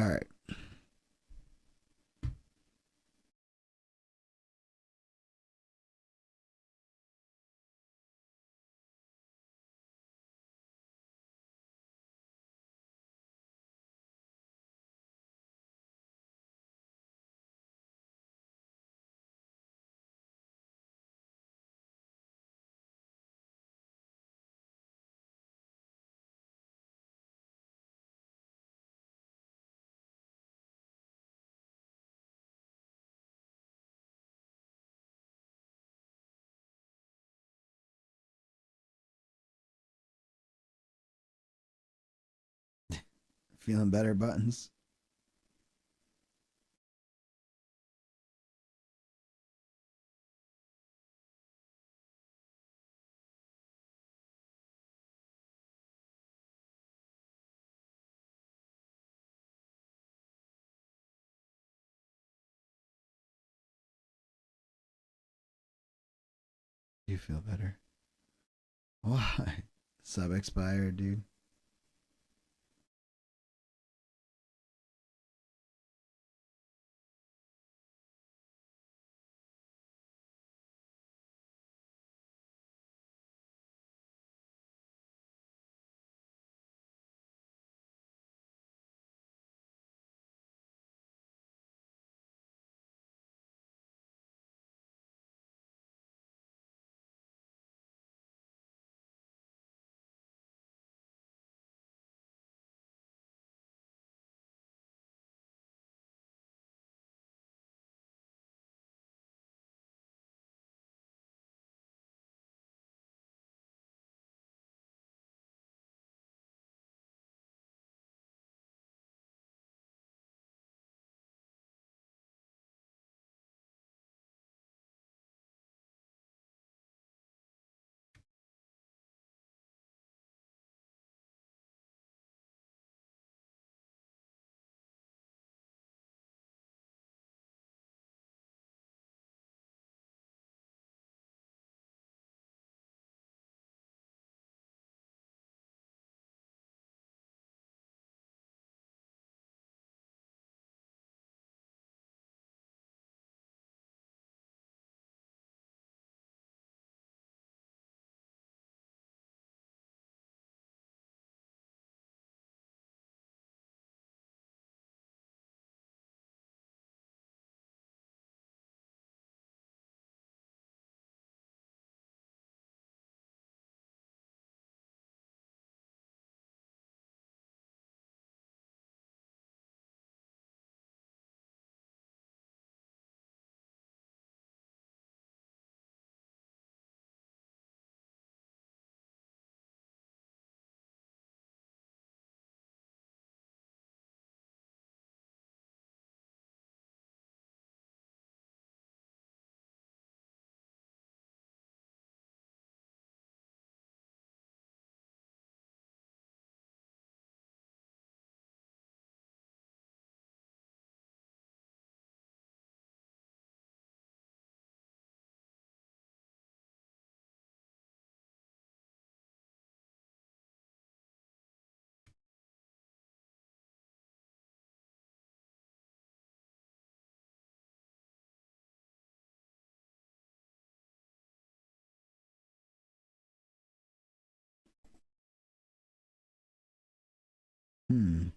all right. Feeling better, Buttons? You feel better? Why? Sub expired, dude. Hmm.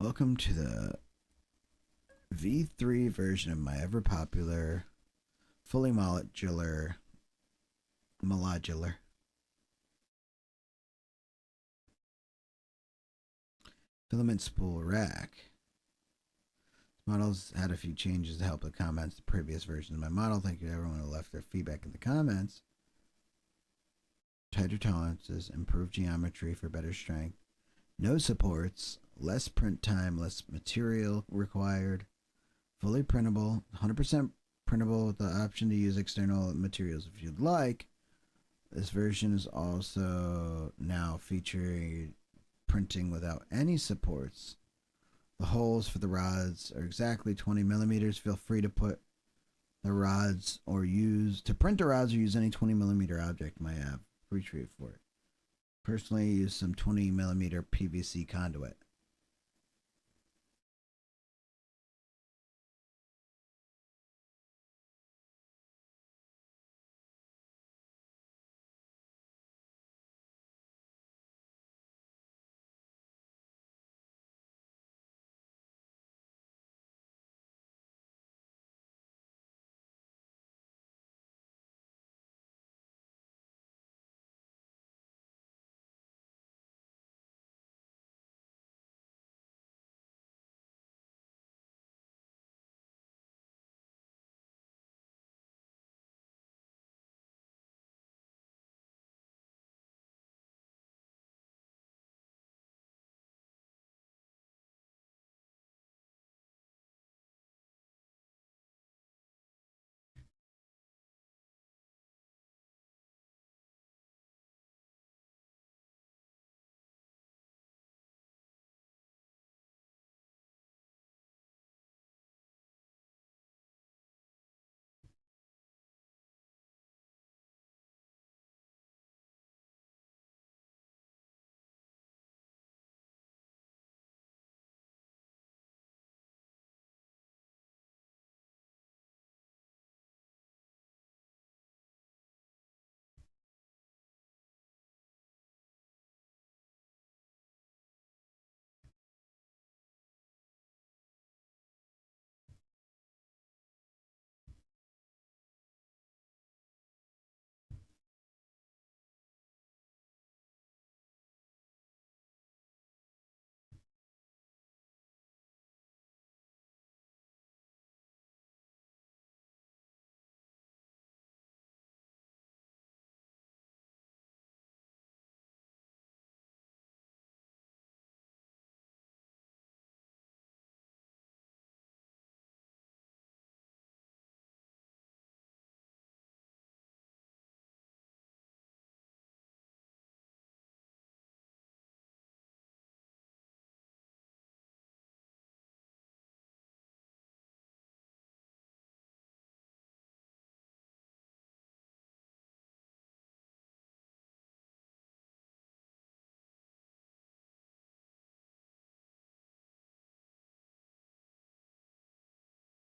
Welcome to the V3 version of my ever popular, fully modular filament spool rack. Models had a few changes to help the comments to previous versions of my model. Thank you to everyone who left their feedback in the comments. tighter tolerances, improved geometry for better strength, no supports, less print time, less material required, fully printable, 100% printable with the option to use external materials if you'd like. This version is also now featuring printing without any supports. The holes for the rods are exactly 20 millimeters. Feel free to put the rods or to print the rods or use any 20 millimeter object you might have. Free trade for it. Personally, use some 20 millimeter PVC conduit.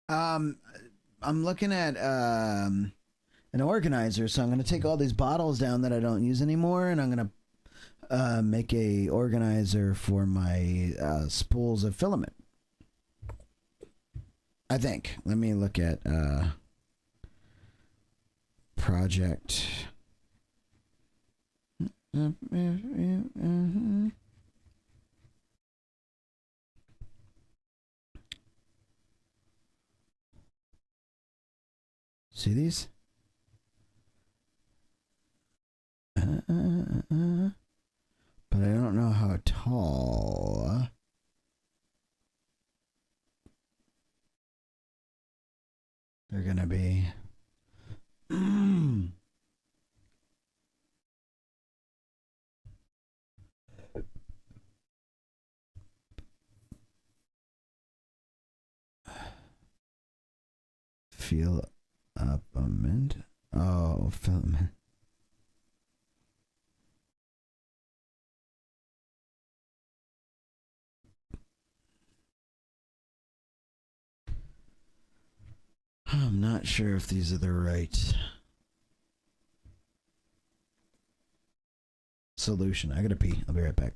I'm looking at an organizer, so I'm gonna take all these bottles down that I don't use anymore, and I'm gonna make a organizer for my spools of filament. I think. Let me look at project. See these? But I don't know how tall. They're gonna be. Feel up a mint. Oh, filament. I'm not sure if these are the right solution. I gotta pee. I'll be right back.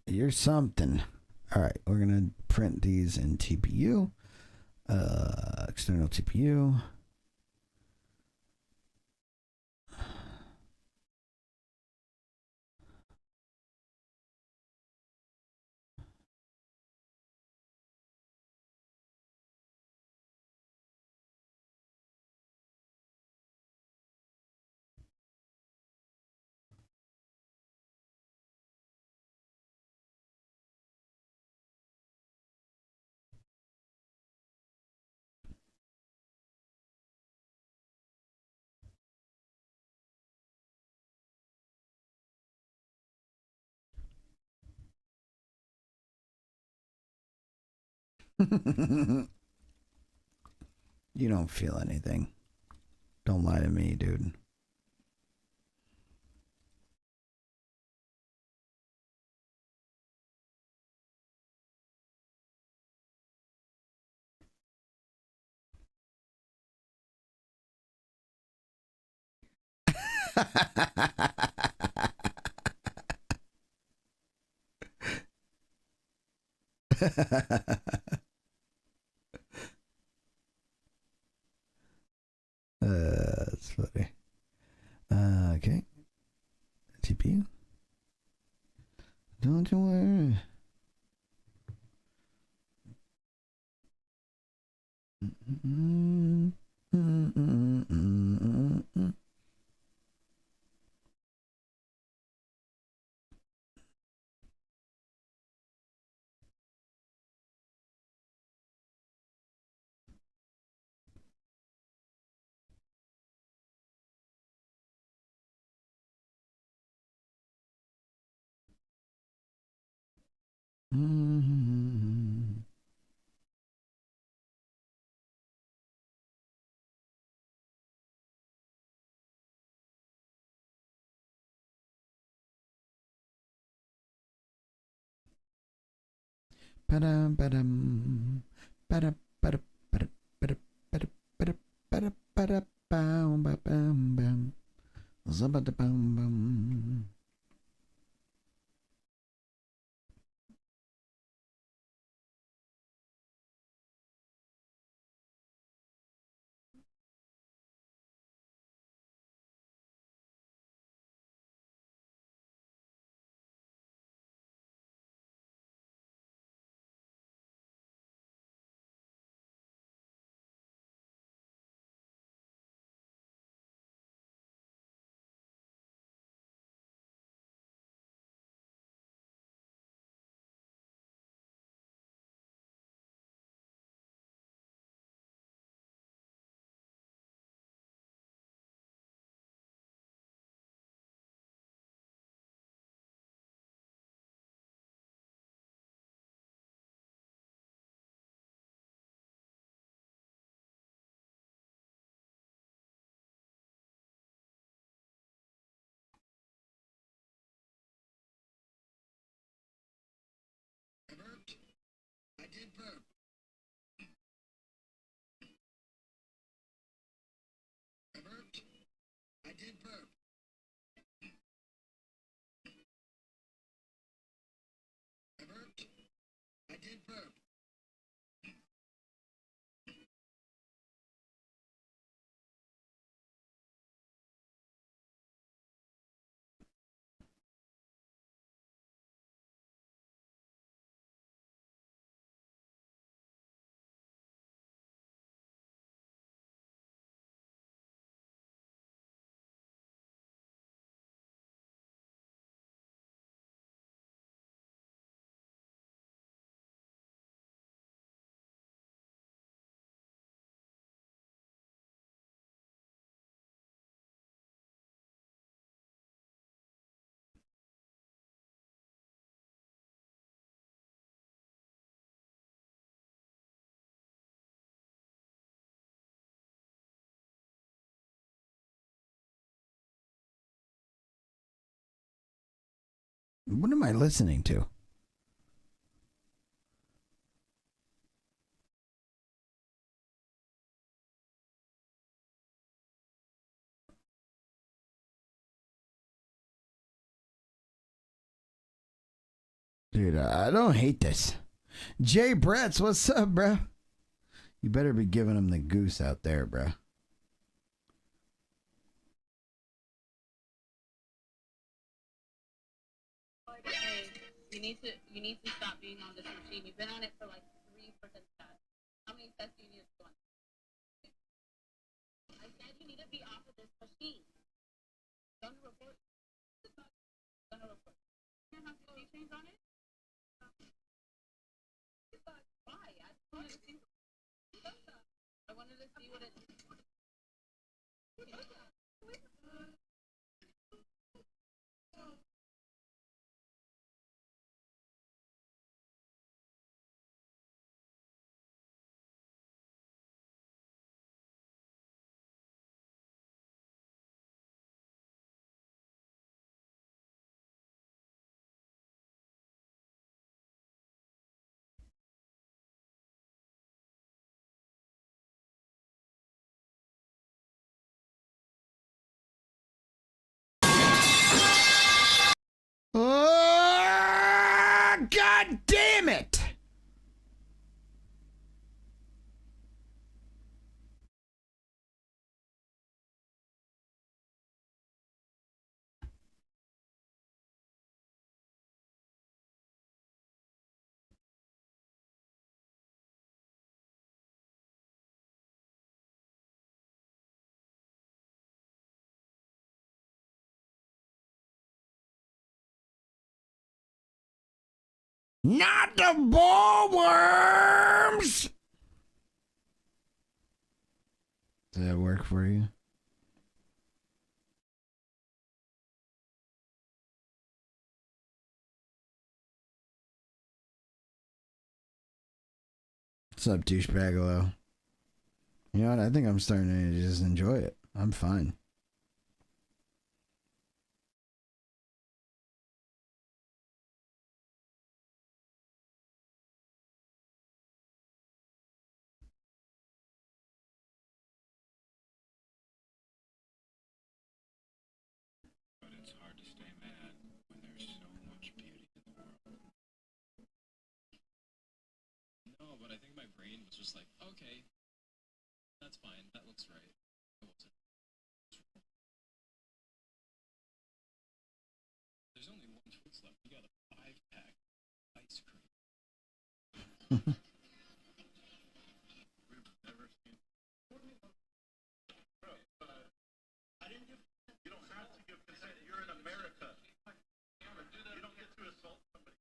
You're something. All right, we're gonna print these in TPU. External TPU. You don't feel anything. Don't lie to me, dude. That's funny. Okay. TPU. Don't you worry. Ba-dum, ba-dum. Ba-da, ba-da, ba-da, ba-da, ba-da, ba-da, ba-da, ba-da, bam, ba, bam, bam. Zabada, bam, bam. I did burp. I burped. I did burp. I burped. I did burp. What am I listening to? Dude, I don't hate this. Jay Bretts, what's up, bro? You better be giving him the goose out there, bro. Hey, you need to stop being on this machine. You've been on it for like 3 tests. How many tests do you need to go on? I said you need to be off of this machine. Done the report. Done the report. You have to change on it? Why? I wanted to see. I wanted to see what it. Oh, God damn it! Not the ball worms! Does that work for you? What's up, douchebagalo? You know what? I think I'm starting to just enjoy it. I'm fine. But it's hard to stay mad when there's so much beauty in the world. No, but I think my brain was just like, okay, that's fine, that looks right. It wasn't. There's only one choice left. You got a 5-pack ice cream. We've never seen. Bro, I didn't give. You don't have to give consent. You're in America. You don't get to assault somebody.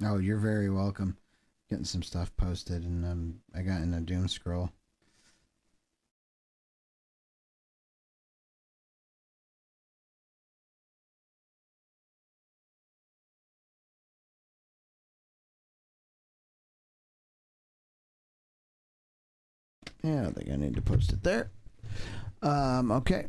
Oh, you're very welcome. Getting some stuff posted, and I got in a doom scroll. Yeah, I don't think I need to post it there. Okay.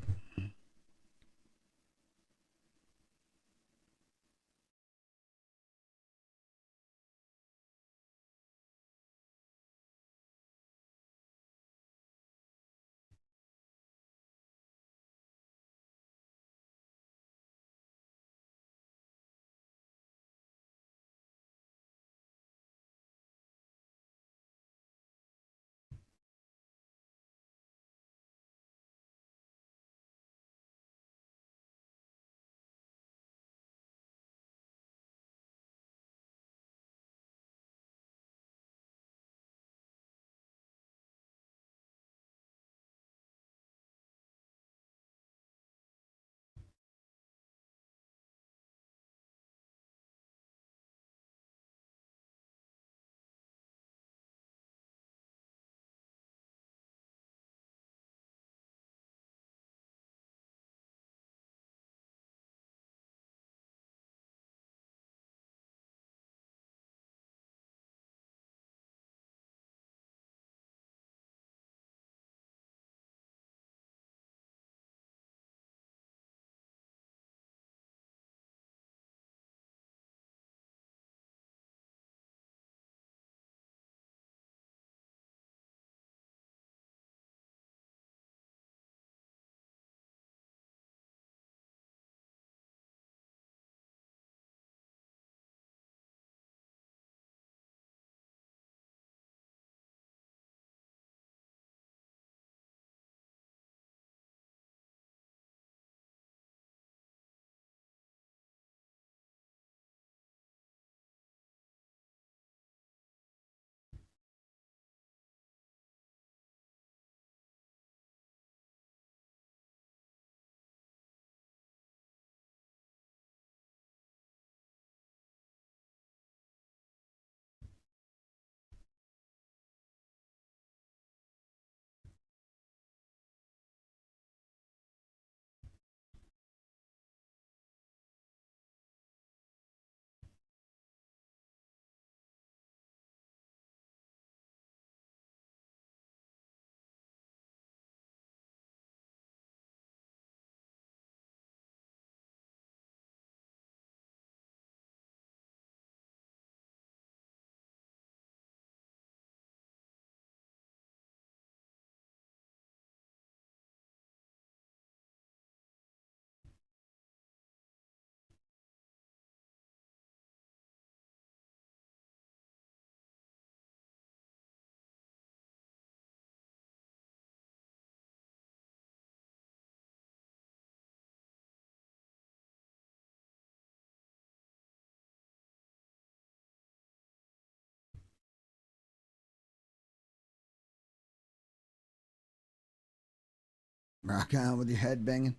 Rock on with your head banging.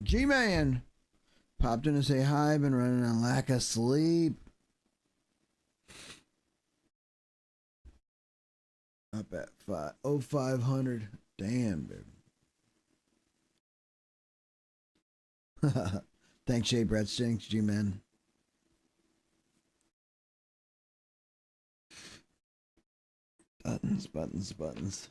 G-Man popped in to say hi. Been running on lack of sleep. Up at 500. Damn, dude. Thanks, Jay Brett Stinks, G-Man. Buttons, buttons, buttons.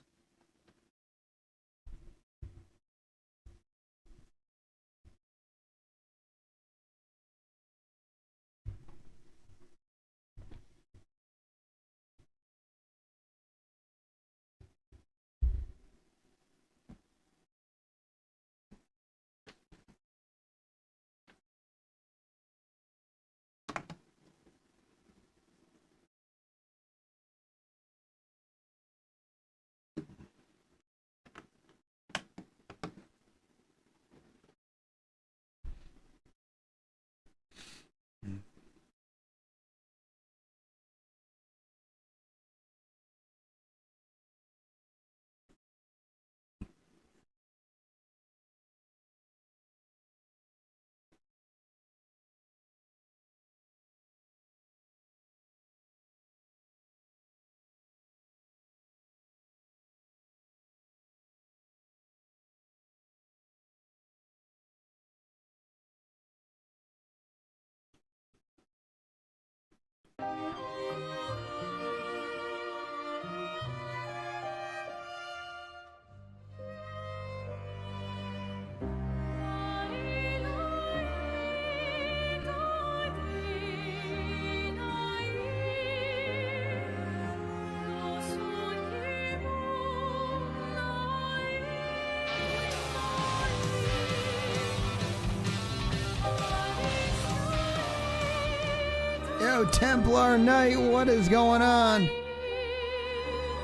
go, Templar Knight. What is going on?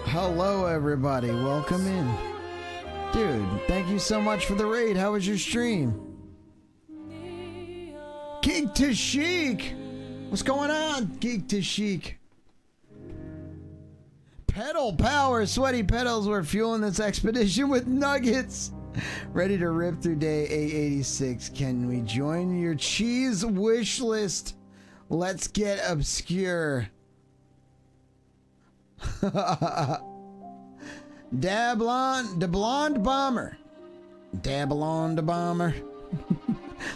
Hello, everybody. Welcome in. Dude, thank you so much for the raid. How was your stream? Geek to Chic. What's going on, Geek to Chic? Pedal power. Sweaty pedals. We're fueling this expedition with nuggets. Ready to rip through day 886. Can we join your cheese wish list? Let's get obscure. Dablon, the blonde bomber. Dablon the bomber.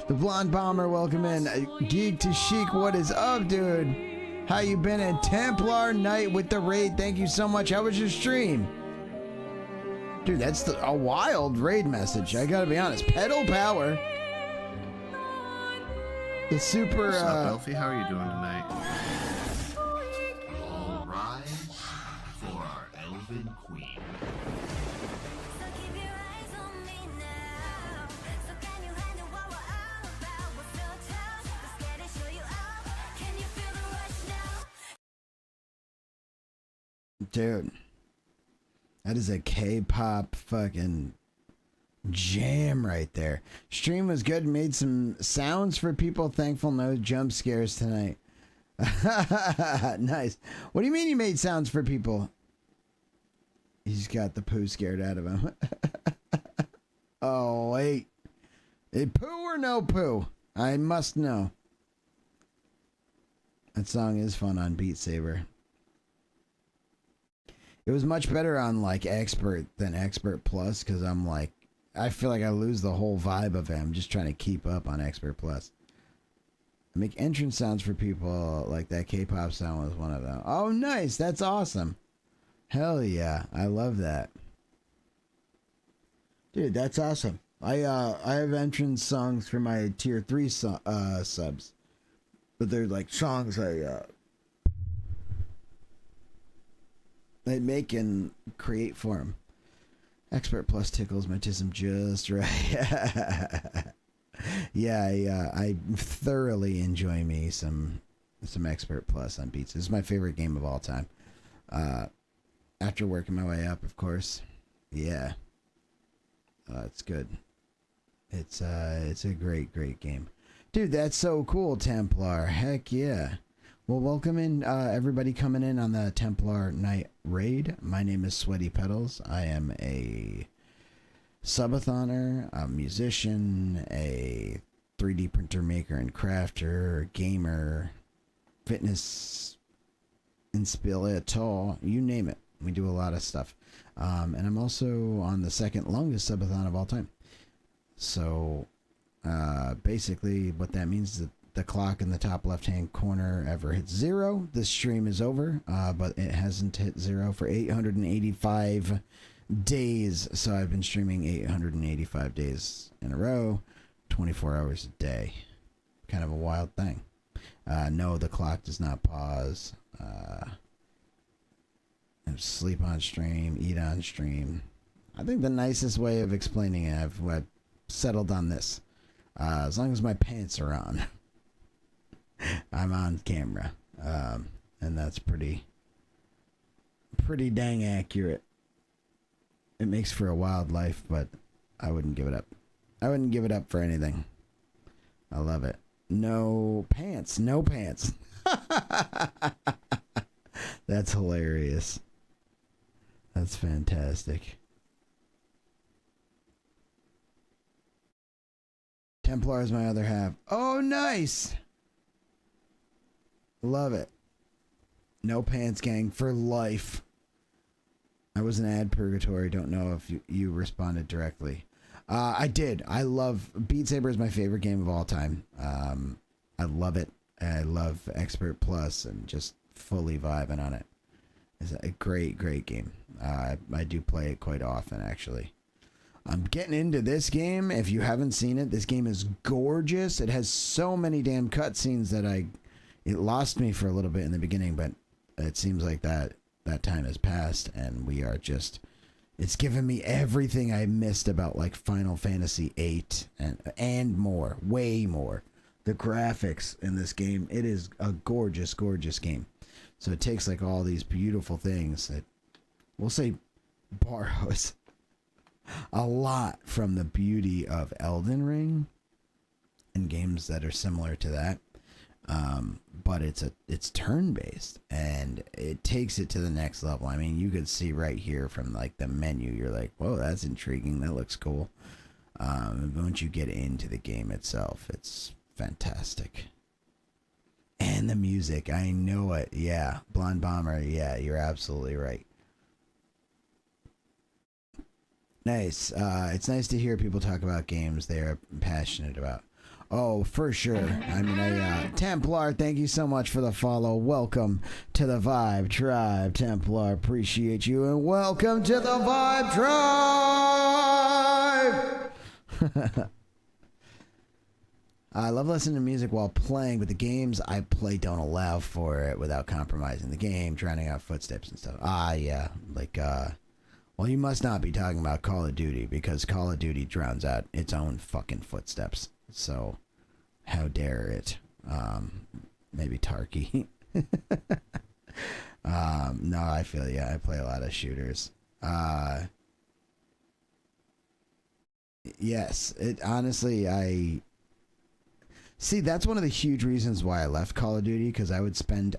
The blonde bomber, welcome in. Geek to Chic, what is up, dude? How you been? And Templar Knight with the raid. Thank you so much. How was your stream? Dude, that's a wild raid message. I gotta be honest. Pedal power. The super. What's up, Elfie? How are you doing tonight? All rise for our elven queen. Dude, that is a K-pop fucking jam right there. Stream was good. Made some sounds for people. Thankful no jump scares tonight. Nice. What do you mean you made sounds for people? He's got the poo scared out of him. Oh, wait. Poo or no poo? I must know. That song is fun on Beat Saber. It was much better on like Expert than Expert Plus because I'm like, I feel like I lose the whole vibe of it. I'm just trying to keep up on Expert Plus. I make entrance sounds for people like that K-pop sound was one of them. Oh, nice. That's awesome. Hell yeah. I love that. Dude, that's awesome. I have entrance songs for my tier 3 subs. But they're like songs I make and create for them. Expert Plus tickles my tism just right. Yeah, I thoroughly enjoy me some Expert Plus on Beats. This is my favorite game of all time. After working my way up, of course. Yeah. It's good. It's a great game. Dude, that's so cool, Templar. Heck yeah. Well, welcome in everybody coming in on the Templar Night Raid. My name is Sweaty Pedals. I am a Subathoner, a musician, a 3D printer maker and crafter, gamer, fitness inspirator, you name it. We do a lot of stuff. And I'm also on the second longest subathon of all time. So basically what that means is that the clock in the top left-hand corner ever hits 0. This stream is over, but it hasn't hit 0 for 885 days. So I've been streaming 885 days in a row, 24 hours a day. Kind of a wild thing. No, the clock does not pause. Sleep on stream, eat on stream. I think the nicest way of explaining it, I've settled on this. As long as my pants are on. I'm on camera, and that's pretty dang accurate. It makes for a wild life, but I wouldn't give it up. I wouldn't give it up for anything. I love it. No pants. That's hilarious. That's fantastic. Templar is my other half. Oh, nice. Love it. No pants gang for life. I was an ad purgatory. Don't know if you responded directly. I did. I love Beat Saber is my favorite game of all time. I love it. I love Expert Plus and just fully vibing on it. It's a great game. I do play it quite often, actually. I'm getting into this game. If you haven't seen it, this game is gorgeous. It has so many damn cutscenes that it lost me for a little bit in the beginning, but it seems like that time has passed, and we are just... It's given me everything I missed about like Final Fantasy VIII and more, way more. the graphics in this game. It is a gorgeous, gorgeous game. So it takes like all these beautiful things that we'll say borrows a lot from the beauty of Elden Ring and games that are similar to that. But it's turn-based and it takes it to the next level. I mean, you could see right here from like the menu, you're like, whoa, that's intriguing. That looks cool. Once you get into the game itself, it's fantastic. And the music, I know it. Yeah, Blonde Bomber. Yeah, you're absolutely right. Nice. It's nice to hear people talk about games they're passionate about. Oh, for sure. I mean, Templar, thank you so much for the follow. Welcome to the Vibe Tribe, Templar. Appreciate you, and welcome to the Vibe Tribe. I love listening to music while playing, but the games I play don't allow for it without compromising the game, drowning out footsteps and stuff. Yeah. Like, well, you must not be talking about Call of Duty, because Call of Duty drowns out its own fucking footsteps. So, how dare it? Maybe Tarky. No, I feel ya. I play a lot of shooters. Yes, it honestly, see, that's one of the huge reasons why I left Call of Duty, because I would spend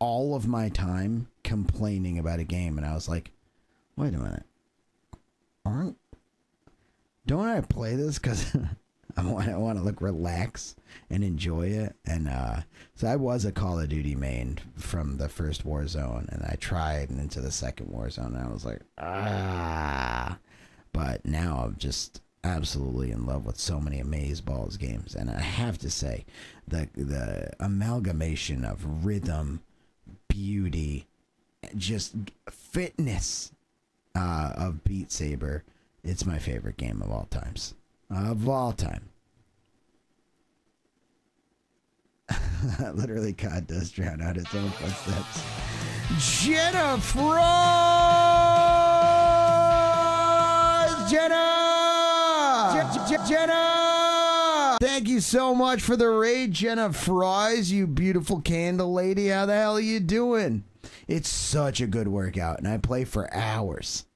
all of my time complaining about a game, and I was like, wait a minute. Don't I play this because I want to look relax and enjoy it? And so I was a Call of Duty main from the first Warzone, and I tried into the second Warzone, and I was like, but now I'm just absolutely in love with so many Amazeballs games. And I have to say, the amalgamation of rhythm, beauty, just fitness of Beat Saber, it's my favorite game of all times. Of all time. Literally, God does drown out its own footsteps. Jenna Fries! Jenna! Thank you so much for the raid, Jenna Fries, you beautiful candle lady. How the hell are you doing? It's such a good workout, and I play for hours.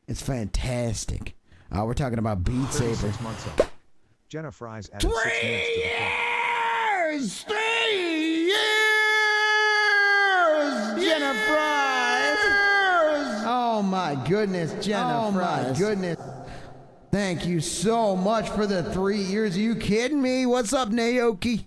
It's fantastic. We're talking about Beat Saber. 6 months up. Jenna Fries added 6 minutes to the clock. 3 years! Jenna Fries! Oh my goodness, Jenna Fries. Oh my goodness. Thank you so much for the 3 years. Are you kidding me? What's up, Naoki?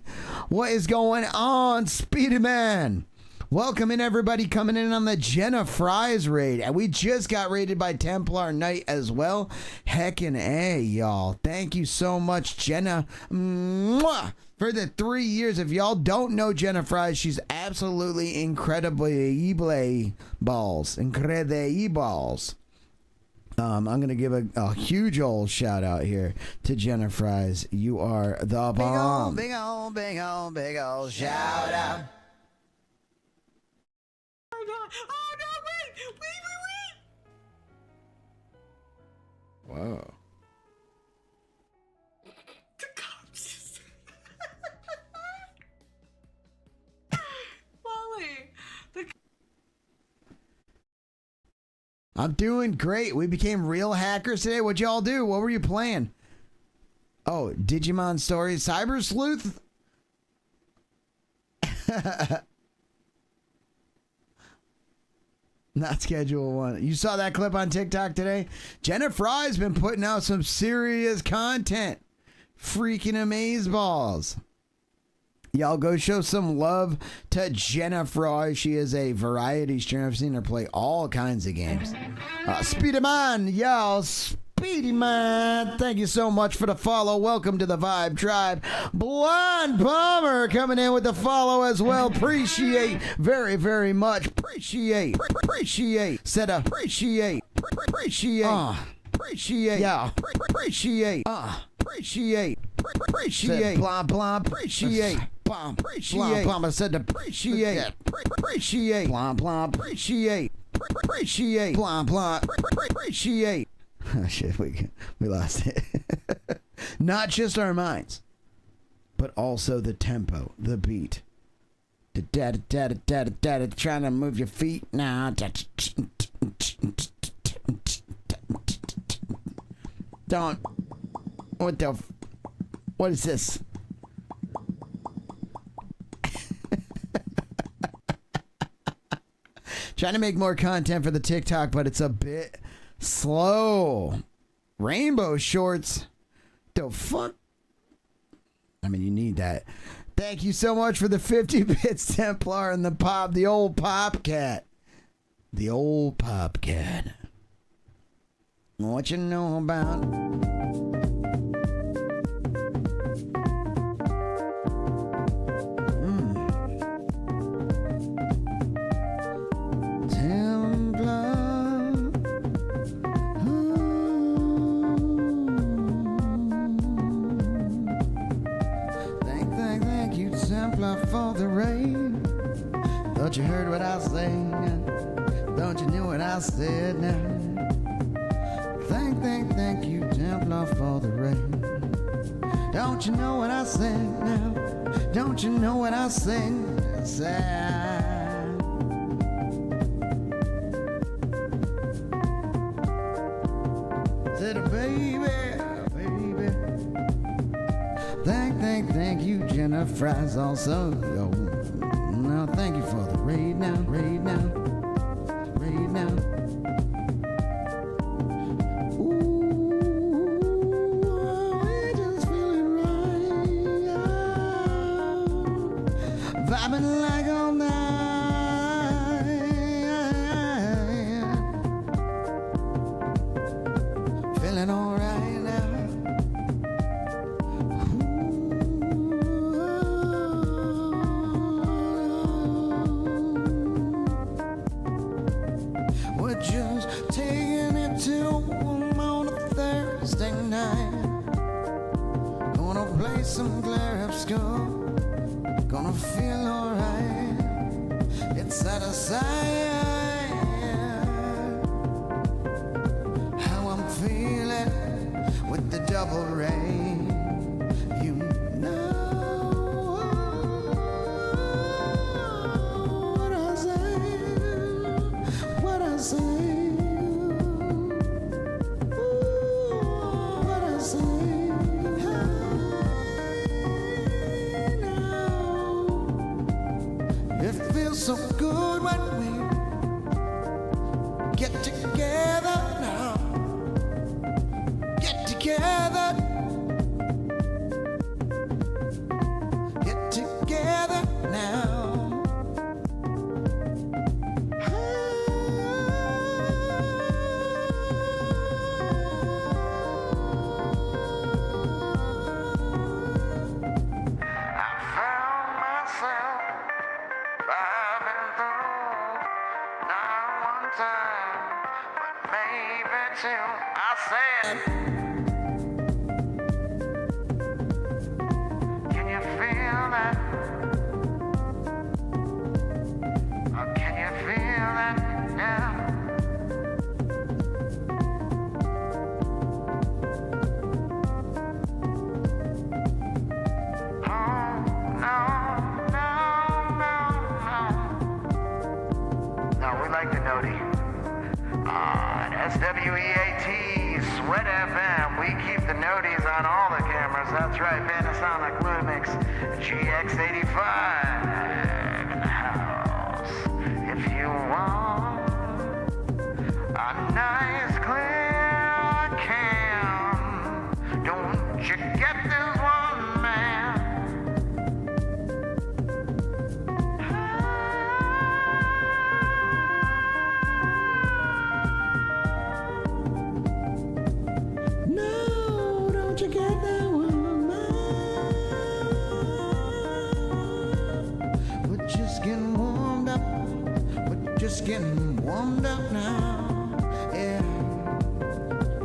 What is going on, Speedy Man? Welcome in, everybody coming in on the Jenna Fries raid. And we just got raided by Templar Knight as well. Heckin' A, y'all. Thank you so much, Jenna. Mwah! For the 3 years. If y'all don't know Jenna Fries, she's absolutely incredibly balls. Incredibles. I'm going to give a huge old shout out here to Jenna Fries. You are the bomb. Big ol' shout out. Oh no, wait! Whoa. The cops. Molly. I'm doing great. We became real hackers today. What'd y'all do? What were you playing? Oh, Digimon Stories. Cyber Sleuth? Not Schedule 1. You saw that clip on TikTok today? Jenna Fry's been putting out some serious content. Freaking amazeballs. Y'all go show some love to Jenna Fry. She is a variety streamer. I've seen her play all kinds of games. Speedy Man, y'all. Speedy Man. Thank you so much for the follow. Welcome to the Vibe Tribe. Blonde Bomber coming in with the follow as well. Appreciate. Very, very much. Appreciate. Said appreciate. Appreciate. Yeah. Appreciate. Appreciate. Blah, blah. Appreciate. Blah, appreciate. Blah, blah. Said appreciate. Appreciate. Blah, blah. Appreciate. Appreciate. Blah, blah. Appreciate. Oh, shit, we lost it. Not just our minds. but also the tempo, the beat. Trying to move your feet now. Don't. What is this? Trying to make more content for the TikTok, but it's a bit slow. Rainbow shorts. The fuck? I mean, you need that. Thank you so much for the 50 bits, Templar, and the old pop cat. The old pop cat. What you know about? For the rain. Thought you heard what I sang. Don't you know what I said now? Thank you, Templar, for the rain. Don't you know what I sing now? Don't you know what I sing? Said, baby. Thank you, Jenna Fries, also. No, thank you for the raid now. We're just feeling right. Vibing like all night. Feeling alright now. Just taking it to one on a Thursday night. Gonna play some Claire Obscure. Gonna feel alright. It's out of sight. How I'm feeling with the double rain. You know what I say. What I say. So good when we get together now. Get together. Get together now. SWEAT, Sweat FM. We keep the noties on all the cameras. That's right, Panasonic Lumix GX85 in the house. If you want a nice clear cam, don't you get this one, man? You get that one, man. We're just getting warmed up. We're just getting warmed up now. Yeah.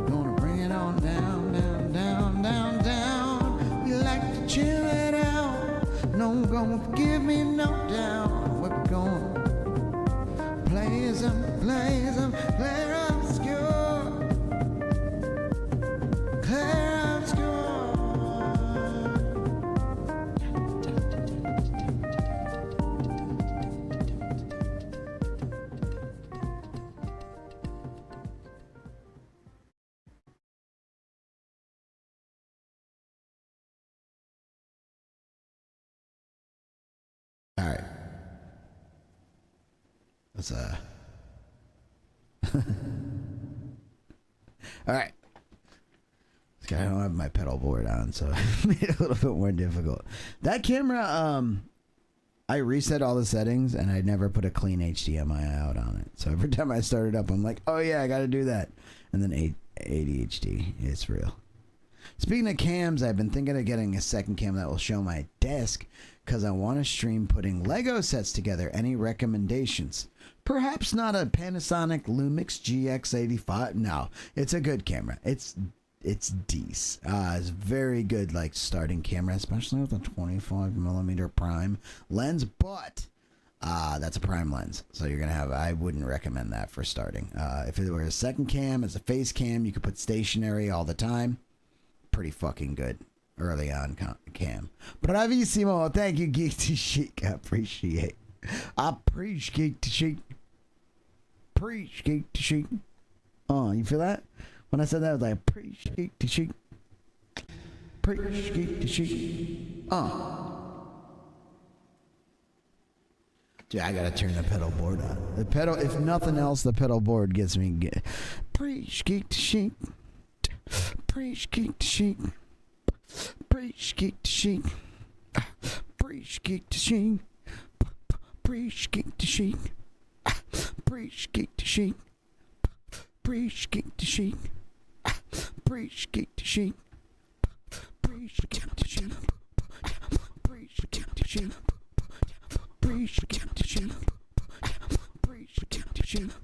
Gonna bring it on down, down, down, down, down. We like to chill it out. No, gonna give me no doubt. We're gonna play some, play obscure. Clear. Let's all right. I don't have my pedal board on, so it made it a little bit more difficult. That camera, I reset all the settings, and I never put a clean HDMI out on it. So every time I start it up, I'm like, oh yeah, I got to do that. And then ADHD, it's real. Speaking of cams, I've been thinking of getting a second cam that will show my desk because I want to stream putting Lego sets together. Any recommendations? Perhaps not a Panasonic Lumix GX85. No, it's a good camera. It's decent. It's very good, like starting camera, especially with a 25mm prime lens. But that's a prime lens, so you're gonna have. I wouldn't recommend that for starting. If it were a second cam, as a face cam, you could put stationary all the time. Pretty fucking good early on cam. Bravissimo. Thank you, Geek to Chic. I appreciate the Chic. Preach Geek to Chic. Oh, you feel that? When I said that, I was like, preach Geek to Chic. Preach Geek to Chic. Dude, I gotta turn the pedal board on. The pedal, if nothing else, the pedal board gets me. Preach Geek to Chic. Preach Geek to Chic. Preach Geek to Chic. Preach Geek to Chic. Preach Geek to Chic. Preach Geek to Chic. Preach Geek to Chic. Preach Geek to Chic. Preach Geek to Chic. Preach Geek to Chic. Preach Geek to Chic. Preach Geek to Chic. Preach Geek to Chic.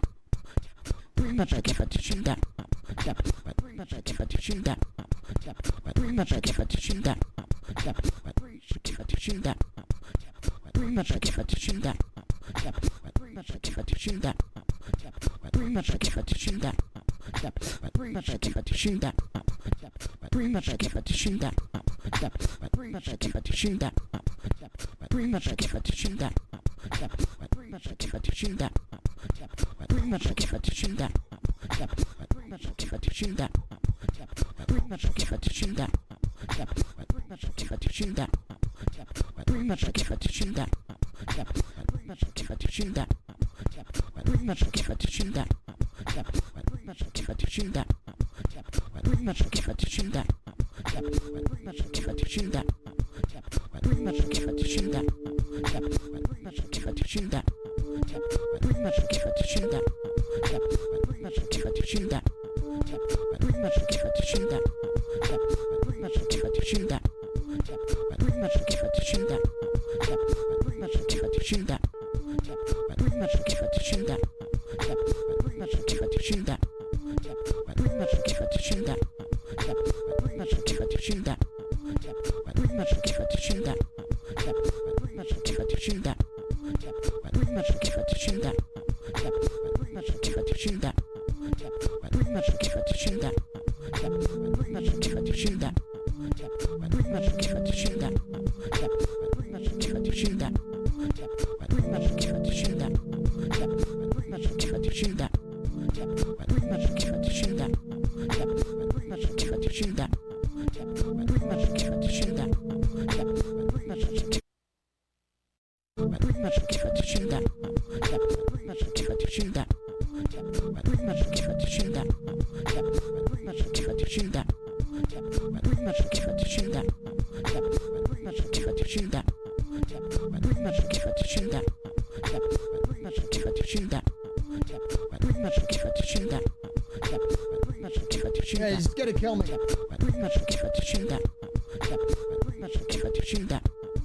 Yeah, he's gonna kill me.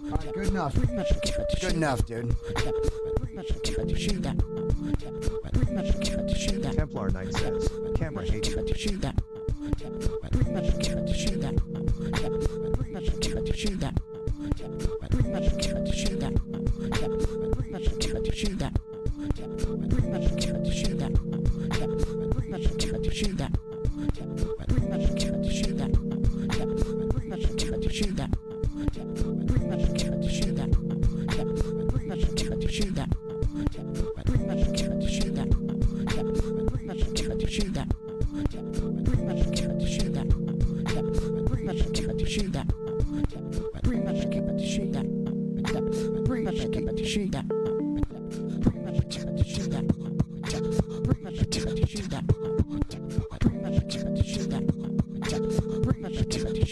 Alright, good enough. Good enough, dude. Templar Knight says, camera hates you.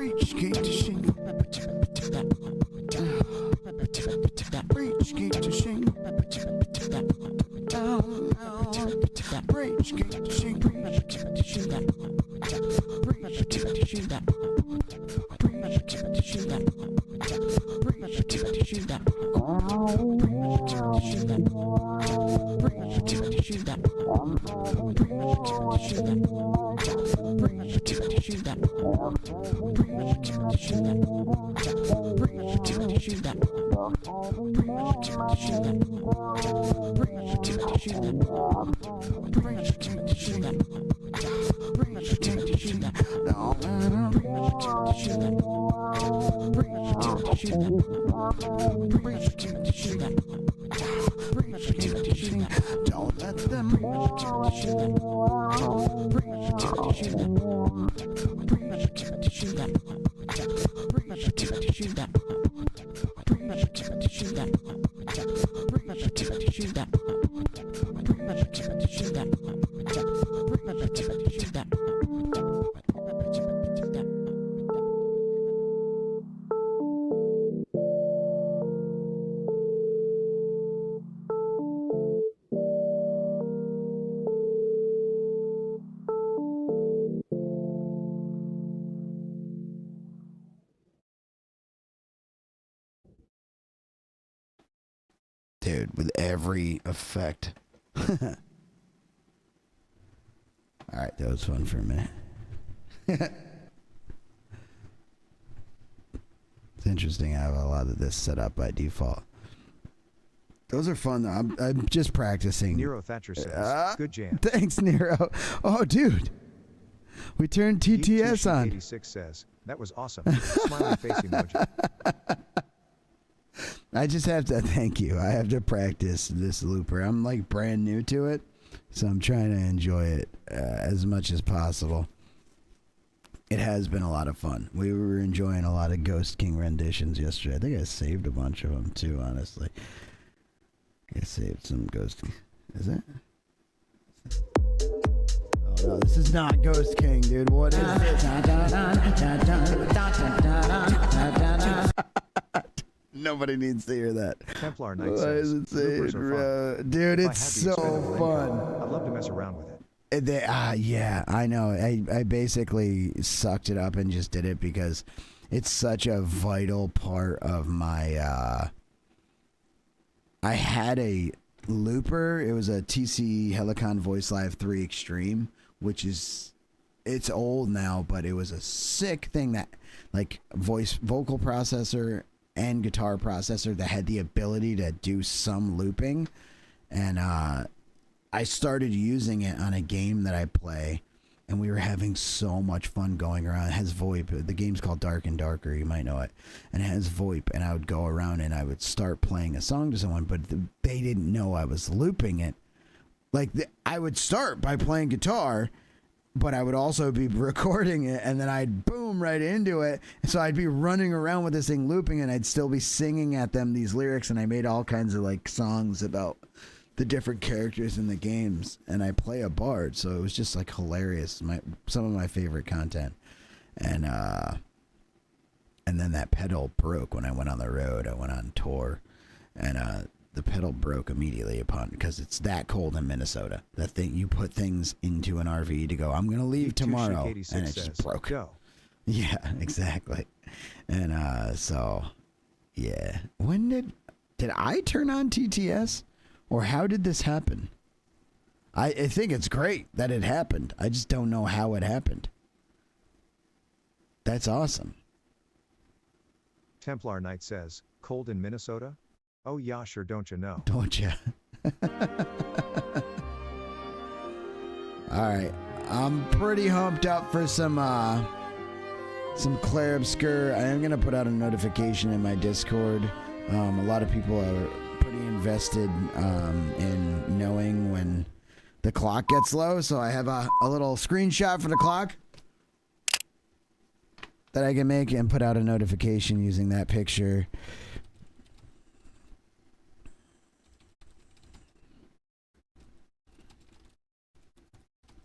Preach, get to sing. Preach, get to sing. Preach, get to sing. Preach, get to sing. Preach, get to sing. Preach, get to sing. Preach, get to sing. Don't let them dude, with every effect. Alright, that was fun for a minute. It's interesting. I have a lot of this set up by default. Those are fun. I'm just practicing. Nero Thatcher says, good jam. Thanks, Nero. Oh, dude. We turned TTS on. 86 says, that was awesome. Smiley face emoji. I just have to, thank you. I have to practice this looper. I'm like brand new to it, so I'm trying to enjoy it as much as possible. It has been a lot of fun. We were enjoying a lot of Ghost King renditions yesterday. I think I saved a bunch of them too, honestly. I saved some Ghost King. Is it? Oh no, this is not Ghost King, dude. What is this? Nobody needs to hear that. Templar Knight Why says, is it saying, loopers are fun. dude, If I it's had the so extended fun. link, I'd love to mess around with it. Yeah, I know. I basically sucked it up and just did it because it's such a vital part of my. I had a looper. It was a TC Helicon Voice Live 3 Extreme, which is, it's old now, but it was a sick thing that, like, vocal processor and guitar processor that had the ability to do some looping, and I started using it on a game that I play, and we were having so much fun going around. It has VoIP. The game's called Dark and Darker. You might know it. And it has VoIP, and I would go around and I would start playing a song to someone, but they didn't know I was looping it. Like, I would start by playing guitar, but I would also be recording it, and then I'd boom right into it. So I'd be running around with this thing looping, and I'd still be singing at them these lyrics, and I made all kinds of, like, songs about the different characters in the games, and I play a bard, so it was just like hilarious. Some of my favorite content, and then that pedal broke when I went on the road. I went on tour, and the pedal broke immediately because it's that cold in Minnesota. That thing, you put things into an RV to go, I'm gonna leave tomorrow, and it just broke. Go. Yeah, exactly. And so yeah, when did I turn on TTS? Or how did this happen? I think it's great that it happened. I just don't know how it happened. That's awesome. Templar Knight says, cold in Minnesota? Oh yeah, sure, don't you know? Don't you? Alright. I'm pretty humped up for some Claire Obscure. I am going to put out a notification in my Discord. A lot of people are pretty invested in knowing when the clock gets low, so I have a little screenshot for the clock that I can make and put out a notification using that picture.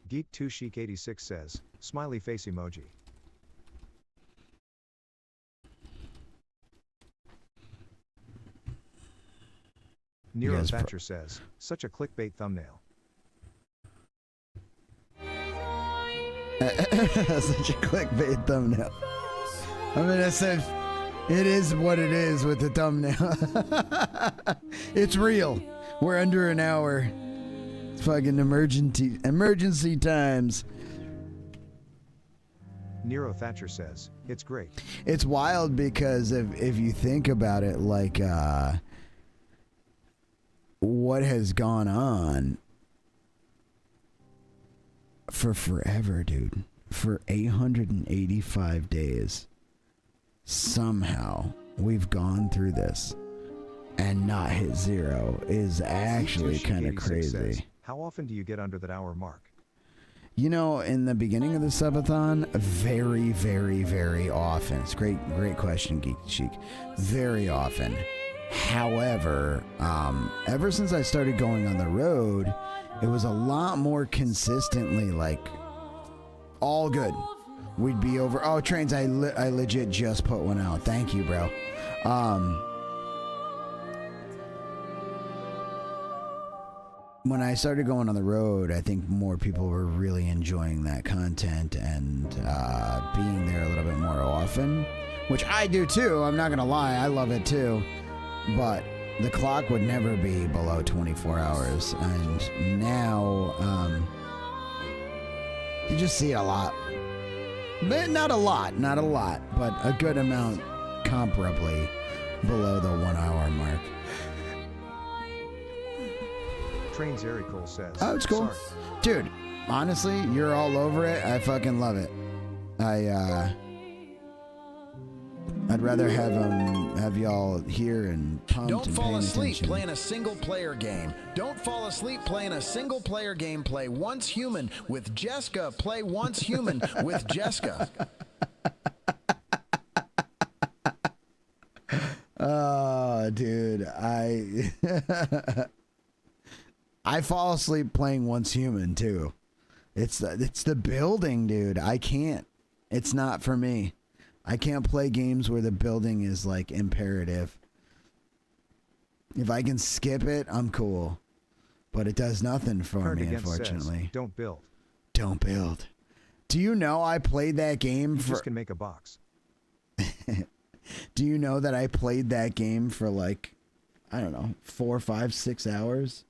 Geek2Chic86 says, smiley face emoji. Nero Thatcher says, such a clickbait thumbnail. Such a clickbait thumbnail. I mean, I said it is what it is with the thumbnail. It's real. We're under an hour. It's fucking emergency times. Nero Thatcher says, it's great. It's wild because if you think about it, like what has gone on for forever, dude. For 885 days. Somehow we've gone through this and not hit zero is actually kind of crazy. Says, how often do you get under that hour mark? You know, in the beginning of the subathon, very, very, very often. It's great question, Geek Chic. Very often. However, ever since I started going on the road, it was a lot more consistently like all good. We'd be over. Oh, trains! I legit just put one out. Thank you, bro. When I started going on the road, I think more people were really enjoying that content and being there a little bit more often, which I do too. I'm not gonna lie, I love it too. But the clock would never be below 24 hours, and now you just see it a lot. But not a lot, but a good amount comparably below the 1 hour mark. Trains Cole says, oh, it's cool. Sorry. Dude, honestly, you're all over it. I fucking love it. I'd rather have y'all here and pumped Don't and fall paying asleep attention. playing a single-player game. Don't fall asleep playing a single-player game. Play Once Human with Jessica. Play Once Human with Jessica. Oh, dude, I fall asleep playing Once Human too. It's the building, dude. I can't. It's not for me. I can't play games where the building is like imperative. If I can skip it, I'm cool. But it does nothing for me, unfortunately. Says, don't build. Don't build. Do you know I played that game you for... just can make a box. Do you know that I played that game for like, I don't know, 4, 5, 6 hours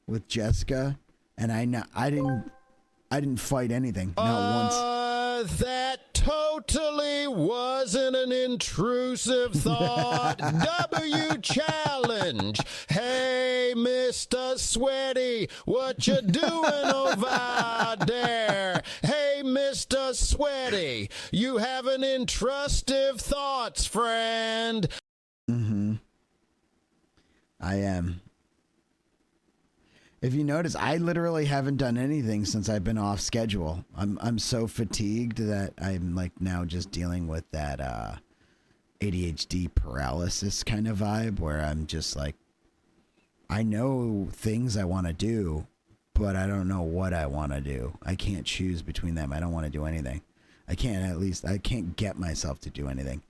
with Jessica, and I didn't fight anything, not once. That totally wasn't an intrusive thought. W challenge. Hey, Mr. Sweaty, what you doing over there? Hey, Mr. Sweaty, you having intrusive thoughts, friend? Mm-hmm. I am. If you notice, I literally haven't done anything since I've been off schedule. I'm so fatigued that I'm like now just dealing with that ADHD paralysis kind of vibe where I'm just like, I know things I want to do, but I don't know what I want to do. I can't choose between them. I don't want to do anything. I can't get myself to do anything.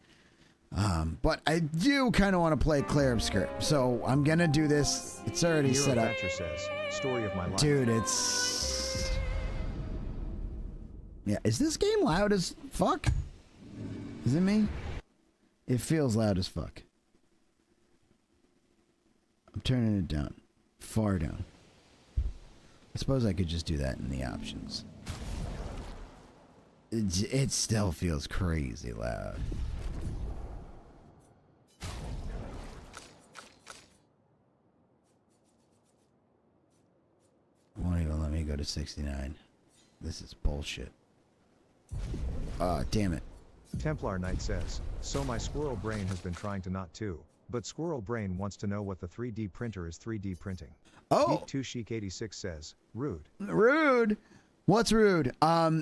But I do kind of want to play Claire Obscure, so I'm gonna do this. It's already Nero set up. Thatcher says, story of my life. Dude, it's... Yeah, is this game loud as fuck? Is it me? It feels loud as fuck. I'm turning it down. Far down. I suppose I could just do that in the options. It still feels crazy loud. Won't even let me go to 69. This is bullshit. Damn it. Templar Knight says, so my squirrel brain has been trying to not too, but squirrel brain wants to know what the 3D printer is 3D printing. Oh! Geek2 Chic 86 says, rude. Rude! What's rude?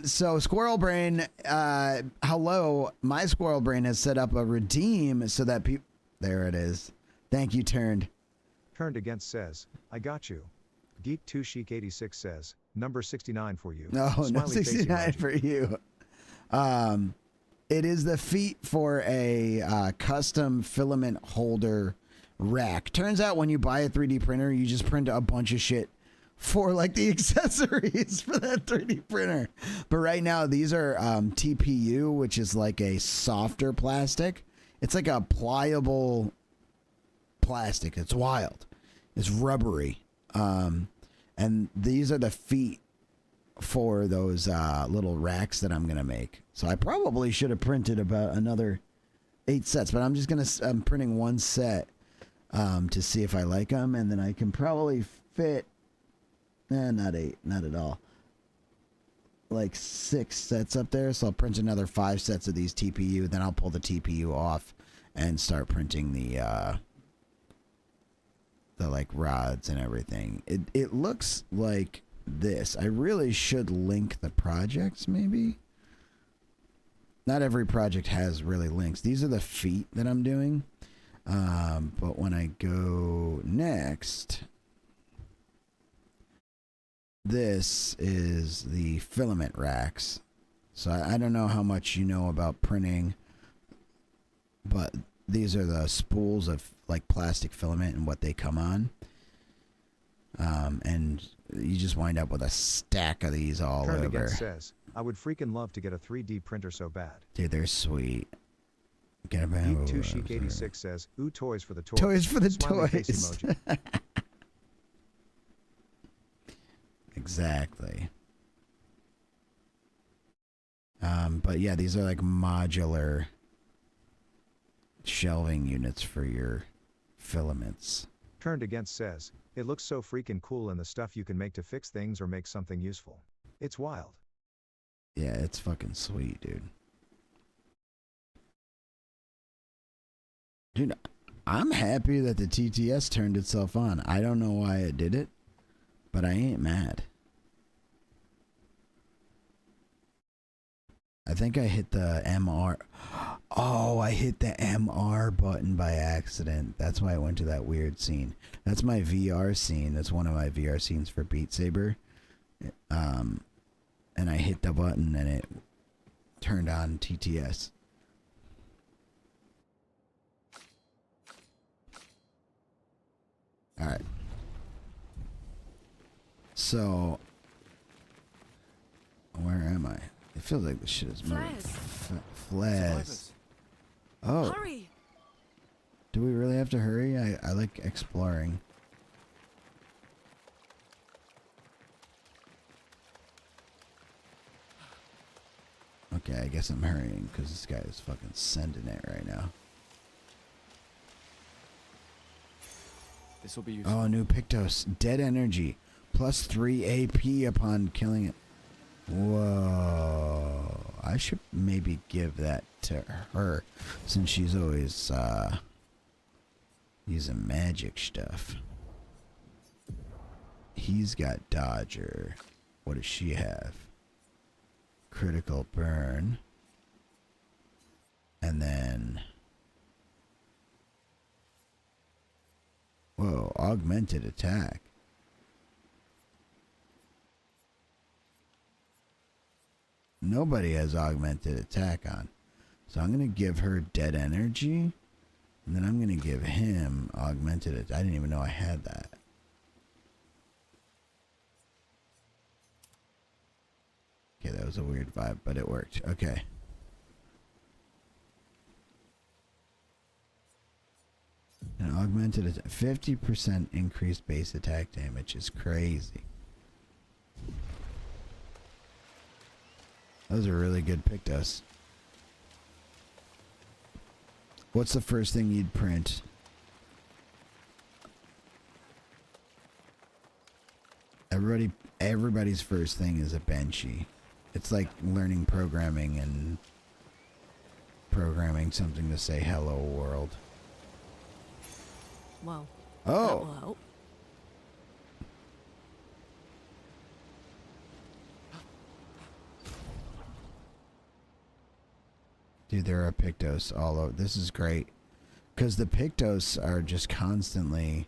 So Squirrel Brain, hello, my Squirrel Brain has set up a redeem so that people... There it is. Thank you, Turned. Turned Against says, I got you. Geek2 Chic 86 says, number 69 for you. No, Smiley no, face 69 emoji. for you. It is the feat for a custom filament holder rack. Turns out when you buy a 3D printer, you just print a bunch of shit for like the accessories for that 3D printer. But right now, these are TPU, which is like a softer plastic. It's like a pliable plastic. It's wild. It's rubbery. And these are the feet for those little racks that I'm gonna make. So I probably should have printed about another 8 sets, but I'm printing 1 set to see if I like them, and then I can probably fit not 8, not at all, like 6 sets up there. So I'll print another 5 sets of these TPU, then I'll pull the TPU off and start printing the like rods and everything. It looks like this. I really should link the projects, maybe. Not every project has really links. These are the feet that I'm doing. But when I go next, this is the filament racks. So I don't know how much you know about printing, but these are the spools of like plastic filament and what they come on. And you just wind up with a stack of these all Turned over. Against says, I would freaking love to get a 3D printer so bad. Dude, they're sweet. Get a Geek 2 Chic 86 says, ooh, toys for the toys. Toys for the Smiley face toys. emoji. Exactly. But yeah, these are like modular shelving units for your filaments. Turned Against says, it looks so freaking cool and the stuff you can make to fix things or make something useful. It's wild. Yeah, it's fucking sweet, dude. Dude, I'm happy that the TTS turned itself on. I don't know why it did it, but I ain't mad. I think I hit the MR. Oh, I hit the MR button by accident. That's why I went to that weird scene. That's my VR scene. That's one of my VR scenes for Beat Saber. And I hit the button and it turned on TTS. Alright. So, where am I? It feels like this shit is moving. Flares. Oh. Hurry. Do we really have to hurry? I like exploring. Okay, I guess I'm hurrying because this guy is fucking sending it right now. This will be useful. Oh, new Pictos. Dead energy. Plus 3 AP upon killing it. Whoa. I should maybe give that to her since she's always using magic stuff. He's got Dodger. What does she have? Critical burn. And then... Whoa, augmented attack. Nobody has augmented attack on. So I'm going to give her dead energy. And then I'm going to give him augmented attack. I didn't even know I had that. Okay, that was a weird vibe, but it worked. Okay. An augmented attack. 50% increased base attack damage is crazy. Those are really good Pictos. What's the first thing you'd print? Everybody's first thing is a Banshee. It's like learning programming and programming something to say hello world. Well, oh. that will help. Dude, there are Pictos all over. This is great. Because the Pictos are just constantly...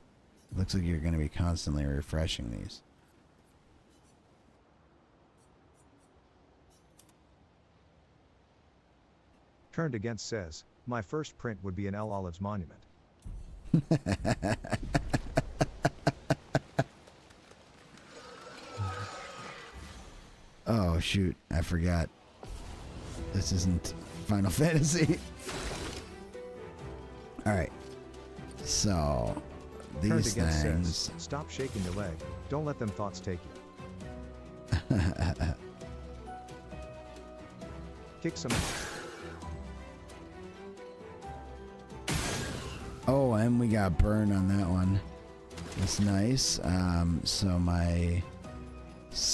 Looks like you're going to be constantly refreshing these. Turned Against says, my first print would be an L. Olive's monument. Oh shoot, I forgot. This isn't Final Fantasy. Alright. So Turned these against things. says, stop shaking your leg. Don't let them thoughts take you. Kick some ass. Oh, and we got burn on that one. That's nice. So my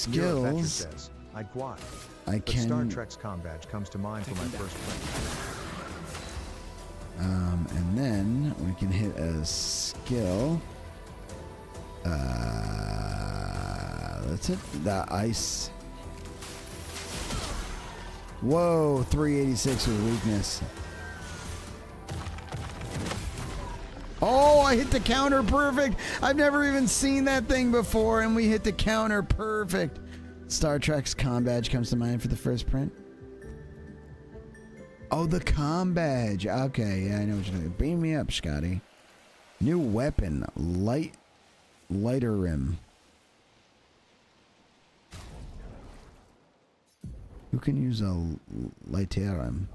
Nero Thatcher skills. says, I'd quad. I But Star can. Trek's com badge comes to mind for my first print. And then we can hit a skill. That's it. The ice. Whoa, 386 with weakness. Oh, I hit the counter perfect. I've never even seen that thing before, and we hit the counter perfect. Star Trek's comm badge comes to mind for the first print. Oh, the comm badge. Okay, yeah, I know what you're doing. Beam me up, Scotty. New weapon, lighter rim. Who can use a lighter rim?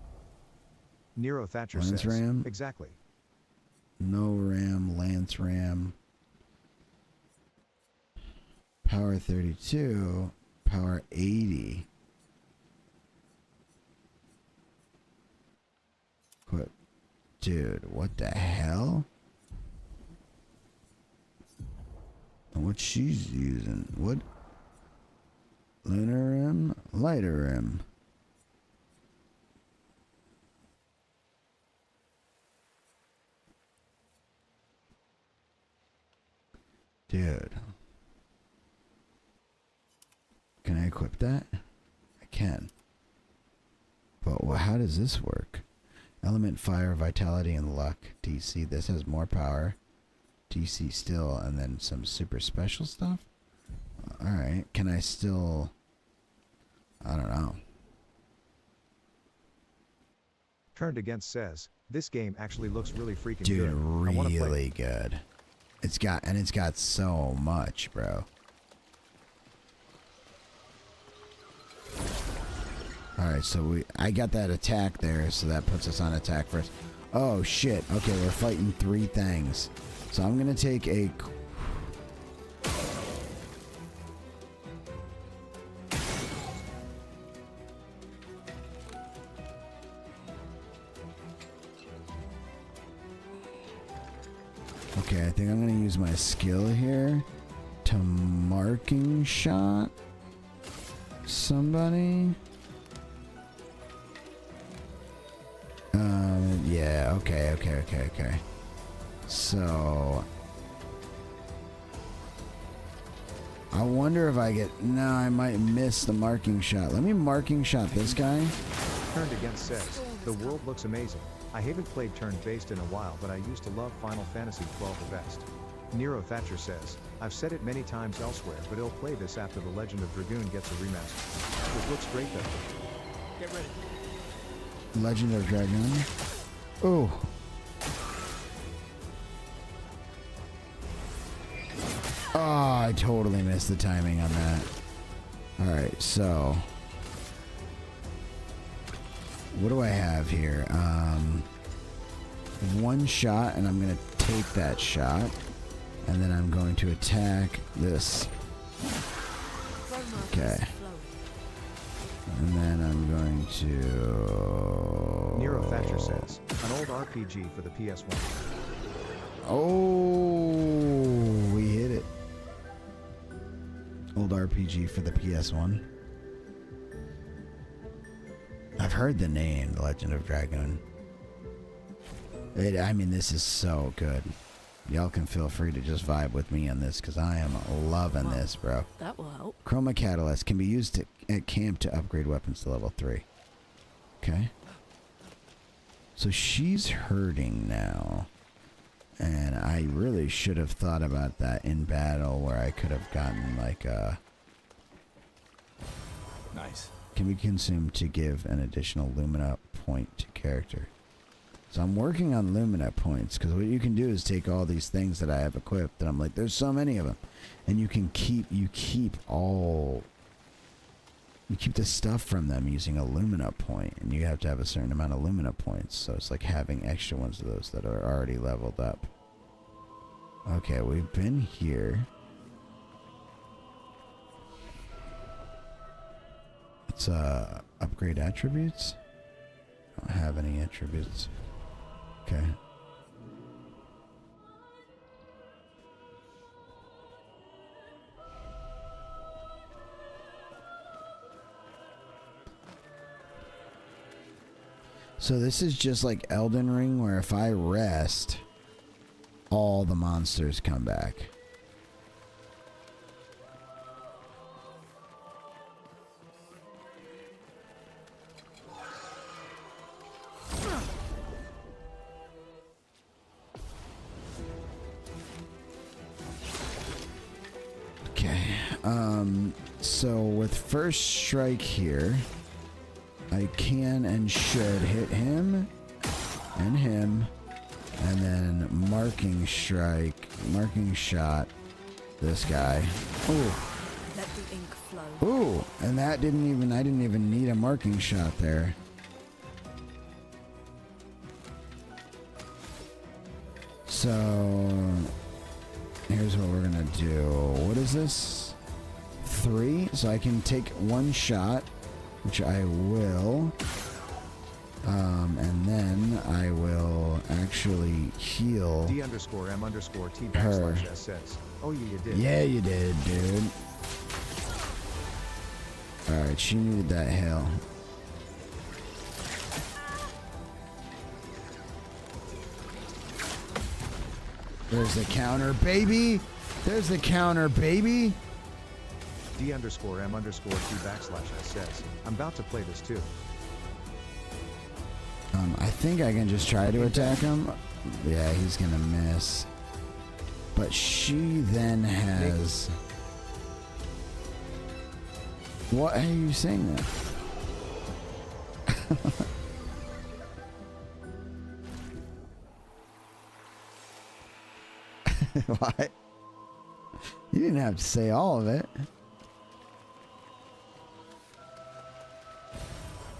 Nero Thatcher Lance says, ram? exactly. No ram, lance ram. Power 32, power 80. Equip. Dude, what the hell? And what she's using? What? Lunar rim? Lighter rim. Dude. Can I equip that? I can. But how does this work? Element, fire, vitality, and luck. DC. This has more power. DC still, and then some super special stuff? Alright. Can I still... I don't know. Turned against says, this game actually looks really freaking Dude, good. I wanna play really good. It's got so much, bro. Alright, so I got that attack there, so that puts us on attack first. Oh shit. Okay, we're fighting 3 things. So I'm gonna take a... Okay, I think I'm gonna use my skill here to marking shot somebody. Yeah, okay. So I wonder if I get... No, I might miss the marking shot. Let me marking shot this guy. Turned against says, the world looks amazing. I haven't played turn-based in a while, but I used to love Final Fantasy XII the best. Nero Thatcher says, I've said it many times elsewhere, but I'll play this after The Legend of Dragoon gets a remaster. It looks great though. Get ready. Legend of Dragoon. Oh. Oh, I totally missed the timing on that. Alright, so... What do I have here? One shot, and I'm going to take that shot. And then I'm going to attack this. Okay. And then I'm going to... Nero Thatcher says, an old RPG for the PS1. Oh, we hit it. Old RPG for the PS1. I've heard the name, The Legend of Dragoon. I mean, this is so good. Y'all can feel free to just vibe with me on this, because I am loving this, bro. That will help. Chroma Catalyst can be used at camp to upgrade weapons to level 3. Okay. So she's hurting now. And I really should have thought about that in battle, where I could have gotten like a... Nice. Can be consumed to give an additional Lumina point to character. So I'm working on Lumina points, because what you can do is take all these things that I have equipped, and I'm like, there's so many of them, and you keep the stuff from them using a Lumina point, and you have to have a certain amount of Lumina points. So it's like having extra ones of those that are already leveled up. Okay, we've been here. Let's upgrade attributes. I don't have any attributes. Okay. So this is just like Elden Ring, where if I rest, all the monsters come back. Okay, so with first strike here, I can and should hit him, and then marking shot, this guy. Ooh. Let the ink flow. Ooh, and I didn't even need a marking shot there. So, here's what we're gonna do. What is this? 3, so I can take one shot, which I will. And then I will actually heal D_M_T_S says, oh yeah, you did. Yeah, you did, dude. Alright, she needed that heal. There's the counter, baby! There's the counter, baby! D_M_T_S says, I'm about to play this too. I think I can just try to attack him. Yeah, he's gonna miss. But she then has... What are you saying that? What? You didn't have to say all of it.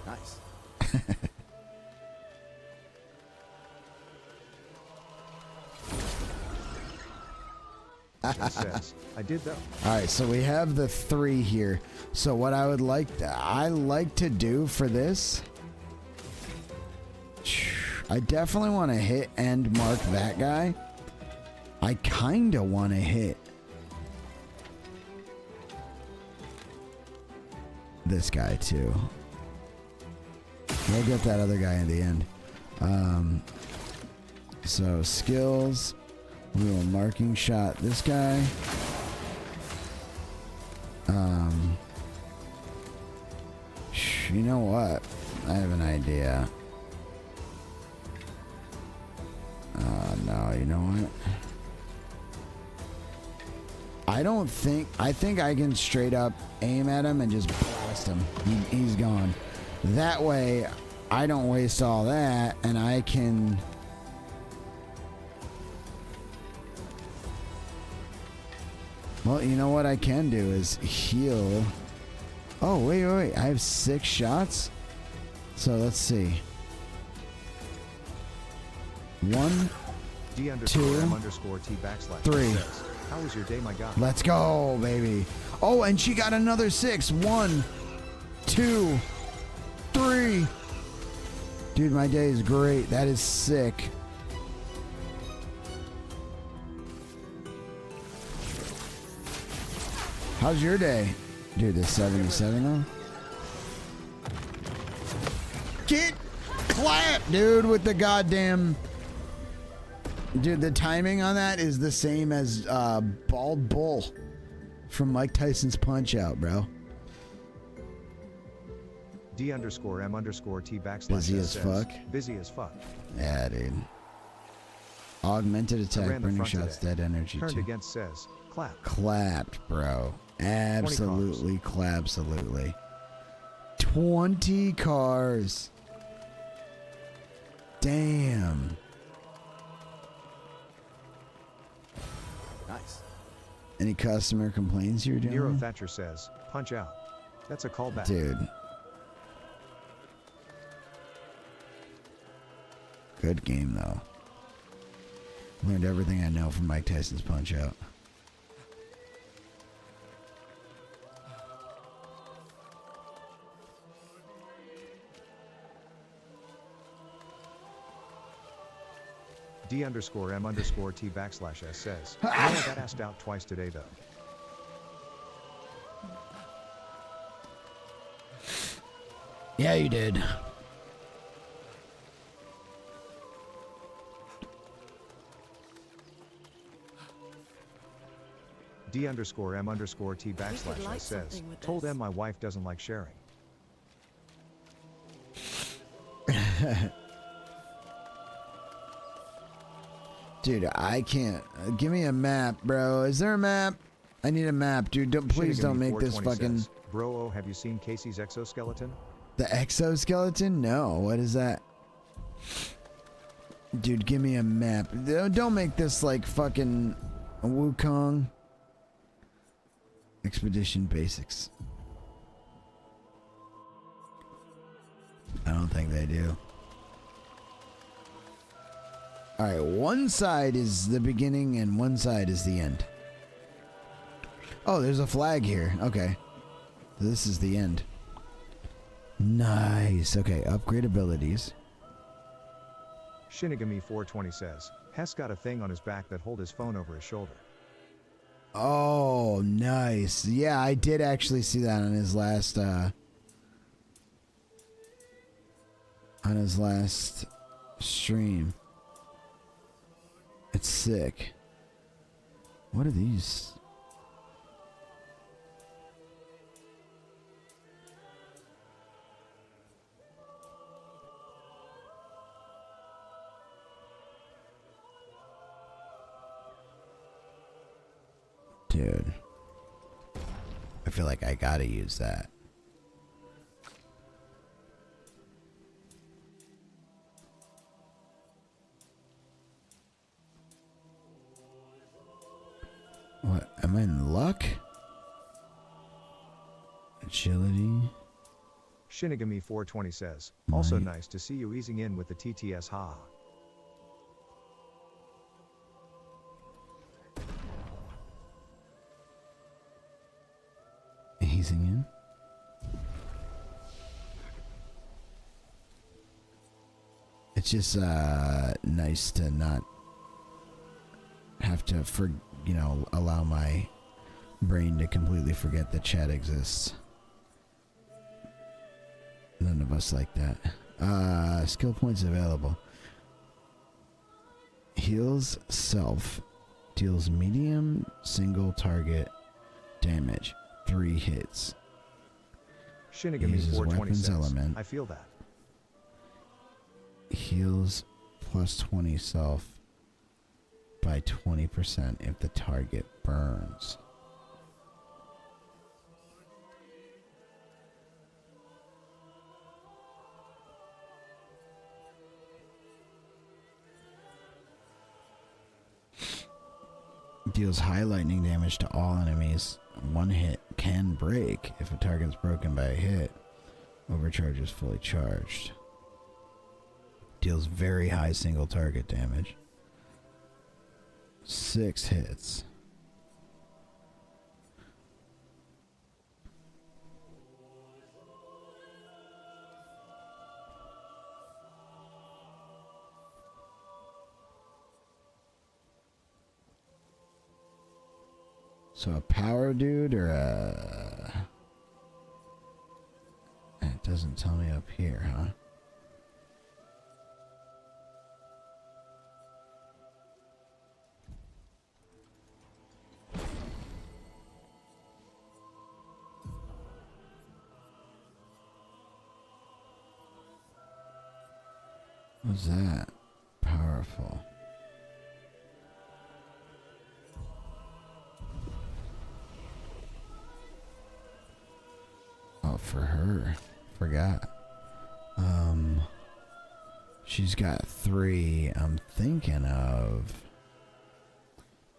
Nice. Says, I did though. Alright, so we have the 3 here. So what I would like to do for this, I definitely want to hit and mark that guy. I kind of want to hit this guy too. We'll get that other guy in the end. So skills, we will marking shot this guy. You know what? I have an idea. No, you know what? I think I can straight up aim at him and just blast him. He's gone. That way, I don't waste all that, and I can... Well, you know what I can do is heal. Oh, wait. I have 6 shots? So, let's see. 1, 2, 3. How was your day, my God? Let's go, baby. Oh, and she got another 6. 1, 2, 3. Dude, my day is great. That is sick. How's your day? Dude, the 77 though? Get clapped, dude, with the goddamn... Dude, the timing on that is the same as Bald Bull from Mike Tyson's Punch-Out, bro. D_M_T Busy as fuck. Busy as fuck. Yeah, dude. Augmented attack, burning shots, dead energy. Turned too. against says, clap. Clapped, bro. Absolutely, clapsalutely. 20 cars. Damn. Nice. Any customer complaints you're doing? Nero Thatcher says, punch out. That's a callback. Dude. Good game, though. Learned everything I know from Mike Tyson's Punch Out. D_M_T_T/S says, I got asked out twice today, though. Yeah, you did. D_M_T_T/S says, told M my wife doesn't like sharing. Dude, I can't. Give me a map, bro. Is there a map? I need a map, dude. Please don't make this fucking... Bro, have you seen Casey's exoskeleton? The exoskeleton? No. What is that? Dude, give me a map. Don't make this like fucking Wukong. Expedition Basics. I don't think they do. Alright, one side is the beginning and one side is the end. Oh, there's a flag here. Okay. This is the end. Nice. Okay, upgrade abilities. Shinigami420 says, Hess got a thing on his back that hold his phone over his shoulder. Oh, nice. Yeah, I did actually see that on his last stream. It's sick. What are these? Dude. I feel like I gotta use that. What? Am I in luck? Agility. Shinigami420 says, also nice to see you easing in with the TTS ha. Easing in. It's just nice to not have to allow my brain to completely forget that chat exists. None of us like that. Skill points available. Heals self. Deals medium single target damage. 3 hits. Shinigami420 says, element. I feel that. Heals plus 20 self by 20% if the target burns. Deals high lightning damage to all enemies. 1 hit can break if a target is broken by a hit. Overcharge is fully charged. Deals very high single target damage. 6 hits. So a power dude or a... It doesn't tell me up here, huh? What's that? Powerful. Oh, for her. Forgot. She's got 3. I'm thinking of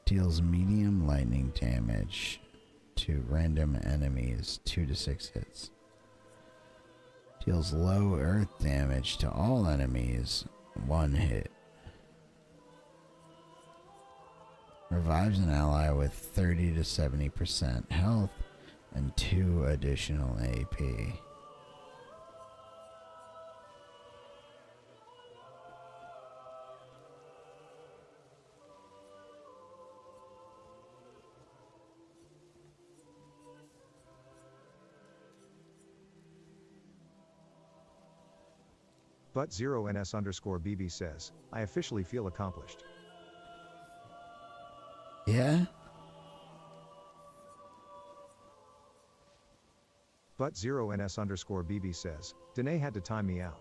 deals medium lightning damage to random enemies, 2 to 6 hits. Deals low earth damage to all enemies, 1 hit. Revives an ally with 30 to 70% health and 2 additional AP. But 0NS_BB says, I officially feel accomplished. Yeah? But 0NS_BB says, Danae had to time me out.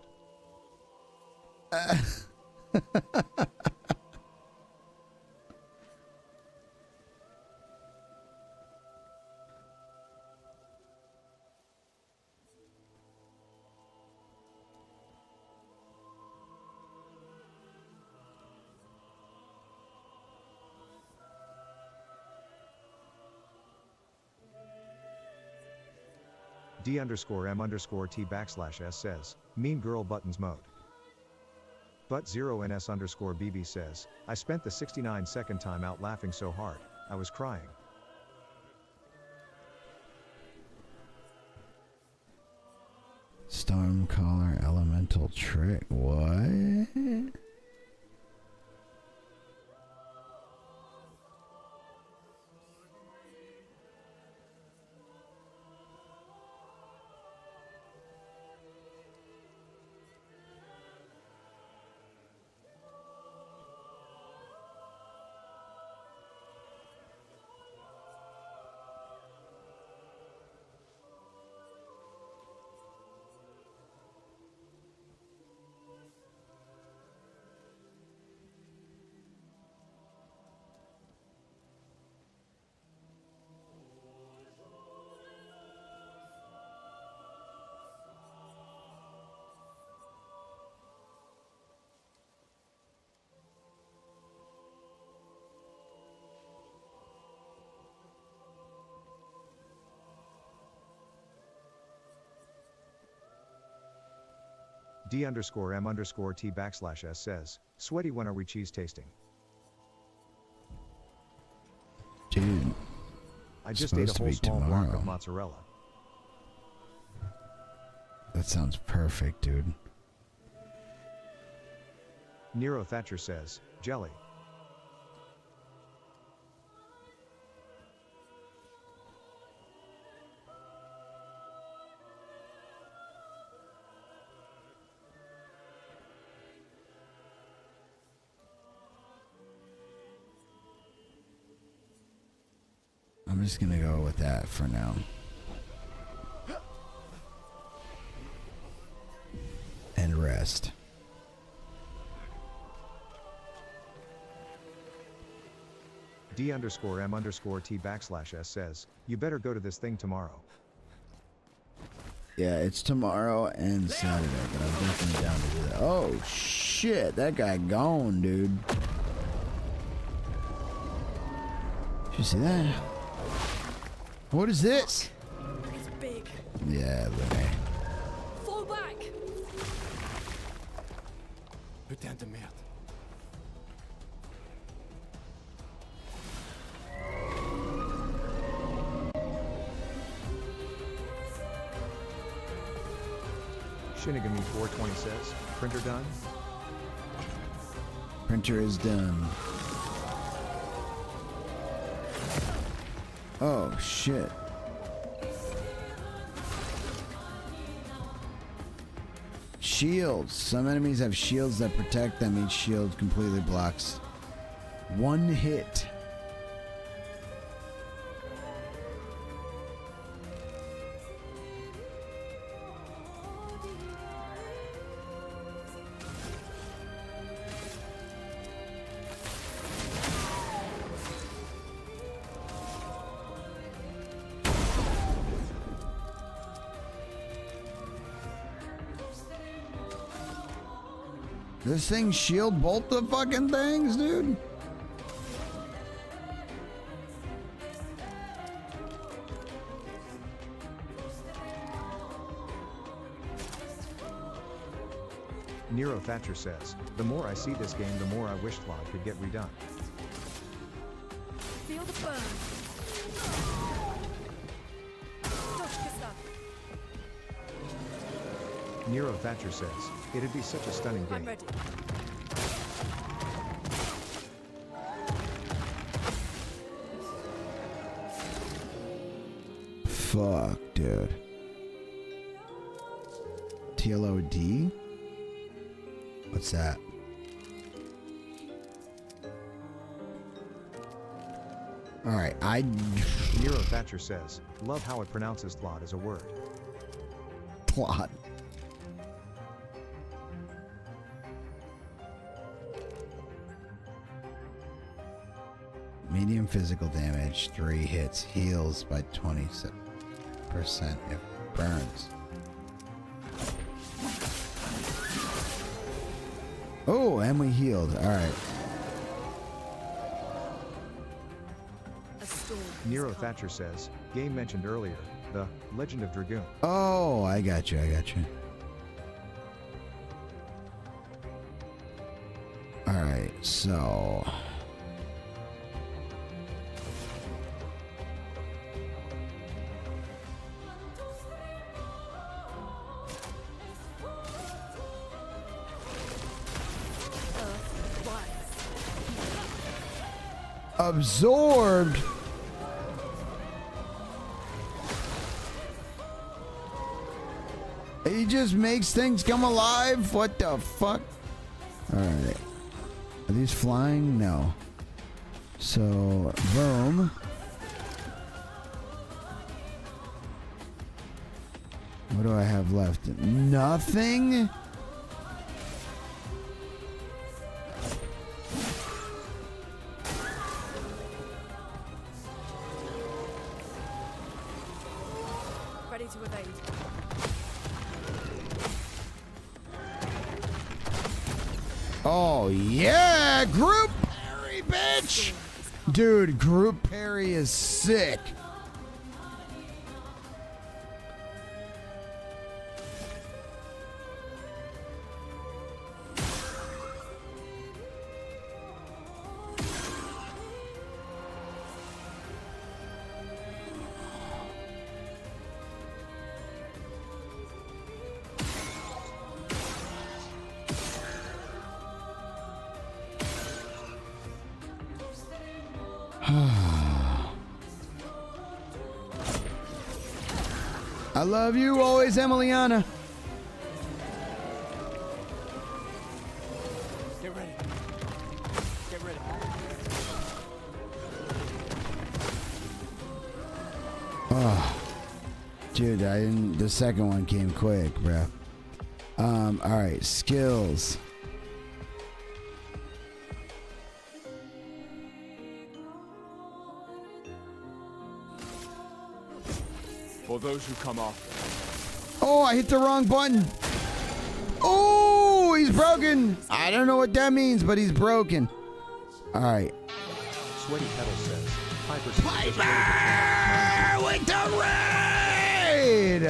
D_M_T_S says, Mean Girl Buttons mode. But 0NS_BB says, I spent the 69-second time out laughing so hard, I was crying. Stormcaller elemental trick. What? D_M_T_S says, Sweaty, when are we cheese tasting? Dude. I just ate a whole small block of mozzarella. That sounds perfect, dude. Nero Thatcher says, Jelly. I'm just gonna go with that for now. And rest. D_M_T_S says, you better go to this thing tomorrow. Yeah, it's tomorrow and Saturday, but I'm definitely down to do that. Oh shit, that guy gone, dude. Did you see that? What is this? It's big. Yeah, Lenny. Fall back. Putain de merde. Shinigami 420 says, printer done? Printer is done. Oh shit. Shields. Some enemies have shields that protect them. Each shield completely blocks 1 hit. This thing shield both the fucking things, dude. Nero Thatcher says, the more I see this game, the more I wish Claude could get redone. Feel the burn. Dodge Gustav. Nero Thatcher says, it'd be such a stunning I'm game. ready. Fuck, dude. TLOD? What's that? Alright, Nero Thatcher says, love how it pronounces Claude as a word. Plot. Medium physical damage, 3 hits, heals by 20% if burns. Oh, and we healed. Alright. Nero Thatcher says, game mentioned earlier, the Legend of Dragoon. Oh, I got you, I got you. Alright, so... Absorbed. He just makes things come alive. What the fuck? All right. Are these flying? No. So, boom. What do I have left? Nothing? Ready to evade. Oh, yeah! Group parry, bitch! Dude, group parry is sick. I love you always, Emiliana. Get ready. Get ready. Oh, dude, I didn't. The second one came quick, bro. All right, skills. For those who come off. Oh, I hit the wrong button. Oh, he's broken. I don't know what that means, but he's broken. All right. Sweaty Pedal says, Piper with the raid.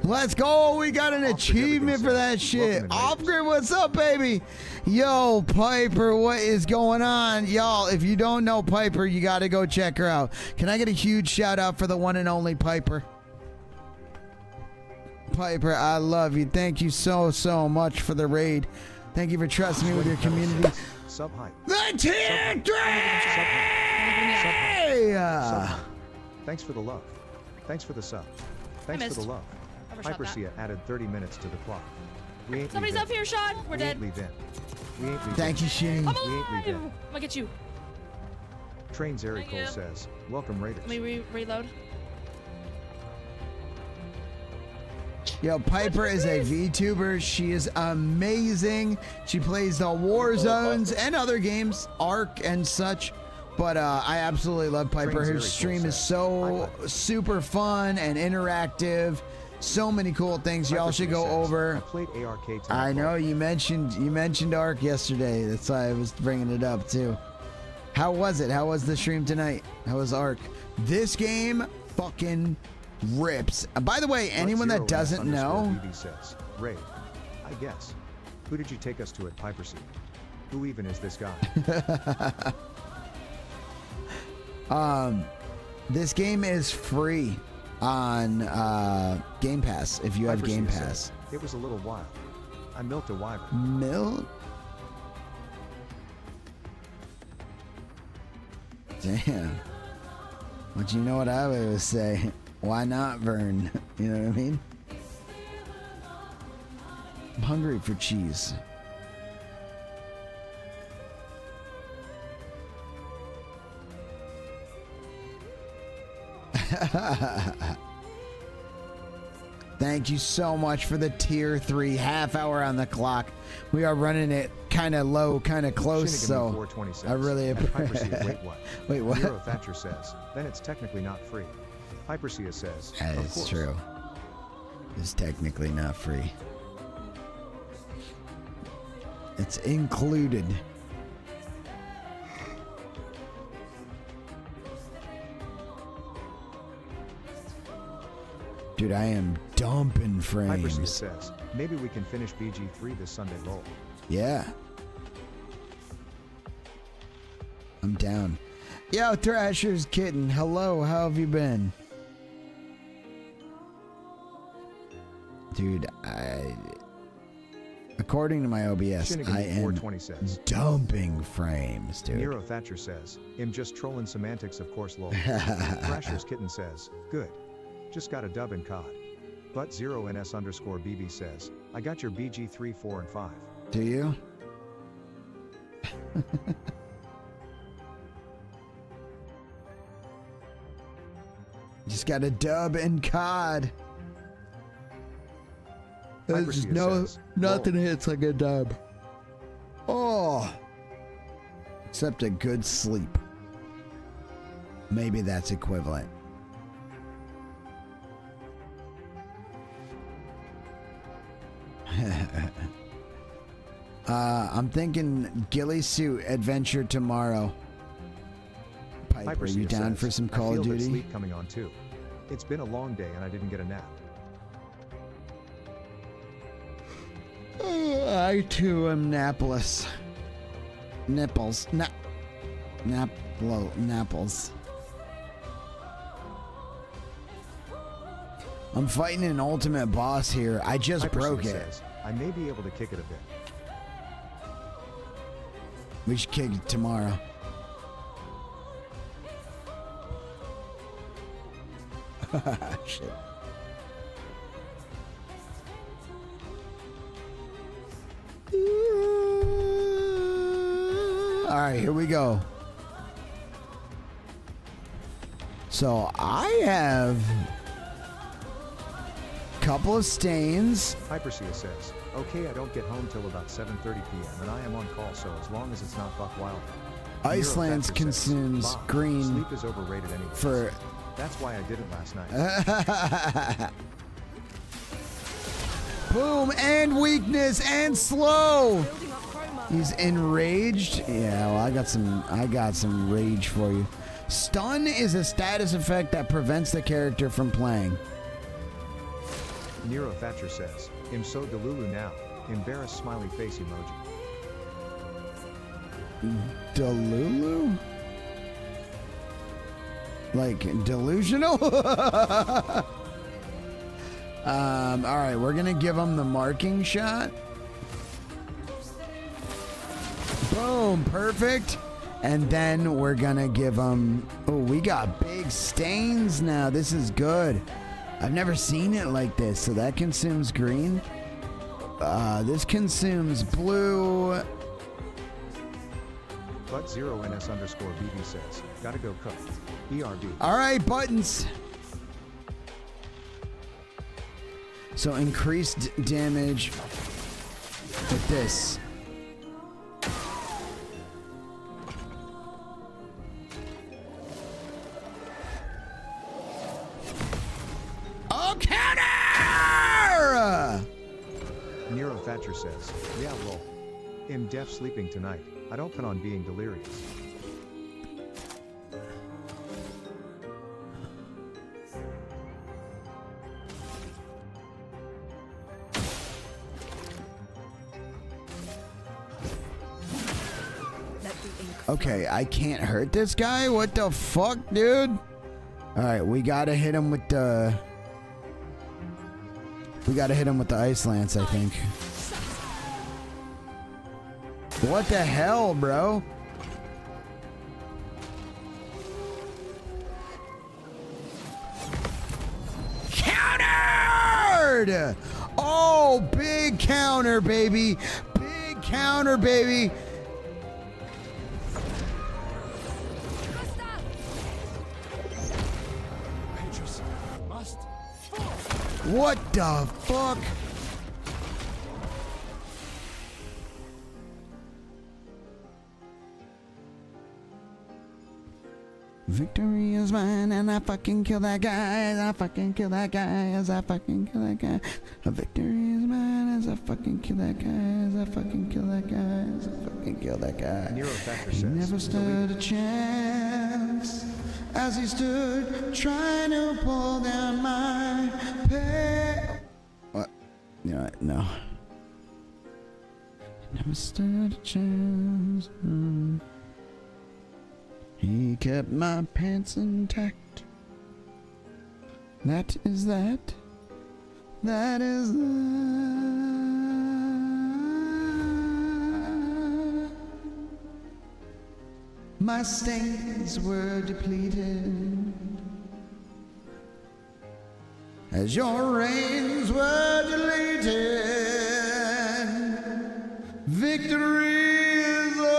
Let's go. We got an achievement for that shit. Off-grid, what's up, baby? Yo, Piper, what is going on? Y'all, if you don't know Piper, you got to go check her out. Can I get a huge shout out for the one and only Piper? Piper, I love you. Thank you so much for the raid. Thank you for trusting me with your community. Sub hype. The tier 3! Thanks for the love. Thanks for the sub. Thanks for the love. Hyper Sia added 30 minutes to the clock. We ain't Somebody's up here, Sean. We're dead. We ain't leave in. We ain't leave Thank in. you, Shane. I'm We ain't leave in. alive. I'm gonna get you. Train Zeri Thank Cole you. says, welcome Raiders. Let me reload. Yo, Piper is a VTuber. She is amazing. She plays the War Zones and other games, Ark and such. But I absolutely love Piper. Her stream is so super fun and interactive. So many cool things. Y'all should go over. I played ARK tonight. I know you mentioned Ark yesterday. That's why I was bringing it up too. How was it? How was the stream tonight? How was Ark? This game fucking rips. By the way, anyone that doesn't know, BB says, Ray, I guess. Who did you take us to at Piper Seat? Who even is this guy? this game is free on Game Pass if you have Piper Game Seat Pass. says, it was a little wild. I milked a wyvern. Milk? Damn. But you know what I would always say? Why not, Vern? You know what I mean? I'm hungry for cheese. Thank you so much for the tier 3 half hour on the clock. We are running it kind of low, kind of close, so I really appreciate it. Wait, what? Wait, what? Nero Thatcher says, then it's technically not free. Hypersia says, That of is course. true. It's technically not free. It's included. Dude, I am dumping Hypersia frames. says, maybe we can finish BG3 this Sunday roll. Yeah. I'm down. Yo, Thrasher's Kitten. Hello, how have you been? Dude, according to my OBS, Shinnigan I am 420 says, dumping frames, dude. Nero Thatcher says, I'm just trolling semantics, of course, lol. Thrasher's Kitten says, good. Just got a dub in COD. But 0NS_BB says, I got your BG3, 4, and 5. Do you? Just got a dub in COD. There's just Hypersia says, nothing hits like a dub. Oh. Except a good sleep. Maybe that's equivalent. I'm thinking ghillie suit adventure tomorrow. Piper, you down says, for some I Call feel of that Duty? sleep coming on too. It's been a long day and I didn't get a nap. I too am napless. Nipples. Napples. I'm fighting an ultimate boss here. I just broke it. Says, I may be able to kick it a bit. We should kick it tomorrow. Shit. All right, here we go. So I have a couple of stains. Hypersia says, okay, I don't get home till about 7:30 p.m. and I am on call, so as long as it's not Buck Wild. Iceland's consumes Bob, green sleep is overrated anyway. for. That's why I did it last night. Boom, and weakness and slow. He's enraged. Yeah, well, I got some rage for you. Stun is a status effect that prevents the character from playing. Nero Thatcher says, I'm so delulu now. Embarrassed smiley face emoji. Delulu? Like delusional? Alright, we're gonna give him the marking shot. Boom, perfect. And then we're gonna give him, oh, we got big stains now. This is good. I've never seen it like this. So that consumes green. This consumes blue. But 0NS_BB says, gotta go cook. ERB. All right, buttons. So increased damage with this. Oh, counter! Thatcher says, yeah lol. I'm def sleeping tonight. I don't plan on being delirious. Okay, I can't hurt this guy? What the fuck, dude? Alright, we gotta hit him with the... We gotta hit him with the Ice Lance, I think. What the hell, bro? Countered! Oh, big counter, baby. Big counter, baby. What the fuck? Victory is mine, and I fucking kill that guy, as I fucking kill that guy, as I fucking kill that guy. A victory is mine, as I fucking kill that guy, as I fucking kill that guy, as I fucking kill that guy. Nero Thatcher He says, never stood a chance as he stood trying to pull down my pants. What? You know what? No. He never stood a chance. He kept my pants intact. That is that. That is that. My stains were depleted as your reins were deleted. Victory is ours.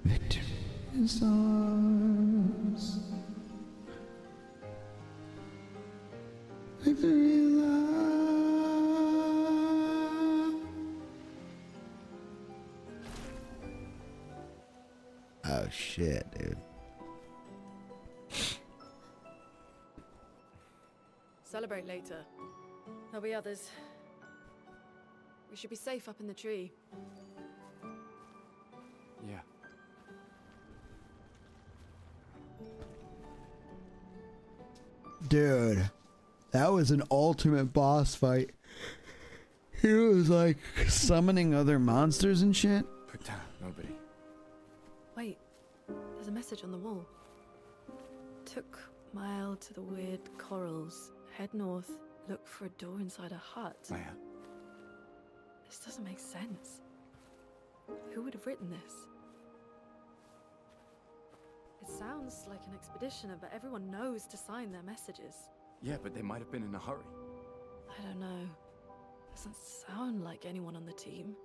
Victory is ours. Victory is ours. Oh shit, dude. Celebrate later. There'll be others. We should be safe up in the tree. Yeah. Dude, that was an ultimate boss fight. He was like summoning other monsters and shit. Put down, nobody. Wait, there's a message on the wall. Took mile to the weird corals. Head north, look for a door inside a hut. Maya. This doesn't make sense. Who would have written this? It sounds like an expeditioner, but everyone knows to sign their messages. Yeah, but they might have been in a hurry. I don't know. Doesn't sound like anyone on the team.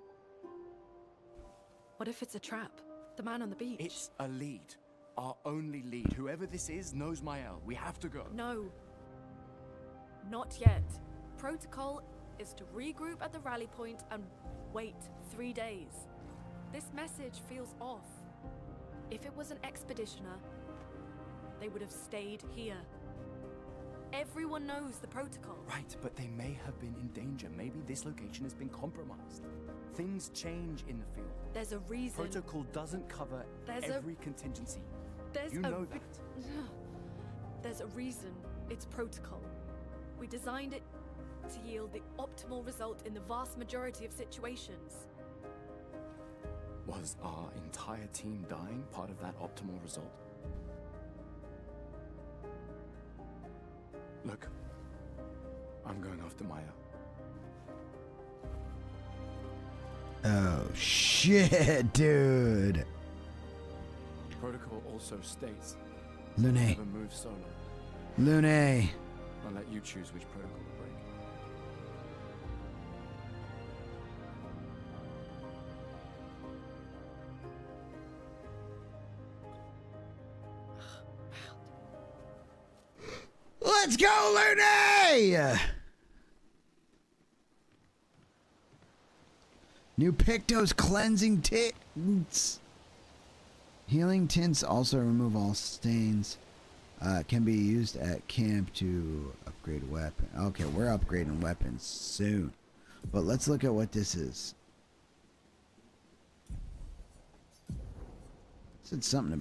What if it's a trap? The man on the beach? It's a lead. Our only lead. Whoever this is knows Mael. We have to go. No. Not yet. Protocol is to regroup at the rally point and wait 3 days. This message feels off. If it was an expeditioner, they would have stayed here. Everyone knows the protocol. Right, but they may have been in danger. Maybe this location has been compromised. Things change in the field. There's a reason. Protocol doesn't cover every contingency. You know that. There's a reason it's protocol. We designed it to yield the optimal result in the vast majority of situations. Was our entire team dying part of that optimal result? Look, I'm going after Maya. Oh shit, dude. Protocol also states Lune. never move solo. Lune. I'll let you choose which protocol to break. Let's go, Lune! New Pictos cleansing tints. Healing tints also remove all stains. Can be used at camp to upgrade a weapon. Okay, we're upgrading weapons soon. But let's look at what this is. Said something